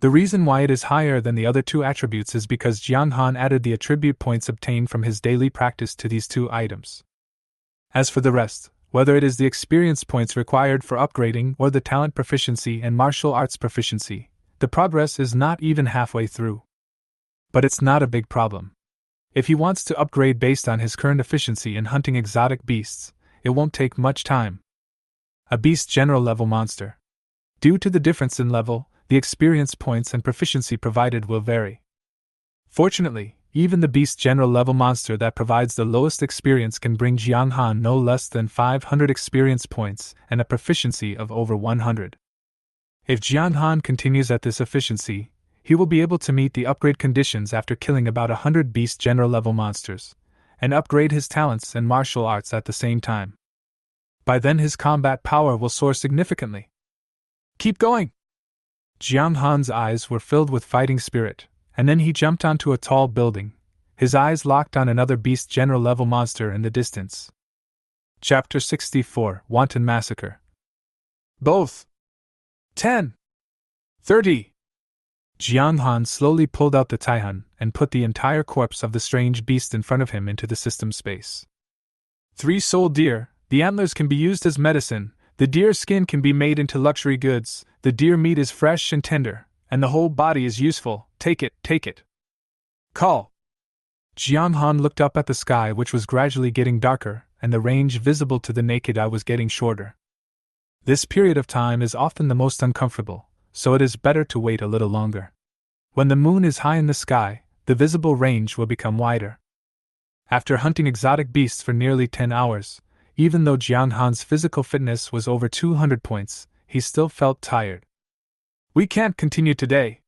Speaker 1: The reason why it is higher than the other two attributes is because Jiang Han added the attribute points obtained from his daily practice to these two items. As for the rest, whether it is the experience points required for upgrading or the talent proficiency and martial arts proficiency, the progress is not even halfway through. But it's not a big problem. If he wants to upgrade based on his current efficiency in hunting exotic beasts, it won't take much time. A beast general level monster. Due to the difference in level, the experience points and proficiency provided will vary. Fortunately, even the beast general level monster that provides the lowest experience can bring Jiang Han no less than 500 experience points and a proficiency of over 100. If Jiang Han continues at this efficiency, he will be able to meet the upgrade conditions after killing about 100 beast general level monsters, and upgrade his talents and martial arts at the same time. By then his combat power will soar significantly. Keep going! Jiang Han's eyes were filled with fighting spirit, and then he jumped onto a tall building, his eyes locked on another beast general level monster in the distance. Chapter 64, Wanton Massacre. Both. 10. 30. Jiang Han slowly pulled out the Taihan and put the entire corpse of the strange beast in front of him into the system space. 3-souled deer, the antlers can be used as medicine, the deer skin can be made into luxury goods, the deer meat is fresh and tender, and the whole body is useful, take it, take it. Call. Jiang Han looked up at the sky, which was gradually getting darker, and the range visible to the naked eye was getting shorter. This period of time is often the most uncomfortable, so it is better to wait a little longer. When the moon is high in the sky, the visible range will become wider. After hunting exotic beasts for nearly 10 hours, even though Jiang Han's physical fitness was over 200 points, he still felt tired. We can't continue today.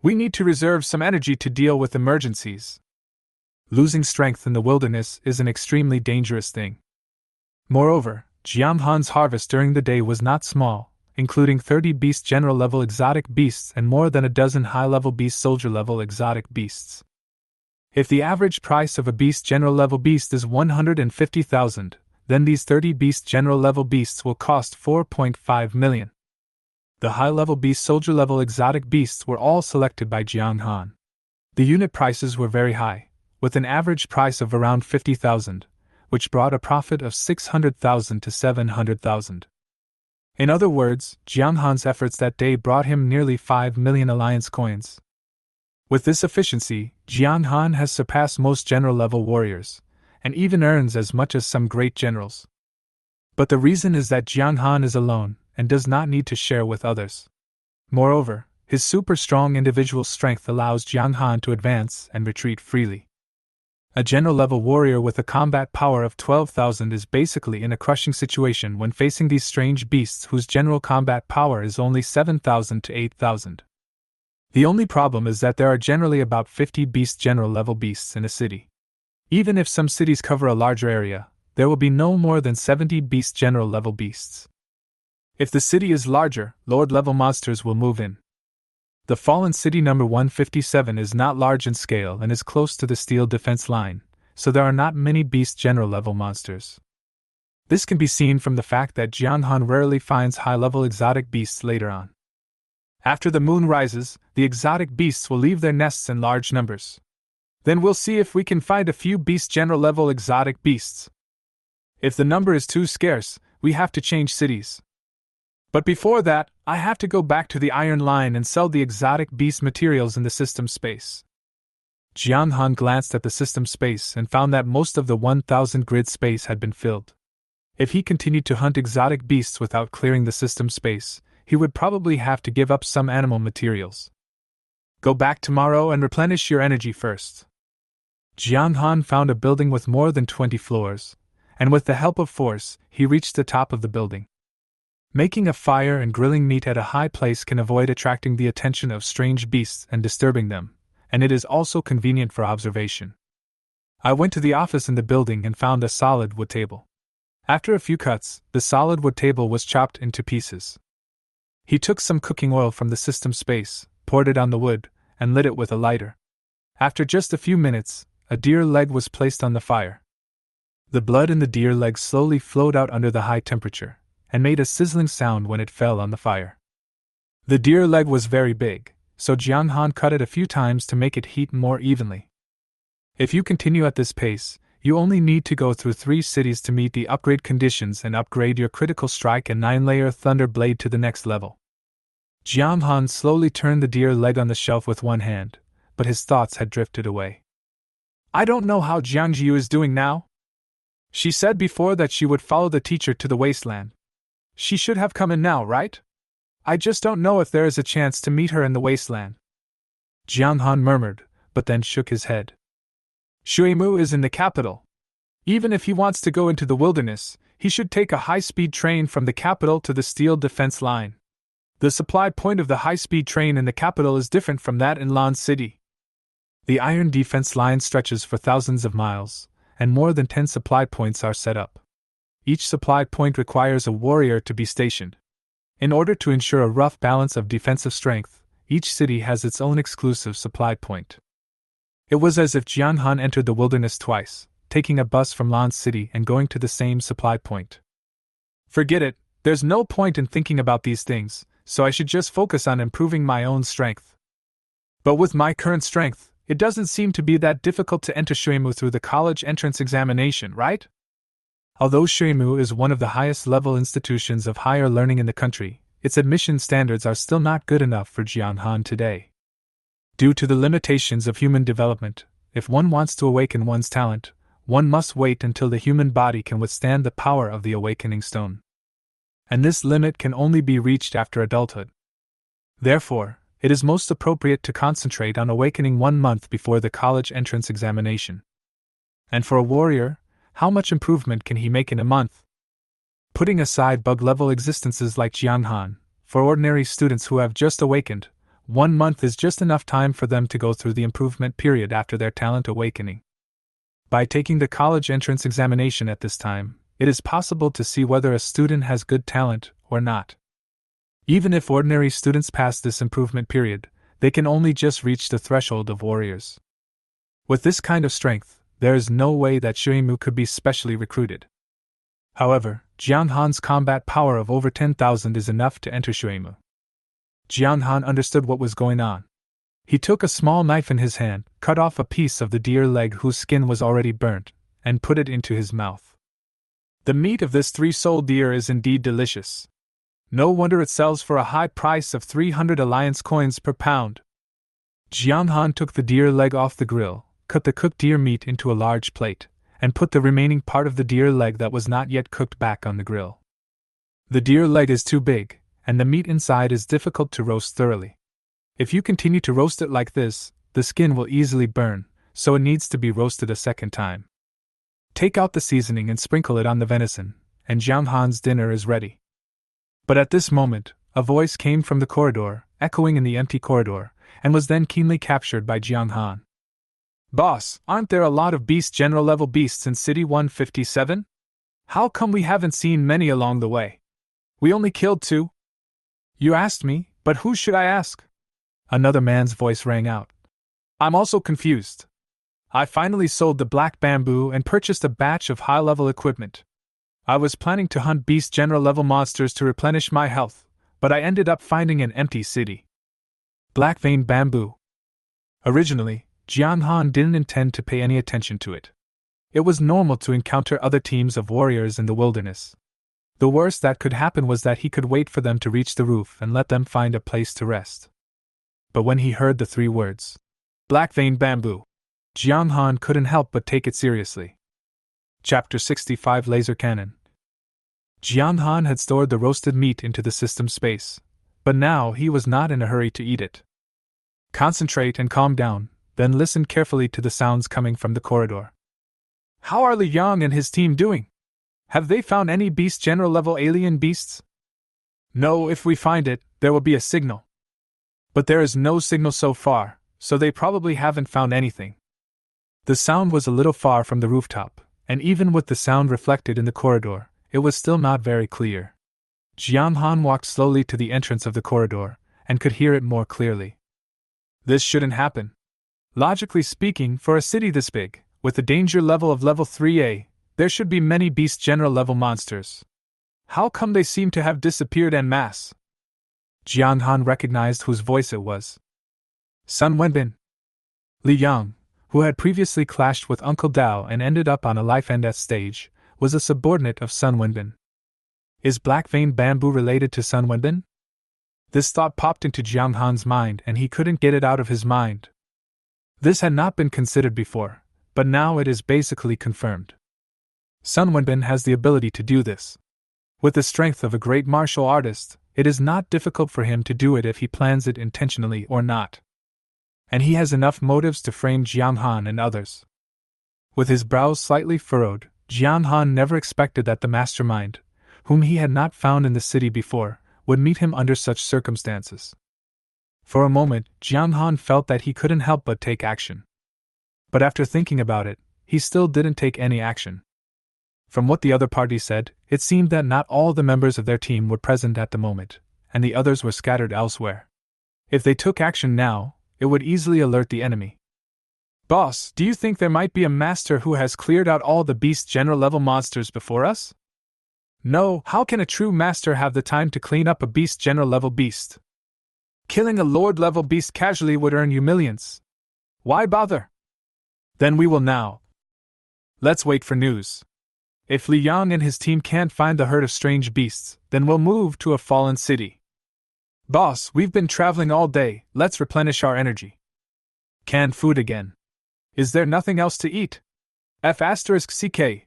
Speaker 1: We need to reserve some energy to deal with emergencies. Losing strength in the wilderness is an extremely dangerous thing. Moreover, Jiang Han's harvest during the day was not small, including 30 beast general level exotic beasts and more than a dozen high-level beast soldier level exotic beasts. If the average price of a beast general level beast is 150,000, then these 30 beast general level beasts will cost 4.5 million. The high-level beast soldier level exotic beasts were all selected by Jiang Han. The unit prices were very high, with an average price of around 50,000, which brought a profit of 600,000 to 700,000. In other words, Jiang Han's efforts that day brought him nearly 5 million alliance coins. With this efficiency, Jiang Han has surpassed most general-level warriors, and even earns as much as some great generals. But the reason is that Jiang Han is alone, and does not need to share with others. Moreover, his super-strong individual strength allows Jiang Han to advance and retreat freely. A general-level warrior with a combat power of 12,000 is basically in a crushing situation when facing these strange beasts whose general combat power is only 7,000 to 8,000. The only problem is that there are generally about 50 beast general-level beasts in a city. Even if some cities cover a larger area, there will be no more than 70 beast general-level beasts. If the city is larger, lord-level monsters will move in. The fallen city number 157 is not large in scale and is close to the steel defense line, so there are not many beast general-level monsters. This can be seen from the fact that Jiang Han rarely finds high-level exotic beasts later on. After the moon rises, the exotic beasts will leave their nests in large numbers. Then we'll see if we can find a few beast general-level exotic beasts. If the number is too scarce, we have to change cities. But before that, I have to go back to the Iron Line and sell the exotic beast materials in the system space. Jiang Han glanced at the system space and found that most of the 1,000 grid space had been filled. If he continued to hunt exotic beasts without clearing the system space, he would probably have to give up some animal materials. Go back tomorrow and replenish your energy first. Jiang Han found a building with more than 20 floors, and with the help of force, he reached the top of the building. Making a fire and grilling meat at a high place can avoid attracting the attention of strange beasts and disturbing them, and it is also convenient for observation. I went to the office in the building and found a solid wood table. After a few cuts, the solid wood table was chopped into pieces. He took some cooking oil from the system space, poured it on the wood, and lit it with a lighter. After just a few minutes, a deer leg was placed on the fire. The blood in the deer leg slowly flowed out under the high temperature, and made a sizzling sound when it fell on the fire. The deer leg was very big, so Jiang Han cut it a few times to make it heat more evenly. If you continue at this pace, you only need to go through 3 cities to meet the upgrade conditions and upgrade your critical strike and 9-layer thunder blade to the next level. Jiang Han slowly turned the deer leg on the shelf with one hand, but his thoughts had drifted away. I don't know how Jiang Jiu is doing now. She said before that she would follow the teacher to the wasteland. She should have come in now, right? I just don't know if there is a chance to meet her in the wasteland. Jiang Han murmured, but then shook his head. Shuimu is in the capital. Even if he wants to go into the wilderness, he should take a high-speed train from the capital to the steel defense line. The supply point of the high-speed train in the capital is different from that in Lan City. The iron defense line stretches for thousands of miles, and more than 10 supply points are set up. Each supply point requires a warrior to be stationed. In order to ensure a rough balance of defensive strength, each city has its own exclusive supply point. It was as if Jiang Han entered the wilderness twice, taking a bus from Lan City and going to the same supply point. Forget it, there's no point in thinking about these things, so I should just focus on improving my own strength. But with my current strength, it doesn't seem to be that difficult to enter Shuimu through the college entrance examination, right? Although Shuimu is one of the highest level institutions of higher learning in the country, its admission standards are still not good enough for Jiang Han today. Due to the limitations of human development, if one wants to awaken one's talent, one must wait until the human body can withstand the power of the awakening stone. And this limit can only be reached after adulthood. Therefore, it is most appropriate to concentrate on awakening 1 month before the college entrance examination. And for a warrior, how much improvement can he make in a month? Putting aside bug-level existences like Jiang Han, for ordinary students who have just awakened, 1 month is just enough time for them to go through the improvement period after their talent awakening. By taking the college entrance examination at this time, it is possible to see whether a student has good talent or not. Even if ordinary students pass this improvement period, they can only just reach the threshold of warriors. With this kind of strength, there is no way that Shuimu could be specially recruited. However, Jiang Han's combat power of over 10,000 is enough to enter Shuimu. Jiang Han understood what was going on. He took a small knife in his hand, cut off a piece of the deer leg whose skin was already burnt, and put it into his mouth. The meat of this 3-souled deer is indeed delicious. No wonder it sells for a high price of 300 alliance coins per pound. Jiang Han took the deer leg off the grill, cut the cooked deer meat into a large plate, and put the remaining part of the deer leg that was not yet cooked back on the grill. The deer leg is too big, and the meat inside is difficult to roast thoroughly. If you continue to roast it like this, the skin will easily burn, so it needs to be roasted a second time. Take out the seasoning and sprinkle it on the venison, and Jiang Han's dinner is ready. But at this moment, a voice came from the corridor, echoing in the empty corridor, and was then keenly captured by Jiang Han. Boss, aren't there a lot of beast general level beasts in City 157? How come we haven't seen many along the way? We only killed 2. You asked me, but who should I ask? Another man's voice rang out. I'm also confused. I finally sold the black bamboo and purchased a batch of high-level equipment. I was planning to hunt beast general level monsters to replenish my health, but I ended up finding an empty city. Black veined bamboo. Originally, Jiang Han didn't intend to pay any attention to it. It was normal to encounter other teams of warriors in the wilderness. The worst that could happen was that he could wait for them to reach the roof and let them find a place to rest. But when he heard the 3 words, "Black Vein Bamboo," Jiang Han couldn't help but take it seriously. Chapter 65 Laser Cannon. Jiang Han had stored the roasted meat into the system space, but now he was not in a hurry to eat it. Concentrate and calm down, then listen carefully to the sounds coming from the corridor. How are Li Yang and his team doing? Have they found any beast general level alien beasts? No, if we find it, there will be a signal. But there is no signal so far, so they probably haven't found anything. The sound was a little far from the rooftop, and even with the sound reflected in the corridor, it was still not very clear. Jiang Han walked slowly to the entrance of the corridor, and could hear it more clearly. This shouldn't happen. Logically speaking, for a city this big, with a danger level of level 3A, there should be many beast general level monsters. How come they seem to have disappeared en masse? Jiang Han recognized whose voice it was. Sun Wenbin. Li Yang, who had previously clashed with Uncle Dao and ended up on a life and death stage, was a subordinate of Sun Wenbin. Is Black Vein Bamboo related to Sun Wenbin? This thought popped into Jiang Han's mind and he couldn't get it out of his mind. This had not been considered before, but now it is basically confirmed. Sun Wenbin has the ability to do this. With the strength of a great martial artist, it is not difficult for him to do it if he plans it intentionally or not. And he has enough motives to frame Jiang Han and others. With his brows slightly furrowed, Jiang Han never expected that the mastermind, whom he had not found in the city before, would meet him under such circumstances. For a moment, Jiang Han felt that he couldn't help but take action. But after thinking about it, he still didn't take any action. From what the other party said, it seemed that not all the members of their team were present at the moment, and the others were scattered elsewhere. If they took action now, it would easily alert the enemy. Boss, do you think there might be a master who has cleared out all the beast general level monsters before us? No, how can a true master have the time to clean up a beast general level beast? Killing a lord level beast casually would earn you millions. Why bother? Then we will now. Let's wait for news. If Li Yang and his team can't find the herd of strange beasts, then we'll move to a fallen city. Boss, we've been traveling all day, let's replenish our energy. Canned food again. Is there nothing else to eat? F***CK.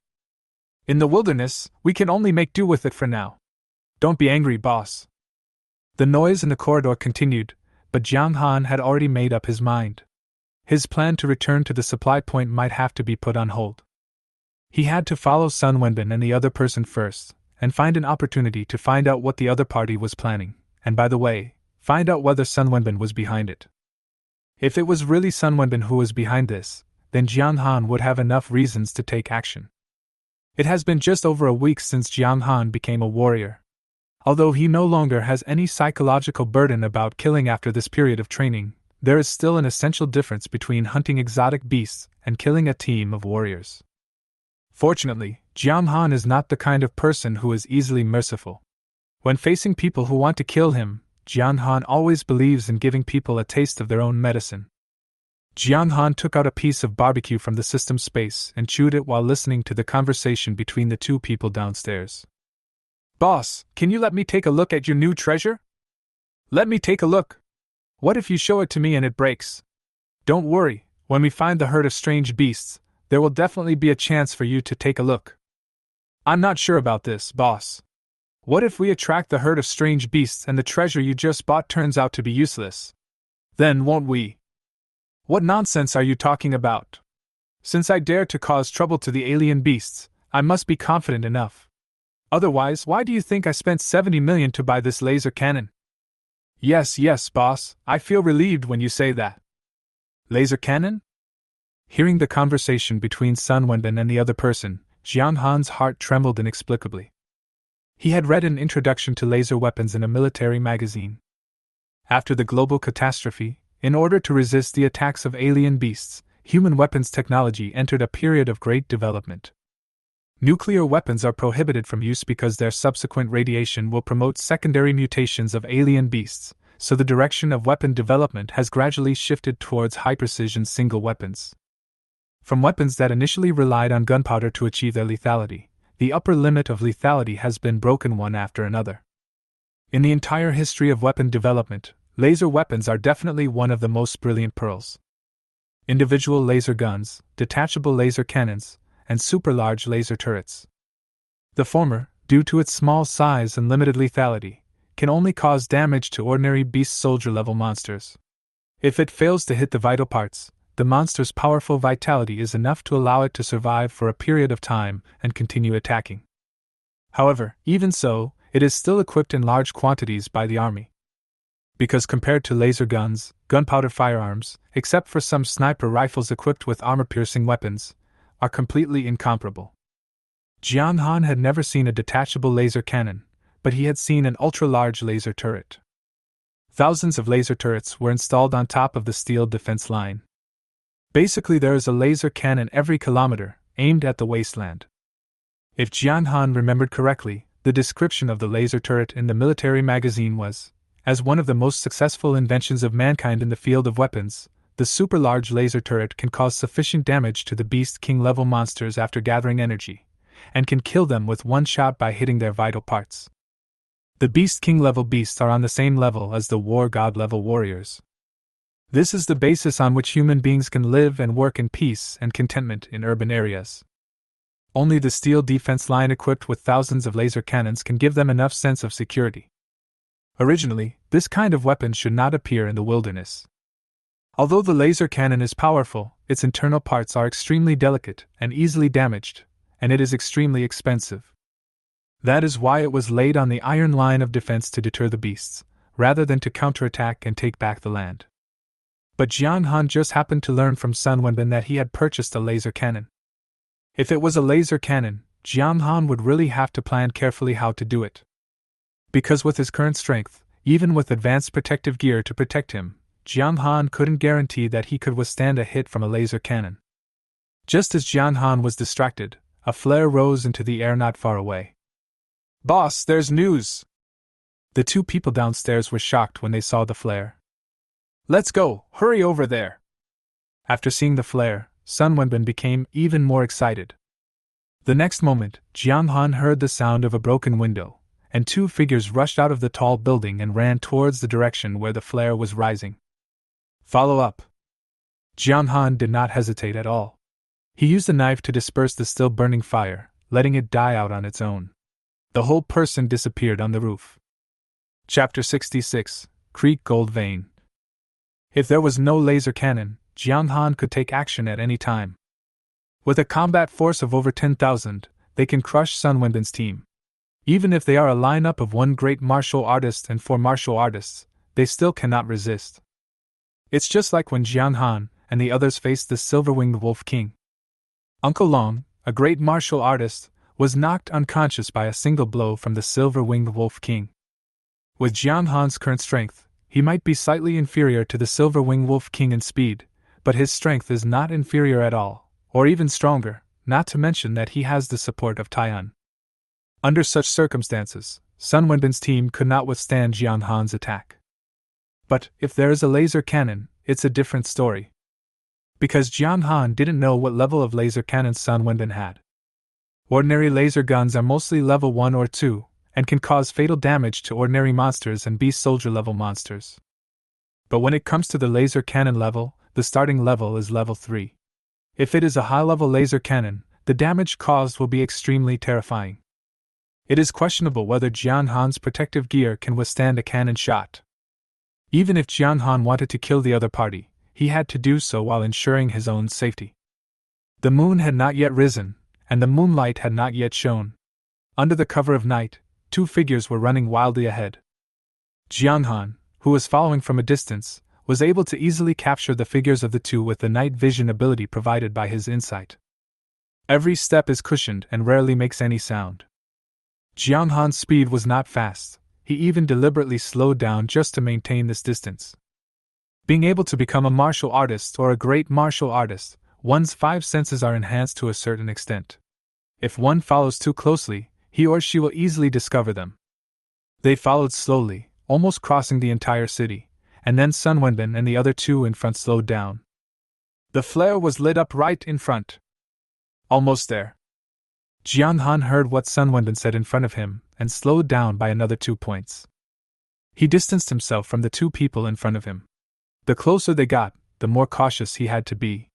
Speaker 1: In the wilderness, we can only make do with it for now. Don't be angry, boss. The noise in the corridor continued, but Jiang Han had already made up his mind. His plan to return to the supply point might have to be put on hold. He had to follow Sun Wenbin and the other person first, and find an opportunity to find out what the other party was planning, and by the way, find out whether Sun Wenbin was behind it. If it was really Sun Wenbin who was behind this, then Jiang Han would have enough reasons to take action. It has been just over a week since Jiang Han became a warrior. Although he no longer has any psychological burden about killing after this period of training, there is still an essential difference between hunting exotic beasts and killing a team of warriors. Fortunately, Jiang Han is not the kind of person who is easily merciful. When facing people who want to kill him, Jiang Han always believes in giving people a taste of their own medicine. Jiang Han took out a piece of barbecue from the system space and chewed it while listening to the conversation between the two people downstairs. Boss, can you let me take a look at your new treasure? Let me take a look. What if you show it to me and it breaks? Don't worry, when we find the herd of strange beasts, there will definitely be a chance for you to take a look. I'm not sure about this, boss. What if we attract the herd of strange beasts and the treasure you just bought turns out to be useless? Then won't we? What nonsense are you talking about? Since I dare to cause trouble to the alien beasts, I must be confident enough. Otherwise, why do you think I spent 70 million to buy this laser cannon? Yes, boss, I feel relieved when you say that. Laser cannon? Hearing the conversation between Sun Wenbin and the other person, Jiang Han's heart trembled inexplicably. He had read an introduction to laser weapons in a military magazine. After the global catastrophe, in order to resist the attacks of alien beasts, human weapons technology entered a period of great development. Nuclear weapons are prohibited from use because their subsequent radiation will promote secondary mutations of alien beasts, so the direction of weapon development has gradually shifted towards high-precision single weapons. From weapons that initially relied on gunpowder to achieve their lethality, the upper limit of lethality has been broken one after another. In the entire history of weapon development, laser weapons are definitely one of the most brilliant pearls. Individual laser guns, detachable laser cannons, and super-large laser turrets. The former, due to its small size and limited lethality, can only cause damage to ordinary beast soldier-level monsters. If it fails to hit the vital parts, the monster's powerful vitality is enough to allow it to survive for a period of time and continue attacking. However, even so, it is still equipped in large quantities by the army. Because compared to laser guns, gunpowder firearms, except for some sniper rifles equipped with armor-piercing weapons, are completely incomparable. Jiang Han had never seen a detachable laser cannon, but he had seen an ultra-large laser turret. Thousands of laser turrets were installed on top of the steel defense line. Basically, there is a laser cannon every kilometer, aimed at the wasteland. If Jiang Han remembered correctly, the description of the laser turret in the military magazine was, as one of the most successful inventions of mankind in the field of weapons, the super-large laser turret can cause sufficient damage to the Beast King-level monsters after gathering energy, and can kill them with one shot by hitting their vital parts. The Beast King-level beasts are on the same level as the War God-level warriors. This is the basis on which human beings can live and work in peace and contentment in urban areas. Only the steel defense line equipped with thousands of laser cannons can give them enough sense of security. Originally, this kind of weapon should not appear in the wilderness. Although the laser cannon is powerful, its internal parts are extremely delicate and easily damaged, and it is extremely expensive. That is why it was laid on the iron line of defense to deter the beasts, rather than to counterattack and take back the land. But Jiang Han just happened to learn from Sun Wenbin that he had purchased a laser cannon. If it was a laser cannon, Jiang Han would really have to plan carefully how to do it. Because with his current strength, even with advanced protective gear to protect him, Jiang Han couldn't guarantee that he could withstand a hit from a laser cannon. Just as Jiang Han was distracted, a flare rose into the air not far away. "Boss, there's news!" The two people downstairs were shocked when they saw the flare. "Let's go, hurry over there!" After seeing the flare, Sun Wenbin became even more excited. The next moment, Jiang Han heard the sound of a broken window, and two figures rushed out of the tall building and ran towards the direction where the flare was rising. "Follow up." Jiang Han did not hesitate at all. He used a knife to disperse the still burning fire, letting it die out on its own. The whole person disappeared on the roof. Chapter 66, Creek Gold Vein. If there was no laser cannon, Jiang Han could take action at any time. With a combat force of over 10,000, they can crush Sun Wenbin's team. Even if they are a lineup of one great martial artist and 4 martial artists, they still cannot resist. It's just like when Jiang Han and the others faced the Silver-winged Wolf King. Uncle Long, a great martial artist, was knocked unconscious by a single blow from the Silver-winged Wolf King. With Jiang Han's current strength, he might be slightly inferior to the Silver-winged Wolf King in speed, but his strength is not inferior at all, or even stronger, not to mention that he has the support of Taiyan. Under such circumstances, Sun Wenbin's team could not withstand Jiang Han's attack. But if there is a laser cannon, it's a different story. Because Jiang Han didn't know what level of laser cannons Sun Wenbin had. Ordinary laser guns are mostly level 1 or 2, and can cause fatal damage to ordinary monsters and beast soldier level monsters. But when it comes to the laser cannon level, the starting level is level 3. If it is a high-level laser cannon, the damage caused will be extremely terrifying. It is questionable whether Jiang Han's protective gear can withstand a cannon shot. Even if Jiang Han wanted to kill the other party, he had to do so while ensuring his own safety. The moon had not yet risen, and the moonlight had not yet shone. Under the cover of night, 2 figures were running wildly ahead. Jiang Han, who was following from a distance, was able to easily capture the figures of the two with the night vision ability provided by his insight. Every step is cushioned and rarely makes any sound. Jiang Han's speed was not fast, he even deliberately slowed down just to maintain this distance. Being able to become a martial artist or a great martial artist, one's 5 senses are enhanced to a certain extent. If one follows too closely, he or she will easily discover them. They followed slowly, almost crossing the entire city, and then Sun Wenbin and the other two in front slowed down. The flare was lit up right in front. Almost there. Jiang Han heard what Sun Wenbin said in front of him and slowed down by another 2 points. He distanced himself from the two people in front of him. The closer they got, the more cautious he had to be.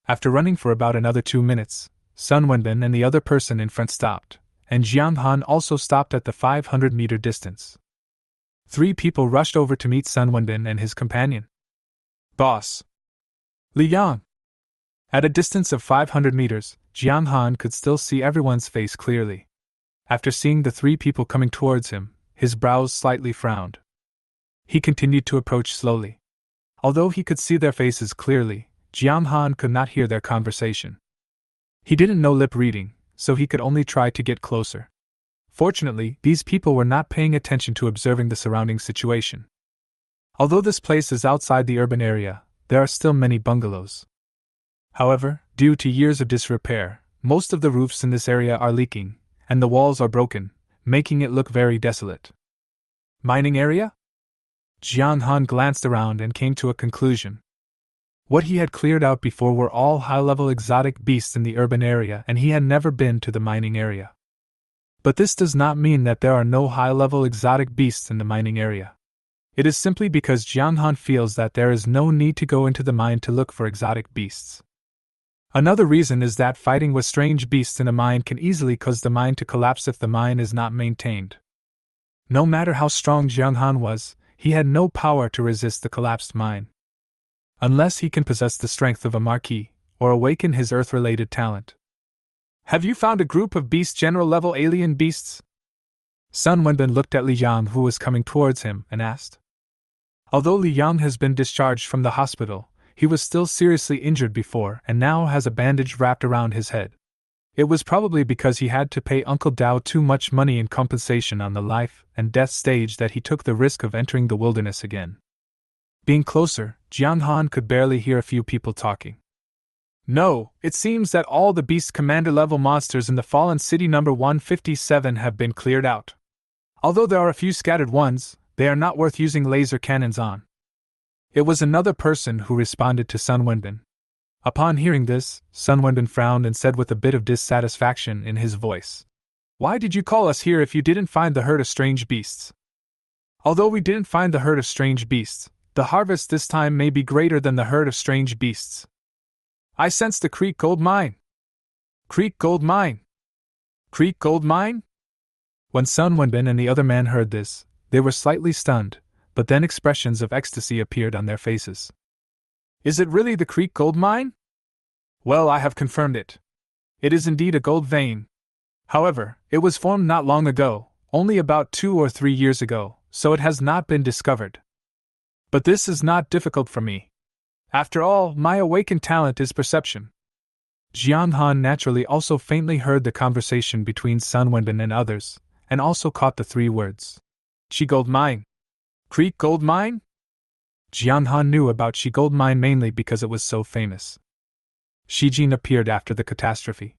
Speaker 1: After running for about another 2 minutes, Sun Wenbin and the other person in front stopped, and Jiang Han also stopped at the 500-meter distance. 3 people rushed over to meet Sun Wenbin and his companion. Boss! Li Yang! At a distance of 500 meters, Jiang Han could still see everyone's face clearly. After seeing the 3 people coming towards him, his brows slightly frowned. He continued to approach slowly. Although he could see their faces clearly, Jiang Han could not hear their conversation. He didn't know lip reading, so he could only try to get closer. Fortunately, these people were not paying attention to observing the surrounding situation. Although this place is outside the urban area, there are still many bungalows. However, due to years of disrepair, most of the roofs in this area are leaking, and the walls are broken, making it look very desolate. Mining area? Jiang Han glanced around and came to a conclusion. What he had cleared out before were all high-level exotic beasts in the urban area, and he had never been to the mining area. But this does not mean that there are no high-level exotic beasts in the mining area. It is simply because Jiang Han feels that there is no need to go into the mine to look for exotic beasts. Another reason is that fighting with strange beasts in a mine can easily cause the mine to collapse if the mine is not maintained. No matter how strong Jiang Han was, he had no power to resist the collapsed mine. Unless he can possess the strength of a marquis, or awaken his earth-related talent. Have you found a group of beast general-level alien beasts? Sun Wenbin looked at Li Yang, who was coming towards him, and asked. Although Li Yang has been discharged from the hospital, he was still seriously injured before and now has a bandage wrapped around his head. It was probably because he had to pay Uncle Dao too much money in compensation on the life and death stage that he took the risk of entering the wilderness again. Being closer, Jiang Han could barely hear a few people talking. No, it seems that all the beast commander-level monsters in the fallen city number 157 have been cleared out. Although there are a few scattered ones, they are not worth using laser cannons on. It was another person who responded to Sun Wenbin. Upon hearing this, Sun Wenbin frowned and said with a bit of dissatisfaction in his voice. Why did you call us here if you didn't find the herd of strange beasts? Although we didn't find the herd of strange beasts, the harvest this time may be greater than the herd of strange beasts. I sense the Creek Gold Mine. Creek Gold Mine. Creek Gold Mine? When Sun Wenbin and the other man heard this, they were slightly stunned, but then expressions of ecstasy appeared on their faces. Is it really the Creek Gold Mine? Well, I have confirmed it. It is indeed a gold vein. However, it was formed not long ago, only about 2 or 3 years ago, so it has not been discovered. But this is not difficult for me. After all, my awakened talent is perception. Jiang Han naturally also faintly heard the conversation between Sun Wenbin and others, and also caught the 3 words. Shi Gold Mine. Creek Gold Mine? Jiang Han knew about Shi Gold Mine mainly because it was so famous. Shijin appeared after the catastrophe.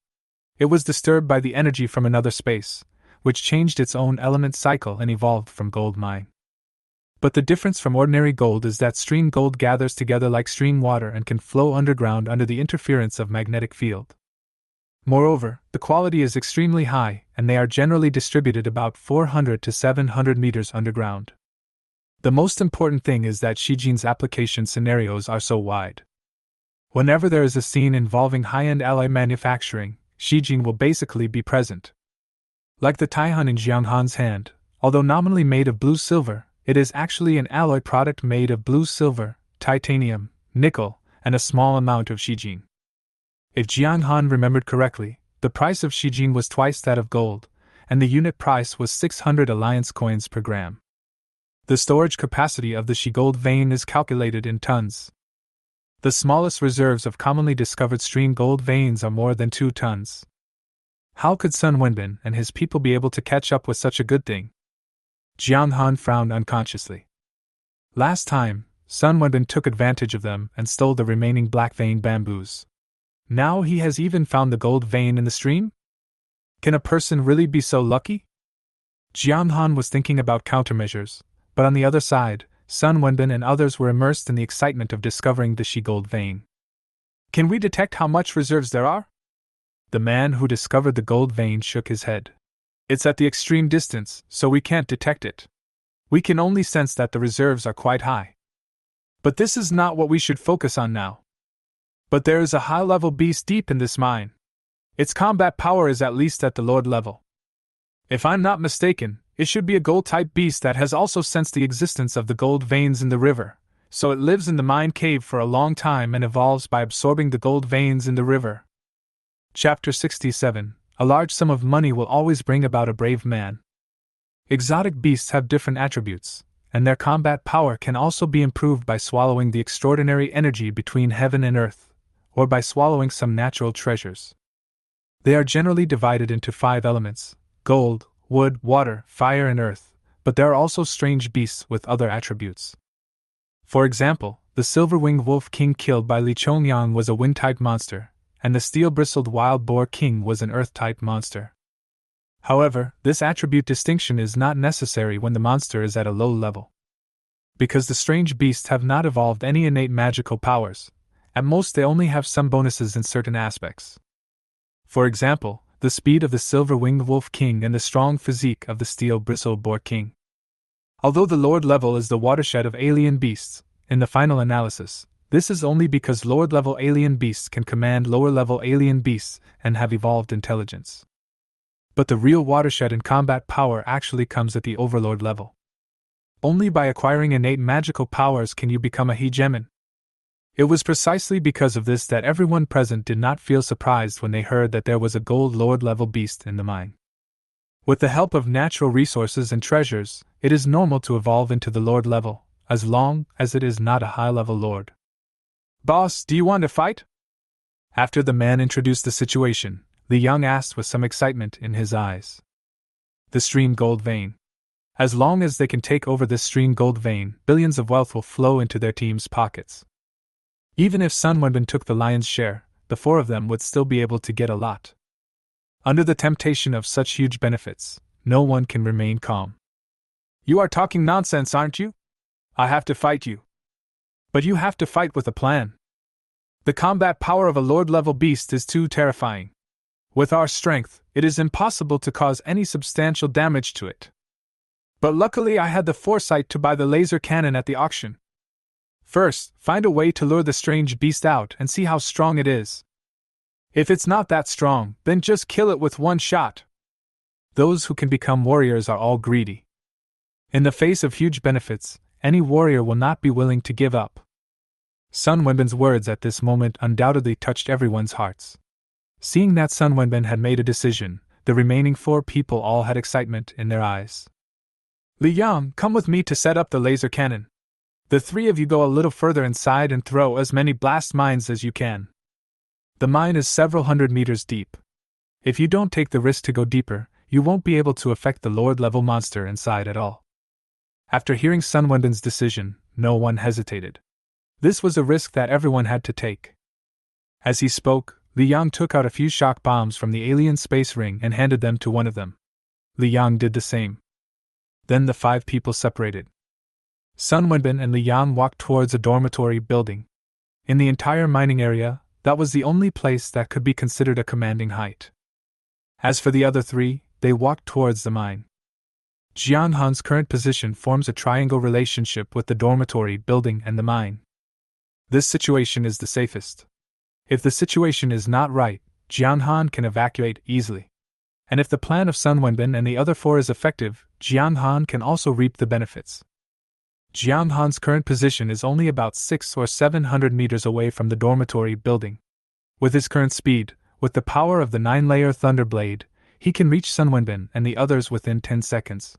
Speaker 1: It was disturbed by the energy from another space, which changed its own element cycle and evolved from gold mine. But the difference from ordinary gold is that stream gold gathers together like stream water and can flow underground under the interference of magnetic field. Moreover, the quality is extremely high, and they are generally distributed about 400 to 700 meters underground. The most important thing is that Shijin's application scenarios are so wide. Whenever there is a scene involving high-end alloy manufacturing, Shijin will basically be present. Like the Taihan in Jiang Han's hand, although nominally made of blue silver, it is actually an alloy product made of blue silver, titanium, nickel, and a small amount of Shijin. If Jiang Han remembered correctly, the price of Shijin was twice that of gold, and the unit price was 600 alliance coins per gram. The storage capacity of the Shi gold vein is calculated in tons. The smallest reserves of commonly discovered stream gold veins are more than 2 tons. How could Sun Wenbin and his people be able to catch up with such a good thing? Jiang Han frowned unconsciously. Last time, Sun Wenbin took advantage of them and stole the remaining black vein bamboos. Now he has even found the gold vein in the stream? Can a person really be so lucky? Jiang Han was thinking about countermeasures, but on the other side, Sun Wenbin and others were immersed in the excitement of discovering the Shi gold vein. Can we detect how much reserves there are? The man who discovered the gold vein shook his head. It's at the extreme distance, so we can't detect it. We can only sense that the reserves are quite high. But this is not what we should focus on now. But there is a high-level beast deep in this mine. Its combat power is at least at the Lord level. If I'm not mistaken, it should be a gold-type beast that has also sensed the existence of the gold veins in the river, so it lives in the mine cave for a long time and evolves by absorbing the gold veins in the river. Chapter 67. A large sum of money will always bring about a brave man. Exotic beasts have different attributes, and their combat power can also be improved by swallowing the extraordinary energy between heaven and earth, or by swallowing some natural treasures. They are generally divided into 5 elements: gold, wood, water, fire, and earth, but there are also strange beasts with other attributes. For example, the Silverwing Wolf King killed by Li Chongyang was a wind-type monster, and the steel-bristled Wild Boar King was an earth-type monster. However, this attribute distinction is not necessary when the monster is at a low level. Because the strange beasts have not evolved any innate magical powers, at most they only have some bonuses in certain aspects. For example, the speed of the Silver-Winged Wolf King and the strong physique of the Steel-Bristled Boar King. Although the Lord level is the watershed of alien beasts, in the final analysis, this is only because Lord-level alien beasts can command lower-level alien beasts and have evolved intelligence. But the real watershed in combat power actually comes at the Overlord level. Only by acquiring innate magical powers can you become a hegemon. It was precisely because of this that everyone present did not feel surprised when they heard that there was a gold Lord-level beast in the mine. With the help of natural resources and treasures, it is normal to evolve into the Lord level, as long as it is not a high-level Lord. "Boss, do you want to fight?" After the man introduced the situation, Li Yang asked with some excitement in his eyes. The stream gold vein. As long as they can take over this stream gold vein, billions of wealth will flow into their team's pockets. Even if Sun Wenbin took the lion's share, the 4 of them would still be able to get a lot. Under the temptation of such huge benefits, no one can remain calm. "You are talking nonsense, aren't you? I have to fight you." "But you have to fight with a plan. The combat power of a Lord-level beast is too terrifying. With our strength, it is impossible to cause any substantial damage to it. But luckily I had the foresight to buy the laser cannon at the auction. First, find a way to lure the strange beast out and see how strong it is. If it's not that strong, then just kill it with one shot." Those who can become warriors are all greedy. In the face of huge benefits, any warrior will not be willing to give up. Sun Wenbin's words at this moment undoubtedly touched everyone's hearts. Seeing that Sun Wenbin had made a decision, the remaining 4 people all had excitement in their eyes. "Li Yang, come with me to set up the laser cannon. The 3 of you go a little further inside and throw as many blast mines as you can. The mine is several hundred meters deep. If you don't take the risk to go deeper, you won't be able to affect the Lord-level monster inside at all." After hearing Sun Wenbin's decision, no one hesitated. This was a risk that everyone had to take. As he spoke, Li Yang took out a few shock bombs from the alien space ring and handed them to one of them. Li Yang did the same. Then the 5 people separated. Sun Wenbin and Li Yang walked towards a dormitory building. In the entire mining area, that was the only place that could be considered a commanding height. As for the other 3, they walked towards the mine. Jiang Han's current position forms a triangle relationship with the dormitory building and the mine. This situation is the safest. If the situation is not right, Jiang Han can evacuate easily. And if the plan of Sun Wenbin and the other 4 is effective, Jiang Han can also reap the benefits. Jiang Han's current position is only about 600 or 700 meters away from the dormitory building. With his current speed, with the power of the 9-layer Thunderblade, he can reach Sun Wenbin and the others within 10 seconds.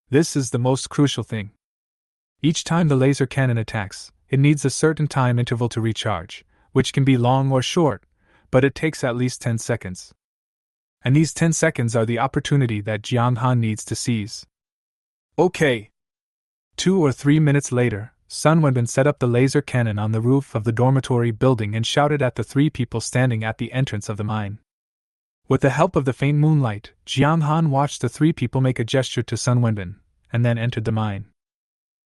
Speaker 1: This is the most crucial thing. Each time the laser cannon attacks, it needs a certain time interval to recharge, which can be long or short, but it takes at least 10 seconds. And these 10 seconds are the opportunity that Jiang Han needs to seize. Okay. 2 or 3 minutes later, Sun Wenbin set up the laser cannon on the roof of the dormitory building and shouted at the 3 people standing at the entrance of the mine. With the help of the faint moonlight, Jiang Han watched the 3 people make a gesture to Sun Wenbin, and then entered the mine.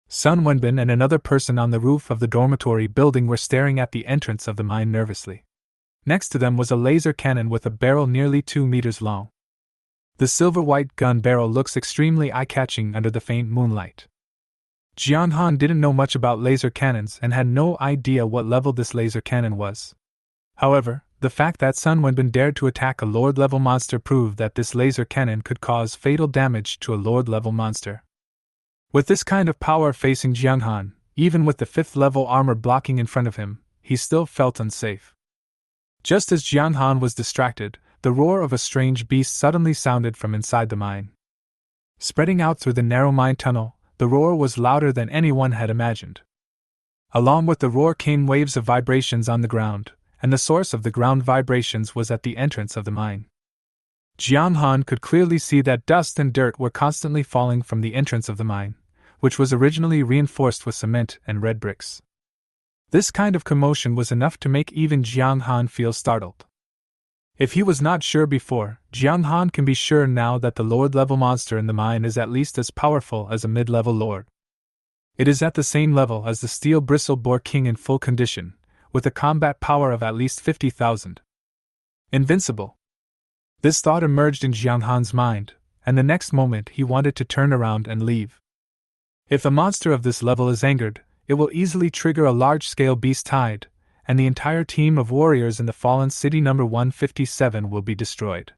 Speaker 1: Sun Wenbin and another person on the roof of the dormitory building were staring at the entrance of the mine nervously. Next to them was a laser cannon with a barrel nearly 2 meters long. The silver-white gun barrel looks extremely eye-catching under the faint moonlight. Jiang Han didn't know much about laser cannons and had no idea what level this laser cannon was. However, the fact that Sun Wenbin dared to attack a Lord-level monster proved that this laser cannon could cause fatal damage to a Lord-level monster. With this kind of power facing Jiang Han, even with the 5th-level armor blocking in front of him, he still felt unsafe. Just as Jiang Han was distracted, the roar of a strange beast suddenly sounded from inside the mine. Spreading out through the narrow mine tunnel, the roar was louder than anyone had imagined. Along with the roar came waves of vibrations on the ground, and the source of the ground vibrations was at the entrance of the mine. Jiang Han could clearly see that dust and dirt were constantly falling from the entrance of the mine, which was originally reinforced with cement and red bricks. This kind of commotion was enough to make even Jiang Han feel startled. If he was not sure before, Jiang Han can be sure now that the Lord-level monster in the mine is at least as powerful as a mid-level Lord. It is at the same level as the Steel Bristle Boar King in full condition, with a combat power of at least 50,000. Invincible. This thought emerged in Jiang Han's mind, and the next moment he wanted to turn around and leave. If a monster of this level is angered, it will easily trigger a large-scale beast tide, and the entire team of warriors in the fallen city number 157 will be destroyed.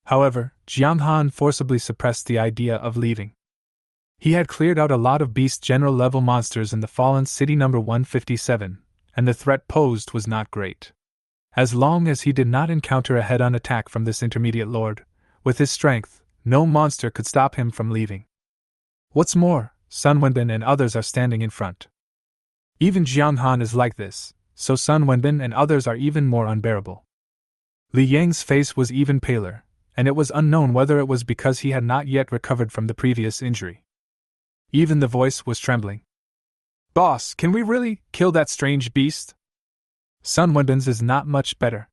Speaker 1: However, Jiang Han forcibly suppressed the idea of leaving. He had cleared out a lot of beast general level monsters in the fallen city number 157, and the threat posed was not great. As long as he did not encounter a head-on attack from this intermediate lord, with his strength, no monster could stop him from leaving. What's more, Sun Wenbin and others are standing in front. Even Jiang Han is like this, so Sun Wenbin and others are even more unbearable. Li Yang's face was even paler, and it was unknown whether it was because he had not yet recovered from the previous injury. Even the voice was trembling. "Boss, can we really kill that strange beast?" Sun Wenbin's is not much better.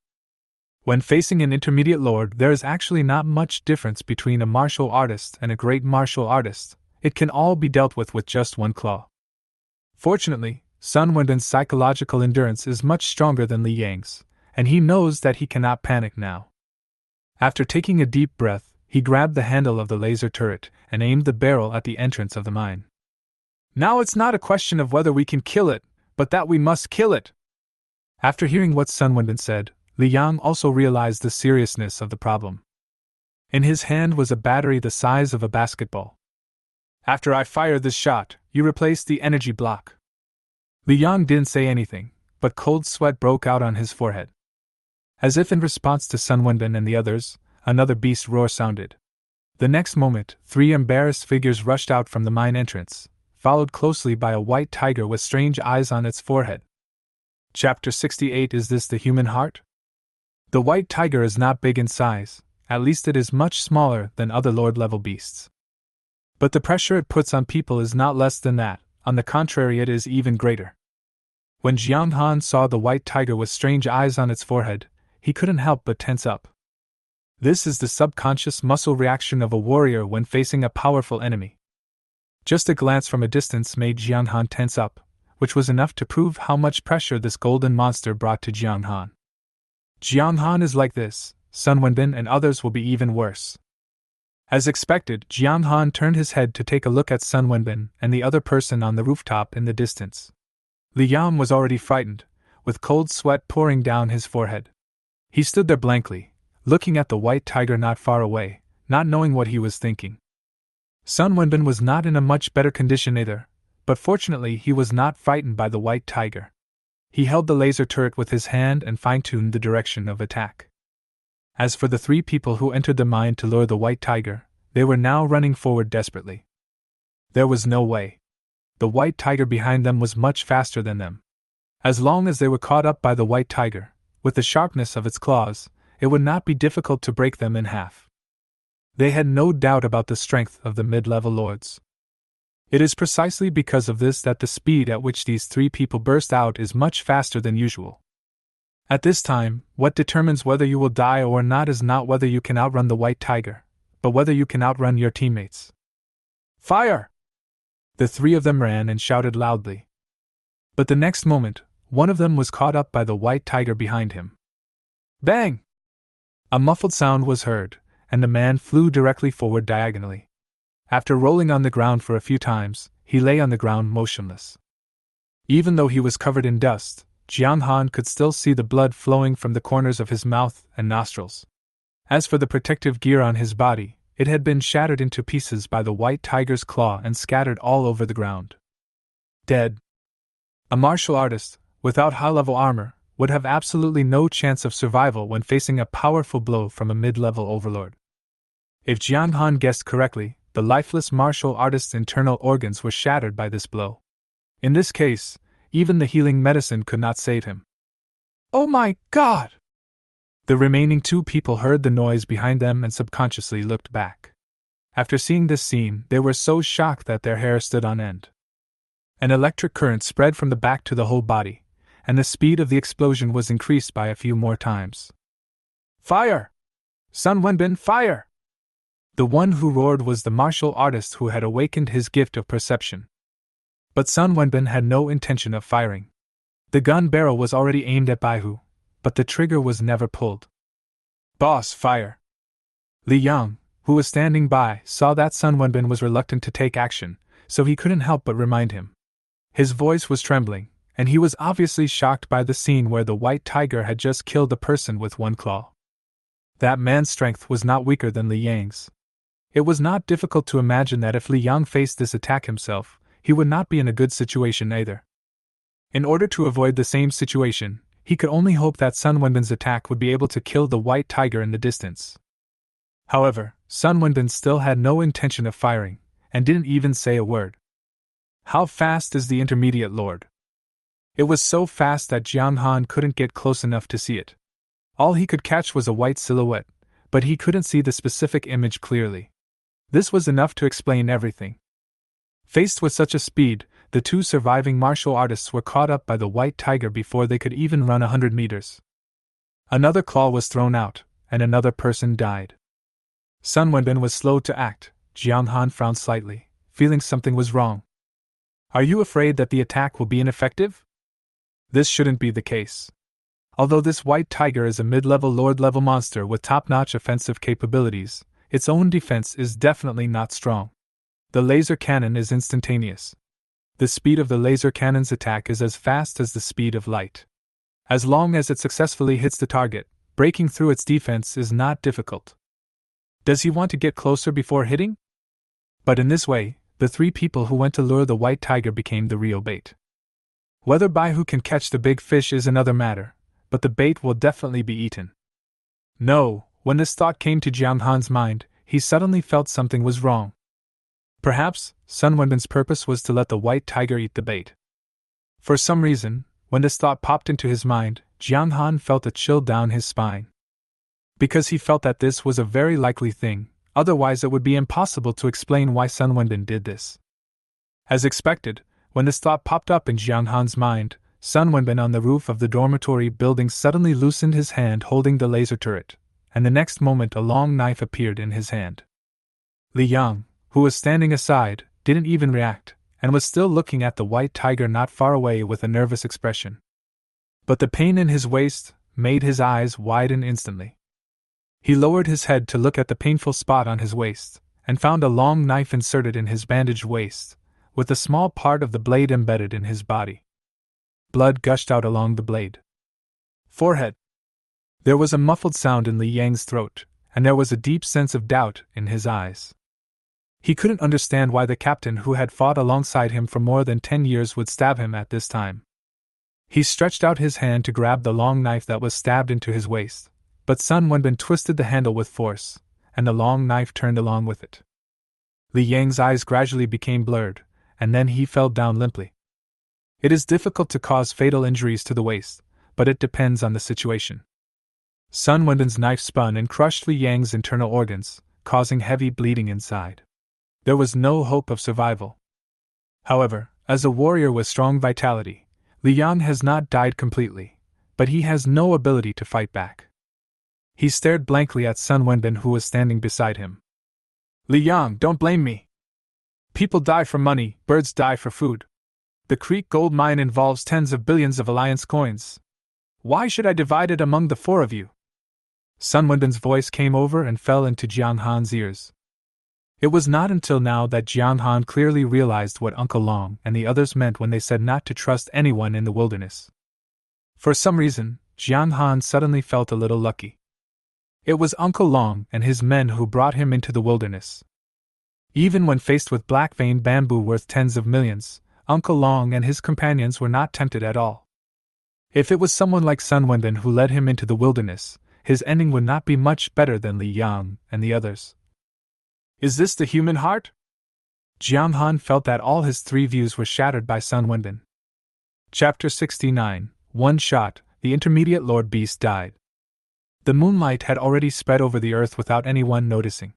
Speaker 1: When facing an intermediate lord, there is actually not much difference between a martial artist and a great martial artist. It can all be dealt with just one claw. Fortunately, Sun Wenbin's psychological endurance is much stronger than Li Yang's, and he knows that he cannot panic now. After taking a deep breath, he grabbed the handle of the laser turret and aimed the barrel at the entrance of the mine. "Now it's not a question of whether we can kill it, but that we must kill it." After hearing what Sun Wenbin said, Li Yang also realized the seriousness of the problem. In his hand was a battery the size of a basketball. "After I fire this shot, you replace the energy block." Li Yang didn't say anything, but cold sweat broke out on his forehead. As if in response to Sun Wenbin and the others, another beast roar sounded. The next moment, 3 embarrassed figures rushed out from the mine entrance, followed closely by a white tiger with strange eyes on its forehead. Chapter 68. Is this the human heart? The white tiger is not big in size, at least it is much smaller than other lord-level beasts. But the pressure it puts on people is not less than that, on the contrary it is even greater. When Jiang Han saw the white tiger with strange eyes on its forehead, he couldn't help but tense up. This is the subconscious muscle reaction of a warrior when facing a powerful enemy. Just a glance from a distance made Jiang Han tense up, which was enough to prove how much pressure this golden monster brought to Jiang Han. Jiang Han is like this, Sun Wenbin and others will be even worse. As expected, Jiang Han turned his head to take a look at Sun Wenbin and the other person on the rooftop in the distance. Li Yang was already frightened, with cold sweat pouring down his forehead. He stood there blankly, looking at the white tiger not far away, not knowing what he was thinking. Sun Wenbin was not in a much better condition either, but fortunately he was not frightened by the white tiger. He held the laser turret with his hand and fine-tuned the direction of attack. As for the 3 people who entered the mine to lure the white tiger, they were now running forward desperately. There was no way. The white tiger behind them was much faster than them. As long as they were caught up by the white tiger, with the sharpness of its claws, it would not be difficult to break them in half. They had no doubt about the strength of the mid-level lords. It is precisely because of this that the speed at which these 3 people burst out is much faster than usual. At this time, what determines whether you will die or not is not whether you can outrun the white tiger, but whether you can outrun your teammates. "Fire!" The 3 of them ran and shouted loudly. But the next moment, one of them was caught up by the white tiger behind him. Bang! A muffled sound was heard, and the man flew directly forward diagonally. After rolling on the ground for a few times, he lay on the ground motionless. Even though he was covered in dust, Jiang Han could still see the blood flowing from the corners of his mouth and nostrils. As for the protective gear on his body, it had been shattered into pieces by the white tiger's claw and scattered all over the ground. Dead. A martial artist, without high-level armor, would have absolutely no chance of survival when facing a powerful blow from a mid-level overlord. If Jiang Han guessed correctly, the lifeless martial artist's internal organs were shattered by this blow. In this case, even the healing medicine could not save him. Oh my God! The remaining two people heard the noise behind them and subconsciously looked back. After seeing this scene, they were so shocked that their hair stood on end. An electric current spread from the back to the whole body, and the speed of the explosion was increased by a few more times. Fire! Sun Wenbin, fire! The one who roared was the martial artist who had awakened his gift of perception. But Sun Wenbin had no intention of firing. The gun barrel was already aimed at Baihu, but the trigger was never pulled. Boss, fire! Li Yang, who was standing by, saw that Sun Wenbin was reluctant to take action, so he couldn't help but remind him. His voice was trembling, and he was obviously shocked by the scene where the white tiger had just killed a person with one claw. That man's strength was not weaker than Li Yang's. It was not difficult to imagine that if Li Yang faced this attack himself, he would not be in a good situation either. In order to avoid the same situation, he could only hope that Sun Wenbin's attack would be able to kill the white tiger in the distance. However, Sun Wenbin still had no intention of firing, and didn't even say a word. How fast is the intermediate lord? It was so fast that Jiang Han couldn't get close enough to see it. All he could catch was a white silhouette, but he couldn't see the specific image clearly. This was enough to explain everything. Faced with such a speed, the two surviving martial artists were caught up by the white tiger before they could even run 100 meters. Another claw was thrown out, and another person died. Sun Wenbin was slow to act. Jiang Han frowned slightly, feeling something was wrong. Are you afraid that the attack will be ineffective? This shouldn't be the case. Although this white tiger is a mid-level lord-level monster with top-notch offensive capabilities, its own defense is definitely not strong. The laser cannon is instantaneous. The speed of the laser cannon's attack is as fast as the speed of light. As long as it successfully hits the target, breaking through its defense is not difficult. Does he want to get closer before hitting? But in this way, the three people who went to lure the white tiger became the real bait. Whether Baihu can catch the big fish is another matter, but the bait will definitely be eaten. No, when this thought came to Jiang Han's mind, he suddenly felt something was wrong. Perhaps, Sun Wenbin's purpose was to let the white tiger eat the bait. For some reason, when this thought popped into his mind, Jiang Han felt a chill down his spine. Because he felt that this was a very likely thing, otherwise it would be impossible to explain why Sun Wenbin did this. As expected, when this thought popped up in Jiang Han's mind, Sun Wenbin on the roof of the dormitory building suddenly loosened his hand holding the laser turret, and the next moment a long knife appeared in his hand. Li Yang, who was standing aside, didn't even react, and was still looking at the white tiger not far away with a nervous expression. But the pain in his waist made his eyes widen instantly. He lowered his head to look at the painful spot on his waist, and found a long knife inserted in his bandaged waist, with a small part of the blade embedded in his body. Blood gushed out along the blade. Forehead. There was a muffled sound in Li Yang's throat, and there was a deep sense of doubt in his eyes. He couldn't understand why the captain who had fought alongside him for more than 10 years would stab him at this time. He stretched out his hand to grab the long knife that was stabbed into his waist, but Sun Wenbin twisted the handle with force, and the long knife turned along with it. Li Yang's eyes gradually became blurred, and then he fell down limply. It is difficult to cause fatal injuries to the waist, but it depends on the situation. Sun Wenbin's knife spun and crushed Li Yang's internal organs, causing heavy bleeding inside. There was no hope of survival. However, as a warrior with strong vitality, Li Yang has not died completely, but he has no ability to fight back. He stared blankly at Sun Wenbin who was standing beside him. Li Yang, don't blame me. People die for money, birds die for food. The Creek gold mine involves tens of billions of alliance coins. Why should I divide it among the four of you? Sun Wenbin's voice came over and fell into Jiang Han's ears. It was not until now that Jiang Han clearly realized what Uncle Long and the others meant when they said not to trust anyone in the wilderness. For some reason, Jiang Han suddenly felt a little lucky. It was Uncle Long and his men who brought him into the wilderness. Even when faced with black veined bamboo worth tens of millions, Uncle Long and his companions were not tempted at all. If it was someone like Sun Wenbin who led him into the wilderness, his ending would not be much better than Li Yang and the others. Is this the human heart? Jiang Han felt that all his three views were shattered by Sun Wenbin. Chapter 69, One Shot, the Intermediate Lord Beast died. The moonlight had already spread over the earth without anyone noticing.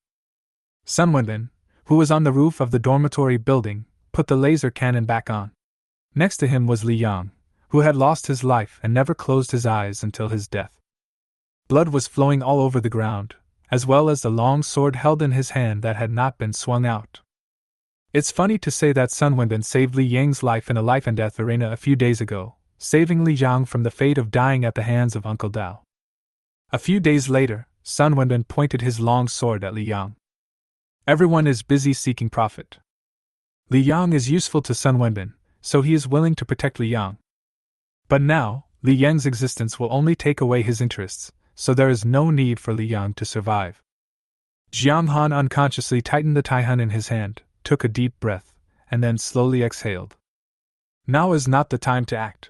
Speaker 1: Sun Wenbin, who was on the roof of the dormitory building, put the laser cannon back on. Next to him was Li Yang, who had lost his life and never closed his eyes until his death. Blood was flowing all over the ground, as well as the long sword held in his hand that had not been swung out. It's funny to say that Sun Wenbin saved Li Yang's life in a life and death arena a few days ago, saving Li Yang from the fate of dying at the hands of Uncle Dao. A few days later, Sun Wenbin pointed his long sword at Li Yang. Everyone is busy seeking profit. Li Yang is useful to Sun Wenbin, so he is willing to protect Li Yang. But now, Li Yang's existence will only take away his interests, so there is no need for Li Yang to survive. Jiang Han unconsciously tightened the Taihan in his hand, took a deep breath, and then slowly exhaled. Now is not the time to act.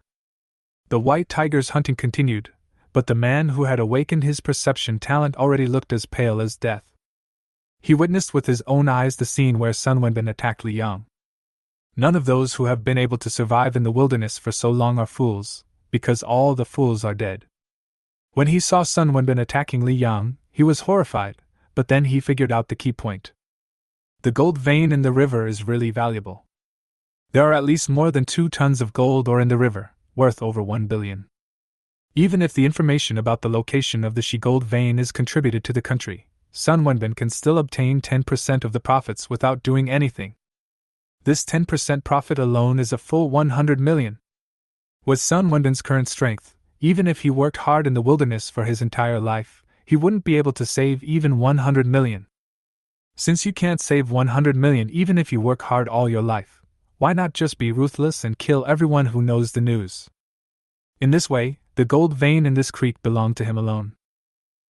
Speaker 1: The white tiger's hunting continued, but the man who had awakened his perception talent already looked as pale as death. He witnessed with his own eyes the scene where Sun Wenbin attacked Li Yang. None of those who have been able to survive in the wilderness for so long are fools, because all the fools are dead. When he saw Sun Wenbin attacking Li Yang, he was horrified, but then he figured out the key point. The gold vein in the river is really valuable. There are at least more than 2 tons of gold ore in the river, worth over 1 billion. Even if the information about the location of the Shi gold vein is contributed to the country, Sun Wenbin can still obtain 10% of the profits without doing anything. This 10% profit alone is a full 100 million. With Sun Wenbin's current strength, even if he worked hard in the wilderness for his entire life, he wouldn't be able to save even 100 million. Since you can't save 100 million even if you work hard all your life, why not just be ruthless and kill everyone who knows the news? In this way, the gold vein in this creek belonged to him alone.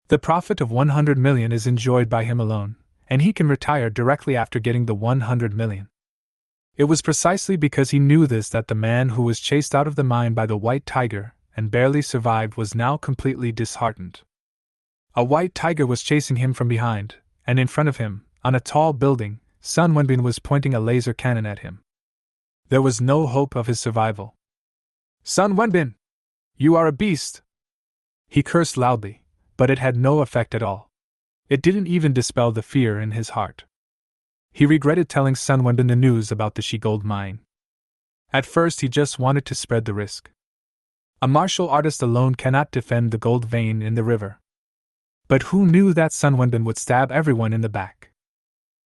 Speaker 1: The profit of 100 million is enjoyed by him alone, and he can retire directly after getting the 100 million. It was precisely because he knew this that the man who was chased out of the mine by the white tiger and barely survived was now completely disheartened. A white tiger was chasing him from behind, and in front of him, on a tall building, Sun Wenbin was pointing a laser cannon at him. There was no hope of his survival. Sun Wenbin! You are a beast! He cursed loudly, but it had no effect at all. It didn't even dispel the fear in his heart. He regretted telling Sun Wenbin the news about the Shi gold mine. At first he just wanted to spread the risk. A martial artist alone cannot defend the gold vein in the river. But who knew that Sun Wenbin would stab everyone in the back?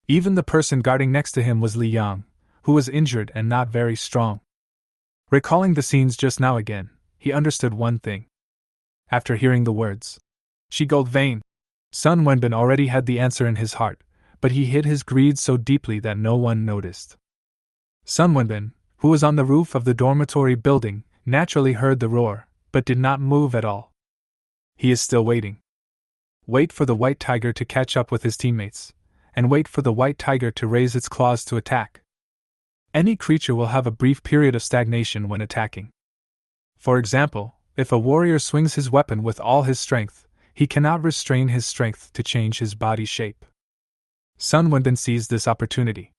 Speaker 1: Even the person guarding next to him was Li Yang, who was injured and not very strong. Recalling the scenes just now again, he understood one thing. After hearing the words, Shi gold vein, Sun Wenbin already had the answer in his heart, but he hid his greed so deeply that no one noticed. Sun Wenbin, who was on the roof of the dormitory building, naturally heard the roar, but did not move at all. He is still waiting. Wait for the white tiger to catch up with his teammates, and wait for the white tiger to raise its claws to attack. Any creature will have a brief period of stagnation when attacking. For example, if a warrior swings his weapon with all his strength, he cannot restrain his strength to change his body shape. Sun Wenbin seized this opportunity.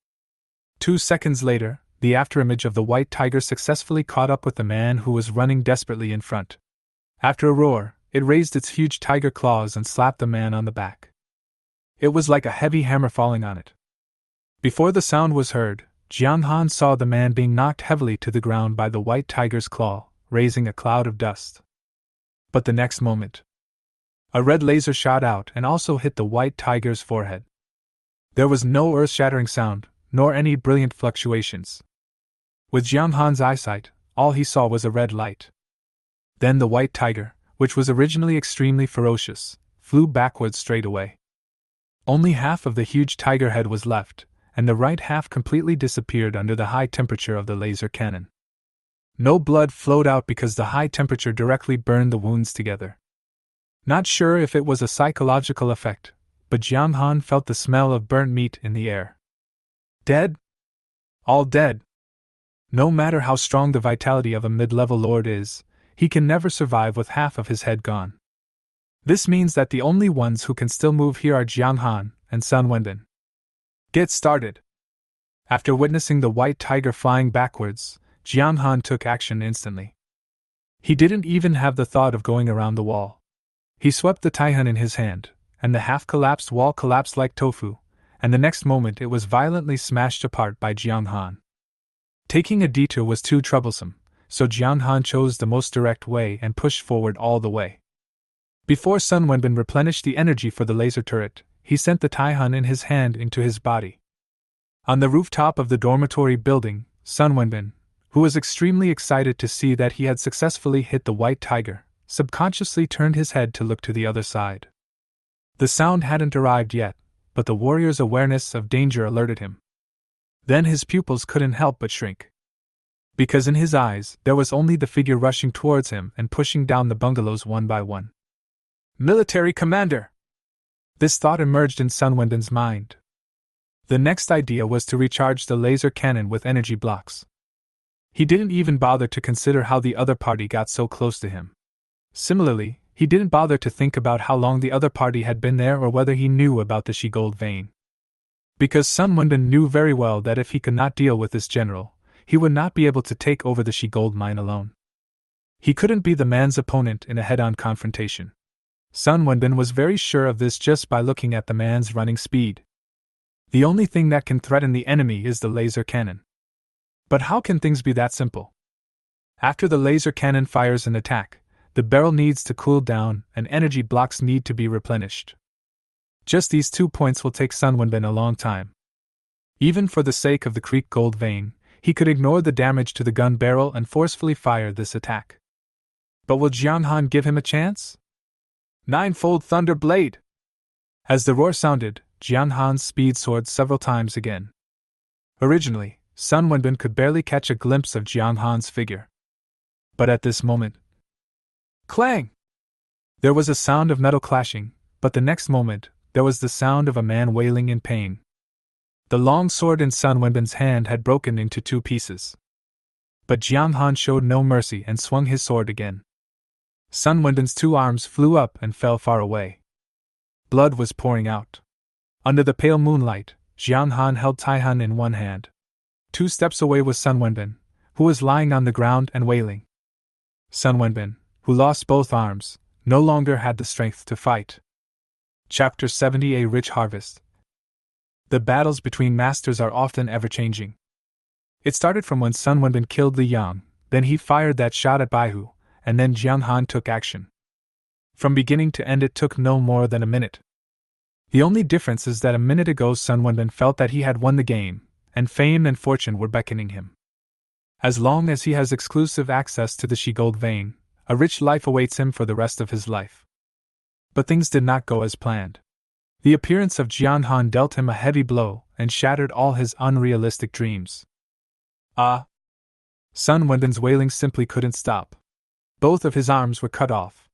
Speaker 1: 2 seconds later, the afterimage of the white tiger successfully caught up with the man who was running desperately in front. After a roar, it raised its huge tiger claws and slapped the man on the back. It was like a heavy hammer falling on it. Before the sound was heard, Jiang Han saw the man being knocked heavily to the ground by the white tiger's claw, raising a cloud of dust. But the next moment, a red laser shot out and also hit the white tiger's forehead. There was no earth-shattering sound, nor any brilliant fluctuations. With Jiang Han's eyesight, all he saw was a red light. Then the white tiger, which was originally extremely ferocious, flew backwards straight away. Only half of the huge tiger head was left, and the right half completely disappeared under the high temperature of the laser cannon. No blood flowed out because the high temperature directly burned the wounds together. Not sure if it was a psychological effect, but Jiang Han felt the smell of burnt meat in the air. Dead? All dead. No matter how strong the vitality of a mid-level lord is, he can never survive with half of his head gone. This means that the only ones who can still move here are Jiang Han and Sun Wenbin. Get started. After witnessing the white tiger flying backwards, Jiang Han took action instantly. He didn't even have the thought of going around the wall. He swept the taihan in his hand, and the half-collapsed wall collapsed like tofu, and the next moment it was violently smashed apart by Jiang Han. Taking a detour was too troublesome, so Jiang Han chose the most direct way and pushed forward all the way. Before Sun Wenbin replenished the energy for the laser turret, he sent the taihan in his hand into his body. On the rooftop of the dormitory building, Sun Wenbin, who was extremely excited to see that he had successfully hit the white tiger, subconsciously turned his head to look to the other side. The sound hadn't arrived yet, but the warrior's awareness of danger alerted him. Then his pupils couldn't help but shrink. Because in his eyes, there was only the figure rushing towards him and pushing down the bungalows one by one. Military commander! This thought emerged in Sun Wenbin's mind. The next idea was to recharge the laser cannon with energy blocks. He didn't even bother to consider how the other party got so close to him. Similarly, he didn't bother to think about how long the other party had been there or whether he knew about the she-gold vein. Because Sun Wenbin knew very well that if he could not deal with this general, he would not be able to take over the she-gold mine alone. He couldn't be the man's opponent in a head-on confrontation. Sun Wenbin was very sure of this just by looking at the man's running speed. The only thing that can threaten the enemy is the laser cannon. But how can things be that simple? After the laser cannon fires an attack, the barrel needs to cool down and energy blocks need to be replenished. Just these 2 points will take Sun Wenbin a long time. Even for the sake of the Creek Gold Vein, he could ignore the damage to the gun barrel and forcefully fire this attack. But will Jiang Han give him a chance? Ninefold Thunder Blade! As the roar sounded, Jiang Han's speed soared several times again. Originally, Sun Wenbin could barely catch a glimpse of Jiang Han's figure. But at this moment, clang! There was a sound of metal clashing, but the next moment, there was the sound of a man wailing in pain. The long sword in Sun Wenbin's hand had broken into 2 pieces. But Jiang Han showed no mercy and swung his sword again. Sun Wenbin's 2 arms flew up and fell far away. Blood was pouring out. Under the pale moonlight, Jiang Han held taihan in one hand. 2 steps away was Sun Wenbin, who was lying on the ground and wailing. Sun Wenbin, who lost both arms, no longer had the strength to fight. Chapter 70: A Rich Harvest. The battles between masters are often ever-changing. It started from when Sun Wenbin killed Li Yang, then he fired that shot at Baihu, and then Jiang Han took action. From beginning to end it took no more than a minute. The only difference is that a minute ago Sun Wenbin felt that he had won the game, and fame and fortune were beckoning him. As long as he has exclusive access to the she-gold vein, a rich life awaits him for the rest of his life. But things did not go as planned. The appearance of Jiang Han dealt him a heavy blow and shattered all his unrealistic dreams. Sun Wenbin's wailing simply couldn't stop. Both of his arms were cut off.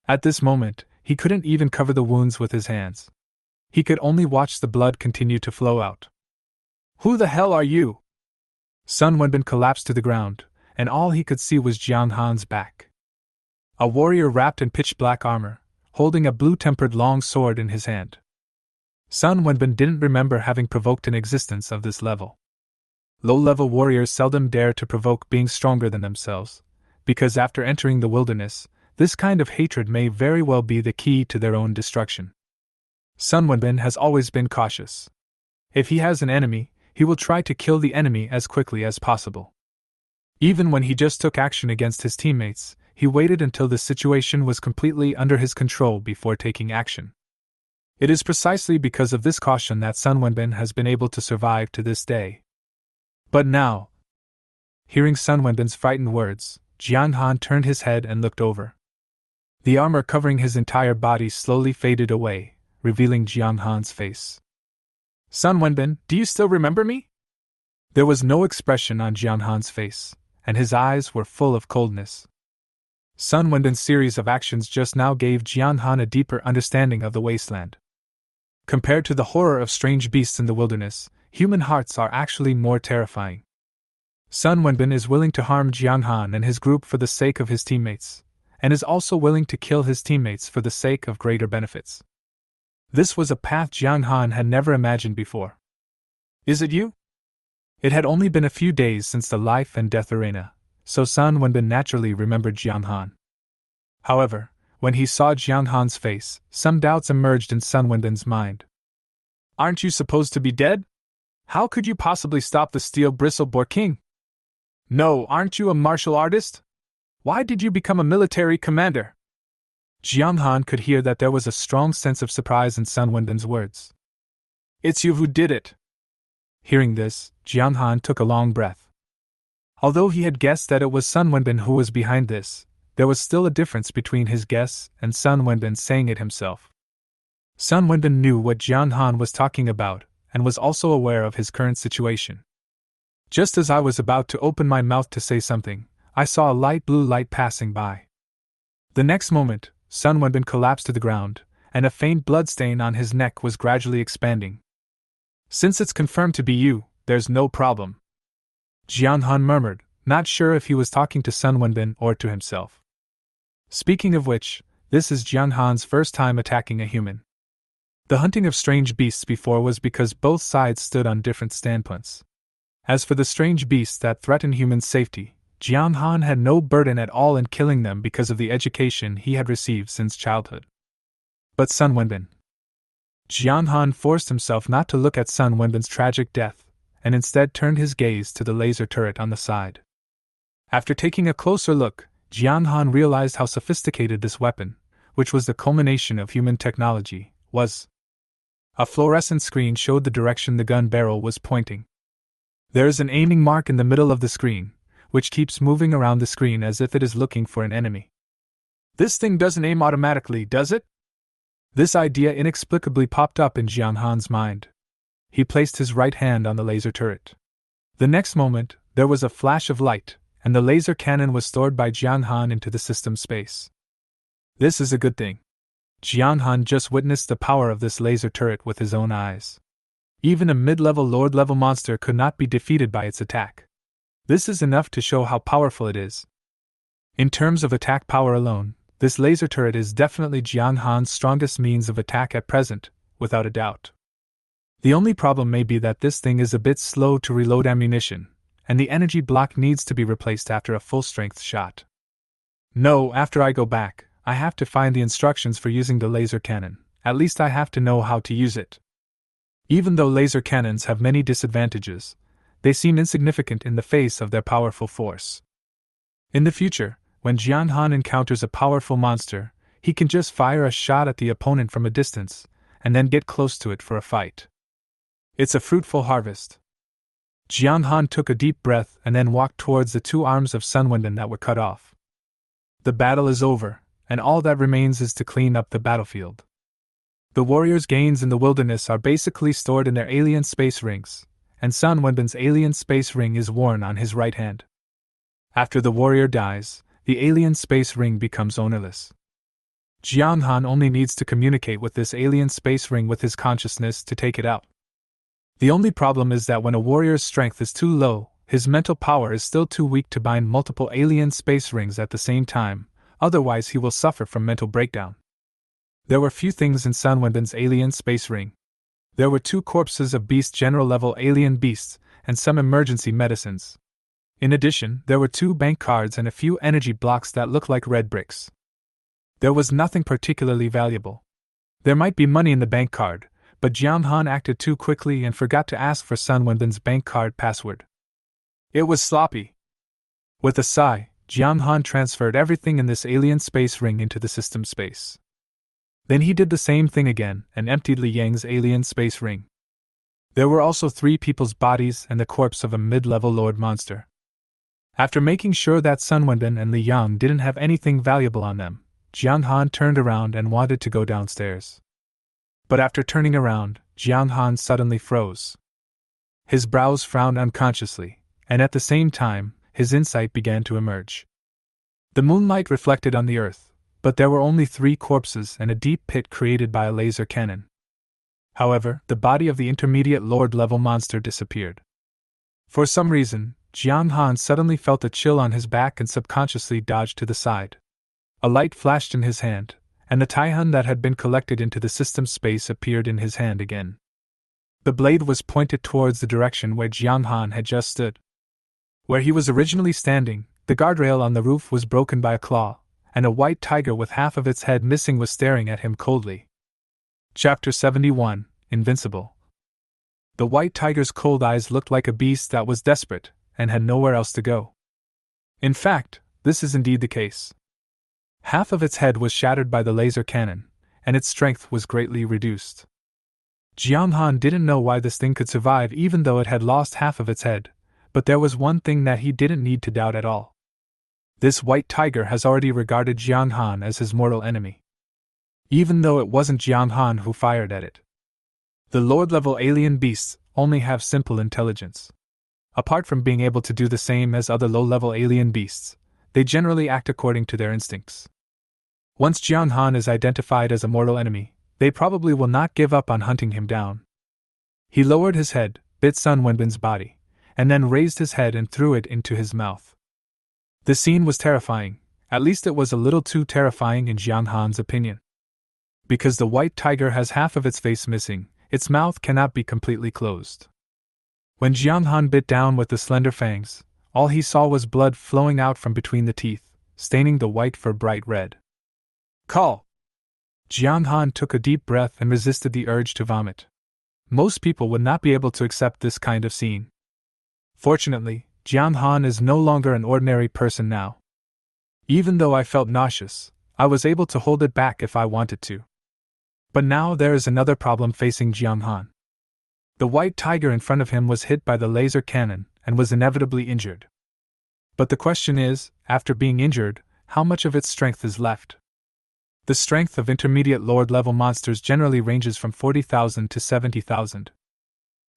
Speaker 1: At this moment, he couldn't even cover the wounds with his hands. He could only watch the blood continue to flow out. Who the hell are you? Sun Wenbin collapsed to the ground, and all he could see was Jiang Han's back. A warrior wrapped in pitch-black armor, holding a blue-tempered long sword in his hand. Sun Wenbin didn't remember having provoked an existence of this level. Low-level warriors seldom dare to provoke being stronger than themselves, because after entering the wilderness, this kind of hatred may very well be the key to their own destruction. Sun Wenbin has always been cautious. If he has an enemy, he will try to kill the enemy as quickly as possible. Even when he just took action against his teammates, he waited until the situation was completely under his control before taking action. It is precisely because of this caution that Sun Wenbin has been able to survive to this day. But now, hearing Sun Wenbin's frightened words, Jiang Han turned his head and looked over. The armor covering his entire body slowly faded away, revealing Jiang Han's face. "Sun Wenbin, do you still remember me?" There was no expression on Jiang Han's face, and his eyes were full of coldness. Sun Wenbin's series of actions just now gave Jiang Han a deeper understanding of the wasteland. Compared to the horror of strange beasts in the wilderness, human hearts are actually more terrifying. Sun Wenbin is willing to harm Jiang Han and his group for the sake of his teammates, and is also willing to kill his teammates for the sake of greater benefits. This was a path Jiang Han had never imagined before. "Is it you?" It had only been a few days since the life and death arena, so Sun Wenbin naturally remembered Jiang Han. However, when he saw Jiang Han's face, some doubts emerged in Sun Wenbin's mind. "Aren't you supposed to be dead? How could you possibly stop the Steel Bristle Boar King? No, aren't you a martial artist? Why did you become a military commander?" Jiang Han could hear that there was a strong sense of surprise in Sun Wenbin's words. "It's you who did it." Hearing this, Jiang Han took a long breath. Although he had guessed that it was Sun Wenbin who was behind this, there was still a difference between his guess and Sun Wenbin saying it himself. Sun Wenbin knew what Jiang Han was talking about, and was also aware of his current situation. Just as I was about to open my mouth to say something, I saw a light blue light passing by. The next moment, Sun Wenbin collapsed to the ground, and a faint bloodstain on his neck was gradually expanding. "Since it's confirmed to be you, there's no problem," Jiang Han murmured, not sure if he was talking to Sun Wenbin or to himself. Speaking of which, this is Jiang Han's first time attacking a human. The hunting of strange beasts before was because both sides stood on different standpoints. As for the strange beasts that threatened human safety, Jiang Han had no burden at all in killing them because of the education he had received since childhood. But Sun Wenbin. Jiang Han forced himself not to look at Sun Wenbin's tragic death, and instead turned his gaze to the laser turret on the side. After taking a closer look, Jiang Han realized how sophisticated this weapon, which was the culmination of human technology, was. A fluorescent screen showed the direction the gun barrel was pointing. There is an aiming mark in the middle of the screen, which keeps moving around the screen as if it is looking for an enemy. "This thing doesn't aim automatically, does it?" This idea inexplicably popped up in Jiang Han's mind. He placed his right hand on the laser turret. The next moment, there was a flash of light, and the laser cannon was stored by Jiang Han into the system space. This is a good thing. Jiang Han just witnessed the power of this laser turret with his own eyes. Even a mid-level lord-level monster could not be defeated by its attack. This is enough to show how powerful it is. In terms of attack power alone, this laser turret is definitely Jiang Han's strongest means of attack at present, without a doubt. The only problem may be that this thing is a bit slow to reload ammunition, and the energy block needs to be replaced after a full-strength shot. No, after I go back, I have to find the instructions for using the laser cannon. At least I have to know how to use it. Even though laser cannons have many disadvantages, they seem insignificant in the face of their powerful force. In the future, when Jiang Han encounters a powerful monster, he can just fire a shot at the opponent from a distance, and then get close to it for a fight. It's a fruitful harvest. Jiang Han took a deep breath and then walked towards the two arms of Sun Wenbin that were cut off. The battle is over, and all that remains is to clean up the battlefield. The warrior's gains in the wilderness are basically stored in their alien space rings, and Sun Wenbin's alien space ring is worn on his right hand. After the warrior dies, the alien space ring becomes ownerless. Jiang Han only needs to communicate with this alien space ring with his consciousness to take it out. The only problem is that when a warrior's strength is too low, his mental power is still too weak to bind multiple alien space rings at the same time, otherwise he will suffer from mental breakdown. There were few things in Sun Wenbin's alien space ring. There were 2 corpses of beast general level alien beasts, and some emergency medicines. In addition, there were 2 bank cards and a few energy blocks that looked like red bricks. There was nothing particularly valuable. There might be money in the bank card, but Jiang Han acted too quickly and forgot to ask for Sun Wenbin's bank card password. It was sloppy. With a sigh, Jiang Han transferred everything in this alien space ring into the system space. Then he did the same thing again and emptied Li Yang's alien space ring. There were also 3 people's bodies and the corpse of a mid-level lord monster. After making sure that Sun Wenbin and Li Yang didn't have anything valuable on them, Jiang Han turned around and wanted to go downstairs. But after turning around, Jiang Han suddenly froze. His brows frowned unconsciously, and at the same time, his insight began to emerge. The moonlight reflected on the earth, but there were only 3 corpses and a deep pit created by a laser cannon. However, the body of the intermediate Lord-level monster disappeared. For some reason, Jiang Han suddenly felt a chill on his back and subconsciously dodged to the side. A light flashed in his hand, and the Taihun that had been collected into the system space appeared in his hand again. The blade was pointed towards the direction where Jiang Han had just stood. Where he was originally standing, the guardrail on the roof was broken by a claw, and a white tiger with half of its head missing was staring at him coldly. Chapter 71, Invincible. The white tiger's cold eyes looked like a beast that was desperate, and had nowhere else to go. In fact, this is indeed the case. Half of its head was shattered by the laser cannon, and its strength was greatly reduced. Jiang Han didn't know why this thing could survive even though it had lost half of its head, but there was one thing that he didn't need to doubt at all. This white tiger has already regarded Jiang Han as his mortal enemy. Even though it wasn't Jiang Han who fired at it. The Lord-level alien beasts only have simple intelligence. Apart from being able to do the same as other low-level alien beasts, they generally act according to their instincts. Once Jiang Han is identified as a mortal enemy, they probably will not give up on hunting him down. He lowered his head, bit Sun Wenbin's body, and then raised his head and threw it into his mouth. The scene was terrifying, at least it was a little too terrifying in Jiang Han's opinion. Because the white tiger has half of its face missing, its mouth cannot be completely closed. When Jiang Han bit down with the slender fangs, all he saw was blood flowing out from between the teeth, staining the white fur bright red. Call! Jiang Han took a deep breath and resisted the urge to vomit. Most people would not be able to accept this kind of scene. Fortunately, Jiang Han is no longer an ordinary person now. Even though I felt nauseous, I was able to hold it back if I wanted to. But now there is another problem facing Jiang Han. The white tiger in front of him was hit by the laser cannon and was inevitably injured. But the question is, after being injured, how much of its strength is left? The strength of intermediate Lord-level monsters generally ranges from 40,000 to 70,000.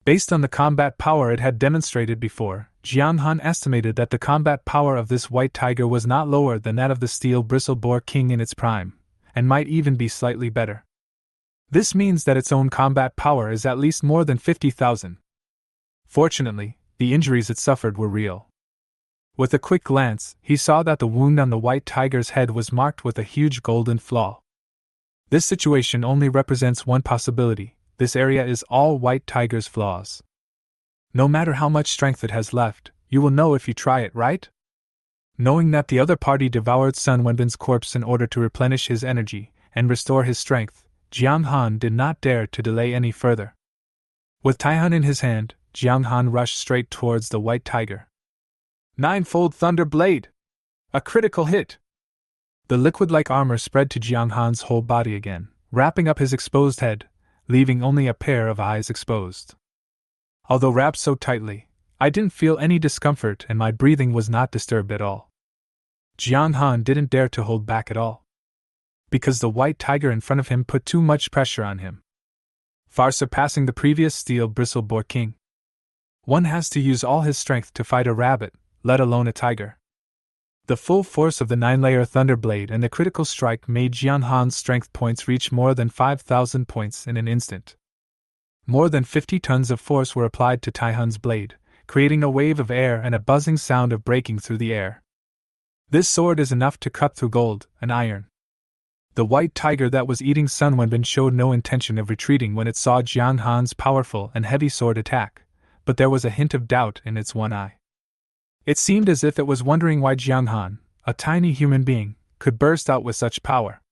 Speaker 1: Based on the combat power it had demonstrated before, Jiang Han estimated that the combat power of this white tiger was not lower than that of the steel bristle boar king in its prime, and might even be slightly better. This means that its own combat power is at least more than 50,000. Fortunately, the injuries it suffered were real. With a quick glance, he saw that the wound on the white tiger's head was marked with a huge golden flaw. This situation only represents one possibility: this area is all white tiger's flaws. No matter how much strength it has left, you will know if you try it, right? Knowing that the other party devoured Sun Wenbin's corpse in order to replenish his energy and restore his strength, Jiang Han did not dare to delay any further. With Taihun in his hand, Jiang Han rushed straight towards the white tiger. Ninefold Thunder Blade! A critical hit! The liquid-like armor spread to Jiang Han's whole body again, wrapping up his exposed head, leaving only a pair of eyes exposed. Although wrapped so tightly, I didn't feel any discomfort and my breathing was not disturbed at all. Jiang Han didn't dare to hold back at all. Because the white tiger in front of him put too much pressure on him. Far surpassing the previous steel bristle boar king. One has to use all his strength to fight a rabbit, let alone a tiger. The full force of the 9-layer Thunder Blade and the critical strike made Jiang Han's strength points reach more than 5,000 points in an instant. More than 50 tons of force were applied to Taihun's blade, creating a wave of air and a buzzing sound of breaking through the air. This sword is enough to cut through gold and iron. The white tiger that was eating Sun Wenbin showed no intention of retreating when it saw Jiang Han's powerful and heavy sword attack, but there was a hint of doubt in its one eye. It seemed as if it was wondering why Jiang Han, a tiny human being, could burst out with such power.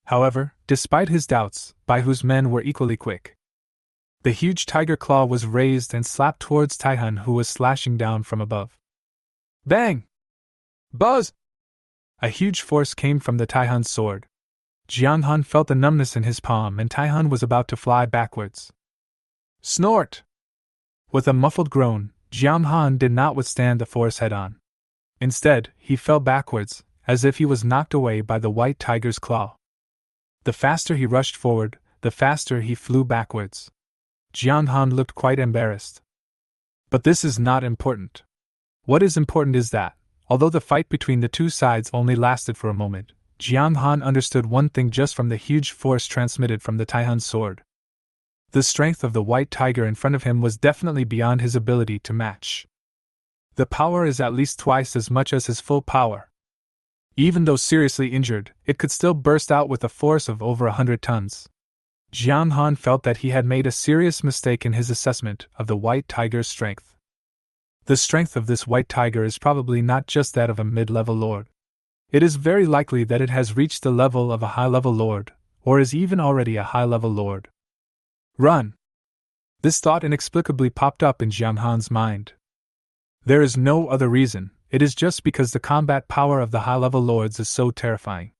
Speaker 1: However, despite his doubts, Baihu's men were equally quick. The huge tiger claw was raised and slapped towards Taihun, who was slashing down from above. Bang! Buzz! A huge force came from the Taihun's sword. Jiang Han felt the numbness in his palm and Taihun was about to fly backwards. Snort! With a muffled groan, Jiang Han did not withstand the force head-on. Instead, he fell backwards, as if he was knocked away by the white tiger's claw. The faster he rushed forward, the faster he flew backwards. Jiang Han looked quite embarrassed. But this is not important. What is important is that, although the fight between the two sides only lasted for a moment, Jiang Han understood one thing just from the huge force transmitted from the Taihan's sword. The strength of the white tiger in front of him was definitely beyond his ability to match. The power is at least twice as much as his full power. Even though seriously injured, it could still burst out with a force of over 100 tons. Jiang Han felt that he had made a serious mistake in his assessment of the white tiger's strength. The strength of this white tiger is probably not just that of a mid-level lord. It is very likely that it has reached the level of a high-level lord, or is even already a high-level lord. Run! This thought inexplicably popped up in Jiang Han's mind. There is no other reason, it is just because the combat power of the high-level lords is so terrifying.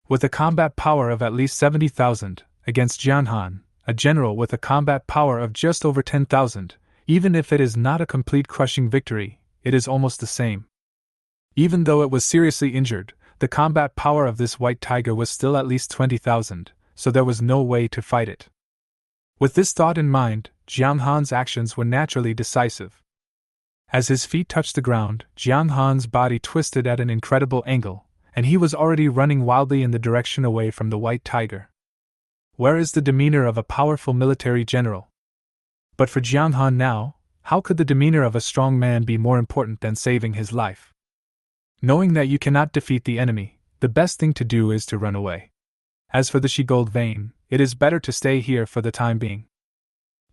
Speaker 1: With a combat power of at least 70,000, against Jiang Han, a general with a combat power of just over 10,000, even if it is not a complete crushing victory, it is almost the same. Even though it was seriously injured, the combat power of this white tiger was still at least 20,000, so there was no way to fight it. With this thought in mind, Jiang Han's actions were naturally decisive. As his feet touched the ground, Jiang Han's body twisted at an incredible angle, and he was already running wildly in the direction away from the white tiger. Where is the demeanor of a powerful military general? But for Jiang Han now, how could the demeanor of a strong man be more important than saving his life? Knowing that you cannot defeat the enemy, the best thing to do is to run away. As for the she-gold vein, it is better to stay here for the time being.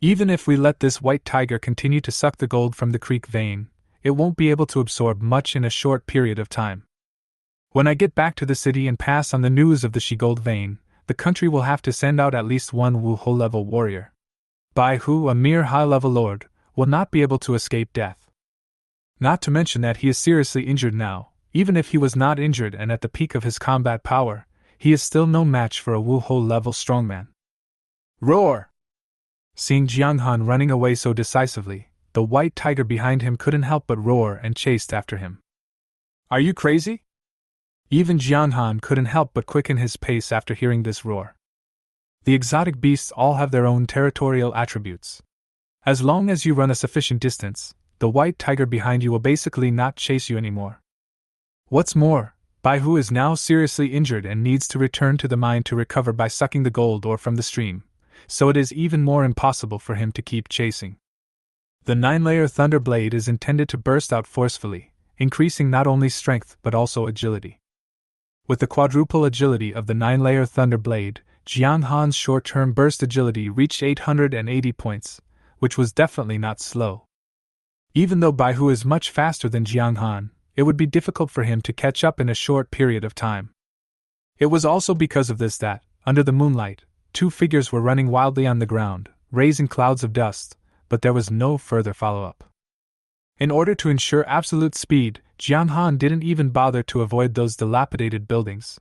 Speaker 1: Even if we let this white tiger continue to suck the gold from the creek vein, it won't be able to absorb much in a short period of time. When I get back to the city and pass on the news of the she-gold vein, the country will have to send out at least one Wu-ho-level warrior. Bai Hu, a mere high-level lord, will not be able to escape death. Not to mention that he is seriously injured now. Even if he was not injured and at the peak of his combat power, he is still no match for a Wu-ho-level strongman. Roar! Seeing Jiang Han running away so decisively, the white tiger behind him couldn't help but roar and chased after him. Are you crazy? Even Jiang Han couldn't help but quicken his pace after hearing this roar. The exotic beasts all have their own territorial attributes. As long as you run a sufficient distance, the white tiger behind you will basically not chase you anymore. What's more, Bai Hu is now seriously injured and needs to return to the mine to recover by sucking the gold ore from the stream, so it is even more impossible for him to keep chasing. The 9-layer Thunder Blade is intended to burst out forcefully, increasing not only strength but also agility. With the quadruple agility of the 9-layer Thunder Blade, Jiang Han's short-term burst agility reached 880 points, which was definitely not slow. Even though Bai Hu is much faster than Jiang Han, it would be difficult for him to catch up in a short period of time. It was also because of this that, under the moonlight, two figures were running wildly on the ground, raising clouds of dust, but there was no further follow-up. In order to ensure absolute speed, Jiang Han didn't even bother to avoid those dilapidated buildings.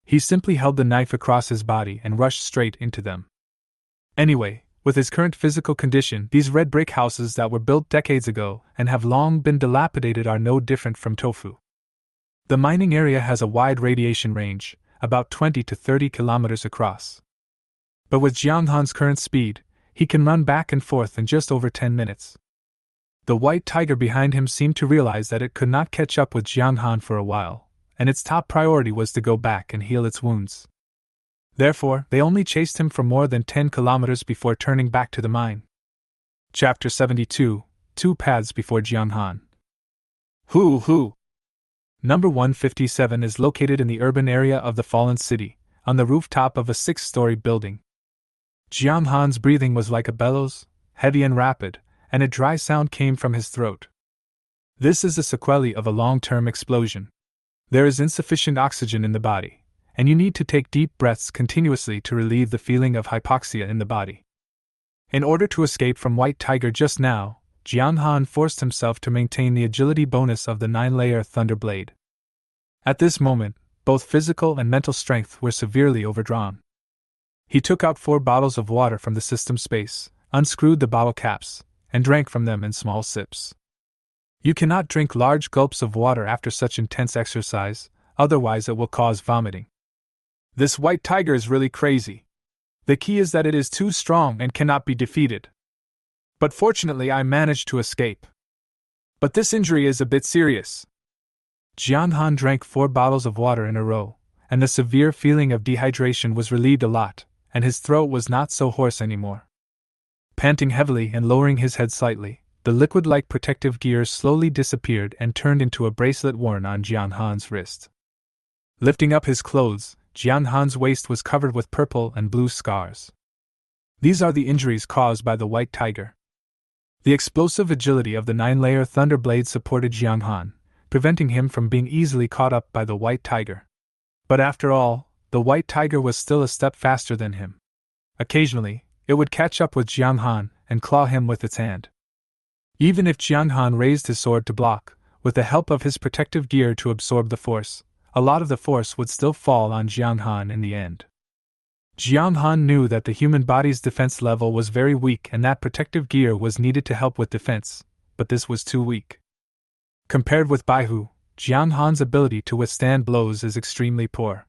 Speaker 1: He simply held the knife across his body and rushed straight into them. Anyway, with his current physical condition, these red brick houses that were built decades ago and have long been dilapidated are no different from tofu. The mining area has a wide radiation range, about 20 to 30 kilometers across. But with Jiang Han's current speed, he can run back and forth in just over 10 minutes. The white tiger behind him seemed to realize that it could not catch up with Jiang Han for a while, and its top priority was to go back and heal its wounds. Therefore, they only chased him for more than 10 kilometers before turning back to the mine. Chapter 72, 2 Paths Before Jiang Han. Hoo! Number 157 is located in the urban area of the fallen city, on the rooftop of a 6-story building. Jiang Han's breathing was like a bellows, heavy and rapid, and a dry sound came from his throat. This is the sequelae of a long-term explosion. There is insufficient oxygen in the body, and you need to take deep breaths continuously to relieve the feeling of hypoxia in the body. In order to escape from White Tiger just now, Jiang Han forced himself to maintain the agility bonus of the 9-layer Thunder Blade. At this moment, both physical and mental strength were severely overdrawn. He took out 4 bottles of water from the system space, unscrewed the bottle caps, and drank from them in small sips. You cannot drink large gulps of water after such intense exercise, otherwise it will cause vomiting. This white tiger is really crazy. The key is that it is too strong and cannot be defeated. But fortunately I managed to escape. But this injury is a bit serious. Jianhan drank 4 bottles of water in a row, and the severe feeling of dehydration was relieved a lot, and his throat was not so hoarse anymore. Panting heavily and lowering his head slightly, the liquid-like protective gear slowly disappeared and turned into a bracelet worn on Jianhan's wrist. Lifting up his clothes, Jianhan's waist was covered with purple and blue scars. These are the injuries caused by the white tiger. The explosive agility of the 9-layer thunder blade supported Jianhan, preventing him from being easily caught up by the white tiger. But after all, the white tiger was still a step faster than him. Occasionally, it would catch up with Jianhan and claw him with its hand. Even if Jianhan raised his sword to block, with the help of his protective gear to absorb the force, a lot of the force would still fall on Jianhan in the end. Jianhan knew that the human body's defense level was very weak and that protective gear was needed to help with defense, but this was too weak. Compared with Baihu, Jianhan's ability to withstand blows is extremely poor.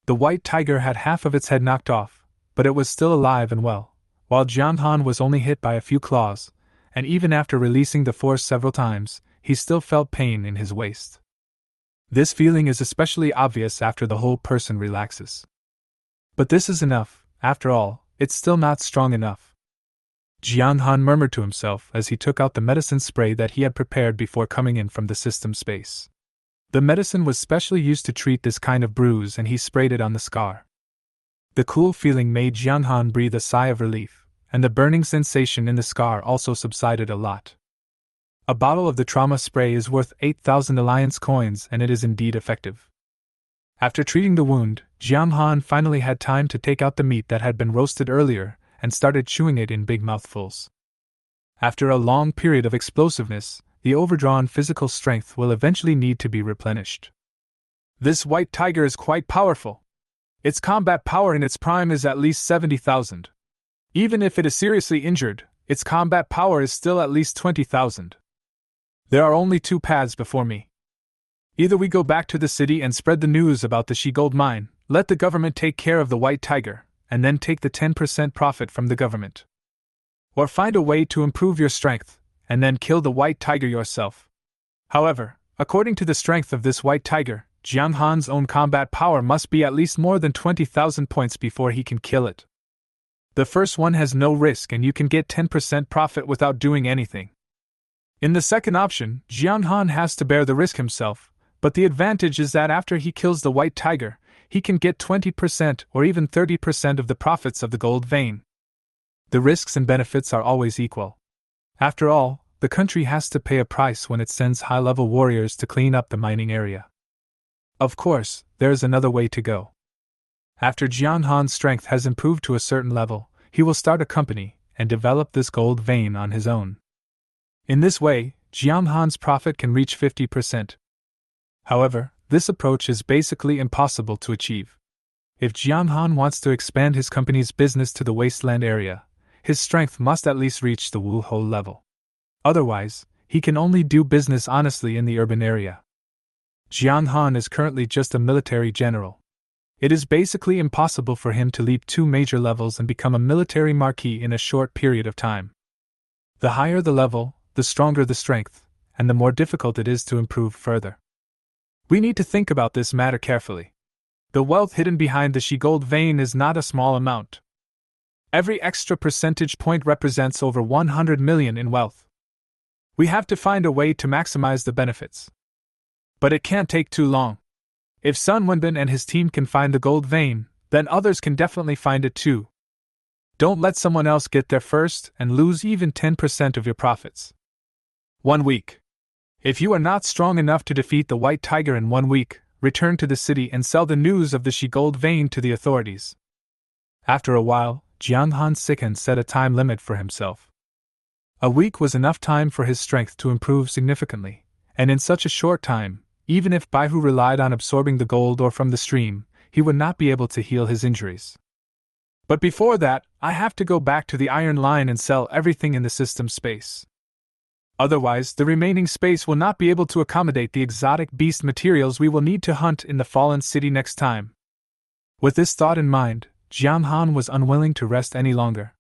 Speaker 1: The white tiger had half of its head knocked off, but it was still alive and well, while Jianhan was only hit by a few claws, and even after releasing the force several times, he still felt pain in his waist. This feeling is especially obvious after the whole person relaxes. But this is enough, after all, it's still not strong enough. Jianhan murmured to himself as he took out the medicine spray that he had prepared before coming in from the system space. The medicine was specially used to treat this kind of bruise and he sprayed it on the scar. The cool feeling made Jianhan breathe a sigh of relief, and the burning sensation in the scar also subsided a lot. A bottle of the trauma spray is worth 8,000 alliance coins and it is indeed effective. After treating the wound, Jianhan finally had time to take out the meat that had been roasted earlier and started chewing it in big mouthfuls. After a long period of explosiveness, the overdrawn physical strength will eventually need to be replenished. This white tiger is quite powerful. Its combat power in its prime is at least 70,000. Even if it is seriously injured, its combat power is still at least 20,000. There are only 2 paths before me. Either we go back to the city and spread the news about the she-gold mine, let the government take care of the white tiger, and then take the 10% profit from the government. Or find a way to improve your strength, and then kill the white tiger yourself. However, according to the strength of this white tiger, Jianhan's own combat power must be at least more than 20,000 points before he can kill it. The first one has no risk and you can get 10% profit without doing anything. In the second option, Jianhan has to bear the risk himself, but the advantage is that after he kills the white tiger, he can get 20% or even 30% of the profits of the gold vein. The risks and benefits are always equal. After all, the country has to pay a price when it sends high-level warriors to clean up the mining area. Of course, there is another way to go. After Jianhan's strength has improved to a certain level, he will start a company and develop this gold vein on his own. In this way, Jianhan's profit can reach 50%. However, this approach is basically impossible to achieve. If Jianhan wants to expand his company's business to the wasteland area, his strength must at least reach the Wuhou level. Otherwise, he can only do business honestly in the urban area. Jianhan is currently just a military general. It is basically impossible for him to leap 2 major levels and become a military marquis in a short period of time. The higher the level, the stronger the strength, and the more difficult it is to improve further. We need to think about this matter carefully. The wealth hidden behind the she-gold vein is not a small amount. Every extra percentage point represents over 100 million in wealth. We have to find a way to maximize the benefits. But it can't take too long. If Sun Wubin and his team can find the gold vein, then others can definitely find it too. Don't let someone else get there first and lose even 10% of your profits. 1 week. If you are not strong enough to defeat the white tiger in 1 week, return to the city and sell the news of the she-gold vein to the authorities. After a while, Jianhan Sikan set a time limit for himself. A week was enough time for his strength to improve significantly, and in such a short time, even if Baihu relied on absorbing the gold or from the stream, he would not be able to heal his injuries. But before that, I have to go back to the iron line and sell everything in the system space. Otherwise, the remaining space will not be able to accommodate the exotic beast materials we will need to hunt in the fallen city next time. With this thought in mind, Jiang Han was unwilling to rest any longer.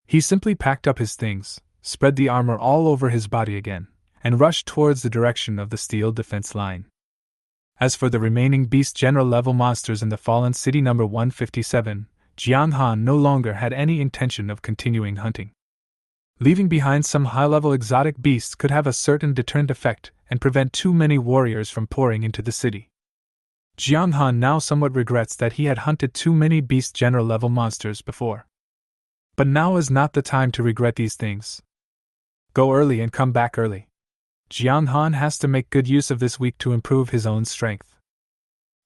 Speaker 1: He simply packed up his things, spread the armor all over his body again, and rushed towards the direction of the steel defense line. As for the remaining beast general level monsters in the fallen city number 157, Jiang Han no longer had any intention of continuing hunting. Leaving behind some high-level exotic beasts could have a certain deterrent effect and prevent too many warriors from pouring into the city. Jiang Han now somewhat regrets that he had hunted too many beast general level monsters before. But now is not the time to regret these things. Go early and come back early. Jiang Han has to make good use of this week to improve his own strength.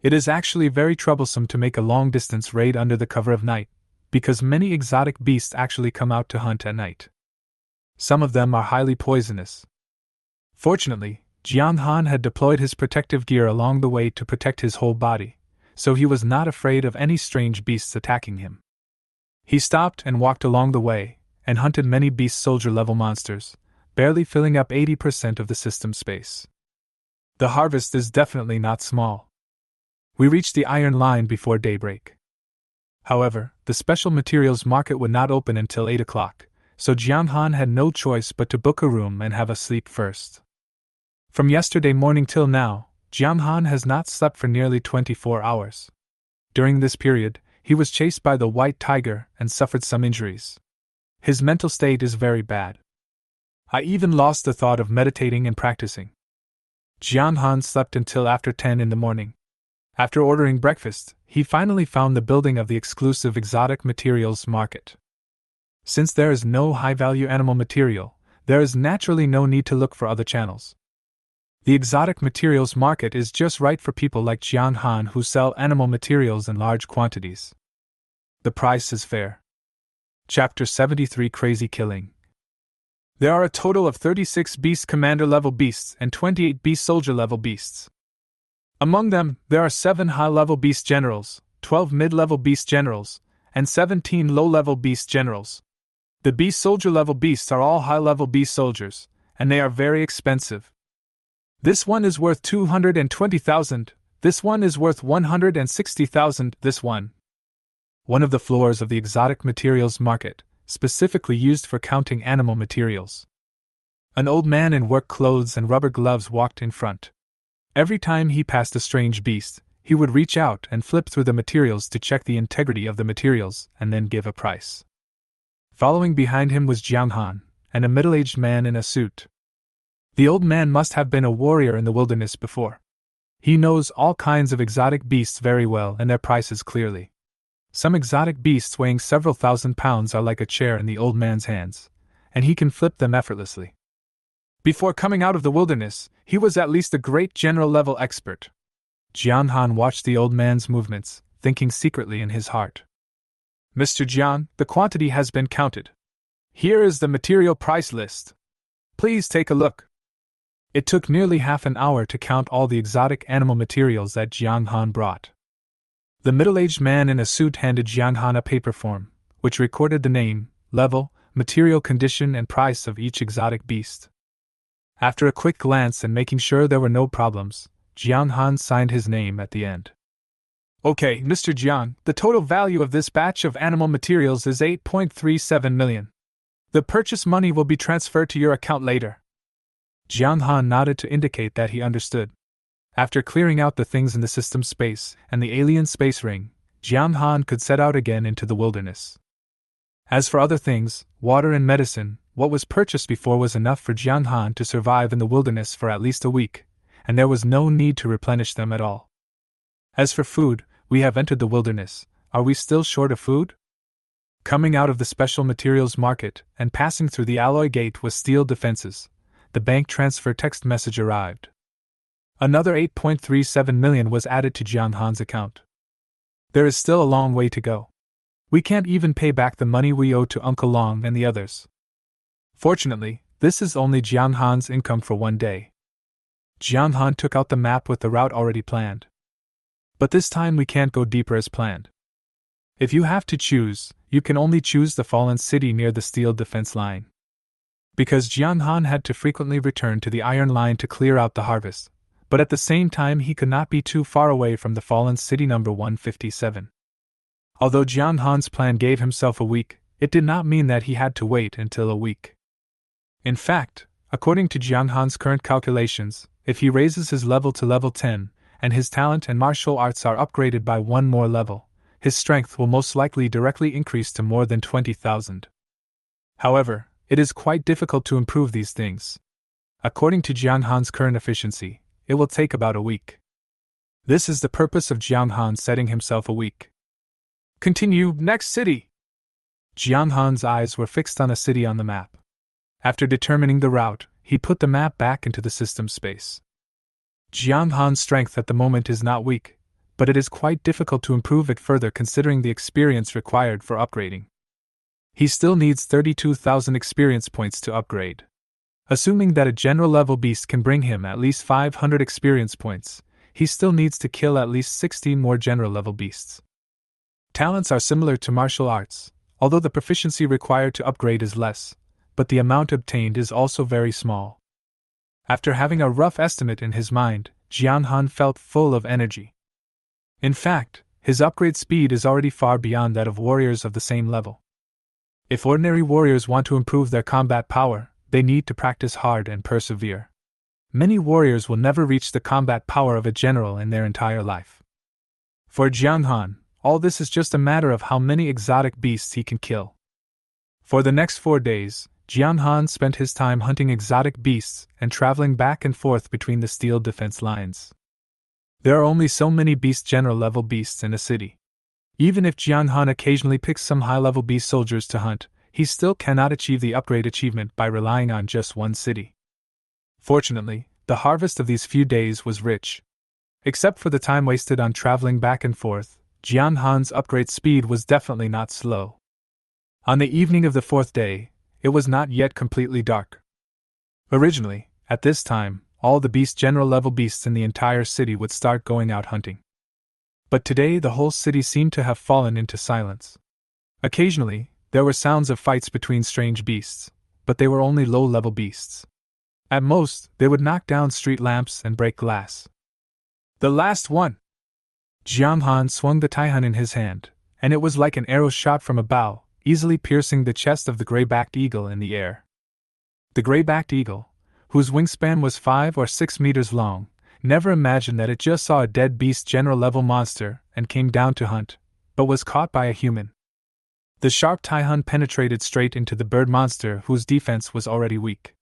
Speaker 1: It is actually very troublesome to make a long-distance raid under the cover of night, because many exotic beasts actually come out to hunt at night. Some of them are highly poisonous. Fortunately, Jiang Han had deployed his protective gear along the way to protect his whole body, so he was not afraid of any strange beasts attacking him. He stopped and walked along the way, and hunted many beast soldier level monsters, barely filling up 80% of the system space. The harvest is definitely not small. We reached the iron line before daybreak. However, the special materials market would not open until 8 o'clock, so Jiang Han had no choice but to book a room and have a sleep first. From yesterday morning till now, Jiang Han has not slept for nearly 24 hours. During this period, he was chased by the white tiger and suffered some injuries. His mental state is very bad. I even lost the thought of meditating and practicing. Jiang Han slept until after 10 in the morning. After ordering breakfast, he finally found the building of the exclusive exotic materials market. Since there is no high-value animal material, there is naturally no need to look for other channels. The exotic materials market is just right for people like Jiang Han who sell animal materials in large quantities. The price is fair. Chapter 73 Crazy Killing. There are a total of 36 beast commander level beasts and 28 beast soldier level beasts. Among them, there are 7 high-level beast generals, 12 mid-level beast generals, and 17 low-level beast generals. The beast soldier level beasts are all high-level beast soldiers, and they are very expensive. This one is worth 220,000, this one is worth 160,000, this one. One of the floors of the exotic materials market, specifically used for counting animal materials. An old man in work clothes and rubber gloves walked in front. Every time he passed a strange beast, he would reach out and flip through the materials to check the integrity of the materials and then give a price. Following behind him was Jiang Han, and a middle-aged man in a suit. The old man must have been a warrior in the wilderness before. He knows all kinds of exotic beasts very well and their prices clearly. Some exotic beasts weighing several thousand pounds are like a chair in the old man's hands, and he can flip them effortlessly. Before coming out of the wilderness, he was at least a great general-level expert. Jiang Han watched the old man's movements, thinking secretly in his heart. Mr. Jiang, the quantity has been counted. Here is the material price list. Please take a look. It took nearly half an hour to count all the exotic animal materials that Jiang Han brought. The middle-aged man in a suit handed Jiang Han a paper form, which recorded the name, level, material condition and price of each exotic beast. After a quick glance and making sure there were no problems, Jiang Han signed his name at the end. Okay, Mr. Jiang, the total value of this batch of animal materials is 8.37 million. The purchase money will be transferred to your account later. Jiang Han nodded to indicate that he understood. After clearing out the things in the system space and the alien space ring, Jiang Han could set out again into the wilderness. As for other things, water and medicine, what was purchased before was enough for Jiang Han to survive in the wilderness for at least a week, and there was no need to replenish them at all. As for food, we have entered the wilderness. Are we still short of food? Coming out of the special materials market and passing through the alloy gate with steel defenses, the bank transfer text message arrived. Another 8.37 million was added to Jiang Han's account. There is still a long way to go. We can't even pay back the money we owe to Uncle Long and the others. Fortunately, this is only Jiang Han's income for one day. Jiang Han took out the map with the route already planned. But this time we can't go deeper as planned. If you have to choose, you can only choose the fallen city near the steel defense line. because Jiang Han had to frequently return to the iron line to clear out the harvest, but at the same time he could not be too far away from the fallen city number 157. Although Jiang Han's plan gave himself a week, it did not mean that he had to wait until a week. In fact, according to Jiang Han's current calculations, if he raises his level to level 10, and his talent and martial arts are upgraded by one more level, his strength will most likely directly increase to more than 20,000. However, it is quite difficult to improve these things. According to Jiang Han's current efficiency, it will take about a week. This is the purpose of Jiang Han setting himself a week. Continue, next city! Jiang Han's eyes were fixed on a city on the map. After determining the route, he put the map back into the system space. Jiang Han's strength at the moment is not weak, but it is quite difficult to improve it further considering the experience required for upgrading. He still needs 32,000 experience points to upgrade. Assuming that a general level beast can bring him at least 500 experience points, he still needs to kill at least 16 more general level beasts. Talents are similar to martial arts, although the proficiency required to upgrade is less, but the amount obtained is also very small. After having a rough estimate in his mind, Jiang Han felt full of energy. In fact, his upgrade speed is already far beyond that of warriors of the same level. If ordinary warriors want to improve their combat power, they need to practice hard and persevere. Many warriors will never reach the combat power of a general in their entire life. For Jiang Han, all this is just a matter of how many exotic beasts he can kill. For the next 4 days, Jiang Han spent his time hunting exotic beasts and traveling back and forth between the steel defense lines. There are only so many general level beasts in a city. Even if Jiang Han occasionally picks some high-level beast soldiers to hunt, he still cannot achieve the upgrade achievement by relying on just one city. Fortunately, the harvest of these few days was rich. Except for the time wasted on traveling back and forth, Jiang Han's upgrade speed was definitely not slow. On the evening of the 4th day, it was not yet completely dark. Originally, at this time, all the general level beasts in the entire city would start going out hunting. But today the whole city seemed to have fallen into silence. Occasionally, there were sounds of fights between strange beasts, but they were only low-level beasts. At most, they would knock down street lamps and break glass. The last one! Jiang Han swung the Taihan in his hand, and it was like an arrow shot from a bow, easily piercing the chest of the gray-backed eagle in the air. The gray-backed eagle, whose wingspan was 5 or 6 meters long, never imagined that it just saw a dead general level monster and came down to hunt, but was caught by a human. The sharp Taihan penetrated straight into the bird monster whose defense was already weak.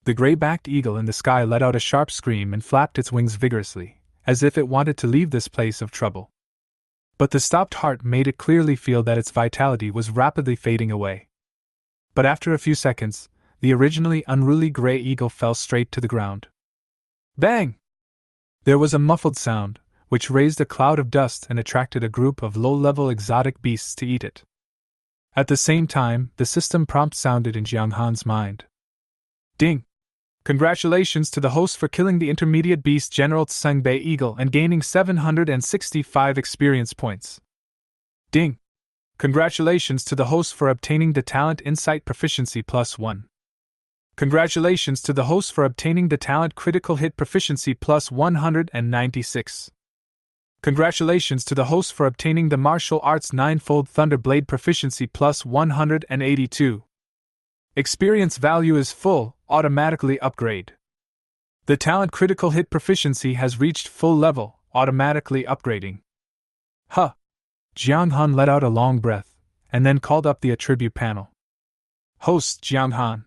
Speaker 1: The gray-backed eagle in the sky let out a sharp scream and flapped its wings vigorously, as if it wanted to leave this place of trouble. But the stopped heart made it clearly feel that its vitality was rapidly fading away. But after a few seconds, the originally unruly gray eagle fell straight to the ground. Bang! There was a muffled sound, which raised a cloud of dust and attracted a group of low-level exotic beasts to eat it. At the same time, the system prompt sounded in Jiang Han's mind. Ding! Congratulations to the host for killing the intermediate beast General Tsengbei Eagle and gaining 765 experience points. Ding! Congratulations to the host for obtaining the talent Insight Proficiency +1. Congratulations to the host for obtaining the talent Critical Hit Proficiency +196. Congratulations to the host for obtaining the Martial Arts Ninefold Thunderblade Proficiency +182. Experience value is full, automatically upgrade. The talent Critical Hit Proficiency has reached full level, automatically upgrading. Huh! Jiang Han let out a long breath, and then called up the attribute panel. Host Jiang Han.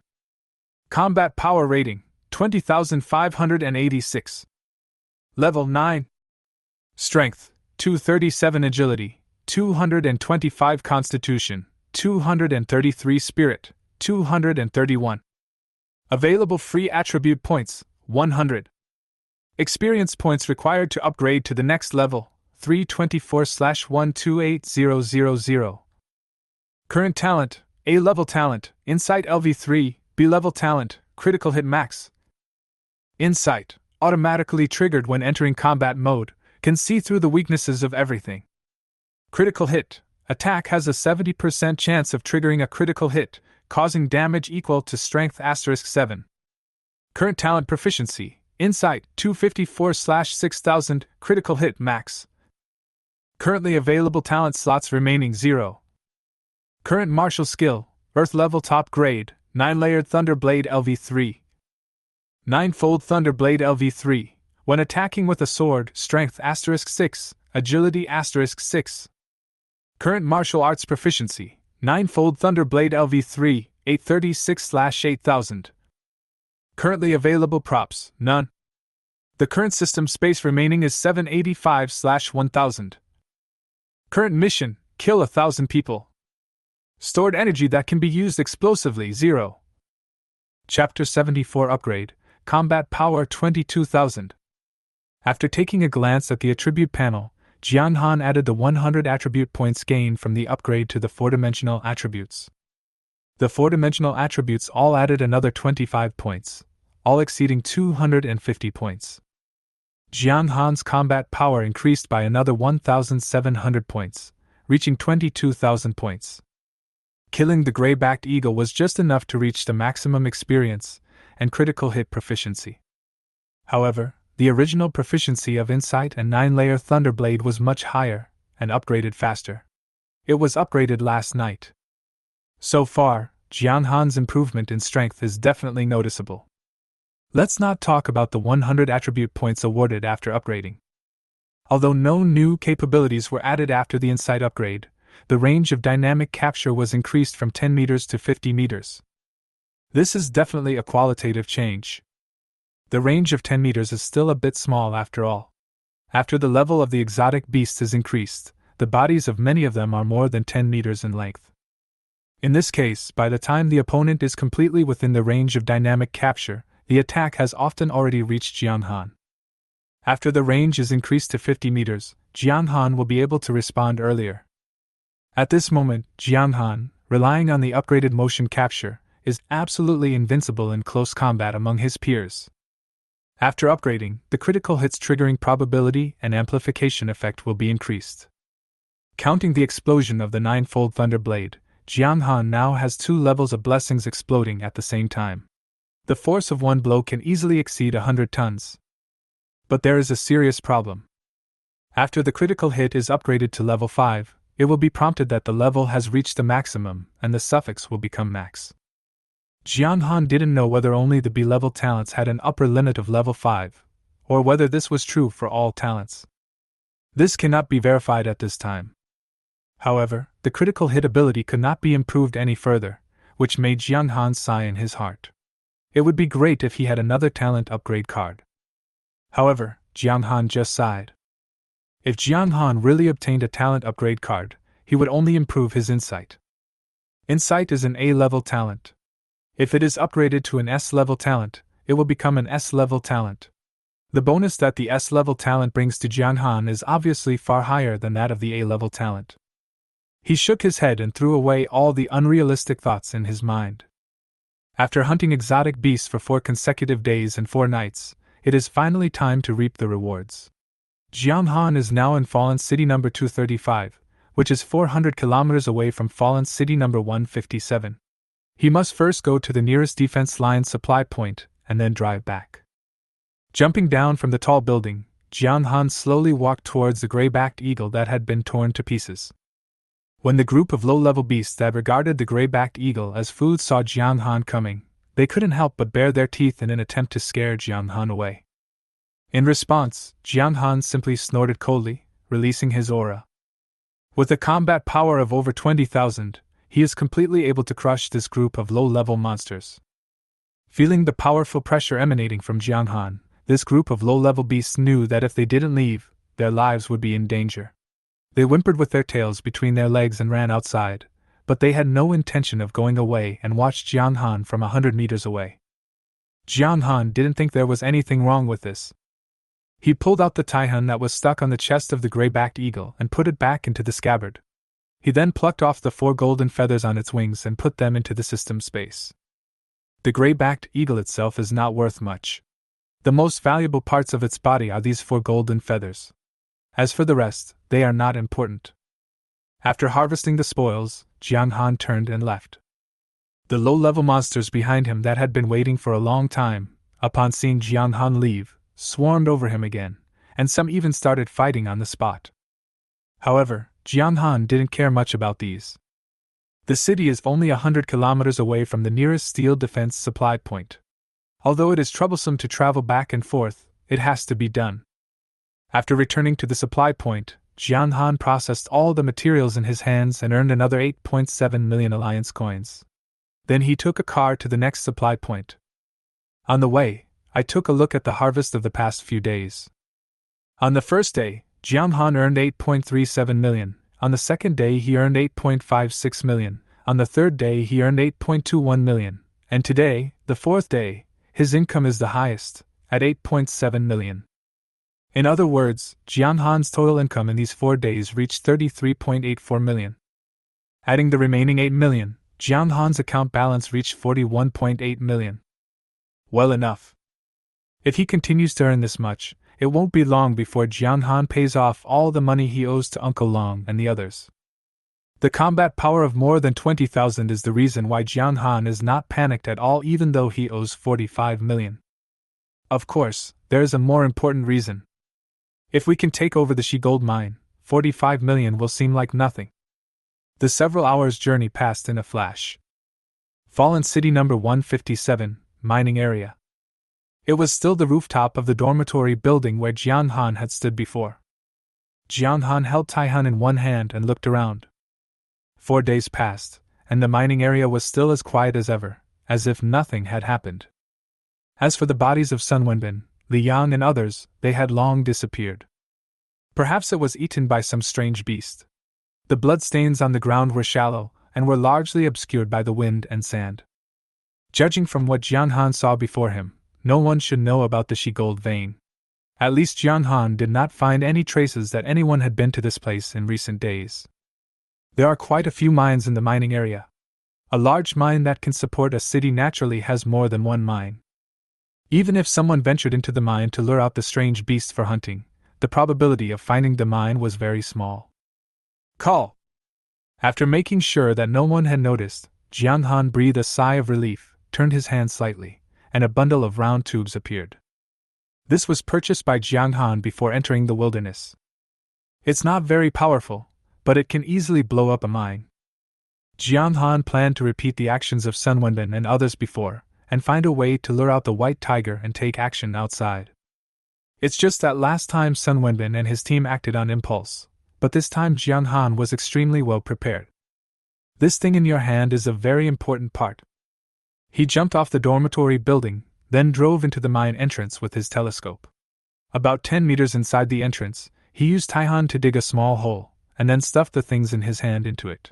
Speaker 1: Combat Power Rating, 20,586. Level 9. Strength, 237 Agility, 225 Constitution, 233 Spirit, 231. Available free attribute points, 100. Experience points required to upgrade to the next level, 324/128000. Current talent, A-level talent, Insight LV3, B-level talent, Critical Hit Max. Insight, automatically triggered when entering combat mode, can see through the weaknesses of everything. Critical Hit, attack has a 70% chance of triggering a critical hit, causing damage equal to strength *7. Current talent proficiency, Insight 254/6000, critical hit max. Currently available talent slots remaining 0. Current martial skill, Earth level top grade, 9-layered Thunderblade LV3. 9-fold Thunderblade LV3. When attacking with a sword, strength *6, agility *6. Current martial arts proficiency, 9-fold Thunderblade LV3, 836/8000. Currently available props, none. The current system space remaining is 785/1000. Current mission, kill 1,000 people. Stored energy that can be used explosively, 0. Chapter 74 Upgrade, Combat Power 22,000. After taking a glance at the attribute panel, Jiang Han added the 100 attribute points gained from the upgrade to the 4-dimensional attributes. The 4-dimensional attributes all added another 25 points, all exceeding 250 points. Jiang Han's combat power increased by another 1,700 points, reaching 22,000 points. Killing the gray-backed eagle was just enough to reach the maximum experience and critical hit proficiency. However, the original proficiency of Insight and 9-layer Thunderblade was much higher and upgraded faster. It was upgraded last night. So far, Jiang Han's improvement in strength is definitely noticeable. Let's not talk about the 100 attribute points awarded after upgrading. Although no new capabilities were added after the Insight upgrade, the range of dynamic capture was increased from 10 meters to 50 meters. This is definitely a qualitative change. The range of 10 meters is still a bit small after all. After the level of the exotic beasts is increased, the bodies of many of them are more than 10 meters in length. In this case, by the time the opponent is completely within the range of dynamic capture, the attack has often already reached Jiang Han. After the range is increased to 50 meters, Jiang Han will be able to respond earlier. At this moment, Jiang Han, relying on the upgraded motion capture, is absolutely invincible in close combat among his peers. After upgrading, the critical hits triggering probability and amplification effect will be increased. Counting the explosion of the 9-fold Thunderblade, Jiang Han now has 2 levels of blessings exploding at the same time. The force of one blow can easily exceed 100 tons. But there is a serious problem. After the critical hit is upgraded to level 5, it will be prompted that the level has reached the maximum and the suffix will become max. Jiang Han didn't know whether only the B-level talents had an upper limit of level 5, or whether this was true for all talents. This cannot be verified at this time. However, the critical hit ability could not be improved any further, which made Jiang Han sigh in his heart. It would be great if he had another talent upgrade card. However, Jiang Han just sighed. If Jiang Han really obtained a talent upgrade card, he would only improve his Insight. Insight is an A-level talent. If it is upgraded to an S-level talent, it will become an S-level talent. The bonus that the S-level talent brings to Jiang Han is obviously far higher than that of the A-level talent. He shook his head and threw away all the unrealistic thoughts in his mind. After hunting exotic beasts for 4 consecutive days and 4 nights, it is finally time to reap the rewards. Jiang Han is now in Fallen City number 235, which is 400 kilometers away from Fallen City number 157. He must first go to the nearest defense line supply point, and then drive back. Jumping down from the tall building, Jiang Han slowly walked towards the gray-backed eagle that had been torn to pieces. When the group of low-level beasts that regarded the gray-backed eagle as food saw Jiang Han coming, they couldn't help but bare their teeth in an attempt to scare Jiang Han away. In response, Jiang Han simply snorted coldly, releasing his aura. With a combat power of over 20,000, he is completely able to crush this group of low-level monsters. Feeling the powerful pressure emanating from Jiang Han, this group of low-level beasts knew that if they didn't leave, their lives would be in danger. They whimpered with their tails between their legs and ran outside, but they had no intention of going away and watched Jiang Han from 100 meters away. Jiang Han didn't think there was anything wrong with this. He pulled out the taihan that was stuck on the chest of the gray-backed eagle and put it back into the scabbard. He then plucked off the 4 golden feathers on its wings and put them into the system space. The gray-backed eagle itself is not worth much. The most valuable parts of its body are these 4 golden feathers. As for the rest, they are not important. After harvesting the spoils, Jiang Han turned and left. The low-level monsters behind him that had been waiting for a long time, upon seeing Jiang Han leave, swarmed over him again, and some even started fighting on the spot. However, Jiang Han didn't care much about these. The city is only 100 kilometers away from the nearest steel defense supply point. Although it is troublesome to travel back and forth, it has to be done. After returning to the supply point, Jiang Han processed all the materials in his hands and earned another 8.7 million alliance coins. Then he took a car to the next supply point. On the way, I took a look at the harvest of the past few days. On the first day, Jiang Han earned 8.37 million, on the second day he earned 8.56 million, on the third day he earned 8.21 million, and today, the fourth day, his income is the highest, at 8.7 million. In other words, Jiang Han's total income in these 4 days reached 33.84 million. Adding the remaining 8 million, Jiang Han's account balance reached 41.8 million. Well enough. If he continues to earn this much, it won't be long before Jiang Han pays off all the money he owes to Uncle Long and the others. The combat power of more than 20,000 is the reason why Jiang Han is not panicked at all even though he owes 45 million. Of course, there is a more important reason. If we can take over the She Gold mine, 45 million will seem like nothing. The several hours' journey passed in a flash. Fallen City number 157, mining area. It was still the rooftop of the dormitory building where Jiang Han had stood before. Jiang Han held Tai-hun in one hand and looked around. 4 days passed, and the mining area was still as quiet as ever, as if nothing had happened. As for the bodies of Sun Wenbin, Li Yang and others, they had long disappeared. Perhaps it was eaten by some strange beast. The bloodstains on the ground were shallow, and were largely obscured by the wind and sand. Judging from what Jiang Han saw before him, no one should know about the She Gold vein. At least Jiang Han did not find any traces that anyone had been to this place in recent days. There are quite a few mines in the mining area. A large mine that can support a city naturally has more than one mine. Even if someone ventured into the mine to lure out the strange beasts for hunting, the probability of finding the mine was very small. Call! After making sure that no one had noticed, Jiang Han breathed a sigh of relief, turned his hand slightly, and a bundle of round tubes appeared. This was purchased by Jiang Han before entering the wilderness. It's not very powerful, but it can easily blow up a mine. Jiang Han planned to repeat the actions of Sun Wenbin and others before, and find a way to lure out the white tiger and take action outside. It's just that last time Sun Wenbin and his team acted on impulse, but this time Jiang Han was extremely well prepared. This thing in your hand is a very important part. He jumped off the dormitory building, then drove into the mine entrance with his telescope. About 10 meters inside the entrance, he used Tai-hun to dig a small hole, and then stuffed the things in his hand into it.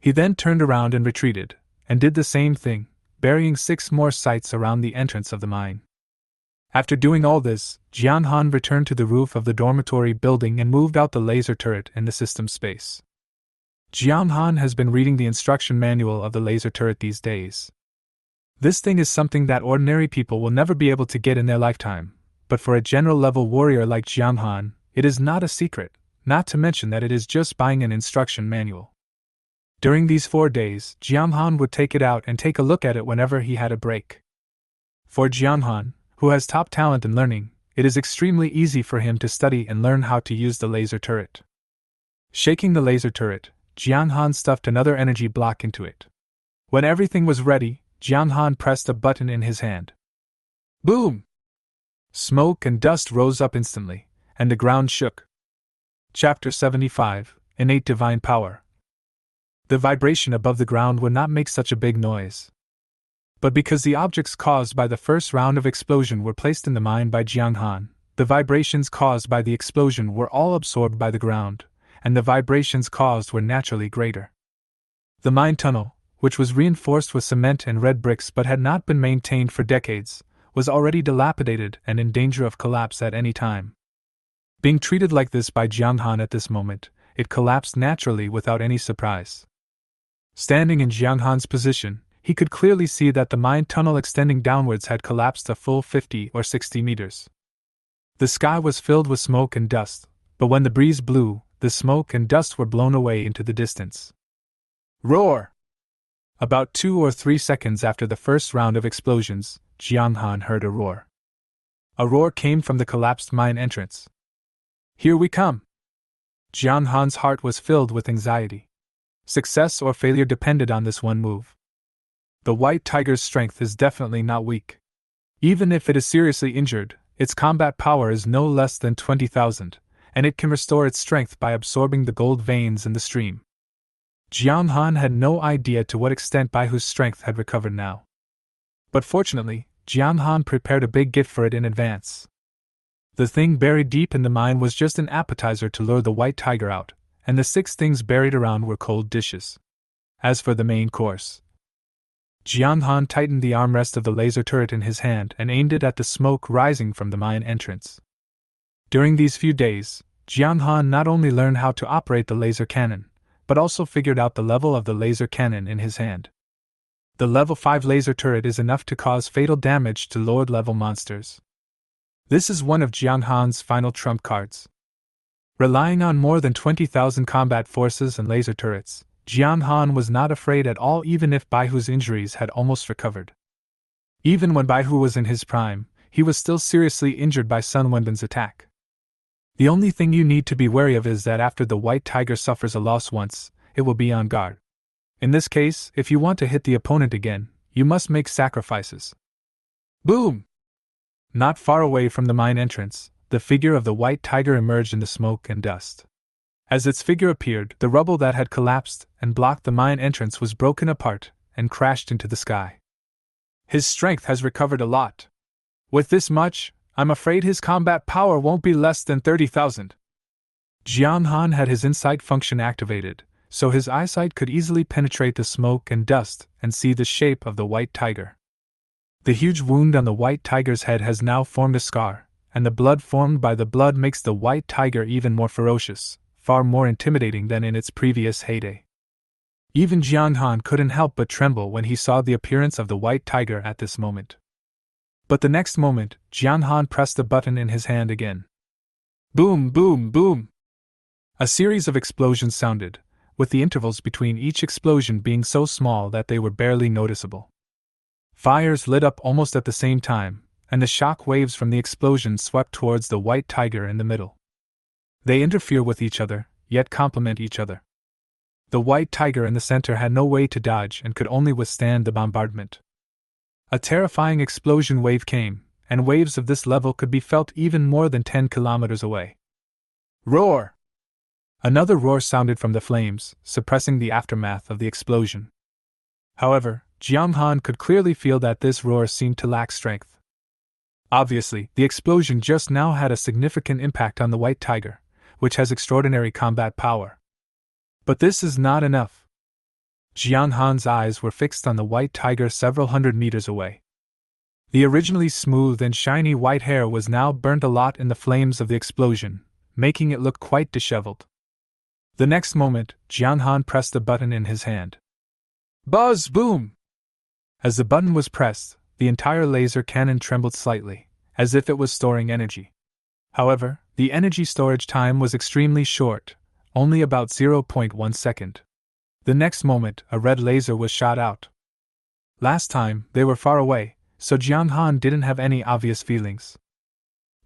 Speaker 1: He then turned around and retreated, and did the same thing, burying 6 more sites around the entrance of the mine. After doing all this, Jiang Han returned to the roof of the dormitory building and moved out the laser turret in the system space. Jiang Han has been reading the instruction manual of the laser turret these days. This thing is something that ordinary people will never be able to get in their lifetime, but for a general-level warrior like Jiang Han, it is not a secret, not to mention that it is just buying an instruction manual. During these 4 days, Jiang Han would take it out and take a look at it whenever he had a break. For Jiang Han, who has top talent in learning, it is extremely easy for him to study and learn how to use the laser turret. Shaking the laser turret, Jiang Han stuffed another energy block into it. When everything was ready, Jiang Han pressed a button in his hand. Boom! Smoke and dust rose up instantly, and the ground shook. Chapter 75, Innate Divine Power. The vibration above the ground would not make such a big noise. But because the objects caused by the first round of explosion were placed in the mine by Jiang Han, the vibrations caused by the explosion were all absorbed by the ground, and the vibrations caused were naturally greater. The mine tunnel, which was reinforced with cement and red bricks but had not been maintained for decades, was already dilapidated and in danger of collapse at any time. Being treated like this by Jiang Han at this moment, it collapsed naturally without any surprise. Standing in Jiang Han's position, he could clearly see that the mine tunnel extending downwards had collapsed a full 50 or 60 meters. The sky was filled with smoke and dust, but when the breeze blew, the smoke and dust were blown away into the distance. Roar! About 2 or 3 seconds after the first round of explosions, Jiang Han heard a roar. A roar came from the collapsed mine entrance. Here we come! Jiang Han's heart was filled with anxiety. Success or failure depended on this one move. The white tiger's strength is definitely not weak. Even if it is seriously injured, its combat power is no less than 20,000, and it can restore its strength by absorbing the gold veins in the stream. Jiang Han had no idea to what extent Baihu's strength had recovered now. But fortunately, Jiang Han prepared a big gift for it in advance. The thing buried deep in the mine was just an appetizer to lure the white tiger out, and the 6 things buried around were cold dishes. As for the main course, Jiang Han tightened the armrest of the laser turret in his hand and aimed it at the smoke rising from the mine entrance. During these few days, Jiang Han not only learned how to operate the laser cannon, but also figured out the level of the laser cannon in his hand. The level 5 laser turret is enough to cause fatal damage to lower-level monsters. This is one of Jiang Han's final trump cards. Relying on more than 20,000 combat forces and laser turrets, Jiang Han was not afraid at all even if Baihu's injuries had almost recovered. Even when Baihu was in his prime, he was still seriously injured by Sun Wenbin's attack. The only thing you need to be wary of is that after the white tiger suffers a loss once, it will be on guard. In this case, if you want to hit the opponent again, you must make sacrifices. Boom! Not far away from the mine entrance, the figure of the white tiger emerged in the smoke and dust. As its figure appeared, the rubble that had collapsed and blocked the mine entrance was broken apart and crashed into the sky. His strength has recovered a lot. With this much, I'm afraid his combat power won't be less than 30,000. Jiang Han had his insight function activated, so his eyesight could easily penetrate the smoke and dust and see the shape of the white tiger. The huge wound on the white tiger's head has now formed a scar, and the blood formed by the blood makes the white tiger even more ferocious, far more intimidating than in its previous heyday. Even Jiang Han couldn't help but tremble when he saw the appearance of the white tiger at this moment. But the next moment, Jiang Han pressed the button in his hand again. Boom, boom, boom! A series of explosions sounded, with the intervals between each explosion being so small that they were barely noticeable. Fires lit up almost at the same time, and the shock waves from the explosions swept towards the white tiger in the middle. They interfere with each other, yet complement each other. The white tiger in the center had no way to dodge and could only withstand the bombardment. A terrifying explosion wave came, and waves of this level could be felt even more than 10 kilometers away. Roar! Another roar sounded from the flames, suppressing the aftermath of the explosion. However, Jiang Han could clearly feel that this roar seemed to lack strength. Obviously, the explosion just now had a significant impact on the white tiger, which has extraordinary combat power. But this is not enough. Jiang Han's eyes were fixed on the white tiger several hundred meters away. The originally smooth and shiny white hair was now burnt a lot in the flames of the explosion, making it look quite disheveled. The next moment, Jiang Han pressed the button in his hand. Buzz boom! As the button was pressed, the entire laser cannon trembled slightly, as if it was storing energy. However, the energy storage time was extremely short, only about 0.1 second. The next moment, a red laser was shot out. Last time, they were far away, so Jiang Han didn't have any obvious feelings.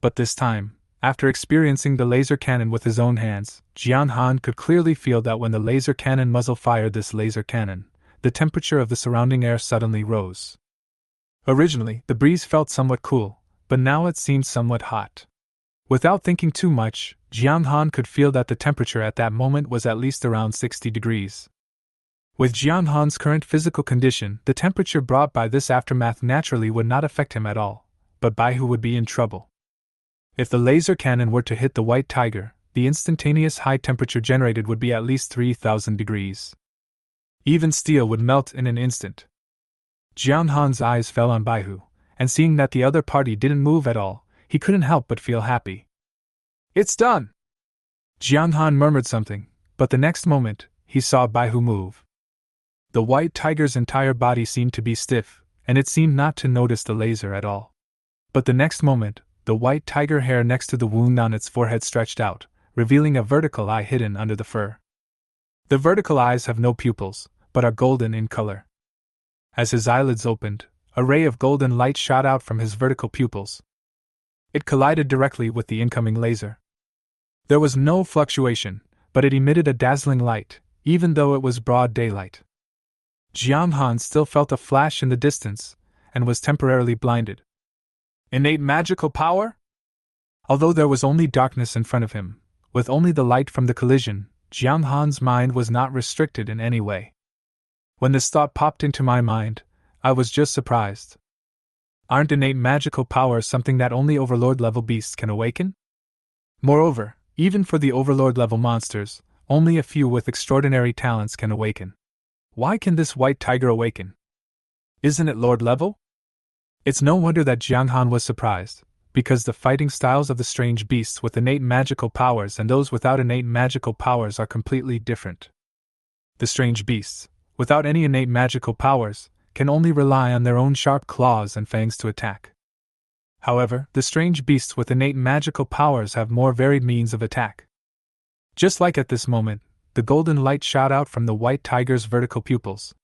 Speaker 1: But this time, after experiencing the laser cannon with his own hands, Jiang Han could clearly feel that when the laser cannon muzzle fired this laser cannon, the temperature of the surrounding air suddenly rose. Originally, the breeze felt somewhat cool, but now it seemed somewhat hot. Without thinking too much, Jiang Han could feel that the temperature at that moment was at least around 60 degrees. With Jiang Han's current physical condition, the temperature brought by this aftermath naturally would not affect him at all, but Baihu would be in trouble. If the laser cannon were to hit the white tiger, the instantaneous high temperature generated would be at least 3,000 degrees. Even steel would melt in an instant. Jiang Han's eyes fell on Baihu, and seeing that the other party didn't move at all, he couldn't help but feel happy. It's done! Jiang Han murmured something, but the next moment, he saw Baihu move. The white tiger's entire body seemed to be stiff, and it seemed not to notice the laser at all. But the next moment, the white tiger hair next to the wound on its forehead stretched out, revealing a vertical eye hidden under the fur. The vertical eyes have no pupils, but are golden in color. As his eyelids opened, a ray of golden light shot out from his vertical pupils. It collided directly with the incoming laser. There was no fluctuation, but it emitted a dazzling light, even though it was broad daylight. Jiang Han still felt a flash in the distance, and was temporarily blinded. Innate magical power? Although there was only darkness in front of him, with only the light from the collision, Jiang Han's mind was not restricted in any way. When this thought popped into my mind, I was just surprised. Aren't innate magical powers something that only Overlord-level beasts can awaken? Moreover, even for the Overlord-level monsters, only a few with extraordinary talents can awaken. Why can this white tiger awaken? Isn't it Lord level? It's no wonder that Jiang Han was surprised, because the fighting styles of the strange beasts with innate magical powers and those without innate magical powers are completely different. The strange beasts, without any innate magical powers, can only rely on their own sharp claws and fangs to attack. However, the strange beasts with innate magical powers have more varied means of attack. Just like at this moment, the golden light shot out from the white tiger's vertical pupils.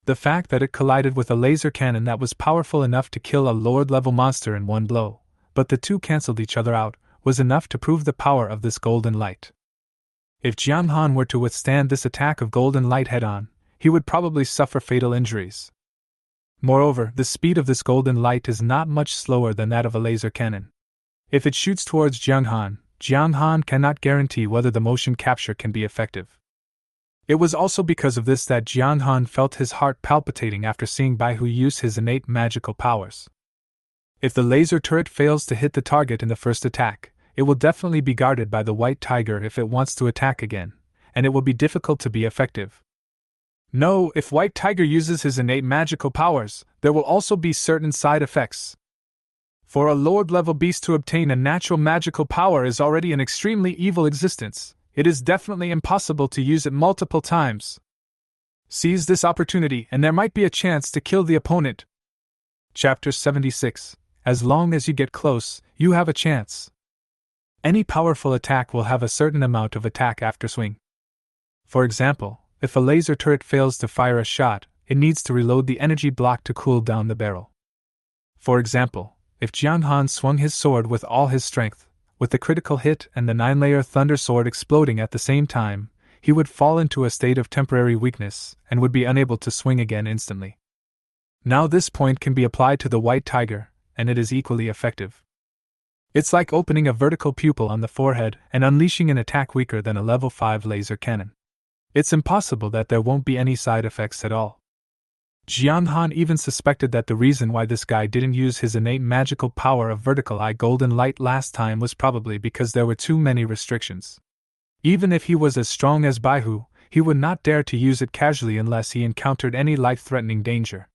Speaker 1: The fact that it collided with a laser cannon that was powerful enough to kill a Lord-level monster in one blow, but the two cancelled each other out, was enough to prove the power of this golden light. If Jiang Han were to withstand this attack of golden light head-on, he would probably suffer fatal injuries. Moreover, the speed of this golden light is not much slower than that of a laser cannon. If it shoots towards Jiang Han cannot guarantee whether the motion capture can be effective. It was also because of this that Jiang Han felt his heart palpitating after seeing Baihu use his innate magical powers. If the laser turret fails to hit the target in the first attack, it will definitely be guarded by the white tiger if it wants to attack again, and it will be difficult to be effective. No, if White Tiger uses his innate magical powers, there will also be certain side effects. For a Lord-level beast to obtain a natural magical power is already an extremely evil existence. It is definitely impossible to use it multiple times. Seize this opportunity and there might be a chance to kill the opponent. Chapter 76. As long as you get close, you have a chance. Any powerful attack will have a certain amount of attack after swing. For example, if a laser turret fails to fire a shot, it needs to reload the energy block to cool down the barrel. For example, if Jiang Han swung his sword with all his strength, with the critical hit and the 9-layer thunder sword exploding at the same time, he would fall into a state of temporary weakness and would be unable to swing again instantly. Now this point can be applied to the white tiger, and it is equally effective. It's like opening a vertical pupil on the forehead and unleashing an attack weaker than a level 5 laser cannon. It's impossible that there won't be any side effects at all. Jiang Han even suspected that the reason why this guy didn't use his innate magical power of vertical eye golden light last time was probably because there were too many restrictions. Even if he was as strong as Baihu, he would not dare to use it casually unless he encountered any life-threatening danger.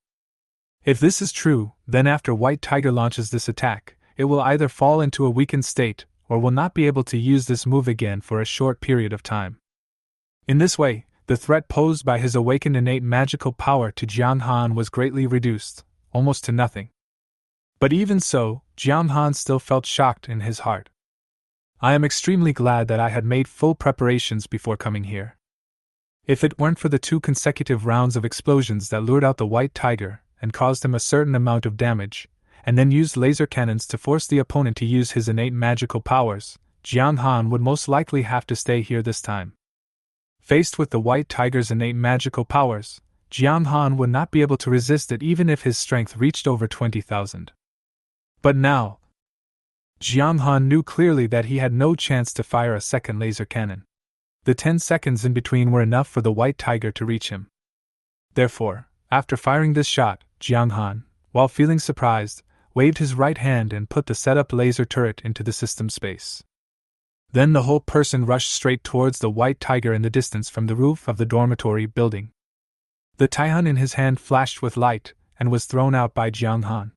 Speaker 1: If this is true, then after White Tiger launches this attack, it will either fall into a weakened state or will not be able to use this move again for a short period of time. In this way, the threat posed by his awakened innate magical power to Jiang Han was greatly reduced, almost to nothing. But even so, Jiang Han still felt shocked in his heart. I am extremely glad that I had made full preparations before coming here. If it weren't for the 2 consecutive rounds of explosions that lured out the white tiger and caused him a certain amount of damage, and then used laser cannons to force the opponent to use his innate magical powers, Jiang Han would most likely have to stay here this time. Faced with the white tiger's innate magical powers, Jiang Han would not be able to resist it even if his strength reached over 20,000. But now, Jiang Han knew clearly that he had no chance to fire a second laser cannon. The 10 seconds in between were enough for the white tiger to reach him. Therefore, after firing this shot, Jiang Han, while feeling surprised, waved his right hand and put the set-up laser turret into the system space. Then the whole person rushed straight towards the white tiger in the distance from the roof of the dormitory building. The Taihun in his hand flashed with light and was thrown out by Jiang Han.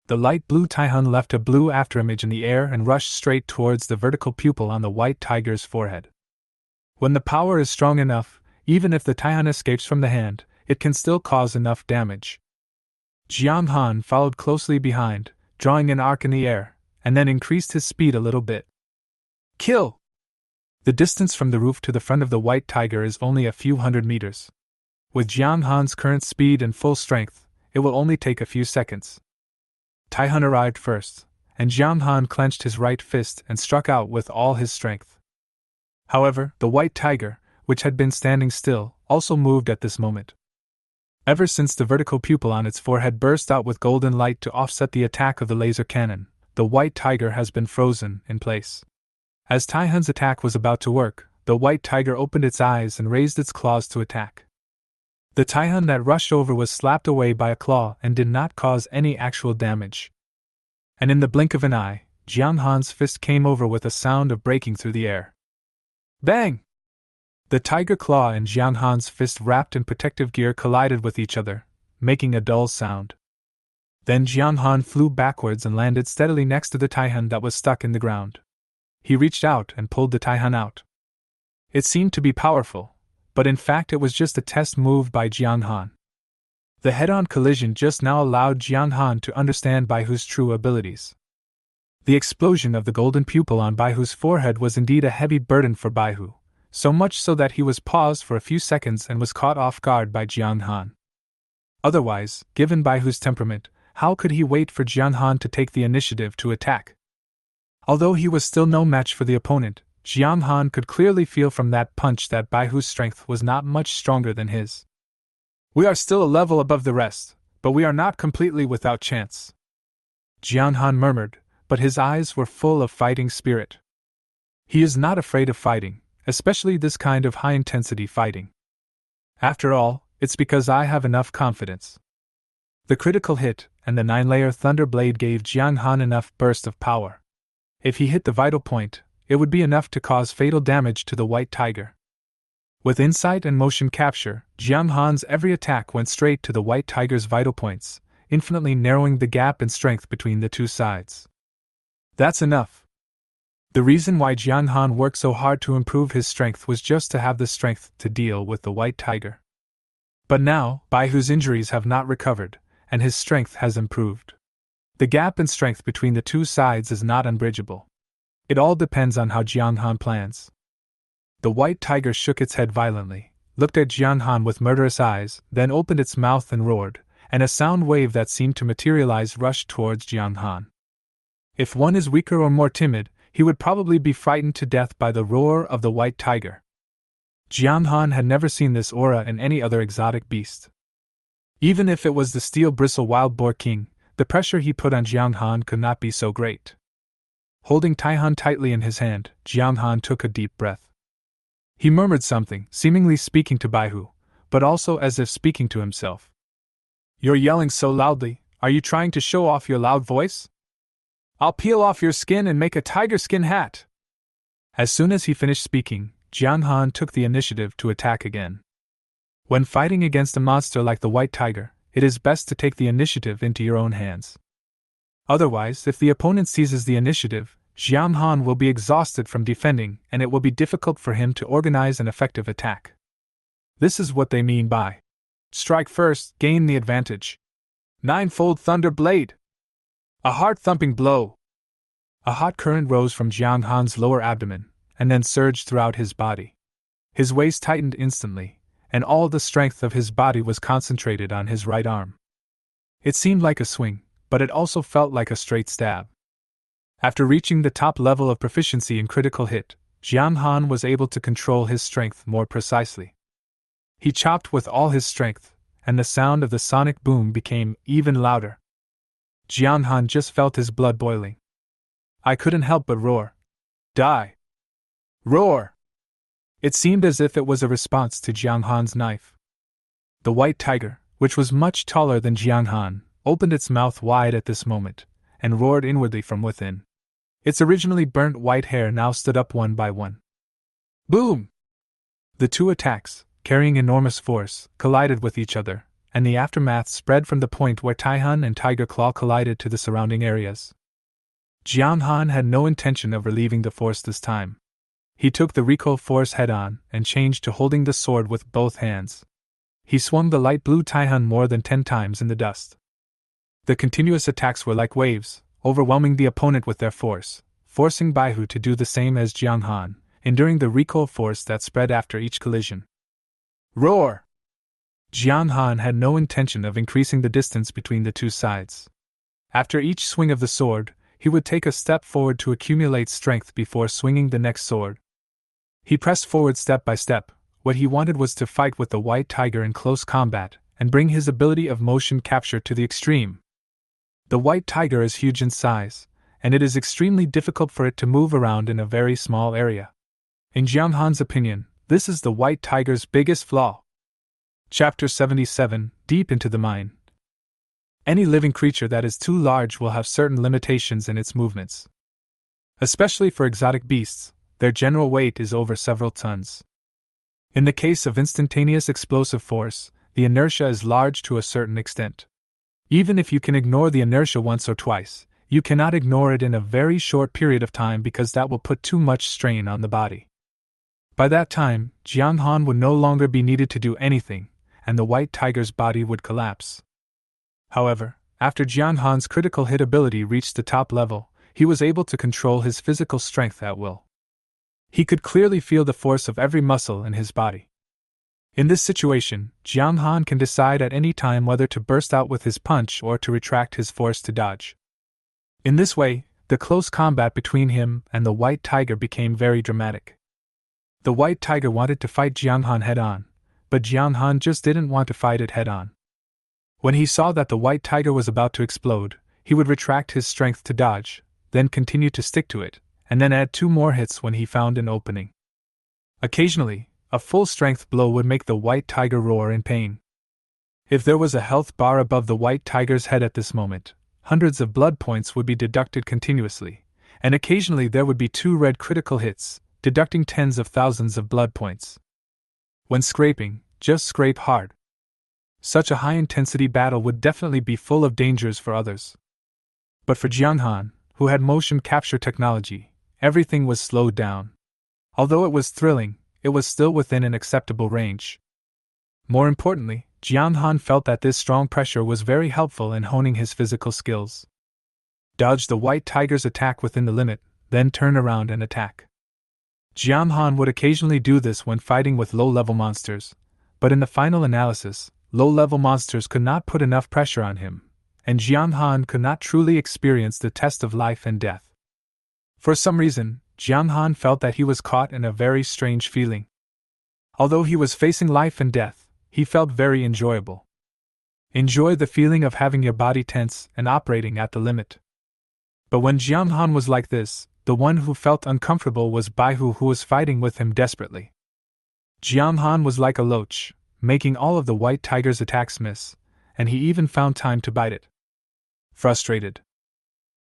Speaker 1: The light blue Taihun left a blue afterimage in the air and rushed straight towards the vertical pupil on the white tiger's forehead. When the power is strong enough, even if the Taihun escapes from the hand, it can still cause enough damage. Jiang Han followed closely behind, drawing an arc in the air, and then increased his speed a little bit. Kill! The distance from the roof to the front of the white tiger is only a few hundred meters. With Jiang Han's current speed and full strength, it will only take a few seconds. Taihan arrived first, and Jiang Han clenched his right fist and struck out with all his strength. However, the white tiger, which had been standing still, also moved at this moment. Ever since the vertical pupil on its forehead burst out with golden light to offset the attack of the laser cannon, the white tiger has been frozen in place. As Taihan's attack was about to work, the white tiger opened its eyes and raised its claws to attack. The Taihan that rushed over was slapped away by a claw and did not cause any actual damage. And in the blink of an eye, Jiang Han's fist came over with a sound of breaking through the air. Bang! The tiger claw and Jiang Han's fist wrapped in protective gear collided with each other, making a dull sound. Then Jiang Han flew backwards and landed steadily next to the Taihan that was stuck in the ground. He reached out and pulled the Taihan out. It seemed to be powerful, but in fact it was just a test move by Jiang Han. The head-on collision just now allowed Jiang Han to understand Baihu's true abilities. The explosion of the golden pupil on Baihu's forehead was indeed a heavy burden for Baihu, so much so that he was paused for a few seconds and was caught off guard by Jiang Han. Otherwise, given Baihu's temperament, how could he wait for Jiang Han to take the initiative to attack? Although he was still no match for the opponent, Jiang Han could clearly feel from that punch that Baihu's strength was not much stronger than his. We are still a level above the rest, but we are not completely without chance, Jiang Han murmured, but his eyes were full of fighting spirit. He is not afraid of fighting, especially this kind of high-intensity fighting. After all, it's because I have enough confidence. The critical hit and the 9-layer thunder blade gave Jiang Han enough burst of power. If he hit the vital point, it would be enough to cause fatal damage to the white tiger. With insight and motion capture, Jiang Han's every attack went straight to the white tiger's vital points, infinitely narrowing the gap in strength between the two sides. That's enough. The reason why Jiang Han worked so hard to improve his strength was just to have the strength to deal with the white tiger. But now, Baihu's injuries have not recovered, and his strength has improved. The gap in strength between the two sides is not unbridgeable. It all depends on how Jiang Han plans. The white tiger shook its head violently, looked at Jiang Han with murderous eyes, then opened its mouth and roared, and a sound wave that seemed to materialize rushed towards Jiang Han. If one is weaker or more timid, he would probably be frightened to death by the roar of the white tiger. Jiang Han had never seen this aura in any other exotic beast. Even if it was the steel bristle wild boar king, the pressure he put on Jiang Han could not be so great. Holding Taihan tightly in his hand, Jiang Han took a deep breath. He murmured something, seemingly speaking to Baihu, but also as if speaking to himself. You're yelling so loudly, are you trying to show off your loud voice? I'll peel off your skin and make a tiger skin hat. As soon as he finished speaking, Jiang Han took the initiative to attack again. When fighting against a monster like the white tiger, it is best to take the initiative into your own hands. Otherwise, if the opponent seizes the initiative, Jiang Han will be exhausted from defending and it will be difficult for him to organize an effective attack. This is what they mean by strike first, gain the advantage. Ninefold thunder blade. A heart-thumping blow. A hot current rose from Jiang Han's lower abdomen, and then surged throughout his body. His waist tightened instantly, and all the strength of his body was concentrated on his right arm. It seemed like a swing, but it also felt like a straight stab. After reaching the top level of proficiency in critical hit, Jiang Han was able to control his strength more precisely. He chopped with all his strength, and the sound of the sonic boom became even louder. Jiang Han just felt his blood boiling. I couldn't help but roar. Die! Roar! It seemed as if it was a response to Jiang Han's knife. The white tiger, which was much taller than Jiang Han, opened its mouth wide at this moment, and roared inwardly from within. Its originally burnt white hair now stood up one by one. Boom! The two attacks, carrying enormous force, collided with each other, and the aftermath spread from the point where Taihan and Tiger Claw collided to the surrounding areas. Jiang Han had no intention of relieving the force this time. He took the recoil force head-on and changed to holding the sword with both hands. He swung the light blue Taihan more than 10 times in the dust. The continuous attacks were like waves, overwhelming the opponent with their force, forcing Baihu to do the same as Jiang Han, enduring the recoil force that spread after each collision. Roar! Jiang Han had no intention of increasing the distance between the two sides. After each swing of the sword, he would take a step forward to accumulate strength before swinging the next sword. He pressed forward step by step. What he wanted was to fight with the white tiger in close combat and bring his ability of motion capture to the extreme. The white tiger is huge in size, and it is extremely difficult for it to move around in a very small area. In Jiang Han's opinion, this is the white tiger's biggest flaw. Chapter 77, Deep into the Mind. Any living creature that is too large will have certain limitations in its movements. Especially for exotic beasts, their general weight is over several tons. In the case of instantaneous explosive force, the inertia is large to a certain extent. Even if you can ignore the inertia once or twice, you cannot ignore it in a very short period of time because that will put too much strain on the body. By that time, Jiang Han would no longer be needed to do anything, and the white tiger's body would collapse. However, after Jiang Han's critical hit ability reached the top level, he was able to control his physical strength at will. He could clearly feel the force of every muscle in his body. In this situation, Jiang Han can decide at any time whether to burst out with his punch or to retract his force to dodge. In this way, the close combat between him and the white tiger became very dramatic. The white tiger wanted to fight Jiang Han head-on, but Jiang Han just didn't want to fight it head-on. When he saw that the white tiger was about to explode, he would retract his strength to dodge, then continue to stick to it, and then add 2 more hits when he found an opening. Occasionally, a full-strength blow would make the white tiger roar in pain. If there was a health bar above the white tiger's head at this moment, hundreds of blood points would be deducted continuously, and occasionally there would be 2 red critical hits, deducting tens of thousands of blood points. When scraping, just scrape hard. Such a high-intensity battle would definitely be full of dangers for others. But for Jiang Han, who had motion capture technology, everything was slowed down. Although it was thrilling, it was still within an acceptable range. More importantly, Jiang Han felt that this strong pressure was very helpful in honing his physical skills. Dodge the white tiger's attack within the limit, then turn around and attack. Jiang Han would occasionally do this when fighting with low-level monsters, but in the final analysis, low-level monsters could not put enough pressure on him, and Jiang Han could not truly experience the test of life and death. For some reason, Jiang Han felt that he was caught in a very strange feeling. Although he was facing life and death, he felt very enjoyable. Enjoy the feeling of having your body tense and operating at the limit. But when Jiang Han was like this, the one who felt uncomfortable was Baihu, who was fighting with him desperately. Jiang Han was like a loach, making all of the white tiger's attacks miss, and he even found time to bite it. Frustrated.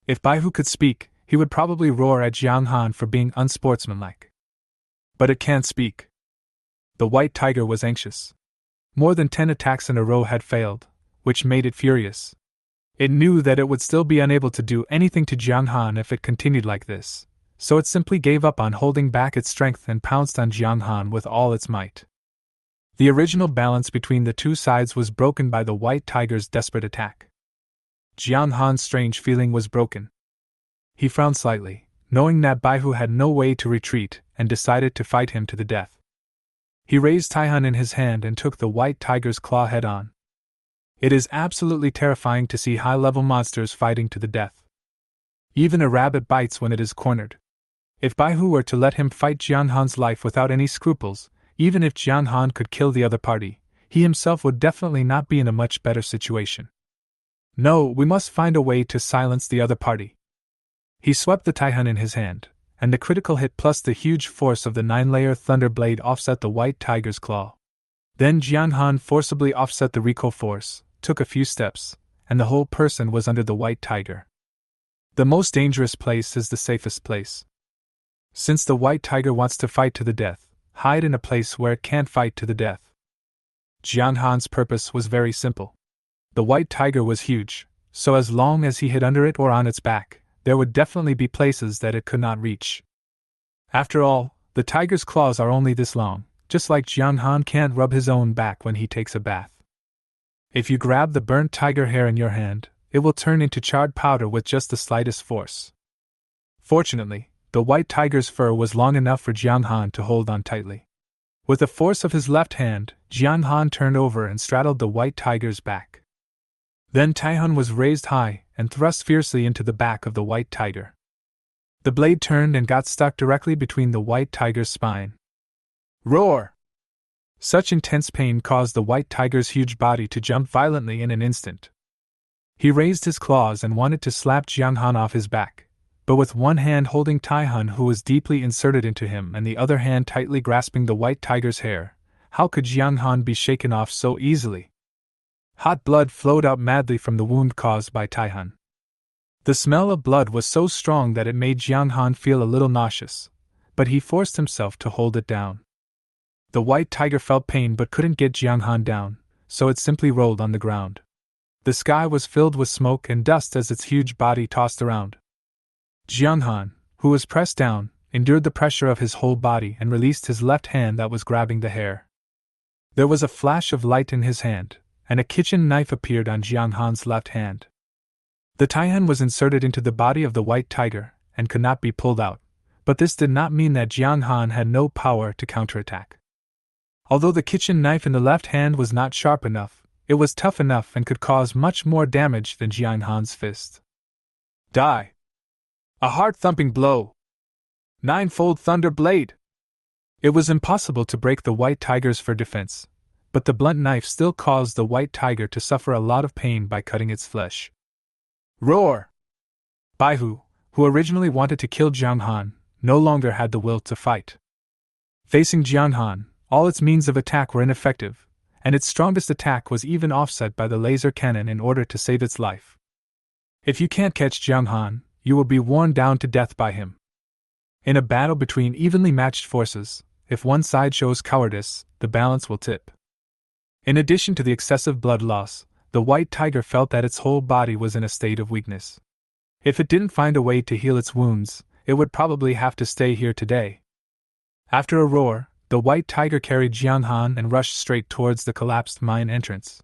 Speaker 1: If Baihu could speak, he would probably roar at Jiang Han for being unsportsmanlike. But it can't speak. The white tiger was anxious. More than 10 attacks in a row had failed, which made it furious. It knew that it would still be unable to do anything to Jiang Han if it continued like this, so it simply gave up on holding back its strength and pounced on Jiang Han with all its might. The original balance between the two sides was broken by the white tiger's desperate attack. Jiang Han's strange feeling was broken. He frowned slightly, knowing that Baihu had no way to retreat, and decided to fight him to the death. He raised Taihun in his hand and took the white tiger's claw head-on. It is absolutely terrifying to see high-level monsters fighting to the death. Even a rabbit bites when it is cornered. If Baihu were to let him fight Jiang Han's life without any scruples, even if Jiang Han could kill the other party, he himself would definitely not be in a much better situation. No, we must find a way to silence the other party. He swept the Taihun in his hand, and the critical hit plus the huge force of the 9-layer thunder blade offset the white tiger's claw. Then Jiang Han forcibly offset the recoil force, took a few steps, and the whole person was under the white tiger. The most dangerous place is the safest place. Since the white tiger wants to fight to the death, hide in a place where it can't fight to the death. Jiang Han's purpose was very simple. The white tiger was huge, so as long as he hid under it or on its back, there would definitely be places that it could not reach. After all, the tiger's claws are only this long, just like Jiang Han can't rub his own back when he takes a bath. If you grab the burnt tiger hair in your hand, it will turn into charred powder with just the slightest force. Fortunately, the white tiger's fur was long enough for Jiang Han to hold on tightly. With the force of his left hand, Jiang Han turned over and straddled the white tiger's back. Then Tai-hun was raised high and thrust fiercely into the back of the white tiger. The blade turned and got stuck directly between the white tiger's spine. Roar! Such intense pain caused the white tiger's huge body to jump violently in an instant. He raised his claws and wanted to slap Jiang Han off his back, but with one hand holding Tai-hun, who was deeply inserted into him, and the other hand tightly grasping the white tiger's hair, how could Jiang Han be shaken off so easily? Hot blood flowed out madly from the wound caused by Tai-hun. The smell of blood was so strong that it made Jiang Han feel a little nauseous, but he forced himself to hold it down. The white tiger felt pain but couldn't get Jiang Han down, so it simply rolled on the ground. The sky was filled with smoke and dust as its huge body tossed around. Jiang Han, who was pressed down, endured the pressure of his whole body and released his left hand that was grabbing the hair. There was a flash of light in his hand, and a kitchen knife appeared on Jiang Han's left hand. The Tai-hun was inserted into the body of the white tiger and could not be pulled out, but this did not mean that Jiang Han had no power to counterattack. Although the kitchen knife in the left hand was not sharp enough, it was tough enough and could cause much more damage than Jiang Han's fist. Die! A heart-thumping blow! Ninefold thunder blade! It was impossible to break the white tiger's fur defense, but the blunt knife still caused the white tiger to suffer a lot of pain by cutting its flesh. Roar! Baihu, who originally wanted to kill Jiang Han, no longer had the will to fight. Facing Jiang Han, all its means of attack were ineffective, and its strongest attack was even offset by the laser cannon in order to save its life. If you can't catch Jiang Han, you will be worn down to death by him. In a battle between evenly matched forces, if one side shows cowardice, the balance will tip. In addition to the excessive blood loss, the white tiger felt that its whole body was in a state of weakness. If it didn't find a way to heal its wounds, it would probably have to stay here today. After a roar, the white tiger carried Jiang Han and rushed straight towards the collapsed mine entrance.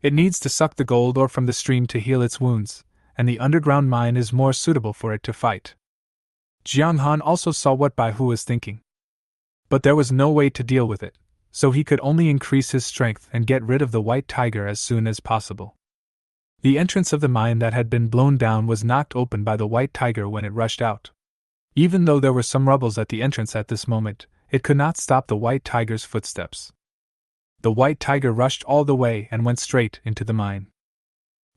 Speaker 1: It needs to suck the gold ore from the stream to heal its wounds, and the underground mine is more suitable for it to fight. Jiang Han also saw what Baihu was thinking. But there was no way to deal with it, so he could only increase his strength and get rid of the white tiger as soon as possible. The entrance of the mine that had been blown down was knocked open by the white tiger when it rushed out. Even though there were some rebels at the entrance at this moment, it could not stop the white tiger's footsteps. The white tiger rushed all the way and went straight into the mine.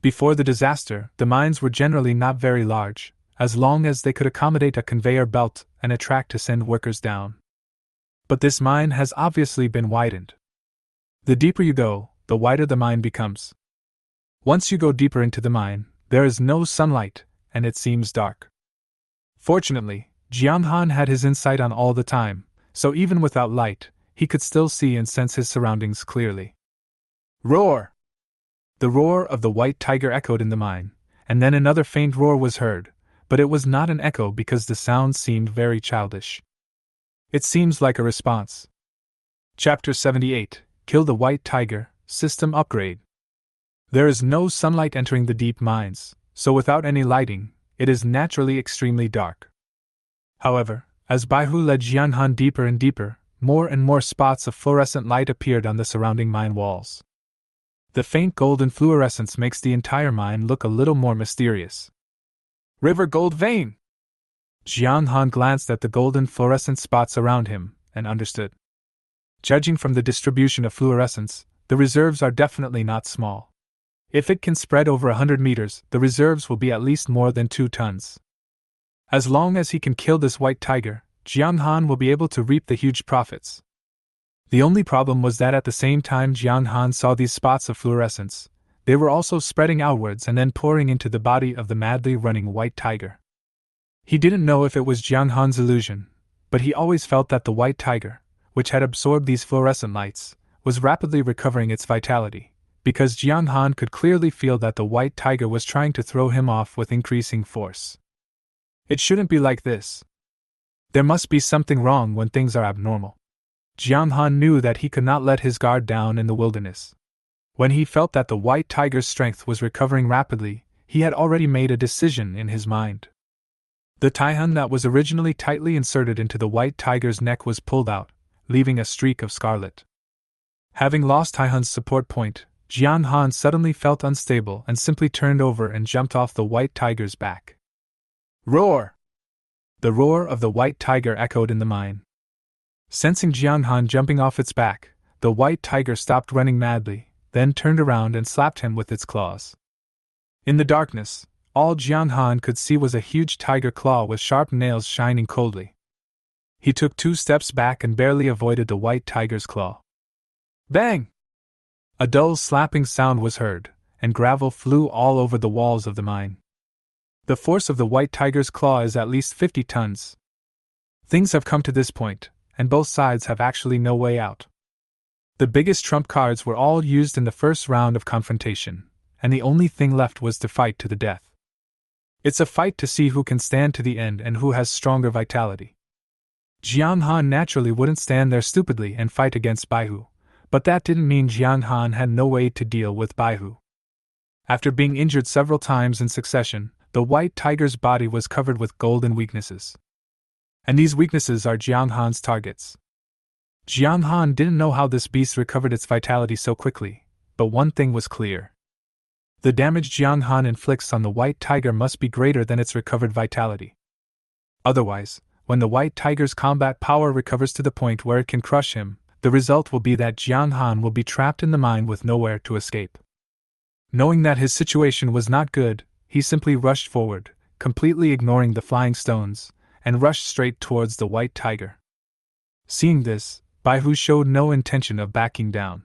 Speaker 1: Before the disaster, the mines were generally not very large, as long as they could accommodate a conveyor belt and a track to send workers down. But this mine has obviously been widened. The deeper you go, the wider the mine becomes. Once you go deeper into the mine, there is no sunlight, and it seems dark. Fortunately, Jiang Han had his insight on all the time, so even without light, he could still see and sense his surroundings clearly. Roar! The roar of the white tiger echoed in the mine, and then another faint roar was heard, but it was not an echo because the sound seemed very childish. It seems like a response. Chapter 78, Kill the White Tiger, System Upgrade. There is no sunlight entering the deep mines, so without any lighting, it is naturally extremely dark. However, as Baihu led Jiang Han deeper and deeper, more and more spots of fluorescent light appeared on the surrounding mine walls. The faint golden fluorescence makes the entire mine look a little more mysterious. River Gold Vein! Jiang Han glanced at the golden fluorescent spots around him, and understood. Judging from the distribution of fluorescence, the reserves are definitely not small. If it can spread over 100 meters, the reserves will be at least more than 2 tons. As long as he can kill this white tiger, Jiang Han will be able to reap the huge profits. The only problem was that at the same time Jiang Han saw these spots of fluorescence, they were also spreading outwards and then pouring into the body of the madly running white tiger. He didn't know if it was Jiang Han's illusion, but he always felt that the white tiger, which had absorbed these fluorescent lights, was rapidly recovering its vitality, because Jiang Han could clearly feel that the white tiger was trying to throw him off with increasing force. It shouldn't be like this. There must be something wrong when things are abnormal. Jiang Han knew that he could not let his guard down in the wilderness. When he felt that the white tiger's strength was recovering rapidly, he had already made a decision in his mind. The Tai-hun that was originally tightly inserted into the white tiger's neck was pulled out, leaving a streak of scarlet. Having lost Taihan's support point, Jiang Han suddenly felt unstable and simply turned over and jumped off the white tiger's back. Roar! The roar of the white tiger echoed in the mine. Sensing Jiang Han jumping off its back, the white tiger stopped running madly, then turned around and slapped him with its claws. In the darkness, all Jiang Han could see was a huge tiger claw with sharp nails shining coldly. He took 2 steps back and barely avoided the white tiger's claw. Bang! A dull slapping sound was heard, and gravel flew all over the walls of the mine. The force of the white tiger's claw is at least 50 tons. Things have come to this point, and both sides have actually no way out. The biggest trump cards were all used in the first round of confrontation, and the only thing left was to fight to the death. It's a fight to see who can stand to the end and who has stronger vitality. Jiang Han naturally wouldn't stand there stupidly and fight against Baihu, but that didn't mean Jiang Han had no way to deal with Baihu. After being injured several times in succession, the white tiger's body was covered with golden weaknesses. And these weaknesses are Jiang Han's targets. Jiang Han didn't know how this beast recovered its vitality so quickly, but one thing was clear. The damage Jiang Han inflicts on the white tiger must be greater than its recovered vitality. Otherwise, when the white tiger's combat power recovers to the point where it can crush him, the result will be that Jiang Han will be trapped in the mine with nowhere to escape. Knowing that his situation was not good, he simply rushed forward, completely ignoring the flying stones, and rushed straight towards the white tiger. Seeing this, Baihu showed no intention of backing down.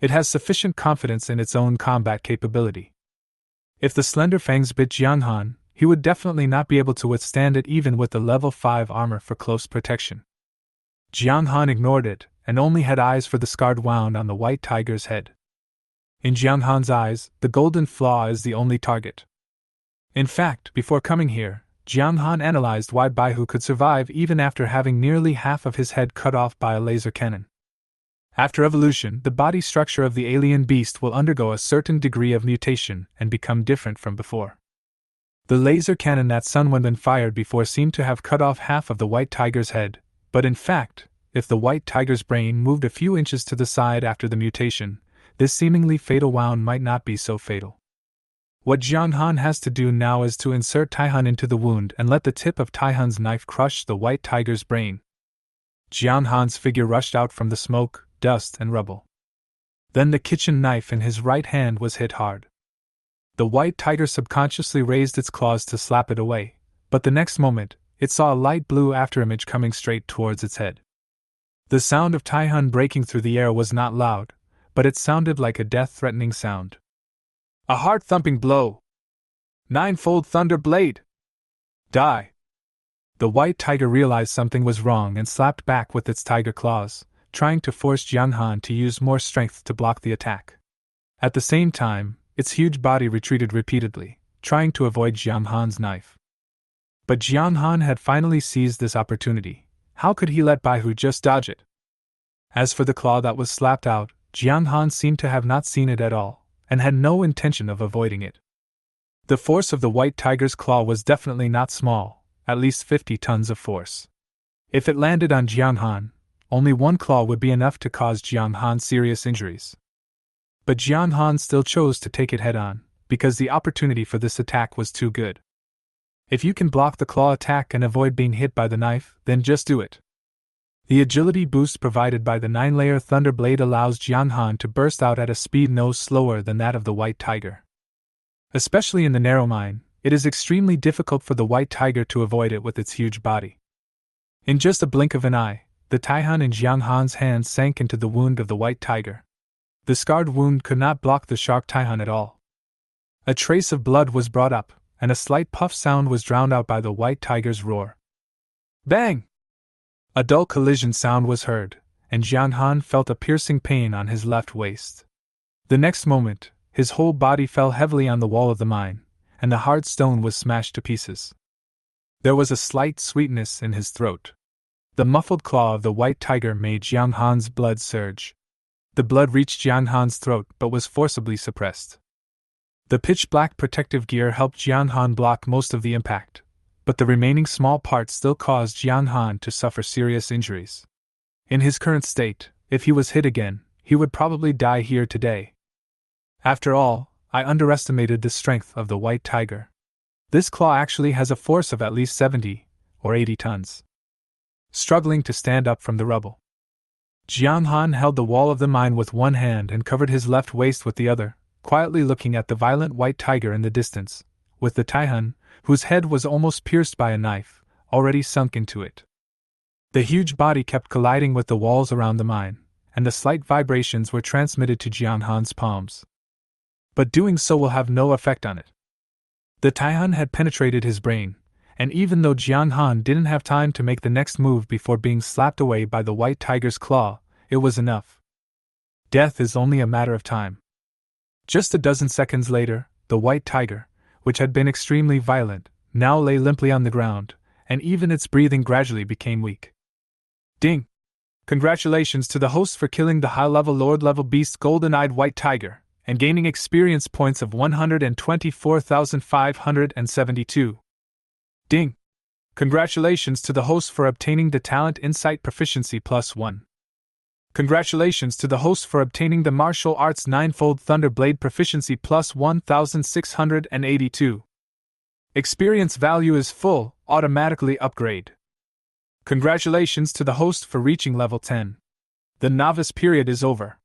Speaker 1: It has sufficient confidence in its own combat capability. If the slender fangs bit Jiang Han, he would definitely not be able to withstand it even with the level 5 armor for close protection. Jiang Han ignored it, and only had eyes for the scarred wound on the white tiger's head. In Jiang Han's eyes, the golden flaw is the only target. In fact, before coming here, Jiang Han analyzed why Baihu could survive even after having nearly half of his head cut off by a laser cannon. After evolution, the body structure of the alien beast will undergo a certain degree of mutation and become different from before. The laser cannon that Sun Wenbin fired before seemed to have cut off half of the white tiger's head, but in fact, if the white tiger's brain moved a few inches to the side after the mutation, this seemingly fatal wound might not be so fatal. What Jiang Han has to do now is to insert Taihan into the wound and let the tip of Taihan's knife crush the white tiger's brain. Jiang Han's figure rushed out from the smoke, dust, and rubble. Then the kitchen knife in his right hand was hit hard. The white tiger subconsciously raised its claws to slap it away, but the next moment, it saw a light blue afterimage coming straight towards its head. The sound of Taihan breaking through the air was not loud, but it sounded like a death-threatening sound. A heart-thumping blow! 9-fold thunder blade! Die! The white tiger realized something was wrong and slapped back with its tiger claws, trying to force Jiang Han to use more strength to block the attack. At the same time, its huge body retreated repeatedly, trying to avoid Jiang Han's knife. But Jiang Han had finally seized this opportunity. How could he let Baihu just dodge it? As for the claw that was slapped out, Jiang Han seemed to have not seen it at all, and had no intention of avoiding it. The force of the white tiger's claw was definitely not small, at least 50 tons of force. If it landed on Jiang Han, only one claw would be enough to cause Jiang Han serious injuries. But Jiang Han still chose to take it head-on, because the opportunity for this attack was too good. If you can block the claw attack and avoid being hit by the knife, then just do it. The agility boost provided by the 9-layer Thunder Blade allows Jiang Han to burst out at a speed no slower than that of the white tiger. Especially in the narrow mine, it is extremely difficult for the white tiger to avoid it with its huge body. In just a blink of an eye, the Taihan in Jiang Han's hand sank into the wound of the white tiger. The scarred wound could not block the sharp Taihan at all. A trace of blood was brought up, and a slight puff sound was drowned out by the white tiger's roar. Bang! A dull collision sound was heard, and Jiang Han felt a piercing pain on his left waist. The next moment, his whole body fell heavily on the wall of the mine, and the hard stone was smashed to pieces. There was a slight sweetness in his throat. The muffled claw of the white tiger made Jiang Han's blood surge. The blood reached Jiang Han's throat but was forcibly suppressed. The pitch-black protective gear helped Jiang Han block most of the impact, but the remaining small parts still caused Jiang Han to suffer serious injuries. In his current state, if he was hit again, he would probably die here today. After all, I underestimated the strength of the white tiger. This claw actually has a force of at least 70 or 80 tons. Struggling to stand up from the rubble, Jiang Han held the wall of the mine with one hand and covered his left waist with the other, quietly looking at the violent white tiger in the distance, with the Taihan, whose head was almost pierced by a knife, already sunk into it. The huge body kept colliding with the walls around the mine, and the slight vibrations were transmitted to Jiang Han's palms. But doing so will have no effect on it. The Taihan had penetrated his brain, and even though Jiang Han didn't have time to make the next move before being slapped away by the white tiger's claw, it was enough. Death is only a matter of time. Just a dozen seconds later, the white tiger, which had been extremely violent, now lay limply on the ground, and even its breathing gradually became weak. Ding! Congratulations to the host for killing the high-level Lord-level beast golden-eyed white tiger, and gaining experience points of 124,572. Ding! Congratulations to the host for obtaining the talent insight proficiency +1. Congratulations to the host for obtaining the martial arts ninefold thunder blade proficiency +1,682. Experience value is full, automatically upgrade. Congratulations to the host for reaching level 10. The novice period is over.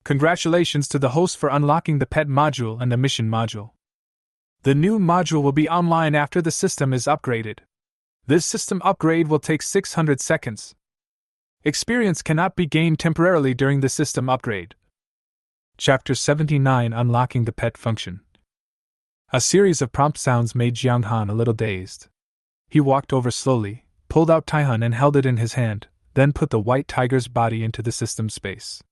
Speaker 1: Congratulations to the host for unlocking the pet module and the mission module. The new module will be online after the system is upgraded. This system upgrade will take 600 seconds. Experience cannot be gained temporarily during the system upgrade. Chapter 79 Unlocking the Pet Function. A series of prompt sounds made Jiang Han a little dazed. He walked over slowly, pulled out Taihan and held it in his hand, then put the white tiger's body into the system space.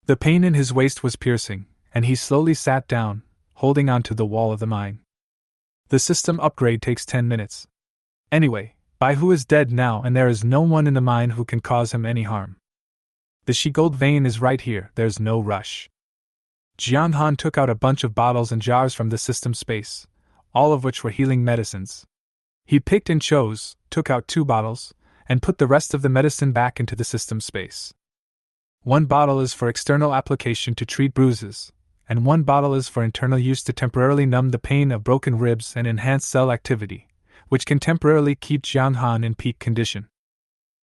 Speaker 1: The pain in his waist was piercing, and he slowly sat down, holding onto the wall of the mine. The system upgrade takes 10 minutes. Anyway, Bai Hu is dead now and there is no one in the mine who can cause him any harm. The she-gold vein is right here, there's no rush. Jiang Han took out a bunch of bottles and jars from the system space, all of which were healing medicines. He picked and chose, took out 2 bottles, and put the rest of the medicine back into the system space. 1 bottle is for external application to treat bruises, and 1 bottle is for internal use to temporarily numb the pain of broken ribs and enhance cell activity, which can temporarily keep Jiang Han in peak condition.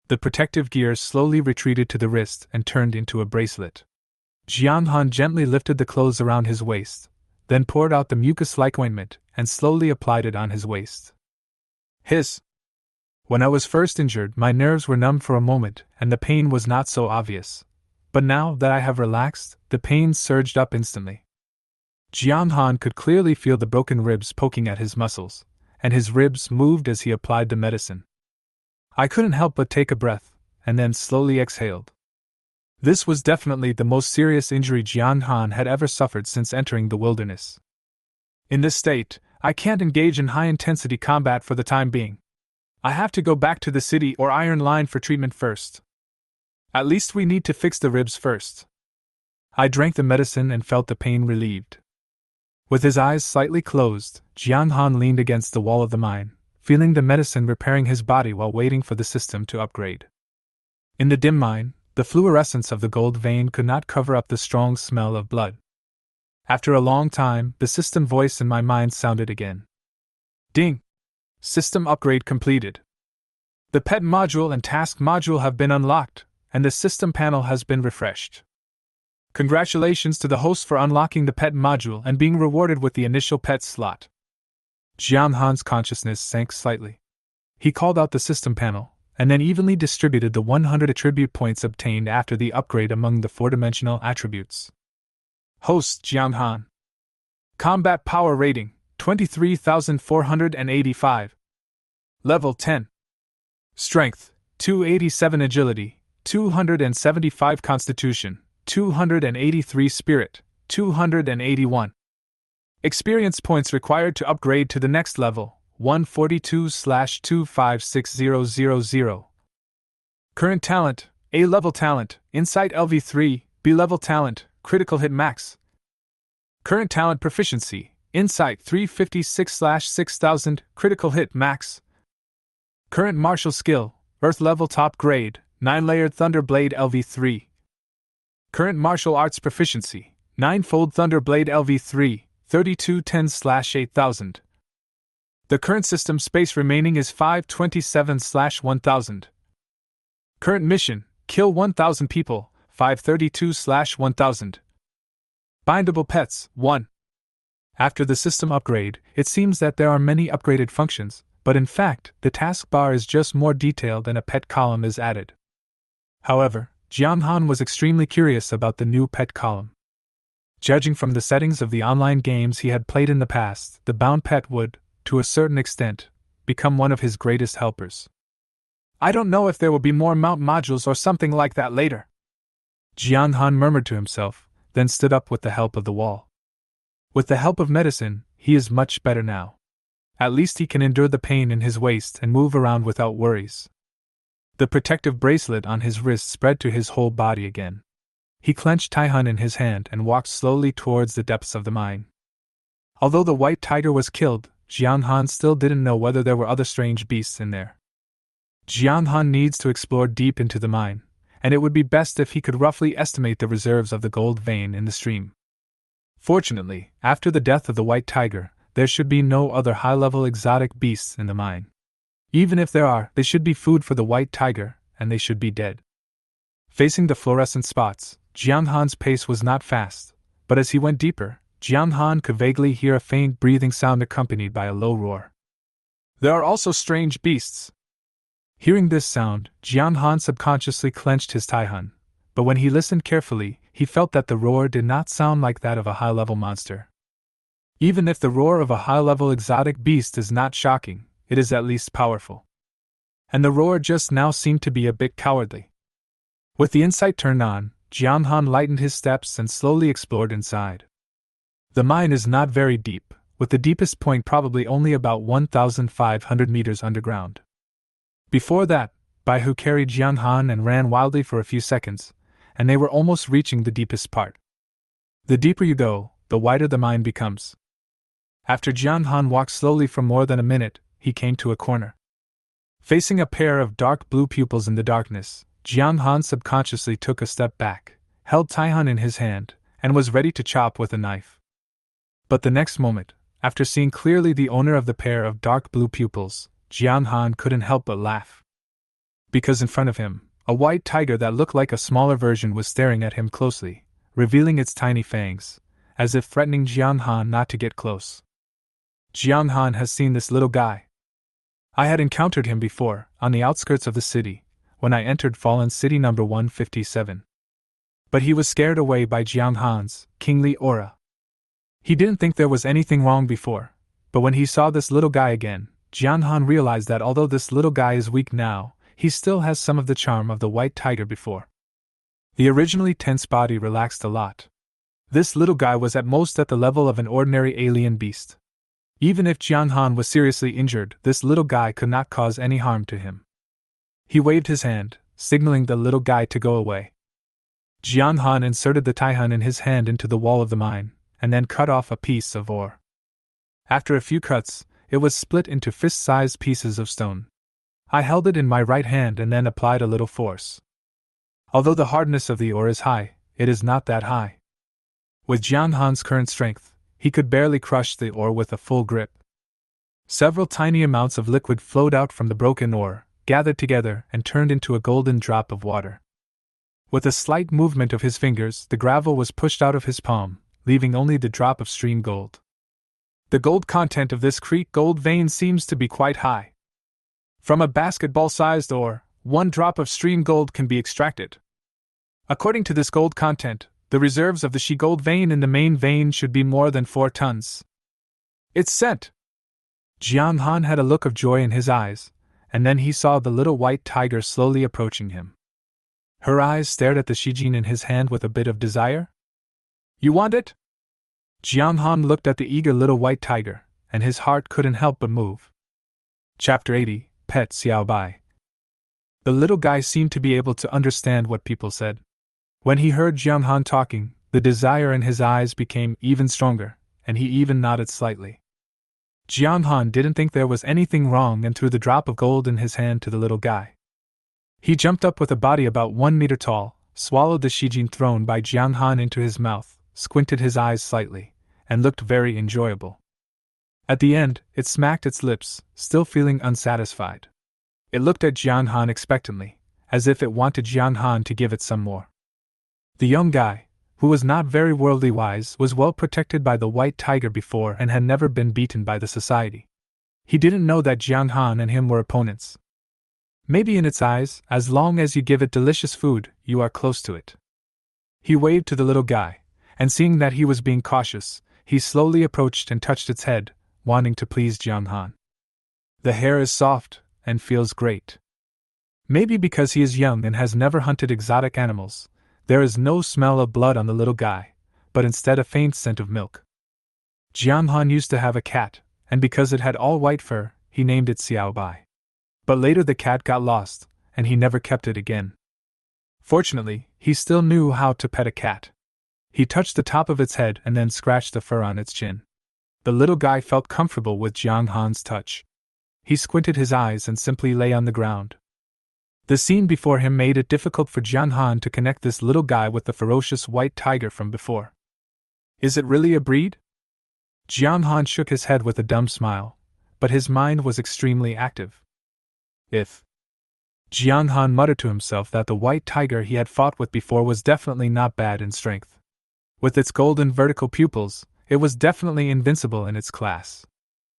Speaker 1: The protective gears slowly retreated to the wrist and turned into a bracelet. Jiang Han gently lifted the clothes around his waist, then poured out the mucus-like ointment and slowly applied it on his waist. Hiss! When I was first injured, my nerves were numb for a moment and the pain was not so obvious. But now that I have relaxed, the pain surged up instantly. Jiang Han could clearly feel the broken ribs poking at his muscles, and his ribs moved as he applied the medicine. I couldn't help but take a breath, and then slowly exhaled. This was definitely the most serious injury Jiang Han had ever suffered since entering the wilderness. In this state, I can't engage in high-intensity combat for the time being. I have to go back to the city or Iron Line for treatment first. At least we need to fix the ribs first. I drank the medicine and felt the pain relieved. With his eyes slightly closed, Jiang Han leaned against the wall of the mine, feeling the medicine repairing his body while waiting for the system to upgrade. In the dim mine, the fluorescence of the gold vein could not cover up the strong smell of blood. After a long time, the system voice in my mind sounded again. Ding! System upgrade completed. The pet module and task module have been unlocked, and the system panel has been refreshed. Congratulations to the host for unlocking the pet module and being rewarded with the initial pet slot. Jiang Han's consciousness sank slightly. He called out the system panel, and then evenly distributed the 100 attribute points obtained after the upgrade among the 4-dimensional attributes. Host Jiang Han. Combat power rating, 23,485. Level 10. Strength, 287 agility, 275 constitution, 283 spirit, 281. Experience points required to upgrade to the next level, 142/256000. Current talent, A-level talent, Insight LV3, B-level talent, Critical Hit Max. Current talent proficiency, Insight 356/6000, Critical Hit Max. Current martial skill, Earth level top grade, 9-layered Thunderblade LV3. Current martial arts proficiency, 9-fold Thunderblade LV3, 3210/8000. The current system space remaining is 527/1000. Current mission, kill 1000 people, 532/1000. Bindable pets, 1. After the system upgrade, it seems that there are many upgraded functions, but in fact, the taskbar is just more detailed and a pet column is added. However, Jiang Han was extremely curious about the new pet column. Judging from the settings of the online games he had played in the past, the bound pet would, to a certain extent, become one of his greatest helpers. I don't know if there will be more mount modules or something like that later, Jiang Han murmured to himself, then stood up with the help of the wall. With the help of medicine, he is much better now. At least he can endure the pain in his waist and move around without worries. The protective bracelet on his wrist spread to his whole body again. He clenched Taihun in his hand and walked slowly towards the depths of the mine. Although the white tiger was killed, Jiang Han still didn't know whether there were other strange beasts in there. Jiang Han needs to explore deep into the mine, and it would be best if he could roughly estimate the reserves of the gold vein in the stream. Fortunately, after the death of the white tiger, there should be no other high-level exotic beasts in the mine. Even if there are, they should be food for the white tiger, and they should be dead. Facing the fluorescent spots, Jiang Han's pace was not fast, but as he went deeper, Jiang Han could vaguely hear a faint breathing sound accompanied by a low roar. There are also strange beasts. Hearing this sound, Jiang Han subconsciously clenched his Taihun, but when he listened carefully, he felt that the roar did not sound like that of a high-level monster. Even if the roar of a high-level exotic beast is not shocking, it is at least powerful. And the roar just now seemed to be a bit cowardly. With the insight turned on, Jiang Han lightened his steps and slowly explored inside. The mine is not very deep, with the deepest point probably only about 1,500 meters underground. Before that, Baihu carried Jiang Han and ran wildly for a few seconds, and they were almost reaching the deepest part. The deeper you go, the wider the mine becomes. After Jiang Han walked slowly for more than a minute, he came to a corner. Facing a pair of dark blue pupils in the darkness, Jiang Han subconsciously took a step back, held Taihun in his hand, and was ready to chop with a knife. But the next moment, after seeing clearly the owner of the pair of dark blue pupils, Jiang Han couldn't help but laugh. Because in front of him, a white tiger that looked like a smaller version was staring at him closely, revealing its tiny fangs, as if threatening Jiang Han not to get close. Jiang Han has seen this little guy. I had encountered him before, on the outskirts of the city, when I entered Fallen City number 157. But he was scared away by Jiang Han's kingly aura. He didn't think there was anything wrong before, but when he saw this little guy again, Jiang Han realized that although this little guy is weak now, he still has some of the charm of the white tiger before. The originally tense body relaxed a lot. This little guy was at most at the level of an ordinary alien beast. Even if Jiang Han was seriously injured, this little guy could not cause any harm to him. He waved his hand, signaling the little guy to go away. Jiang Han inserted the Taihun in his hand into the wall of the mine, and then cut off a piece of ore. After a few cuts, it was split into fist-sized pieces of stone. I held it in my right hand and then applied a little force. Although the hardness of the ore is high, it is not that high. With Jiang Han's current strength, he could barely crush the ore with a full grip. Several tiny amounts of liquid flowed out from the broken ore, gathered together and turned into a golden drop of water. With a slight movement of his fingers, the gravel was pushed out of his palm, leaving only the drop of stream gold. The gold content of this creek gold vein seems to be quite high. From a basketball-sized ore, 1 drop of stream gold can be extracted. According to this gold content, the reserves of the she gold vein in the main vein should be more than 4 tons. It's sent! Jiang Han had a look of joy in his eyes, and then he saw the little white tiger slowly approaching him. Her eyes stared at the shijin in his hand with a bit of desire. You want it? Jiang Han looked at the eager little white tiger, and his heart couldn't help but move. Chapter 80, Pet Xiao Bai. The little guy seemed to be able to understand what people said. When he heard Jiang Han talking, the desire in his eyes became even stronger, and he even nodded slightly. Jiang Han didn't think there was anything wrong and threw the drop of gold in his hand to the little guy. He jumped up with a body about 1 meter tall, swallowed the shijin thrown by Jiang Han into his mouth, squinted his eyes slightly, and looked very enjoyable. At the end, it smacked its lips, still feeling unsatisfied. It looked at Jiang Han expectantly, as if it wanted Jiang Han to give it some more. The young guy, who was not very worldly wise, was well protected by the white tiger before and had never been beaten by the society. He didn't know that Jiang Han and him were opponents. Maybe in its eyes, as long as you give it delicious food, you are close to it. He waved to the little guy, and seeing that he was being cautious, he slowly approached and touched its head, wanting to please Jiang Han. The hair is soft, and feels great. Maybe because he is young and has never hunted exotic animals, there is no smell of blood on the little guy, but instead a faint scent of milk. Jiang Han used to have a cat, and because it had all white fur, he named it Xiao Bai. But later the cat got lost, and he never kept it again. Fortunately, he still knew how to pet a cat. He touched the top of its head and then scratched the fur on its chin. The little guy felt comfortable with Jiang Han's touch. He squinted his eyes and simply lay on the ground. The scene before him made it difficult for Jiang Han to connect this little guy with the ferocious white tiger from before. Is it really a breed? Jiang Han shook his head with a dumb smile, but his mind was extremely active. Jiang Han muttered to himself that the white tiger he had fought with before was definitely not bad in strength. With its golden vertical pupils, it was definitely invincible in its class.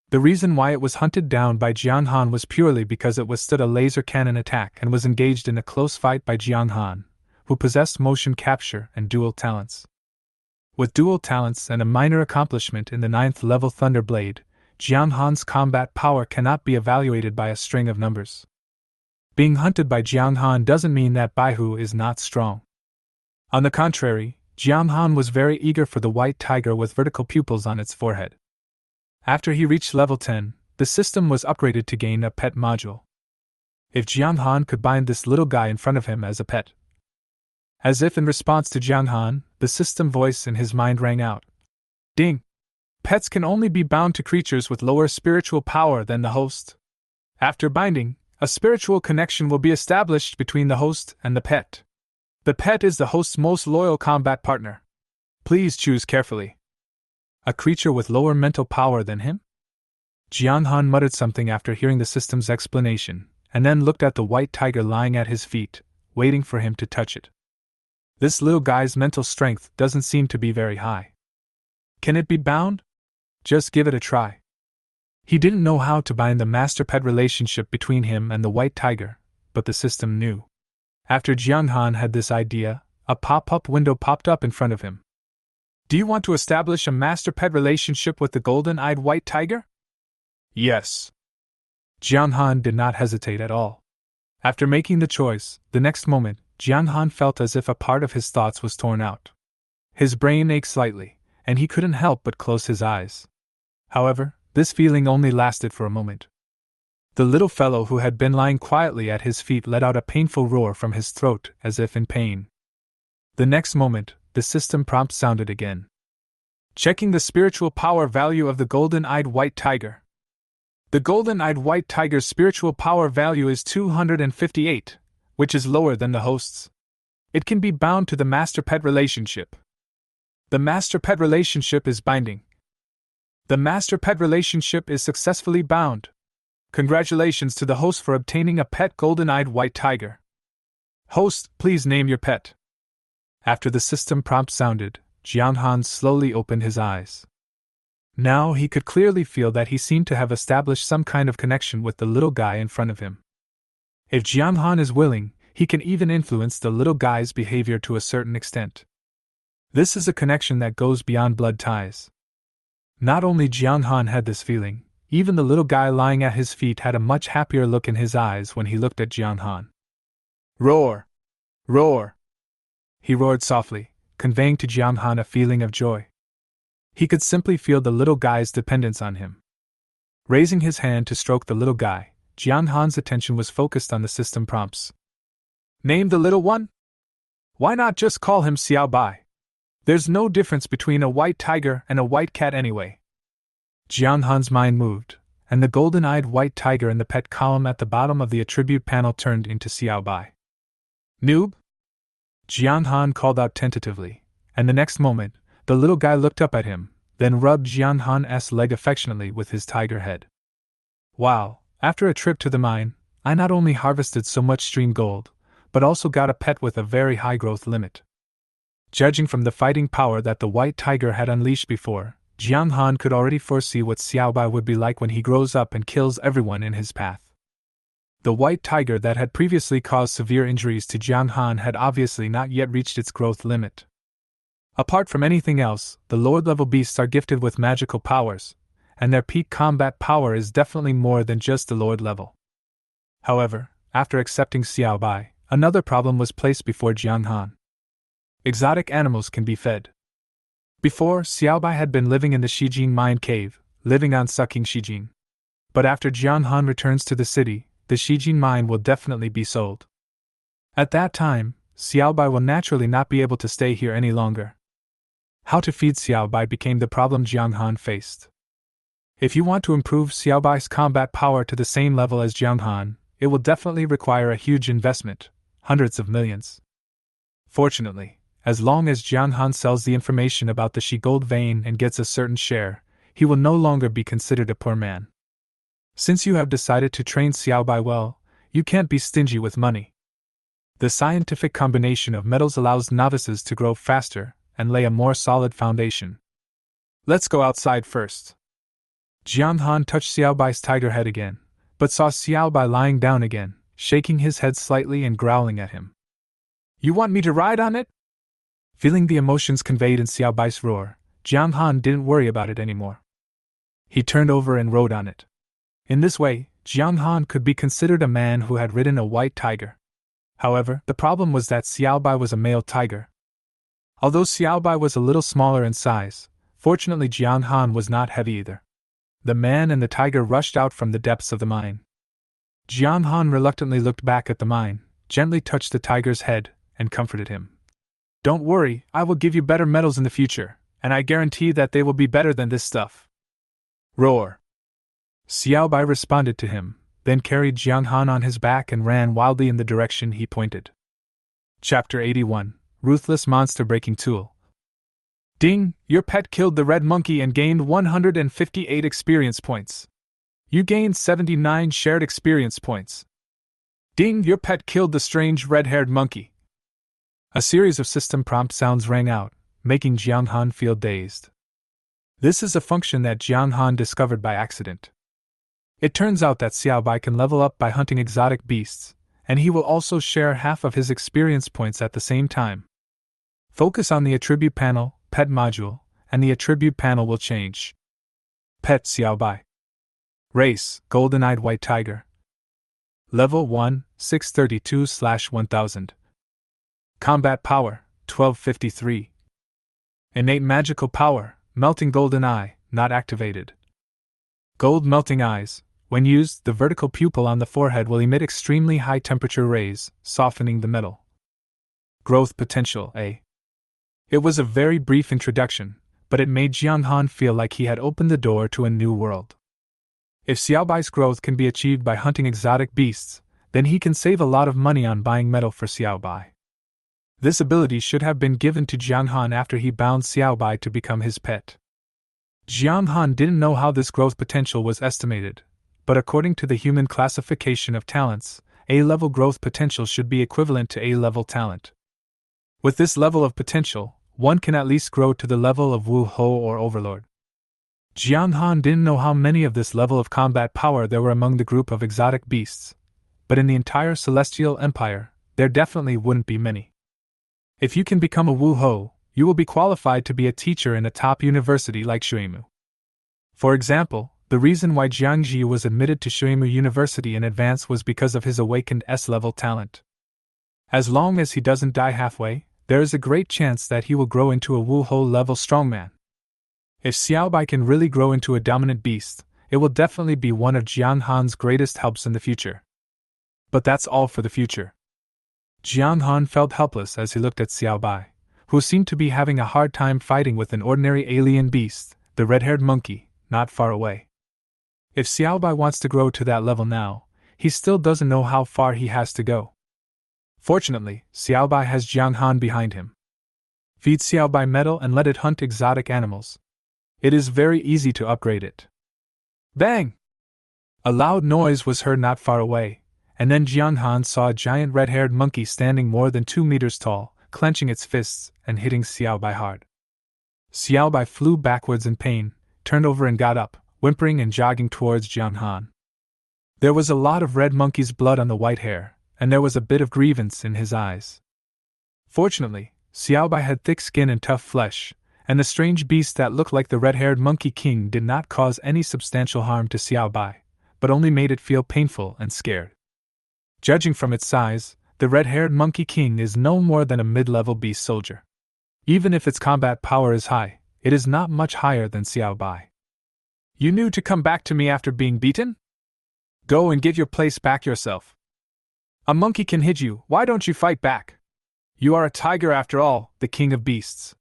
Speaker 1: The reason why it was hunted down by Jiang Han was purely because it withstood a laser cannon attack and was engaged in a close fight by Jiang Han, who possessed motion capture and dual talents. With dual talents and a minor accomplishment in the 9th level Thunder Blade, Jiang Han's combat power cannot be evaluated by a string of numbers. Being hunted by Jiang Han doesn't mean that Baihu is not strong. On the contrary, Jiang Han was very eager for the white tiger with vertical pupils on its forehead. After he reached level 10, the system was upgraded to gain a pet module. If Jiang Han could bind this little guy in front of him as a pet. As if in response to Jiang Han, the system voice in his mind rang out. Ding! Pets can only be bound to creatures with lower spiritual power than the host. After binding, a spiritual connection will be established between the host and the pet. The pet is the host's most loyal combat partner. Please choose carefully. A creature with lower mental power than him? Jiang Han muttered something after hearing the system's explanation, and then looked at the white tiger lying at his feet, waiting for him to touch it. This little guy's mental strength doesn't seem to be very high. Can it be bound? Just give it a try. He didn't know how to bind the master-pet relationship between him and the white tiger, but the system knew. After Jiang Han had this idea, a pop-up window popped up in front of him. Do you want to establish a master-pet relationship with the golden-eyed white tiger? Yes. Jiang Han did not hesitate at all. After making the choice, the next moment, Jiang Han felt as if a part of his thoughts was torn out. His brain ached slightly, and he couldn't help but close his eyes. However, this feeling only lasted for a moment. The little fellow who had been lying quietly at his feet let out a painful roar from his throat as if in pain. The next moment, the system prompt sounded again. Checking the spiritual power value of the golden-eyed white tiger. The golden-eyed white tiger's spiritual power value is 258, which is lower than the host's. It can be bound to the master-pet relationship. The master-pet relationship is binding. The master-pet relationship is successfully bound. Congratulations to the host for obtaining a pet golden-eyed white tiger. Host, please name your pet. After the system prompt sounded, Jiang Han slowly opened his eyes. Now he could clearly feel that he seemed to have established some kind of connection with the little guy in front of him. If Jiang Han is willing, he can even influence the little guy's behavior to a certain extent. This is a connection that goes beyond blood ties. Not only Jiang Han had this feeling, even the little guy lying at his feet had a much happier look in his eyes when he looked at Jiang Han. Roar! Roar! He roared softly, conveying to Jiang Han a feeling of joy. He could simply feel the little guy's dependence on him. Raising his hand to stroke the little guy, Jiang Han's attention was focused on the system prompts. Name the little one? Why not just call him Xiao Bai? There's no difference between a white tiger and a white cat anyway. Jiang Han's mind moved, and the golden-eyed white tiger in the pet column at the bottom of the attribute panel turned into Xiao Bai. Noob? Jiang Han called out tentatively, and the next moment, the little guy looked up at him, then rubbed Jiang Han's leg affectionately with his tiger head. Wow, after a trip to the mine, I not only harvested so much stream gold, but also got a pet with a very high growth limit. Judging from the fighting power that the white tiger had unleashed before, Jiang Han could already foresee what Xiaobai would be like when he grows up and kills everyone in his path. The white tiger that had previously caused severe injuries to Jiang Han had obviously not yet reached its growth limit. Apart from anything else, the lower-level beasts are gifted with magical powers, and their peak combat power is definitely more than just the lowered level. However, after accepting Xiaobai, another problem was placed before Jiang Han. Exotic animals can be fed. Before, Xiaobai had been living in the Shijing mine cave, living on sucking Shijing. But after Jiang Han returns to the city, the Shijing mine will definitely be sold. At that time, Xiaobai will naturally not be able to stay here any longer. How to feed Xiaobai became the problem Jiang Han faced. If you want to improve Xiaobai's combat power to the same level as Jiang Han, it will definitely require a huge investment, hundreds of millions. Fortunately, as long as Jiang Han sells the information about the Shi gold vein and gets a certain share, he will no longer be considered a poor man. Since you have decided to train Xiaobai well, you can't be stingy with money. The scientific combination of metals allows novices to grow faster and lay a more solid foundation. Let's go outside first. Jiang Han touched Xiaobai's tiger head again, but saw Xiaobai lying down again, shaking his head slightly and growling at him. You want me to ride on it? Feeling the emotions conveyed in Xiaobai's roar, Jiang Han didn't worry about it anymore. He turned over and rode on it. In this way, Jiang Han could be considered a man who had ridden a white tiger. However, the problem was that Xiaobai was a male tiger. Although Xiaobai was a little smaller in size, fortunately Jiang Han was not heavy either. The man and the tiger rushed out from the depths of the mine. Jiang Han reluctantly looked back at the mine, gently touched the tiger's head, and comforted him. Don't worry, I will give you better metals in the future, and I guarantee that they will be better than this stuff. Roar! Xiaobai responded to him, then carried Jiang Han on his back and ran wildly in the direction he pointed. Chapter 81, Ruthless Monster Breaking Tool. Ding! Your pet killed the red monkey and gained 158 experience points. You gained 79 shared experience points. Ding! Your pet killed the strange red-haired monkey. A series of system prompt sounds rang out, making Jiang Han feel dazed. This is a function that Jiang Han discovered by accident. It turns out that Xiaobai can level up by hunting exotic beasts, and he will also share half of his experience points at the same time. Focus on the attribute panel, pet module, and the attribute panel will change. Pet Xiaobai. Race, golden-eyed white tiger. Level 1, 632/1000. Combat power, 1253. Innate magical power, melting golden eye, not activated. Gold melting eyes. When used, the vertical pupil on the forehead will emit extremely high temperature rays, softening the metal. Growth potential A. It was a very brief introduction, but it made Jiang Han feel like he had opened the door to a new world. If Xiaobai's growth can be achieved by hunting exotic beasts, then he can save a lot of money on buying metal for Xiaobai. This ability should have been given to Jiang Han after he bound Xiaobai to become his pet. Jiang Han didn't know how this growth potential was estimated, but according to the human classification of talents, A-level growth potential should be equivalent to A-level talent. With this level of potential, one can at least grow to the level of Wu Ho or Overlord. Jiang Han didn't know how many of this level of combat power there were among the group of exotic beasts, but in the entire Celestial Empire, there definitely wouldn't be many. If you can become a Wu Ho, you will be qualified to be a teacher in a top university like Shuimu. For example, the reason why Jiangji was admitted to Shuimu University in advance was because of his awakened S-level talent. As long as he doesn't die halfway, there is a great chance that he will grow into a Wu Ho level strongman. If Xiaobai can really grow into a dominant beast, it will definitely be one of Jiang Han's greatest helps in the future. But that's all for the future. Jiang Han felt helpless as he looked at Xiaobai, who seemed to be having a hard time fighting with an ordinary alien beast, the red-haired monkey, not far away. If Xiaobai wants to grow to that level now, he still doesn't know how far he has to go. Fortunately, Xiaobai has Jiang Han behind him. Feed Xiaobai metal and let it hunt exotic animals. It is very easy to upgrade it. Bang! A loud noise was heard not far away, and then Jiang Han saw a giant red-haired monkey standing more than 2 meters tall, clenching its fists and hitting Xiaobai hard. Xiaobai flew backwards in pain, turned over and got up, whimpering and jogging towards Jiang Han. There was a lot of red monkey's blood on the white hair, and there was a bit of grievance in his eyes. Fortunately, Xiaobai had thick skin and tough flesh, and the strange beast that looked like the red-haired monkey king did not cause any substantial harm to Xiaobai, but only made it feel painful and scared. Judging from its size, the red-haired monkey king is no more than a mid-level beast soldier. Even if its combat power is high, it is not much higher than Xiaobai. You knew to come back to me after being beaten? Go and get your place back yourself. A monkey can hit you, why don't you fight back? You are a tiger after all, the king of beasts.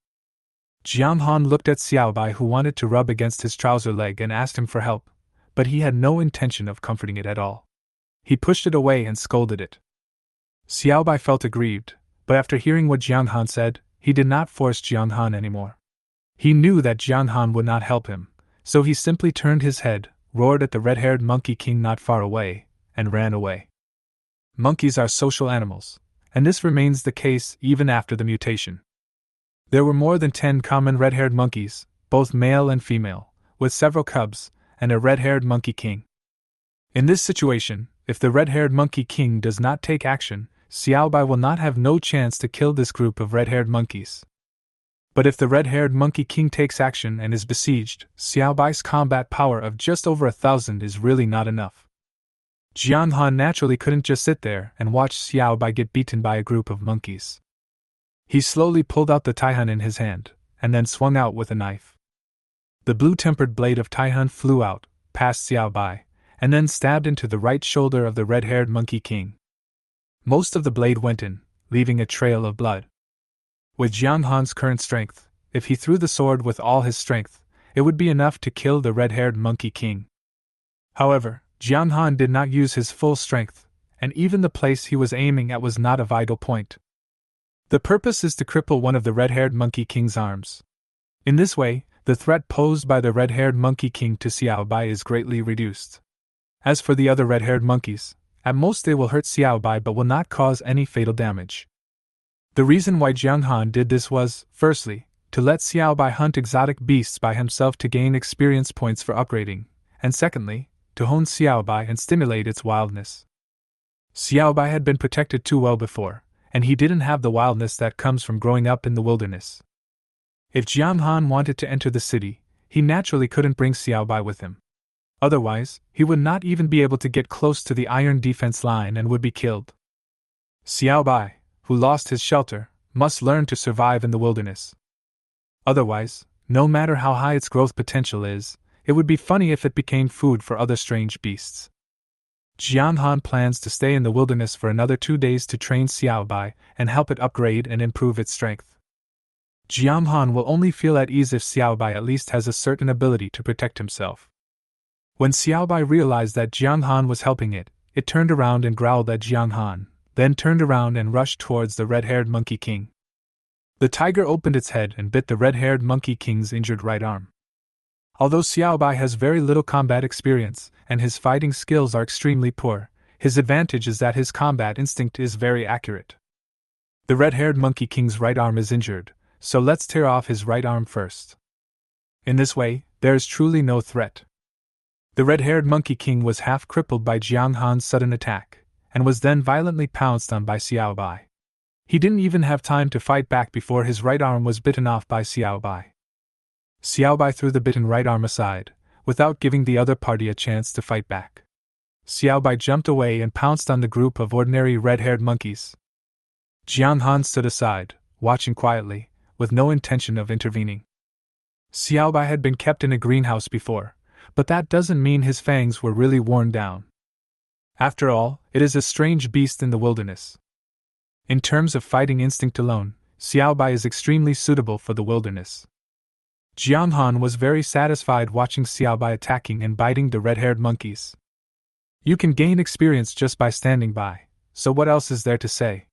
Speaker 1: Jiang Han looked at Xiaobai, who wanted to rub against his trouser leg, and asked him for help, but he had no intention of comforting it at all. He pushed it away and scolded it. Xiaobai felt aggrieved, but after hearing what Jiang Han said, he did not force Jiang Han anymore. He knew that Jiang Han would not help him, so he simply turned his head, roared at the red-haired monkey king not far away, and ran away. Monkeys are social animals, and this remains the case even after the mutation. There were more than 10 common red-haired monkeys, both male and female, with several cubs, and a red-haired monkey king. In this situation, if the red-haired monkey king does not take action, Xiaobai will not have no chance to kill this group of red-haired monkeys. But if the red-haired monkey king takes action and is besieged, Xiaobai's combat power of just over 1,000 is really not enough. Jiang Han naturally couldn't just sit there and watch Xiaobai get beaten by a group of monkeys. He slowly pulled out the Taihan in his hand, and then swung out with a knife. The blue-tempered blade of Taihan flew out, past Xiaobai, and then stabbed into the right shoulder of the red-haired monkey king. Most of the blade went in, leaving a trail of blood. With Jiang Han's current strength, if he threw the sword with all his strength, it would be enough to kill the red-haired monkey king. However, Jiang Han did not use his full strength, and even the place he was aiming at was not a vital point. The purpose is to cripple one of the red-haired monkey king's arms. In this way, the threat posed by the red-haired monkey king to Xiaobai is greatly reduced. As for the other red-haired monkeys, at most they will hurt Xiaobai but will not cause any fatal damage. The reason why Jiang Han did this was, firstly, to let Xiaobai hunt exotic beasts by himself to gain experience points for upgrading, and secondly, to hone Xiaobai and stimulate its wildness. Xiaobai had been protected too well before, and he didn't have the wildness that comes from growing up in the wilderness. If Jiang Han wanted to enter the city, he naturally couldn't bring Xiaobai with him. Otherwise, he would not even be able to get close to the iron defense line and would be killed. Xiaobai, who lost his shelter, must learn to survive in the wilderness. Otherwise, no matter how high its growth potential is, it would be funny if it became food for other strange beasts. Jiang Han plans to stay in the wilderness for another 2 days to train Xiaobai and help it upgrade and improve its strength. Jiang Han will only feel at ease if Xiaobai at least has a certain ability to protect himself. When Xiaobai realized that Jiang Han was helping it, it turned around and growled at Jiang Han, then turned around and rushed towards the red-haired monkey king. The tiger opened its head and bit the red-haired monkey king's injured right arm. Although Xiaobai has very little combat experience, and his fighting skills are extremely poor, his advantage is that his combat instinct is very accurate. The red-haired monkey king's right arm is injured, so let's tear off his right arm first. In this way, there is truly no threat. The red-haired monkey king was half crippled by Jiang Han's sudden attack, and was then violently pounced on by Xiaobai. He didn't even have time to fight back before his right arm was bitten off by Xiaobai. Xiaobai threw the bitten right arm aside, without giving the other party a chance to fight back. Xiaobai jumped away and pounced on the group of ordinary red-haired monkeys. Jiang Han stood aside, watching quietly, with no intention of intervening. Xiaobai had been kept in a greenhouse before, but that doesn't mean his fangs were really worn down. After all, it is a strange beast in the wilderness. In terms of fighting instinct alone, Xiaobai is extremely suitable for the wilderness. Jiang Han was very satisfied watching Xiaobai attacking and biting the red-haired monkeys. You can gain experience just by standing by, so what else is there to say?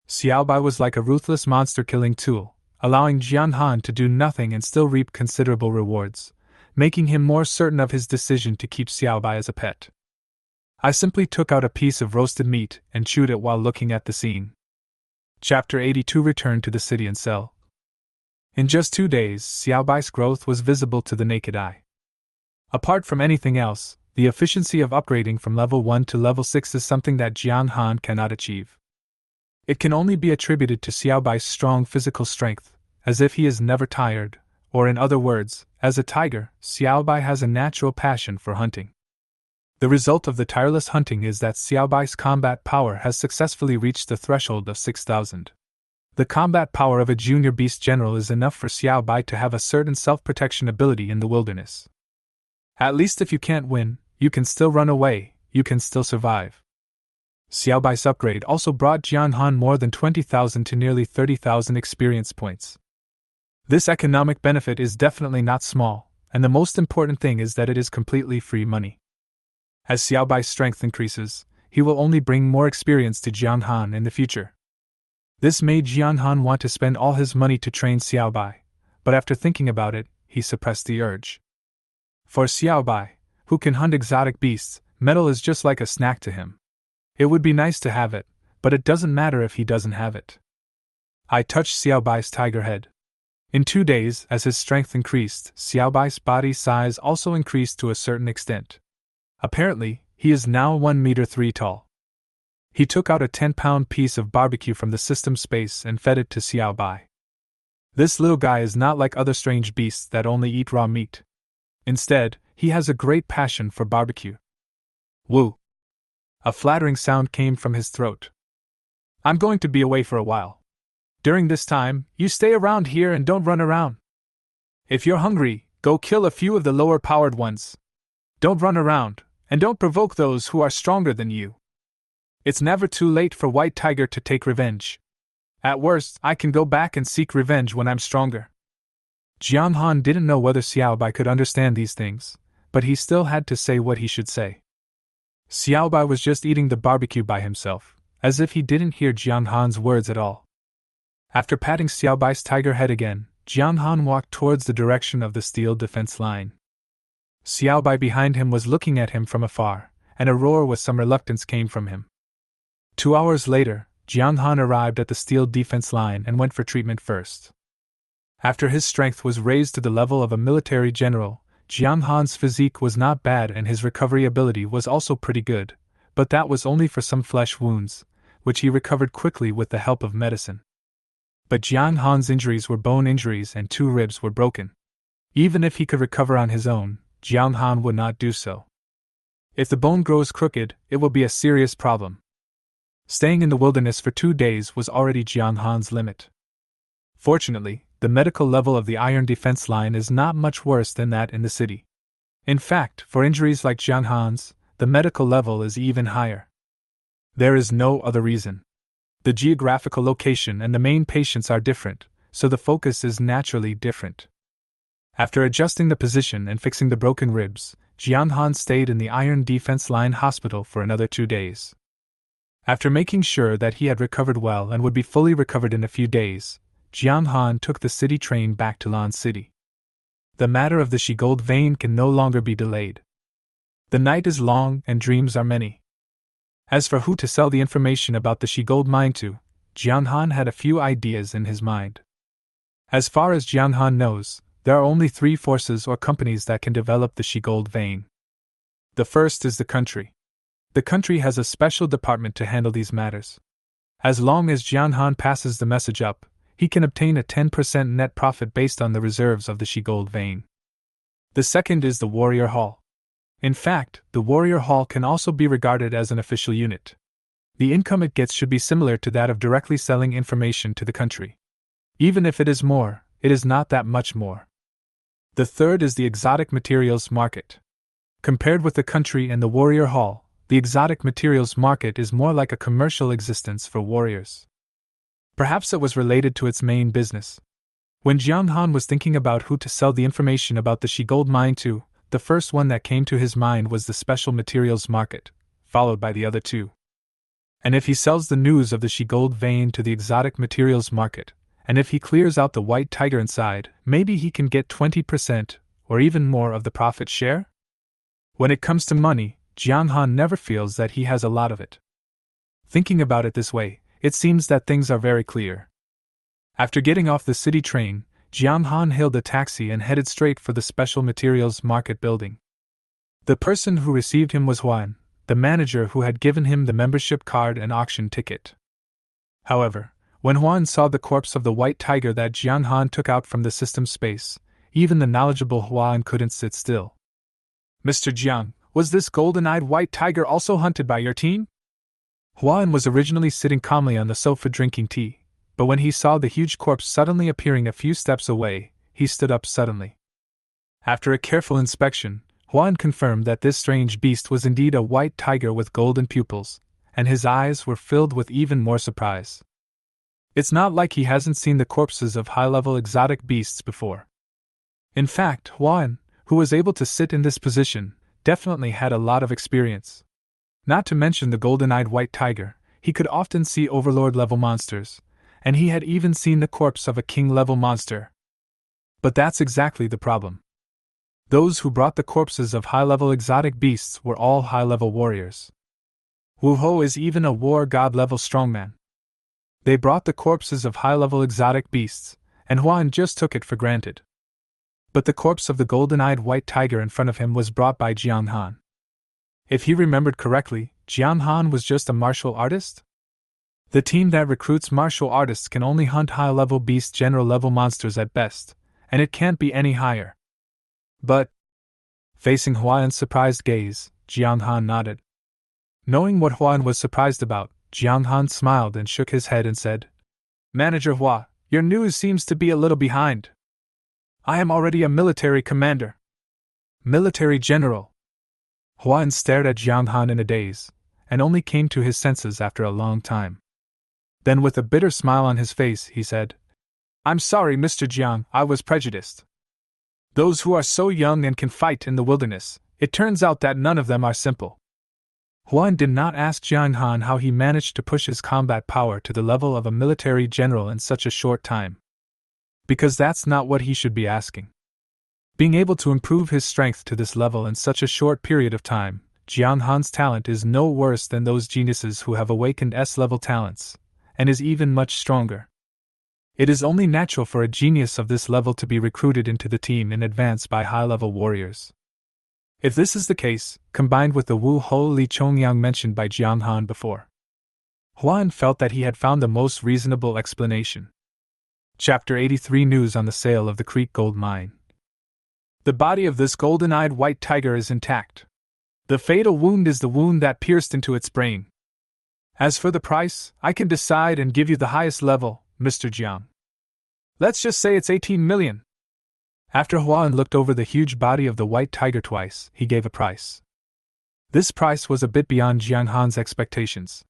Speaker 1: Xiaobai was like a ruthless monster-killing tool, allowing Jian Han to do nothing and still reap considerable rewards, making him more certain of his decision to keep Xiaobai as a pet. I simply took out a piece of roasted meat and chewed it while looking at the scene. Chapter 82 Return to the City and Cell. In just 2 days, Xiaobai's growth was visible to the naked eye. Apart from anything else, the efficiency of upgrading from level 1 to level 6 is something that Jian Han cannot achieve. It can only be attributed to Xiaobai's strong physical strength, as if he is never tired, or in other words, as a tiger, Xiaobai has a natural passion for hunting. The result of the tireless hunting is that Xiaobai's combat power has successfully reached the threshold of 6,000. The combat power of a junior beast general is enough for Xiaobai to have a certain self-protection ability in the wilderness. At least if you can't win, you can still run away, you can still survive. Xiaobai's upgrade also brought Jian Han more than 20,000 to nearly 30,000 experience points. This economic benefit is definitely not small, and the most important thing is that it is completely free money. As Xiaobai's strength increases, he will only bring more experience to Jian Han in the future. This made Jian Han want to spend all his money to train Xiaobai, but after thinking about it, he suppressed the urge. For Xiaobai, who can hunt exotic beasts, metal is just like a snack to him. It would be nice to have it, but it doesn't matter if he doesn't have it. I touched Xiaobai's tiger head. In 2 days, as his strength increased, Xiaobai's body size also increased to a certain extent. Apparently, he is now 1 meter 3 tall. He took out a 10-pound piece of barbecue from the system space and fed it to Xiaobai. This little guy is not like other strange beasts that only eat raw meat. Instead, he has a great passion for barbecue. Woo! A flattering sound came from his throat. I'm going to be away for a while. During this time, you stay around here and don't run around. If you're hungry, go kill a few of the lower-powered ones. Don't run around, and don't provoke those who are stronger than you. It's never too late for White Tiger to take revenge. At worst, I can go back and seek revenge when I'm stronger. Jian Han didn't know whether Xiaobai could understand these things, but he still had to say what he should say. Xiaobai was just eating the barbecue by himself, as if he didn't hear Jian Han's words at all. After patting Xiaobai's tiger head again, Jian Han walked towards the direction of the steel defense line. Xiaobai behind him was looking at him from afar, and a roar with some reluctance came from him. 2 hours later, Jian Han arrived at the steel defense line and went for treatment first. After his strength was raised to the level of a military general, Jian Han's physique was not bad and his recovery ability was also pretty good, but that was only for some flesh wounds, which he recovered quickly with the help of medicine. But Jian Han's injuries were bone injuries and 2 ribs were broken. Even if he could recover on his own, Jian Han would not do so. If the bone grows crooked, it will be a serious problem. Staying in the wilderness for 2 days was already Jian Han's limit. Fortunately, the medical level of the iron defense line is not much worse than that in the city. In fact, for injuries like Jian Han's, the medical level is even higher. There is no other reason. The geographical location and the main patients are different, so the focus is naturally different. After adjusting the position and fixing the broken ribs, Jian Han stayed in the iron defense line hospital for another 2 days. After making sure that he had recovered well and would be fully recovered in a few days, Jian Han took the city train back to Lan City. The matter of the She-Gold vein can no longer be delayed. The night is long and dreams are many. As for who to sell the information about the She-Gold mine to, Jian Han had a few ideas in his mind. As far as Jian Han knows, there are only 3 forces or companies that can develop the She-Gold vein. The first is the country. The country has a special department to handle these matters. As long as Jian Han passes the message up, he can obtain a 10% net profit based on the reserves of the She-Gold vein. The second is the Warrior Hall. In fact, the Warrior Hall can also be regarded as an official unit. The income it gets should be similar to that of directly selling information to the country. Even if it is more, it is not that much more. The third is the exotic materials market. Compared with the country and the Warrior Hall, the exotic materials market is more like a commercial existence for warriors. Perhaps it was related to its main business. When Jian Han was thinking about who to sell the information about the She-Gold mine to, the first one that came to his mind was the special materials market, followed by the other 2. And if he sells the news of the she-gold vein to the exotic materials market, and if he clears out the white tiger inside, maybe he can get 20% or even more of the profit share? When it comes to money, Jiang Han never feels that he has a lot of it. Thinking about it this way, it seems that things are very clear. After getting off the city train, Jiang Han hailed a taxi and headed straight for the special materials market building. The person who received him was Huan, the manager who had given him the membership card and auction ticket. However, when Huan saw the corpse of the white tiger that Jiang Han took out from the system space, even the knowledgeable Huan couldn't sit still. "Mr. Jiang, was this golden-eyed white tiger also hunted by your team?" Huan was originally sitting calmly on the sofa drinking tea, but when he saw the huge corpse suddenly appearing a few steps away, he stood up suddenly. After a careful inspection, Huan confirmed that this strange beast was indeed a white tiger with golden pupils, and his eyes were filled with even more surprise. It's not like he hasn't seen the corpses of high-level exotic beasts before. In fact, Huan, who was able to sit in this position, definitely had a lot of experience. Not to mention the golden-eyed white tiger, he could often see overlord-level monsters, and he had even seen the corpse of a king-level monster. But that's exactly the problem. Those who brought the corpses of high-level exotic beasts were all high-level warriors. Wu Ho is even a war god-level strongman. They brought the corpses of high-level exotic beasts, and Huan just took it for granted. But the corpse of the golden-eyed white tiger in front of him was brought by Jiang Han. If he remembered correctly, Jiang Han was just a martial artist? The team that recruits martial artists can only hunt high-level beast general-level monsters at best, and it can't be any higher. But, facing Huan's surprised gaze, Jiang Han nodded. Knowing what Huan was surprised about, Jiang Han smiled and shook his head and said, "Manager Hua, your news seems to be a little behind. I am already a military commander." "Military general?" Huan stared at Jiang Han in a daze, and only came to his senses after a long time. Then with a bitter smile on his face, he said, "I'm sorry, Mr. Jiang, I was prejudiced. Those who are so young and can fight in the wilderness, it turns out that none of them are simple." Huan did not ask Jiang Han how he managed to push his combat power to the level of a military general in such a short time. Because that's not what he should be asking. Being able to improve his strength to this level in such a short period of time, Jiang Han's talent is no worse than those geniuses who have awakened S-level talents, and is even much stronger. It is only natural for a genius of this level to be recruited into the team in advance by high-level warriors. If this is the case, combined with the Wu Ho Li Chongyang mentioned by Jiang Han before, Huan felt that he had found the most reasonable explanation. Chapter 83 News on the sale of the Creek Gold Mine. The body of this golden-eyed white tiger is intact. The fatal wound is the wound that pierced into its brain. As for the price, I can decide and give you the highest level, Mr. Jiang. Let's just say it's 18 million. After Huan looked over the huge body of the white tiger twice, he gave a price. This price was a bit beyond Jiang Han's expectations.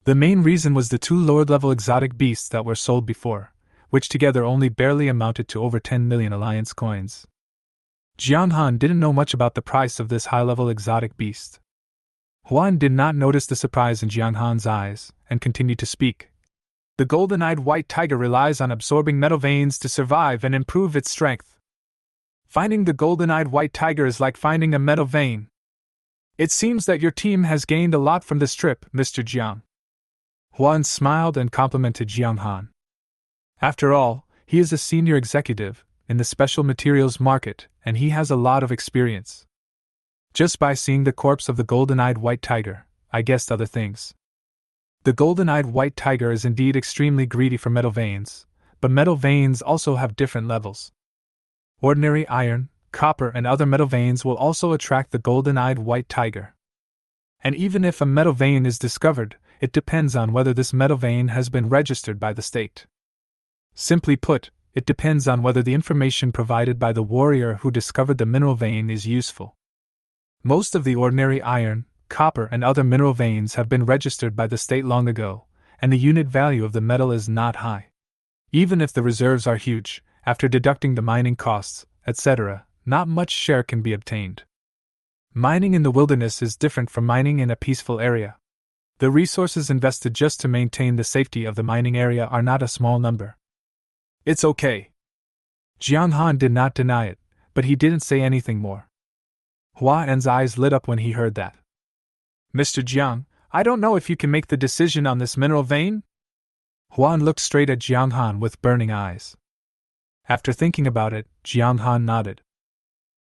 Speaker 1: The main reason was the two lower-level exotic beasts that were sold before, which together only barely amounted to over 10 million alliance coins. Jiang Han didn't know much about the price of this high-level exotic beast. Huan did not notice the surprise in Jiang Han's eyes, and continued to speak. The golden-eyed white tiger relies on absorbing metal veins to survive and improve its strength. Finding the golden-eyed white tiger is like finding a metal vein. It seems that your team has gained a lot from this trip, Mr. Jiang. Huan smiled and complimented Jiang Han. After all, he is a senior executive in the special materials market, and he has a lot of experience. Just by seeing the corpse of the golden-eyed white tiger, I guessed other things. The golden-eyed white tiger is indeed extremely greedy for metal veins, but metal veins also have different levels. Ordinary iron, copper, and other metal veins will also attract the golden-eyed white tiger. And even if a metal vein is discovered, it depends on whether this metal vein has been registered by the state. Simply put, it depends on whether the information provided by the warrior who discovered the mineral vein is useful. Most of the ordinary iron, copper, and other mineral veins have been registered by the state long ago, and the unit value of the metal is not high. Even if the reserves are huge, after deducting the mining costs, etc., not much share can be obtained. Mining in the wilderness is different from mining in a peaceful area. The resources invested just to maintain the safety of the mining area are not a small number. It's okay. Jiang Han did not deny it, but he didn't say anything more. Hua En's eyes lit up when he heard that. Mr. Jiang, I don't know if you can make the decision on this mineral vein? Huan looked straight at Jiang Han with burning eyes. After thinking about it, Jiang Han nodded.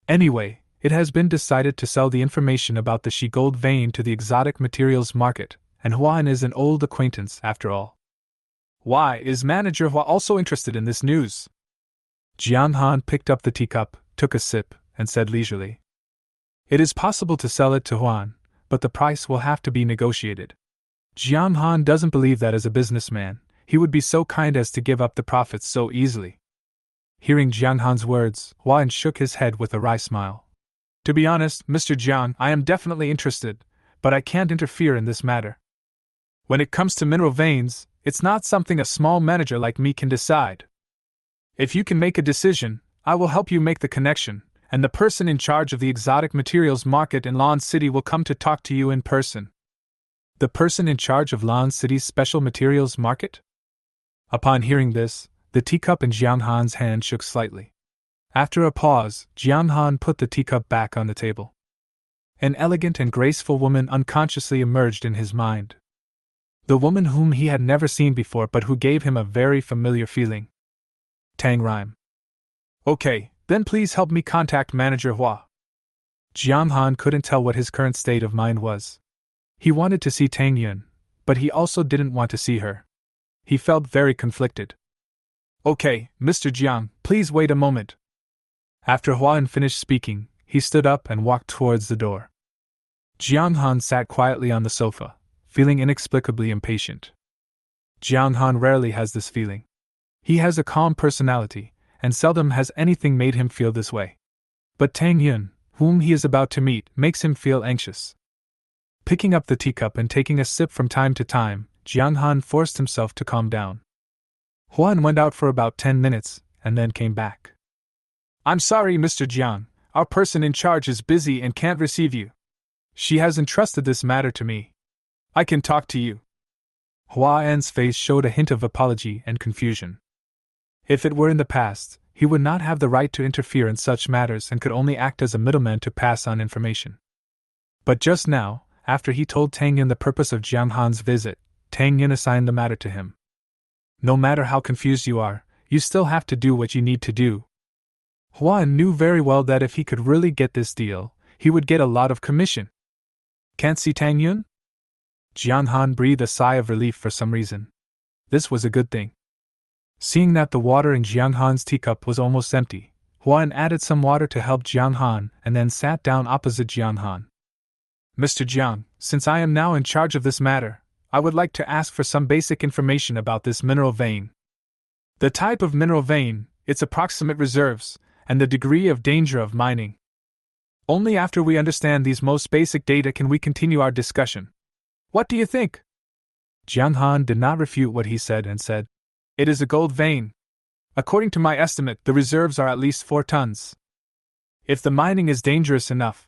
Speaker 1: Anyway, it has been decided to sell the information about the Shi gold vein to the exotic materials market, and Huan is an old acquaintance after all. Why is Manager Hua also interested in this news? Jiang Han picked up the teacup, took a sip, and said leisurely. It is possible to sell it to Huan, but the price will have to be negotiated. Jiang Han doesn't believe that as a businessman, he would be so kind as to give up the profits so easily. Hearing Jiang Han's words, Huan shook his head with a wry smile. To be honest, Mr. Jiang, I am definitely interested, but I can't interfere in this matter. When it comes to mineral veins, it's not something a small manager like me can decide. If you can make a decision, I will help you make the connection, and the person in charge of the exotic materials market in Lan City will come to talk to you in person. The person in charge of Lan City's special materials market? Upon hearing this, the teacup in Jiang Han's hand shook slightly. After a pause, Jiang Han put the teacup back on the table. An elegant and graceful woman unconsciously emerged in his mind. The woman whom he had never seen before but who gave him a very familiar feeling. Tang Rhyme. Okay, then please help me contact Manager Hua. Jiang Han couldn't tell what his current state of mind was. He wanted to see Tang Yun, but he also didn't want to see her. He felt very conflicted. Okay, Mr. Jiang, please wait a moment. After Huan finished speaking, he stood up and walked towards the door. Jiang Han sat quietly on the sofa, feeling inexplicably impatient. Jiang Han rarely has this feeling. He has a calm personality, and seldom has anything made him feel this way. But Tang Yun, whom he is about to meet, makes him feel anxious. Picking up the teacup and taking a sip from time to time, Jiang Han forced himself to calm down. Huan went out for about 10 minutes, and then came back. I'm sorry, Mr. Jiang, our person in charge is busy and can't receive you. She has entrusted this matter to me. I can talk to you. Hua En's face showed a hint of apology and confusion. If it were in the past, he would not have the right to interfere in such matters and could only act as a middleman to pass on information. But just now, after he told Tang Yun the purpose of Jiang Han's visit, Tang Yun assigned the matter to him. No matter how confused you are, you still have to do what you need to do. Huan knew very well that if he could really get this deal, he would get a lot of commission. Can't see Tang Yun? Jiang Han breathed a sigh of relief for some reason. This was a good thing. Seeing that the water in Jiang Han's teacup was almost empty, Huan added some water to help Jiang Han and then sat down opposite Jiang Han. Mr. Jiang, since I am now in charge of this matter, I would like to ask for some basic information about this mineral vein. The type of mineral vein, its approximate reserves, and the degree of danger of mining. Only after we understand these most basic data can we continue our discussion. What do you think? Jiang Han did not refute what he said and said, It is a gold vein. According to my estimate, the reserves are at least 4 tons. If the mining is dangerous enough.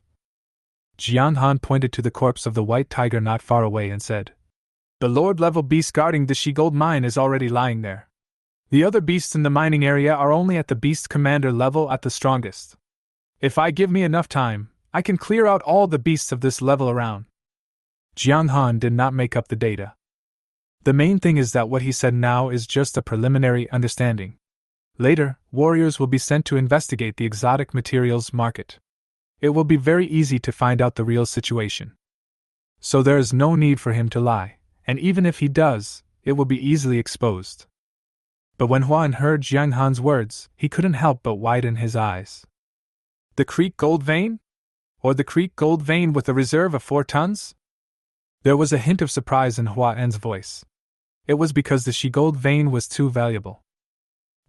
Speaker 1: Jiang Han pointed to the corpse of the white tiger not far away and said, The Lord-level beast guarding the Shi gold mine is already lying there. The other beasts in the mining area are only at the beast commander level at the strongest. If I give me enough time, I can clear out all the beasts of this level around. Jiang Han did not make up the data. The main thing is that what he said now is just a preliminary understanding. Later, warriors will be sent to investigate the exotic materials market. It will be very easy to find out the real situation. So there is no need for him to lie, and even if he does, it will be easily exposed. But when Huan heard Jiang Han's words, he couldn't help but widen his eyes. The Creek gold vein? Or the Creek gold vein with a reserve of 4 tons? There was a hint of surprise in Hua En's voice. It was because the Shi gold vein was too valuable.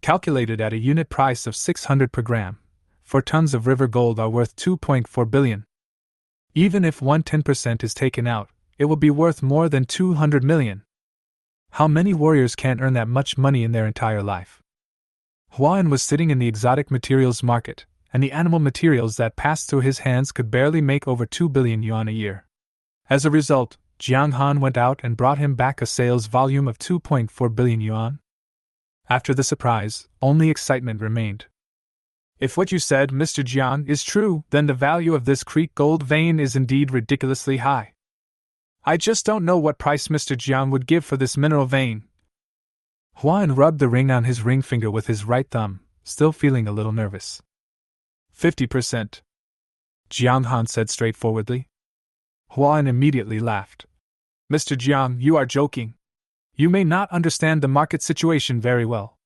Speaker 1: Calculated at a unit price of 600 per gram, 4 tons of river gold are worth 2.4 billion. Even if 1/10% is taken out, it will be worth more than 200 million. How many warriors can't earn that much money in their entire life? Huan was sitting in the exotic materials market, and the animal materials that passed through his hands could barely make over 2 billion yuan a year. As a result, Jiang Han went out and brought him back a sales volume of 2.4 billion yuan. After the surprise, only excitement remained. If what you said, Mr. Jiang, is true, then the value of this Creek gold vein is indeed ridiculously high. I just don't know what price Mr. Jiang would give for this mineral vein. Huan rubbed the ring on his ring finger with his right thumb, still feeling a little nervous. 50%. Jiang Han said straightforwardly. Huan immediately laughed. Mr. Jiang, you are joking. You may not understand the market situation very well.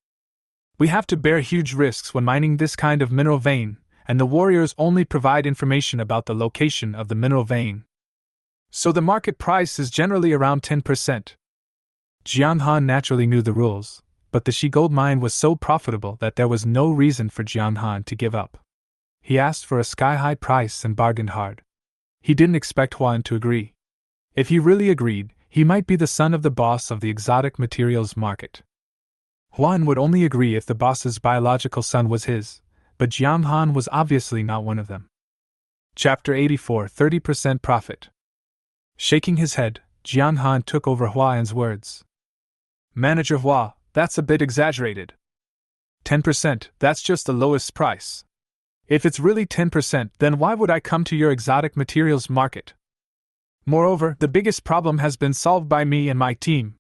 Speaker 1: We have to bear huge risks when mining this kind of mineral vein, and the warriors only provide information about the location of the mineral vein. So the market price is generally around 10%. Jiang Han naturally knew the rules, but the Shi gold mine was so profitable that there was no reason for Jiang Han to give up. He asked for a sky-high price and bargained hard. He didn't expect Huan to agree. If he really agreed, he might be the son of the boss of the exotic materials market. Huan would only agree if the boss's biological son was his, but Jiang Han was obviously not one of them. Chapter 84, 30% Profit. Shaking his head, Jiang Han took over Huan's words. Manager Hua, that's a bit exaggerated. 10%, that's just the lowest price. If it's really 10%, then why would I come to your exotic materials market? Moreover, the biggest problem has been solved by me and my team.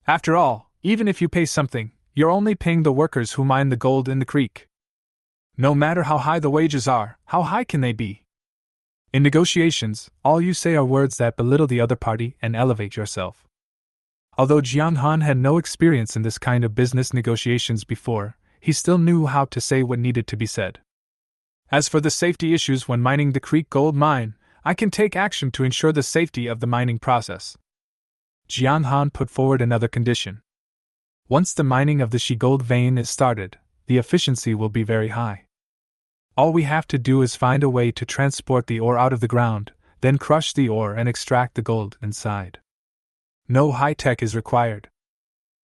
Speaker 1: After all, even if you pay something, you're only paying the workers who mine the gold in the creek. No matter how high the wages are, how high can they be? In negotiations, all you say are words that belittle the other party and elevate yourself. Although Jiang Han had no experience in this kind of business negotiations before, he still knew how to say what needed to be said. As for the safety issues when mining the Creek gold mine, I can take action to ensure the safety of the mining process. Jiang Han put forward another condition. Once the mining of the Shi gold vein is started, the efficiency will be very high. All we have to do is find a way to transport the ore out of the ground, then crush the ore and extract the gold inside. No high-tech is required.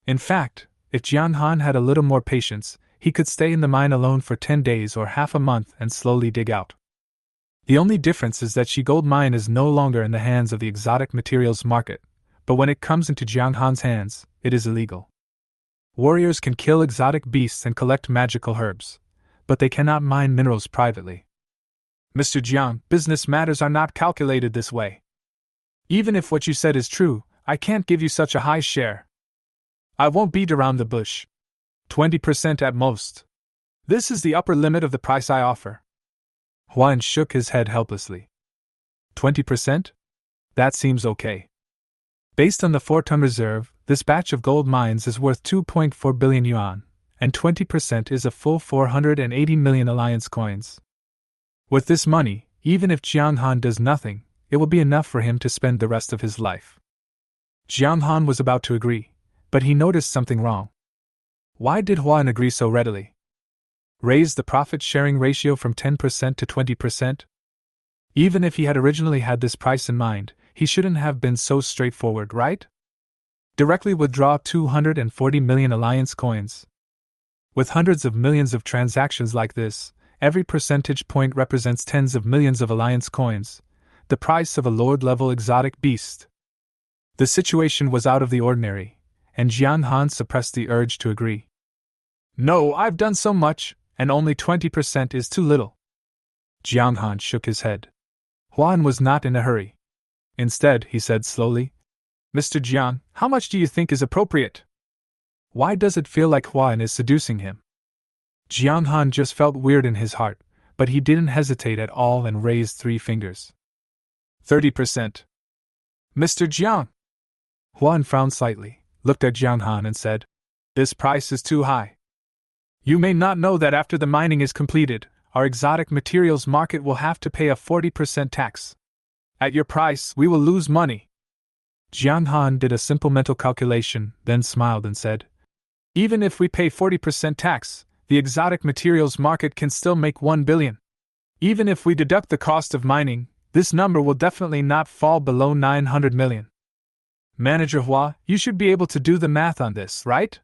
Speaker 1: In fact, if Jiang Han had a little more patience, he could stay in the mine alone for 10 days or half a month and slowly dig out. The only difference is that Shi gold mine is no longer in the hands of the exotic materials market, but when it comes into Jiang Han's hands, it is illegal. Warriors can kill exotic beasts and collect magical herbs, but they cannot mine minerals privately. Mr. Jiang, business matters are not calculated this way. Even if what you said is true, I can't give you such a high share. I won't beat around the bush. 20% at most. This is the upper limit of the price I offer. Huan shook his head helplessly. 20%? That seems okay. Based on the 4-ton reserve, this batch of gold mines is worth 2.4 billion yuan, and 20% is a full 480 million alliance coins. With this money, even if Jiang Han does nothing, it will be enough for him to spend the rest of his life. Jiang Han was about to agree, but he noticed something wrong. Why did Huan agree so readily? Raise the profit-sharing ratio from 10% to 20%? Even if he had originally had this price in mind, he shouldn't have been so straightforward, right? Directly withdraw 240 million alliance coins. With hundreds of millions of transactions like this, every percentage point represents tens of millions of alliance coins, the price of a lord-level exotic beast. The situation was out of the ordinary, and Jiang Han suppressed the urge to agree. No, I've done so much, and only 20% is too little. Jiang Han shook his head. Huan was not in a hurry. Instead, he said slowly, Mr. Jiang, how much do you think is appropriate? Why does it feel like Huan is seducing him? Jiang Han just felt weird in his heart, but he didn't hesitate at all and raised 3 fingers. 30%. Mr. Jiang! Huan frowned slightly, looked at Jiang Han and said, This price is too high. You may not know that after the mining is completed, our exotic materials market will have to pay a 40% tax. At your price, we will lose money. Jiang Han did a simple mental calculation, then smiled and said, Even if we pay 40% tax, the exotic materials market can still make 1 billion. Even if we deduct the cost of mining, this number will definitely not fall below 900 million. Manager Hua, you should be able to do the math on this, right?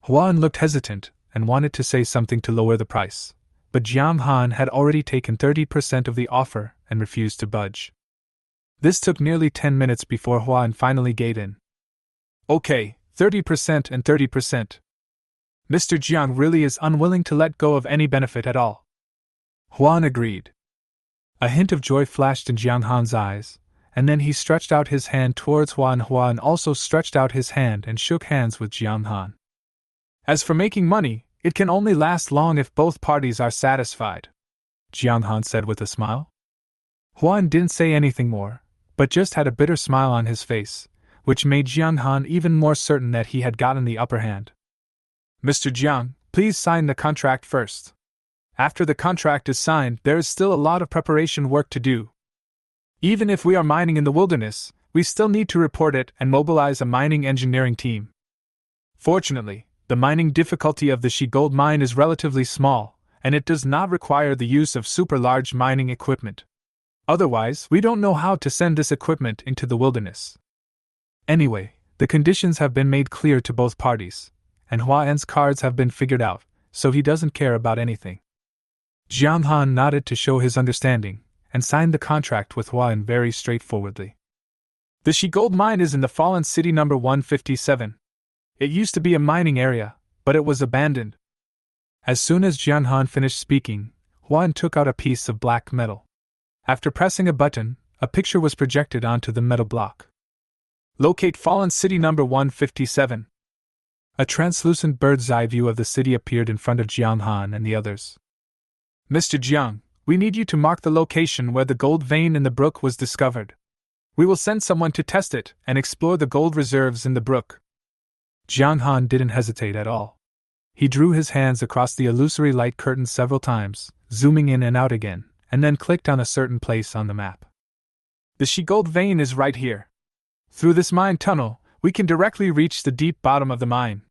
Speaker 1: Huan looked hesitant and wanted to say something to lower the price, but Jiang Han had already taken 30% of the offer and refused to budge. This took nearly 10 minutes before Huan finally gave in. Okay, 30% and 30%. Mr. Jiang really is unwilling to let go of any benefit at all. Huan agreed. A hint of joy flashed in Jiang Han's eyes, and then he stretched out his hand towards Huan. Huan also stretched out his hand and shook hands with Jiang Han. As for making money, it can only last long if both parties are satisfied, Jiang Han said with a smile. Huan didn't say anything more, but just had a bitter smile on his face, which made Jiang Han even more certain that he had gotten the upper hand. Mr. Jiang, please sign the contract first. After the contract is signed, there is still a lot of preparation work to do. Even if we are mining in the wilderness, we still need to report it and mobilize a mining engineering team. Fortunately, the mining difficulty of the She Gold mine is relatively small, and it does not require the use of super large mining equipment. Otherwise, we don't know how to send this equipment into the wilderness. Anyway, the conditions have been made clear to both parties, and Huan's cards have been figured out, so he doesn't care about anything. Jiang Han nodded to show his understanding, and signed the contract with Huan very straightforwardly. The She Gold mine is in the fallen city number 157. It used to be a mining area, but it was abandoned. As soon as Jiang Han finished speaking, Huan took out a piece of black metal. After pressing a button, a picture was projected onto the metal block. Locate fallen city number 157. A translucent bird's eye view of the city appeared in front of Jiang Han and the others. Mr. Jiang, we need you to mark the location where the gold vein in the brook was discovered. We will send someone to test it and explore the gold reserves in the brook. Jiang Han didn't hesitate at all. He drew his hands across the illusory light curtain several times, zooming in and out again, and then clicked on a certain place on the map. The She Gold vein is right here. Through this mine tunnel, we can directly reach the deep bottom of the mine.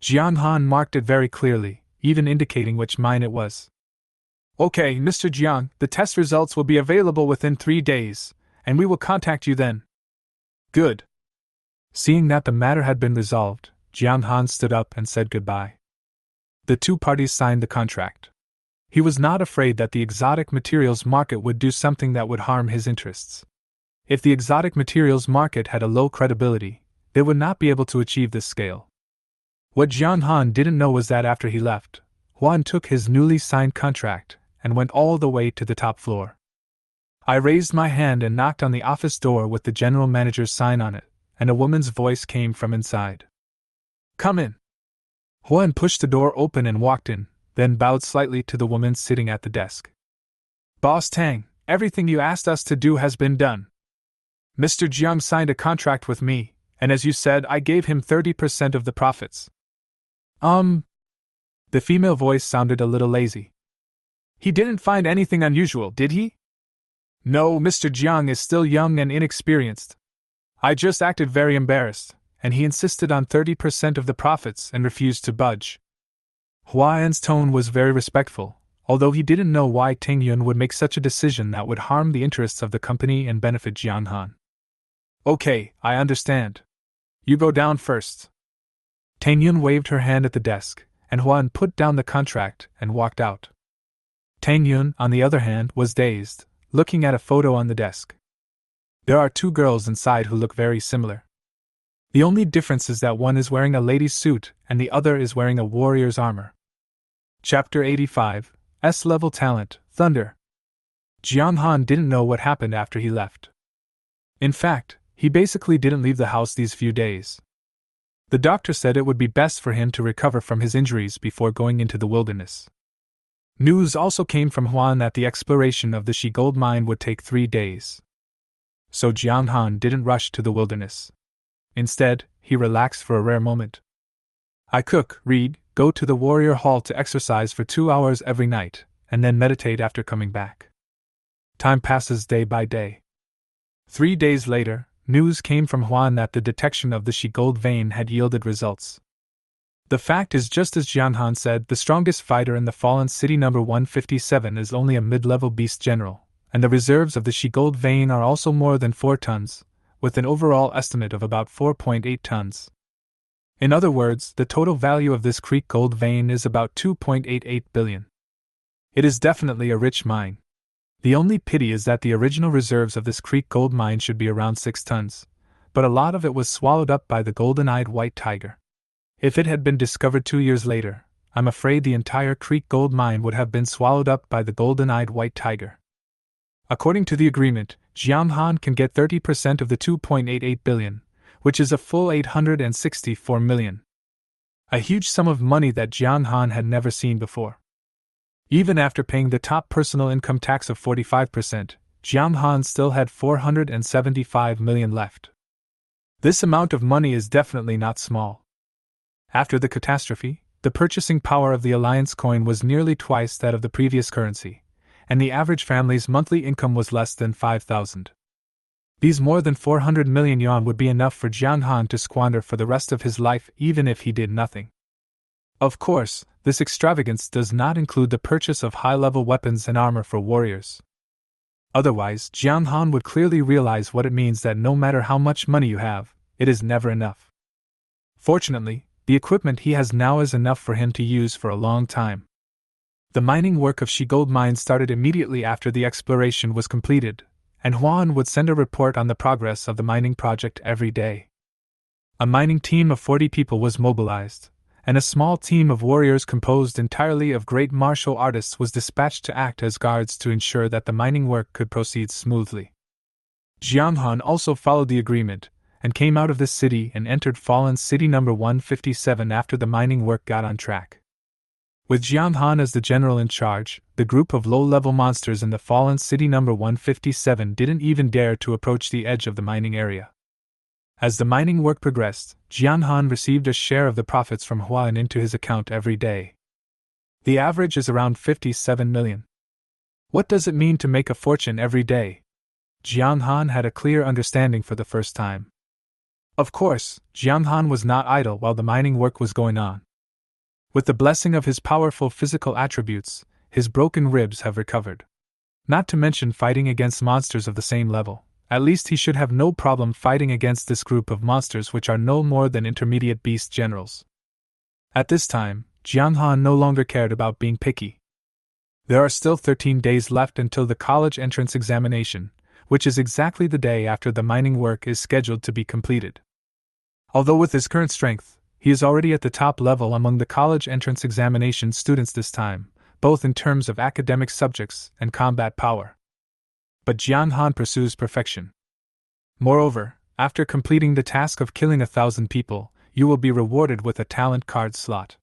Speaker 1: Jiang Han marked it very clearly, even indicating which mine it was. Okay, Mr. Jiang, the test results will be available within 3 days, and we will contact you then. Good. Seeing that the matter had been resolved, Jiang Han stood up and said goodbye. The two parties signed the contract. He was not afraid that the exotic materials market would do something that would harm his interests. If the exotic materials market had a low credibility, they would not be able to achieve this scale. What Jiang Han didn't know was that after he left, Huan took his newly signed contract and went all the way to the top floor. I raised my hand and knocked on the office door with the general manager's sign on it, and a woman's voice came from inside. Come in. Huan pushed the door open and walked in, then bowed slightly to the woman sitting at the desk. Boss Tang, everything you asked us to do has been done. Mr. Jiang signed a contract with me, and as you said, I gave him 30% of the profits. The female voice sounded a little lazy. He didn't find anything unusual, did he? No, Mr. Jiang is still young and inexperienced. I just acted very embarrassed, and he insisted on 30% of the profits and refused to budge. Huan's tone was very respectful, although he didn't know why Tang Yun would make such a decision that would harm the interests of the company and benefit Jiang Han. Okay, I understand. You go down first. Tang Yun waved her hand at the desk, and Huan put down the contract and walked out. Tang Yun, on the other hand, was dazed, looking at a photo on the desk. There are 2 girls inside who look very similar. The only difference is that one is wearing a lady's suit and the other is wearing a warrior's armor. Chapter 85, S-Level Talent, Thunder. Jiang Han didn't know what happened after he left. In fact, he basically didn't leave the house these few days. The doctor said it would be best for him to recover from his injuries before going into the wilderness. News also came from Huan that the exploration of the She Gold mine would take 3 days. So Jiang Han didn't rush to the wilderness. Instead, he relaxed for a rare moment. I cook, read, go to the warrior hall to exercise for 2 hours every night, and then meditate after coming back. Time passes day by day. 3 days later, news came from Huan that the detection of the She Gold vein had yielded results. The fact is, just as Jiang Han said, the strongest fighter in the fallen city number 157 is only a mid-level beast general, and the reserves of the She Gold vein are also more than 4 tons, with an overall estimate of about 4.8 tons. In other words, the total value of this Creek Gold vein is about 2.88 billion. It is definitely a rich mine. The only pity is that the original reserves of this creek gold mine should be around 6 tons, but a lot of it was swallowed up by the golden-eyed white tiger. If it had been discovered 2 years later, I'm afraid the entire creek gold mine would have been swallowed up by the golden-eyed white tiger. According to the agreement, Jiang Han can get 30% of the 2.88 billion, which is a full 864 million. A huge sum of money that Jiang Han had never seen before. Even after paying the top personal income tax of 45%, Jiang Han still had 475 million left. This amount of money is definitely not small. After the catastrophe, the purchasing power of the Alliance coin was nearly twice that of the previous currency, and the average family's monthly income was less than 5,000. These more than 400 million yuan would be enough for Jiang Han to squander for the rest of his life even if he did nothing. Of course, this extravagance does not include the purchase of high-level weapons and armor for warriors. Otherwise, Jiang Han would clearly realize what it means that no matter how much money you have, it is never enough. Fortunately, the equipment he has now is enough for him to use for a long time. The mining work of Shi Gold Mine started immediately after the exploration was completed, and Huan would send a report on the progress of the mining project every day. A mining team of 40 people was mobilized, and a small team of warriors composed entirely of great martial artists was dispatched to act as guards to ensure that the mining work could proceed smoothly. Jiang Han also followed the agreement, and came out of the city and entered Fallen City No. 157 after the mining work got on track. With Jiang Han as the general in charge, the group of low-level monsters in the Fallen City No. 157 didn't even dare to approach the edge of the mining area. As the mining work progressed, Jiang Han received a share of the profits from Huan into his account every day. The average is around 57 million. What does it mean to make a fortune every day? Jiang Han had a clear understanding for the first time. Of course, Jiang Han was not idle while the mining work was going on. With the blessing of his powerful physical attributes, his broken ribs have recovered. Not to mention fighting against monsters of the same level. At least he should have no problem fighting against this group of monsters which are no more than intermediate beast generals. At this time, Jiang Han no longer cared about being picky. There are still 13 days left until the college entrance examination, which is exactly the day after the mining work is scheduled to be completed. Although with his current strength, he is already at the top level among the college entrance examination students this time, both in terms of academic subjects and combat power. But Jiang Han pursues perfection. Moreover, after completing the task of killing 1,000 people, you will be rewarded with a talent card slot.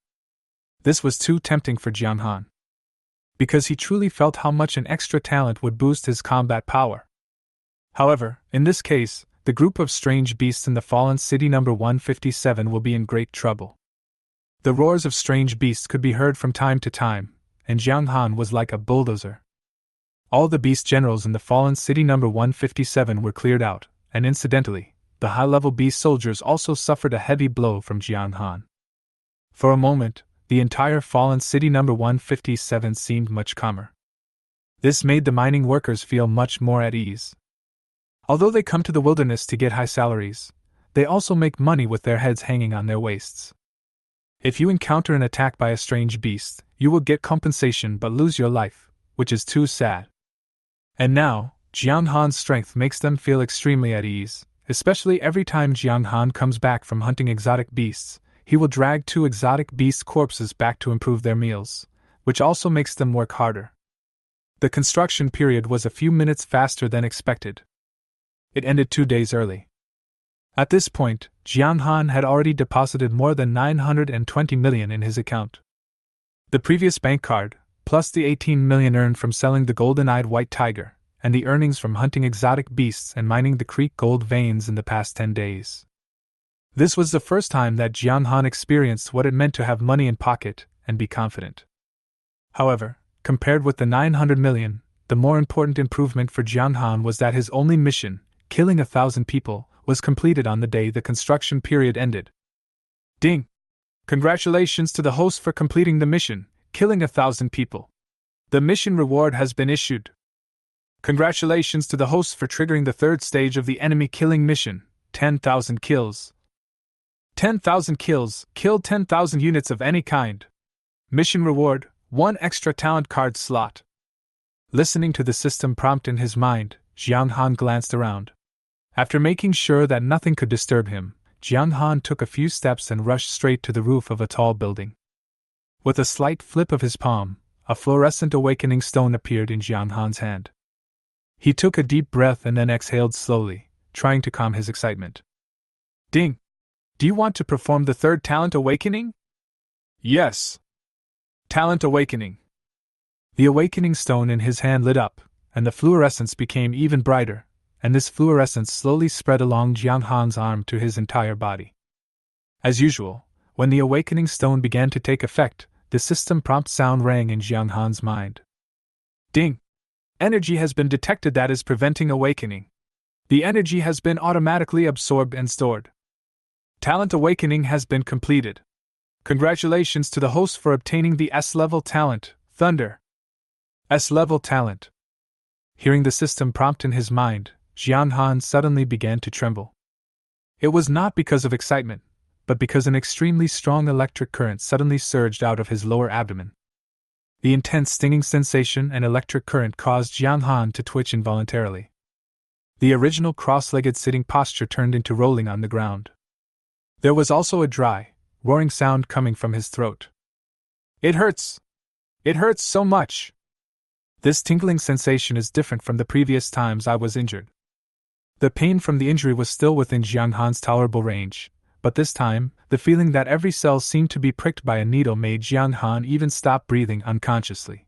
Speaker 1: This was too tempting for Jiang Han, because he truly felt how much an extra talent would boost his combat power. However, in this case, the group of strange beasts in the Fallen City No. 157 will be in great trouble. The roars of strange beasts could be heard from time to time, and Jiang Han was like a bulldozer. All the beast generals in the Fallen City No. 157 were cleared out, and incidentally, the high-level beast soldiers also suffered a heavy blow from Jiang Han. For a moment, the entire Fallen City No. 157 seemed much calmer. This made the mining workers feel much more at ease. Although they come to the wilderness to get high salaries, they also make money with their heads hanging on their waists. If you encounter an attack by a strange beast, you will get compensation but lose your life, which is too sad. And now, Jiang Han's strength makes them feel extremely at ease, especially every time Jiang Han comes back from hunting exotic beasts. He will drag 2 exotic beast corpses back to improve their meals, which also makes them work harder. The construction period was a few minutes faster than expected. It ended 2 days early. At this point, Jiang Han had already deposited more than 920 million in his account. The previous bank card, plus the 18 million earned from selling the golden-eyed white tiger, and the earnings from hunting exotic beasts and mining the creek gold veins in the past 10 days. This was the first time that Jiang Han experienced what it meant to have money in pocket and be confident. However, compared with the 900 million, the more important improvement for Jiang Han was that his only mission, killing 1,000 people, was completed on the day the construction period ended. Ding! Congratulations to the host for completing the mission, killing 1,000 people. The mission reward has been issued. Congratulations to the hosts for triggering the 3rd stage of the enemy killing mission, 10,000 kills. 10,000 kills, killed 10,000 units of any kind. Mission reward, 1 extra talent card slot. Listening to the system prompt in his mind, Jiang Han glanced around. After making sure that nothing could disturb him, Jiang Han took a few steps and rushed straight to the roof of a tall building. With a slight flip of his palm, a fluorescent awakening stone appeared in Jiang Han's hand. He took a deep breath and then exhaled slowly, trying to calm his excitement. Ding! Do you want to perform the third talent awakening? Yes. Talent awakening. The awakening stone in his hand lit up, and the fluorescence became even brighter, and this fluorescence slowly spread along Jiang Han's arm to his entire body. As usual, when the awakening stone began to take effect, the system prompt sound rang in Jiang Han's mind. Ding! Energy has been detected that is preventing awakening. The energy has been automatically absorbed and stored. Talent awakening has been completed. Congratulations to the host for obtaining the S-level talent, Thunder. S-level talent. Hearing the system prompt in his mind, Jiang Han suddenly began to tremble. It was not because of excitement, but because an extremely strong electric current suddenly surged out of his lower abdomen. The intense stinging sensation and electric current caused Jiang Han to twitch involuntarily. The original cross-legged sitting posture turned into rolling on the ground. There was also a dry, roaring sound coming from his throat. It hurts! It hurts so much! This tingling sensation is different from the previous times I was injured. The pain from the injury was still within Jiang Han's tolerable range, but this time, the feeling that every cell seemed to be pricked by a needle made Jiang Han even stop breathing unconsciously.